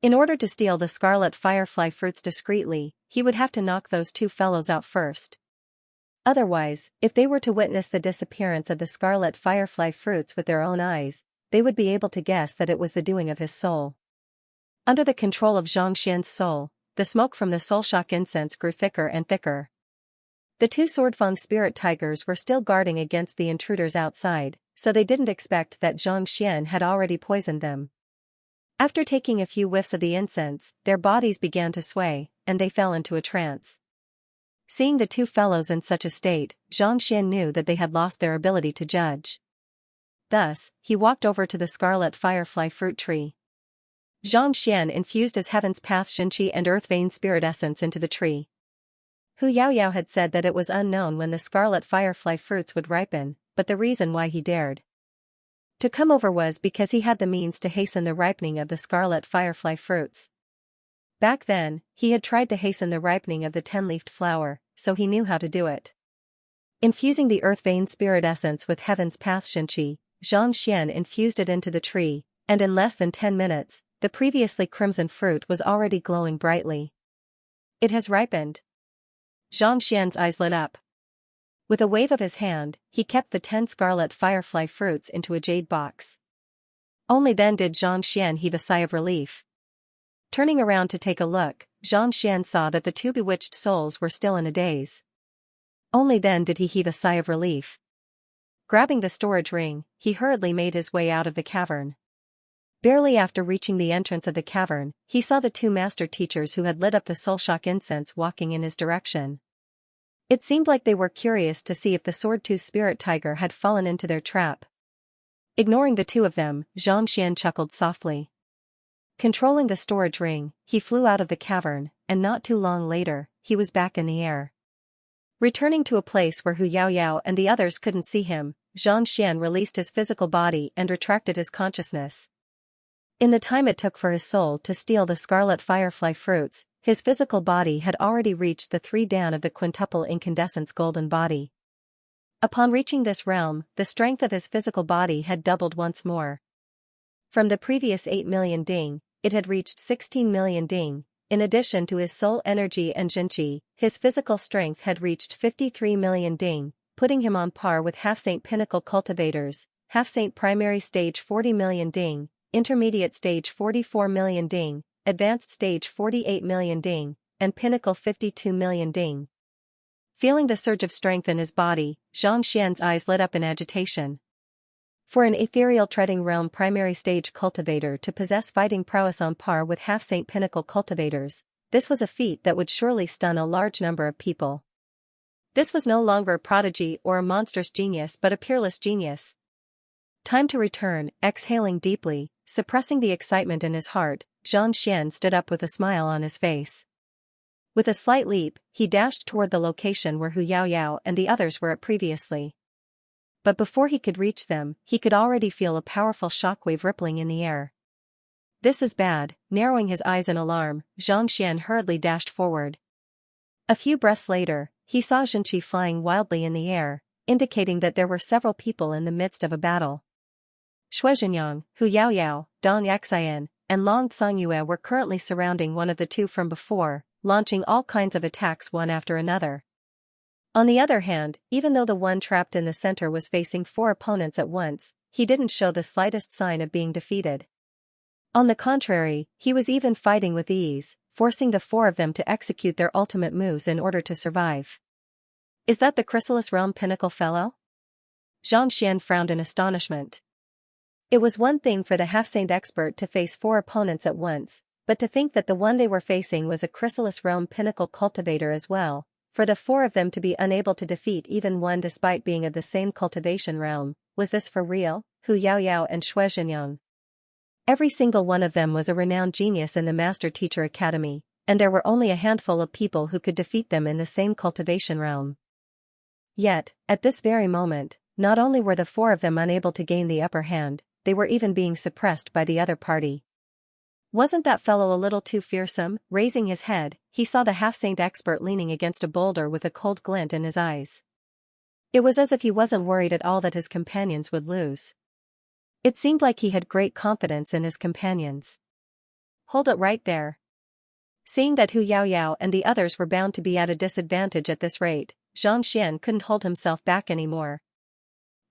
In order to steal the scarlet firefly fruits discreetly, he would have to knock those two fellows out first. Otherwise, if they were to witness the disappearance of the scarlet firefly fruits with their own eyes, they would be able to guess that it was the doing of his soul. Under the control of Xianxia's soul, the smoke from the soulshock incense grew thicker and thicker. The two Swordfang spirit tigers were still guarding against the intruders outside, so they didn't expect that Xianxia had already poisoned them. After taking a few whiffs of the incense, their bodies began to sway, and they fell into a trance. Seeing the two fellows in such a state, Xianxia knew that they had lost their ability to judge. Thus, he walked over to the scarlet firefly fruit tree. Xianxia infused his Heaven's Path Xinqi and Earth Vein Spirit Essence into the tree. Hu Yaoyao had said that it was unknown when the scarlet firefly fruits would ripen, but the reason why he dared to come over was because he had the means to hasten the ripening of the scarlet firefly fruits. Back then, he had tried to hasten the ripening of the 10-leafed flower, so he knew how to do it. Infusing the Earth Vein Spirit Essence with Heaven's Path Xinqi, Xianxia infused it into the tree, and in less than 10 minutes, the previously crimson fruit was already glowing brightly. It has ripened. Xianxia's eyes lit up. With a wave of his hand, he kept the 10 scarlet firefly fruits into a jade box. Only then did Xianxia heave a sigh of relief. Turning around to take a look, Xianxia saw that the two bewitched souls were still in a daze. Only then did he heave a sigh of relief. Grabbing the storage ring, he hurriedly made his way out of the cavern. Barely after reaching the entrance of the cavern, he saw the two master teachers who had lit up the soulshock incense walking in his direction. It seemed like they were curious to see if the sword-toothed spirit tiger had fallen into their trap. Ignoring the two of them, Xianxia chuckled softly. Controlling the storage ring, he flew out of the cavern, and not too long later, he was back in the air. Returning to a place where Hu Yaoyao and the others couldn't see him, Xianxia released his physical body and retracted his consciousness. In the time it took for his soul to steal the scarlet firefly fruits, his physical body had already reached the 3 dan of the quintuple incandescence golden body. Upon reaching this realm, the strength of his physical body had doubled once more. From the previous 8 million ding, it had reached 16 million ding. In addition to his soul energy and Xinqi, his physical strength had reached 53 million ding, putting him on par with half-saint pinnacle cultivators, half-saint primary stage 40 million ding, intermediate stage 44 million ding, advanced stage 48 million ding, and pinnacle 52 million ding. Feeling the surge of strength in his body, Xianxia's eyes lit up in agitation. For an ethereal treading realm primary stage cultivator to possess fighting prowess on par with half-saint pinnacle cultivators, this was a feat that would surely stun a large number of people. This was no longer a prodigy or a monstrous genius but a peerless genius. Time to return. Exhaling deeply, suppressing the excitement in his heart, Xianxia stood up with a smile on his face. With a slight leap, he dashed toward the location where Hu Yaoyao and the others were at previously. But before he could reach them, he could already feel a powerful shockwave rippling in the air. This is bad. Narrowing his eyes in alarm, Xianxia hurriedly dashed forward. A few breaths later, he saw Xianxia flying wildly in the air, indicating that there were several people in the midst of a battle. Shuizhenyang, Hu Yaoyao, Dong Xian, and Long Songyue were currently surrounding one of the two from before, launching all kinds of attacks one after another. On the other hand, even though the one trapped in the center was facing 4 opponents at once, he didn't show the slightest sign of being defeated. On the contrary, he was even fighting with ease, forcing the 4 of them to execute their ultimate moves in order to survive. Is that the Chrysalis Realm Pinnacle fellow? Xianxia frowned in astonishment. It was one thing for the half-saint expert to face 4 opponents at once, but to think that the one they were facing was a Chrysalis Realm Pinnacle cultivator as well, for the 4 of them to be unable to defeat even one despite being of the same cultivation realm, was this for real? Hu Yaoyao and Shuizhenyang. Every single one of them was a renowned genius in the Master Teacher Academy, and there were only a handful of people who could defeat them in the same cultivation realm. Yet, at this very moment, not only were the 4 of them unable to gain the upper hand, they were even being suppressed by the other party. Wasn't that fellow a little too fearsome? Raising his head, he saw the half-saint expert leaning against a boulder with a cold glint in his eyes. It was as if he wasn't worried at all that his companions would lose. It seemed like he had great confidence in his companions. Hold it right there. Seeing that Hu Yaoyao and the others were bound to be at a disadvantage at this rate, Xianxia couldn't hold himself back anymore.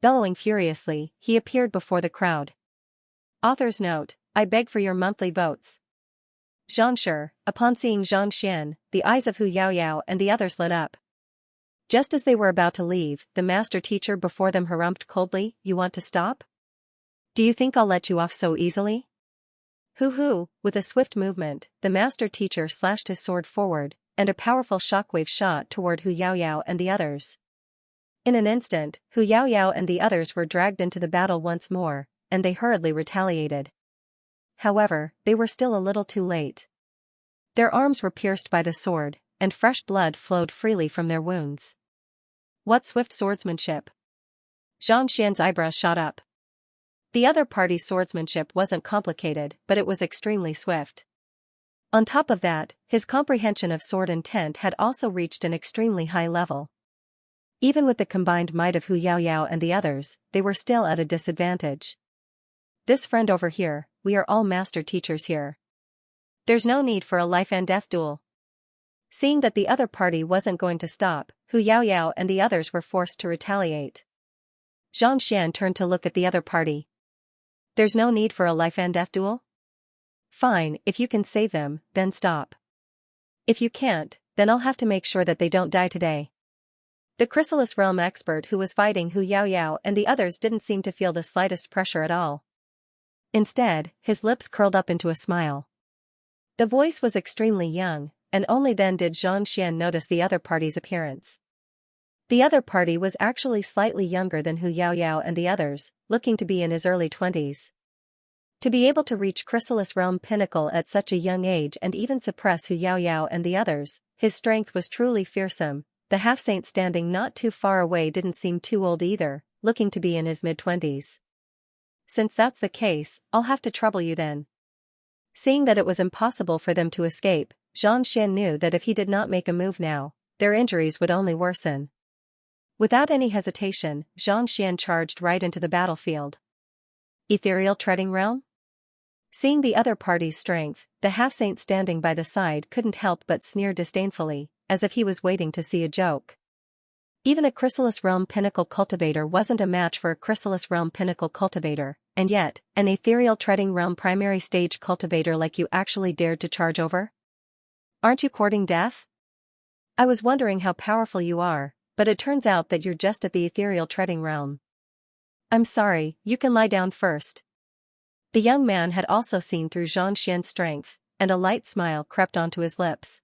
Bellowing furiously, he appeared before the crowd. Author's note: I beg for your monthly votes. Xianxia. Upon seeing Xianxia, the eyes of Hu Yaoyao and the others lit up. Just as they were about to leave, the master teacher before them harumphed coldly, You want to stop? Do you think I'll let you off so easily? Hoo. With a swift movement, the master teacher slashed his sword forward, and a powerful shockwave shot toward Hu Yaoyao and the others. In an instant, Hu Yaoyao and the others were dragged into the battle once more, and they hurriedly retaliated. However, they were still a little too late. Their arms were pierced by the sword, and fresh blood flowed freely from their wounds. What swift swordsmanship! Xianxia's eyebrows shot up. The other party's swordsmanship wasn't complicated, but it was extremely swift. On top of that, his comprehension of sword intent had also reached an extremely high level. Even with the combined might of Hu Yaoyao and the others, they were still at a disadvantage. This friend over here, we are all master teachers here. There's no need for a life and death duel. Seeing that the other party wasn't going to stop, Hu Yaoyao and the others were forced to retaliate. Xianxia turned to look at the other party. There's no need for a life and death duel? Fine, if you can save them, then stop. If you can't, then I'll have to make sure that they don't die today. The Chrysalis Realm expert who was fighting Hu Yaoyao and the others didn't seem to feel the slightest pressure at all. Instead, his lips curled up into a smile. The voice was extremely young, and only then did Xianxia notice the other party's appearance. The other party was actually slightly younger than Hu Yaoyao and the others, looking to be in his early 20s. To be able to reach Chrysalis Realm Pinnacle at such a young age and even suppress Hu Yaoyao and the others, his strength was truly fearsome. The half-saint standing not too far away didn't seem too old either, looking to be in his mid-20s. Since that's the case, I'll have to trouble you then. Seeing that it was impossible for them to escape, Xianxia knew that if he did not make a move now, their injuries would only worsen. Without any hesitation, Xianxia charged right into the battlefield. Ethereal Treading Realm? Seeing the other party's strength, the half-saint standing by the side couldn't help but sneer disdainfully, as if he was waiting to see a joke. Even a Chrysalis Realm Pinnacle cultivator wasn't a match for a Chrysalis Realm Pinnacle cultivator, and yet, an Ethereal Treading Realm primary stage cultivator like you actually dared to charge over? Aren't you courting death? I was wondering how powerful you are, but it turns out that you're just at the Ethereal Treading Realm. I'm sorry, you can lie down first. The young man had also seen through Xianxia's strength, and a light smile crept onto his lips.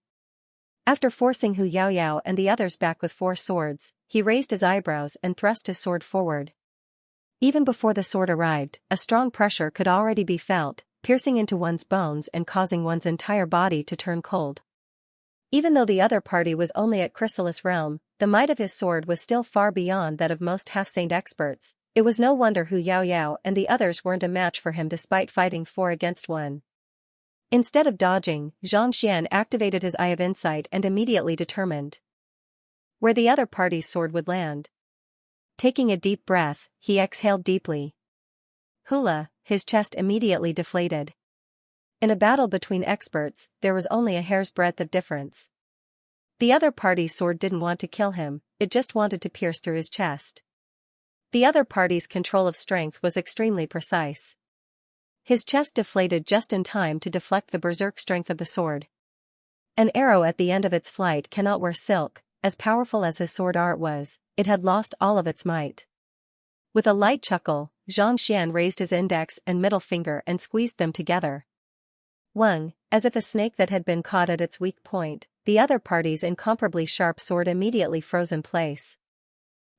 After forcing Hu Yaoyao and the others back with 4 swords, he raised his eyebrows and thrust his sword forward. Even before the sword arrived, a strong pressure could already be felt, piercing into one's bones and causing one's entire body to turn cold. Even though the other party was only at Chrysalis realm, the might of his sword was still far beyond that of most half-saint experts. It was no wonder Hu Yaoyao and the others weren't a match for him despite fighting 4 against 1. Instead of dodging, Xianxia activated his Eye of Insight and immediately determined where the other party's sword would land. Taking a deep breath, he exhaled deeply. Hula, his chest immediately deflated. In a battle between experts, there was only a hair's breadth of difference. The other party's sword didn't want to kill him, it just wanted to pierce through his chest. The other party's control of strength was extremely precise. His chest deflated just in time to deflect the berserk strength of the sword. An arrow at the end of its flight cannot wear silk. As powerful as his sword art was, it had lost all of its might. With a light chuckle, Xianxia raised his index and middle finger and squeezed them together. Wang, as if a snake that had been caught at its weak point, the other party's incomparably sharp sword immediately froze in place.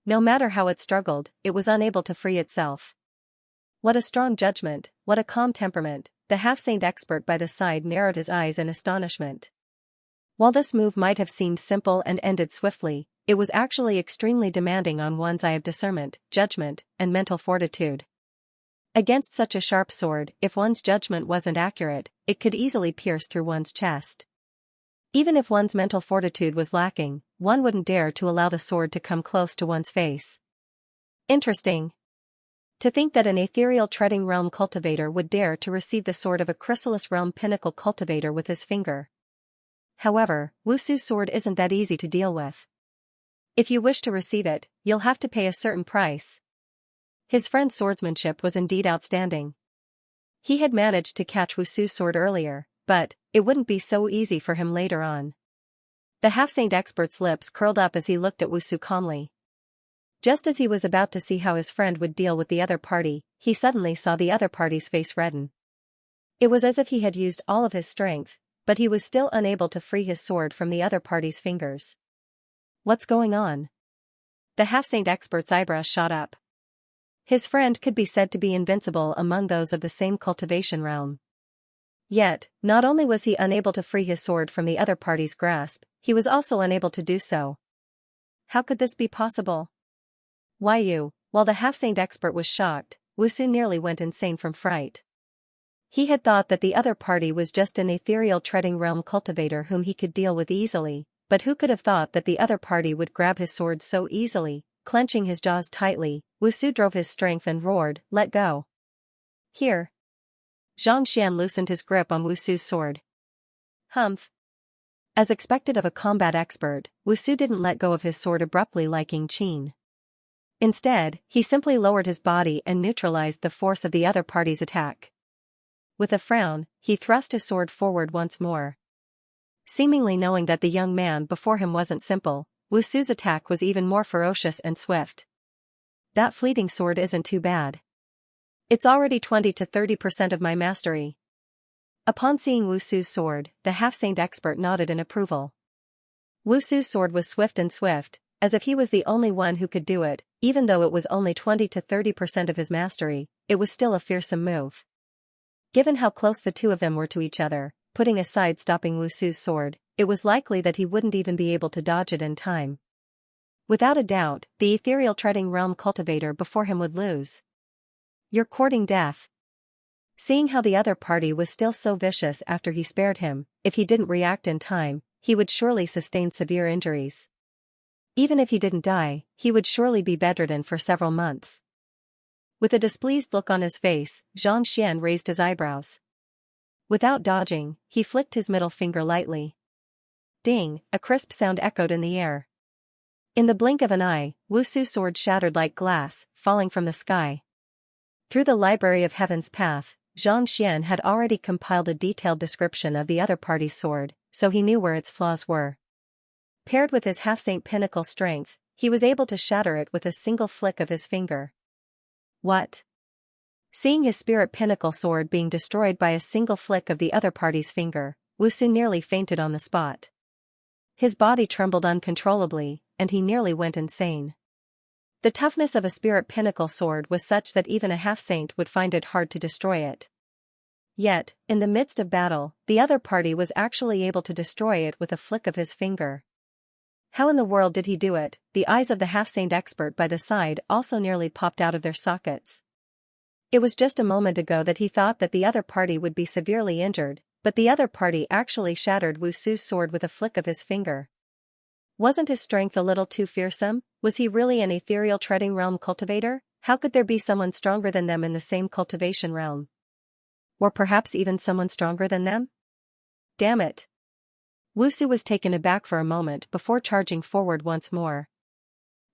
No matter how it struggled, it was unable to free itself. What a strong judgment, what a calm temperament, the half-saint expert by the side narrowed his eyes in astonishment. While this move might have seemed simple and ended swiftly, it was actually extremely demanding on one's eye of discernment, judgment, and mental fortitude. Against such a sharp sword, if one's judgment wasn't accurate, it could easily pierce through one's chest. Even if one's mental fortitude was lacking, one wouldn't dare to allow the sword to come close to one's face. Interesting. To think that an ethereal treading realm cultivator would dare to receive the sword of a chrysalis realm pinnacle cultivator with his finger. However, Wusu's sword isn't that easy to deal with. If you wish to receive it, you'll have to pay a certain price. His friend's swordsmanship was indeed outstanding. He had managed to catch Wusu's sword earlier, but it wouldn't be so easy for him later on. The half-saint expert's lips curled up as he looked at Wusu calmly. Just as he was about to see how his friend would deal with the other party, he suddenly saw the other party's face redden. It was as if he had used all of his strength, but he was still unable to free his sword from the other party's fingers. What's going on? The half-saint expert's eyebrows shot up. His friend could be said to be invincible among those of the same cultivation realm. Yet, not only was he unable to free his sword from the other party's grasp, he was also unable to do so. How could this be possible? Why you? While the half-saint expert was shocked, Wusu nearly went insane from fright. He had thought that the other party was just an ethereal treading realm cultivator whom he could deal with easily, but who could have thought that the other party would grab his sword so easily? Clenching his jaws tightly, Wusu drove his strength and roared, "Let go!" Here. Xianxia loosened his grip on Wusu's sword. Humph. As expected of a combat expert, Wusu didn't let go of his sword abruptly like Ying Qin. Instead, he simply lowered his body and neutralized the force of the other party's attack. With a frown, he thrust his sword forward once more. Seemingly knowing that the young man before him wasn't simple, Wusu's attack was even more ferocious and swift. That fleeting sword isn't too bad. It's already 20 to 30% of my mastery. Upon seeing Wusu's sword, the half-saint expert nodded in approval. Wusu's sword was swift, as if he was the only one who could do it. Even though it was only 20 to 30% of his mastery, it was still a fearsome move. Given how close the two of them were to each other, putting aside stopping Wusu's sword, it was likely that he wouldn't even be able to dodge it in time. Without a doubt, the ethereal treading realm cultivator before him would lose. You're courting death. Seeing how the other party was still so vicious after he spared him, if he didn't react in time, he would surely sustain severe injuries. Even if he didn't die, he would surely be bedridden for several months. With a displeased look on his face, Xianxia raised his eyebrows. Without dodging, he flicked his middle finger lightly. Ding, a crisp sound echoed in the air. In the blink of an eye, Wusu's sword shattered like glass, falling from the sky. Through the Library of Heaven's path, Xianxia had already compiled a detailed description of the other party's sword, so he knew where its flaws were. Paired with his half-saint pinnacle strength, he was able to shatter it with a single flick of his finger. What? Seeing his spirit pinnacle sword being destroyed by a single flick of the other party's finger, Wusu nearly fainted on the spot. His body trembled uncontrollably, and he nearly went insane. The toughness of a spirit pinnacle sword was such that even a half-saint would find it hard to destroy it. Yet, in the midst of battle, the other party was actually able to destroy it with a flick of his finger. How in the world did he do it? The eyes of the half-saint expert by the side also nearly popped out of their sockets. It was just a moment ago that he thought that the other party would be severely injured, but the other party actually shattered Wusu's sword with a flick of his finger. Wasn't his strength a little too fearsome? Was he really an ethereal treading realm cultivator? How could there be someone stronger than them in the same cultivation realm? Or perhaps even someone stronger than them? Damn it! Wusu was taken aback for a moment before charging forward once more.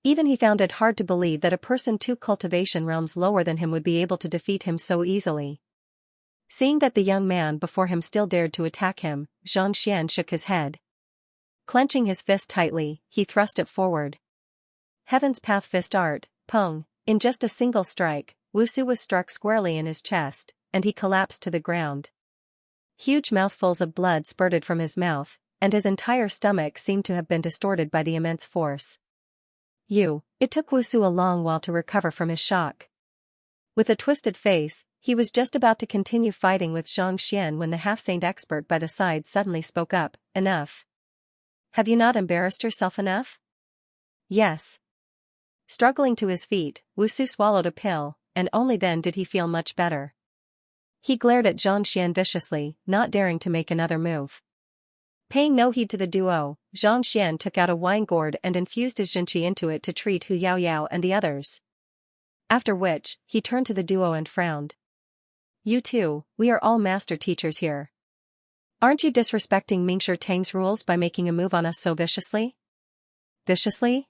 Even he found it hard to believe that a person 2 cultivation realms lower than him would be able to defeat him so easily. Seeing that the young man before him still dared to attack him, Xianxia shook his head. Clenching his fist tightly, he thrust it forward. Heaven's path fist art, pung, in just a single strike, Wusu was struck squarely in his chest, and he collapsed to the ground. Huge mouthfuls of blood spurted from his mouth, and his entire stomach seemed to have been distorted by the immense force. It took Wusu a long while to recover from his shock. With a twisted face, he was just about to continue fighting with Xianxia when the half-saint expert by the side suddenly spoke up, "Enough. Have you not embarrassed yourself enough?" "Yes." Struggling to his feet, Wusu swallowed a pill, and only then did he feel much better. He glared at Xianxia viciously, not daring to make another move. Paying no heed to the duo, Xianxia took out a wine gourd and infused his jinqi into it to treat Hu Yaoyao and the others. After which, he turned to the duo and frowned. "You two, we are all master teachers here. Aren't you disrespecting Mingshi Tang's rules by making a move on us so viciously?" "Viciously?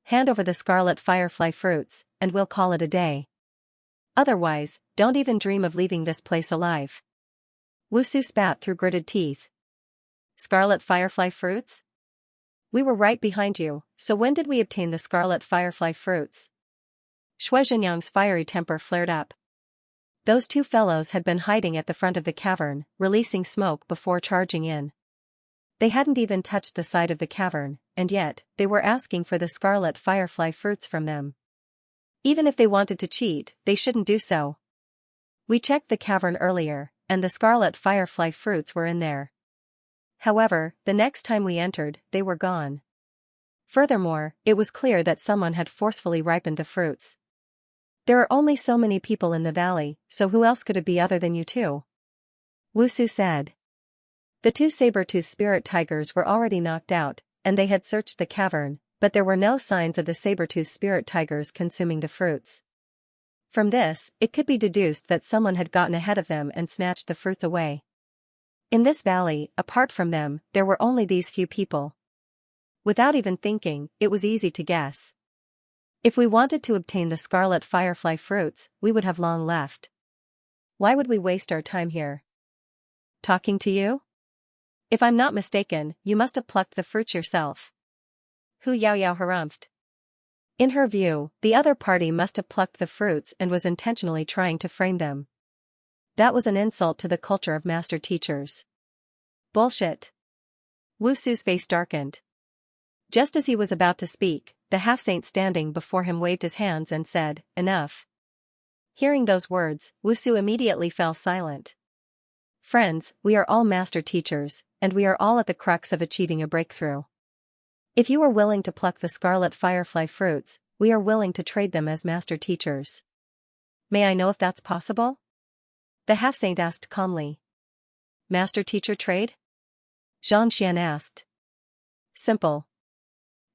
Hand over the scarlet firefly fruits, and we'll call it a day. Otherwise, don't even dream of leaving this place alive." Wusu spat through gritted teeth. "Scarlet firefly fruits? We were right behind you, so when did we obtain the scarlet firefly fruits?" Shui Zhenyang's fiery temper flared up. Those two fellows had been hiding at the front of the cavern, releasing smoke before charging in. They hadn't even touched the side of the cavern, and yet, they were asking for the scarlet firefly fruits from them. Even if they wanted to cheat, they shouldn't do so. "We checked the cavern earlier, and the scarlet firefly fruits were in there. However, the next time we entered, they were gone. Furthermore, it was clear that someone had forcefully ripened the fruits. There are only so many people in the valley, so who else could it be other than you two?" Wusu said. The 2 saber-toothed spirit tigers were already knocked out, and they had searched the cavern, but there were no signs of the saber-toothed spirit tigers consuming the fruits. From this, it could be deduced that someone had gotten ahead of them and snatched the fruits away. In this valley, apart from them, there were only these few people. Without even thinking, it was easy to guess. If we wanted to obtain the scarlet firefly fruits, we would have long left. Why would we waste our time here? Talking to you? If I'm not mistaken, you must have plucked the fruits yourself. Hu Yaoyao harumphed. In her view, the other party must have plucked the fruits and was intentionally trying to frame them. That was an insult to the culture of master teachers. Bullshit. Wusu's face darkened. Just as he was about to speak, the half-saint standing before him waved his hands and said, "Enough." Hearing those words, Wusu immediately fell silent. "Friends, we are all master teachers, and we are all at the crux of achieving a breakthrough. If you are willing to pluck the scarlet firefly fruits, we are willing to trade them as master teachers. May I know if that's possible?" The half-saint asked calmly. "Master teacher trade?" Xianxia asked. "Simple.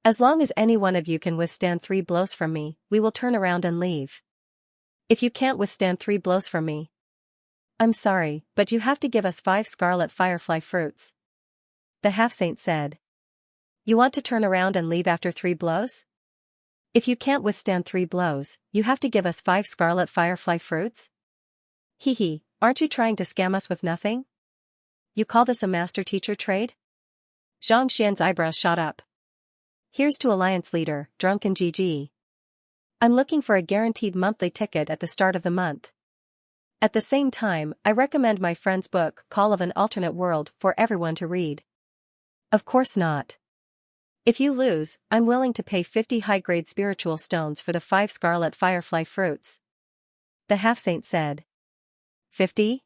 As long as any one of you can withstand 3 blows from me, we will turn around and leave. If you can't withstand 3 blows from me, I'm sorry, but you have to give us 5 scarlet firefly fruits." The half-saint said. "You want to turn around and leave after 3 blows? If you can't withstand 3 blows, you have to give us 5 scarlet firefly fruits? Hee, aren't you trying to scam us with nothing? You call this a master-teacher trade?" Zhangxian's eyebrows shot up. "Here's to Alliance Leader, Drunken GG. I'm looking for a guaranteed monthly ticket at the start of the month. At the same time, I recommend my friend's book, Call of an Alternate World, for everyone to read. Of course not. If you lose, I'm willing to pay 50 high-grade spiritual stones for the 5 scarlet firefly fruits. The half-saint said. 50?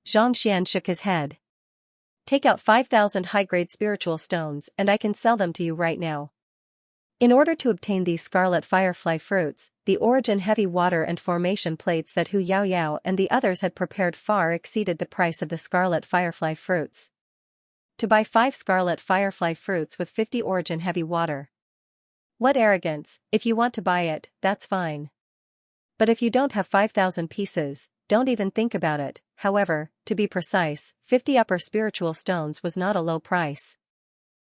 Xianxia shook his head. Take out 5,000 high-grade spiritual stones and I can sell them to you right now. In order to obtain these scarlet firefly fruits, the origin heavy water and formation plates that Hu Yaoyao and the others had prepared far exceeded the price of the scarlet firefly fruits. To buy 5 scarlet firefly fruits with 50 origin heavy water. What arrogance! If you want to buy it, that's fine. But if you don't have 5,000 pieces, don't even think about it. However, to be precise, 50 upper spiritual stones was not a low price.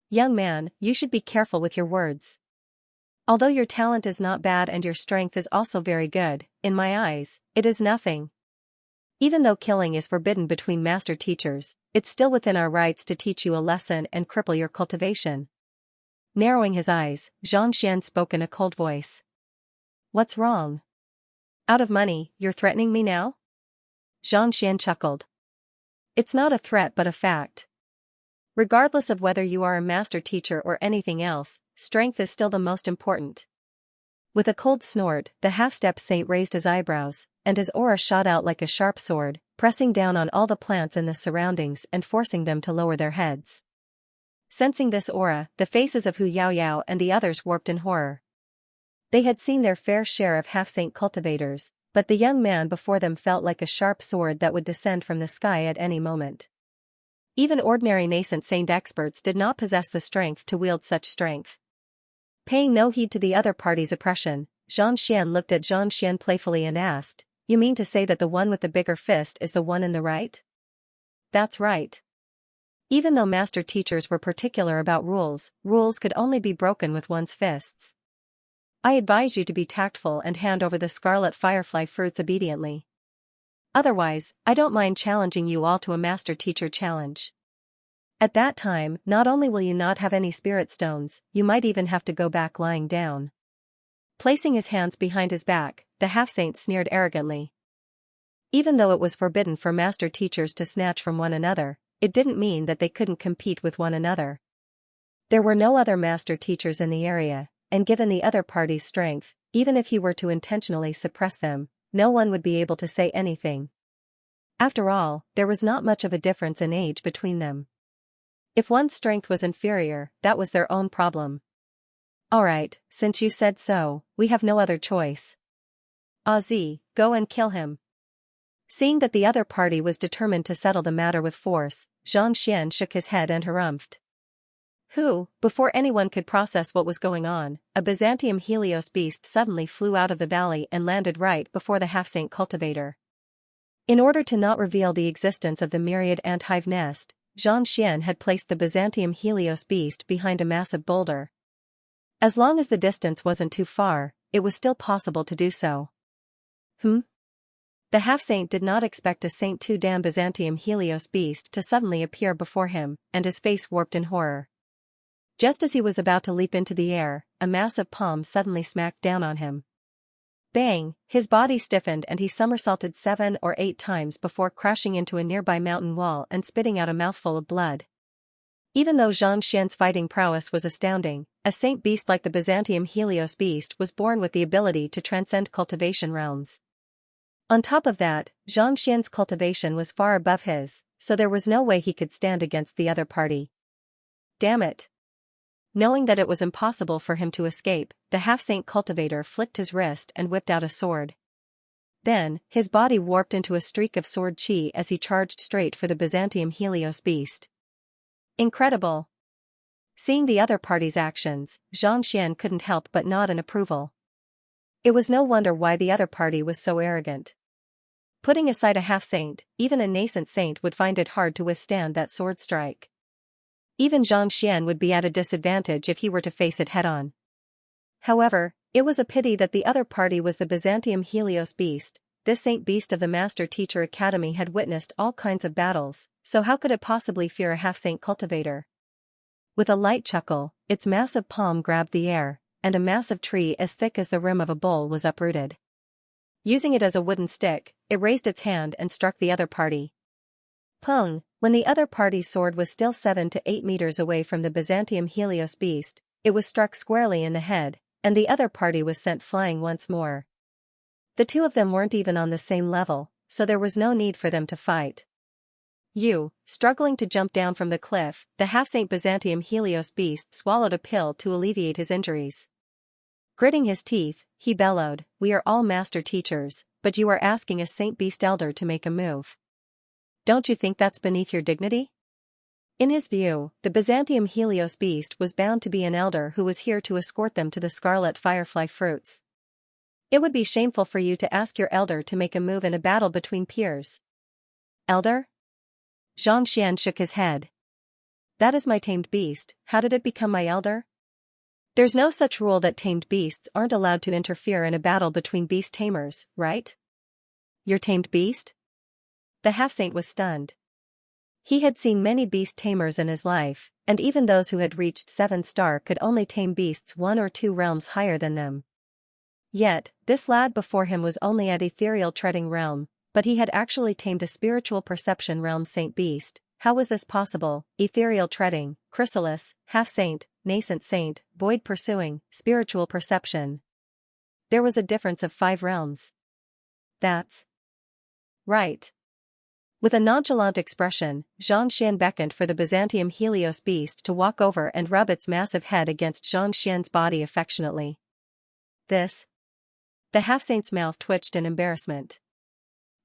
Young man, you should be careful with your words. Although your talent is not bad and your strength is also very good, in my eyes, it is nothing. Even though killing is forbidden between master teachers, it's still within our rights to teach you a lesson and cripple your cultivation. Narrowing his eyes, Xianxia spoke in a cold voice. What's wrong? Out of money, you're threatening me now? Xianxia chuckled. It's not a threat but a fact. Regardless of whether you are a master teacher or anything else, strength is still the most important. With a cold snort, the half-step saint raised his eyebrows, and his aura shot out like a sharp sword, pressing down on all the plants in the surroundings and forcing them to lower their heads. Sensing this aura, the faces of Hu Yaoyao and the others warped in horror. They had seen their fair share of half-saint cultivators, but the young man before them felt like a sharp sword that would descend from the sky at any moment. Even ordinary nascent saint experts did not possess the strength to wield such strength. Paying no heed to the other party's oppression, Xianxia looked at Xianxia playfully and asked, "You mean to say that the one with the bigger fist is the one in the right?" That's right. Even though master teachers were particular about rules could only be broken with one's fists. I advise you to be tactful and hand over the scarlet firefly fruits obediently. Otherwise, I don't mind challenging you all to a master teacher challenge. At that time, not only will you not have any spirit stones, you might even have to go back lying down. Placing his hands behind his back, the half-saint sneered arrogantly. Even though it was forbidden for master teachers to snatch from one another, it didn't mean that they couldn't compete with one another. There were no other master teachers in the area, and given the other party's strength, even if he were to intentionally suppress them, no one would be able to say anything. After all, there was not much of a difference in age between them. If one's strength was inferior, that was their own problem. Alright, since you said so, we have no other choice. Ozzy, go and kill him. Seeing that the other party was determined to settle the matter with force, Xianxia shook his head and harumphed. Who, before anyone could process what was going on, a Byzantium Helios beast suddenly flew out of the valley and landed right before the half-saint cultivator. In order to not reveal the existence of the myriad ant hive nest, Xianxia had placed the Byzantium Helios beast behind a massive boulder. As long as the distance wasn't too far, it was still possible to do so. The half-saint did not expect a Saint 2 damn Byzantium Helios beast to suddenly appear before him, and his face warped in horror. Just as he was about to leap into the air, a massive palm suddenly smacked down on him. Bang! His body stiffened and he somersaulted 7 or 8 times before crashing into a nearby mountain wall and spitting out a mouthful of blood. Even though Xianxia's fighting prowess was astounding, a saint beast like the Byzantium Helios beast was born with the ability to transcend cultivation realms. On top of that, Xianxia's cultivation was far above his, so there was no way he could stand against the other party. Damn it! Knowing that it was impossible for him to escape, the half-saint cultivator flicked his wrist and whipped out a sword. Then, his body warped into a streak of sword chi as he charged straight for the Byzantium Helios beast. Incredible! Seeing the other party's actions, Xianxia couldn't help but nod in approval. It was no wonder why the other party was so arrogant. Putting aside a half-saint, even a nascent saint would find it hard to withstand that sword strike. Even Xianxia would be at a disadvantage if he were to face it head-on. However, it was a pity that the other party was the Byzantium Helios beast. This saint beast of the Master Teacher Academy had witnessed all kinds of battles, so how could it possibly fear a half-saint cultivator? With a light chuckle, its massive palm grabbed the air, and a massive tree as thick as the rim of a bowl was uprooted. Using it as a wooden stick, it raised its hand and struck the other party. Pung! When the other party's sword was still 7 to 8 meters away from the Byzantium Helios beast, it was struck squarely in the head, and the other party was sent flying once more. The two of them weren't even on the same level, so there was no need for them to fight. Struggling to jump down from the cliff, the half-saint Byzantium Helios beast swallowed a pill to alleviate his injuries. Gritting his teeth, he bellowed, "We are all master teachers, but you are asking a saint beast elder to make a move. Don't you think that's beneath your dignity?" In his view, the Byzantium Helios beast was bound to be an elder who was here to escort them to the scarlet firefly fruits. It would be shameful for you to ask your elder to make a move in a battle between peers. Elder? Xianxia shook his head. That is my tamed beast, how did it become my elder? There's no such rule that tamed beasts aren't allowed to interfere in a battle between beast tamers, right? Your tamed beast? The half-saint was stunned. He had seen many beast tamers in his life, and even those who had reached 7-star could only tame beasts 1 or 2 realms higher than them. Yet, this lad before him was only at ethereal treading realm, but he had actually tamed a spiritual perception realm saint beast. How was this possible? Ethereal treading, chrysalis, half-saint, nascent saint, void pursuing, spiritual perception. There was a difference of 5 realms. That's right. With a nonchalant expression, Xianxia beckoned for the Byzantium Helios beast to walk over and rub its massive head against Xianxia's body affectionately. This? The half-saint's mouth twitched in embarrassment.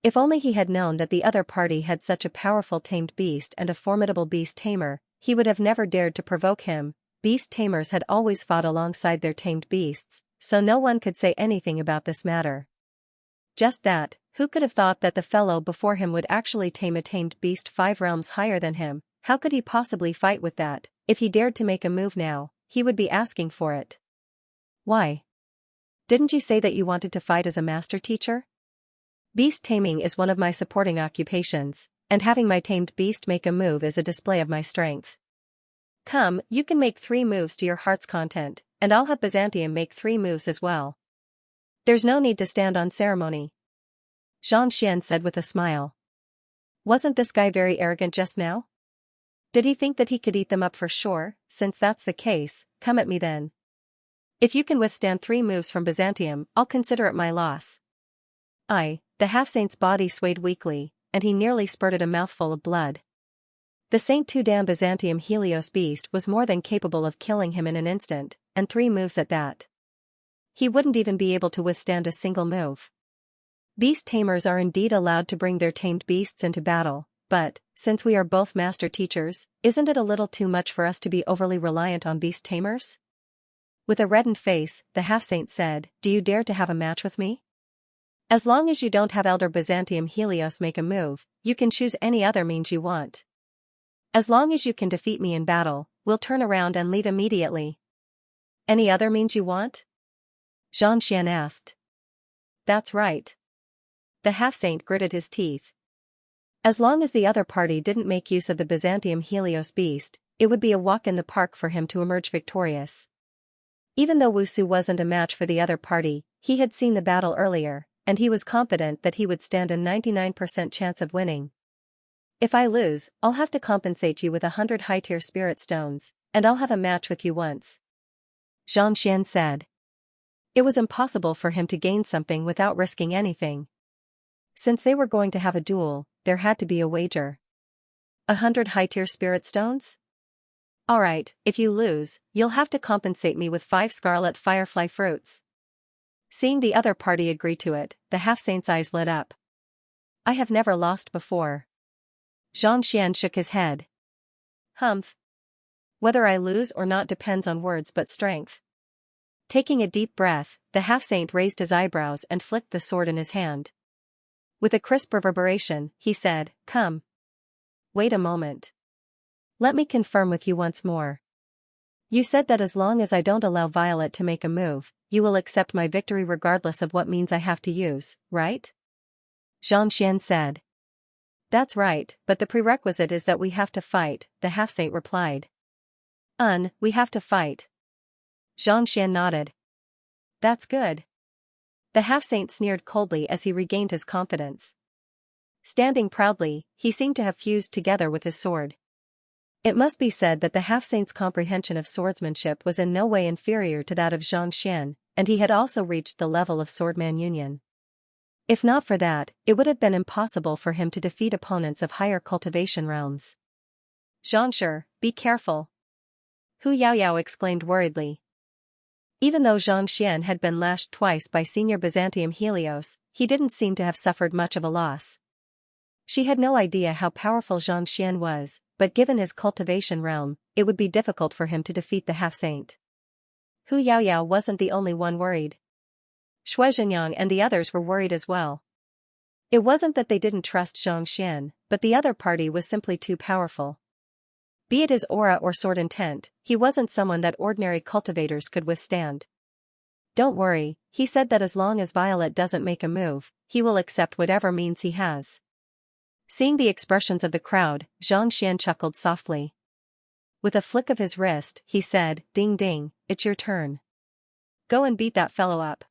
If only he had known that the other party had such a powerful tamed beast and a formidable beast tamer, he would have never dared to provoke him. Beast tamers had always fought alongside their tamed beasts, so no one could say anything about this matter. Just that, who could have thought that the fellow before him would actually tame a tamed beast 5 realms higher than him? How could he possibly fight with that? If he dared to make a move now, he would be asking for it. Why? Didn't you say that you wanted to fight as a master teacher? Beast taming is one of my supporting occupations, and having my tamed beast make a move is a display of my strength. Come, you can make 3 moves to your heart's content, and I'll have Byzantium make 3 moves as well. There's no need to stand on ceremony. Xianxia said with a smile. Wasn't this guy very arrogant just now? Did he think that he could eat them up for sure? Since that's the case, come at me then. If you can withstand 3 moves from Byzantium, I'll consider it my loss. The half-saint's body swayed weakly, and he nearly spurted a mouthful of blood. The Saint Tudam Byzantium Helios beast was more than capable of killing him in an instant, and 3 moves at that. He wouldn't even be able to withstand a single move. Beast tamers are indeed allowed to bring their tamed beasts into battle, but, since we are both master teachers, isn't it a little too much for us to be overly reliant on beast tamers? With a reddened face, the half-saint said, "Do you dare to have a match with me? As long as you don't have Elder Byzantium Helios make a move, you can choose any other means you want. As long as you can defeat me in battle, we'll turn around and leave immediately." Any other means you want? Xianxia asked. That's right. The half-saint gritted his teeth. As long as the other party didn't make use of the Byzantium Helios beast, it would be a walk in the park for him to emerge victorious. Even though Wusu wasn't a match for the other party, he had seen the battle earlier, and he was confident that he would stand a 99% chance of winning. If I lose, I'll have to compensate you with 100 high-tier spirit stones, and I'll have a match with you once. Xianxia said. It was impossible for him to gain something without risking anything. Since they were going to have a duel, there had to be a wager. 100 high-tier spirit stones? Alright, if you lose, you'll have to compensate me with 5 scarlet firefly fruits. Seeing the other party agree to it, the half-saint's eyes lit up. I have never lost before. Xianxia shook his head. Humph. Whether I lose or not depends on words but strength. Taking a deep breath, the half-saint raised his eyebrows and flicked the sword in his hand. With a crisp reverberation, he said, "Come. Wait a moment. Let me confirm with you once more. You said that as long as I don't allow Violet to make a move, you will accept my victory regardless of what means I have to use, right?" Xianxia said. That's right, but the prerequisite is that we have to fight, the half-saint replied. We have to fight. Xianxia nodded. That's good. The half-saint sneered coldly as he regained his confidence. Standing proudly, he seemed to have fused together with his sword. It must be said that the half-saint's comprehension of swordsmanship was in no way inferior to that of Xianxia, and he had also reached the level of swordman union. If not for that, it would have been impossible for him to defeat opponents of higher cultivation realms. Xianxia, be careful. Hu Yaoyao exclaimed worriedly. Even though Xianxia had been lashed twice by Senior Byzantium Helios, he didn't seem to have suffered much of a loss. She had no idea how powerful Xianxia was, but given his cultivation realm, it would be difficult for him to defeat the half-saint. Hu Yaoyao wasn't the only one worried. Shuizhenyang and the others were worried as well. It wasn't that they didn't trust Xianxia, but the other party was simply too powerful. Be it his aura or sword intent, he wasn't someone that ordinary cultivators could withstand. Don't worry, he said that as long as Violet doesn't make a move, he will accept whatever means he has. Seeing the expressions of the crowd, Xianxia chuckled softly. With a flick of his wrist, he said, "Ding ding, it's your turn. Go and beat that fellow up."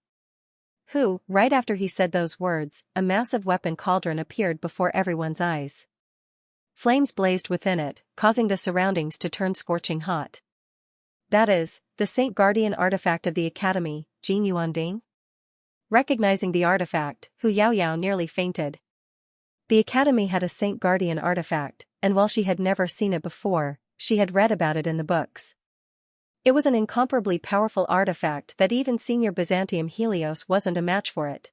Right after he said those words, a massive weapon cauldron appeared before everyone's eyes. Flames blazed within it, causing the surroundings to turn scorching hot. That is, the Saint Guardian artifact of the Academy, Jin Yuanding? Recognizing the artifact, Hu Yaoyao nearly fainted. The Academy had a Saint Guardian artifact, and while she had never seen it before, she had read about it in the books. It was an incomparably powerful artifact that even Senior Byzantium Helios wasn't a match for it.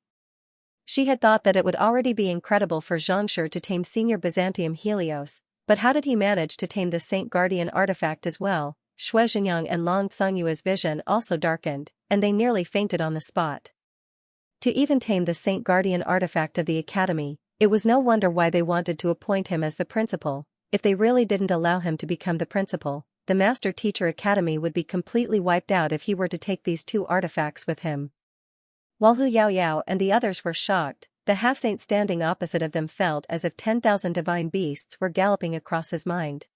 She had thought that it would already be incredible for Xianxia to tame Senior Byzantium Helios, but how did he manage to tame the Saint Guardian artifact as well? Shuizhenyang and Long Songyue's vision also darkened, and they nearly fainted on the spot. To even tame the Saint Guardian artifact of the Academy, it was no wonder why they wanted to appoint him as the principal. If they really didn't allow him to become the principal, the Master Teacher Academy would be completely wiped out if he were to take these two artifacts with him. While Hu Yaoyao and the others were shocked, the half-saint standing opposite of them felt as if 10,000 divine beasts were galloping across his mind.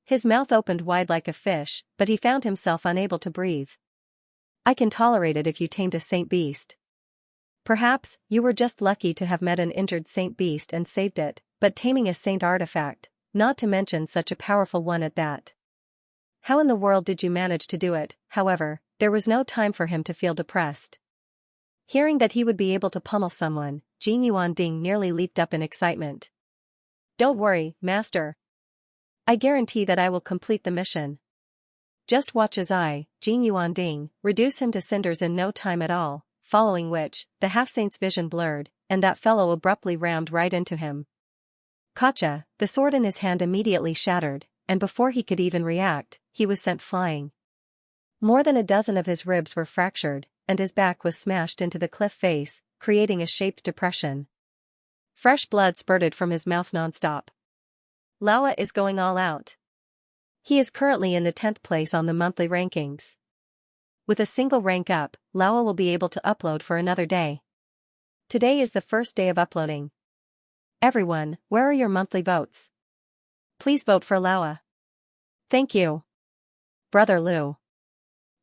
His mouth opened wide like a fish, but he found himself unable to breathe. I can tolerate it if you tamed a saint beast. Perhaps, you were just lucky to have met an injured saint beast and saved it, but taming a saint artifact, not to mention such a powerful one at that. How in the world did you manage to do it? However, there was no time for him to feel depressed. Hearing that he would be able to pummel someone, Jin Yuanding nearly leaped up in excitement. Don't worry, Master. I guarantee that I will complete the mission. Just watch as I, Jin Yuanding, reduce him to cinders in no time at all, following which, the half-saint's vision blurred, and that fellow abruptly rammed right into him. Kacha, the sword in his hand immediately shattered, and before he could even react, he was sent flying. More than a dozen of his ribs were fractured, and his back was smashed into the cliff face, creating a shaped depression. Fresh blood spurted from his mouth nonstop. Laowa is going all out. He is currently in the 10th place on the monthly rankings. With a single rank up, Laowa will be able to upload for another day. Today is the first day of uploading. Everyone, where are your monthly votes? Please vote for Laowa. Thank you. Brother Lu.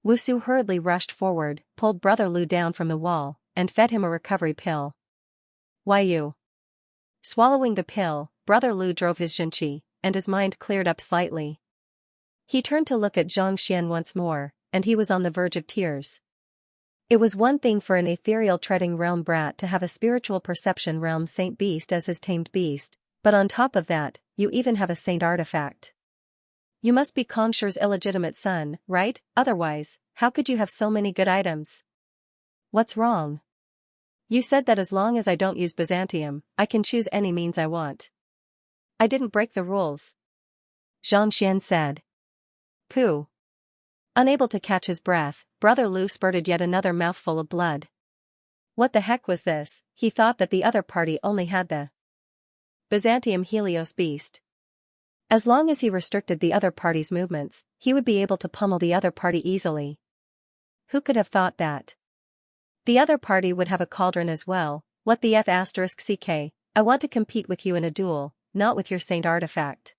Wusu hurriedly rushed forward, pulled Brother Lu down from the wall, and fed him a recovery pill. Why you? Swallowing the pill, Brother Lu drove his Xianxia, and his mind cleared up slightly. He turned to look at Xianxia once more, and he was on the verge of tears. It was one thing for an ethereal treading realm brat to have a spiritual perception realm saint beast as his tamed beast, but on top of that, you even have a saint artifact. You must be Kongshir's illegitimate son, right? Otherwise, how could you have so many good items? What's wrong? You said that as long as I don't use Byzantium, I can choose any means I want. I didn't break the rules. Xianxia said. Pooh. Unable to catch his breath, Brother Lu spurted yet another mouthful of blood. What the heck was this? He thought that the other party only had the Byzantium Helios beast. As long as he restricted the other party's movements, he would be able to pummel the other party easily. Who could have thought that? The other party would have a cauldron as well. What the F***ck, I want to compete with you in a duel, not with your saint artifact.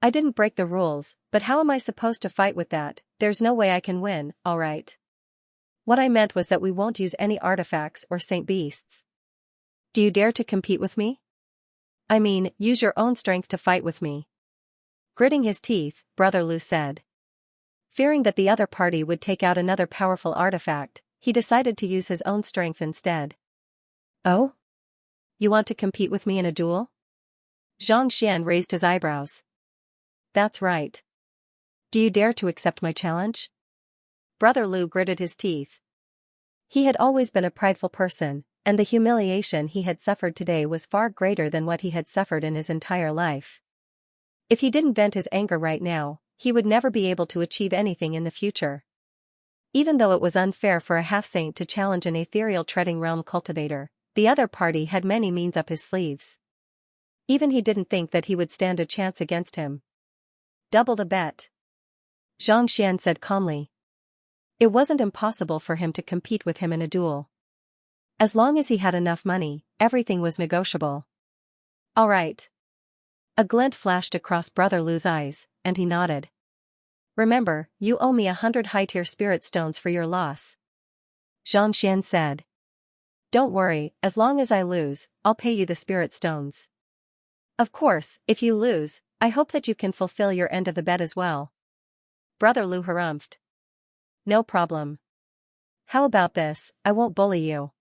I didn't break the rules, but how am I supposed to fight with that? There's no way I can win, alright. What I meant was that we won't use any artifacts or saint beasts. Do you dare to compete with me? I mean, use your own strength to fight with me. Gritting his teeth, Brother Lu said. Fearing that the other party would take out another powerful artifact, he decided to use his own strength instead. Oh? You want to compete with me in a duel? Xianxia raised his eyebrows. That's right. Do you dare to accept my challenge? Brother Lu gritted his teeth. He had always been a prideful person, and the humiliation he had suffered today was far greater than what he had suffered in his entire life. If he didn't vent his anger right now, he would never be able to achieve anything in the future. Even though it was unfair for a half-saint to challenge an ethereal treading realm cultivator, the other party had many means up his sleeves. Even he didn't think that he would stand a chance against him. Double the bet. Xianxia said calmly. It wasn't impossible for him to compete with him in a duel. As long as he had enough money, everything was negotiable. All right. A glint flashed across Brother Lu's eyes, and he nodded. Remember, you owe me 100 high-tier spirit stones for your loss. Xianxia said. Don't worry, as long as I lose, I'll pay you the spirit stones. Of course, if you lose, I hope that you can fulfill your end of the bet as well. Brother Lu harumphed. No problem. How about this, I won't bully you.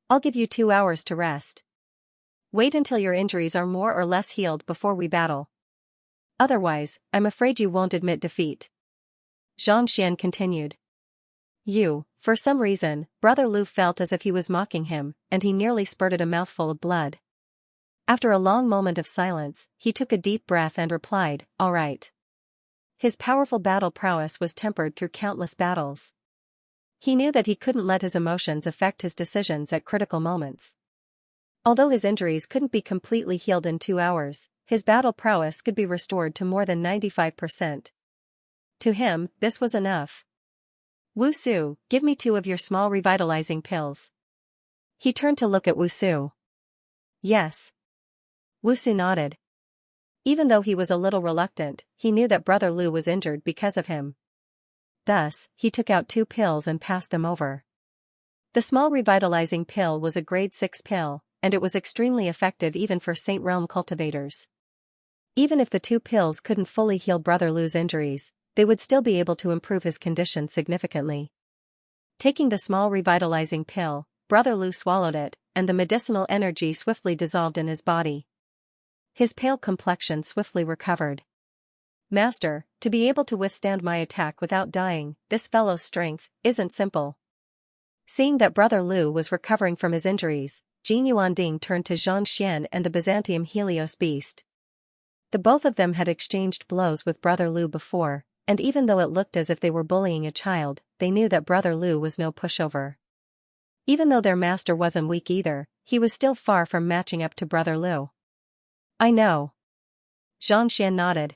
I'll give you 2 hours to rest. Wait until your injuries are more or less healed before we battle. Otherwise, I'm afraid you won't admit defeat. Xianxia continued. For some reason, Brother Lu felt as if he was mocking him, and he nearly spurted a mouthful of blood. After a long moment of silence, he took a deep breath and replied, all right. His powerful battle prowess was tempered through countless battles. He knew that he couldn't let his emotions affect his decisions at critical moments. Although his injuries couldn't be completely healed in 2 hours, his battle prowess could be restored to more than 95%. To him, this was enough. Wu Su, give me 2 of your small revitalizing pills. He turned to look at Wu Su. Yes. Wu Su nodded. Even though he was a little reluctant, he knew that Brother Lu was injured because of him. Thus, he took out 2 pills and passed them over. The small revitalizing pill was a grade 6 pill, and it was extremely effective even for Saint Realm cultivators. Even if the 2 pills couldn't fully heal Brother Lu's injuries, they would still be able to improve his condition significantly. Taking the small revitalizing pill, Brother Lu swallowed it, and the medicinal energy swiftly dissolved in his body. His pale complexion swiftly recovered. Master, to be able to withstand my attack without dying, this fellow's strength isn't simple. Seeing that Brother Lu was recovering from his injuries, Jin Yuanding turned to Xianxia and the Byzantium Helios beast. The both of them had exchanged blows with Brother Lu before, and even though it looked as if they were bullying a child, they knew that Brother Lu was no pushover. Even though their master wasn't weak either, he was still far from matching up to Brother Lu. I know. Xianxia nodded.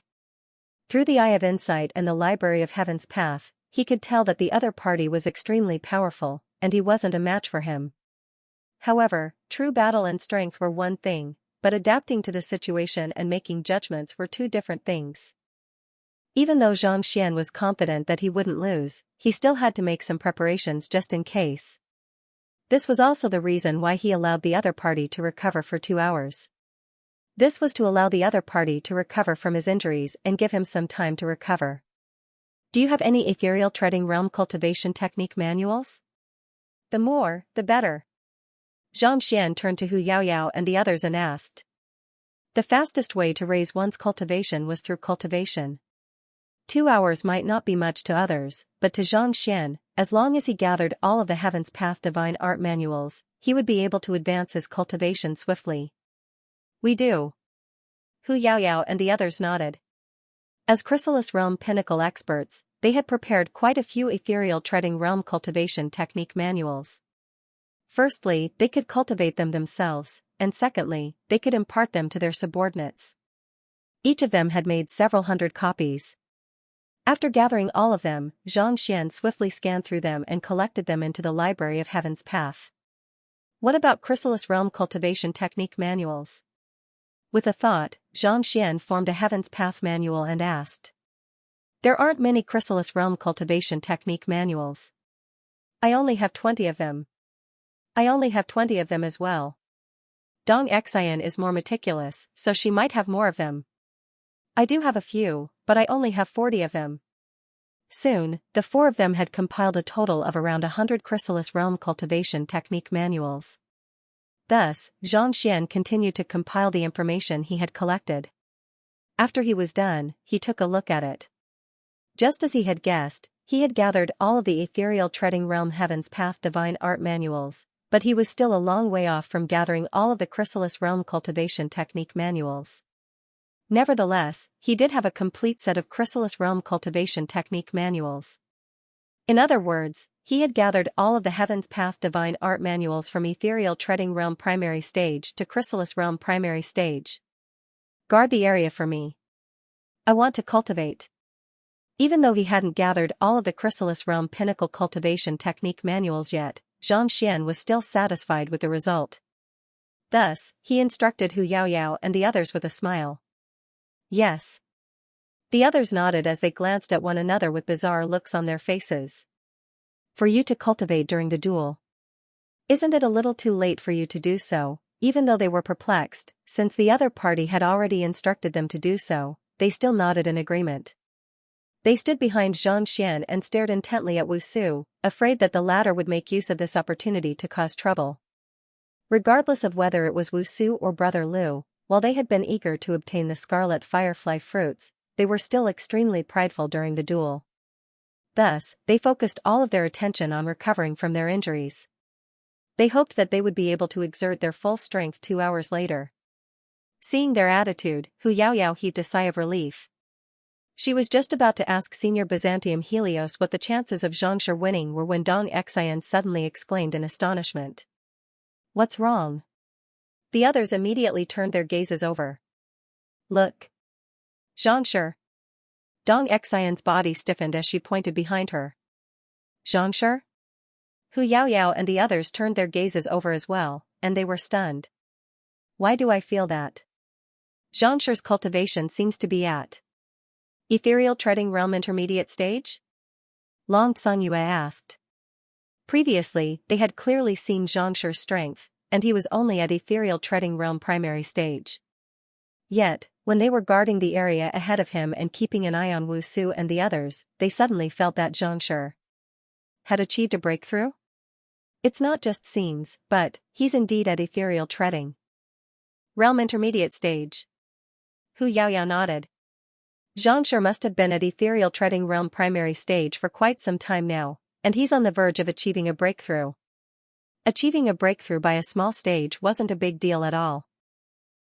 Through the eye of insight and the library of Heaven's path, he could tell that the other party was extremely powerful, and he wasn't a match for him. However, true battle and strength were one thing, but adapting to the situation and making judgments were 2 different things. Even though Xianxia was confident that he wouldn't lose, he still had to make some preparations just in case. This was also the reason why he allowed the other party to recover for 2 hours. This was to allow the other party to recover from his injuries and give him some time to recover. Do you have any ethereal treading realm cultivation technique manuals? The more, the better. Xianxia turned to Hu Yaoyao and the others and asked. The fastest way to raise one's cultivation was through cultivation. 2 hours might not be much to others, but to Xianxia, as long as he gathered all of the Heaven's Path divine art manuals, he would be able to advance his cultivation swiftly. We do. Hu Yaoyao and the others nodded. As Chrysalis Realm Pinnacle experts, they had prepared quite a few ethereal treading realm cultivation technique manuals. Firstly, they could cultivate them themselves, and secondly, they could impart them to their subordinates. Each of them had made several hundred copies. After gathering all of them, Xianxia swiftly scanned through them and collected them into the library of Heaven's Path. What about Chrysalis Realm cultivation technique manuals? With a thought, Xianxia formed a Heaven's Path manual and asked. There aren't many Chrysalis Realm cultivation technique manuals. I only have 20 of them. I only have 20 of them as well. Dong Xian is more meticulous, so she might have more of them. I do have a few, but I only have 40 of them. Soon, the four of them had compiled a total of around 100 chrysalis realm cultivation technique manuals. Thus, Xianxia continued to compile the information he had collected. After he was done, he took a look at it. Just as he had guessed, he had gathered all of the ethereal treading realm heaven's path divine art manuals, but he was still a long way off from gathering all of the chrysalis realm cultivation technique manuals. Nevertheless, he did have a complete set of chrysalis realm cultivation technique manuals. In other words, he had gathered all of the heaven's path divine art manuals from ethereal treading realm primary stage to chrysalis realm primary stage. Guard the area for me. I want to cultivate. Even though he hadn't gathered all of the chrysalis realm pinnacle cultivation technique manuals yet, Xianxia was still satisfied with the result. Thus, he instructed Hu Yaoyao and the others with a smile. Yes. The others nodded as they glanced at one another with bizarre looks on their faces. For you to cultivate during the duel. Isn't it a little too late for you to do so? Even though they were perplexed, since the other party had already instructed them to do so, they still nodded in agreement. They stood behind Xianxia and stared intently at Wu Su, afraid that the latter would make use of this opportunity to cause trouble. Regardless of whether it was Wu Su or Brother Liu, while they had been eager to obtain the scarlet firefly fruits, they were still extremely prideful during the duel. Thus, they focused all of their attention on recovering from their injuries. They hoped that they would be able to exert their full strength 2 hours later. Seeing their attitude, Hu Yaoyao heaved a sigh of relief. She was just about to ask Senior Byzantium Helios what the chances of Xianxia winning were when Dong Xian suddenly exclaimed in astonishment. What's wrong? The others immediately turned their gazes over. Look. Xianxia. Dong Xian's body stiffened as she pointed behind her. Xianxia? Hu Yaoyao and the others turned their gazes over as well, and they were stunned. Why do I feel that? Xianxia's cultivation seems to be at ethereal treading realm intermediate stage? Long Xiangyue asked. Previously, they had clearly seen Xianxia's strength, and he was only at ethereal treading realm primary stage. Yet, when they were guarding the area ahead of him and keeping an eye on Wu Su and the others, they suddenly felt that Xianxia had achieved a breakthrough? It's not just seems, but he's indeed at ethereal treading realm intermediate stage. Hu Yaoyao nodded. Xianxia must have been at ethereal treading realm primary stage for quite some time now, and he's on the verge of achieving a breakthrough. Achieving a breakthrough by a small stage wasn't a big deal at all.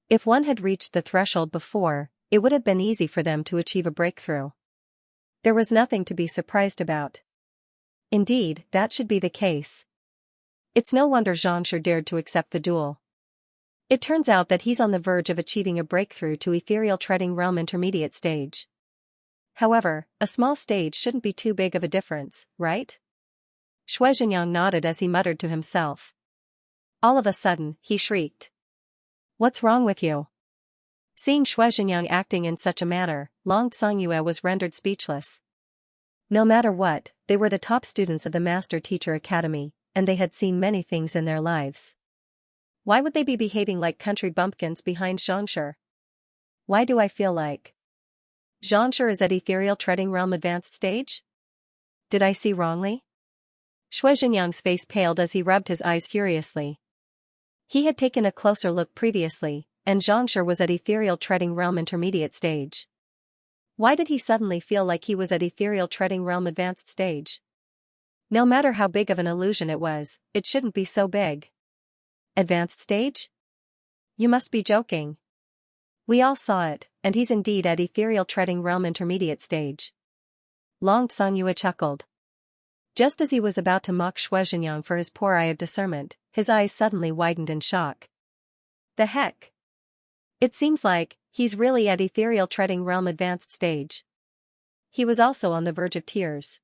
If one had reached the threshold before, it would have been easy for them to achieve a breakthrough. There was nothing to be surprised about. Indeed, that should be the case. It's no wonder Xianxia dared to accept the duel. It turns out that he's on the verge of achieving a breakthrough to ethereal treading realm intermediate stage. However, a small stage shouldn't be too big of a difference, right? Shuizhenyang nodded as he muttered to himself. All of a sudden, he shrieked. What's wrong with you? Seeing Shuizhenyang acting in such a manner, Long Xiangyue was rendered speechless. No matter what, they were the top students of the Master Teacher Academy, and they had seen many things in their lives. Why would they be behaving like country bumpkins behind Xianxia? Why do I feel like Xianxia is at ethereal treading realm advanced stage? Did I see wrongly? Shuizhenyang's face paled as he rubbed his eyes furiously. He had taken a closer look previously, and Xianxia was at ethereal treading realm intermediate stage. Why did he suddenly feel like he was at ethereal treading realm advanced stage? No matter how big of an illusion it was, it shouldn't be so big. Advanced stage? You must be joking. We all saw it, and he's indeed at ethereal treading realm intermediate stage. Long Xiangyue chuckled. Just as he was about to mock Shuizhenyang for his poor eye of discernment, his eyes suddenly widened in shock. The heck? It seems like he's really at ethereal treading realm advanced stage. He was also on the verge of tears.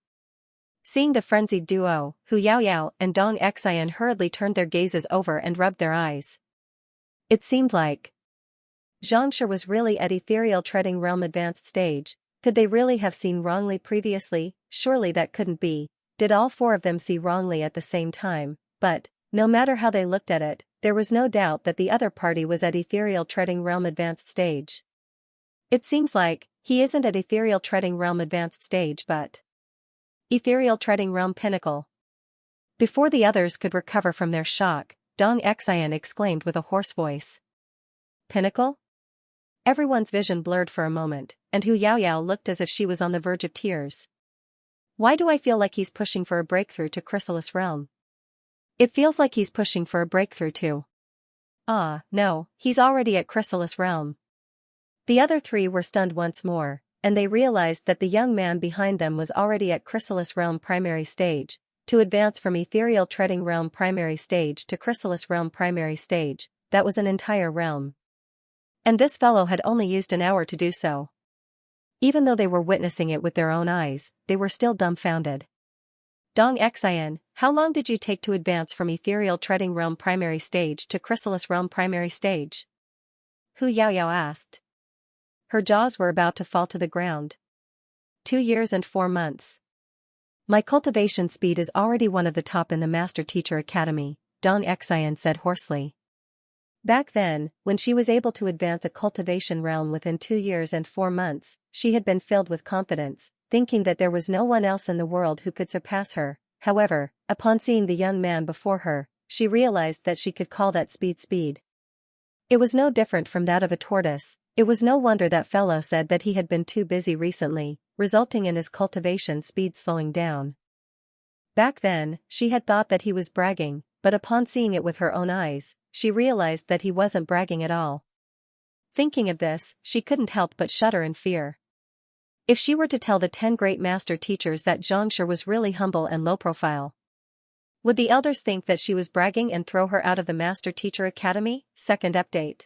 Seeing the frenzied duo, Hu Yaoyao and Dong Xian hurriedly turned their gazes over and rubbed their eyes. It seemed like Xianxia was really at ethereal treading realm advanced stage. Could they really have seen wrongly previously? Surely that couldn't be. Did all four of them see wrongly at the same time? But no matter how they looked at it, There was no doubt that the other party was at Ethereal Treading Realm Advanced Stage. It seems like he isn't at Ethereal Treading Realm Advanced Stage but Ethereal Treading Realm Pinnacle. Before the others could recover from their shock, Dong Xian exclaimed with a hoarse voice. Pinnacle? Everyone's vision blurred for a moment, and Hu Yaoyao looked as if she was on the verge of tears. Why do I feel like he's pushing for a breakthrough to Chrysalis Realm? It feels like he's pushing for a breakthrough too. Ah, no, he's already at Chrysalis Realm. The other three were stunned once more, and they realized that the young man behind them was already at Chrysalis Realm Primary Stage. To advance from Ethereal Treading Realm Primary Stage to Chrysalis Realm Primary Stage, that was an entire realm. And this fellow had only used an hour to do so. Even though they were witnessing it with their own eyes, they were still dumbfounded. Dong Xian, how long did you take to advance from Ethereal Treading Realm Primary Stage to Chrysalis Realm Primary Stage? Hu Yaoyao asked. Her jaws were about to fall to the ground. 2 years and 4 months. My cultivation speed is already one of the top in the Master Teacher Academy, Dong Xian said hoarsely. Back then, when she was able to advance a cultivation realm within 2 years and 4 months, she had been filled with confidence, thinking that there was no one else in the world who could surpass her. However, upon seeing the young man before her, she realized that she could call that speed. It was no different from that of a tortoise. It was no wonder that fellow said that he had been too busy recently, resulting in his cultivation speed slowing down. Back then, she had thought that he was bragging, but upon seeing it with her own eyes, she realized that he wasn't bragging at all. Thinking of this, she couldn't help but shudder in fear. If she were to tell the 10 great master teachers that Xianxia was really humble and low profile, would the elders think that she was bragging and throw her out of the Master Teacher Academy? Second update.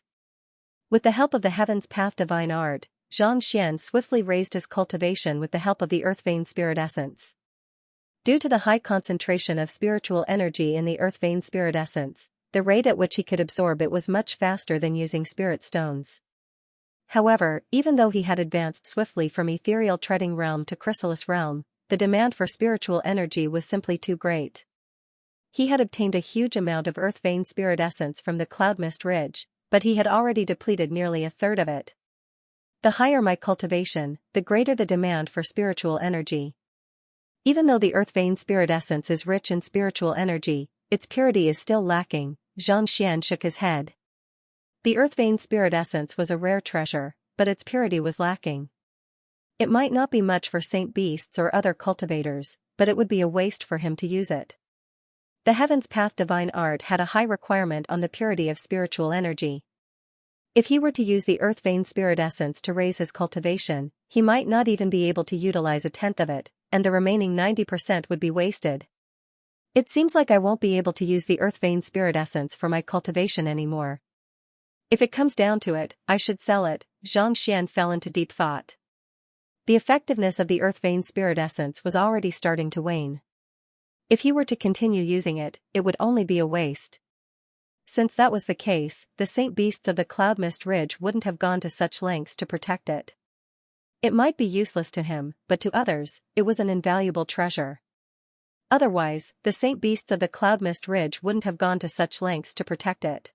With the help of the Heaven's Path Divine Art, Xianxia swiftly raised his cultivation with the help of the Earth Vein Spirit Essence. Due to the high concentration of spiritual energy in the Earth Vein Spirit Essence, the rate at which he could absorb it was much faster than using spirit stones. However, even though he had advanced swiftly from Ethereal Treading Realm to Chrysalis Realm, the demand for spiritual energy was simply too great. He had obtained a huge amount of Earth Vein Spirit Essence from the Cloud Mist Ridge, but he had already depleted nearly a third of it. The higher my cultivation, the greater the demand for spiritual energy. Even though the Earth Vein Spirit Essence is rich in spiritual energy, its purity is still lacking. Xianxia shook his head. The Earth Vein Spirit Essence was a rare treasure, but its purity was lacking. It might not be much for Saint Beasts or other cultivators, but it would be a waste for him to use it. The Heaven's Path Divine Art had a high requirement on the purity of spiritual energy. If he were to use the Earth Vein Spirit Essence to raise his cultivation, he might not even be able to utilize 1/10 of it, and the remaining 90% would be wasted. It seems like I won't be able to use the Earth Vein Spirit Essence for my cultivation anymore. If it comes down to it, I should sell it. Xianxia fell into deep thought. The effectiveness of the Earth Vein Spirit Essence was already starting to wane. If he were to continue using it, it would only be a waste. Since that was the case, the Saint Beasts of the Cloud Mist Ridge wouldn't have gone to such lengths to protect it. It might be useless to him, but to others, it was an invaluable treasure. Otherwise, the Saint Beasts of the Cloud Mist Ridge wouldn't have gone to such lengths to protect it.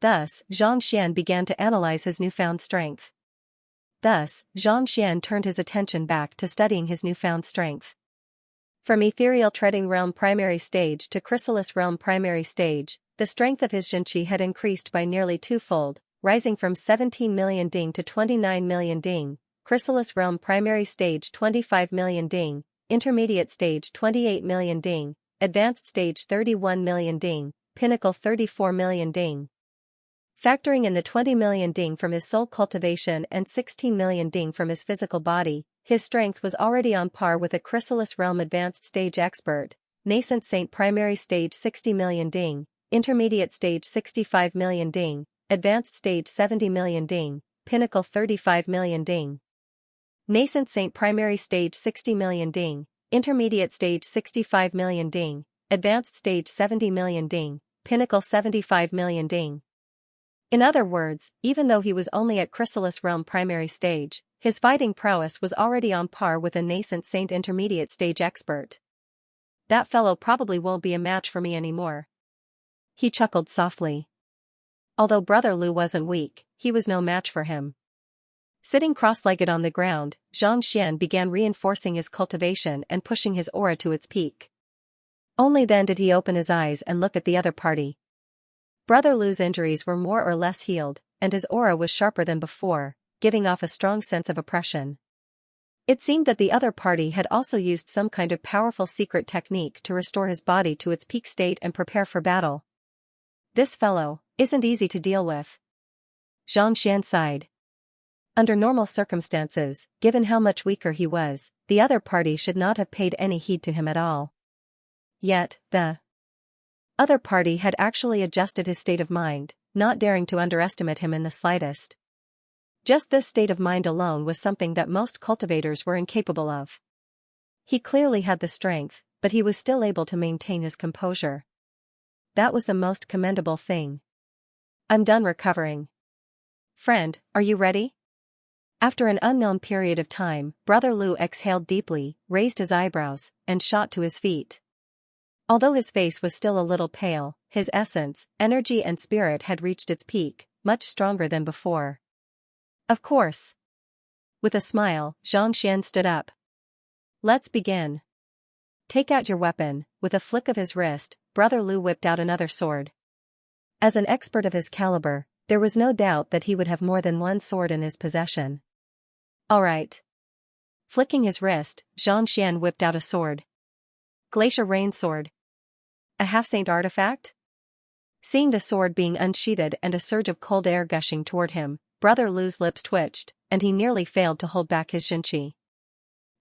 Thus, Xianxia began to analyze his newfound strength. Xianxia turned his attention back to studying his newfound strength. From Ethereal Treading Realm Primary Stage to Chrysalis Realm Primary Stage, the strength of his Xianxia had increased by nearly twofold, rising from 17 million ding to 29 million ding, Chrysalis Realm Primary Stage 25 million ding, Intermediate Stage 28 million ding, Advanced Stage 31 million ding, Pinnacle 34 million ding. Factoring in the 20 million ding from his soul cultivation and 16 million ding from his physical body, his strength was already on par with a Chrysalis Realm Advanced Stage Expert, Nascent Saint Primary Stage 60 million ding, Intermediate Stage 65 million ding, Advanced Stage 70 million ding, Pinnacle 35 million ding. Nascent Saint Primary Stage 60 million ding, Intermediate Stage 65 million ding, Advanced Stage 70 million ding, Pinnacle 75 million ding. In other words, even though he was only at Chrysalis Realm Primary Stage, his fighting prowess was already on par with a Nascent Saint Intermediate Stage Expert. That fellow probably won't be a match for me anymore. He chuckled softly. Although Brother Lu wasn't weak, he was no match for him. Sitting cross-legged on the ground, Xianxia began reinforcing his cultivation and pushing his aura to its peak. Only then did he open his eyes and look at the other party. Brother Lu's injuries were more or less healed, and his aura was sharper than before, giving off a strong sense of oppression. It seemed that the other party had also used some kind of powerful secret technique to restore his body to its peak state and prepare for battle. This fellow isn't easy to deal with. Xianxia sighed. Under normal circumstances, given how much weaker he was, the other party should not have paid any heed to him at all. Yet, the other party had actually adjusted his state of mind, not daring to underestimate him in the slightest. Just this state of mind alone was something that most cultivators were incapable of. He clearly had the strength, but he was still able to maintain his composure. That was the most commendable thing. I'm done recovering. Friend, are you ready? After an unknown period of time, Brother Lu exhaled deeply, raised his eyebrows, and shot to his feet. Although his face was still a little pale, his essence, energy and spirit had reached its peak, much stronger than before. Of course. With a smile, Xianxia stood up. Let's begin. Take out your weapon. With a flick of his wrist, Brother Lu whipped out another sword. As an expert of his caliber, there was no doubt that he would have more than one sword in his possession. All right. Flicking his wrist, Xianxia whipped out a sword. Glacier Rain Sword. A half-saint artifact? Seeing the sword being unsheathed and a surge of cold air gushing toward him, Brother Lu's lips twitched, and he nearly failed to hold back his Xianxia.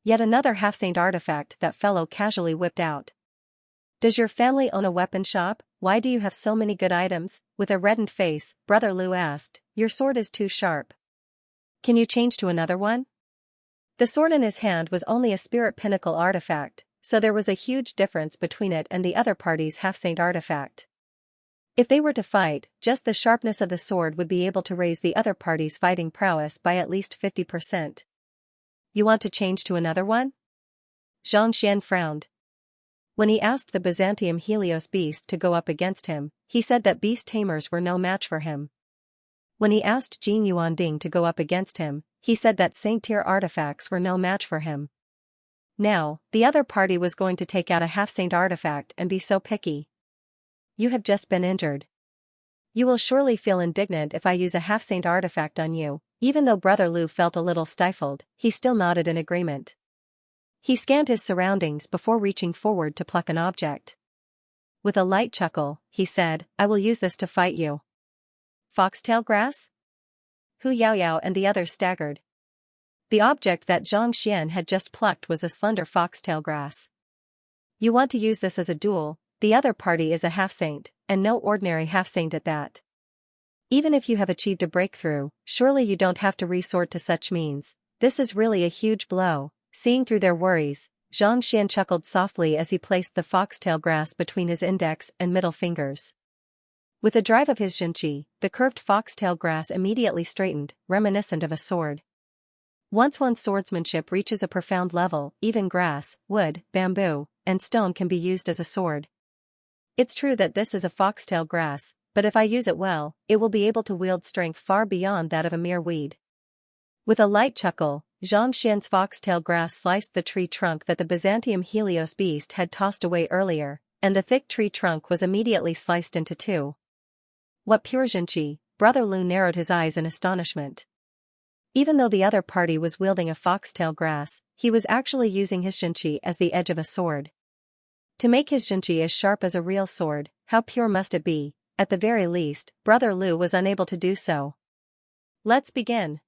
Yet another half-saint artifact that fellow casually whipped out. Does your family own a weapon shop? Why do you have so many good items? With a reddened face, Brother Lu asked, your sword is too sharp. Can you change to another one? The sword in his hand was only a spirit pinnacle artifact, so there was a huge difference between it and the other party's half-saint artifact. If they were to fight, just the sharpness of the sword would be able to raise the other party's fighting prowess by at least 50%. You want to change to another one? Xianxia frowned. When he asked the Byzantium Helios beast to go up against him, he said that beast tamers were no match for him. When he asked Jin Yuanding to go up against him, he said that saint-tier artifacts were no match for him. Now, the other party was going to take out a half-saint artifact and be so picky. You have just been injured. You will surely feel indignant if I use a half-saint artifact on you. Even though Brother Lu felt a little stifled, he still nodded in agreement. He scanned his surroundings before reaching forward to pluck an object. With a light chuckle, he said, I will use this to fight you. Foxtail grass? Hu Yaoyao and the others staggered. The object that Xianxia had just plucked was a slender foxtail grass. You want to use this as a duel? The other party is a half-saint, and no ordinary half-saint at that. Even if you have achieved a breakthrough, surely you don't have to resort to such means. This is really a huge blow. Seeing through their worries, Xianxia chuckled softly as he placed the foxtail grass between his index and middle fingers. With a drive of his Xianxia, the curved foxtail grass immediately straightened, reminiscent of a sword. Once one's swordsmanship reaches a profound level, even grass, wood, bamboo, and stone can be used as a sword. It's true that this is a foxtail grass, but if I use it well, it will be able to wield strength far beyond that of a mere weed. With a light chuckle, Xianxia's foxtail grass sliced the tree trunk that the Byzantium Helios beast had tossed away earlier, and the thick tree trunk was immediately sliced into two. What pure Xianxia! Brother Lu narrowed his eyes in astonishment. Even though the other party was wielding a foxtail grass, he was actually using his Xianxia as the edge of a sword. To make his Xianxia as sharp as a real sword, how pure must it be? At the very least, Brother Lu was unable to do so. Let's begin.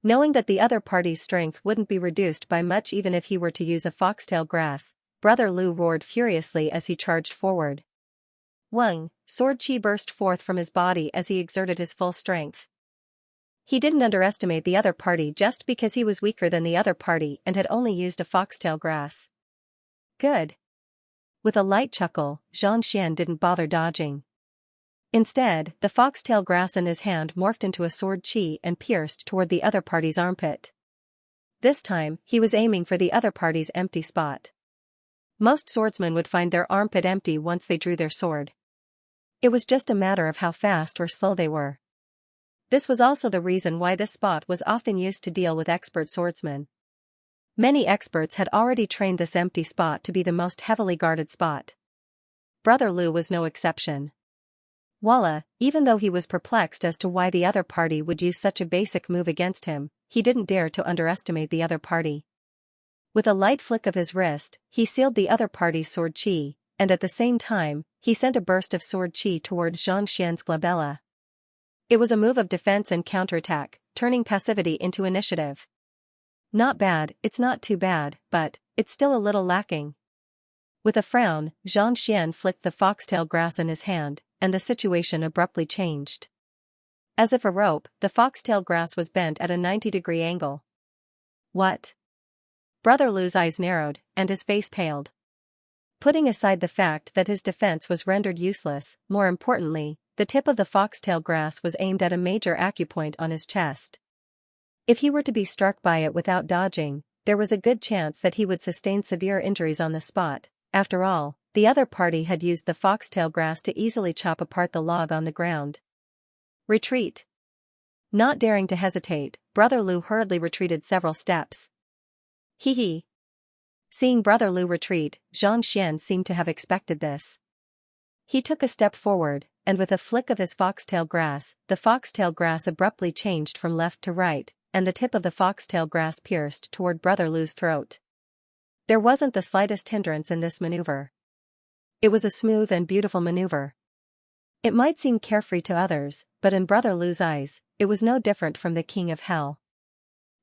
Knowing that the other party's strength wouldn't be reduced by much even if he were to use a foxtail grass, Brother Lu roared furiously as he charged forward. Wang, sword chi burst forth from his body as he exerted his full strength. He didn't underestimate the other party just because he was weaker than the other party and had only used a foxtail grass. Good. With a light chuckle, Xianxia didn't bother dodging. Instead, the foxtail grass in his hand morphed into a sword chi and pierced toward the other party's armpit. This time, he was aiming for the other party's empty spot. Most swordsmen would find their armpit empty once they drew their sword. It was just a matter of how fast or slow they were. This was also the reason why this spot was often used to deal with expert swordsmen. Many experts had already trained this empty spot to be the most heavily guarded spot. Brother Lu was no exception. Voila, even though he was perplexed as to why the other party would use such a basic move against him, he didn't dare to underestimate the other party. With a light flick of his wrist, he sealed the other party's sword chi, and at the same time, he sent a burst of sword chi toward Xianxia's glabella. It was a move of defense and counterattack, turning passivity into initiative. Not bad, it's not too bad, but it's still a little lacking. With a frown, Xianxia flicked the foxtail grass in his hand, and the situation abruptly changed. As if a rope, the foxtail grass was bent at a 90-degree angle. What? Brother Lu's eyes narrowed, and his face paled. Putting aside the fact that his defense was rendered useless, more importantly, the tip of the foxtail grass was aimed at a major acupoint on his chest. If he were to be struck by it without dodging, there was a good chance that he would sustain severe injuries on the spot. After all, the other party had used the foxtail grass to easily chop apart the log on the ground. Retreat. Not daring to hesitate, Brother Lu hurriedly retreated several steps. Hee hee. Seeing Brother Lu retreat, Xianxia seemed to have expected this. He took a step forward, and with a flick of his foxtail grass, the foxtail grass abruptly changed from left to right, and the tip of the foxtail grass pierced toward Brother Lu's throat. There wasn't the slightest hindrance in this maneuver. It was a smooth and beautiful maneuver. It might seem carefree to others, but in Brother Lu's eyes, it was no different from the king of hell.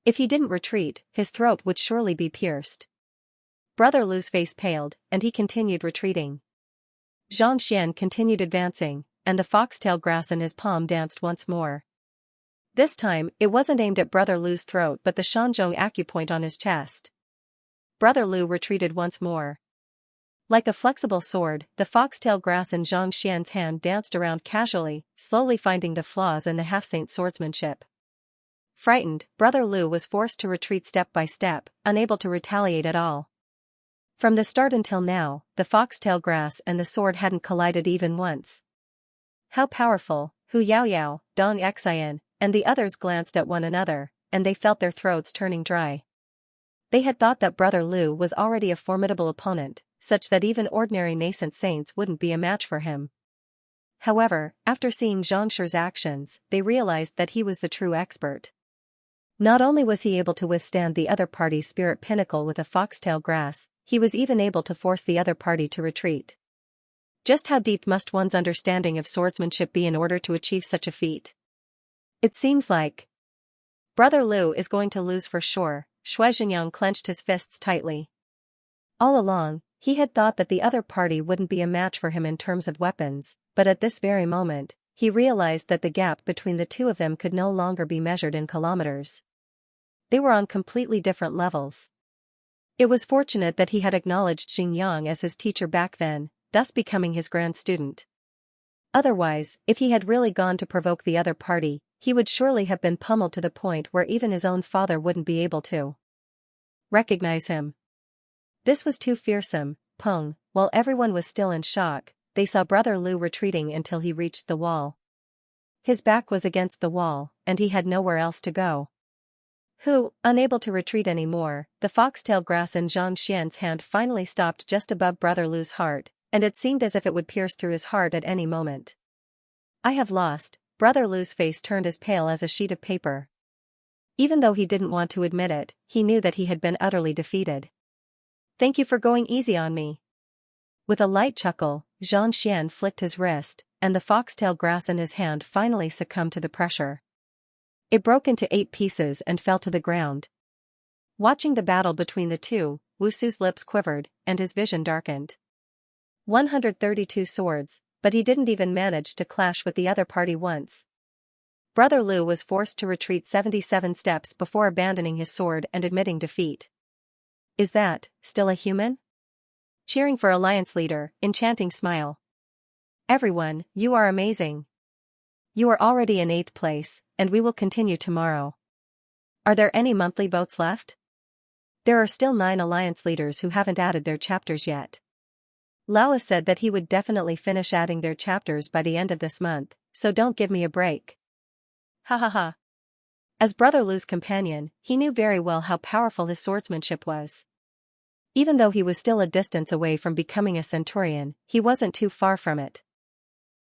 If he didn't retreat, his throat would surely be pierced. Brother Lu's face paled, and he continued retreating. Xianxia continued advancing, and the foxtail grass in his palm danced once more. This time, it wasn't aimed at Brother Lu's throat but the Shanzhong acupoint on his chest. Brother Lu retreated once more. Like a flexible sword, the foxtail grass in Xianxia's hand danced around casually, slowly finding the flaws in the half-saint swordsmanship. Frightened, Brother Lu was forced to retreat step by step, unable to retaliate at all. From the start until now, the foxtail grass and the sword hadn't collided even once. How powerful! Hu Yaoyao, Dong Xian, and the others glanced at one another, and they felt their throats turning dry. They had thought that Brother Lu was already a formidable opponent, such that even ordinary nascent saints wouldn't be a match for him. However, after seeing Xianxia's actions, they realized that he was the true expert. Not only was he able to withstand the other party's spirit pinnacle with a foxtail grass, he was even able to force the other party to retreat. Just how deep must one's understanding of swordsmanship be in order to achieve such a feat? It seems like Brother Lu is going to lose for sure. Shui Zhenyang clenched his fists tightly. All along, he had thought that the other party wouldn't be a match for him in terms of weapons, but at this very moment, he realized that the gap between the two of them could no longer be measured in kilometers. They were on completely different levels. It was fortunate that he had acknowledged Xingyang as his teacher back then, thus becoming his grand student. Otherwise, if he had really gone to provoke the other party, he would surely have been pummeled to the point where even his own father wouldn't be able to recognize him. This was too fearsome. Peng, while everyone was still in shock, they saw Brother Lu retreating until he reached the wall. His back was against the wall, and he had nowhere else to go. Unable to retreat anymore, the foxtail grass in Xianxia's hand finally stopped just above Brother Lu's heart, and it seemed as if it would pierce through his heart at any moment. I have lost. Brother Lu's face turned as pale as a sheet of paper. Even though he didn't want to admit it, he knew that he had been utterly defeated. Thank you for going easy on me. With a light chuckle, Xianxia flicked his wrist, and the foxtail grass in his hand finally succumbed to the pressure. It broke into 8 pieces and fell to the ground. Watching the battle between the two, Wusu's lips quivered, and his vision darkened. 132 swords, but he didn't even manage to clash with the other party once. Brother Lu was forced to retreat 77 steps before abandoning his sword and admitting defeat. Is that still a human? Cheering for Alliance leader, enchanting smile. Everyone, you are amazing. You are already in 8th place, and we will continue tomorrow. Are there any monthly votes left? There are still 9 Alliance leaders who haven't added their chapters yet. Lao said that he would definitely finish adding their chapters by the end of this month, so don't give me a break. Ha ha ha. As Brother Lu's companion, he knew very well how powerful his swordsmanship was. Even though he was still a distance away from becoming a centurion, he wasn't too far from it.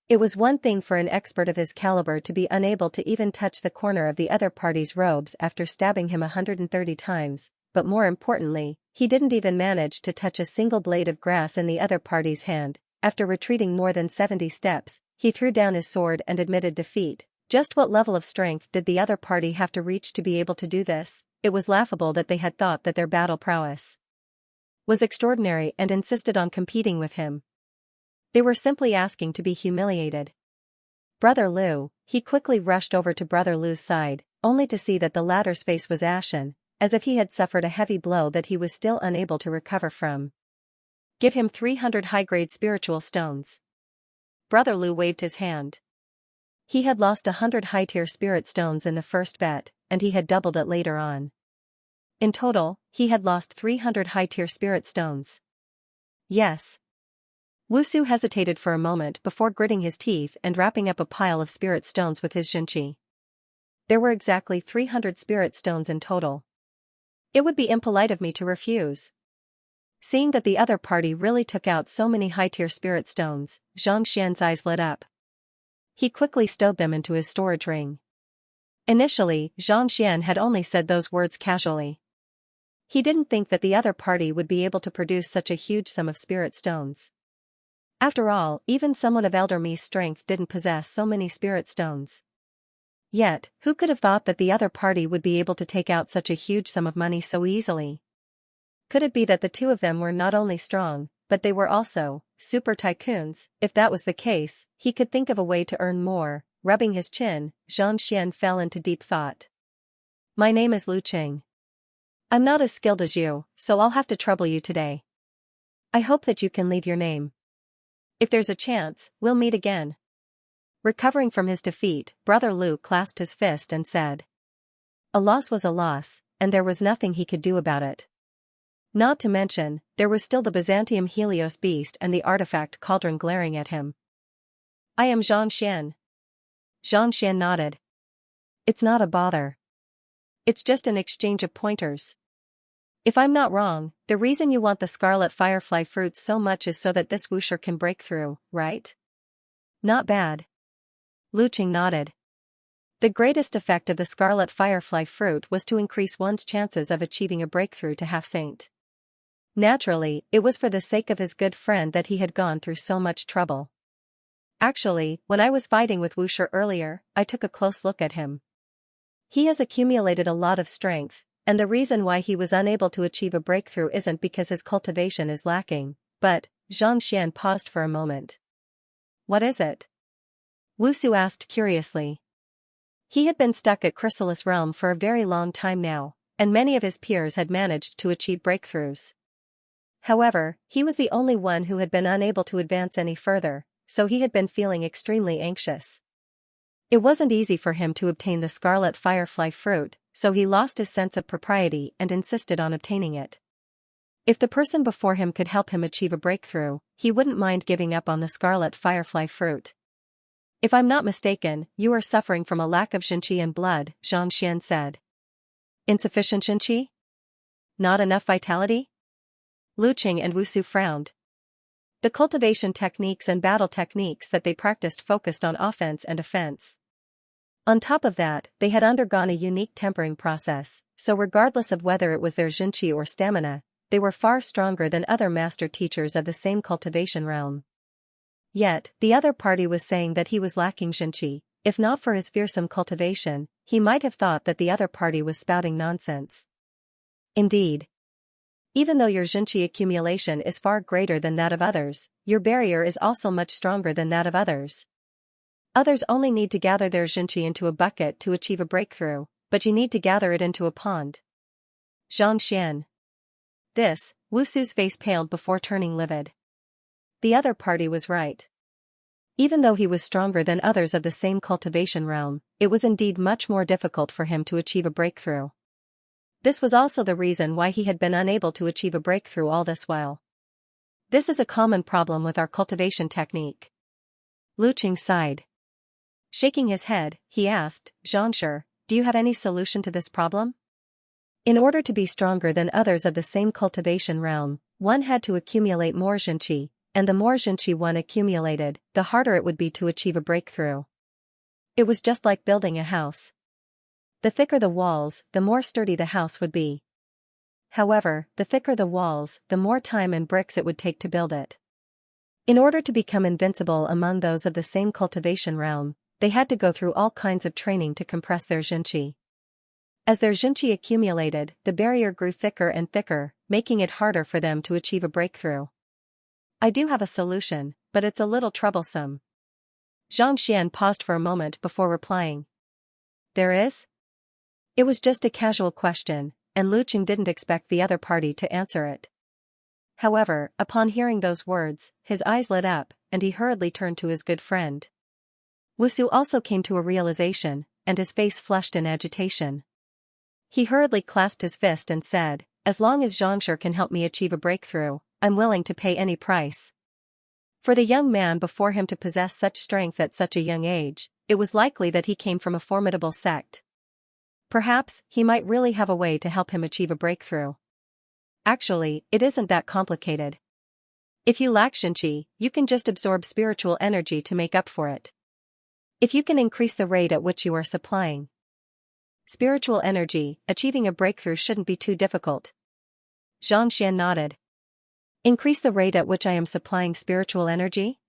It was one thing for an expert of his caliber to be unable to even touch the corner of the other party's robes after stabbing him 130 times, but more importantly, he didn't even manage to touch a single blade of grass in the other party's hand. After retreating more than 70 steps, he threw down his sword and admitted defeat. Just what level of strength did the other party have to reach to be able to do this? It was laughable that they had thought that their battle prowess was extraordinary and insisted on competing with him. They were simply asking to be humiliated. Brother Lu, he quickly rushed over to Brother Lu's side, only to see that the latter's face was ashen, as if he had suffered a heavy blow that he was still unable to recover from. Give him 300 high-grade spiritual stones. Brother Lu waved his hand. He had lost 100 high-tier spirit stones in the first bet, and he had doubled it later on. In total, he had lost 300 high-tier spirit stones. Yes. Wusu hesitated for a moment before gritting his teeth and wrapping up a pile of spirit stones with his Xianxia. There were exactly 300 spirit stones in total. It would be impolite of me to refuse. Seeing that the other party really took out so many high-tier spirit stones, Xianxia's eyes lit up. He quickly stowed them into his storage ring. Initially, Xianxia had only said those words casually. He didn't think that the other party would be able to produce such a huge sum of spirit stones. After all, even someone of Elder Mi's strength didn't possess so many spirit stones. Yet, who could have thought that the other party would be able to take out such a huge sum of money so easily? Could it be that the two of them were not only strong, but they were also super tycoons? If that was the case, he could think of a way to earn more. Rubbing his chin, Xianxia fell into deep thought. My name is Lu Qing. I'm not as skilled as you, so I'll have to trouble you today. I hope that you can leave your name. If there's a chance, we'll meet again. Recovering from his defeat, Brother Lu clasped his fist and said. A loss was a loss, and there was nothing he could do about it. Not to mention, there was still the Byzantium Helios beast and the artifact cauldron glaring at him. I am Xianxia. Xianxia nodded. It's not a bother. It's just an exchange of pointers. If I'm not wrong, the reason you want the scarlet firefly fruits so much is so that this wuxia can break through, right? Not bad. Lu Qing nodded. The greatest effect of the scarlet firefly fruit was to increase one's chances of achieving a breakthrough to half-saint. Naturally, it was for the sake of his good friend that he had gone through so much trouble. Actually, when I was fighting with wuxia earlier, I took a close look at him. He has accumulated a lot of strength, and the reason why he was unable to achieve a breakthrough isn't because his cultivation is lacking, but, Xianxia paused for a moment. What is it? Wusu asked curiously. He had been stuck at Chrysalis Realm for a very long time now, and many of his peers had managed to achieve breakthroughs. However, he was the only one who had been unable to advance any further, so he had been feeling extremely anxious. It wasn't easy for him to obtain the scarlet firefly fruit, so he lost his sense of propriety and insisted on obtaining it. If the person before him could help him achieve a breakthrough, he wouldn't mind giving up on the scarlet firefly fruit. If I'm not mistaken, you are suffering from a lack of Xianxia and blood, Xianxia said. Insufficient Xianxia? Not enough vitality? Lu Qing and Wusu frowned. The cultivation techniques and battle techniques that they practiced focused on offense and defense. On top of that, they had undergone a unique tempering process, so regardless of whether it was their Xianxia or stamina, they were far stronger than other master teachers of the same cultivation realm. Yet, the other party was saying that he was lacking Xianxia. If not for his fearsome cultivation, he might have thought that the other party was spouting nonsense. Indeed. Even though your Xianxia accumulation is far greater than that of others, your barrier is also much stronger than that of others. Others only need to gather their Xianxia into a bucket to achieve a breakthrough, but you need to gather it into a pond. Xianxia. This, Wusu's face paled before turning livid. The other party was right. Even though he was stronger than others of the same cultivation realm, it was indeed much more difficult for him to achieve a breakthrough. This was also the reason why he had been unable to achieve a breakthrough all this while. This is a common problem with our cultivation technique. Luqing sighed. Shaking his head, he asked, Xianxia, do you have any solution to this problem? In order to be stronger than others of the same cultivation realm, one had to accumulate more Xianxia, and the more Xianxia one accumulated, the harder it would be to achieve a breakthrough. It was just like building a house. The thicker the walls, the more sturdy the house would be. However, the thicker the walls, the more time and bricks it would take to build it. In order to become invincible among those of the same cultivation realm, they had to go through all kinds of training to compress their Xianxia. As their Xianxia accumulated, the barrier grew thicker and thicker, making it harder for them to achieve a breakthrough. I do have a solution, but it's a little troublesome. Xianxia paused for a moment before replying. There is? It was just a casual question, and Luqing didn't expect the other party to answer it. However, upon hearing those words, his eyes lit up, and he hurriedly turned to his good friend. Wusu also came to a realization, and his face flushed in agitation. He hurriedly clasped his fist and said, as long as Xianxia can help me achieve a breakthrough, I'm willing to pay any price. For the young man before him to possess such strength at such a young age, it was likely that he came from a formidable sect. Perhaps he might really have a way to help him achieve a breakthrough. Actually, it isn't that complicated. If you lack Xianxia, you can just absorb spiritual energy to make up for it. If you can increase the rate at which you are supplying spiritual energy, achieving a breakthrough shouldn't be too difficult. Xianxia nodded. Increase the rate at which I am supplying spiritual energy?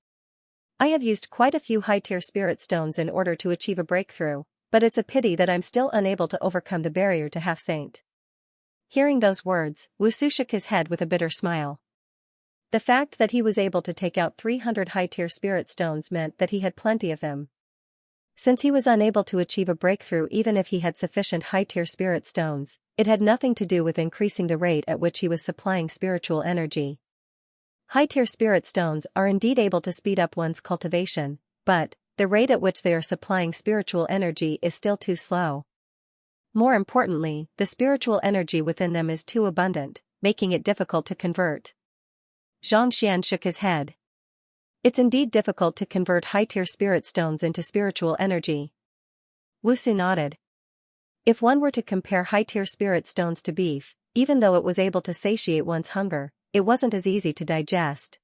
I have used quite a few high-tier spirit stones in order to achieve a breakthrough, but it's a pity that I'm still unable to overcome the barrier to half-saint. Hearing those words, Wusu shook his head with a bitter smile. The fact that he was able to take out 300 high-tier spirit stones meant that he had plenty of them. Since he was unable to achieve a breakthrough even if he had sufficient high-tier spirit stones, it had nothing to do with increasing the rate at which he was supplying spiritual energy. High-tier spirit stones are indeed able to speed up one's cultivation, but the rate at which they are supplying spiritual energy is still too slow. More importantly, the spiritual energy within them is too abundant, making it difficult to convert. Xianxia shook his head. It's indeed difficult to convert high-tier spirit stones into spiritual energy. Wusu nodded. If one were to compare high-tier spirit stones to beef, even though it was able to satiate one's hunger, it wasn't as easy to digest.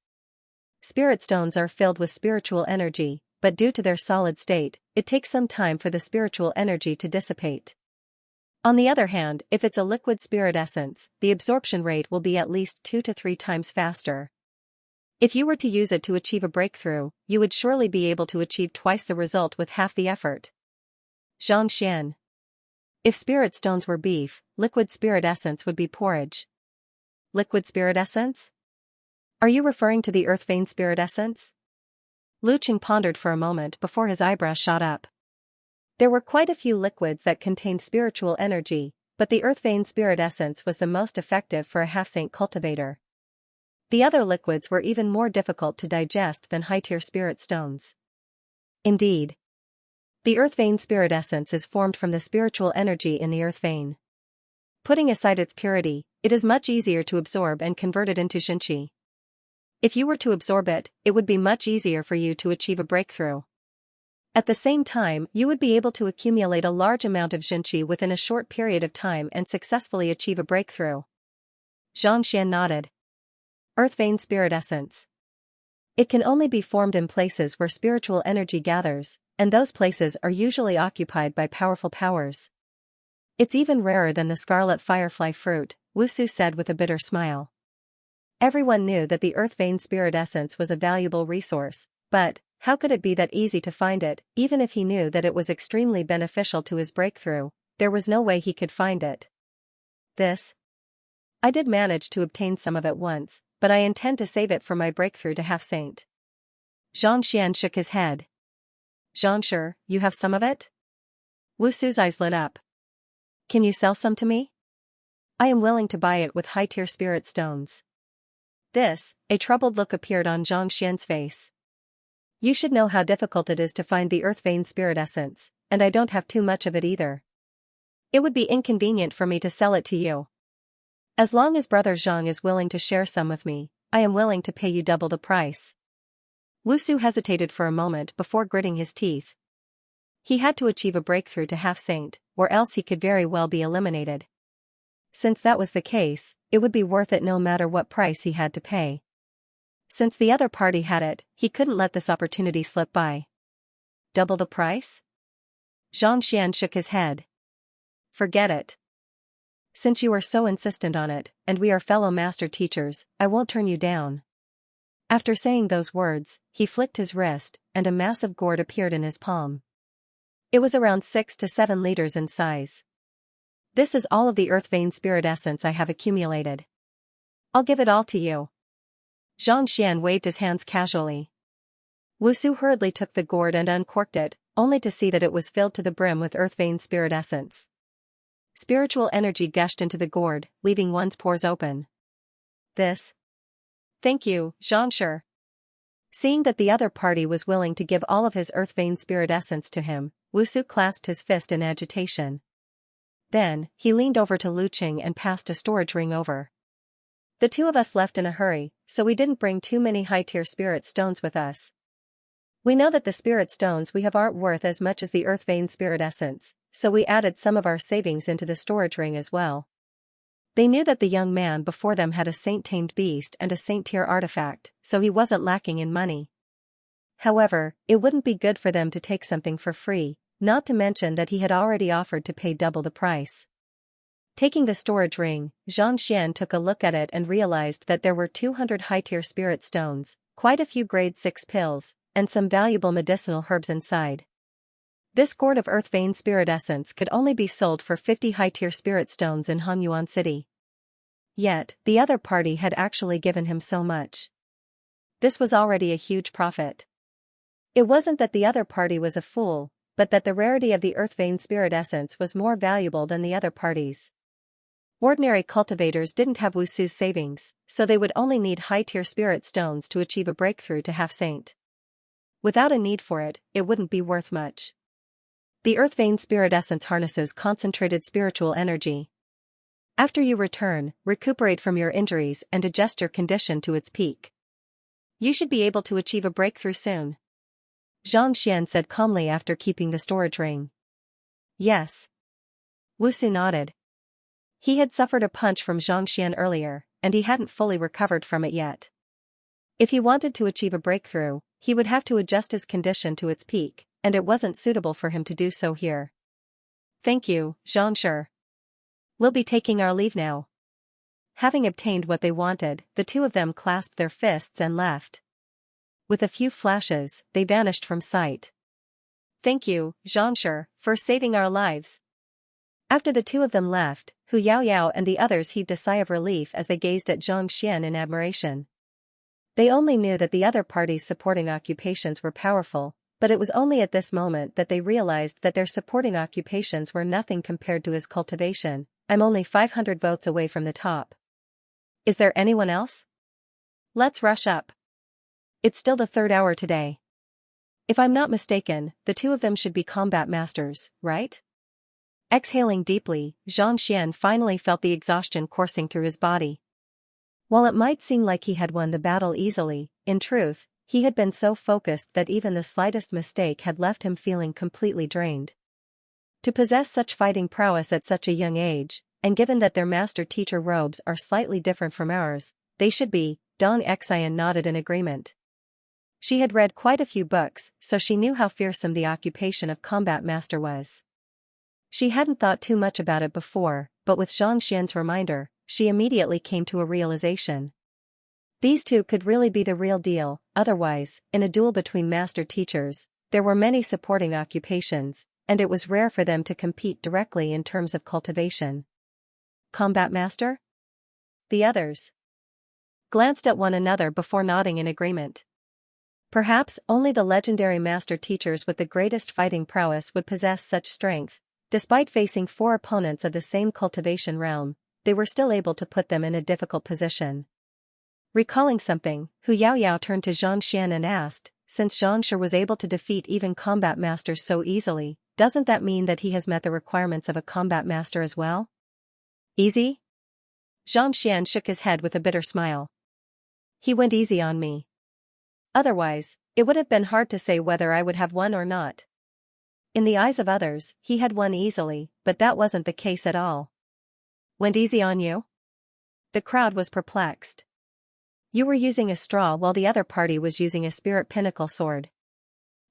Spirit stones are filled with spiritual energy, but due to their solid state, it takes some time for the spiritual energy to dissipate. On the other hand, if it's a liquid spirit essence, the absorption rate will be at least 2 to 3 times faster. If you were to use it to achieve a breakthrough, you would surely be able to achieve twice the result with half the effort. Xianxia. If spirit stones were beef, liquid spirit essence would be porridge. Liquid spirit essence? Are you referring to the earth vein spirit essence? Luqing pondered for a moment before his eyebrows shot up. There were quite a few liquids that contained spiritual energy, but the earth vein spirit essence was the most effective for a half-saint cultivator. The other liquids were even more difficult to digest than high-tier spirit stones. Indeed. The earth vein spirit essence is formed from the spiritual energy in the earth vein. Putting aside its purity, it is much easier to absorb and convert it into Xianxia. If you were to absorb it, it would be much easier for you to achieve a breakthrough. At the same time, you would be able to accumulate a large amount of Xianxia within a short period of time and successfully achieve a breakthrough. Xianxia nodded. Earth vein spirit essence. It can only be formed in places where spiritual energy gathers, and those places are usually occupied by powerful powers. It's even rarer than the scarlet firefly fruit, Wusu said with a bitter smile. Everyone knew that the earth vein spirit essence was a valuable resource, but how could it be that easy to find it? Even if he knew that it was extremely beneficial to his breakthrough, there was no way he could find it. I did manage to obtain some of it once, but I intend to save it for my breakthrough to half-saint. Xianxia shook his head. Xianxia, you have some of it? Wusu's eyes lit up. Can you sell some to me? I am willing to buy it with high-tier spirit stones. A troubled look appeared on Xianxia's face. You should know how difficult it is to find the earth vein spirit essence, and I don't have too much of it either. It would be inconvenient for me to sell it to you. As long as Brother Zhang is willing to share some with me, I am willing to pay you double the price. Wusu hesitated for a moment before gritting his teeth. He had to achieve a breakthrough to half-saint, or else he could very well be eliminated. Since that was the case, it would be worth it no matter what price he had to pay. Since the other party had it, he couldn't let this opportunity slip by. Double the price? Xianxia shook his head. Forget it. Since you are so insistent on it, and we are fellow master teachers, I won't turn you down. After saying those words, he flicked his wrist, and a massive gourd appeared in his palm. It was around 6 to 7 liters in size. This is all of the earth vein spirit essence I have accumulated. I'll give it all to you. Xianxia waved his hands casually. Wusu hurriedly took the gourd and uncorked it, only to see that it was filled to the brim with earth vein spirit essence. Spiritual energy gushed into the gourd, leaving one's pores open. This? Thank you, Xianxia. Seeing that the other party was willing to give all of his earth vein spirit essence to him, Wusu clasped his fist in agitation. Then, he leaned over to Luqing and passed a storage ring over. The two of us left in a hurry, so we didn't bring too many high-tier spirit stones with us. We know that the spirit stones we have aren't worth as much as the earth vein spirit essence, so we added some of our savings into the storage ring as well. They knew that the young man before them had a saint-tamed beast and a saint-tier artifact, so he wasn't lacking in money. However, it wouldn't be good for them to take something for free, not to mention that he had already offered to pay double the price. Taking the storage ring, Xianxia took a look at it and realized that there were 200 high-tier spirit stones, quite a few grade 6 pills, and some valuable medicinal herbs inside. This gourd of earth vein spirit essence could only be sold for 50 high-tier spirit stones in Hanyuan City. Yet, the other party had actually given him so much. This was already a huge profit. It wasn't that the other party was a fool, but that the rarity of the earth vein spirit essence was more valuable than the other parties. Ordinary cultivators didn't have Wusu's savings, so they would only need high-tier spirit stones to achieve a breakthrough to half-saint. Without a need for it, it wouldn't be worth much. The earth vein spirit essence harnesses concentrated spiritual energy. After you return, recuperate from your injuries and adjust your condition to its peak. You should be able to achieve a breakthrough soon. Xianxia said calmly after keeping the storage ring. Yes. Wusu nodded. He had suffered a punch from Xianxia earlier, and he hadn't fully recovered from it yet. If he wanted to achieve a breakthrough, he would have to adjust his condition to its peak, and it wasn't suitable for him to do so here. Thank you, Xianxia. We'll be taking our leave now. Having obtained what they wanted, the two of them clasped their fists and left. With a few flashes, they vanished from sight. Thank you, Xianxia, for saving our lives. After the two of them left, Hu Yaoyao and the others heaved a sigh of relief as they gazed at Xianxia in admiration. They only knew that the other party's supporting occupations were powerful, but it was only at this moment that they realized that their supporting occupations were nothing compared to his cultivation. I'm only 500 votes away from the top. Is there anyone else? Let's rush up. It's still the 3rd hour today. If I'm not mistaken, the two of them should be combat masters, right? Exhaling deeply, Xianxia finally felt the exhaustion coursing through his body. While it might seem like he had won the battle easily, in truth, he had been so focused that even the slightest mistake had left him feeling completely drained. To possess such fighting prowess at such a young age, and given that their master-teacher robes are slightly different from ours, they should be, Dong Xian nodded in agreement. She had read quite a few books, so she knew how fearsome the occupation of combat master was. She hadn't thought too much about it before, but with Xianxia's reminder, she immediately came to a realization. These two could really be the real deal, otherwise, in a duel between master teachers, there were many supporting occupations, and it was rare for them to compete directly in terms of cultivation. Combat master? The others glanced at one another before nodding in agreement. Perhaps only the legendary master teachers with the greatest fighting prowess would possess such strength. Despite facing 4 opponents of the same cultivation realm, they were still able to put them in a difficult position. Recalling something, Hu Yaoyao turned to Xianxia and asked, since Xianxia was able to defeat even combat masters so easily, doesn't that mean that he has met the requirements of a combat master as well? Easy? Xianxia shook his head with a bitter smile. He went easy on me. Otherwise, it would have been hard to say whether I would have won or not. In the eyes of others, he had won easily, but that wasn't the case at all. Went easy on you? The crowd was perplexed. You were using a straw while the other party was using a spirit pinnacle sword.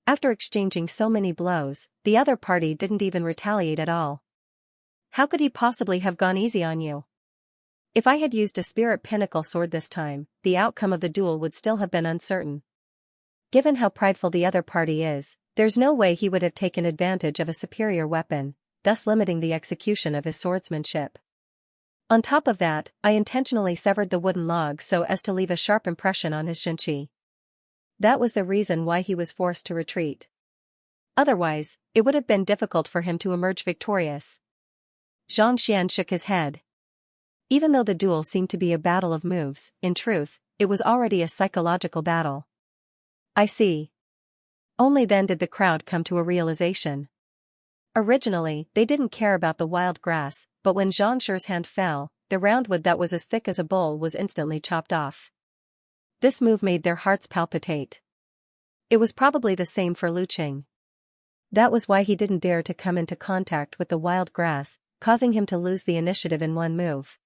After exchanging so many blows, the other party didn't even retaliate at all. How could he possibly have gone easy on you? If I had used a spirit pinnacle sword this time, the outcome of the duel would still have been uncertain. Given how prideful the other party is, there's no way he would have taken advantage of a superior weapon, thus limiting the execution of his swordsmanship. On top of that, I intentionally severed the wooden log so as to leave a sharp impression on his Xianxia. That was the reason why he was forced to retreat. Otherwise, it would have been difficult for him to emerge victorious. Xianxia shook his head. Even though the duel seemed to be a battle of moves, in truth, it was already a psychological battle. I see. Only then did the crowd come to a realization. Originally, they didn't care about the wild grass, but when Xianxia's hand fell, the round wood that was as thick as a bowl was instantly chopped off. This move made their hearts palpitate. It was probably the same for Lu Qing. That was why he didn't dare to come into contact with the wild grass, causing him to lose the initiative in one move.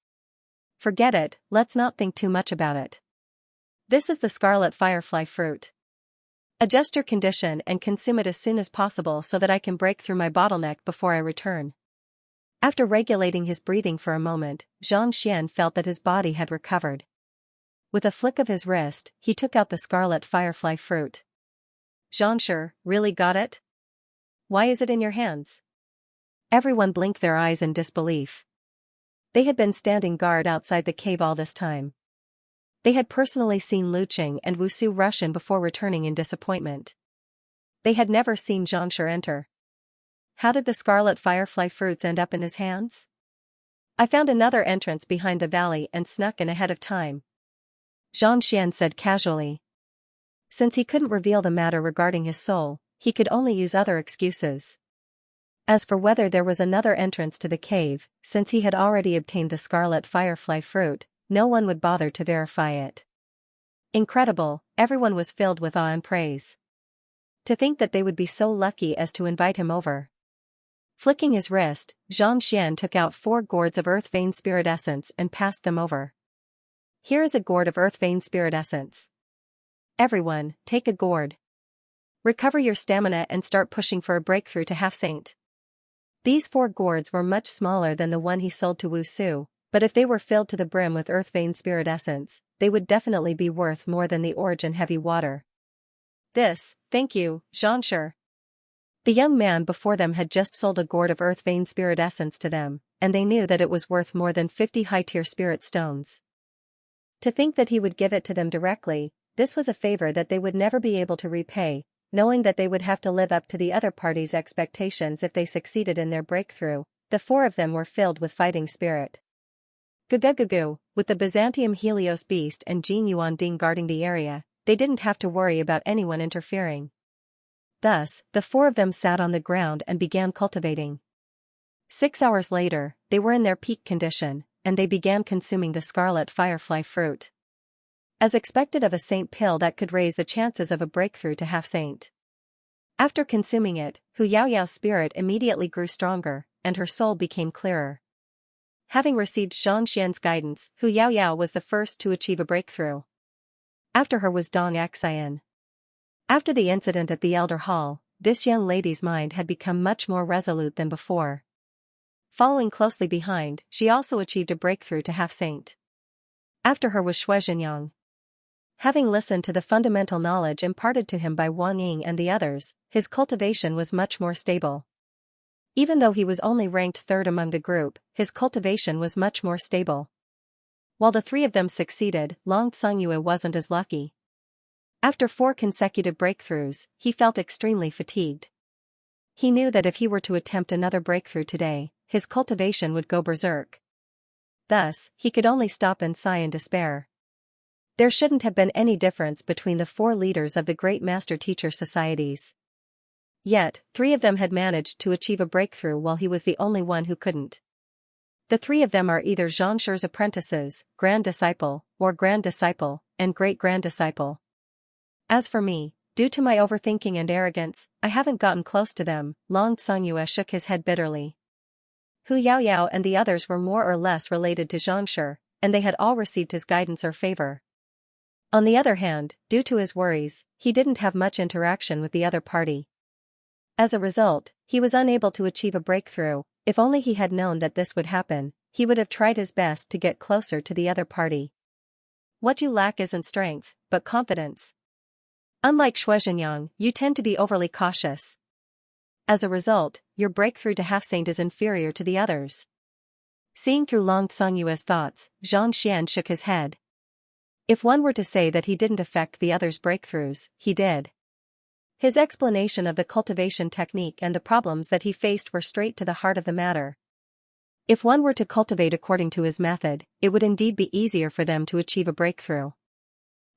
Forget it, let's not think too much about it. This is the scarlet firefly fruit. Adjust your condition and consume it as soon as possible so that I can break through my bottleneck before I return. After regulating his breathing for a moment, Xianxia felt that his body had recovered. With a flick of his wrist, he took out the scarlet firefly fruit. Xianxia, really got it? Why is it in your hands? Everyone blinked their eyes in disbelief. They had been standing guard outside the cave all this time. They had personally seen Lu Qing and Wusu rush in before returning in disappointment. They had never seen Xianxia enter. How did the scarlet firefly fruits end up in his hands? I found another entrance behind the valley and snuck in ahead of time. Xianxia said casually. Since he couldn't reveal the matter regarding his soul, he could only use other excuses. As for whether there was another entrance to the cave, since he had already obtained the scarlet firefly fruit, no one would bother to verify it. Incredible, everyone was filled with awe and praise. To think that they would be so lucky as to invite him over. Flicking his wrist, Xianxia took out 4 gourds of earth vein spirit essence and passed them over. Here is a gourd of earth vein spirit essence. Everyone, take a gourd. Recover your stamina and start pushing for a breakthrough to half saint. These 4 gourds were much smaller than the one he sold to Wusu, but if they were filled to the brim with earth vein spirit essence, they would definitely be worth more than the origin heavy water. This, thank you, Xianxia. The young man before them had just sold a gourd of earth vein spirit essence to them, and they knew that it was worth more than 50 high-tier spirit stones. To think that he would give it to them directly, this was a favor that they would never be able to repay, knowing that they would have to live up to the other party's expectations if they succeeded in their breakthrough. The 4 of them were filled with fighting spirit. Gugugugu, with the Byzantium Helios beast and Jin Yuanding guarding the area, they didn't have to worry about anyone interfering. Thus, the 4 of them sat on the ground and began cultivating. 6 hours later, they were in their peak condition, and they began consuming the scarlet firefly fruit. As expected of a saint pill that could raise the chances of a breakthrough to half saint. After consuming it, Hu Yaoyao's spirit immediately grew stronger, and her soul became clearer. Having received Xianxia's guidance, Hu Yaoyao was the first to achieve a breakthrough. After her was Dong Xian. After the incident at the Elder Hall, this young lady's mind had become much more resolute than before. Following closely behind, she also achieved a breakthrough to half saint. After her was Shui Zhenyang. Having listened to the fundamental knowledge imparted to him by Wang Ying and the others, his cultivation was much more stable. Even though he was only ranked 3rd among the group, his cultivation was much more stable. While the 3 of them succeeded, Long Tsungyue wasn't as lucky. After 4 consecutive breakthroughs, he felt extremely fatigued. He knew that if he were to attempt another breakthrough today, his cultivation would go berserk. Thus, he could only stop and sigh in despair. There shouldn't have been any difference between the 4 leaders of the great master-teacher societies. Yet, 3 of them had managed to achieve a breakthrough while he was the only one who couldn't. The 3 of them are either Xianxia's apprentices, grand disciple, and great-grand disciple. As for me, due to my overthinking and arrogance, I haven't gotten close to them. Long Xianxia shook his head bitterly. Hu Yaoyao and the others were more or less related to Xianxia, and they had all received his guidance or favor. On the other hand, due to his worries, he didn't have much interaction with the other party. As a result, he was unable to achieve a breakthrough. If only he had known that this would happen, he would have tried his best to get closer to the other party. What you lack isn't strength, but confidence. Unlike Xianxia, you tend to be overly cautious. As a result, your breakthrough to half-saint is inferior to the others. Seeing through Long Xiangyue's thoughts, Xianxia shook his head. If one were to say that he didn't affect the others' breakthroughs, he did. His explanation of the cultivation technique and the problems that he faced were straight to the heart of the matter. If one were to cultivate according to his method, it would indeed be easier for them to achieve a breakthrough.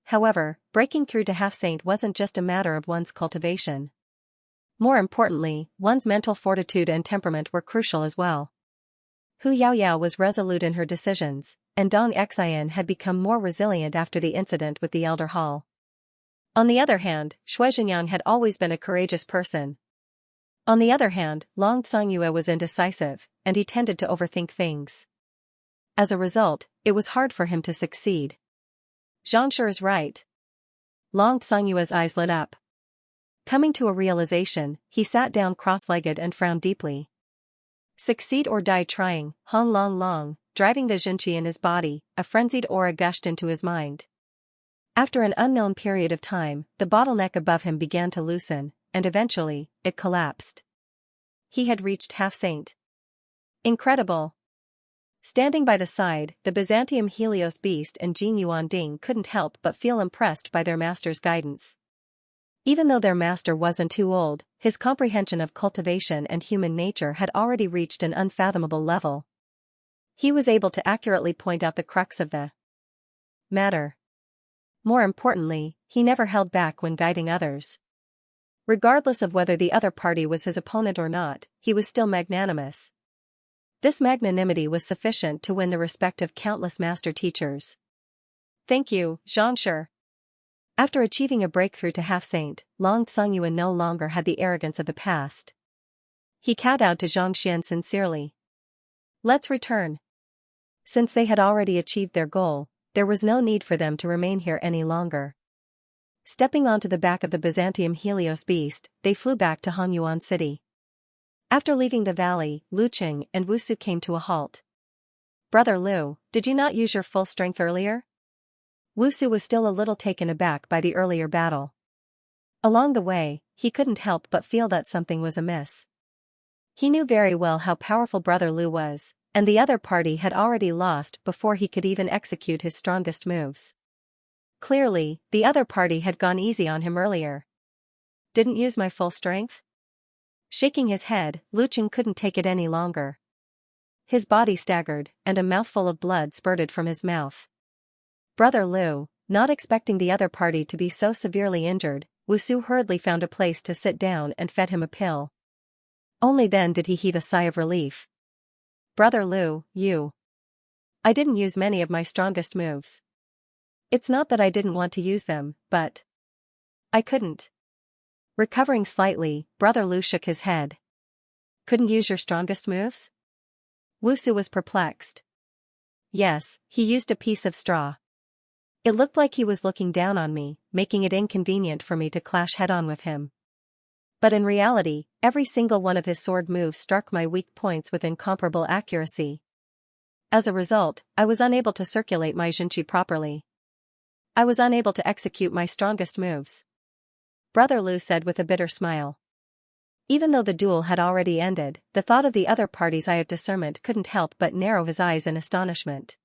However, breaking through to half-saint wasn't just a matter of one's cultivation. More importantly, one's mental fortitude and temperament were crucial as well. Hu Yaoyao was resolute in her decisions, and Dong Xian had become more resilient after the incident with the Elder Hall. On the other hand, Xianxia had always been a courageous person. On the other hand, Long Xiangyue was indecisive, and he tended to overthink things. As a result, it was hard for him to succeed. Xianxia is right. Long Xiangyue's eyes lit up. Coming to a realization, he sat down cross-legged and frowned deeply. Succeed or die trying, Hong Long Long, driving the Xianxia in his body, a frenzied aura gushed into his mind. After an unknown period of time, the bottleneck above him began to loosen, and eventually, it collapsed. He had reached half-saint. Incredible! Standing by the side, the Byzantium Helios Beast and Jin Yuan Ding couldn't help but feel impressed by their master's guidance. Even though their master wasn't too old, his comprehension of cultivation and human nature had already reached an unfathomable level. He was able to accurately point out the crux of the matter. More importantly, he never held back when guiding others. Regardless of whether the other party was his opponent or not, he was still magnanimous. This magnanimity was sufficient to win the respect of countless master teachers. Thank you, Xianxia. After achieving a breakthrough to half-saint, Long Xiangyue no longer had the arrogance of the past. He kowtowed to Xianxia sincerely. Let's return. Since they had already achieved their goal, there was no need for them to remain here any longer. Stepping onto the back of the Byzantium Helios Beast, they flew back to Hanyuan City. After leaving the valley, Lu Qing and Wusu came to a halt. Brother Lu, did you not use your full strength earlier? Wusu was still a little taken aback by the earlier battle. Along the way, he couldn't help but feel that something was amiss. He knew very well how powerful Brother Lu was, and the other party had already lost before he could even execute his strongest moves. Clearly, the other party had gone easy on him earlier. Didn't use my full strength? Shaking his head, Lu Qing couldn't take it any longer. His body staggered, and a mouthful of blood spurted from his mouth. Brother Lu, not expecting the other party to be so severely injured, Wusu hurriedly found a place to sit down and fed him a pill. Only then did he heave a sigh of relief. Brother Lu, I didn't use many of my strongest moves. It's not that I didn't want to use them, but I couldn't. Recovering slightly, Brother Lu shook his head. Couldn't use your strongest moves? Wusu was perplexed. Yes, he used a piece of straw. It looked like he was looking down on me, making it inconvenient for me to clash head-on with him. But in reality, every single one of his sword moves struck my weak points with incomparable accuracy. As a result, I was unable to circulate my Xianxia properly. I was unable to execute my strongest moves. Brother Lu said with a bitter smile. Even though the duel had already ended, the thought of the other party's eye of discernment couldn't help but narrow his eyes in astonishment.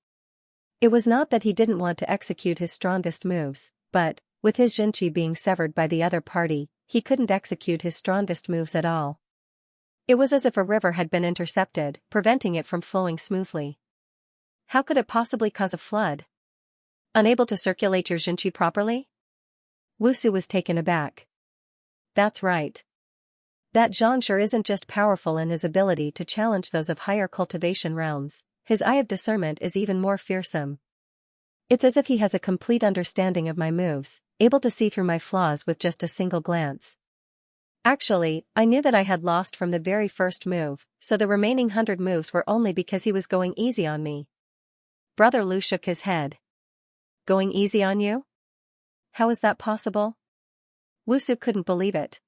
It was not that he didn't want to execute his strongest moves, but, with his Xianxia being severed by the other party, he couldn't execute his strongest moves at all. It was as if a river had been intercepted, preventing it from flowing smoothly. How could it possibly cause a flood? Unable to circulate your Xianxia properly? Wusu was taken aback. That's right. That Xianxia isn't just powerful in his ability to challenge those of higher cultivation realms, his eye of discernment is even more fearsome. It's as if he has a complete understanding of my moves, able to see through my flaws with just a single glance. Actually, I knew that I had lost from the very first move, so the remaining 100 moves were only because he was going easy on me. Brother Lu shook his head. Going easy on you? How is that possible? Wusu couldn't believe it.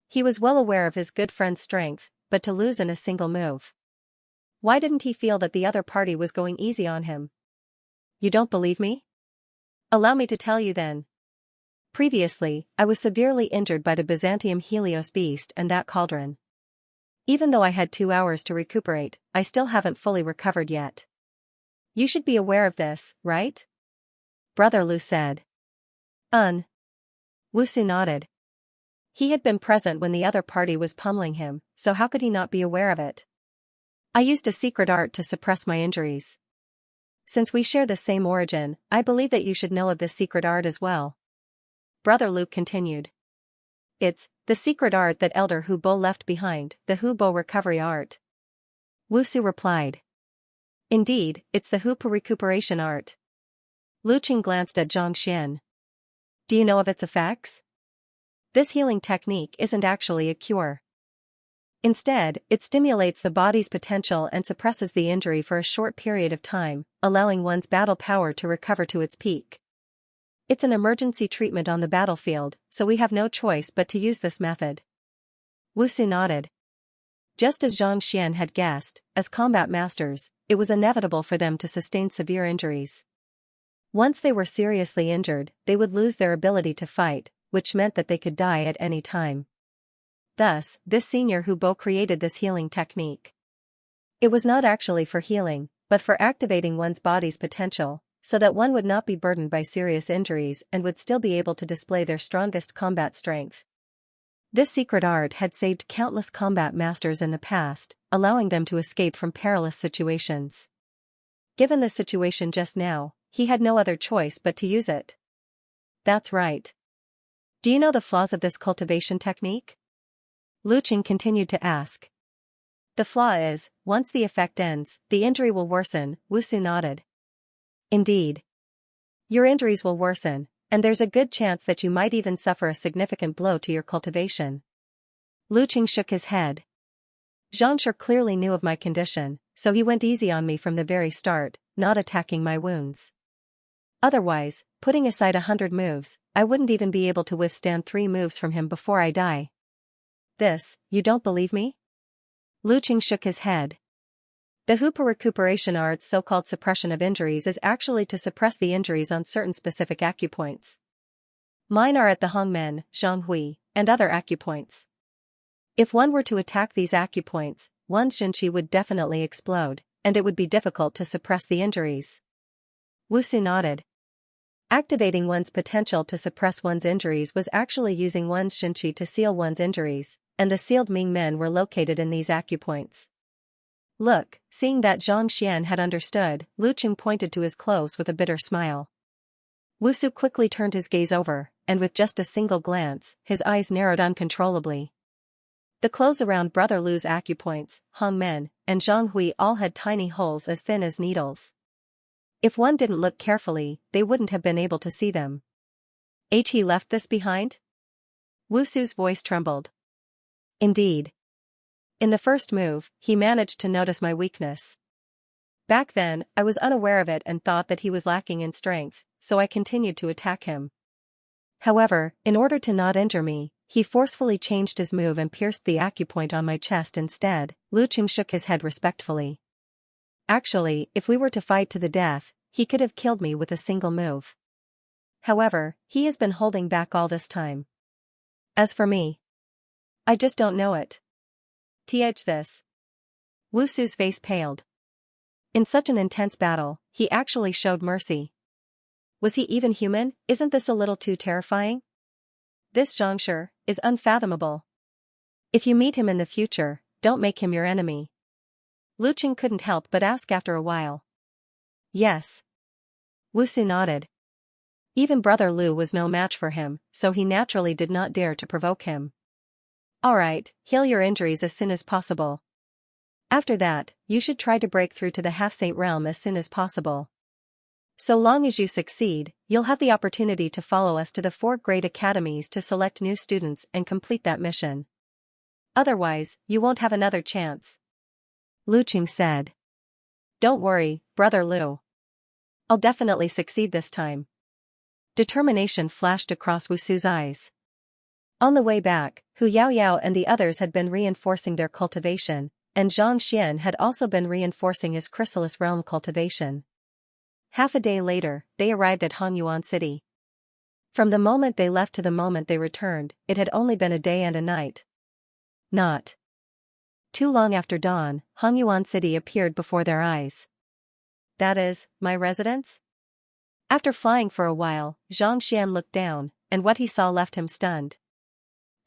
He was well aware of his good friend's strength, but to lose in a single move. Why didn't he feel that the other party was going easy on him? You don't believe me? Allow me to tell you then. Previously, I was severely injured by the Byzantium Helios beast and that cauldron. Even though I had 2 hours to recuperate, I still haven't fully recovered yet. You should be aware of this, right? Brother Lu said. Wusu nodded. He had been present when the other party was pummeling him, so how could he not be aware of it? I used a secret art to suppress my injuries. Since we share the same origin, I believe that you should know of this secret art as well. Brother Luke continued. It's the secret art that Elder Hubo left behind, the Hubo recovery art. Wusu replied. Indeed, it's the Hupo recuperation art. Lu Qing glanced at Xianxia. Do you know of its effects? This healing technique isn't actually a cure. Instead, it stimulates the body's potential and suppresses the injury for a short period of time, allowing one's battle power to recover to its peak. It's an emergency treatment on the battlefield, so we have no choice but to use this method. Wusu nodded. Just as Zhang Xian had guessed, as combat masters, it was inevitable for them to sustain severe injuries. Once they were seriously injured, they would lose their ability to fight, which meant that they could die at any time. Thus, this senior Hubo created this healing technique. It was not actually for healing, but for activating one's body's potential, so that one would not be burdened by serious injuries and would still be able to display their strongest combat strength. This secret art had saved countless combat masters in the past, allowing them to escape from perilous situations. Given the situation just now, he had no other choice but to use it. That's right. Do you know the flaws of this cultivation technique? Lu Qing continued to ask. The flaw is, once the effect ends, the injury will worsen, Wusu nodded. Indeed. Your injuries will worsen, and there's a good chance that you might even suffer a significant blow to your cultivation. Lu Qing shook his head. Xianxia clearly knew of my condition, so he went easy on me from the very start, not attacking my wounds. Otherwise, putting aside 100 moves, I wouldn't even be able to withstand 3 moves from him before I die. This, you don't believe me? Lu Qing shook his head. The Hupa recuperation art's so-called suppression of injuries is actually to suppress the injuries on certain specific acupoints. Mine are at the Hongmen, Zhonghui, and other acupoints. If one were to attack these acupoints, one's Xinqi would definitely explode, and it would be difficult to suppress the injuries. Wusu nodded. Activating one's potential to suppress one's injuries was actually using one's Xinqi to seal one's injuries, and the sealed Ming men were located in these acupoints. Look, seeing that Zhang Xian had understood, Lu Qing pointed to his clothes with a bitter smile. Wusu quickly turned his gaze over, and with just a single glance, his eyes narrowed uncontrollably. The clothes around Brother Lu's acupoints, Hongmen, and Zhonghui all had tiny holes as thin as needles. If one didn't look carefully, they wouldn't have been able to see them. He left this behind? Wusu's voice trembled. Indeed. In the first move, he managed to notice my weakness. Back then, I was unaware of it and thought that he was lacking in strength, so I continued to attack him. However, in order to not injure me, he forcefully changed his move and pierced the acupoint on my chest instead. Lu Qing shook his head respectfully. Actually, if we were to fight to the death, he could have killed me with a single move. However, he has been holding back all this time. As for me, I just don't know it. This. Wusu's face paled. In such an intense battle, he actually showed mercy. Was he even human? Isn't this a little too terrifying? This Xianxia is unfathomable. If you meet him in the future, don't make him your enemy. Lu Qing couldn't help but ask after a while. Yes. Wusu nodded. Even Brother Lu was no match for him, so he naturally did not dare to provoke him. Alright, heal your injuries as soon as possible. After that, you should try to break through to the half-saint realm as soon as possible. So long as you succeed, you'll have the opportunity to follow us to the 4 great academies to select new students and complete that mission. Otherwise, you won't have another chance. Lu Qing said. Don't worry, Brother Lu. I'll definitely succeed this time. Determination flashed across Wusu's eyes. On the way back, Hu Yaoyao and the others had been reinforcing their cultivation, and Zhang Xian had also been reinforcing his chrysalis realm cultivation. Half a day later, they arrived at Hongyuan City. From the moment they left to the moment they returned, it had only been a day and a night. Not too long after dawn, Hongyuan City appeared before their eyes. That is, my residence? After flying for a while, Zhang Xian looked down, and what he saw left him stunned.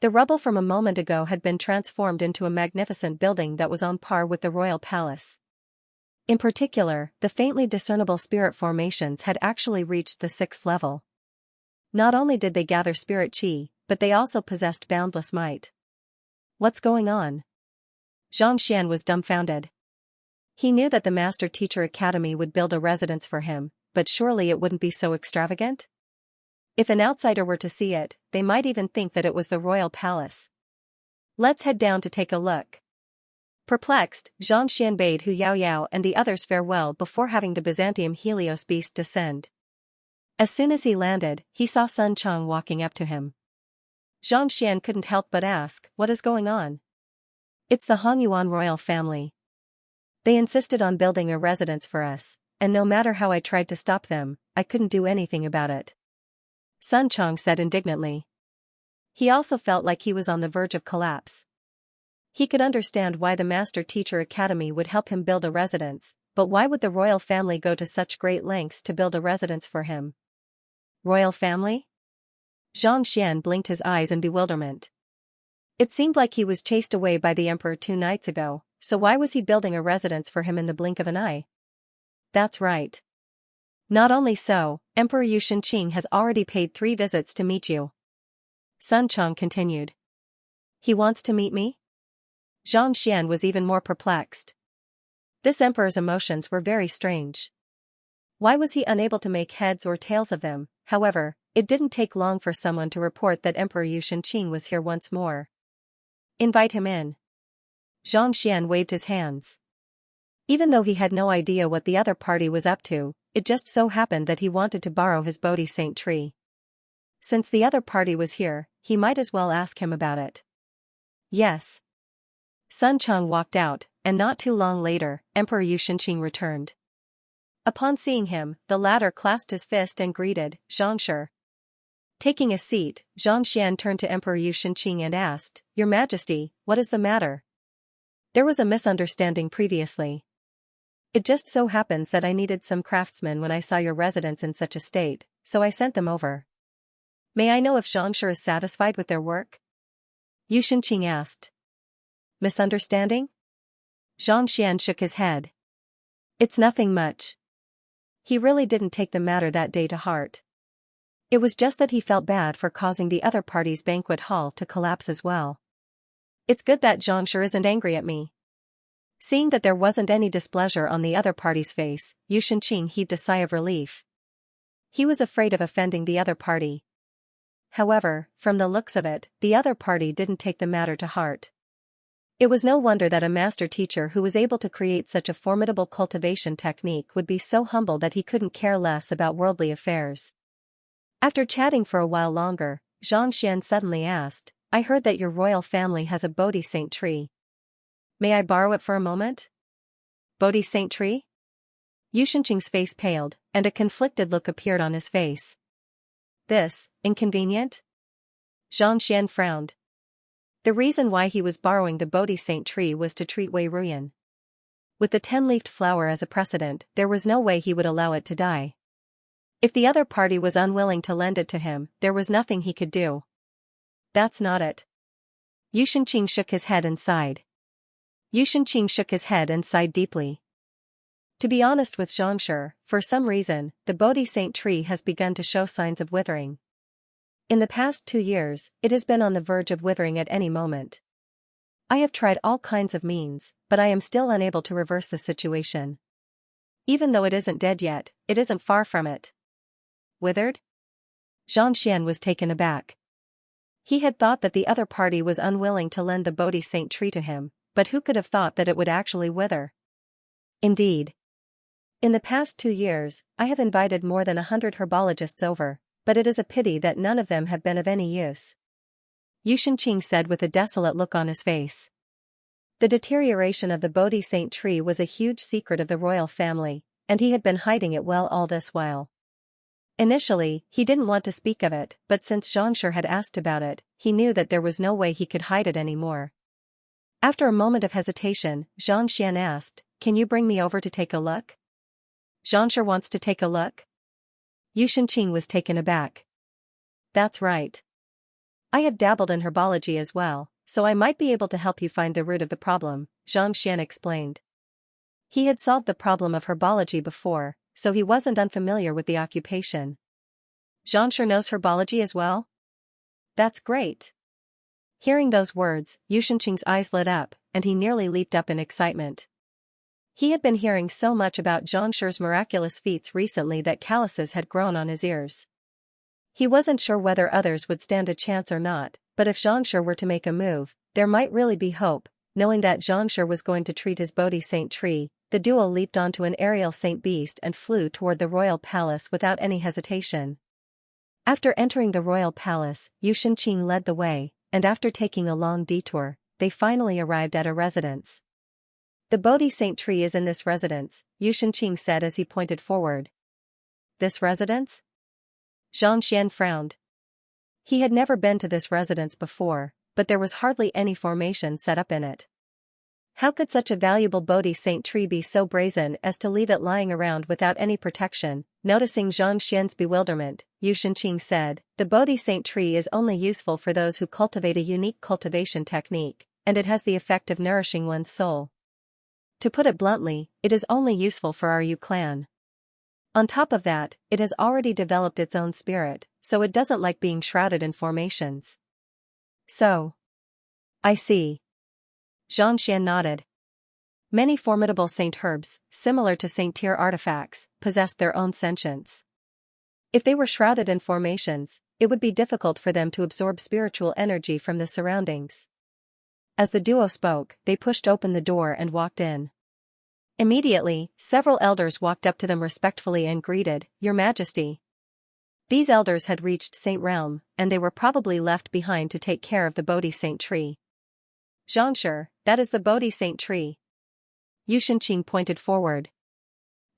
The rubble from a moment ago had been transformed into a magnificent building that was on par with the royal palace. In particular, the faintly discernible spirit formations had actually reached the 6th level. Not only did they gather spirit qi, but they also possessed boundless might. What's going on? Zhang Xian was dumbfounded. He knew that the Master Teacher Academy would build a residence for him, but surely it wouldn't be so extravagant? If an outsider were to see it, they might even think that it was the royal palace. Let's head down to take a look. Perplexed, Zhang Xian bade Hu Yaoyao and the others farewell before having the Byzantium Helios beast descend. As soon as he landed, he saw Sun Chang walking up to him. Zhang Xian couldn't help but ask, what is going on? It's the Hongyuan royal family. They insisted on building a residence for us, and no matter how I tried to stop them, I couldn't do anything about it. Sun Chang said indignantly. He also felt like he was on the verge of collapse. He could understand why the Master Teacher Academy would help him build a residence, but why would the royal family go to such great lengths to build a residence for him? Royal family? Zhang Xian blinked his eyes in bewilderment. It seemed like he was chased away by the emperor 2 nights ago, so why was he building a residence for him in the blink of an eye? That's right. Not only so, Emperor Yu Shenqing has already paid 3 visits to meet you. Sun Chang continued. He wants to meet me? Zhang Xian was even more perplexed. This emperor's emotions were very strange. Why was he unable to make heads or tails of them? However, it didn't take long for someone to report that Emperor Yu Shenqing was here once more. Invite him in. Zhang Xian waved his hands. Even though he had no idea what the other party was up to, it just so happened that he wanted to borrow his Bodhi Saint tree. Since the other party was here, he might as well ask him about it. Yes. Sun Chang walked out, and not too long later, Emperor Yu Shenqing returned. Upon seeing him, the latter clasped his fist and greeted, Xianxia. Taking a seat, Zhang Xian turned to Emperor Yu Shenqing and asked, Your Majesty, what is the matter? There was a misunderstanding previously. It just so happens that I needed some craftsmen when I saw your residence in such a state, so I sent them over. May I know if Xianxia is satisfied with their work? Yu Shenqing asked. Misunderstanding? Zhang Xian shook his head. It's nothing much. He really didn't take the matter that day to heart. It was just that he felt bad for causing the other party's banquet hall to collapse as well. It's good that Xianxia isn't angry at me. Seeing that there wasn't any displeasure on the other party's face, Yu Shenqing heaved a sigh of relief. He was afraid of offending the other party. However, from the looks of it, the other party didn't take the matter to heart. It was no wonder that a master teacher who was able to create such a formidable cultivation technique would be so humble that he couldn't care less about worldly affairs. After chatting for a while longer, Zhang Xian suddenly asked, I heard that your royal family has a Bodhi Saint tree. May I borrow it for a moment? Bodhi Saint tree? Yu Shenqing's face paled, and a conflicted look appeared on his face. This, inconvenient? Zhang Xian frowned. The reason why he was borrowing the Bodhi Saint tree was to treat Wei Ruyan. With the 10-leafed flower as a precedent, there was no way he would allow it to die. If the other party was unwilling to lend it to him, there was nothing he could do. That's not it. Yu Shenqing shook his head and sighed. Yu Shenqing shook his head and sighed deeply. To be honest with Xianxia, for some reason, the Bodhi Saint tree has begun to show signs of withering. In the past 2 years, it has been on the verge of withering at any moment. I have tried all kinds of means, but I am still unable to reverse the situation. Even though it isn't dead yet, it isn't far from it. Withered? Xianxia was taken aback. He had thought that the other party was unwilling to lend the Bodhi Saint tree to him, but who could have thought that it would actually wither? Indeed. In the past 2 years, I have invited more than 100 herbologists over, but it is a pity that none of them have been of any use. Xianxia said with a desolate look on his face. The deterioration of the Bodhi Saint tree was a huge secret of the royal family, and he had been hiding it well all this while. Initially, he didn't want to speak of it, but since Xianxia had asked about it, he knew that there was no way he could hide it anymore. After a moment of hesitation, Xianxia asked, "Can you bring me over to take a look?" Xianxia wants to take a look? Xianxia was taken aback. That's right. I have dabbled in herbology as well, so I might be able to help you find the root of the problem, Xianxia explained. He had solved the problem of herbology before, so he wasn't unfamiliar with the occupation. Xianxia knows herbology as well? That's great. Hearing those words, Xianxia's eyes lit up, and he nearly leaped up in excitement. He had been hearing so much about Xianxia's miraculous feats recently that calluses had grown on his ears. He wasn't sure whether others would stand a chance or not, but if Xianxia were to make a move, there might really be hope. Knowing that Xianxia was going to treat his Bodhi Saint tree, the duo leaped onto an aerial saint beast and flew toward the royal palace without any hesitation. After entering the royal palace, Xianxia led the way, and after taking a long detour, they finally arrived at a residence. The Bodhi Saint tree is in this residence, Xianxia said as he pointed forward. This residence? Xianxia frowned. He had never been to this residence before, but there was hardly any formation set up in it. How could such a valuable Bodhi Saint tree be so brazen as to leave it lying around without any protection? Noticing Xianxia's bewilderment, Xianxia said, "The Bodhi Saint tree is only useful for those who cultivate a unique cultivation technique, and it has the effect of nourishing one's soul. To put it bluntly, it is only useful for our Yu clan. On top of that, it has already developed its own spirit, so it doesn't like being shrouded in formations." So. I see. Xianxia nodded. Many formidable saint herbs, similar to saint tier artifacts, possessed their own sentience. If they were shrouded in formations, it would be difficult for them to absorb spiritual energy from the surroundings. As the duo spoke, they pushed open the door and walked in. Immediately, several elders walked up to them respectfully and greeted, "Your Majesty." These elders had reached Saint Realm, and they were probably left behind to take care of the Bodhi Saint tree. "Xianxia, that is the Bodhi Saint tree." Xianxia pointed forward.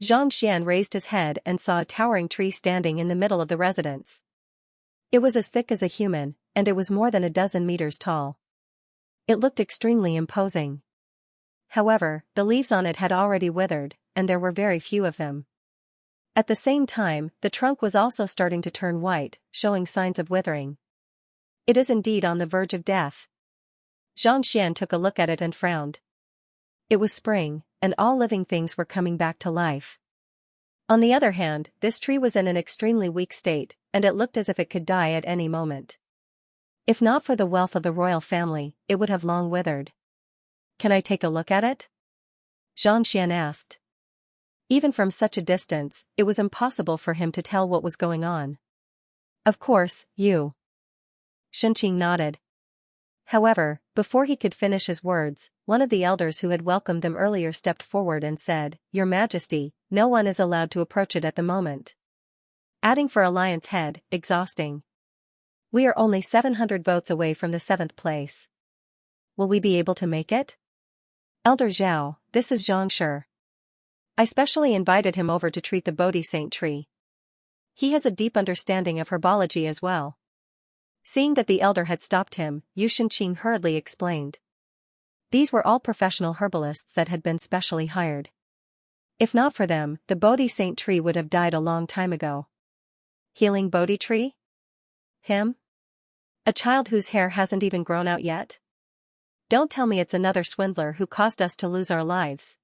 Xianxia raised his head and saw a towering tree standing in the middle of the residence. It was as thick as a human, and it was more than a dozen meters tall. It looked extremely imposing. However, the leaves on it had already withered, and there were very few of them. At the same time, the trunk was also starting to turn white, showing signs of withering. It is indeed on the verge of death. Xianxia took a look at it and frowned. It was spring, and all living things were coming back to life. On the other hand, this tree was in an extremely weak state, and it looked as if it could die at any moment. If not for the wealth of the royal family, it would have long withered. "Can I take a look at it?" Xianxia asked. Even from such a distance, it was impossible for him to tell what was going on. "Of course, you." Xianxia nodded. However, before he could finish his words, one of the elders who had welcomed them earlier stepped forward and said, "Your Majesty, no one is allowed to approach it at the moment." Adding for a lion's head, exhausting. "We are only 700 votes away from the 7th place. Will we be able to make it?" "Elder Zhao, this is Xianxia. I specially invited him over to treat the Bodhi Saint tree. He has a deep understanding of herbology as well." Seeing that the elder had stopped him, Xianxia hurriedly explained. These were all professional herbalists that had been specially hired. If not for them, the Bodhi Saint tree would have died a long time ago. "Healing Bodhi tree? Him? A child whose hair hasn't even grown out yet? Don't tell me it's another swindler who caused us to lose our lives."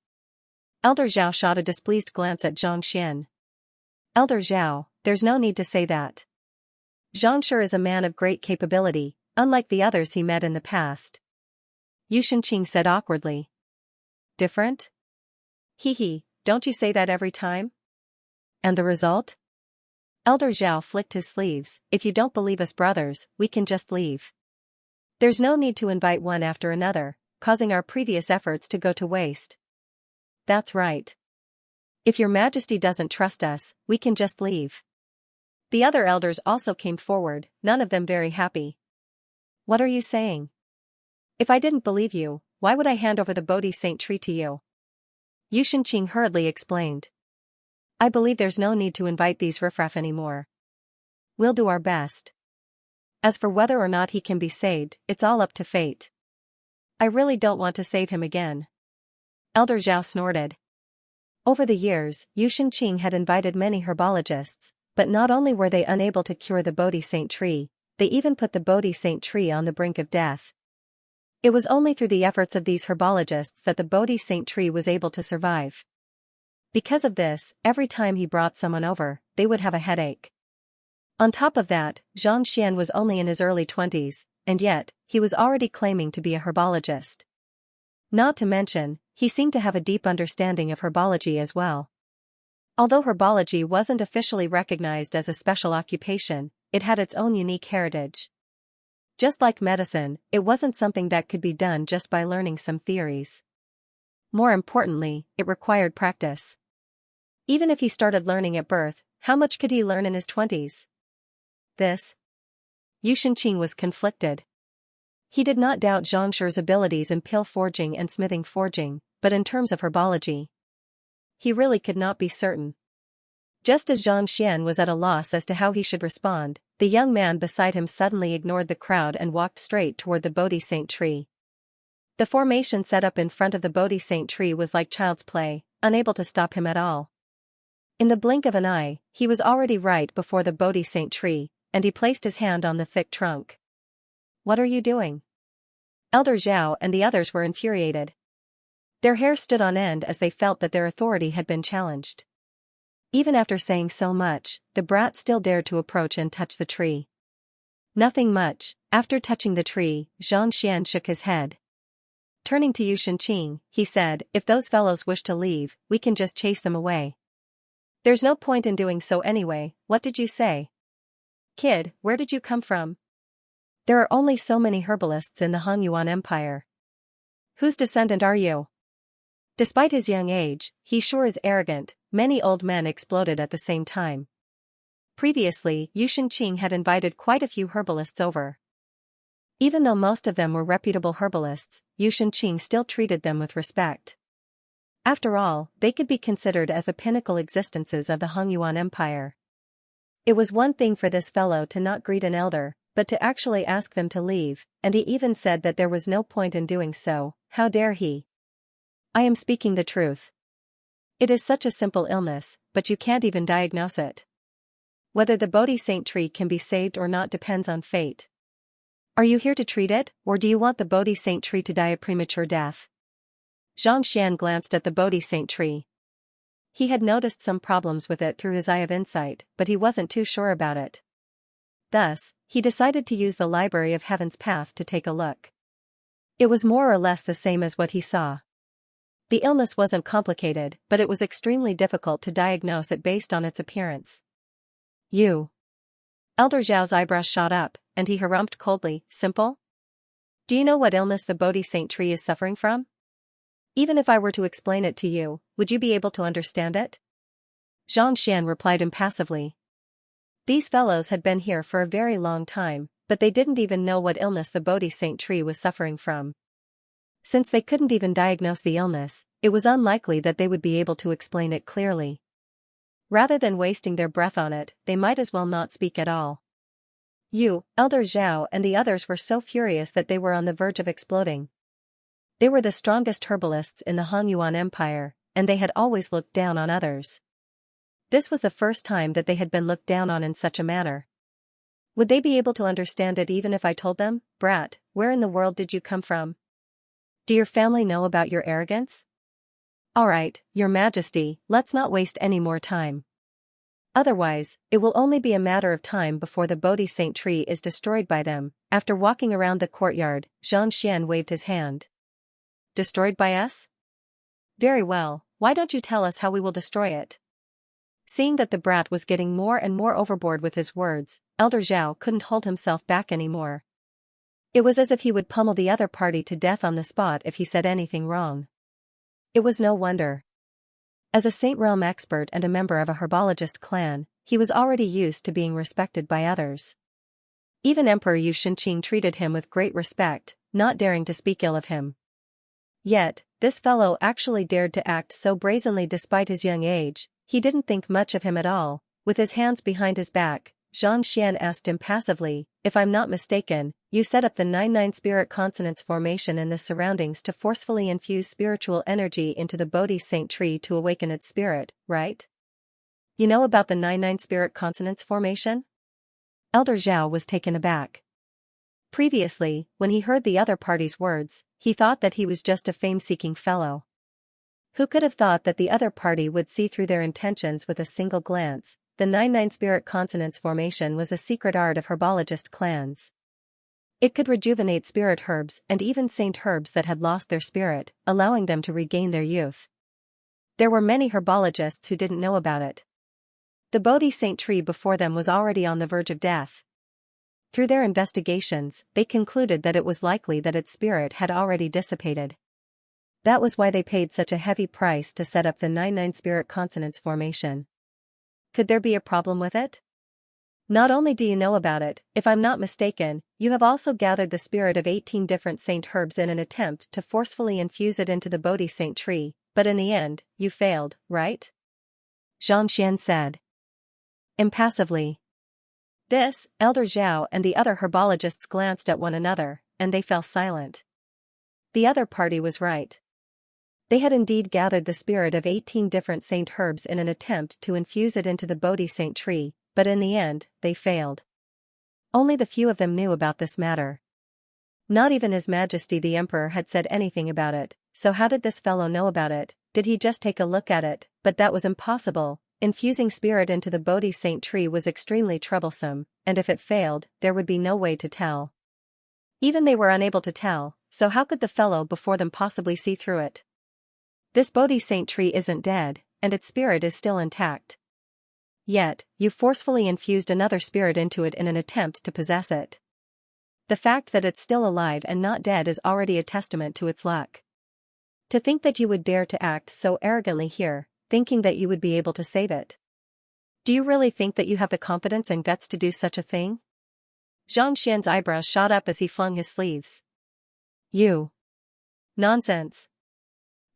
Elder Zhao shot a displeased glance at Xianxia. "Elder Zhao, there's no need to say that. Xianxia is a man of great capability, unlike the others he met in the past." Xianxia said awkwardly. "Different? Hee hee, don't you say that every time? And the result? Elder Zhao flicked his sleeves. If you don't believe us brothers, we can just leave. There's no need to invite one after another, causing our previous efforts to go to waste. That's right. If your majesty doesn't trust us, we can just leave. The other elders also came forward, none of them very happy. What are you saying? If I didn't believe you, why would I hand over the Bodhi Saint tree to you? Xianxia hurriedly explained. I believe there's no need to invite these riffraff anymore. We'll do our best. As for whether or not he can be saved, it's all up to fate. I really don't want to save him again. Elder Zhao snorted. Over the years, Xianxia had invited many herbologists, but not only were they unable to cure the Bodhi Saint tree, they even put the Bodhi Saint tree on the brink of death. It was only through the efforts of these herbologists that the Bodhi Saint tree was able to survive. Because of this, every time he brought someone over, they would have a headache. On top of that, Xianxia was only in his early 20s, and yet, he was already claiming to be a herbologist. Not to mention, he seemed to have a deep understanding of herbology as well. Although herbology wasn't officially recognized as a special occupation, it had its own unique heritage. Just like medicine, it wasn't something that could be done just by learning some theories. More importantly, it required practice. Even if he started learning at birth, how much could he learn in his 20s? Xianxia was conflicted. He did not doubt Xiangxi's abilities in pill forging and smithing forging, but in terms of herbology, he really could not be certain. Just as Xianxia was at a loss as to how he should respond, the young man beside him suddenly ignored the crowd and walked straight toward the Bodhi Saint tree. The formation set up in front of the Bodhi Saint tree was like child's play, unable to stop him at all. In the blink of an eye, he was already right before the Bodhi Saint tree, and he placed his hand on the thick trunk. What are you doing? Elder Zhao and the others were infuriated. Their hair stood on end as they felt that their authority had been challenged. Even after saying so much, the brat still dared to approach and touch the tree. Nothing much. After touching the tree, Xianxia shook his head. Turning to Xianxia, he said, if those fellows wish to leave, we can just chase them away. There's no point in doing so anyway. What did you say? Kid, where did you come from? There are only so many herbalists in the Hongyuan Empire. Whose descendant are you? Despite his young age, he sure is arrogant. Many old men exploded at the same time. Previously, Xianxia had invited quite a few herbalists over. Even though most of them were reputable herbalists, Xianxia still treated them with respect. After all, they could be considered as the pinnacle existences of the Hongyuan Empire. It was one thing for this fellow to not greet an elder, but to actually ask them to leave, and he even said that there was no point in doing so. How dare he? I am speaking the truth. It is such a simple illness, but you can't even diagnose it. Whether the Bodhi Saint tree can be saved or not depends on fate. Are you here to treat it, or do you want the Bodhi Saint tree to die a premature death? Xianxia glanced at the Bodhi Saint tree. He had noticed some problems with it through his eye of insight, but he wasn't too sure about it. Thus, he decided to use the Library of Heaven's Path to take a look. It was more or less the same as what he saw. The illness wasn't complicated, but it was extremely difficult to diagnose it based on its appearance. You. Elder Zhao's eyebrows shot up, and he harumphed coldly, simple? Do you know what illness the Bodhi Saint tree is suffering from? Even if I were to explain it to you, would you be able to understand it? Xianxia replied impassively. These fellows had been here for a very long time, but they didn't even know what illness the Bodhi Saint tree was suffering from. Since they couldn't even diagnose the illness, it was unlikely that they would be able to explain it clearly. Rather than wasting their breath on it, they might as well not speak at all. You, Elder Zhao and the others were so furious that they were on the verge of exploding. They were the strongest herbalists in the Hongyuan Empire, and they had always looked down on others. This was the first time that they had been looked down on in such a manner. Would they be able to understand it even if I told them, Brat, where in the world did you come from? Do your family know about your arrogance? Alright, Your Majesty, let's not waste any more time. Otherwise, it will only be a matter of time before the Bodhi Saint tree is destroyed by them. After walking around the courtyard, Xianxia waved his hand. Destroyed by us? Very well, Why don't you tell us how we will destroy it? Seeing that the brat was getting more and more overboard with his words, Elder Zhao couldn't hold himself back anymore. It was as if he would pummel the other party to death on the spot if he said anything wrong. It was no wonder. As a Saint Realm expert and a member of a herbologist clan, he was already used to being respected by others. Even Emperor Yu Shenqing treated him with great respect, not daring to speak ill of him. Yet, this fellow actually dared to act so brazenly despite his young age. He didn't think much of him at all. With his hands behind his back, Xianxia asked impassively, "If I'm not mistaken, you set up the 99 spirit consonance formation in the surroundings to forcefully infuse spiritual energy into the Bodhi Saint tree to awaken its spirit, right? You know about the 99 spirit consonance formation?" Elder Zhao was taken aback. Previously, when he heard the other party's words, he thought that he was just a fame-seeking fellow. Who could have thought that the other party would see through their intentions with a single glance? The 99 spirit consonance formation was a secret art of herbologist clans. It could rejuvenate spirit herbs and even saint herbs that had lost their spirit, allowing them to regain their youth. There were many herbologists who didn't know about it. The Bodhi Saint tree before them was already on the verge of death. Through their investigations, they concluded that it was likely that its spirit had already dissipated. That was why they paid such a heavy price to set up the 99 spirit consonance formation. Could there be a problem with it? Not only do you know about it, if I'm not mistaken, you have also gathered the spirit of 18 different saint herbs in an attempt to forcefully infuse it into the Bodhi Saint tree, but in the end, you failed, right? Xianxia said impassively. This, Elder Zhao and the other herbologists glanced at one another, and they fell silent. The other party was right. They had indeed gathered the spirit of 18 different saint herbs in an attempt to infuse it into the Bodhi Saint tree, but in the end, they failed. Only the few of them knew about this matter. Not even His Majesty the Emperor had said anything about it, so how did this fellow know about it? Did he just take a look at it? But that was impossible. Infusing spirit into the Bodhi Saint tree was extremely troublesome, and if it failed, there would be no way to tell. Even they were unable to tell, so how could the fellow before them possibly see through it? This Bodhi Saint tree isn't dead, and its spirit is still intact. Yet, you forcefully infused another spirit into it in an attempt to possess it. The fact that it's still alive and not dead is already a testament to its luck. To think that you would dare to act so arrogantly here, thinking that you would be able to save it. Do you really think that you have the confidence and guts to do such a thing? Zhang Xian's eyebrows shot up as he flung his sleeves. You. Nonsense.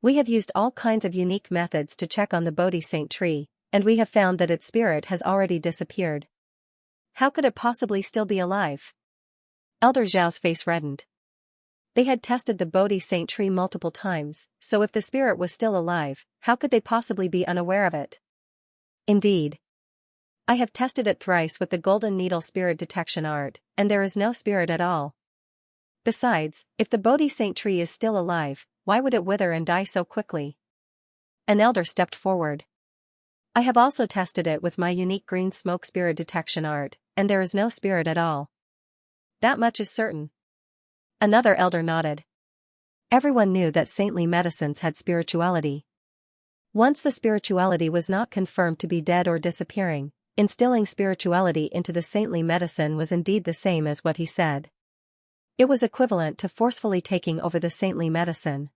We have used all kinds of unique methods to check on the Bodhi Saint tree, and we have found that its spirit has already disappeared. How could it possibly still be alive? Elder Zhao's face reddened. They had tested the Bodhi Saint tree multiple times, so if the spirit was still alive, how could they possibly be unaware of it? Indeed. I have tested it thrice with the Golden Needle spirit detection art, and there is no spirit at all. Besides, if the Bodhi Saint tree is still alive, why would it wither and die so quickly? An elder stepped forward. I have also tested it with my unique green smoke spirit detection art, and there is no spirit at all. That much is certain. Another elder nodded. Everyone knew that saintly medicines had spirituality. Once the spirituality was not confirmed to be dead or disappearing, instilling spirituality into the saintly medicine was indeed the same as what he said. It was equivalent to forcefully taking over the saintly medicine.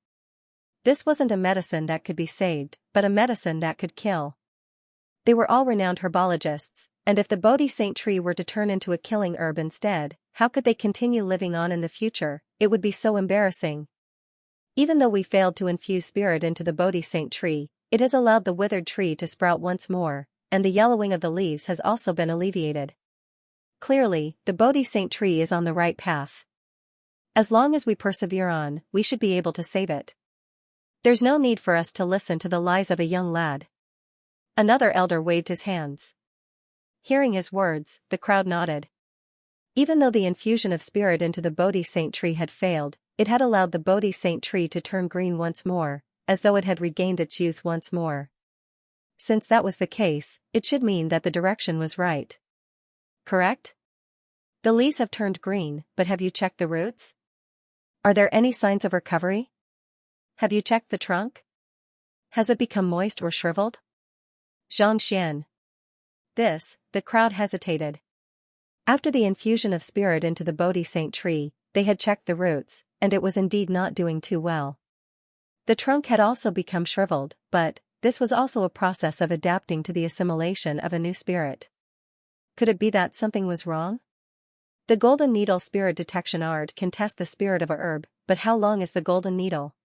This wasn't a medicine that could be saved, but a medicine that could kill. They were all renowned herbologists, and if the Bodhi Saint tree were to turn into a killing herb instead, how could they continue living on in the future? It would be so embarrassing. Even though we failed to infuse spirit into the Bodhi Saint tree, it has allowed the withered tree to sprout once more, and the yellowing of the leaves has also been alleviated. Clearly, the Bodhi Saint tree is on the right path. As long as we persevere on, we should be able to save it. There's no need for us to listen to the lies of a young lad. Another elder waved his hands. Hearing his words, the crowd nodded. Even though the infusion of spirit into the Bodhi Saint tree had failed, it had allowed the Bodhi Saint tree to turn green once more, as though it had regained its youth once more. Since that was the case, it should mean that the direction was right. Correct? The leaves have turned green, but have you checked the roots? Are there any signs of recovery? Have you checked the trunk? Has it become moist or shriveled? Xianxia. The crowd hesitated. After the infusion of spirit into the Bodhi Saint tree, they had checked the roots, and it was indeed not doing too well. The trunk had also become shriveled, but this was also a process of adapting to the assimilation of a new spirit. Could it be that something was wrong? The golden needle spirit detection art can test the spirit of a herb, but how long is the golden needle?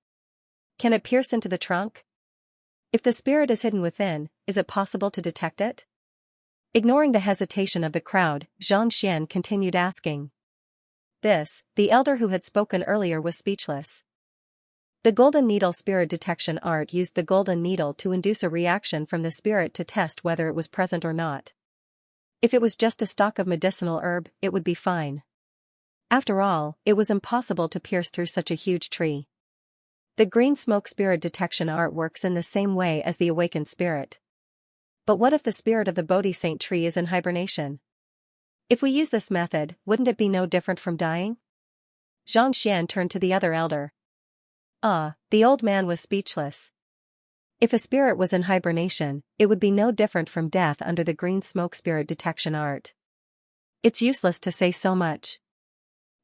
Can it pierce into the trunk? If the spirit is hidden within, is it possible to detect it? Ignoring the hesitation of the crowd, Xianxia continued asking. The elder who had spoken earlier was speechless. The golden needle spirit detection art used the golden needle to induce a reaction from the spirit to test whether it was present or not. If it was just a stalk of medicinal herb, it would be fine. After all, it was impossible to pierce through such a huge tree. The green smoke spirit detection art works in the same way as the awakened spirit. But what if the spirit of the Bodhi Saint tree is in hibernation? If we use this method, wouldn't it be no different from dying? Xianxia turned to the other elder. The old man was speechless. If a spirit was in hibernation, it would be no different from death under the green smoke spirit detection art. It's useless to say so much.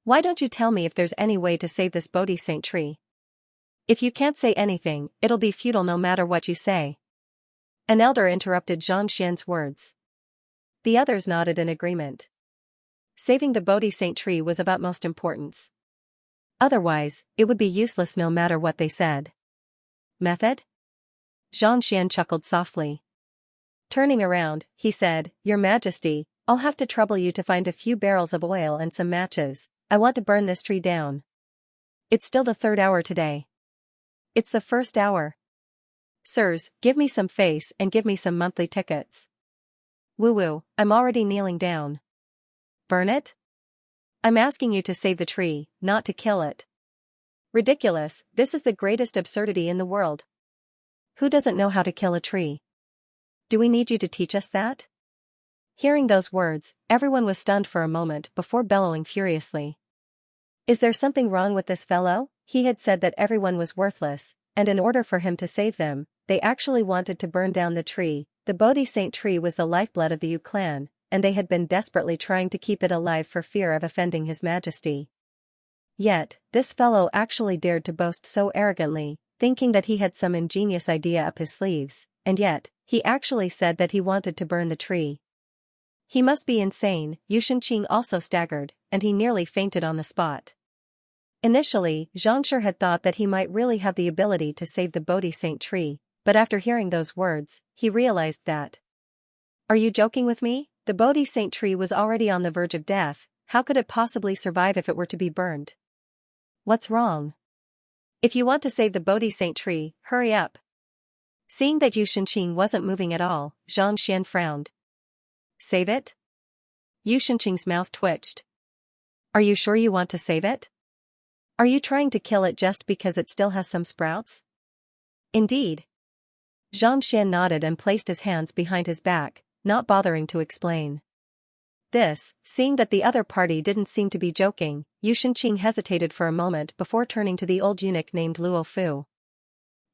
Why don't you tell me if there's any way to save this Bodhi Saint tree? If you can't say anything, it'll be futile no matter what you say. An elder interrupted Xianxia's words. The others nodded in agreement. Saving the Bodhi Saint tree was of utmost importance. Otherwise, it would be useless no matter what they said. Method? Xianxia chuckled softly. Turning around, he said, Your Majesty, I'll have to trouble you to find a few barrels of oil and some matches. I want to burn this tree down. It's still the 3rd hour today. It's the 1st hour. Sirs, give me some face and give me some monthly tickets. Woo-woo, I'm already kneeling down. Burn it? I'm asking you to save the tree, not to kill it. Ridiculous, this is the greatest absurdity in the world. Who doesn't know how to kill a tree? Do we need you to teach us that? Hearing those words, everyone was stunned for a moment before bellowing furiously. Is there something wrong with this fellow? He had said that everyone was worthless, and in order for him to save them, they actually wanted to burn down the tree. The Bodhi Saint tree was the lifeblood of the Yu clan, and they had been desperately trying to keep it alive for fear of offending His Majesty. Yet, this fellow actually dared to boast so arrogantly, thinking that he had some ingenious idea up his sleeves, and yet, he actually said that he wanted to burn the tree. He must be insane. Xianxia also staggered, and he nearly fainted on the spot. Initially, Xianxia had thought that he might really have the ability to save the Bodhi Saint tree, but after hearing those words, he realized that. Are you joking with me? The Bodhi Saint tree was already on the verge of death. How could it possibly survive if it were to be burned? What's wrong? If you want to save the Bodhi Saint tree, hurry up. Seeing that Xianxia wasn't moving at all, Xianxia frowned. Save it? Xianxia's mouth twitched. Are you sure you want to save it? Are you trying to kill it just because it still has some sprouts? Indeed. Xianxia nodded and placed his hands behind his back, not bothering to explain. Seeing that the other party didn't seem to be joking, Xianxia hesitated for a moment before turning to the old eunuch named Luo Fu.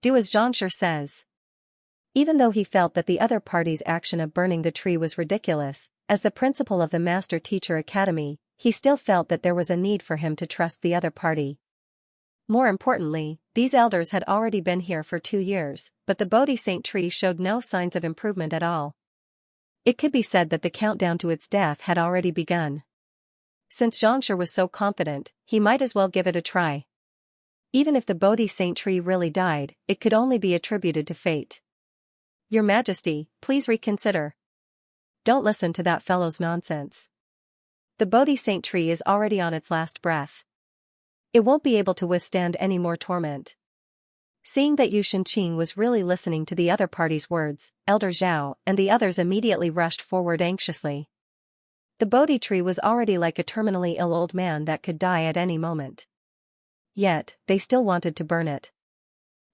Do as Xianxia says. Even though he felt that the other party's action of burning the tree was ridiculous, as the principal of the Master Teacher Academy, he still felt that there was a need for him to trust the other party. More importantly, these elders had already been here for 2 years, but the Bodhi Saint tree showed no signs of improvement at all. It could be said that the countdown to its death had already begun. Since Xianxia was so confident, he might as well give it a try. Even if the Bodhi Saint tree really died, it could only be attributed to fate. Your Majesty, please reconsider. Don't listen to that fellow's nonsense. The Bodhi Saint tree is already on its last breath. It won't be able to withstand any more torment. Seeing that Xianxia was really listening to the other party's words, Elder Zhao and the others immediately rushed forward anxiously. The Bodhi tree was already like a terminally ill old man that could die at any moment. Yet, they still wanted to burn it.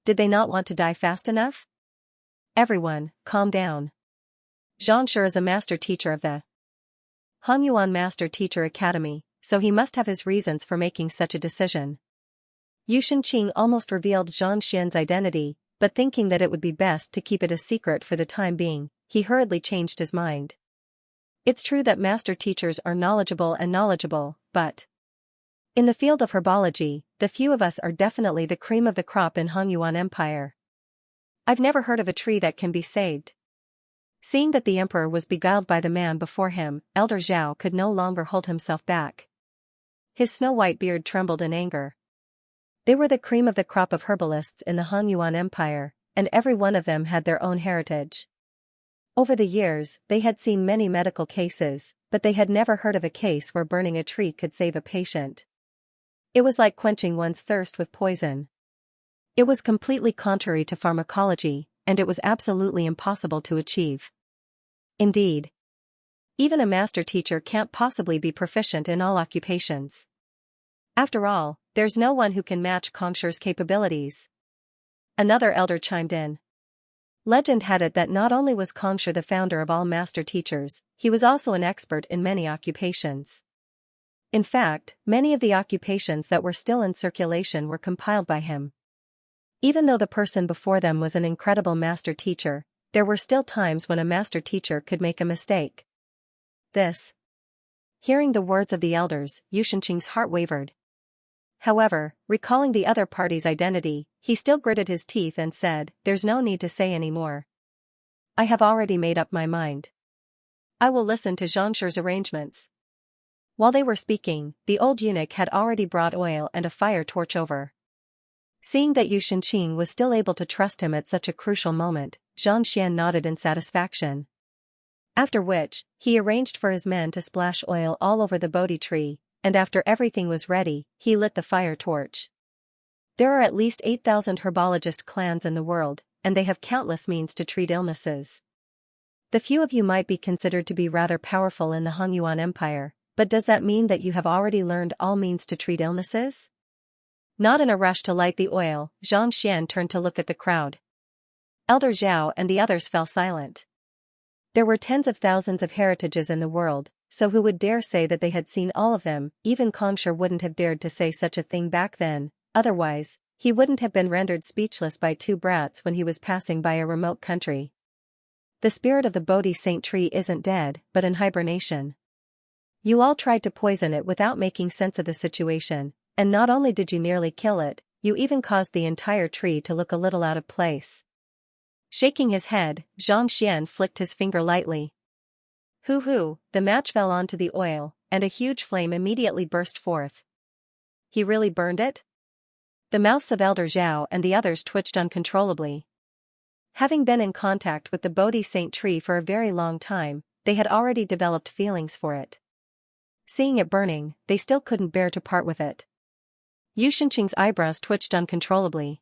Did they not want to die fast enough? Everyone, calm down. Xianxia is a master teacher of the Hangyuan Master Teacher Academy, so he must have his reasons for making such a decision. Xianxia almost revealed Xianxia's identity. but thinking that it would be best to keep it a secret for the time being, he hurriedly changed his mind. It's true that master teachers are knowledgeable, but in the field of herbology, the few of us are definitely the cream of the crop in Hongyuan Empire. I've never heard of a tree that can be saved. Seeing that the emperor was beguiled by the man before him, Elder Zhao could no longer hold himself back. His snow-white beard trembled in anger. They were the cream of the crop of herbalists in the Hongyuan Empire, and every one of them had their own heritage. Over the years, they had seen many medical cases, but they had never heard of a case where burning a tree could save a patient. It was like quenching one's thirst with poison. It was completely contrary to pharmacology, and it was absolutely impossible to achieve. Indeed, even a master teacher can't possibly be proficient in all occupations. After all, there's no one who can match Kongshi's capabilities. Another elder chimed in. Legend had it that not only was Kongshi the founder of all master teachers, he was also an expert in many occupations. In fact, many of the occupations that were still in circulation were compiled by him. Even though the person before them was an incredible master teacher, there were still times when a master teacher could make a mistake. Hearing the words of the elders, Xianxia's heart wavered. However, recalling the other party's identity, he still gritted his teeth and said, "There's no need to say any more. I have already made up my mind. I will listen to Xianxia's arrangements." While they were speaking, the old eunuch had already brought oil and a fire torch over. Seeing that Xianxia was still able to trust him at such a crucial moment, Xianxia nodded in satisfaction. After which, he arranged for his men to splash oil all over the Bodhi tree, and after everything was ready, he lit the fire torch. There are at least 8,000 herbologist clans in the world, and they have countless means to treat illnesses. The few of you might be considered to be rather powerful in the Hongyuan Empire, but does that mean that you have already learned all means to treat illnesses? Not in a rush to light the oil, Xianxia turned to look at the crowd. Elder Zhao and the others fell silent. There were tens of thousands of heritages in the world, so who would dare say that they had seen all of them? Even Kongshi wouldn't have dared to say such a thing back then, otherwise, he wouldn't have been rendered speechless by two brats when he was passing by a remote country. The spirit of the Bodhi Saint tree isn't dead, but in hibernation. You all tried to poison it without making sense of the situation, and not only did you nearly kill it, you even caused the entire tree to look a little out of place. Shaking his head, Xianxia flicked his finger lightly. Hoo-hoo, the match fell onto the oil, and a huge flame immediately burst forth. He really burned it? The mouths of Elder Zhao and the others twitched uncontrollably. Having been in contact with the Bodhi Saint tree for a very long time, they had already developed feelings for it. Seeing it burning, they still couldn't bear to part with it. Xianxia's eyebrows twitched uncontrollably.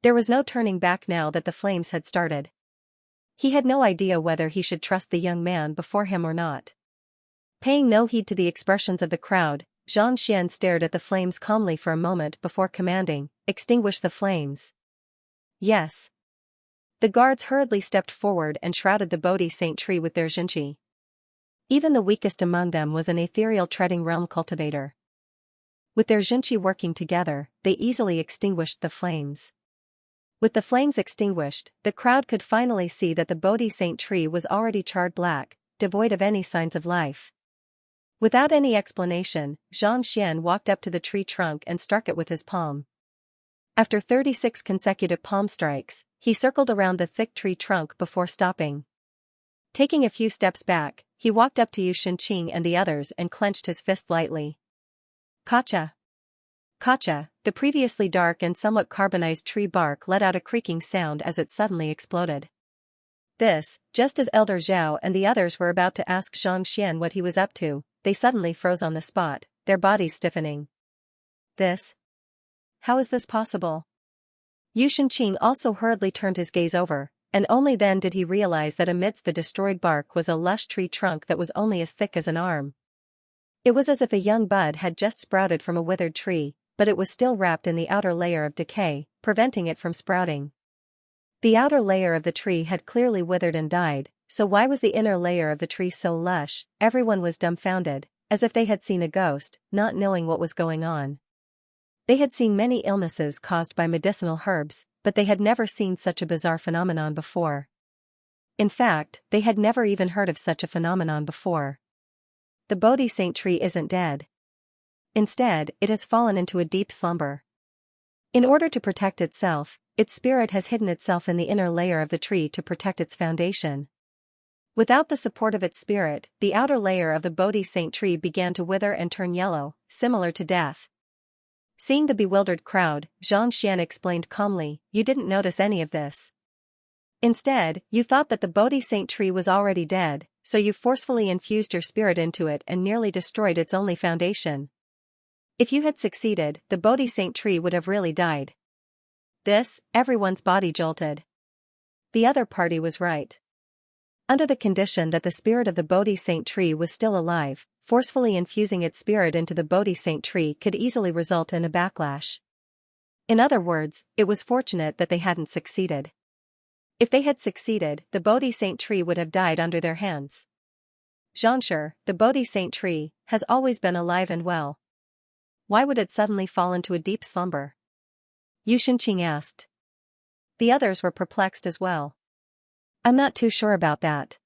There was no turning back now that the flames had started. He had no idea whether he should trust the young man before him or not. Paying no heed to the expressions of the crowd, Xianxia stared at the flames calmly for a moment before commanding, "Extinguish the flames." Yes. The guards hurriedly stepped forward and shrouded the Bodhi Saint tree with their Xianxia. Even the weakest among them was an ethereal treading realm cultivator. With their Xianxia working together, they easily extinguished the flames. With the flames extinguished, the crowd could finally see that the Bodhi Saint tree was already charred black, devoid of any signs of life. Without any explanation, Xianxia walked up to the tree trunk and struck it with his palm. After 36 consecutive palm strikes, he circled around the thick tree trunk before stopping. Taking a few steps back, he walked up to Xianxia and the others and clenched his fist lightly. Kacha! Kacha! The previously dark and somewhat carbonized tree bark let out a creaking sound as it suddenly exploded. This, just as Elder Zhao and the others were about to ask Xianxia what he was up to, they suddenly froze on the spot, their bodies stiffening. How is this possible? Xianxia also hurriedly turned his gaze over, and only then did he realize that amidst the destroyed bark was a lush tree trunk that was only as thick as an arm. It was as if a young bud had just sprouted from a withered tree, but it was still wrapped in the outer layer of decay, preventing it from sprouting. The outer layer of the tree had clearly withered and died, so why was the inner layer of the tree so lush? Everyone was dumbfounded, as if they had seen a ghost, not knowing what was going on. They had seen many illnesses caused by medicinal herbs, but they had never seen such a bizarre phenomenon before. In fact, they had never even heard of such a phenomenon before. The Bodhi Saint tree isn't dead. Instead, it has fallen into a deep slumber. In order to protect itself, its spirit has hidden itself in the inner layer of the tree to protect its foundation. Without the support of its spirit, the outer layer of the Bodhi Saint tree began to wither and turn yellow, similar to death. Seeing the bewildered crowd, Xianxia explained calmly, "You didn't notice any of this. Instead, you thought that the Bodhi Saint tree was already dead, so you forcefully infused your spirit into it and nearly destroyed its only foundation. If you had succeeded, the Bodhi Saint tree would have really died." Everyone's body jolted. The other party was right. Under the condition that the spirit of the Bodhi Saint tree was still alive, forcefully infusing its spirit into the Bodhi Saint tree could easily result in a backlash. In other words, it was fortunate that they hadn't succeeded. If they had succeeded, the Bodhi Saint tree would have died under their hands. Xianxia, the Bodhi Saint tree, has always been alive and well. Why would it suddenly fall into a deep slumber? Xianxia asked. The others were perplexed as well. I'm not too sure about that.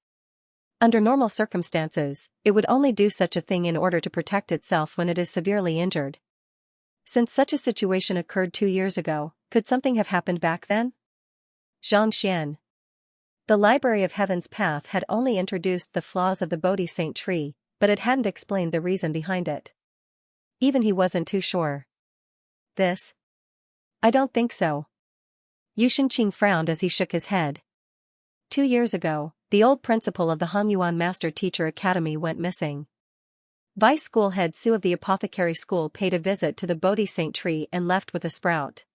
Under normal circumstances, it would only do such a thing in order to protect itself when it is severely injured. Since such a situation occurred 2 years ago, could something have happened back then? Xianxia. The Library of Heaven's Path had only introduced the flaws of the Bodhi Saint tree, but it hadn't explained the reason behind it. Even he wasn't too sure. I don't think so. Xianxia frowned as he shook his head. 2 years ago, the old principal of the Hanyuan Master Teacher Academy went missing. Vice School Head Su of the Apothecary School paid a visit to the Bodhi Saint tree and left with a sprout.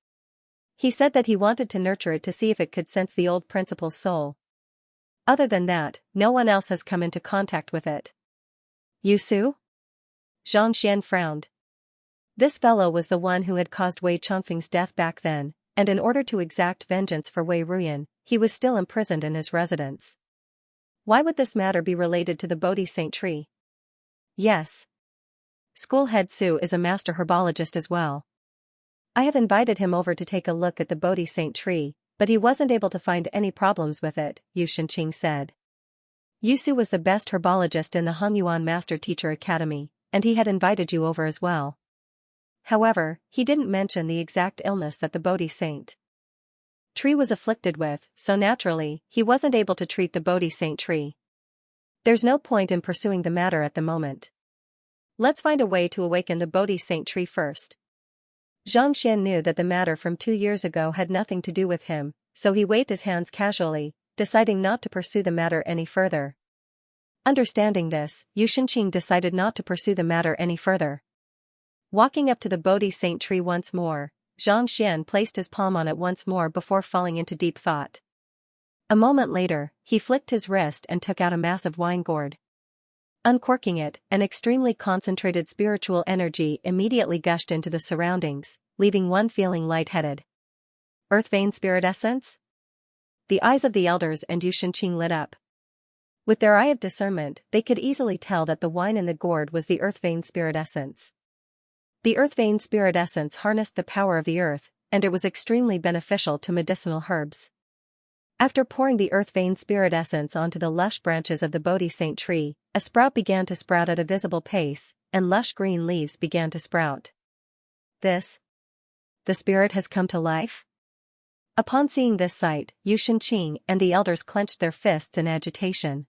He said that he wanted to nurture it to see if it could sense the old principal's soul. Other than that, no one else has come into contact with it. Su? Xianxia frowned. This fellow was the one who had caused Wei Chongfeng's death back then, and in order to exact vengeance for Wei Ruyan, he was still imprisoned in his residence. Why would this matter be related to the Bodhi Saint tree? Yes. School Head Su is a master herbologist as well. I have invited him over to take a look at the Bodhi Saint tree, but he wasn't able to find any problems with it, Xianxia said. Su was the best herbologist in the Hanyuan Master Teacher Academy, and he had invited you over as well. However, he didn't mention the exact illness that the Bodhi Saint tree was afflicted with, so naturally, he wasn't able to treat the Bodhi Saint tree. There's no point in pursuing the matter at the moment. Let's find a way to awaken the Bodhi Saint tree first. Xianxia knew that the matter from 2 years ago had nothing to do with him, so he waved his hands casually, deciding not to pursue the matter any further. Understanding this, Xianxia decided not to pursue the matter any further. Walking up to the Bodhi Saint tree once more, Xianxia placed his palm on it once more before falling into deep thought. A moment later, he flicked his wrist and took out a massive wine gourd. Uncorking it, an extremely concentrated spiritual energy immediately gushed into the surroundings, leaving one feeling lightheaded. Earth vein spirit essence? The eyes of the elders and Xianxia lit up. With their eye of discernment, they could easily tell that the wine in the gourd was the earth vein spirit essence. The earth vein spirit essence harnessed the power of the earth, and it was extremely beneficial to medicinal herbs. After pouring the earth vein spirit essence onto the lush branches of the Bodhi Saint tree, a sprout began to sprout at a visible pace, and lush green leaves began to sprout. The spirit has come to life? Upon seeing this sight, Xianxia and the elders clenched their fists in agitation.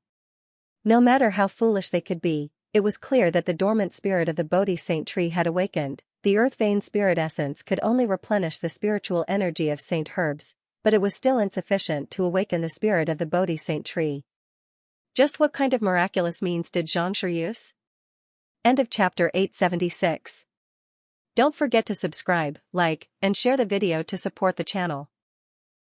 No matter how foolish they could be, it was clear that the dormant spirit of the Bodhi Saint tree had awakened. The earth vein spirit essence could only replenish the spiritual energy of saint herbs, but it was still insufficient to awaken the spirit of the Bodhi Saint tree. Just what kind of miraculous means did Xianxia use? End of chapter 876. Don't forget to subscribe, like, and share the video to support the channel.